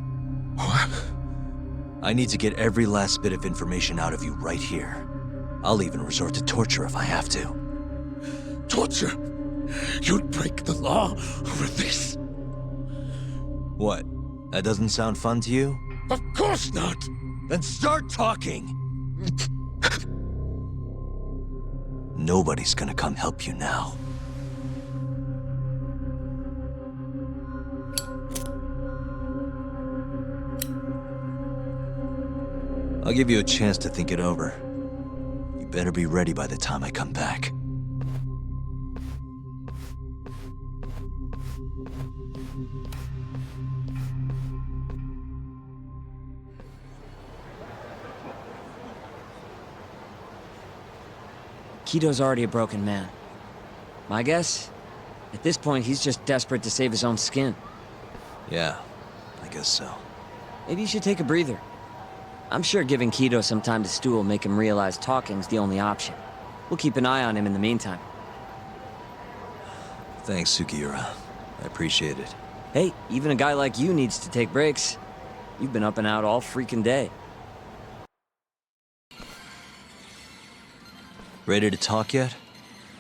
What? I need to get every last bit of information out of you right here. I'll even resort to torture if I have to. Torture? You'd break the law over this? What? That doesn't sound fun to you? Of course not! Then start talking! Nobody's gonna come help you now. I'll give you a chance to think it over. You better be ready by the time I come back. Kido's already a broken man. My guess? At this point, he's just desperate to save his own skin. Yeah, I guess so. Maybe you should take a breather. I'm sure giving Kido some time to stew will make him realize talking's the only option. We'll keep an eye on him in the meantime. Thanks, Sugiura. I appreciate it. Hey, even a guy like you needs to take breaks. You've been up and out all freaking day. Ready to talk yet?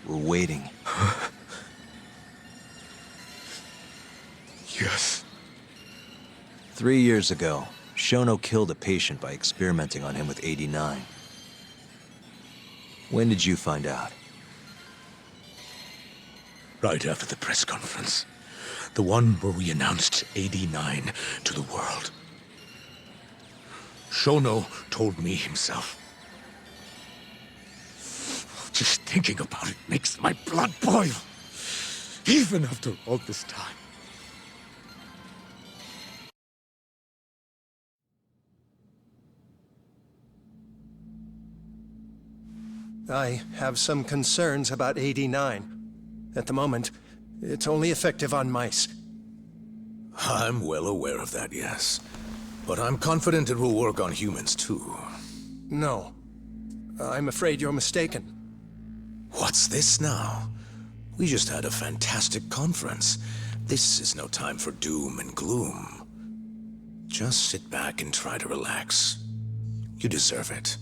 We're waiting. Yes. 3 years ago, Shono killed a patient by experimenting on him with 89. When did you find out? Right after the press conference. The one where we announced 89 to the world. Shono told me himself. Just thinking about it makes my blood boil. Even after all this time. I have some concerns about 89. At the moment, it's only effective on mice. I'm well aware of that, yes. But I'm confident it will work on humans, too. No. I'm afraid you're mistaken. What's this now? We just had a fantastic conference. This is no time for doom and gloom. Just sit back and try to relax. You deserve it.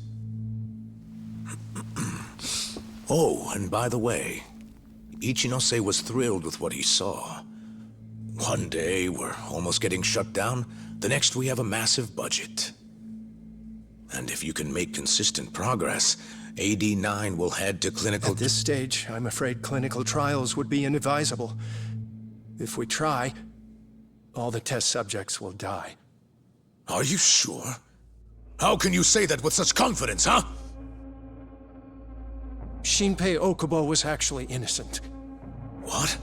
Oh, and by the way, Ichinose was thrilled with what he saw. One day, we're almost getting shut down. The next, we have a massive budget. And if you can make consistent progress, AD9 will head to clinical... At this stage, I'm afraid clinical trials would be inadvisable. If we try, all the test subjects will die. Are you sure? How can you say that with such confidence, huh? Shinpei Okubo was actually innocent. What?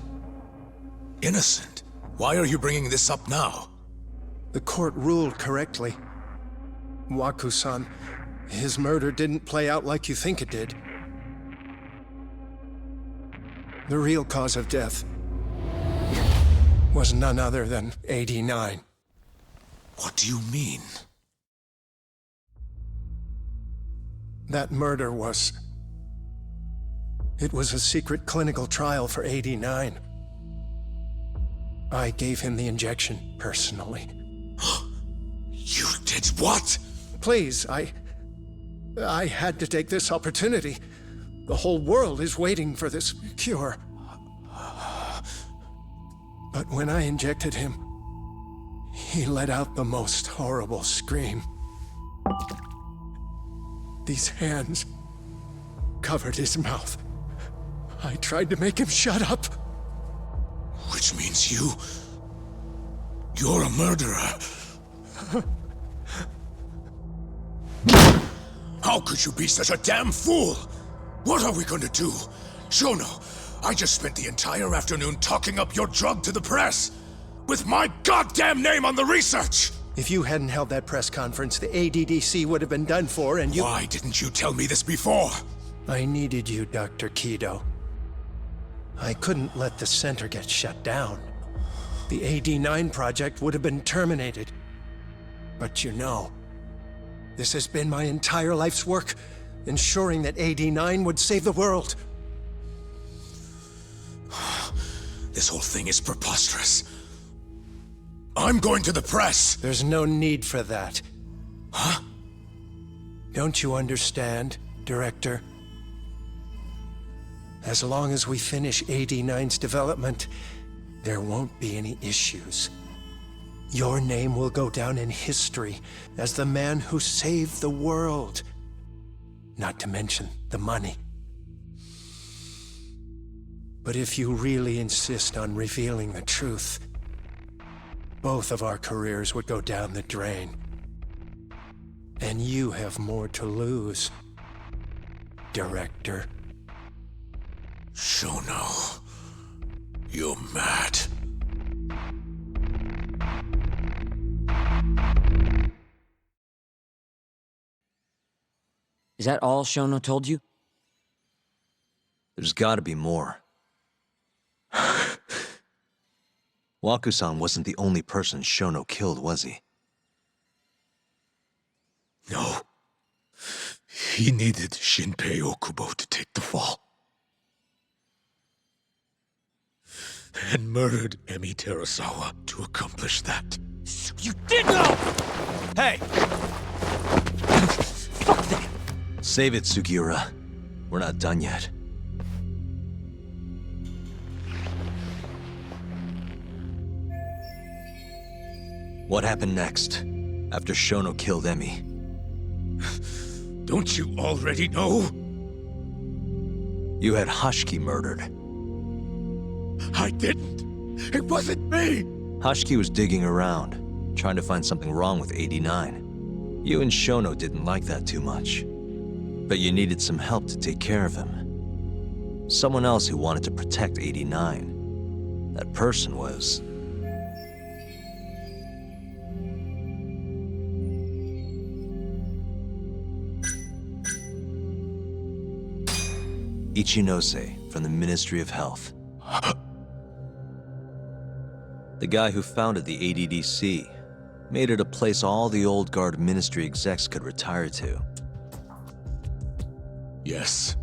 Innocent? Why are you bringing this up now? The court ruled correctly. Waku-san, his murder didn't play out like you think it did. The real cause of death was none other than 89. What do you mean? That murder was... It was a secret clinical trial for 89. I gave him the injection, personally. Did what? Please, I had to take this opportunity. The whole world is waiting for this cure. But when I injected him, he let out the most horrible scream. These hands covered his mouth. I tried to make him shut up. Which means you're a murderer. How could you be such a damn fool? What are we gonna do? Shono, I just spent the entire afternoon talking up your drug to the press, with my goddamn name on the research! If you hadn't held that press conference, the ADDC would have been done for, and you— Why didn't you tell me this before? I needed you, Dr. Kido. I couldn't let the center get shut down. The AD9 project would have been terminated. But you know, this has been my entire life's work, ensuring that AD9 would save the world. This whole thing is preposterous. I'm going to the press! There's no need for that. Huh? Don't you understand, Director? As long as we finish AD9's development, there won't be any issues. Your name will go down in history as the man who saved the world. Not to mention the money. But if you really insist on revealing the truth, both of our careers would go down the drain. And you have more to lose, Director. Shono, you're mad. Is that all Shono told you? There's gotta be more. Waku-san wasn't the only person Shono killed, was he? No. He needed Shinpei Okubo to take the fall. And murdered Emi Terasawa to accomplish that. You did know! Hey! Save it, Sugiura. We're not done yet. What happened next, after Shono killed Emi? Don't you already know? You had Hashiki murdered. I didn't. It wasn't me. Hashiki was digging around, trying to find something wrong with 89. You and Shono didn't like that too much. But you needed some help to take care of him. Someone else who wanted to protect 89. That person was... Ichinose from the Ministry of Health. The guy who founded the ADDC made it a place all the old guard ministry execs could retire to. Yes.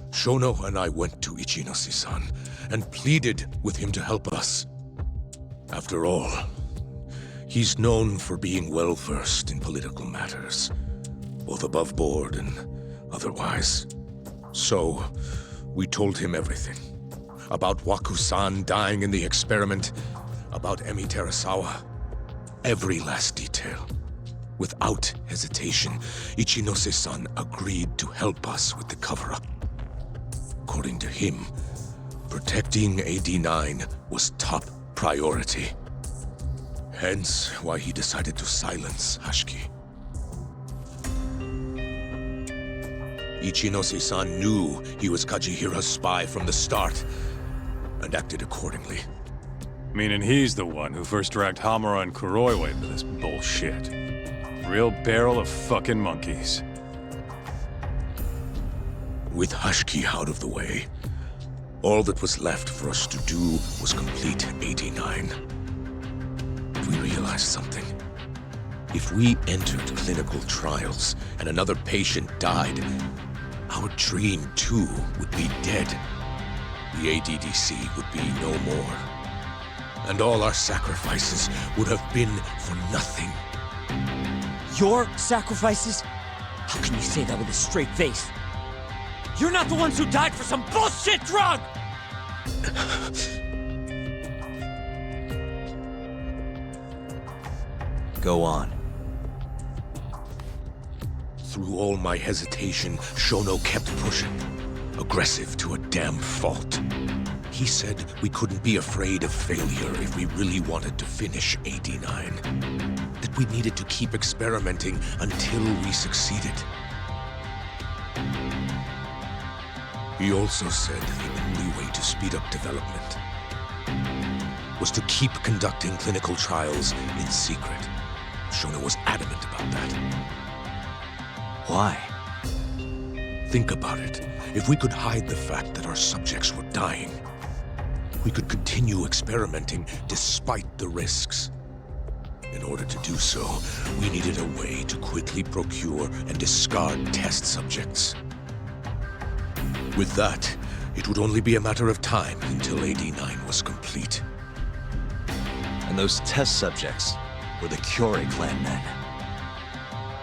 Shono and I went to Ichinose-san and pleaded with him to help us. After all, he's known for being well-versed in political matters, both above board and otherwise. So, we told him everything. About Waku-san dying in the experiment, about Emi Terasawa. Every last detail. Without hesitation, Ichinose-san agreed to help us with the cover-up. According to him, protecting AD9 was top priority. Hence why he decided to silence Hashiki. Ichinose-san knew he was Kajihira's spy from the start, and acted accordingly. Meaning he's the one who first dragged Hamura and Kuroiwa into this bullshit. Real barrel of fucking monkeys. With Hashiki out of the way, all that was left for us to do was complete 89. We realized something. If we entered clinical trials and another patient died, our dream too would be dead. The ADDC would be no more. And all our sacrifices would have been for nothing. Your sacrifices? How can you say that with a straight face? You're not the ones who died for some bullshit drug! Go on. Through all my hesitation, Shono kept pushing. Aggressive to a damn fault. He said we couldn't be afraid of failure if we really wanted to finish AD9. That we needed to keep experimenting until we succeeded. He also said the only way to speed up development was to keep conducting clinical trials in secret. Shono was adamant about that. Why? Think about it. If we could hide the fact that our subjects were dying, we could continue experimenting despite the risks. In order to do so, we needed a way to quickly procure and discard test subjects. With that, it would only be a matter of time until AD9 was complete. And those test subjects were the Kyorei clan men.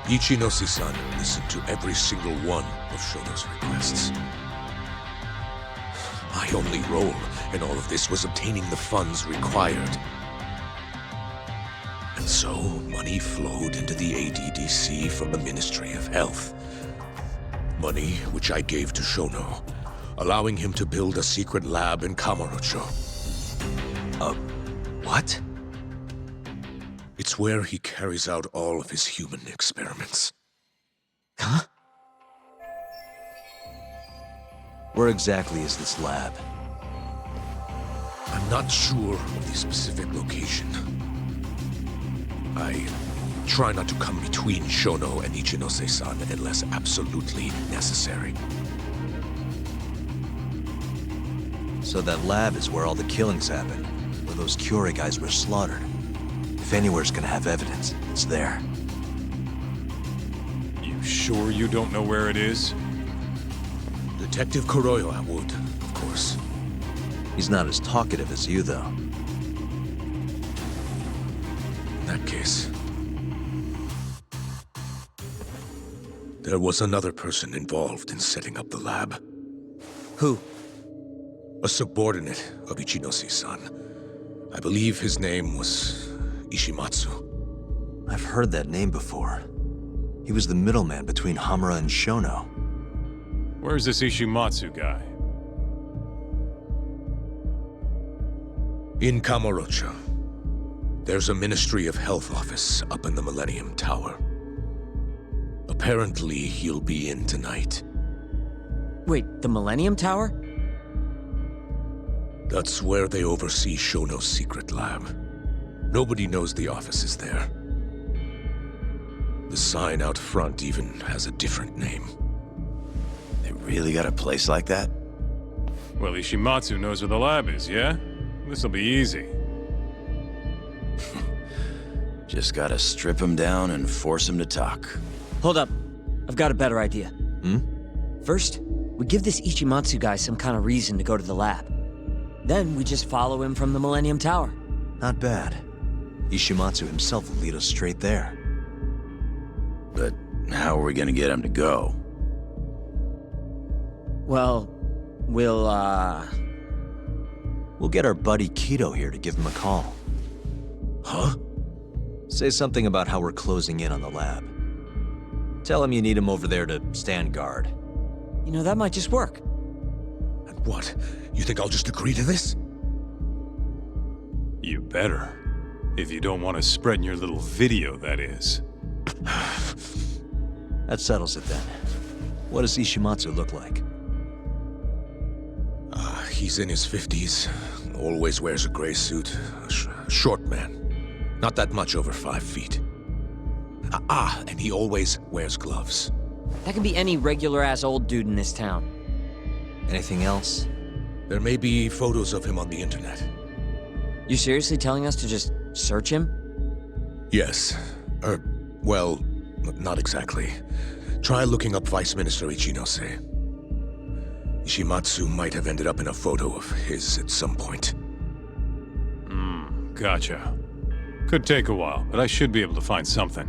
Ichinose-san listened to every single one of Shono's requests. My only role in all of this was obtaining the funds required. And so, money flowed into the ADDC from the Ministry of Health. Money which I gave to Shono, allowing him to build a secret lab in Kamurocho. What? It's where he carries out all of his human experiments. Huh? Where exactly is this lab? I'm not sure of the specific location. I try not to come between Shono and Ichinose-san unless absolutely necessary. So that lab is where all the killings happened, where those Kyorei guys were slaughtered. If anywhere's gonna have evidence, it's there. You sure you don't know where it is? Detective Kuroyo, I would, of course. He's not as talkative as you, though. In that case... there was another person involved in setting up the lab. Who? A subordinate of Ichinose-san. I believe his name was Ishimatsu. I've heard that name before. He was the middleman between Hamura and Shono. Where's this Ishimatsu guy? In Kamurocho. There's a Ministry of Health office up in the Millennium Tower. Apparently, he'll be in tonight. Wait, the Millennium Tower? That's where they oversee Shono's secret lab. Nobody knows the office is there. The sign out front even has a different name. They really got a place like that? Well, Ishimatsu knows where the lab is, yeah? This'll be easy. Just gotta strip him down and force him to talk. Hold up. I've got a better idea. Hmm? First, we give this Ichimatsu guy some kind of reason to go to the lab. Then we just follow him from the Millennium Tower. Not bad. Ishimatsu himself will lead us straight there. But how are we gonna get him to go? Well, We'll get our buddy Kido here to give him a call. Huh? Say something about how we're closing in on the lab. Tell him you need him over there to stand guard. You know, that might just work. And what? You think I'll just agree to this? You better. If you don't want to spread in your little video, that is. That settles it then. What does Ishimatsu look like? He's in his 50s. Always wears a gray suit. Short man. Not that much over 5 feet. And he always wears gloves. That could be any regular-ass old dude in this town. Anything else? There may be photos of him on the internet. You seriously telling us to just search him? Yes. Well, not exactly. Try looking up Vice Minister Ichinose. Ishimatsu might have ended up in a photo of his at some point. Gotcha. Could take a while, but I should be able to find something.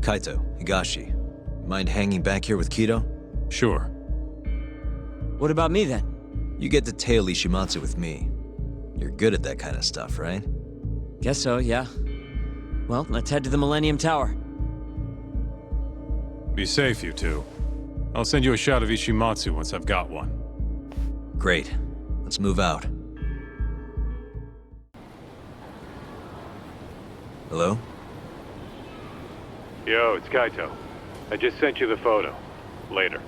Kaito, Higashi, mind hanging back here with Kido? Sure. What about me then? You get to tail Ishimatsu with me. You're good at that kind of stuff, right? Guess so, yeah. Well, let's head to the Millennium Tower. Be safe, you two. I'll send you a shot of Ishimatsu once I've got one. Great. Let's move out. Hello? Yo, it's Kaito. I just sent you the photo. Later.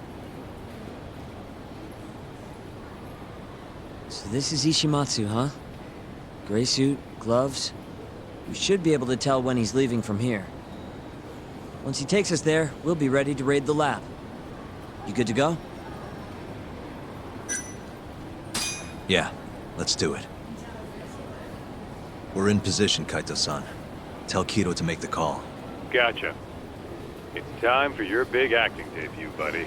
So this is Ishimatsu, huh? Gray suit, gloves. We should be able to tell when he's leaving from here. Once he takes us there, we'll be ready to raid the lab. You good to go? Yeah, let's do it. We're in position, Kaito-san. Tell Kido to make the call. Gotcha. It's time for your big acting debut, buddy.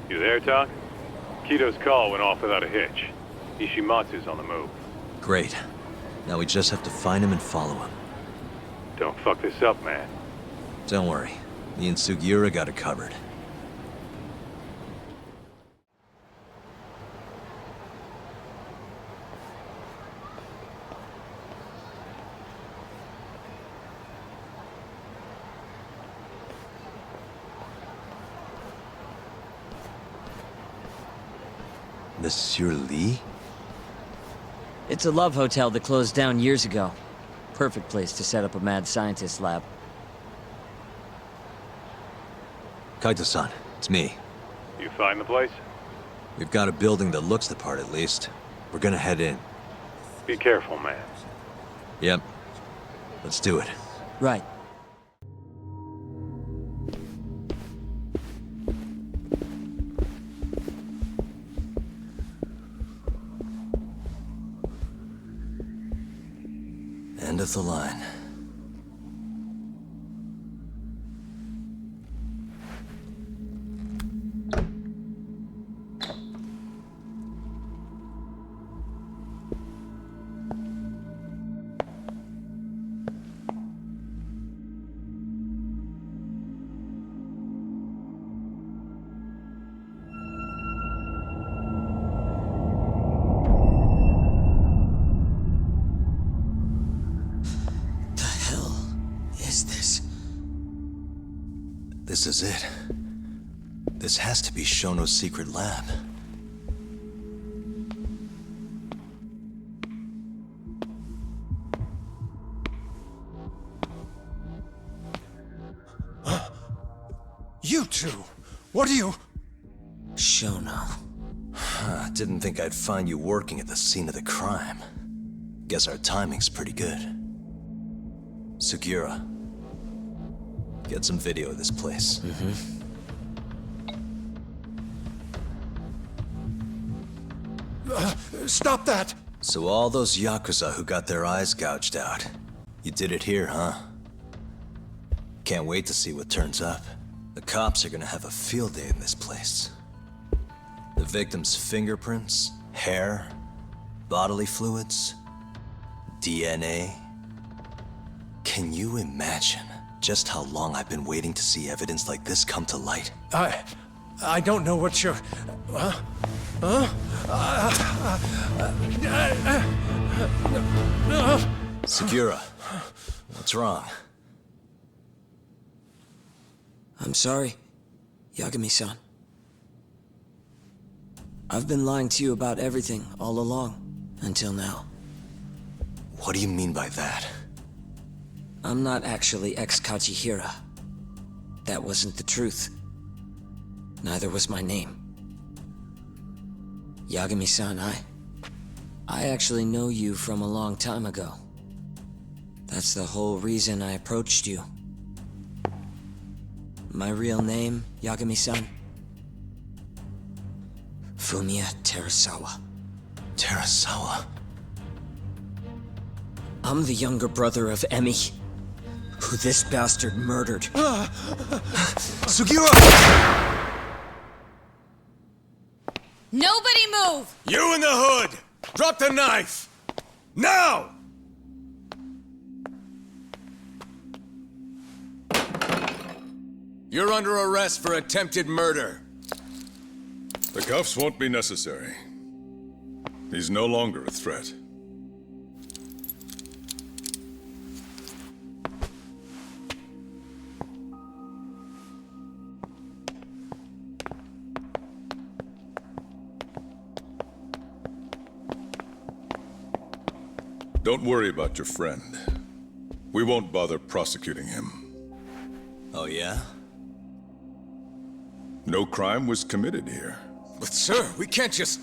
You there, Tak? Kido's call went off without a hitch. Ishimatsu's on the move. Great. Now we just have to find him and follow him. Don't fuck this up, man. Don't worry. Me and Sugiura got it covered. Monsieur Lee? It's a love hotel that closed down years ago. Perfect place to set up a mad scientist lab. Kaito-san, it's me. You find the place? We've got a building that looks the part at least. We're gonna head in. Be careful, man. Yep. Let's do it. Right. End of the line. This is it. This has to be Shono's secret lab. You two! What are you... Shono. Didn't think I'd find you working at the scene of the crime. Guess our timing's pretty good. Sugiura, get some video of this place. Stop that! So all those yakuza who got their eyes gouged out, you did it here, huh? Can't wait to see what turns up. The cops are gonna have a field day in this place. The victim's fingerprints, hair, bodily fluids, DNA. Can you imagine just how long I've been waiting to see evidence like this come to light? I don't know what you're... Sugiura, what's wrong? I'm sorry, Yagami-san. I've been lying to you about everything all along, until now. What do you mean by that? I'm not actually ex-Kajihira. That wasn't the truth. Neither was my name. Yagami-san, I actually know you from a long time ago. That's the whole reason I approached you. My real name, Yagami-san? Fumiya Terasawa. Terasawa? I'm the younger brother of Emi, who this bastard murdered. Sugiura! Nobody move! You in the hood! Drop the knife! Now! You're under arrest for attempted murder. The cuffs won't be necessary. He's no longer a threat. Don't worry about your friend. We won't bother prosecuting him. Oh, yeah? No crime was committed here. But sir, we can't just...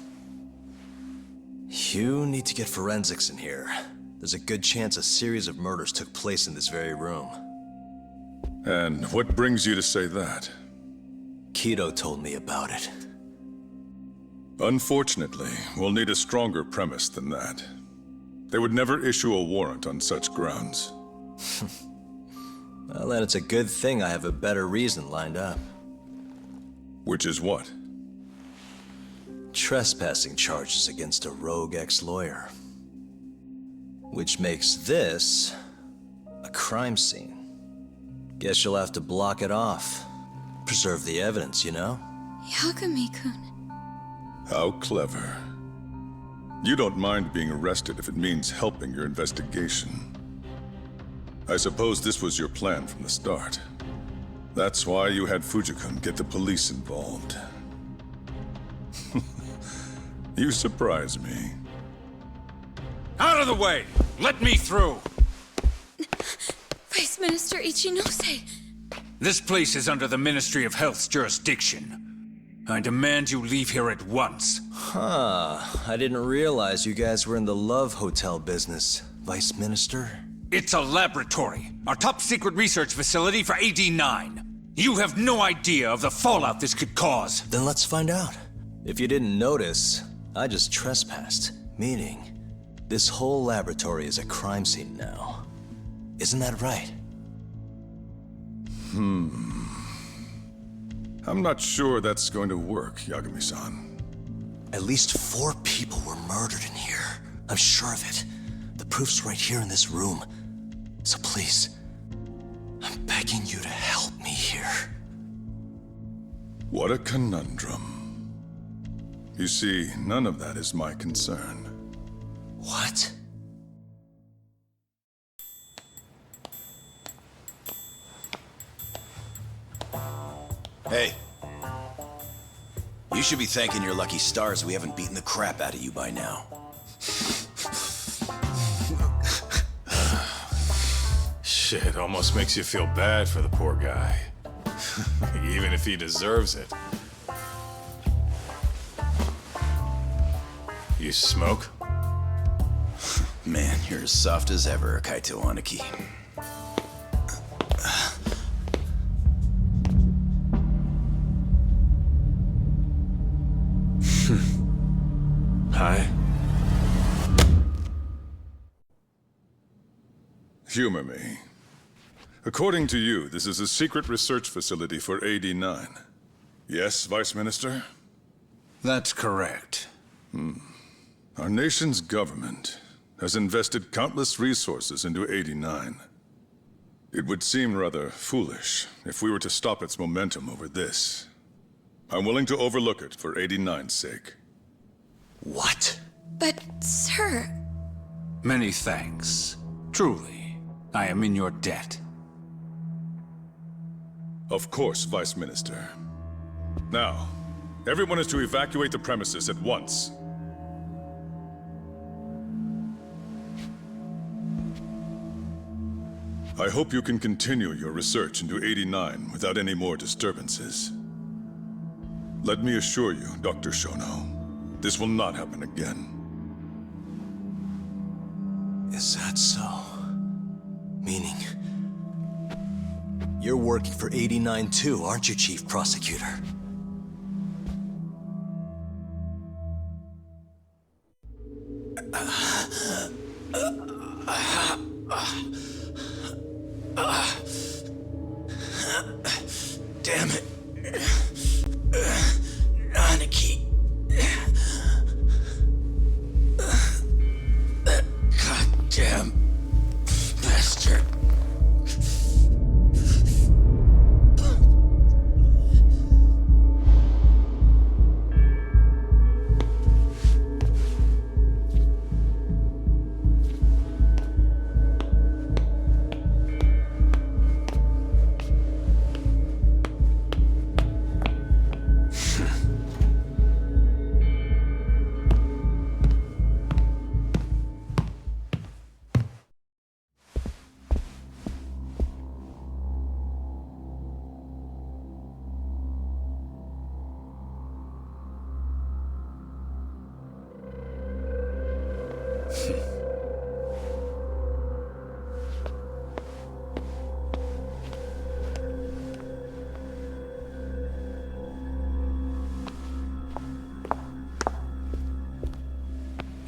You need to get forensics in here. There's a good chance a series of murders took place in this very room. And what brings you to say that? Kido told me about it. Unfortunately, we'll need a stronger premise than that. They would never issue a warrant on such grounds. Well, then it's a good thing I have a better reason lined up. Which is what? Trespassing charges against a rogue ex-lawyer. Which makes this a crime scene. Guess you'll have to block it off. Preserve the evidence, you know? Yagami-kun. How clever. You don't mind being arrested if it means helping your investigation. I suppose this was your plan from the start. That's why you had Fujikun get the police involved. You surprise me. Out of the way! Let me through! Vice Minister Ichinose. This place is under the Ministry of Health's jurisdiction. I demand you leave here at once. Huh. I didn't realize you guys were in the love hotel business, Vice Minister. It's a laboratory. Our top secret research facility for AD9. You have no idea of the fallout this could cause. Then let's find out. If you didn't notice, I just trespassed. Meaning, this whole laboratory is a crime scene now. Isn't that right? I'm not sure that's going to work, Yagami-san. At least 4 people were murdered in here. I'm sure of it. The proof's right here in this room. So please, I'm begging you to help me here. What a conundrum. You see, none of that is my concern. What? Hey. You should be thanking your lucky stars we haven't beaten the crap out of you by now. Shit, almost makes you feel bad for the poor guy. Even if he deserves it. You smoke? Man, you're as soft as ever, Kaito Aniki. Hi. Humor me. According to you, this is a secret research facility for AD9. Yes, Vice Minister? That's correct. Our nation's government has invested countless resources into 89. It would seem rather foolish if we were to stop its momentum over this. I'm willing to overlook it for 89's sake. What? But, sir... Many thanks. Truly, I am in your debt. Of course, Vice Minister. Now, everyone is to evacuate the premises at once. I hope you can continue your research into 89 without any more disturbances. Let me assure you, Dr. Shono, this will not happen again. Is that so? Meaning... You're working for 89 too, aren't you, Chief Prosecutor? Damn it. Aniki. That goddamn bastard.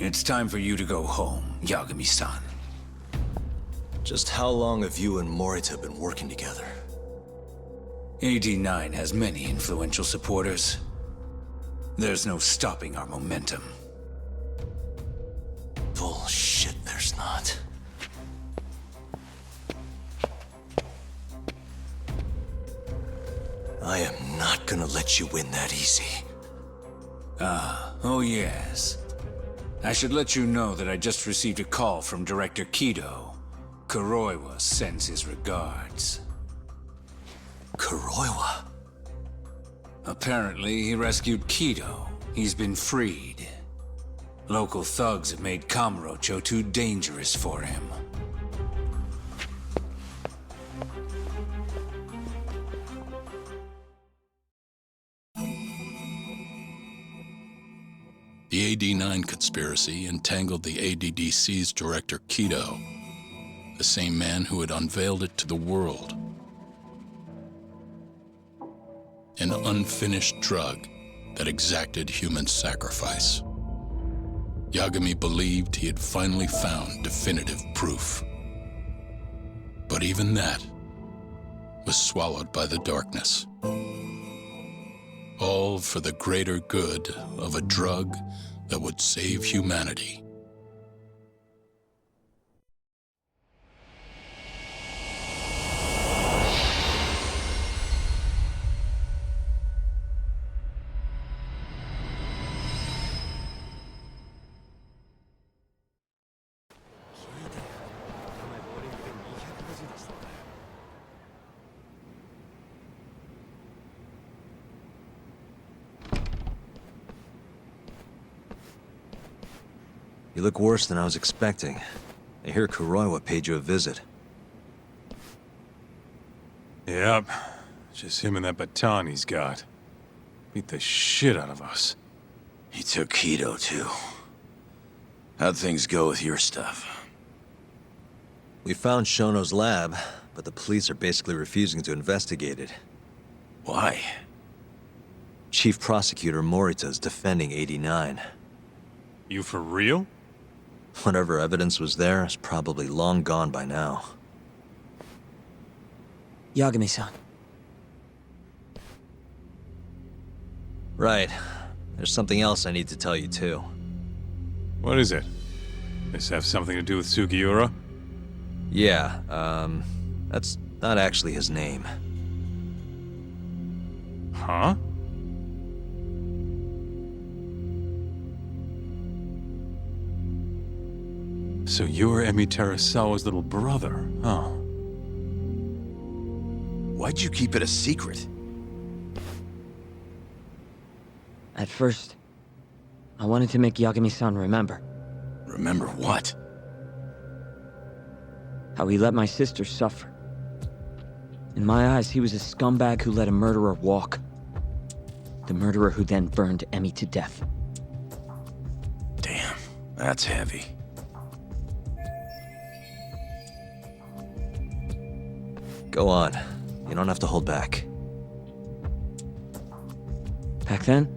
It's time for you to go home, Yagami-san. Just how long have you and Morita been working together? AD9 has many influential supporters. There's no stopping our momentum. Bullshit, there's not. I am not gonna let you win that easy. Oh yes. I should let you know that I just received a call from Director Kido. Kuroiwa sends his regards. Kuroiwa? Apparently, he rescued Kido. He's been freed. Local thugs have made Kamurocho too dangerous for him. The AD9 conspiracy entangled the ADDC's director Kido, the same man who had unveiled it to the world. An unfinished drug that exacted human sacrifice. Yagami believed he had finally found definitive proof. But even that was swallowed by the darkness. All for the greater good of a drug that would save humanity. You look worse than I was expecting. I hear Kuroiwa paid you a visit. Yep. Just him and that baton he's got. Beat the shit out of us. He took Kido, too. How'd things go with your stuff? We found Shono's lab, but the police are basically refusing to investigate it. Why? Chief Prosecutor Morita is defending 89. You for real? Whatever evidence was there is probably long gone by now. Yagami-san. Right. There's something else I need to tell you, too. What is it? This have something to do with Sugiura? Yeah, that's not actually his name. Huh? So you're Emi Terasawa's little brother, huh? Why'd you keep it a secret? At first, I wanted to make Yagami-san remember. Remember what? How he let my sister suffer. In my eyes, he was a scumbag who let a murderer walk. The murderer who then burned Emi to death. Damn, that's heavy. Go on. You don't have to hold back. Back then,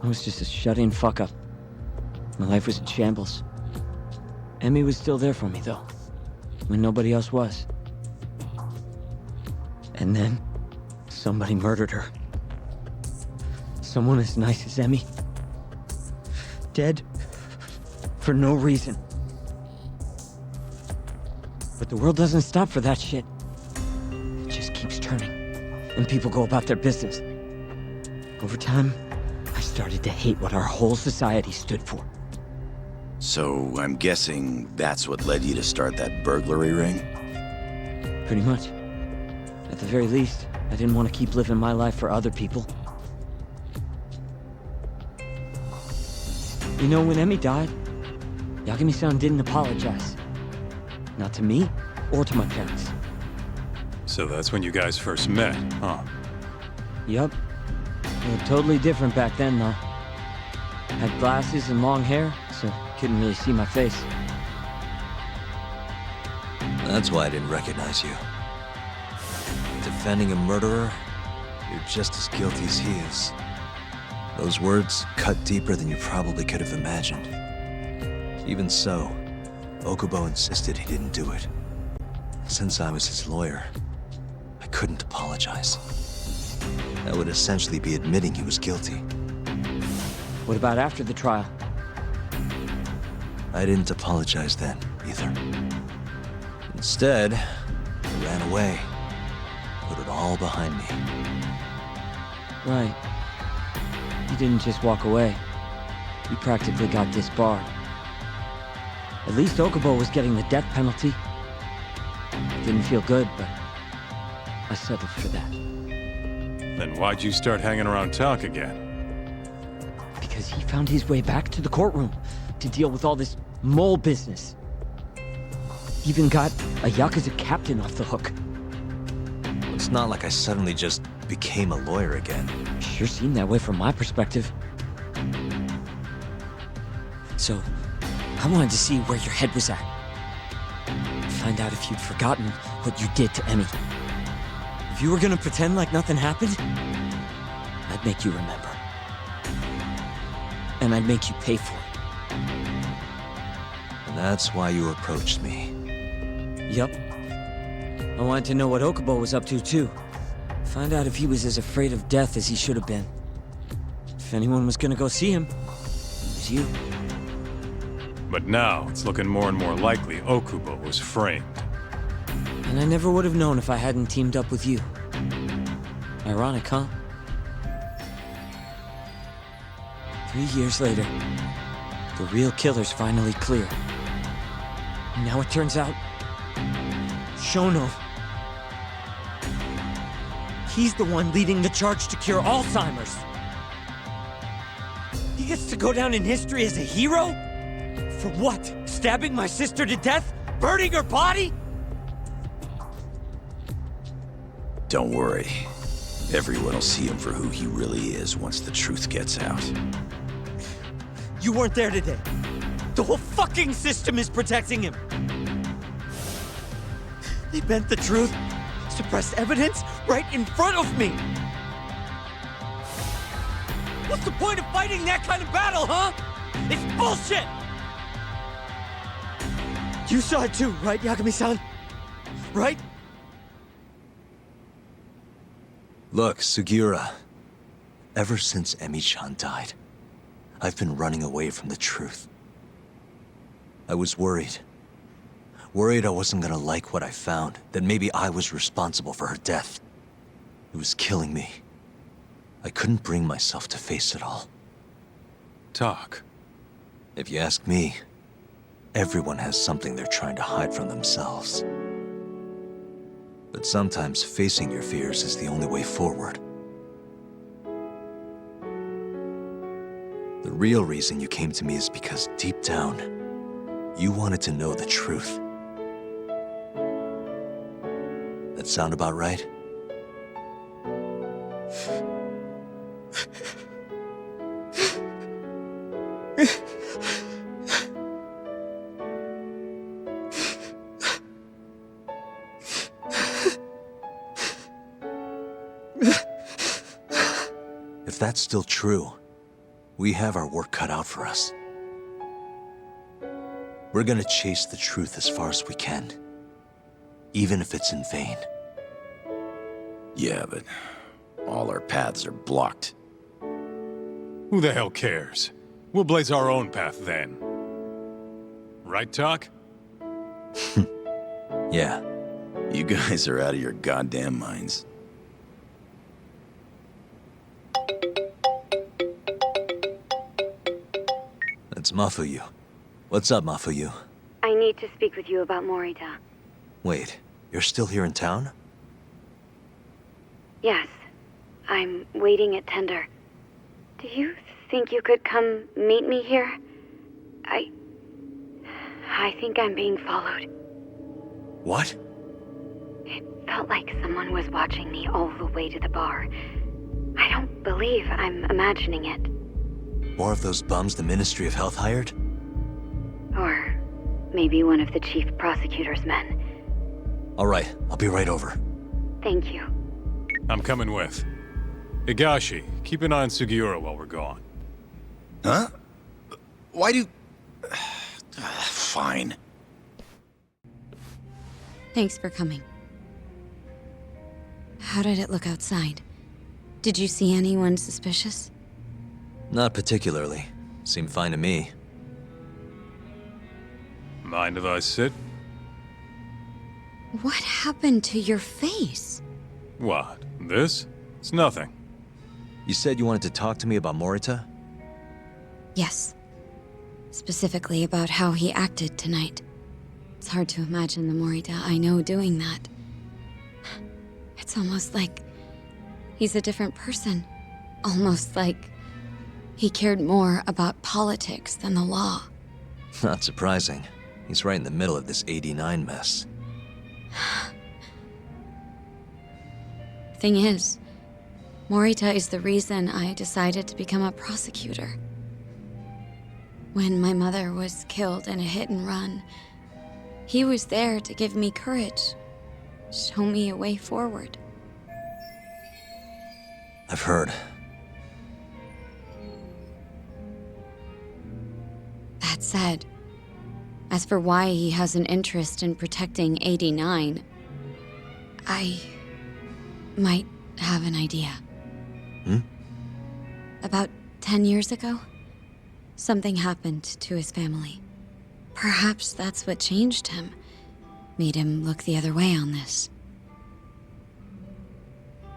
I was just a shut-in fuck-up. My life was in shambles. Emi was still there for me, though, when nobody else was. And then, somebody murdered her. Someone as nice as Emi. Dead for no reason. But the world doesn't stop for that shit. It just keeps turning, and people go about their business. Over time, I started to hate what our whole society stood for. So, I'm guessing that's what led you to start that burglary ring? Pretty much. At the very least, I didn't want to keep living my life for other people. You know, when Emi died, Yagami-san didn't apologize. Not to me, or to my parents. So that's when you guys first met, huh? Yup. We were totally different back then, though. Had glasses and long hair, so couldn't really see my face. That's why I didn't recognize you. Defending a murderer, you're just as guilty as he is. Those words cut deeper than you probably could have imagined. Even so, Okubo insisted he didn't do it. Since I was his lawyer, I couldn't apologize. That would essentially be admitting he was guilty. What about after the trial? I didn't apologize then, either. Instead, I ran away. Put it all behind me. Right. You didn't just walk away. You practically got disbarred. At least Okubo was getting the death penalty. It didn't feel good, but I settled for that. Then why'd you start hanging around Talk again? Because he found his way back to the courtroom to deal with all this mole business. Even got a yakuza captain off the hook. It's not like I suddenly just became a lawyer again. Sure seemed that way from my perspective. So, I wanted to see where your head was at. Find out if you'd forgotten what you did to Emmy. If you were gonna pretend like nothing happened, I'd make you remember. And I'd make you pay for it. And that's why you approached me. Yup. I wanted to know what Okubo was up to, too. Find out if he was as afraid of death as he should have been. If anyone was gonna go see him, it was you. But now, it's looking more and more likely Okubo was framed. And I never would have known if I hadn't teamed up with you. Ironic, huh? 3 years later, the real killer's finally clear. And now it turns out, Shono, he's the one leading the charge to cure Alzheimer's. He gets to go down in history as a hero? For what? Stabbing my sister to death? Burning her body? Don't worry. Everyone will see him for who he really is once the truth gets out. You weren't there today. The whole fucking system is protecting him. They bent the truth, suppressed evidence right in front of me. What's the point of fighting that kind of battle, huh? It's bullshit! You saw it too, right, Yagami-san? Right? Look, Sugiura. Ever since Emi-chan died, I've been running away from the truth. I was worried. Worried I wasn't gonna like what I found, that maybe I was responsible for her death. It was killing me. I couldn't bring myself to face it all. Talk. If you ask me, everyone has something they're trying to hide from themselves. But sometimes facing your fears is the only way forward. The real reason you came to me is because deep down, you wanted to know the truth. That sound about right? If that's still true, we have our work cut out for us. We're gonna chase the truth as far as we can, even if it's in vain. Yeah, but all our paths are blocked. Who the hell cares? We'll blaze our own path then. Right, Talk? Yeah. You guys are out of your goddamn minds. That's Mafuyu. What's up, Mafuyu? I need to speak with you about Morita. Wait, you're still here in town? Yes. I'm waiting at Tender. Do you think you could come meet me here? I think I'm being followed. What? It felt like someone was watching me all the way to the bar. I don't believe I'm imagining it. More of those bums the Ministry of Health hired? Or maybe one of the chief prosecutor's men. All right, I'll be right over. Thank you. I'm coming with. Higashi, keep an eye on Sugiura while we're gone. Huh? Why do... fine. Thanks for coming. How did it look outside? Did you see anyone suspicious? Not particularly. Seemed fine to me. Mind if I sit? What happened to your face? What? This? It's nothing. You said you wanted to talk to me about Morita? Yes. Specifically about how he acted tonight. It's hard to imagine the Morita I know doing that. It's almost like he's a different person. Almost like he cared more about politics than the law. Not surprising. He's right in the middle of this 89 mess. Thing is, Morita is the reason I decided to become a prosecutor. When my mother was killed in a hit and run, he was there to give me courage, show me a way forward. I've heard. That said, as for why he has an interest in protecting 89, I might have an idea. About 10 years ago, something happened to his family. Perhaps that's what changed him, made him look the other way on this.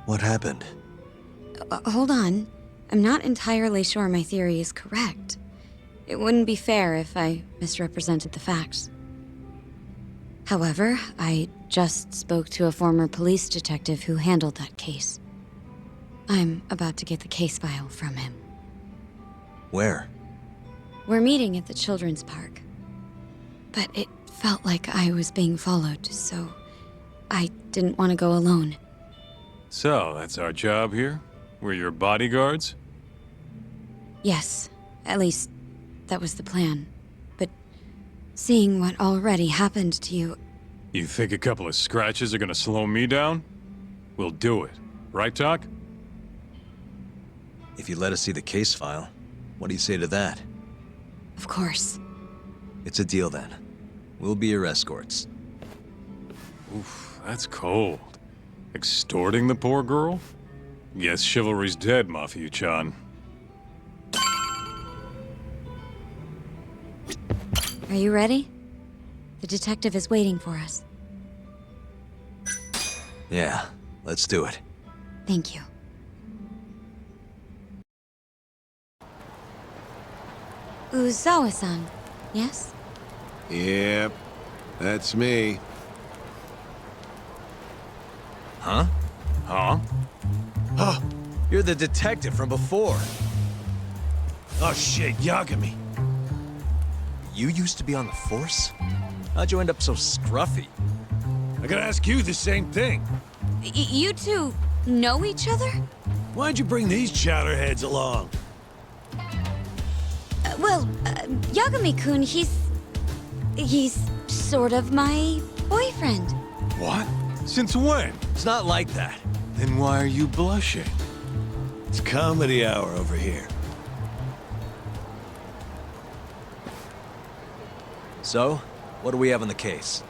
What happened? Hold on. I'm not entirely sure my theory is correct. It wouldn't be fair if I misrepresented the facts. However, I just spoke to a former police detective who handled that case. I'm about to get the case file from him. Where? We're meeting at the children's park. But it felt like I was being followed, so I didn't want to go alone. So, that's our job here? We're your bodyguards? Yes, at least that was the plan. But seeing what already happened to you... You think a couple of scratches are gonna slow me down? We'll do it. Right, Doc? If you let us see the case file, what do you say to that? Of course. It's a deal then. We'll be your escorts. Oof, that's cold. Extorting the poor girl? Guess chivalry's dead, Mafia-chan. Are you ready? The detective is waiting for us. Yeah, let's do it. Thank you. Uzawa-san, yes? Yep, that's me. Huh? Huh? Huh? You're the detective from before. Oh shit, Yagami. You used to be on the force? How'd you end up so scruffy? I gotta ask you the same thing. You two know each other? Why'd you bring these chowderheads along? Yagami-kun, he's sort of my boyfriend. What? Since when? It's not like that. Then why are you blushing? It's comedy hour over here. So, what do we have on the case?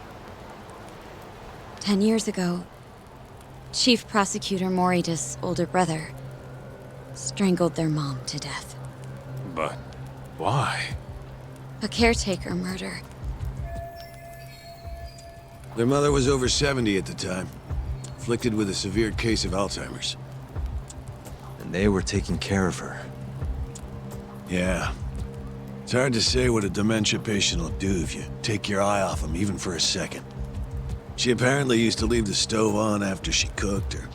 10 years ago, Chief Prosecutor Morita's older brother strangled their mom to death. But why? A caretaker murder. Their mother was over 70 at the time, afflicted with a severe case of Alzheimer's. And they were taking care of her. Yeah. It's hard to say what a dementia patient will do if you take your eye off them, even for a second. She apparently used to leave the stove on after she cooked, or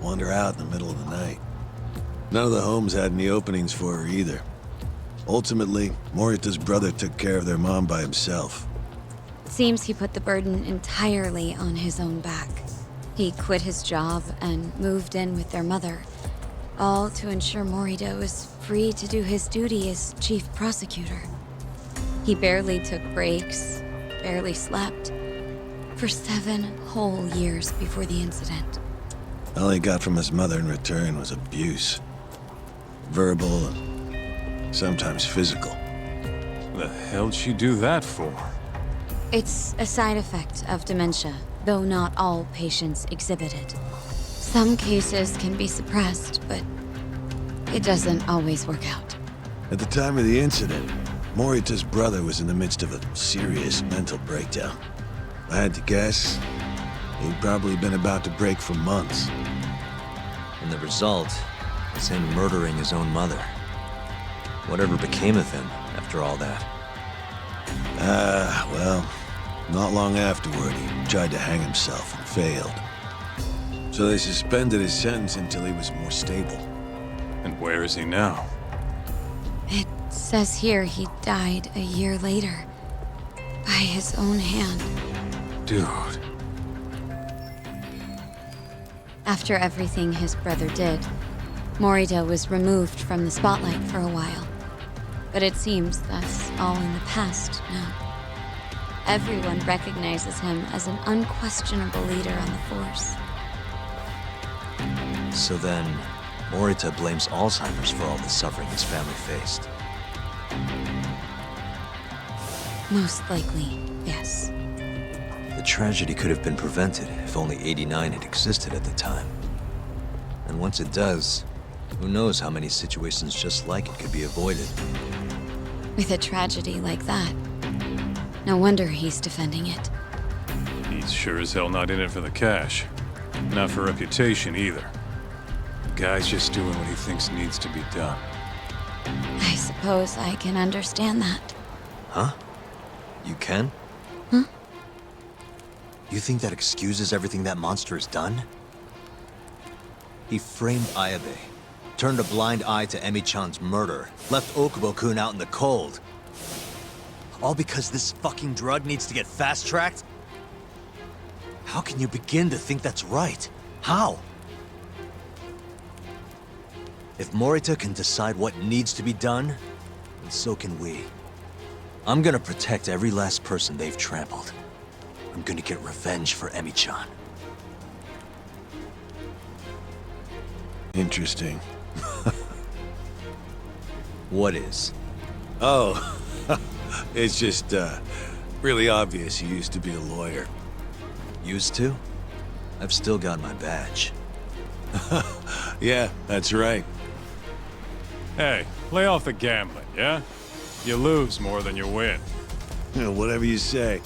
wander out in the middle of the night. None of the homes had any openings for her either. Ultimately, Morita's brother took care of their mom by himself. It seems he put the burden entirely on his own back. He quit his job and moved in with their mother, all to ensure Morita was free to do his duty as chief prosecutor. He barely took breaks, barely slept, for 7 whole years before the incident. All he got from his mother in return was abuse. Verbal and sometimes physical. The hell'd she do that for? It's a side effect of dementia, though not all patients exhibit it. Some cases can be suppressed, but it doesn't always work out. At the time of the incident, Morita's brother was in the midst of a serious mental breakdown. If I had to guess, he'd probably been about to break for months. And the result is him murdering his own mother. Whatever became of him after all that? Well, not long afterward, he tried to hang himself and failed. So they suspended his sentence until he was more stable. And where is he now? It says here he died a year later. By his own hand. Dude. After everything his brother did, Morita was removed from the spotlight for a while. But it seems that's all in the past now. Everyone recognizes him as an unquestionable leader on the Force. So then, Morita blames Alzheimer's for all the suffering his family faced. Most likely, yes. The tragedy could have been prevented if only 89 had existed at the time. And once it does, who knows how many situations just like it could be avoided. With a tragedy like that, no wonder he's defending it. He's sure as hell not in it for the cash. Not for reputation either. The guy's just doing what he thinks needs to be done. I suppose I can understand that. Huh? You can? Huh? You think that excuses everything that monster has done? He framed Ayabe, turned a blind eye to Emi-chan's murder, left Okubo-kun out in the cold. All because this fucking drug needs to get fast-tracked? How can you begin to think that's right? How? If Morita can decide what needs to be done, then so can we. I'm gonna protect every last person they've trampled. I'm gonna get revenge for Emi-chan. Interesting. What is? Oh, it's just, really obvious you used to be a lawyer. Used to? I've still got my badge. Yeah, that's right. Hey, lay off the gambling, yeah? You lose more than you win. Whatever you say.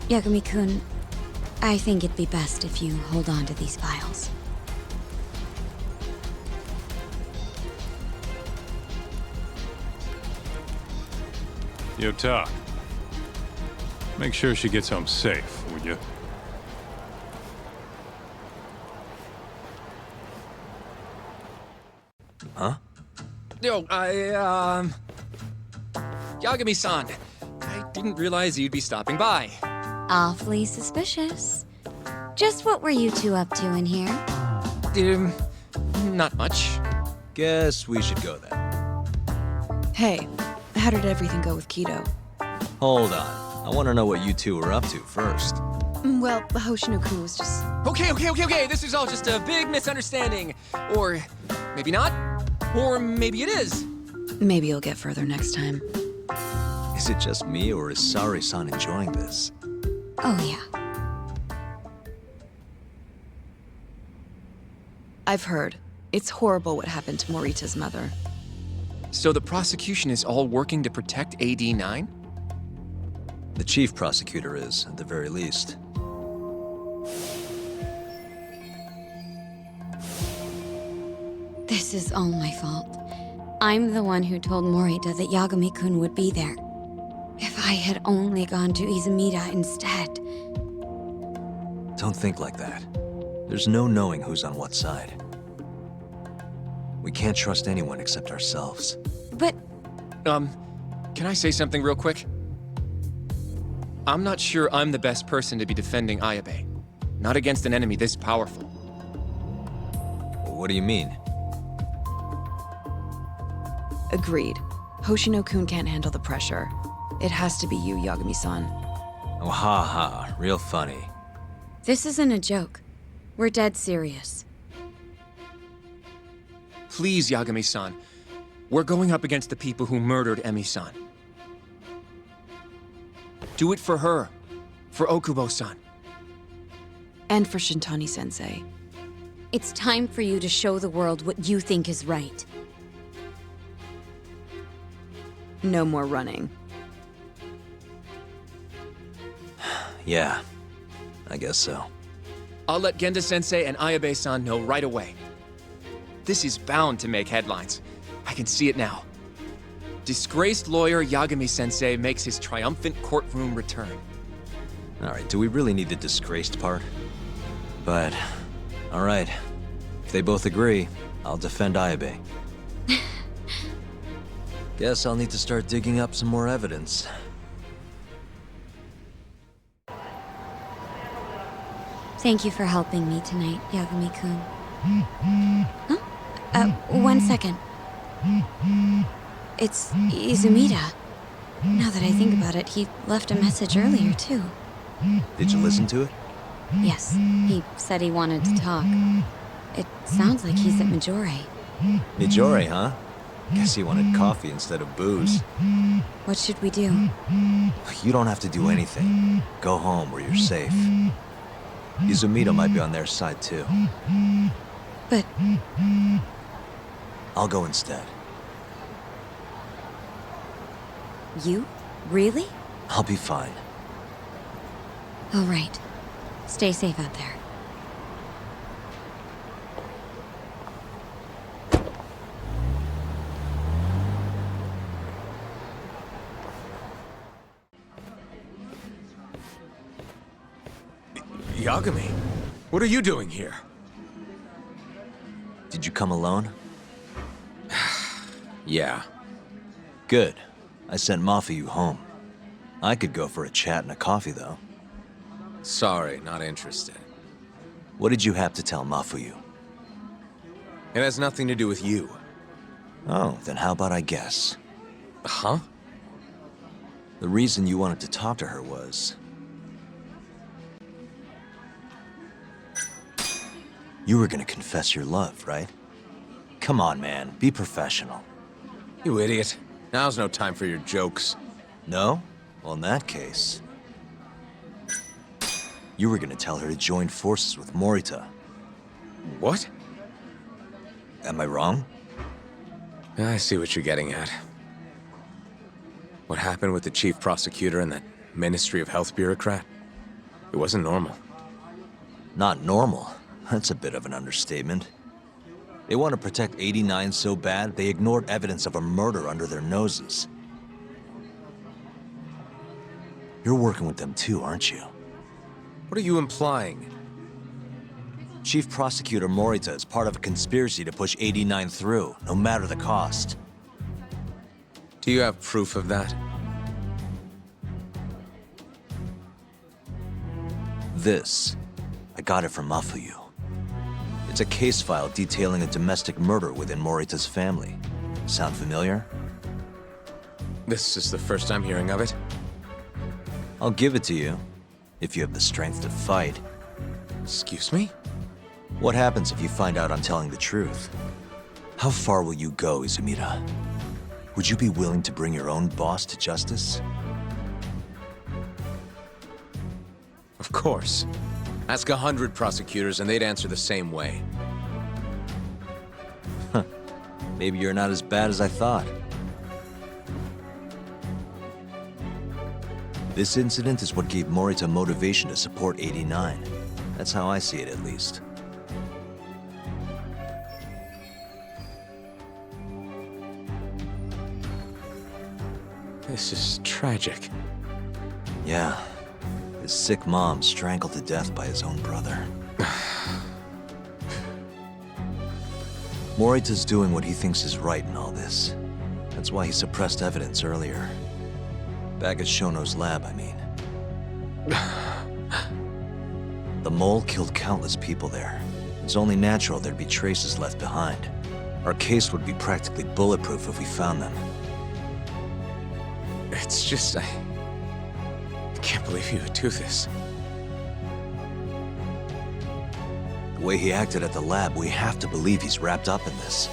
Yagami-kun, I think it'd be best if you hold on to these files. Yo, Tak. Make sure she gets home safe, would you? Huh? Yo, Yagami-san, I didn't realize you'd be stopping by. Awfully suspicious. Just what were you two up to in here? Not much. Guess we should go then. Hey, how did everything go with Kido? Hold on. I want to know what you two were up to first. Well, Hoshino-kun was just... Okay. This is all just a big misunderstanding. Or maybe not. Or maybe it is. Maybe you'll get further next time. Is it just me, or is Sari-san enjoying this? Oh, yeah. I've heard. It's horrible what happened to Morita's mother. So the prosecution is all working to protect AD-9? The chief prosecutor is, at the very least. This is all my fault. I'm the one who told Morita that Yagami-kun would be there. If I had only gone to Izumida instead. Don't think like that. There's no knowing who's on what side. We can't trust anyone except ourselves. But... can I say something real quick? I'm not sure I'm the best person to be defending Ayabe. Not against an enemy this powerful. What do you mean? Agreed. Hoshino-kun can't handle the pressure. It has to be you, Yagami-san. Oh, ha. Real funny. This isn't a joke. We're dead serious. Please, Yagami-san. We're going up against the people who murdered Emi-san. Do it for her. For Okubo-san. And for Shintani-sensei. It's time for you to show the world what you think is right. No more running. Yeah, I guess so. I'll let Genda-sensei and Ayabe-san know right away. This is bound to make headlines. I can see it now. Disgraced lawyer Yagami-sensei makes his triumphant courtroom return. All right, do we really need the disgraced part? But, all right. If they both agree, I'll defend Ayabe. Guess I'll need to start digging up some more evidence. Thank you for helping me tonight, Yagami-kun. Huh? 1 second. It's Izumida. Now that I think about it, he left a message earlier, too. Did you listen to it? Yes, he said he wanted to talk. It sounds like he's at Majore. Majore, huh? Guess he wanted coffee instead of booze. What should we do? You don't have to do anything. Go home where you're safe. Izumida might be on their side, too. But... I'll go instead. You? Really? I'll be fine. All right. Stay safe out there. Yagami, what are you doing here? Did you come alone? Yeah. Good. I sent Mafuyu home. I could go for a chat and a coffee, though. Sorry, not interested. What did you have to tell Mafuyu? It has nothing to do with you. Oh, then how about I guess? Huh? The reason you wanted to talk to her was... you were gonna confess your love, right? Come on, man. Be professional. You idiot. Now's no time for your jokes. No? Well, in that case... you were gonna tell her to join forces with Morita. What? Am I wrong? I see what you're getting at. What happened with the chief prosecutor and that Ministry of Health bureaucrat? It wasn't normal. Not normal. That's a bit of an understatement. They want to protect 89 so bad, they ignored evidence of a murder under their noses. You're working with them too, aren't you? What are you implying? Chief Prosecutor Morita is part of a conspiracy to push 89 through, no matter the cost. Do you have proof of that? This. I got it from Mafuyu. It's a case file detailing a domestic murder within Morita's family. Sound familiar? This is the first I'm hearing of it. I'll give it to you, if you have the strength to fight. Excuse me? What happens if you find out I'm telling the truth? How far will you go, Izumida? Would you be willing to bring your own boss to justice? Of course. Ask 100 prosecutors and they'd answer the same way. Maybe you're not as bad as I thought. This incident is what gave Morita motivation to support 89. That's how I see it, at least. This is tragic. Yeah. His sick mom strangled to death by his own brother. Morita's doing what he thinks is right in all this. That's why he suppressed evidence earlier. Back at Shono's lab, I mean. The mole killed countless people there. It's only natural there'd be traces left behind. Our case would be practically bulletproof if we found them. It's just, I can't believe you would do this. The way he acted at the lab, we have to believe he's wrapped up in this.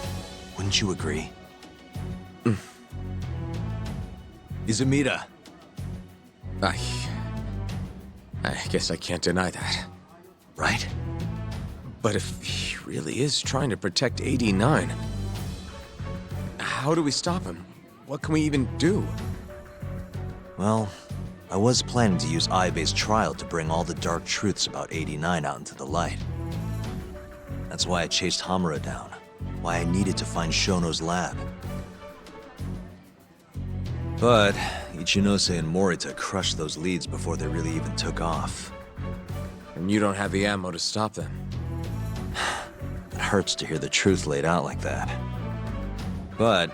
Wouldn't you agree? Izumida. I guess I can't deny that. Right? But if he really is trying to protect 89, how do we stop him? What can we even do? Well, I was planning to use Ayabe's trial to bring all the dark truths about 89 out into the light. That's why I chased Hamura down. Why I needed to find Shono's lab. But Ichinose and Morita crushed those leads before they really even took off. And you don't have the ammo to stop them. It hurts to hear the truth laid out like that. But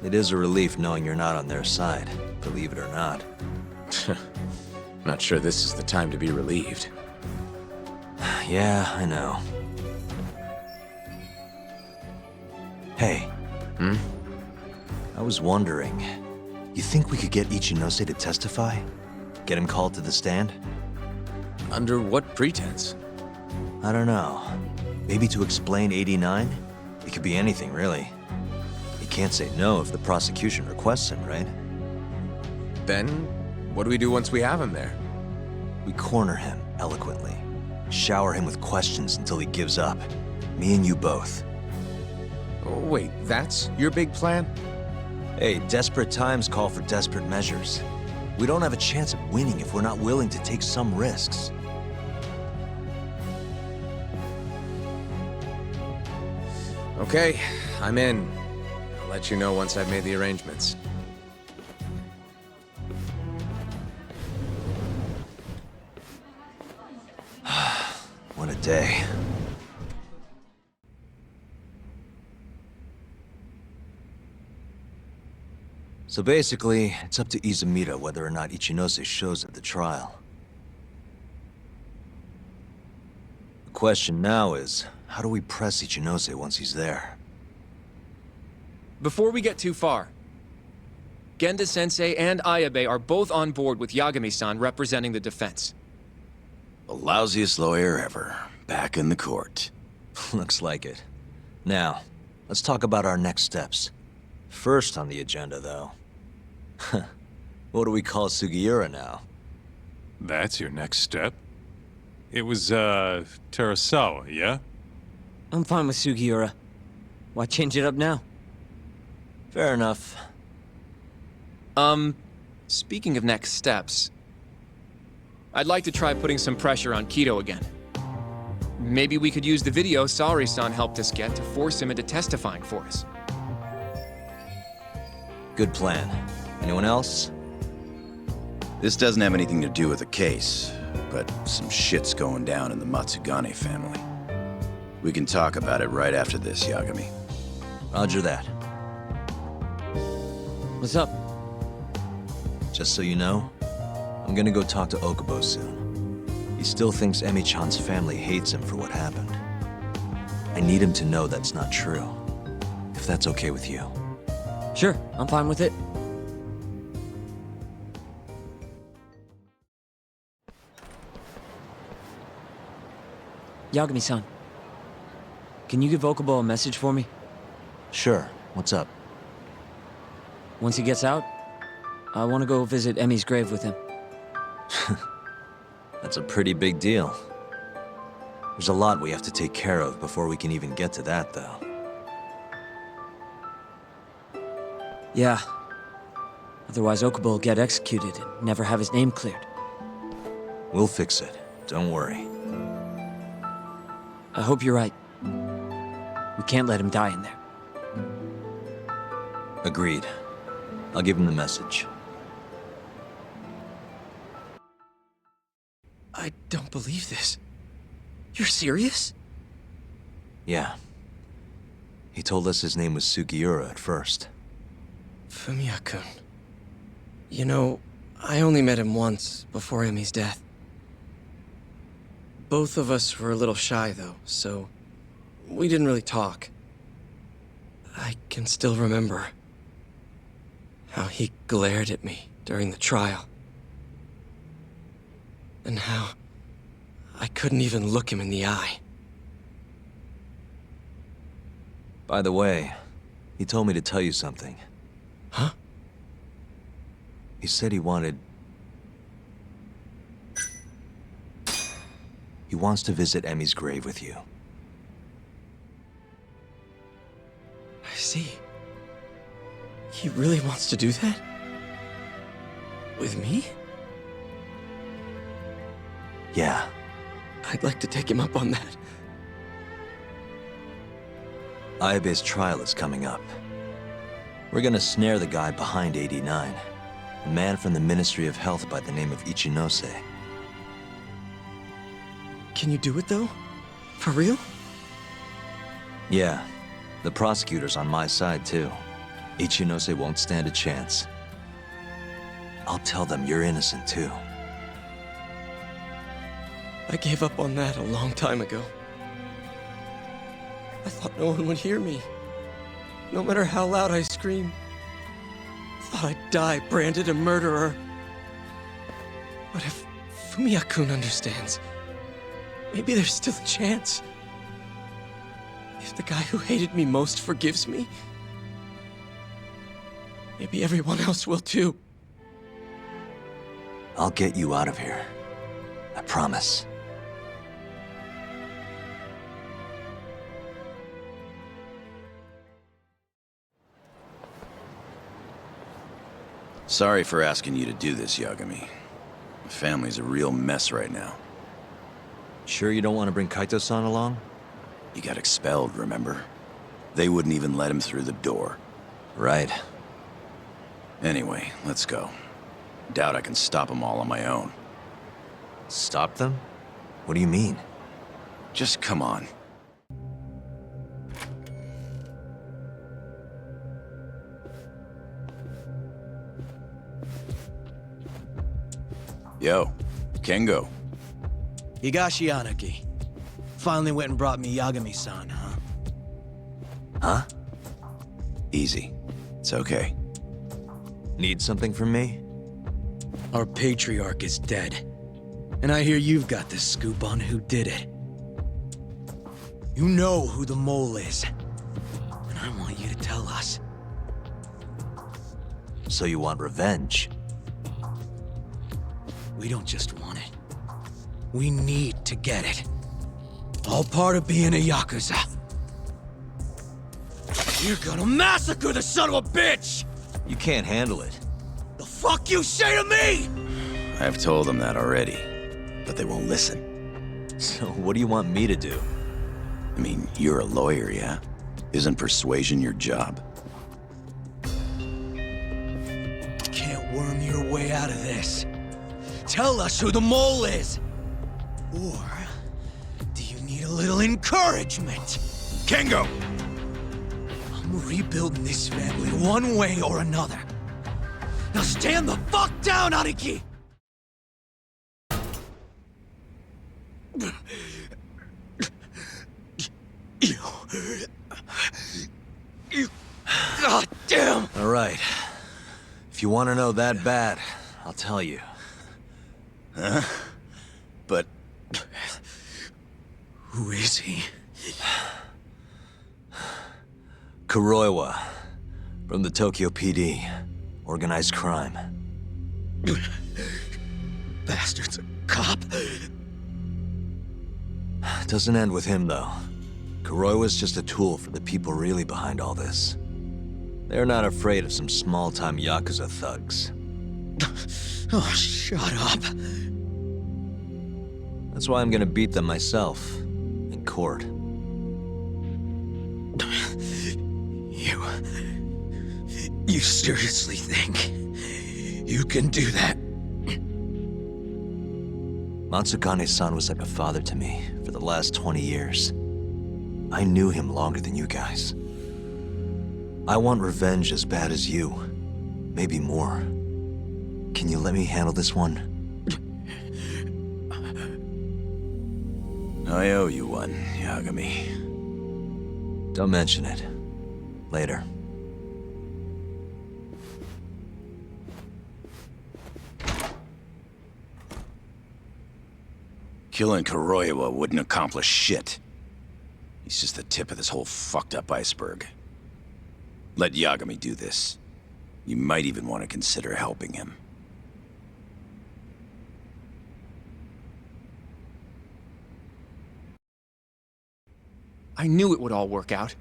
it is a relief knowing you're not on their side, believe it or not. Not sure this is the time to be relieved. Yeah, I know. Hey. I was wondering, you think we could get Ichinose to testify? Get him called to the stand? Under what pretense? I don't know. Maybe to explain 89? It could be anything, really. You can't say no if the prosecution requests him, right? Then, what do we do once we have him there? We corner him, eloquently. Shower him with questions until he gives up. Me and you both. Oh, wait, that's your big plan? Hey, desperate times call for desperate measures. We don't have a chance of winning if we're not willing to take some risks. Okay, I'm in. I'll let you know once I've made the arrangements. What a day. So basically, it's up to Izumida whether or not Ichinose shows at the trial. The question now is, how do we press Ichinose once he's there? Before we get too far, Genda-sensei and Ayabe are both on board with Yagami-san representing the defense. The lousiest lawyer ever. Back in the court. Looks like it. Now, let's talk about our next steps. First on the agenda, though. What do we call Sugiura now? That's your next step? It was, Terasawa, yeah? I'm fine with Sugiura. Why change it up now? Fair enough. Speaking of next steps, I'd like to try putting some pressure on Kido again. Maybe we could use the video Saori-san helped us get to force him into testifying for us. Good plan. Anyone else? This doesn't have anything to do with the case, but some shit's going down in the Matsugane family. We can talk about it right after this, Yagami. Roger that. What's up? Just so you know, I'm gonna go talk to Okubo soon. He still thinks Emi-chan's family hates him for what happened. I need him to know that's not true. If that's okay with you. Sure, I'm fine with it. Yagami-san, can you give Okubo a message for me? Sure. What's up? Once he gets out, I want to go visit Emi's grave with him. That's a pretty big deal. There's a lot we have to take care of before we can even get to that, though. Yeah. Otherwise, Okubo will get executed and never have his name cleared. We'll fix it. Don't worry. I hope you're right. We can't let him die in there. Agreed. I'll give him the message. I don't believe this. You're serious? Yeah. He told us his name was Sugiura at first. Fumiya-kun. You know, I only met him once before Emi's death. Both of us were a little shy, though, so we didn't really talk. I can still remember how he glared at me during the trial. And how I couldn't even look him in the eye. By the way, he told me to tell you something. Huh? He said he wanted... He wants to visit Emmy's grave with you. I see. He really wants to do that? With me? Yeah. I'd like to take him up on that. Ayabe's trial is coming up. We're gonna snare the guy behind 89. A man from the Ministry of Health by the name of Ichinose. Can you do it, though? For real? Yeah. The prosecutor's on my side, too. Ichinose won't stand a chance. I'll tell them you're innocent, too. I gave up on that a long time ago. I thought no one would hear me. No matter how loud I screamed. Thought I'd die branded a murderer. But if Fumiya-kun understands, maybe there's still a chance. If the guy who hated me most forgives me, maybe everyone else will too. I'll get you out of here. I promise. Sorry for asking you to do this, Yagami. The family's a real mess right now. Sure you don't want to bring Kaito-san along? He got expelled, remember? They wouldn't even let him through the door. Right. Anyway, let's go. Doubt I can stop them all on my own. Stop them? What do you mean? Just come on. Yo, Kengo. Higashi Anaki. Finally went and brought me Yagami-san, huh? Huh? Easy. It's okay. Need something from me? Our patriarch is dead. And I hear you've got the scoop on who did it. You know who the mole is. And I want you to tell us. So you want revenge? We don't just want it. We need to get it. All part of being a yakuza. You're gonna massacre the son of a bitch! You can't handle it. The fuck you say to me?! I've told them that already, but they won't listen. So what do you want me to do? I mean, you're a lawyer, yeah? Isn't persuasion your job? Can't worm your way out of this. Tell us who the mole is! Or do you need a little encouragement? Kengo! I'm rebuilding this family one way or another. Now stand the fuck down, Aniki! You... God damn! All right. If you want to know that bad, I'll tell you. Huh? But... Who is he? Kuroiwa, from the Tokyo PD. Organized crime. Bastard's a cop. Doesn't end with him, though. Kuroiwa's just a tool for the people really behind all this. They're not afraid of some small-time Yakuza thugs. Oh, shut up. That's why I'm gonna beat them myself. In court. You seriously think you can do that? Matsukane-san was like a father to me for the last 20 years. I knew him longer than you guys. I want revenge as bad as you. Maybe more. Can you let me handle this one? I owe you one, Yagami. Don't mention it. Later. Killing Kuroiwa wouldn't accomplish shit. He's just the tip of this whole fucked up iceberg. Let Yagami do this. You might even want to consider helping him. I knew it would all work out.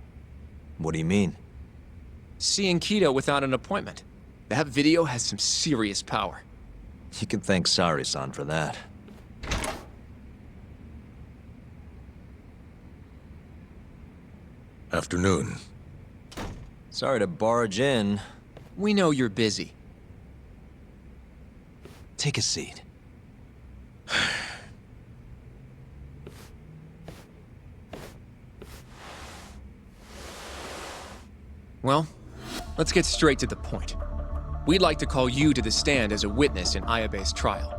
What do you mean? Seeing Kido without an appointment. That video has some serious power. You can thank Sari-san for that. Afternoon. Sorry to barge in. We know you're busy. Take a seat. Well, let's get straight to the point. We'd like to call you to the stand as a witness in Ayabe's trial.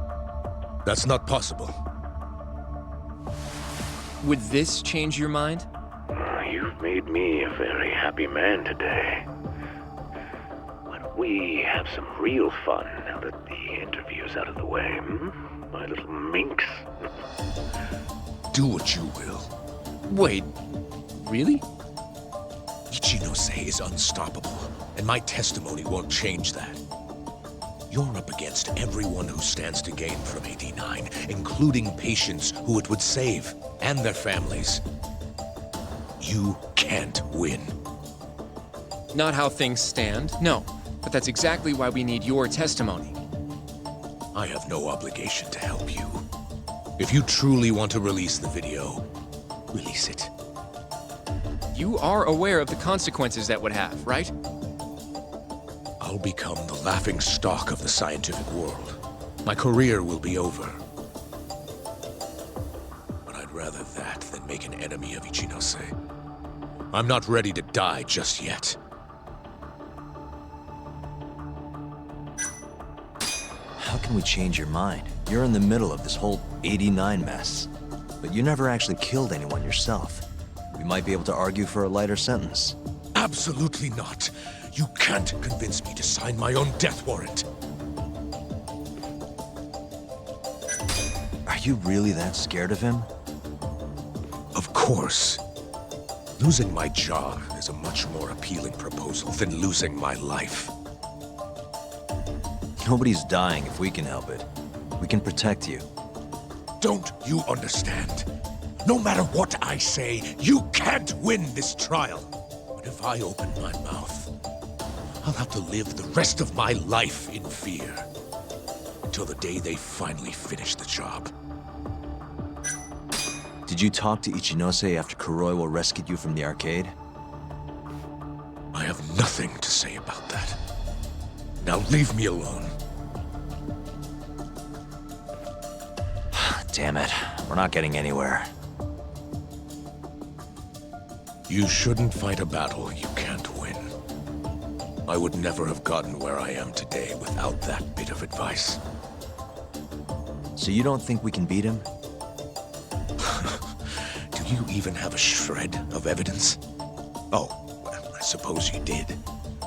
That's not possible. Would this change your mind? You've made me a very happy man today. Why don't we have some real fun now that the interview's out of the way, my little minx? Do what you will. Wait, really? Ichinose is unstoppable, and my testimony won't change that. You're up against everyone who stands to gain from 89, including patients who it would save, and their families. You can't win. Not how things stand, no. But that's exactly why we need your testimony. I have no obligation to help you. If you truly want to release the video, release it. You are aware of the consequences that would have, right? I'll become the laughing stock of the scientific world. My career will be over. But I'd rather that than make an enemy of Ichinose. I'm not ready to die just yet. How can we change your mind? You're in the middle of this whole 89 mess. But you never actually killed anyone yourself. We might be able to argue for a lighter sentence. Absolutely not. You can't convince me to sign my own death warrant. Are you really that scared of him? Of course. Losing my job is a much more appealing proposal than losing my life. Nobody's dying if we can help it. We can protect you. Don't you understand? No matter what I say, you can't win this trial. But if I open my mouth, I'll have to live the rest of my life in fear. Until the day they finally finish the job. Did you talk to Ichinose after Kuroiwa rescued you from the arcade? I have nothing to say about that. Now leave me alone. Damn it. We're not getting anywhere. You shouldn't fight a battle you can't win. I would never have gotten where I am today without that bit of advice. So you don't think we can beat him? Do you even have a shred of evidence? Oh, well, I suppose you did.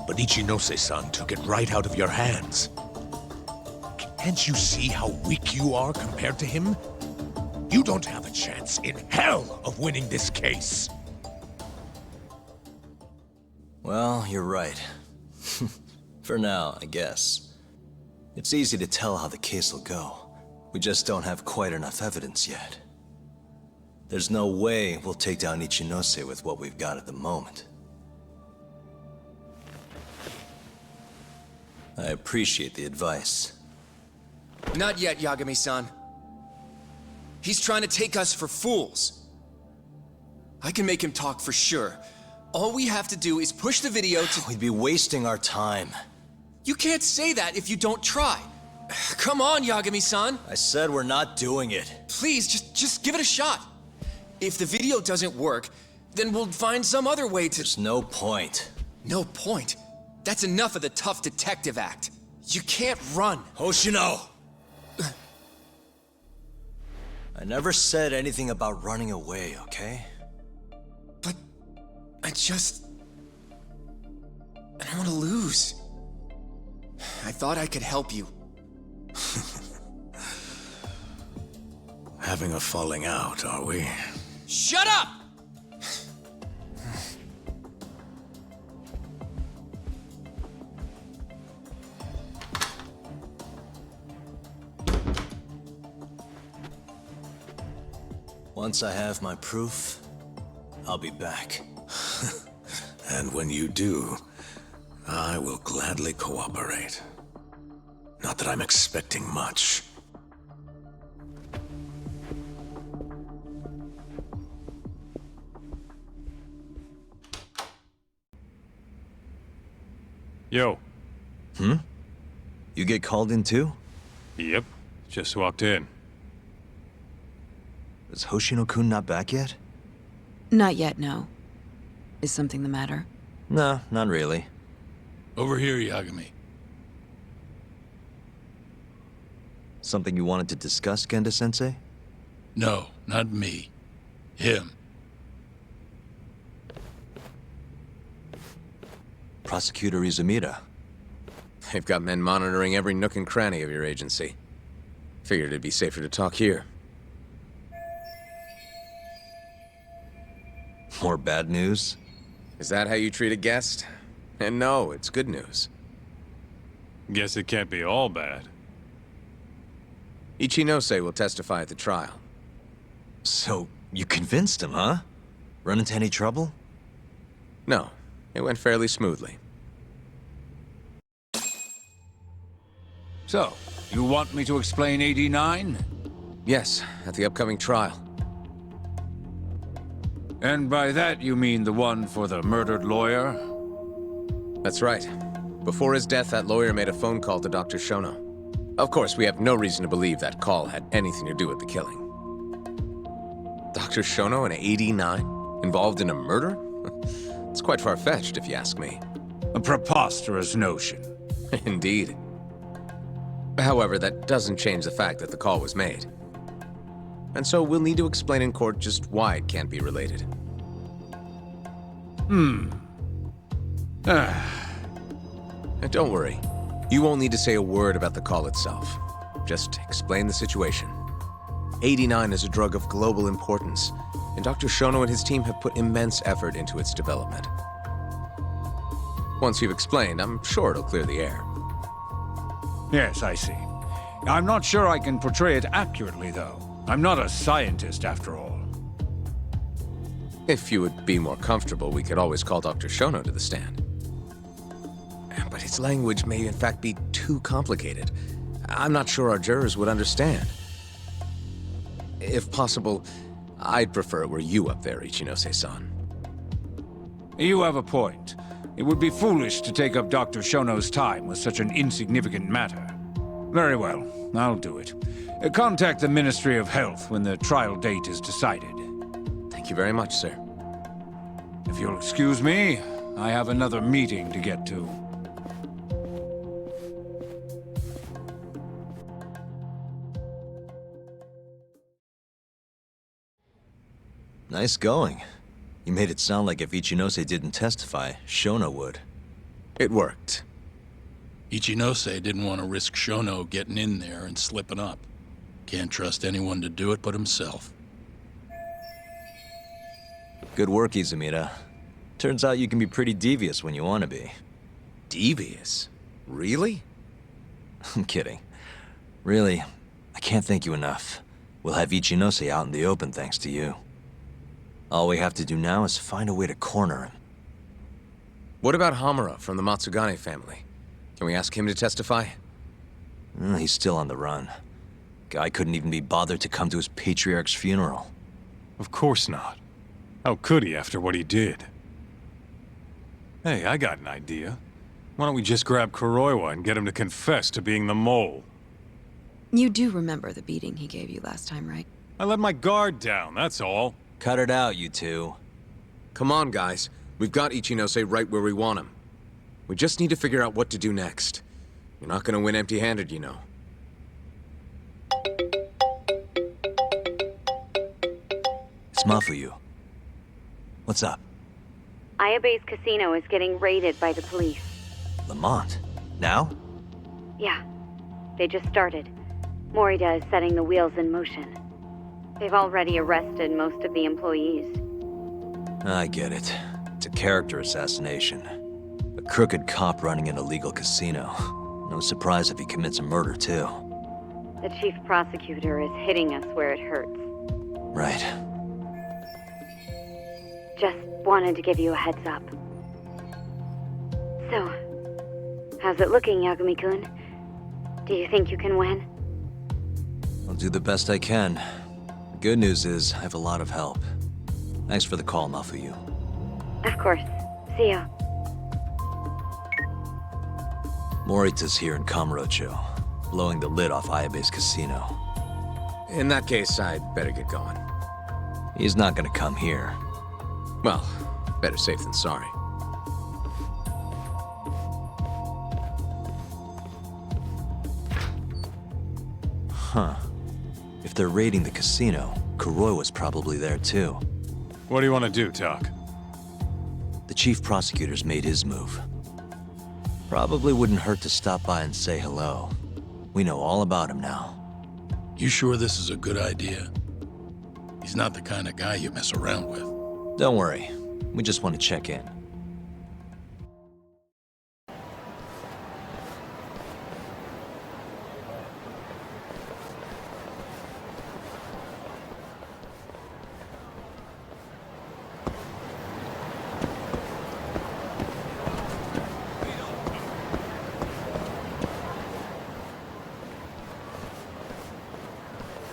But Ichinose-san took it right out of your hands. Can't you see how weak you are compared to him? You don't have a chance in hell of winning this case. Well, you're right. For now, I guess. It's easy to tell how the case will go. We just don't have quite enough evidence yet. There's no way we'll take down Ichinose with what we've got at the moment. I appreciate the advice. Not yet, Yagami-san. He's trying to take us for fools. I can make him talk for sure. All we have to do is push the video to— We'd be wasting our time. You can't say that if you don't try. Come on, Yagami-san. I said we're not doing it. Please, just give it a shot. If the video doesn't work, then we'll find some other way to— There's no point. No point? That's enough of the tough detective act. You can't run. Hoshino! I never said anything about running away, okay? But I don't want to lose. I thought I could help you. Having a falling out, are we? Shut up! Once I have my proof, I'll be back. And when you do, I will gladly cooperate. Not that I'm expecting much. Yo. You get called in too? Yep. Just walked in. Is Hoshino-kun not back yet? Not yet, no. Is something the matter? No, not really. Over here, Yagami. Something you wanted to discuss, Genda-sensei? No, not me. Him. Prosecutor Izumida. They've got men monitoring every nook and cranny of your agency. Figured it'd be safer to talk here. More bad news? Is that how you treat a guest? And no, it's good news. Guess it can't be all bad. Ichinose will testify at the trial. So, you convinced him, huh? Run into any trouble? No, it went fairly smoothly. So, you want me to explain 89? Yes, at the upcoming trial. And by that you mean the one for the murdered lawyer? That's right. Before his death, that lawyer made a phone call to Dr. Shono. Of course, we have no reason to believe that call had anything to do with the killing. Dr. Shono in 89? Involved in a murder? It's quite far-fetched, if you ask me. A preposterous notion. Indeed. However, that doesn't change the fact that the call was made. And so we'll need to explain in court just why it can't be related. And don't worry. You won't need to say a word about the call itself. Just explain the situation. 89 is a drug of global importance, and Dr. Shono and his team have put immense effort into its development. Once you've explained, I'm sure it'll clear the air. Yes, I see. I'm not sure I can portray it accurately, though. I'm not a scientist, after all. If you would be more comfortable, we could always call Dr. Shono to the stand. But his language may in fact be too complicated. I'm not sure our jurors would understand. If possible, I'd prefer it were you up there, Ichinose-san. You have a point. It would be foolish to take up Dr. Shono's time with such an insignificant matter. Very well, I'll do it. Contact the Ministry of Health when the trial date is decided. Thank you very much, sir. If you'll excuse me, I have another meeting to get to. Nice going. You made it sound like if Ichinose didn't testify, Shono would. It worked. Ichinose didn't want to risk Shono getting in there and slipping up. Can't trust anyone to do it but himself. Good work, Izumida. Turns out you can be pretty devious when you want to be. Devious? Really? I'm kidding. Really, I can't thank you enough. We'll have Ichinose out in the open thanks to you. All we have to do now is find a way to corner him. What about Hamura from the Matsugane family? Can we ask him to testify? He's still on the run. Guy couldn't even be bothered to come to his patriarch's funeral. Of course not. How could he after what he did? Hey, I got an idea. Why don't we just grab Kuroiwa and get him to confess to being the mole? You do remember the beating he gave you last time, right? I let my guard down, that's all. Cut it out, you two. Come on, guys. We've got Ichinose right where we want him. We just need to figure out what to do next. You're not gonna win empty-handed, you know. It's Mafuyu. What's up? Ayabe's casino is getting raided by the police. Lamont? Now? Yeah. They just started. Morida is setting the wheels in motion. They've already arrested most of the employees. I get it. It's a character assassination. A crooked cop running an illegal casino. No surprise if he commits a murder, too. The chief prosecutor is hitting us where it hurts. Right. Just wanted to give you a heads up. So, how's it looking, Yagami-kun? Do you think you can win? I'll do the best I can. The good news is, I have a lot of help. Thanks for the call, Mafuyu. Of course. See ya. Morita's here in Kamurocho, blowing the lid off Ayabe's casino. In that case, I'd better get going. He's not gonna come here. Well, better safe than sorry. Huh. If they're raiding the casino, Kuroi was probably there too. What do you want to do, Tak? The chief prosecutor's made his move. Probably wouldn't hurt to stop by and say hello. We know all about him now. You sure this is a good idea? He's not the kind of guy you mess around with. Don't worry. We just want to check in.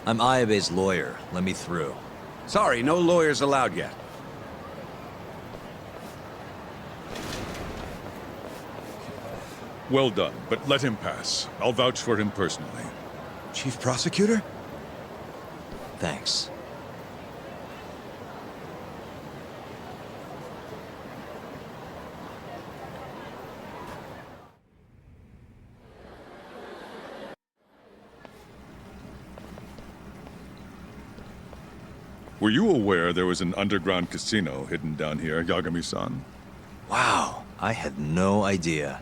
I'm Ayabe's lawyer. Let me through. Sorry, no lawyers allowed yet. Well done, but let him pass. I'll vouch for him personally. Chief Prosecutor? Thanks. Were you aware there was an underground casino hidden down here, Yagami-san? Wow, I had no idea.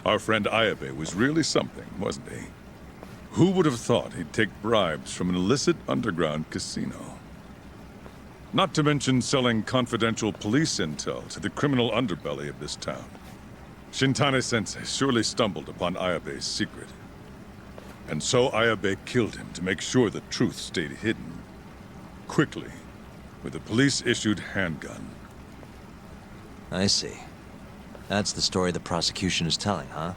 Our friend Ayabe was really something, wasn't he? Who would have thought he'd take bribes from an illicit underground casino? Not to mention selling confidential police intel to the criminal underbelly of this town. Shintane-sensei surely stumbled upon Ayabe's secret. And so Ayabe killed him to make sure the truth stayed hidden. Quickly, with a police-issued handgun. I see. That's the story the prosecution is telling, huh?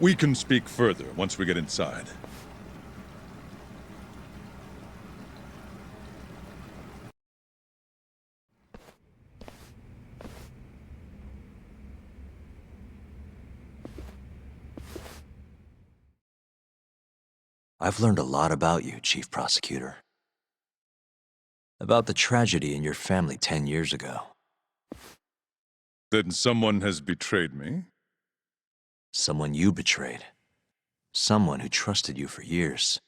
We can speak further once we get inside. I've learned a lot about you, Chief Prosecutor. About the tragedy in your family 10 years ago. Then someone has betrayed me? Someone you betrayed. Someone who trusted you for years.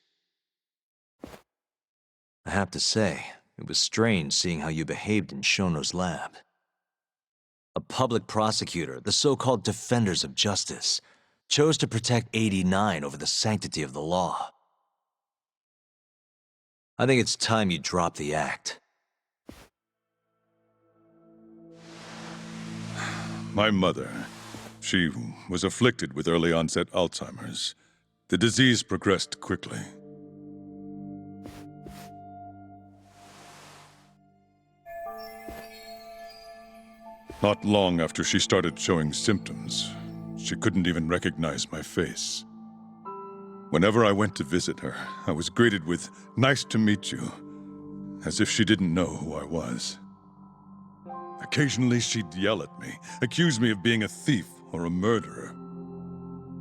I have to say, it was strange seeing how you behaved in Shono's lab. A public prosecutor, the so-called defenders of justice, chose to protect 89 over the sanctity of the law. I think it's time you drop the act. My mother, she was afflicted with early onset Alzheimer's. The disease progressed quickly. Not long after she started showing symptoms, she couldn't even recognize my face. Whenever I went to visit her, I was greeted with, "Nice to meet you," as if she didn't know who I was. Occasionally she'd yell at me, accuse me of being a thief or a murderer.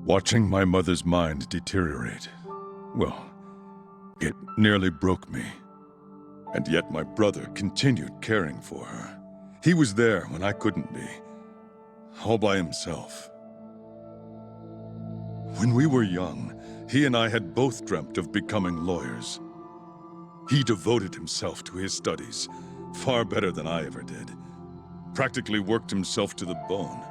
Watching my mother's mind deteriorate, well, it nearly broke me. And yet my brother continued caring for her. He was there when I couldn't be, all by himself. When we were young, he and I had both dreamt of becoming lawyers. He devoted himself to his studies, far better than I ever did. Practically worked himself to the bone.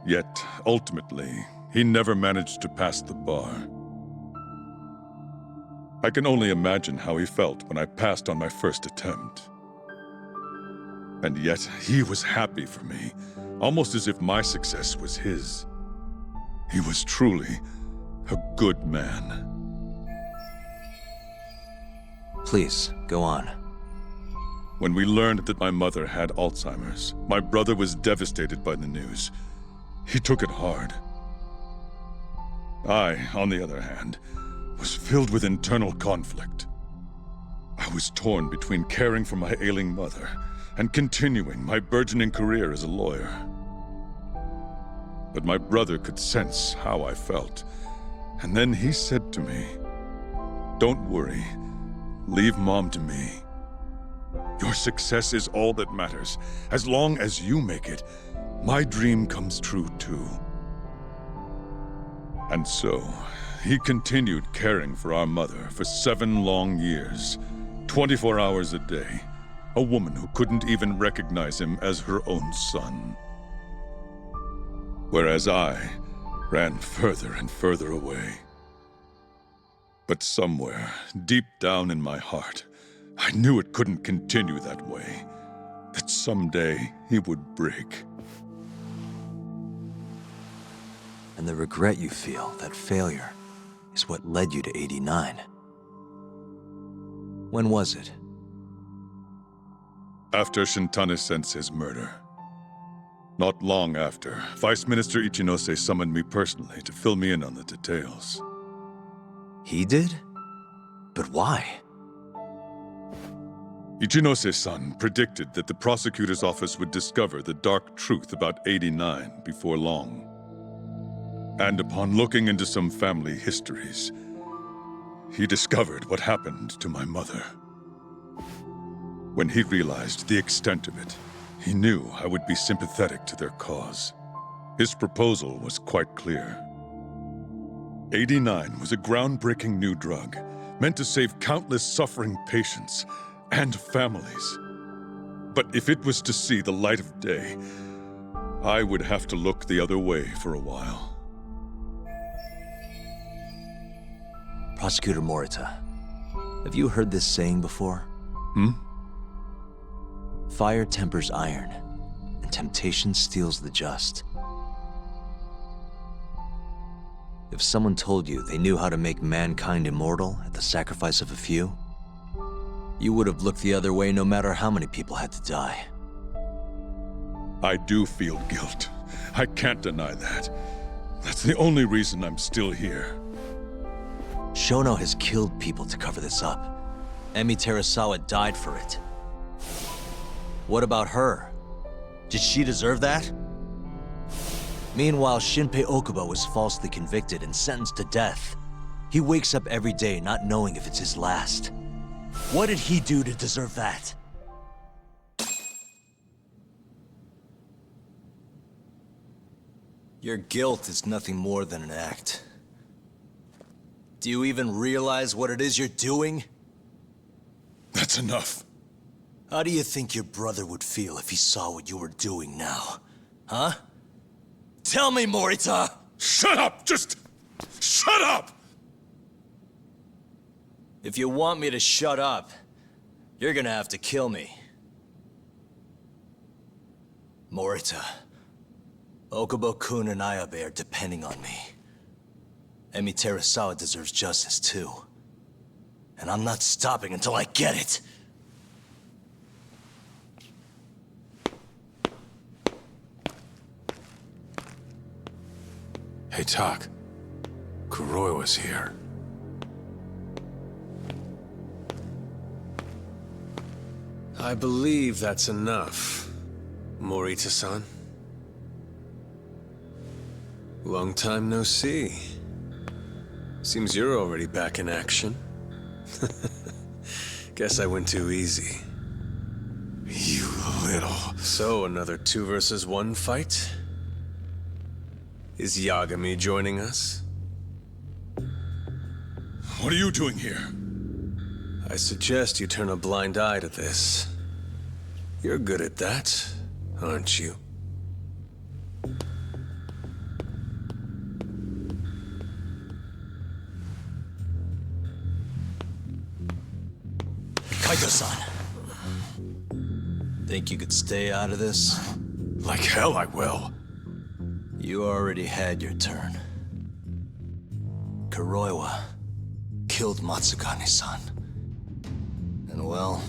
Yet, ultimately, he never managed to pass the bar. I can only imagine how he felt when I passed on my first attempt. And yet, he was happy for me, almost as if my success was his. He was truly a good man. Please, go on. When we learned that my mother had Alzheimer's, my brother was devastated by the news. He took it hard. I, on the other hand, was filled with internal conflict. I was torn between caring for my ailing mother and continuing my burgeoning career as a lawyer. But my brother could sense how I felt, and then he said to me, "Don't worry, leave Mom to me. Your success is all that matters. As long as you make it, my dream comes true too." And so, he continued caring for our mother for 7 long years, 24 hours a day, a woman who couldn't even recognize him as her own son. Whereas I ran further and further away. But somewhere, deep down in my heart, I knew it couldn't continue that way, that someday he would break. And the regret you feel, that failure, is what led you to 89. When was it? After Shintane-sensei's murder. Not long after, Vice Minister Ichinose summoned me personally to fill me in on the details. He did? But why? Ichinose-san predicted that the prosecutor's office would discover the dark truth about 89 before long. And upon looking into some family histories, he discovered what happened to my mother. When he realized the extent of it, he knew I would be sympathetic to their cause. His proposal was quite clear. 89 was a groundbreaking new drug, meant to save countless suffering patients and families. But if it was to see the light of day, I would have to look the other way for a while. Prosecutor Morita, have you heard this saying before? Fire tempers iron, and temptation steals the just. If someone told you they knew how to make mankind immortal at the sacrifice of a few, you would have looked the other way no matter how many people had to die. I do feel guilt. I can't deny that. That's the only reason I'm still here. Shono has killed people to cover this up. Emi Terasawa died for it. What about her? Did she deserve that? Meanwhile, Shinpei Okubo was falsely convicted and sentenced to death. He wakes up every day not knowing if it's his last. What did he do to deserve that? Your guilt is nothing more than an act. Do you even realize what it is you're doing? That's enough. How do you think your brother would feel if he saw what you were doing now? Huh? Tell me, Morita! Shut up! Just shut up! If you want me to shut up, you're gonna have to kill me. Morita, Okubo-kun and Ayabe are depending on me. Emi Terasawa deserves justice too. And I'm not stopping until I get it. Hey, Tak. Kuroi was here. I believe that's enough, Morita-san. Long time no see. Seems you're already back in action. Guess I went too easy. You little... So, another 2 versus 1 fight? Is Yagami joining us? What are you doing here? I suggest you turn a blind eye to this. You're good at that, aren't you? Kaito-san. Think you could stay out of this? Like hell I will. You already had your turn. Kuroiwa killed Matsukane-san. And well,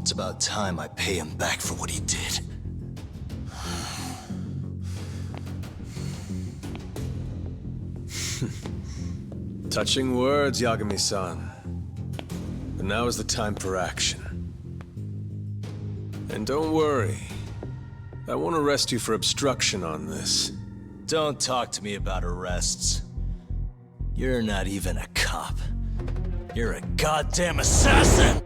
It's about time I pay him back for what he did. Touching words, Yagami-san. But now is the time for action. And don't worry. I won't arrest you for obstruction on this. Don't talk to me about arrests. You're not even a cop. You're a goddamn assassin!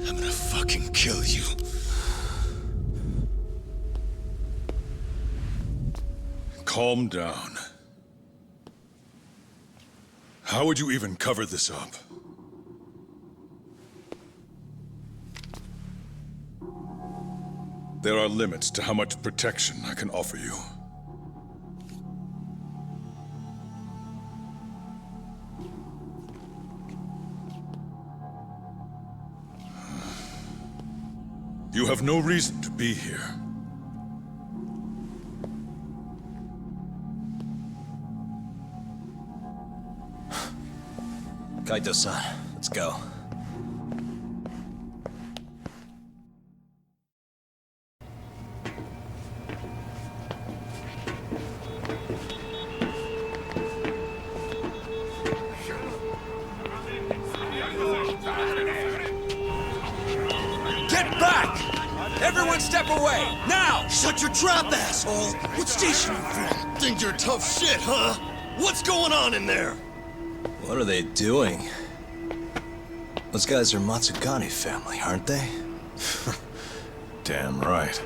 I'm gonna fucking kill you. Calm down. How would you even cover this up? There are limits to how much protection I can offer you. You have no reason to be here. Kaito-san, let's go. Get back! Everyone step away, now! Shut your trap, asshole! What station you from? Think you're tough shit, huh? What's going on in there? What are they doing? Those guys are Matsugane family, aren't they? Damn right.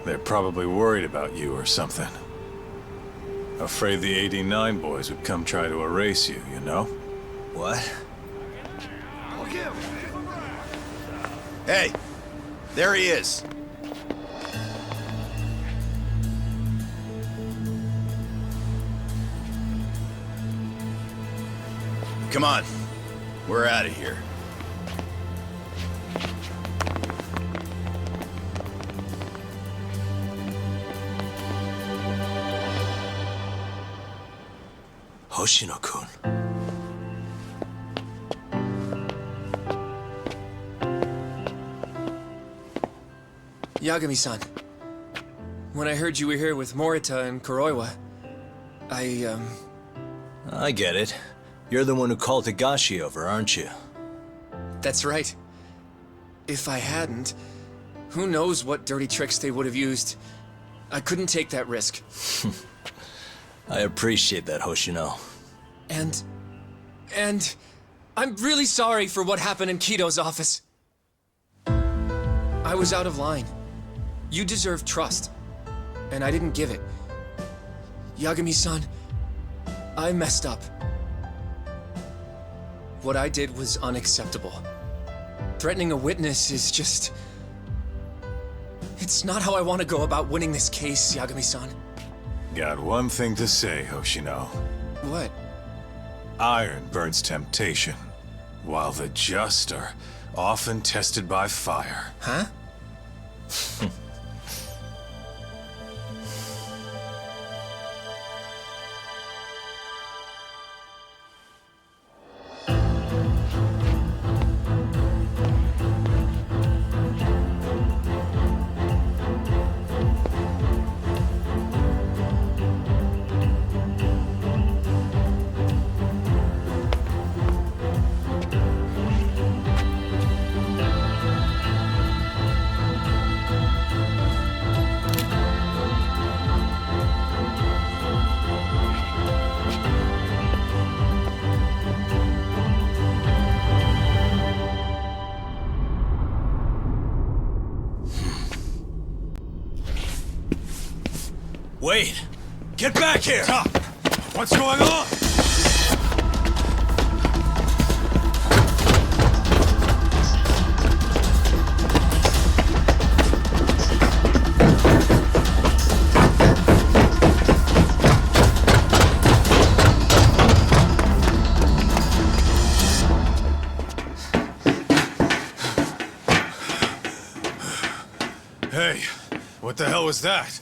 They're probably worried about you or something. Afraid the 89 boys would come try to erase you, you know? What? Hey! There he is! Come on. We're out of here. Hoshino-kun. Yagami-san. When I heard you were here with Morita and Kuroiwa, I get it. You're the one who called Higashi over, aren't you? That's right. If I hadn't, who knows what dirty tricks they would have used. I couldn't take that risk. I appreciate that, Hoshino. And I'm really sorry for what happened in Kito's office. I was out of line. You deserve trust, and I didn't give it. Yagami-san, I messed up. What I did was unacceptable. Threatening a witness is just... It's not how I want to go about winning this case, Yagami-san. got one thing to say, Hoshino. What? Iron burns temptation, while the just are often tested by fire. Huh? Wait! Get back here! Stop! What's going on? Hey, what the hell was that?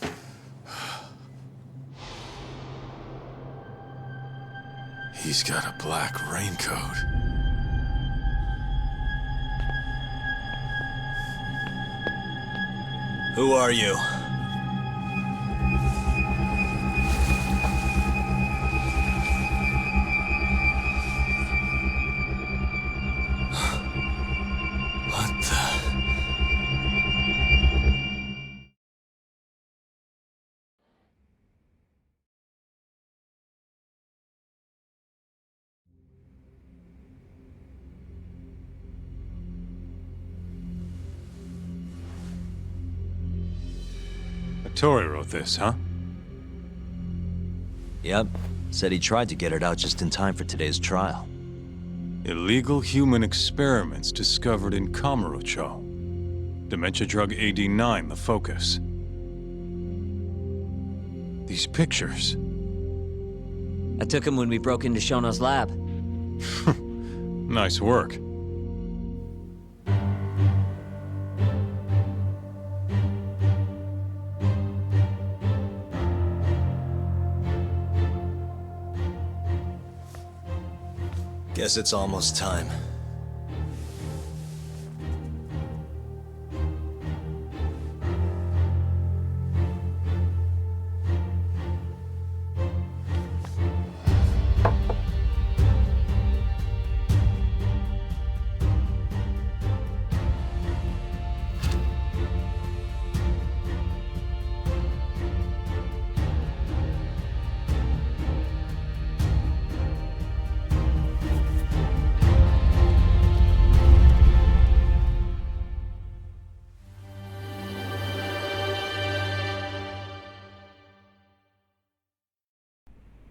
He's got a black raincoat. Who are you? What the... Tori wrote this, huh? Yep. Said he tried to get it out just in time for today's trial. Illegal human experiments discovered in Kamurocho. Dementia drug AD9, the focus. These pictures. I took him when we broke into Shono's lab. Nice work. Guess it's almost time.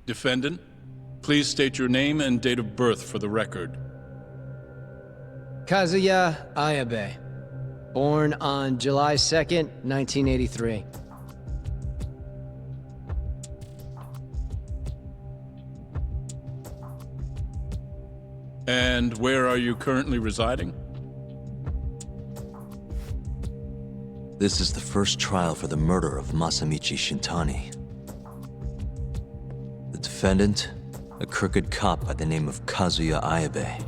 Defendant, please state your name and date of birth for the record. Kazuya Ayabe. Born on July 2nd, 1983. And where are you currently residing? This is the first trial for the murder of Masamichi Shintani. The defendant, a crooked cop by the name of Kazuya Ayabe.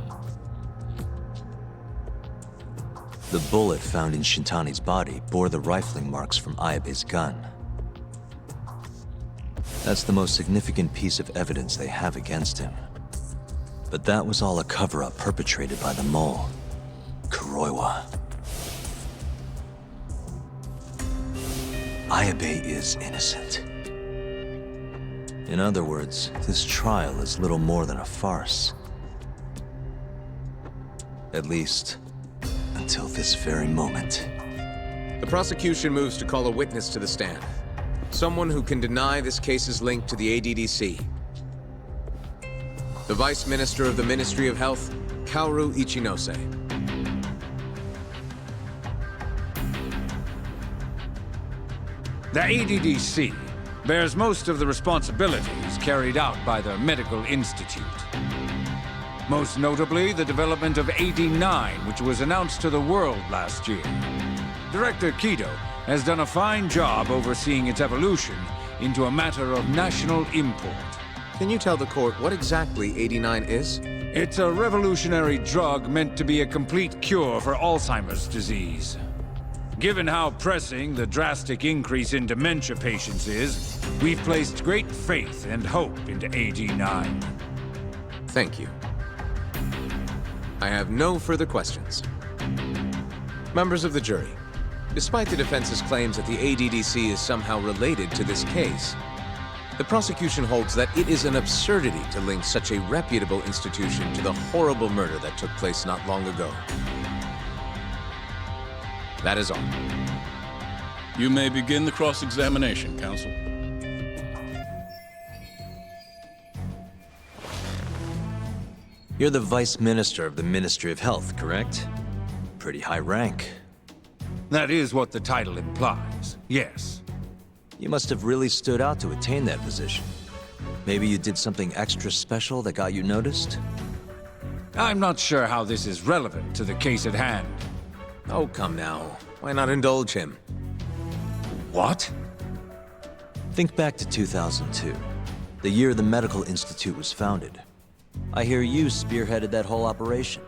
The bullet found in Shintani's body bore the rifling marks from Ayabe's gun. That's the most significant piece of evidence they have against him. But that was all a cover-up perpetrated by the mole, Kuroiwa. Ayabe is innocent. In other words, this trial is little more than a farce. At least, until this very moment. The prosecution moves to call a witness to the stand. Someone who can deny this case's link to the ADDC. The Vice Minister of the Ministry of Health, Kaoru Ichinose. The ADDC, bears most of the responsibilities carried out by the Medical Institute. Most notably, the development of 89, which was announced to the world last year. Director Kido has done a fine job overseeing its evolution into a matter of national import. Can you tell the court what exactly 89 is? It's a revolutionary drug meant to be a complete cure for Alzheimer's disease. Given how pressing the drastic increase in dementia patients is, we've placed great faith and hope into 89. Thank you. I have no further questions. Members of the jury, despite the defense's claims that the ADDC is somehow related to this case, the prosecution holds that it is an absurdity to link such a reputable institution to the horrible murder that took place not long ago. That is all. You may begin the cross-examination, counsel. You're the Vice Minister of the Ministry of Health, correct? Pretty high rank. That is what the title implies, yes. You must have really stood out to attain that position. Maybe you did something extra special that got you noticed? I'm not sure how this is relevant to the case at hand. Oh, come now. Why not indulge him? What? Think back to 2002, the year the Medical Institute was founded. I hear you spearheaded that whole operation.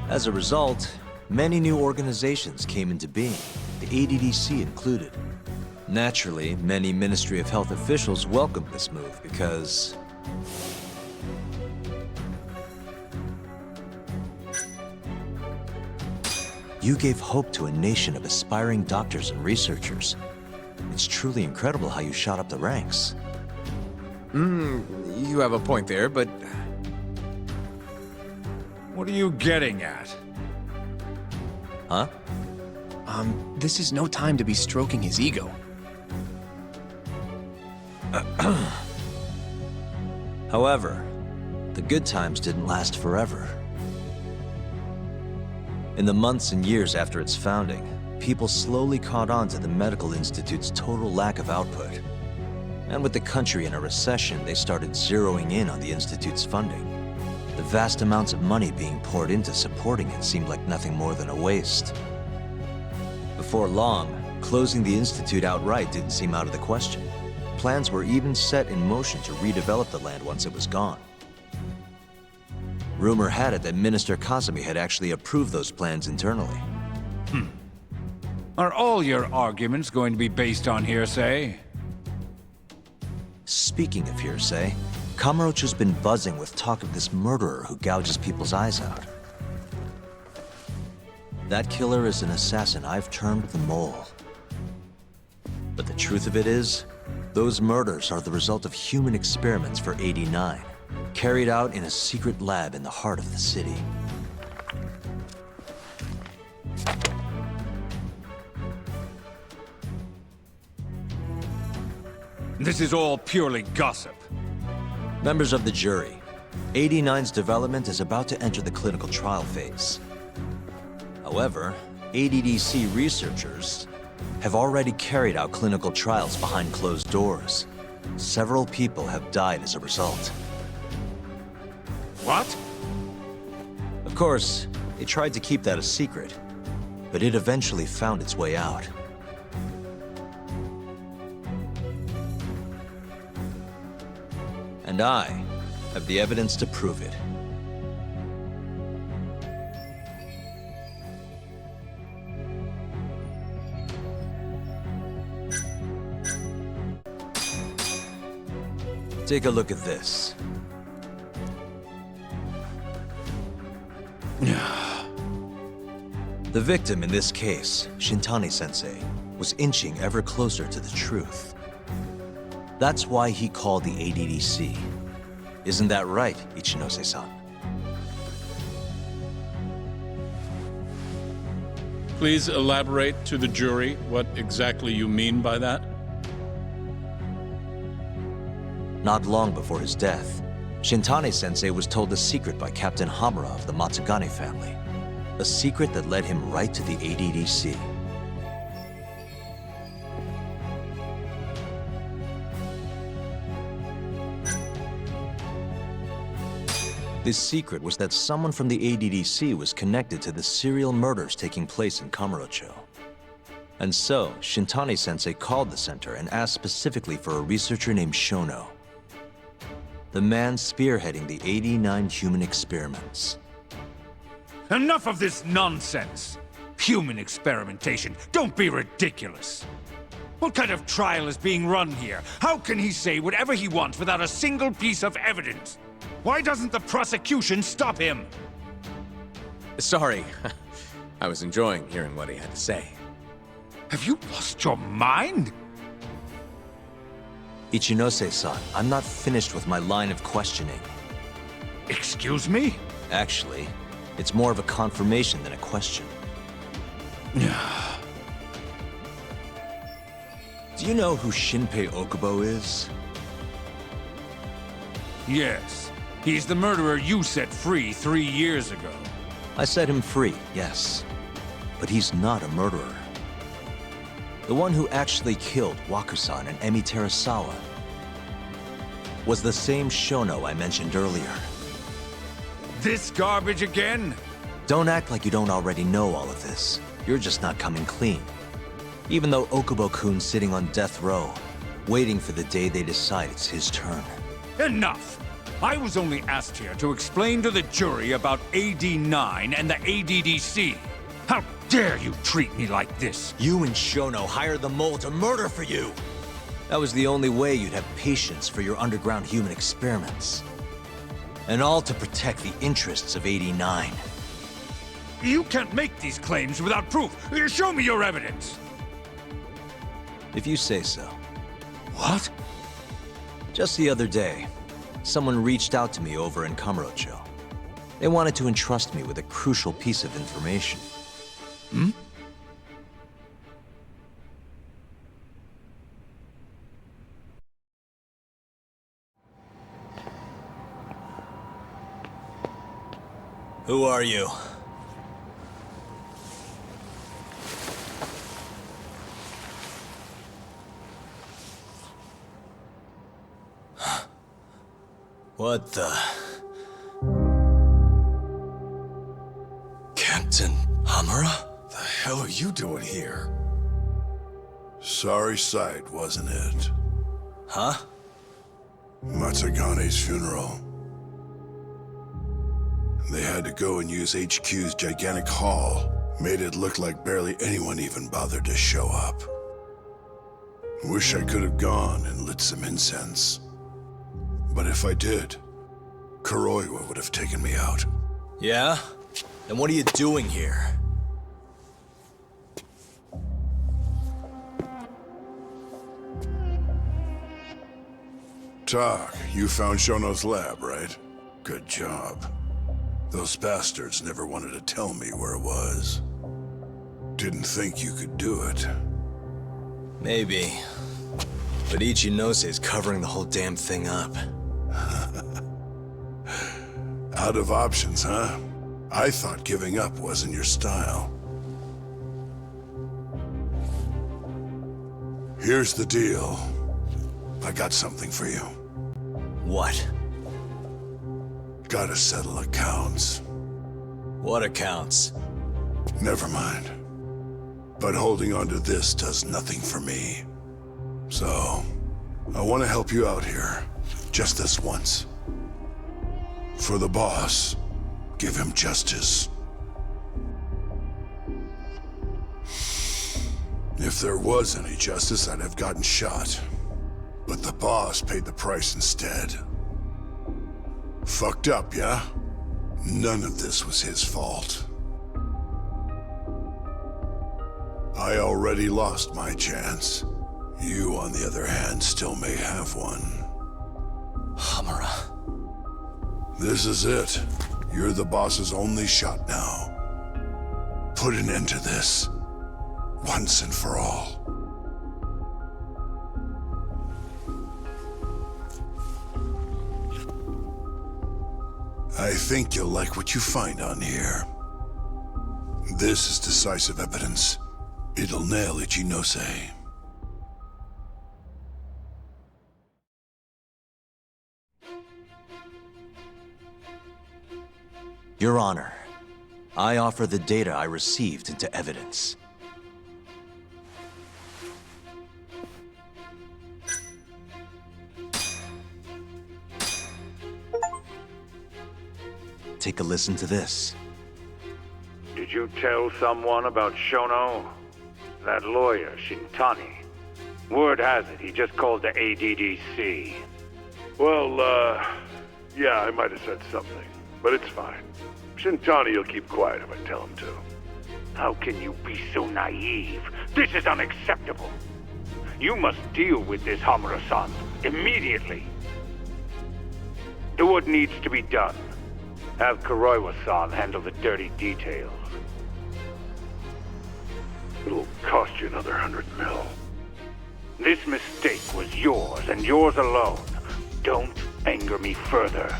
As a result, many new organizations came into being, the ADDC included. Naturally, many Ministry of Health officials welcomed this move because... you gave hope to a nation of aspiring doctors and researchers. It's truly incredible how you shot up the ranks. You have a point there, but... What are you getting at? Huh? This is no time to be stroking his ego. However, the good times didn't last forever. In the months and years after its founding, people slowly caught on to the Medical Institute's total lack of output. And with the country in a recession, they started zeroing in on the Institute's funding. The vast amounts of money being poured into supporting it seemed like nothing more than a waste. Before long, closing the Institute outright didn't seem out of the question. Plans were even set in motion to redevelop the land once it was gone. Rumor had it that Minister Kazumi had actually approved those plans internally. Are all your arguments going to be based on hearsay? Speaking of hearsay, Kamurocho's been buzzing with talk of this murderer who gouges people's eyes out. That killer is an assassin I've termed the Mole. But the truth of it is, those murders are the result of human experiments for 89, carried out in a secret lab in the heart of the city. This is all purely gossip. Members of the jury, 89's development is about to enter the clinical trial phase. However, ADDC researchers have already carried out clinical trials behind closed doors. Several people have died as a result. What? Of course, they tried to keep that a secret, but it eventually found its way out. And I have the evidence to prove it. Take a look at this. The victim in this case, Shintani-sensei, was inching ever closer to the truth. That's why he called the ADDC. Isn't that right, Ichinose-san? Please elaborate to the jury what exactly you mean by that. Not long before his death, Shintani-sensei was told a secret by Captain Hamura of the Matsugane family. A secret that led him right to the ADDC. The secret was that someone from the ADDC was connected to the serial murders taking place in Kamurocho. And so, Shintani-sensei called the center and asked specifically for a researcher named Shono. The man spearheading the 89 human experiments. Enough of this nonsense! Human experimentation, don't be ridiculous! What kind of trial is being run here? How can he say whatever he wants without a single piece of evidence? Why doesn't the prosecution stop him? Sorry. I was enjoying hearing what he had to say. Have you lost your mind? Ichinose-san, I'm not finished with my line of questioning. Excuse me? Actually, it's more of a confirmation than a question. Do you know who Shinpei Okubo is? Yes. He's the murderer you set free 3 years ago. I set him free, yes. But he's not a murderer. The one who actually killed Wakusan and Emi Terasawa was the same Shono I mentioned earlier. This garbage again? Don't act like you don't already know all of this. You're just not coming clean. Even though Okubo-kun's sitting on death row, waiting for the day they decide it's his turn. Enough! I was only asked here to explain to the jury about AD9 and the ADDC. How dare you treat me like this? You and Shono hired the mole to murder for you! That was the only way you'd have patience for your underground human experiments. And all to protect the interests of AD9. You can't make these claims without proof. Show me your evidence! If you say so. What? Just the other day, someone reached out to me over in Kamurocho. They wanted to entrust me with a crucial piece of information. Hmm? Who are you? What the... Captain Hamura? The hell are you doing here? Sorry sight, wasn't it? Huh? Matsugane's funeral. They had to go and use HQ's gigantic hall. Made it look like barely anyone even bothered to show up. Wish I could have gone and lit some incense. But if I did, Kuroiwa would have taken me out. Yeah? Then what are you doing here? Tak, you found Shono's lab, right? Good job. Those bastards never wanted to tell me where it was. Didn't think you could do it. Maybe. But Ichinose covering the whole damn thing up. Out of options, huh? I thought giving up wasn't your style. Here's the deal. I got something for you. What? Gotta settle accounts. What accounts? Never mind. But holding on to this does nothing for me. So, I want to help you out here. Just this once. For the boss, give him justice. If there was any justice, I'd have gotten shot. But the boss paid the price instead. Fucked up, yeah? None of this was his fault. I already lost my chance. You, on the other hand, still may have one. Hamura. This is it. You're the boss's only shot now. Put an end to this. Once and for all. I think you'll like what you find on here. This is decisive evidence. It'll nail Ichinose. Your Honor, I offer the data I received into evidence. Take a listen to this. Did you tell someone about Shono? That lawyer, Shintani. Word has it, he just called the ADDC. Well, yeah, I might have said something, but it's fine. Shintani will keep quiet if I tell him to. How can you be so naive? This is unacceptable. You must deal with this, Hamura-san, immediately. Do what needs to be done. Have Kuroiwa-san handle the dirty details. It'll cost you another 100 mil. This mistake was yours, and yours alone. Don't anger me further.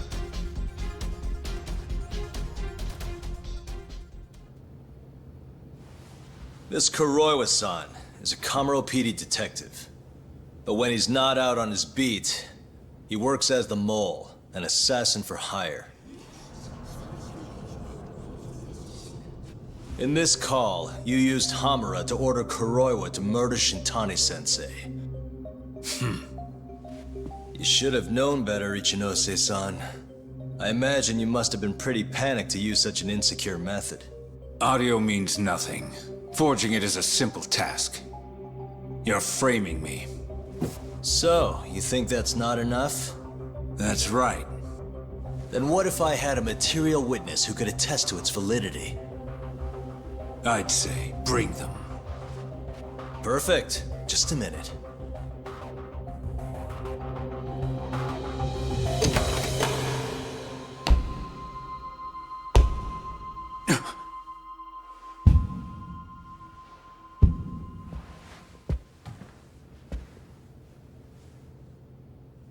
This Kuroiwa-san is a Kamurocho PD detective. But when he's not out on his beat, he works as the mole, an assassin for hire. In this call, you used Hamura to order Kuroiwa to murder Shintani-sensei. You should have known better, Ichinose-san. I imagine you must have been pretty panicked to use such an insecure method. Audio means nothing. Forging it is a simple task. You're framing me. So, you think that's not enough? That's right. Then what if I had a material witness who could attest to its validity? I'd say, bring them. Perfect. Just a minute.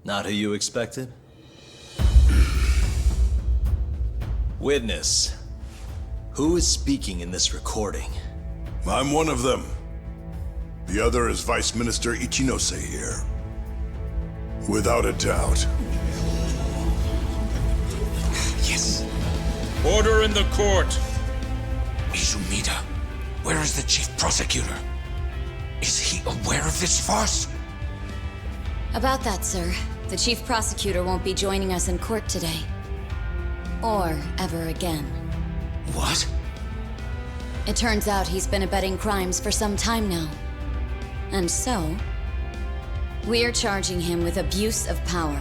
Not who you expected? Witness. Who is speaking in this recording? I'm one of them. The other is Vice Minister Ichinose here. Without a doubt. Yes. Order in the court. Izumida, where is the chief prosecutor? Is he aware of this farce? About that, sir. The chief prosecutor won't be joining us in court today. Or ever again. What? It turns out he's been abetting crimes for some time now. And so, we're charging him with abuse of power.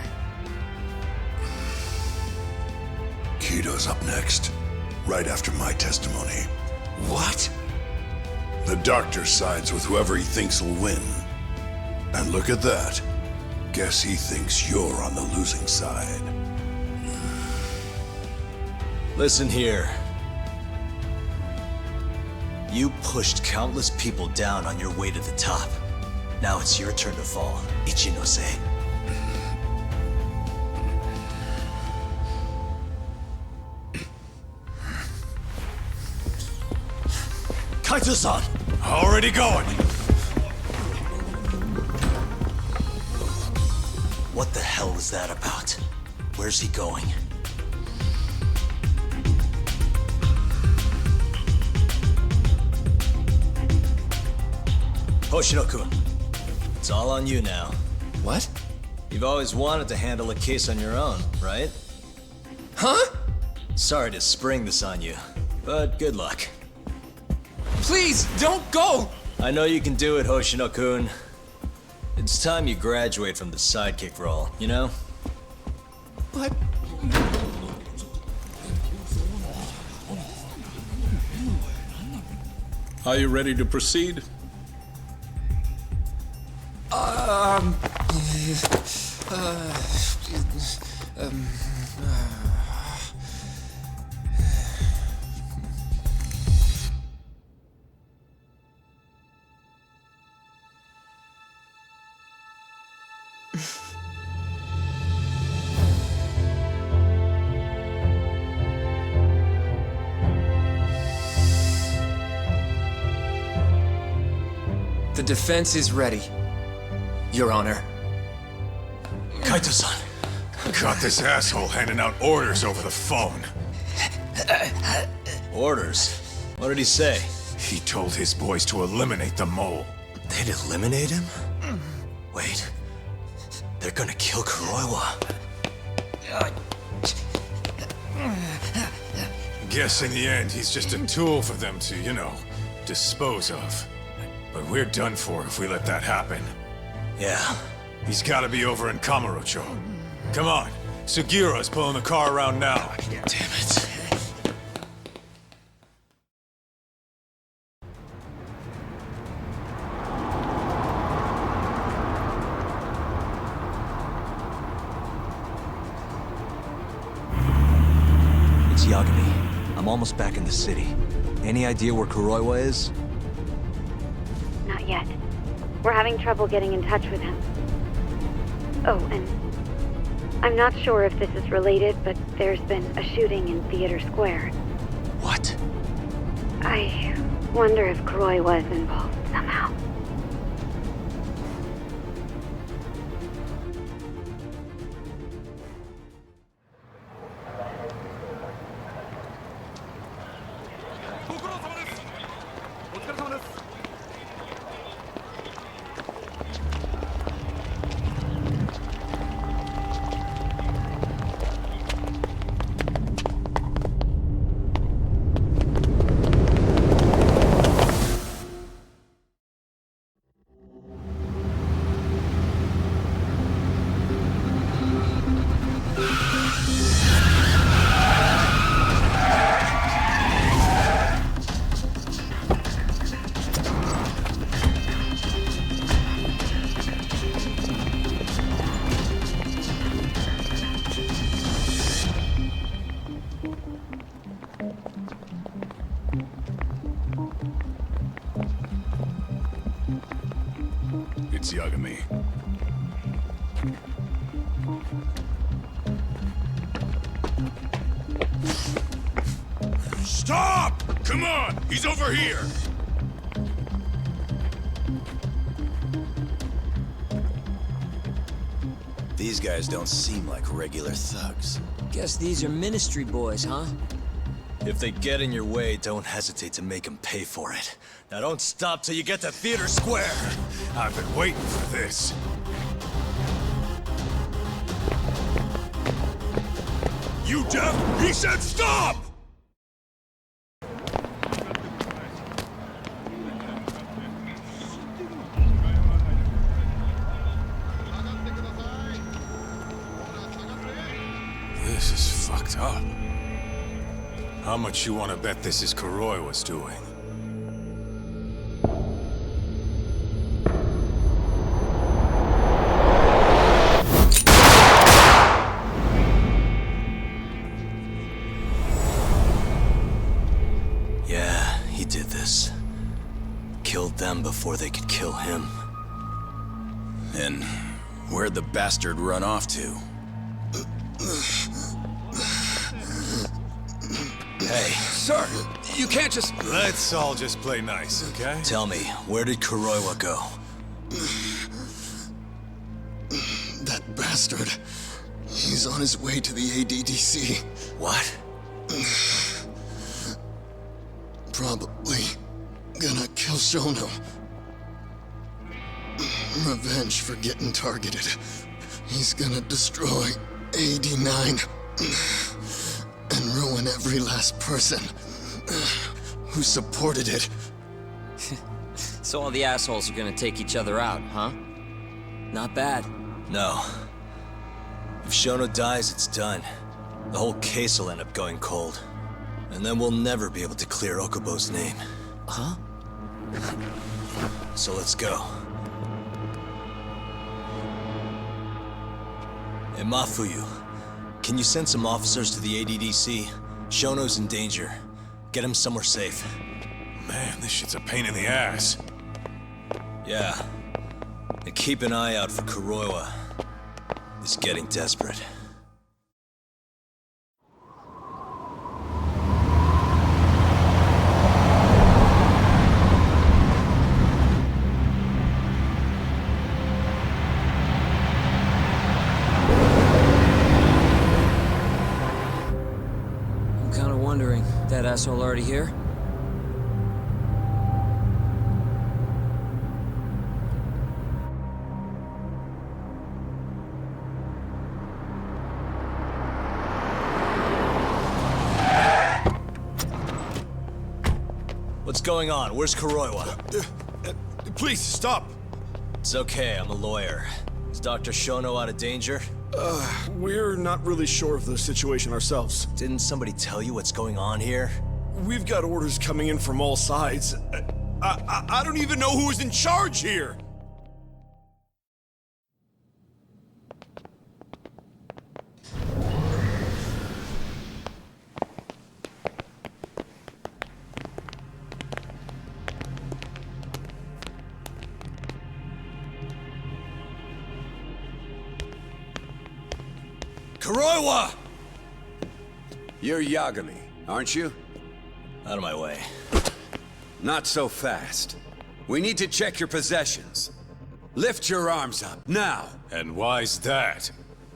Kito's up next, right after my testimony. What? The doctor sides with whoever he thinks will win. And look at that. Guess he thinks you're on the losing side. Listen here. You pushed countless people down on your way to the top. Now it's your turn to fall, Ichinose. Kaito-san! Already going! What the hell was that about? Where's he going? Hoshino-kun, it's all on you now. What? You've always wanted to handle a case on your own, right? Huh? Sorry to spring this on you, but good luck. Please, don't go! I know you can do it, Hoshino-kun. It's time you graduate from the sidekick role, you know? But... Are you ready to proceed? The defense is ready, Your Honor. Kaito-san. Got this asshole handing out orders over the phone. Orders? What did he say? He told his boys to eliminate the mole. They'd eliminate him? Wait. They're gonna kill Kuroiwa. Guess in the end, he's just a tool for them to, you know, dispose of. But we're done for if we let that happen. Yeah. He's gotta be over in Kamurocho. Come on, Sugira's pulling the car around now. Damn it. It's Yagami. I'm almost back in the city. Any idea where Kuroiwa is? Not yet. We're having trouble getting in touch with him. Oh, and I'm not sure if this is related, but there's been a shooting in Theater Square. What? I wonder if Kuroi was involved somehow. It's Yagami. Stop! Come on! He's over here! These guys don't seem like regular thugs. Guess these are ministry boys, huh? If they get in your way, don't hesitate to make them pay for it. Now don't stop till you get to Theater Square! I've been waiting for this. You deaf? He said stop! This is fucked up. How much you want to bet this is Kuroi was doing? Yeah, he did this. Killed them before they could kill him. And where'd the bastard run off to? Hey. Sir, you can't just... Let's all just play nice, okay? Tell me, where did Kuroiwa go? That bastard. He's on his way to the ADDC. What? Probably gonna kill Shono. Revenge for getting targeted. He's gonna destroy AD9 and ruin every last person who supported it. So all the assholes are gonna take each other out, huh? Not bad. No. If Shono dies, it's done. The whole case will end up going cold. And then we'll never be able to clear Okubo's name. Huh? So let's go. Hey, Mafuyu, can you send some officers to the ADDC? Shono's in danger. Get him somewhere safe. Man, this shit's a pain in the ass. Yeah. And keep an eye out for Kuroiwa. He's getting desperate. asshole already here? What's going on? Where's Kuroiwa? Please, stop! It's okay, I'm a lawyer. Is Dr. Shono out of danger? We're not really sure of the situation ourselves. Didn't somebody tell you what's going on here? We've got orders coming in from all sides. I don't even know who is in charge here! Kuroiwa! You're Yagami, aren't you? Out of my way. Not so fast. We need to check your possessions. Lift your arms up, now! And why's that,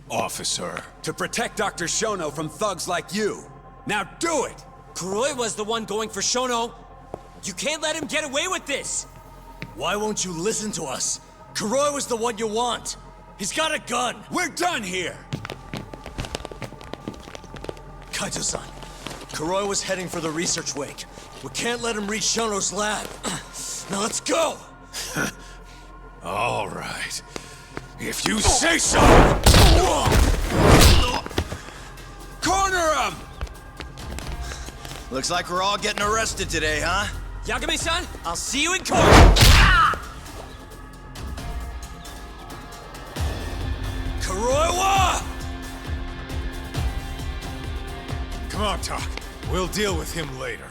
officer? To protect Dr. Shono from thugs like you. Now do it! Kuroiwa's the one going for Shono. You can't let him get away with this! Why won't you listen to us? Kuroiwa's the one you want. He's got a gun. We're done here! Kaito-san, Kuroiwa's heading for the research wing. We can't let him reach Shono's lab. Now let's go! All right. If you say so! Corner him! Looks like we're all getting arrested today, huh? Yagami-san, I'll see you in court! Kuroiwa! Come on, Tak. We'll deal with him later.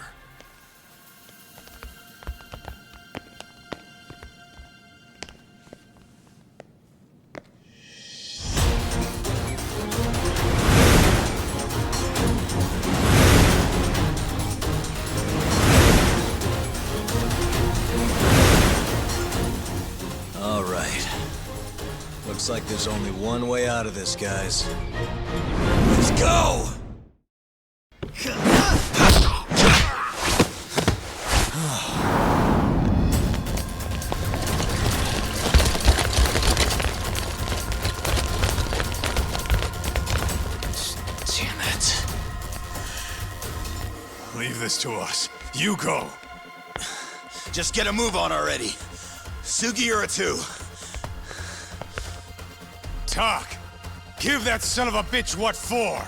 All right. Looks like there's only one way out of this, guys. Let's go! Damn it. Leave this to us. You go. Just get a move on already. Sugi or a two. Tak! Give that son of a bitch what for!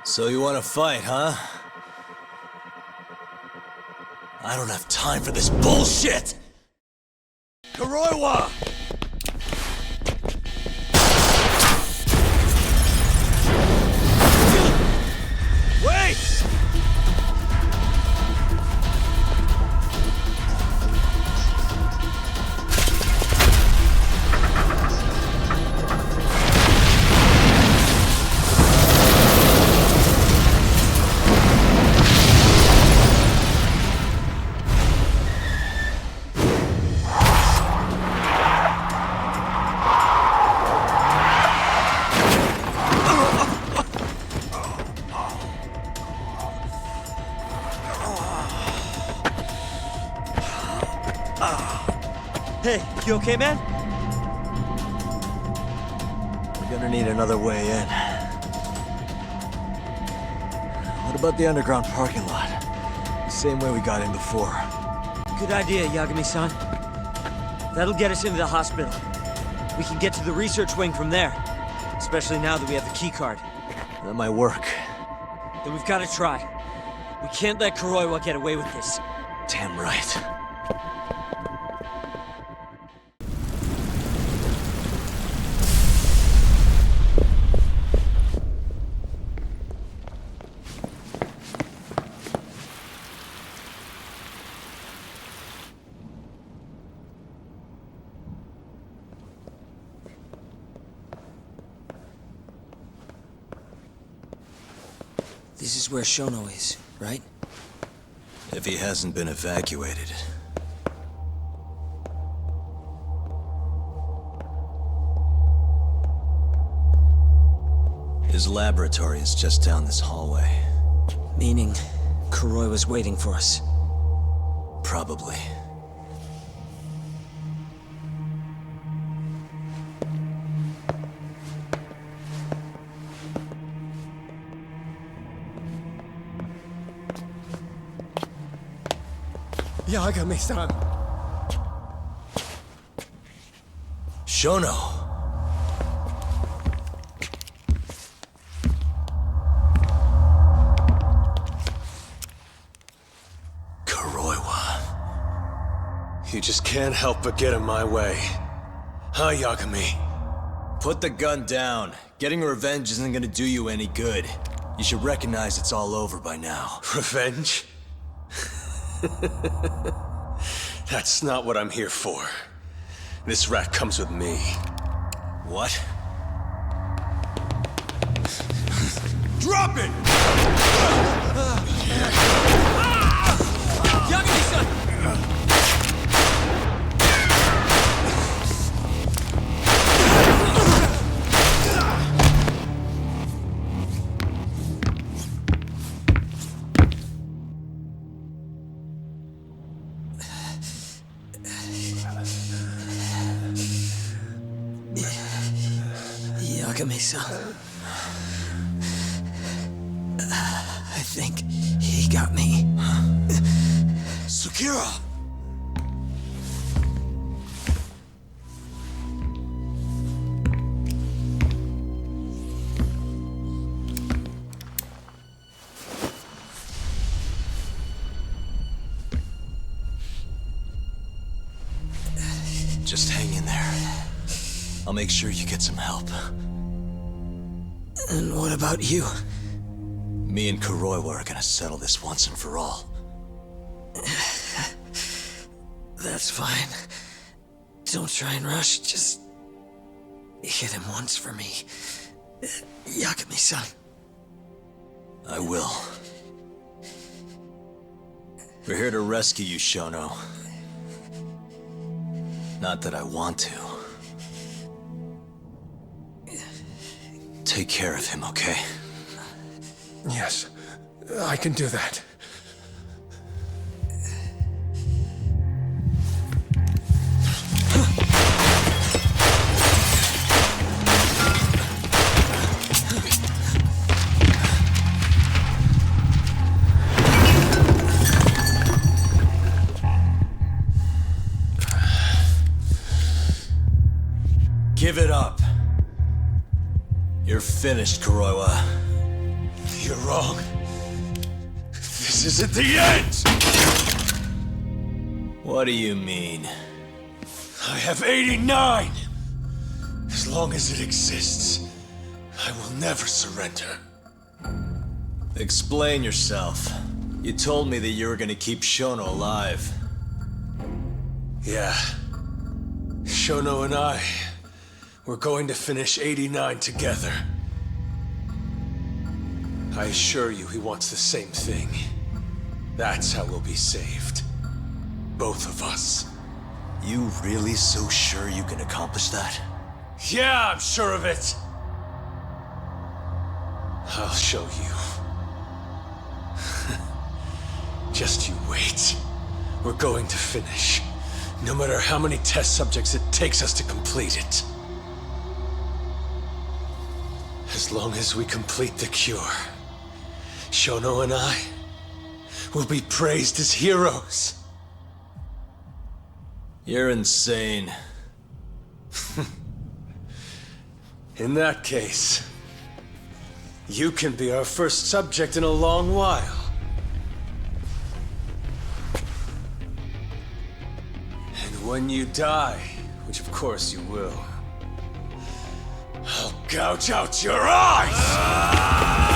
So you want to fight, huh? I don't have time for this bullshit! Kuroiwa! Wait! Hey, you okay, man? We're gonna need another way in. What about the underground parking lot? The same way we got in before. Good idea, Yagami-san. That'll get us into the hospital. We can get to the research wing from there. Especially now that we have the keycard. That might work. Then we've got to try. We can't let Kuroiwa get away with this. Damn right. This is where Shono is, right? If he hasn't been evacuated. His laboratory is just down this hallway. Meaning, Kuroi was waiting for us. Probably. Yagami-san. Shono! You just can't help but get in my way. Huh, Yagami? Put the gun down. Getting revenge isn't gonna do you any good. You should recognize it's all over by now. Revenge? That's not what I'm here for. This rat comes with me. What? Drop it! Yagami-san! Yagami-san. I think he got me. Sukira! Just hang in there. I'll make sure you get some help. And what about you? Me and Kuroi are gonna settle this once and for all. That's fine. Don't try and rush, just hit him once for me. Yagami-san. I will. We're here to rescue you, Shono. Not that I want to. Take care of him, okay? Yes, I can do that. Give it up. You're finished, Kuroiwa. You're wrong. This isn't the end! What do you mean? I have 89! As long as it exists, I will never surrender. Explain yourself. You told me that you were gonna keep Shono alive. Yeah. Shono and I, we're going to finish 89 together. I assure you he wants the same thing. That's how we'll be saved. Both of us. You really so sure you can accomplish that? Yeah, I'm sure of it! I'll show you. Just you wait. We're going to finish. No matter how many test subjects it takes us to complete it. As long as we complete the cure, Shono and I will be praised as heroes. You're insane. In that case, you can be our first subject in a long while. And when you die, which of course you will, I'll gouge out your eyes!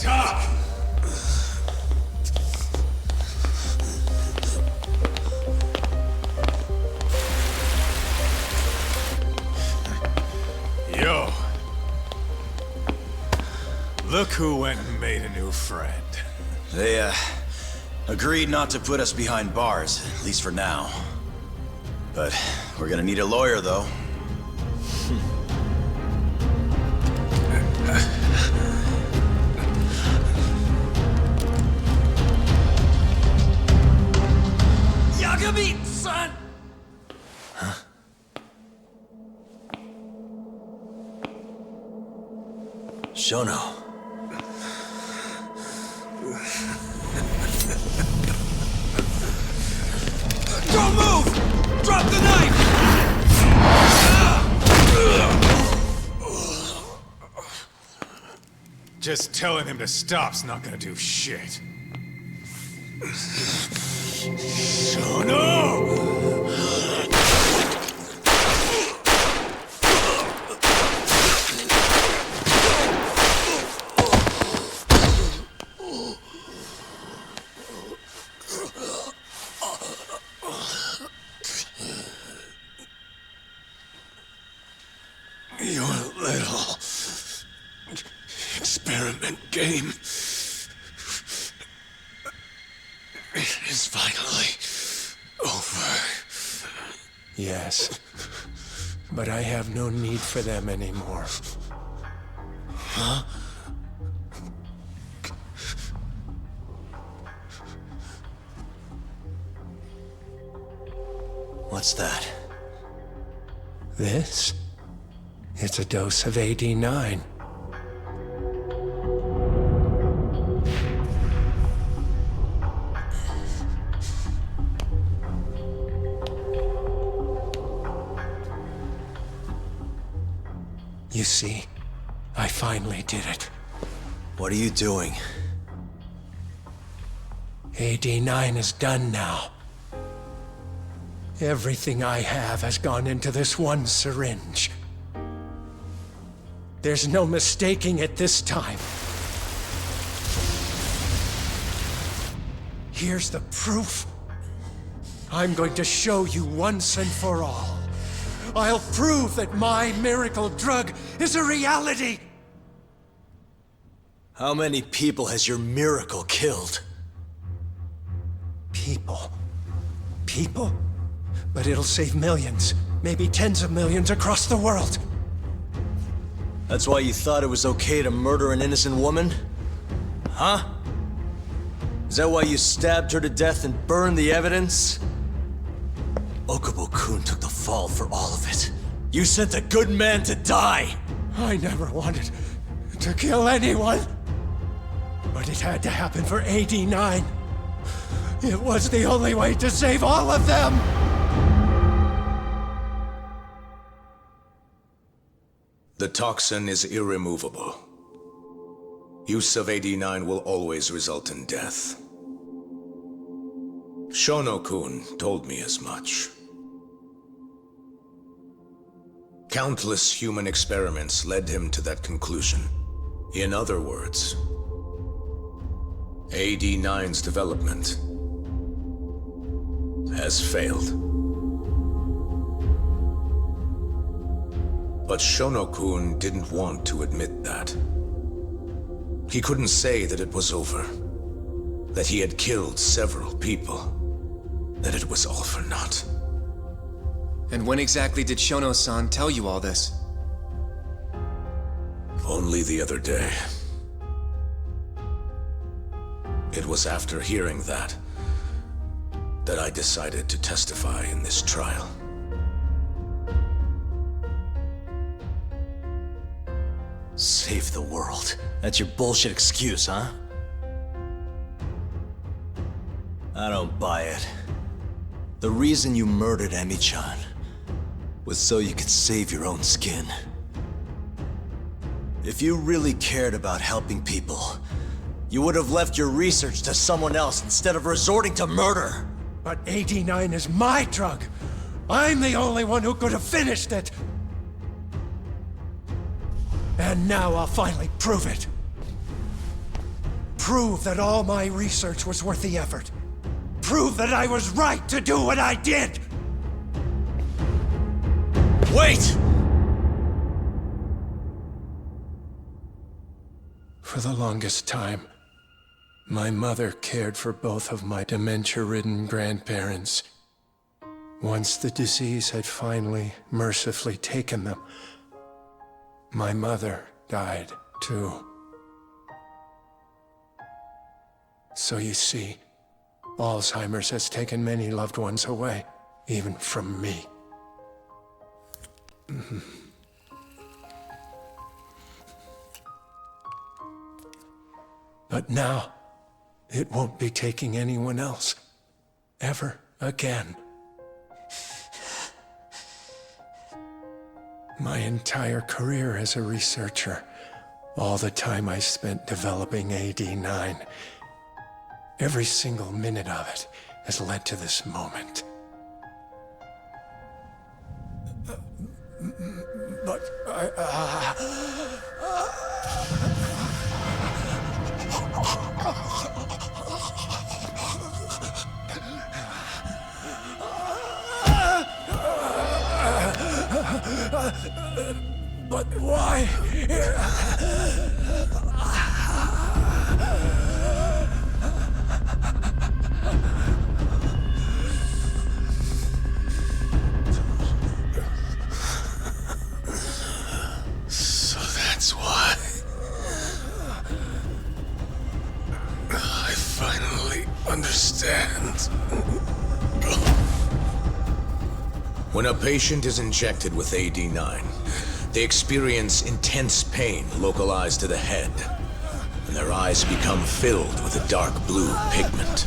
Doc! Yo. Look who went and made a new friend. They, agreed not to put us behind bars, at least for now. But we're gonna need a lawyer, though. Yagami, son! Huh? Shono. Don't move! Drop the knife! Just telling him to stop's not gonna do shit. Your little experiment game is finally over. Yes, but I have no need for them anymore. Huh? What's that? This? It's a dose of AD9. You see, I finally did it. What are you doing? AD9 is done now. Everything I have has gone into this one syringe. There's no mistaking it this time. Here's the proof. I'm going to show you once and for all. I'll prove that my miracle drug is a reality! How many people has your miracle killed? People. People? But it'll save millions, maybe tens of millions across the world. That's why you thought it was okay to murder an innocent woman? Huh? Is that why you stabbed her to death and burned the evidence? Okubo-kun took the fall for all of it. You sent a good man to die! I never wanted to kill anyone. But it had to happen for AD9. It was the only way to save all of them! The toxin is irremovable. Use of AD9 will always result in death. Shono-kun told me as much. Countless human experiments led him to that conclusion. In other words, AD9's development has failed. But Shono-kun didn't want to admit that. He couldn't say that it was over, that he had killed several people, that it was all for naught. And when exactly did Shono-san tell you all this? Only the other day. It was after hearing that I decided to testify in this trial. Save the world. That's your bullshit excuse, huh? I don't buy it. The reason you murdered Emi-chan was so you could save your own skin. If you really cared about helping people, you would have left your research to someone else instead of resorting to murder. But AD9 is my drug. I'm the only one who could have finished it. And now I'll finally prove it. Prove that all my research was worth the effort. Prove that I was right to do what I did! Wait! For the longest time, my mother cared for both of my dementia-ridden grandparents. Once the disease had finally, mercifully taken them, my mother died too. So you see, Alzheimer's has taken many loved ones away, even from me. But now, it won't be taking anyone else. Ever again. My entire career as a researcher, all the time I spent developing AD9, every single minute of it has led to this moment. But but why? So that's why. I finally understand. When a patient is injected with AD9, they experience intense pain localized to the head, and their eyes become filled with a dark blue pigment.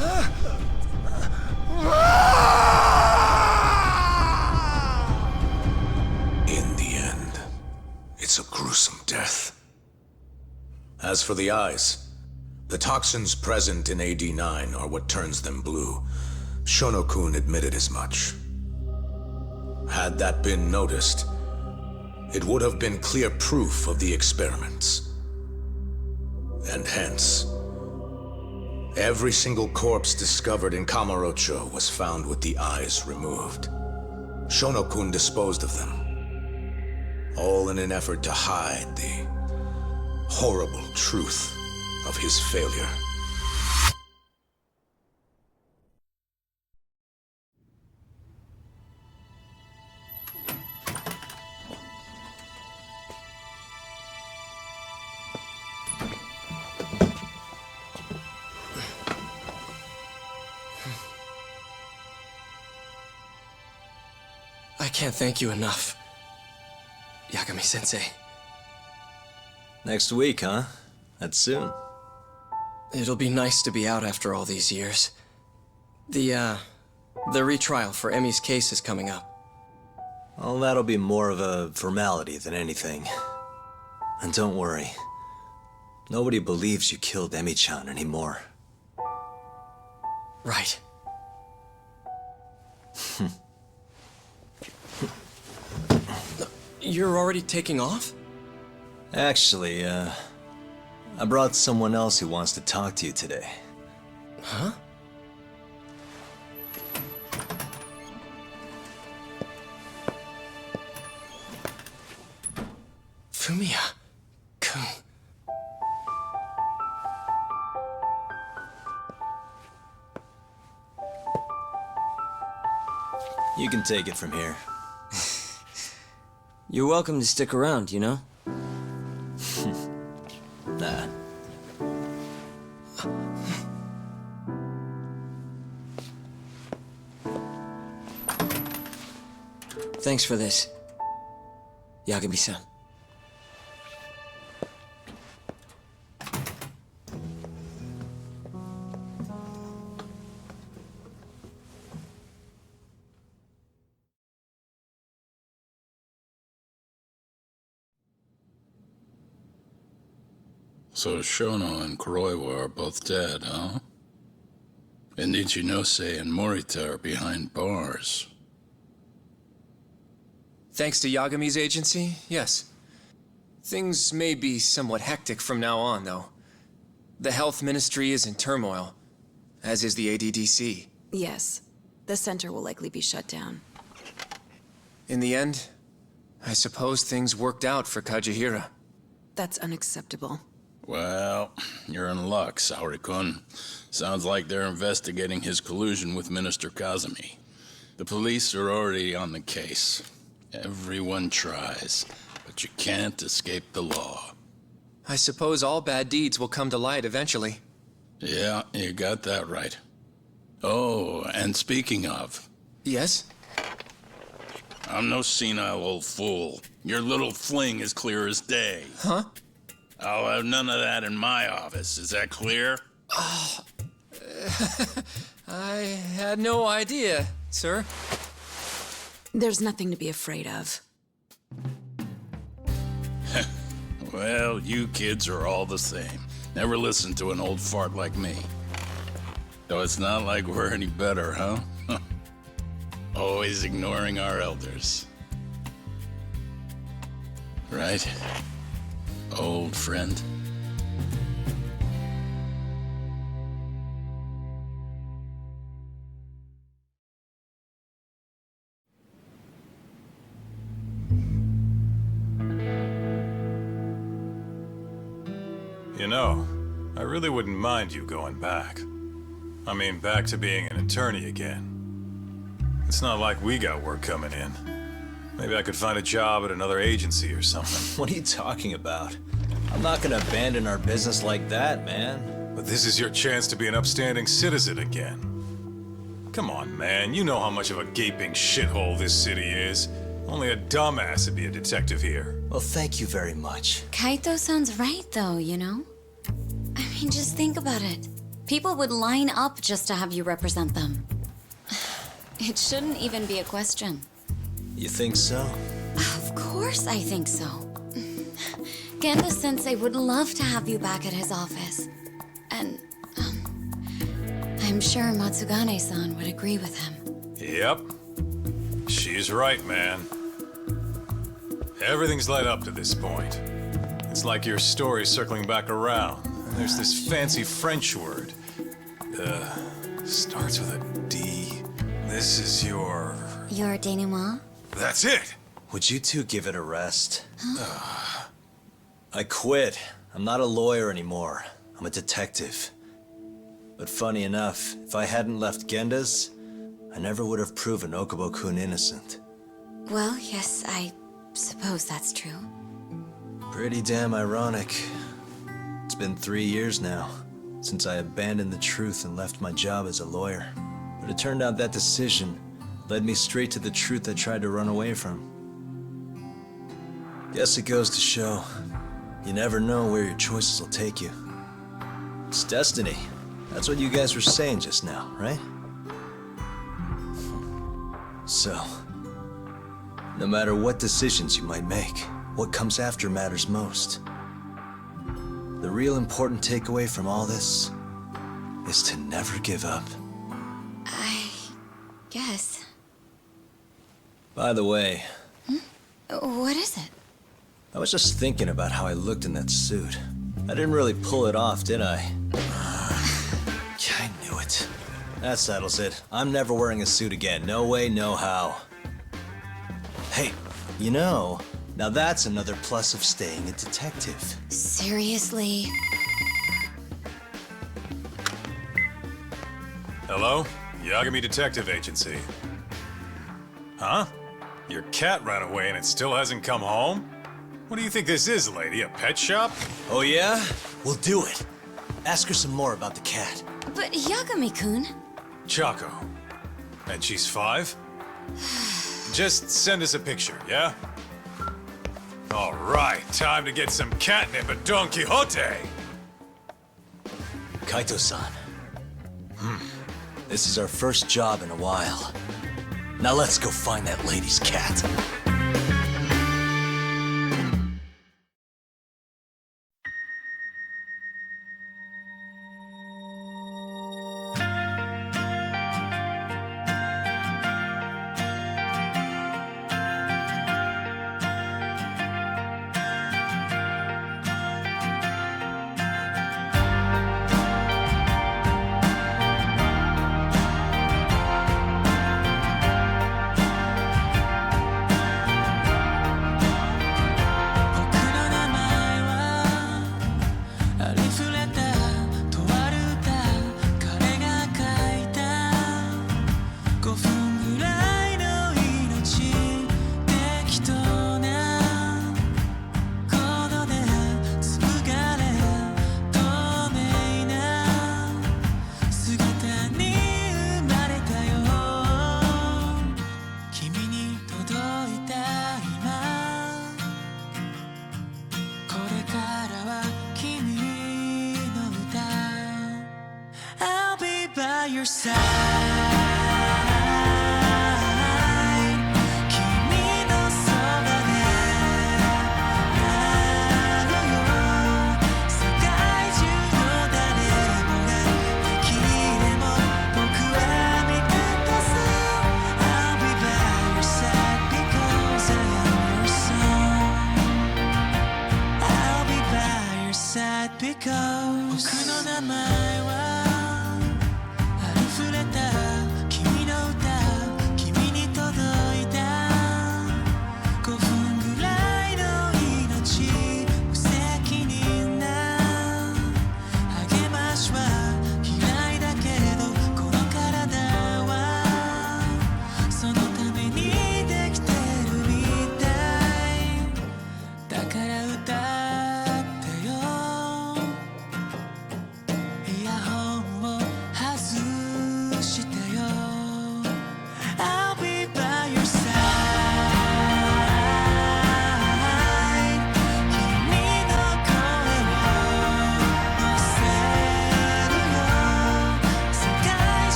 In the end, it's a gruesome death. As for the eyes, the toxins present in AD9 are what turns them blue. Shono-kun admitted as much. Had that been noticed, it would have been clear proof of the experiments. And hence, every single corpse discovered in Kamurocho was found with the eyes removed. Shono-kun disposed of them, all in an effort to hide the horrible truth of his failure. I can't thank you enough, Yagami-sensei. Next week, huh? That's soon. It'll be nice to be out after all these years. The retrial for Emmy's case is coming up. Well, that'll be more of a formality than anything. And don't worry. Nobody believes you killed Emmy-chan anymore. Right. You're already taking off? Actually, I brought someone else who wants to talk to you today. Huh? Fumiya-kun. You can take it from here. You're welcome to stick around, you know? Nah. Thanks for this, Yagami-san. So Shono and Kuroiwa are both dead, huh? And Ichinose and Morita are behind bars. Thanks to Yagami's agency, yes. Things may be somewhat hectic from now on, though. The health ministry is in turmoil, as is the ADDC. Yes. The center will likely be shut down. In the end, I suppose things worked out for Kajihira. That's unacceptable. Well, you're in luck, Saori-kun. Sounds like they're investigating his collusion with Minister Kazumi. The police are already on the case. Everyone tries, but you can't escape the law. I suppose all bad deeds will come to light eventually. Yeah, you got that right. Oh, and speaking of... Yes? I'm no senile old fool. Your little fling is clear as day. Huh? I'll have none of that in my office. Is that clear? I had no idea, sir. There's nothing to be afraid of. Well, you kids are all the same. Never listen to an old fart like me. Though it's not like we're any better, huh? Always ignoring our elders. Right? Old friend? You know, I really wouldn't mind you going back. I mean, back to being an attorney again. It's not like we got work coming in. Maybe I could find a job at another agency or something. What are you talking about? I'm not gonna abandon our business like that, man. But this is your chance to be an upstanding citizen again. Come on, man. You know how much of a gaping shithole this city is. Only a dumbass would be a detective here. Well, thank you very much. Kaito sounds right, though, you know? I mean, just think about it. People would line up just to have you represent them. It shouldn't even be a question. You think so? Of course I think so. Genda-sensei would love to have you back at his office. And, I'm sure Matsugane-san would agree with him. Yep. She's right, man. Everything's led up to this point. It's like your story's circling back around. And there's this fancy French word. Starts with a D. This is your... Your denouement? That's it! Would you two give it a rest? I quit. I'm not a lawyer anymore. I'm a detective. But funny enough, if I hadn't left Genda's, I never would have proven Okubo-kun innocent. Well, yes, I suppose that's true. Pretty damn ironic. It's been 3 years now, since I abandoned the truth and left my job as a lawyer. But it turned out that decision led me straight to the truth I tried to run away from. Guess it goes to show, you never know where your choices will take you. It's destiny. That's what you guys were saying just now, right? So, no matter what decisions you might make, what comes after matters most. The real important takeaway from all this is to never give up. I guess. By the way... What is it? I was just thinking about how I looked in that suit. I didn't really pull it off, did I? I knew it. That settles it. I'm never wearing a suit again. No way, no how. Hey, you know, now that's another plus of staying a detective. Seriously? Hello? Yagami Detective Agency. Huh? Your cat ran away and it still hasn't come home? What do you think this is, lady? A pet shop? Oh yeah? We'll do it. Ask her some more about the cat. But Yagami-kun... Chaco. And she's 5? Just send us a picture, yeah? All right, time to get some catnip at Don Quixote! Kaito-san. This is our first job in a while. Now let's go find that lady's cat.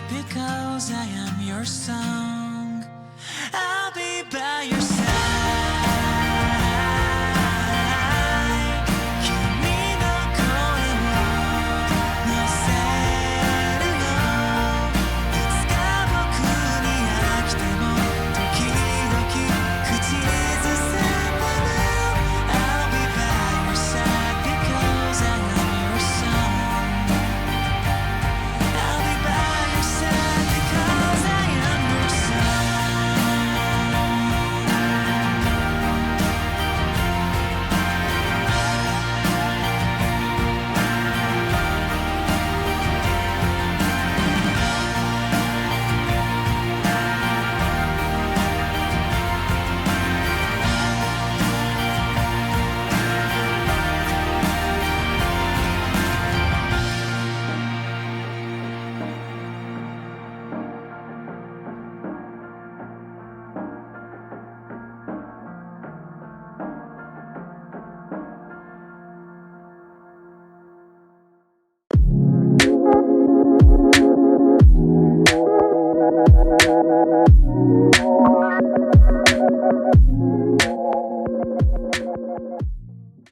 because I am your song. I'll be by your side.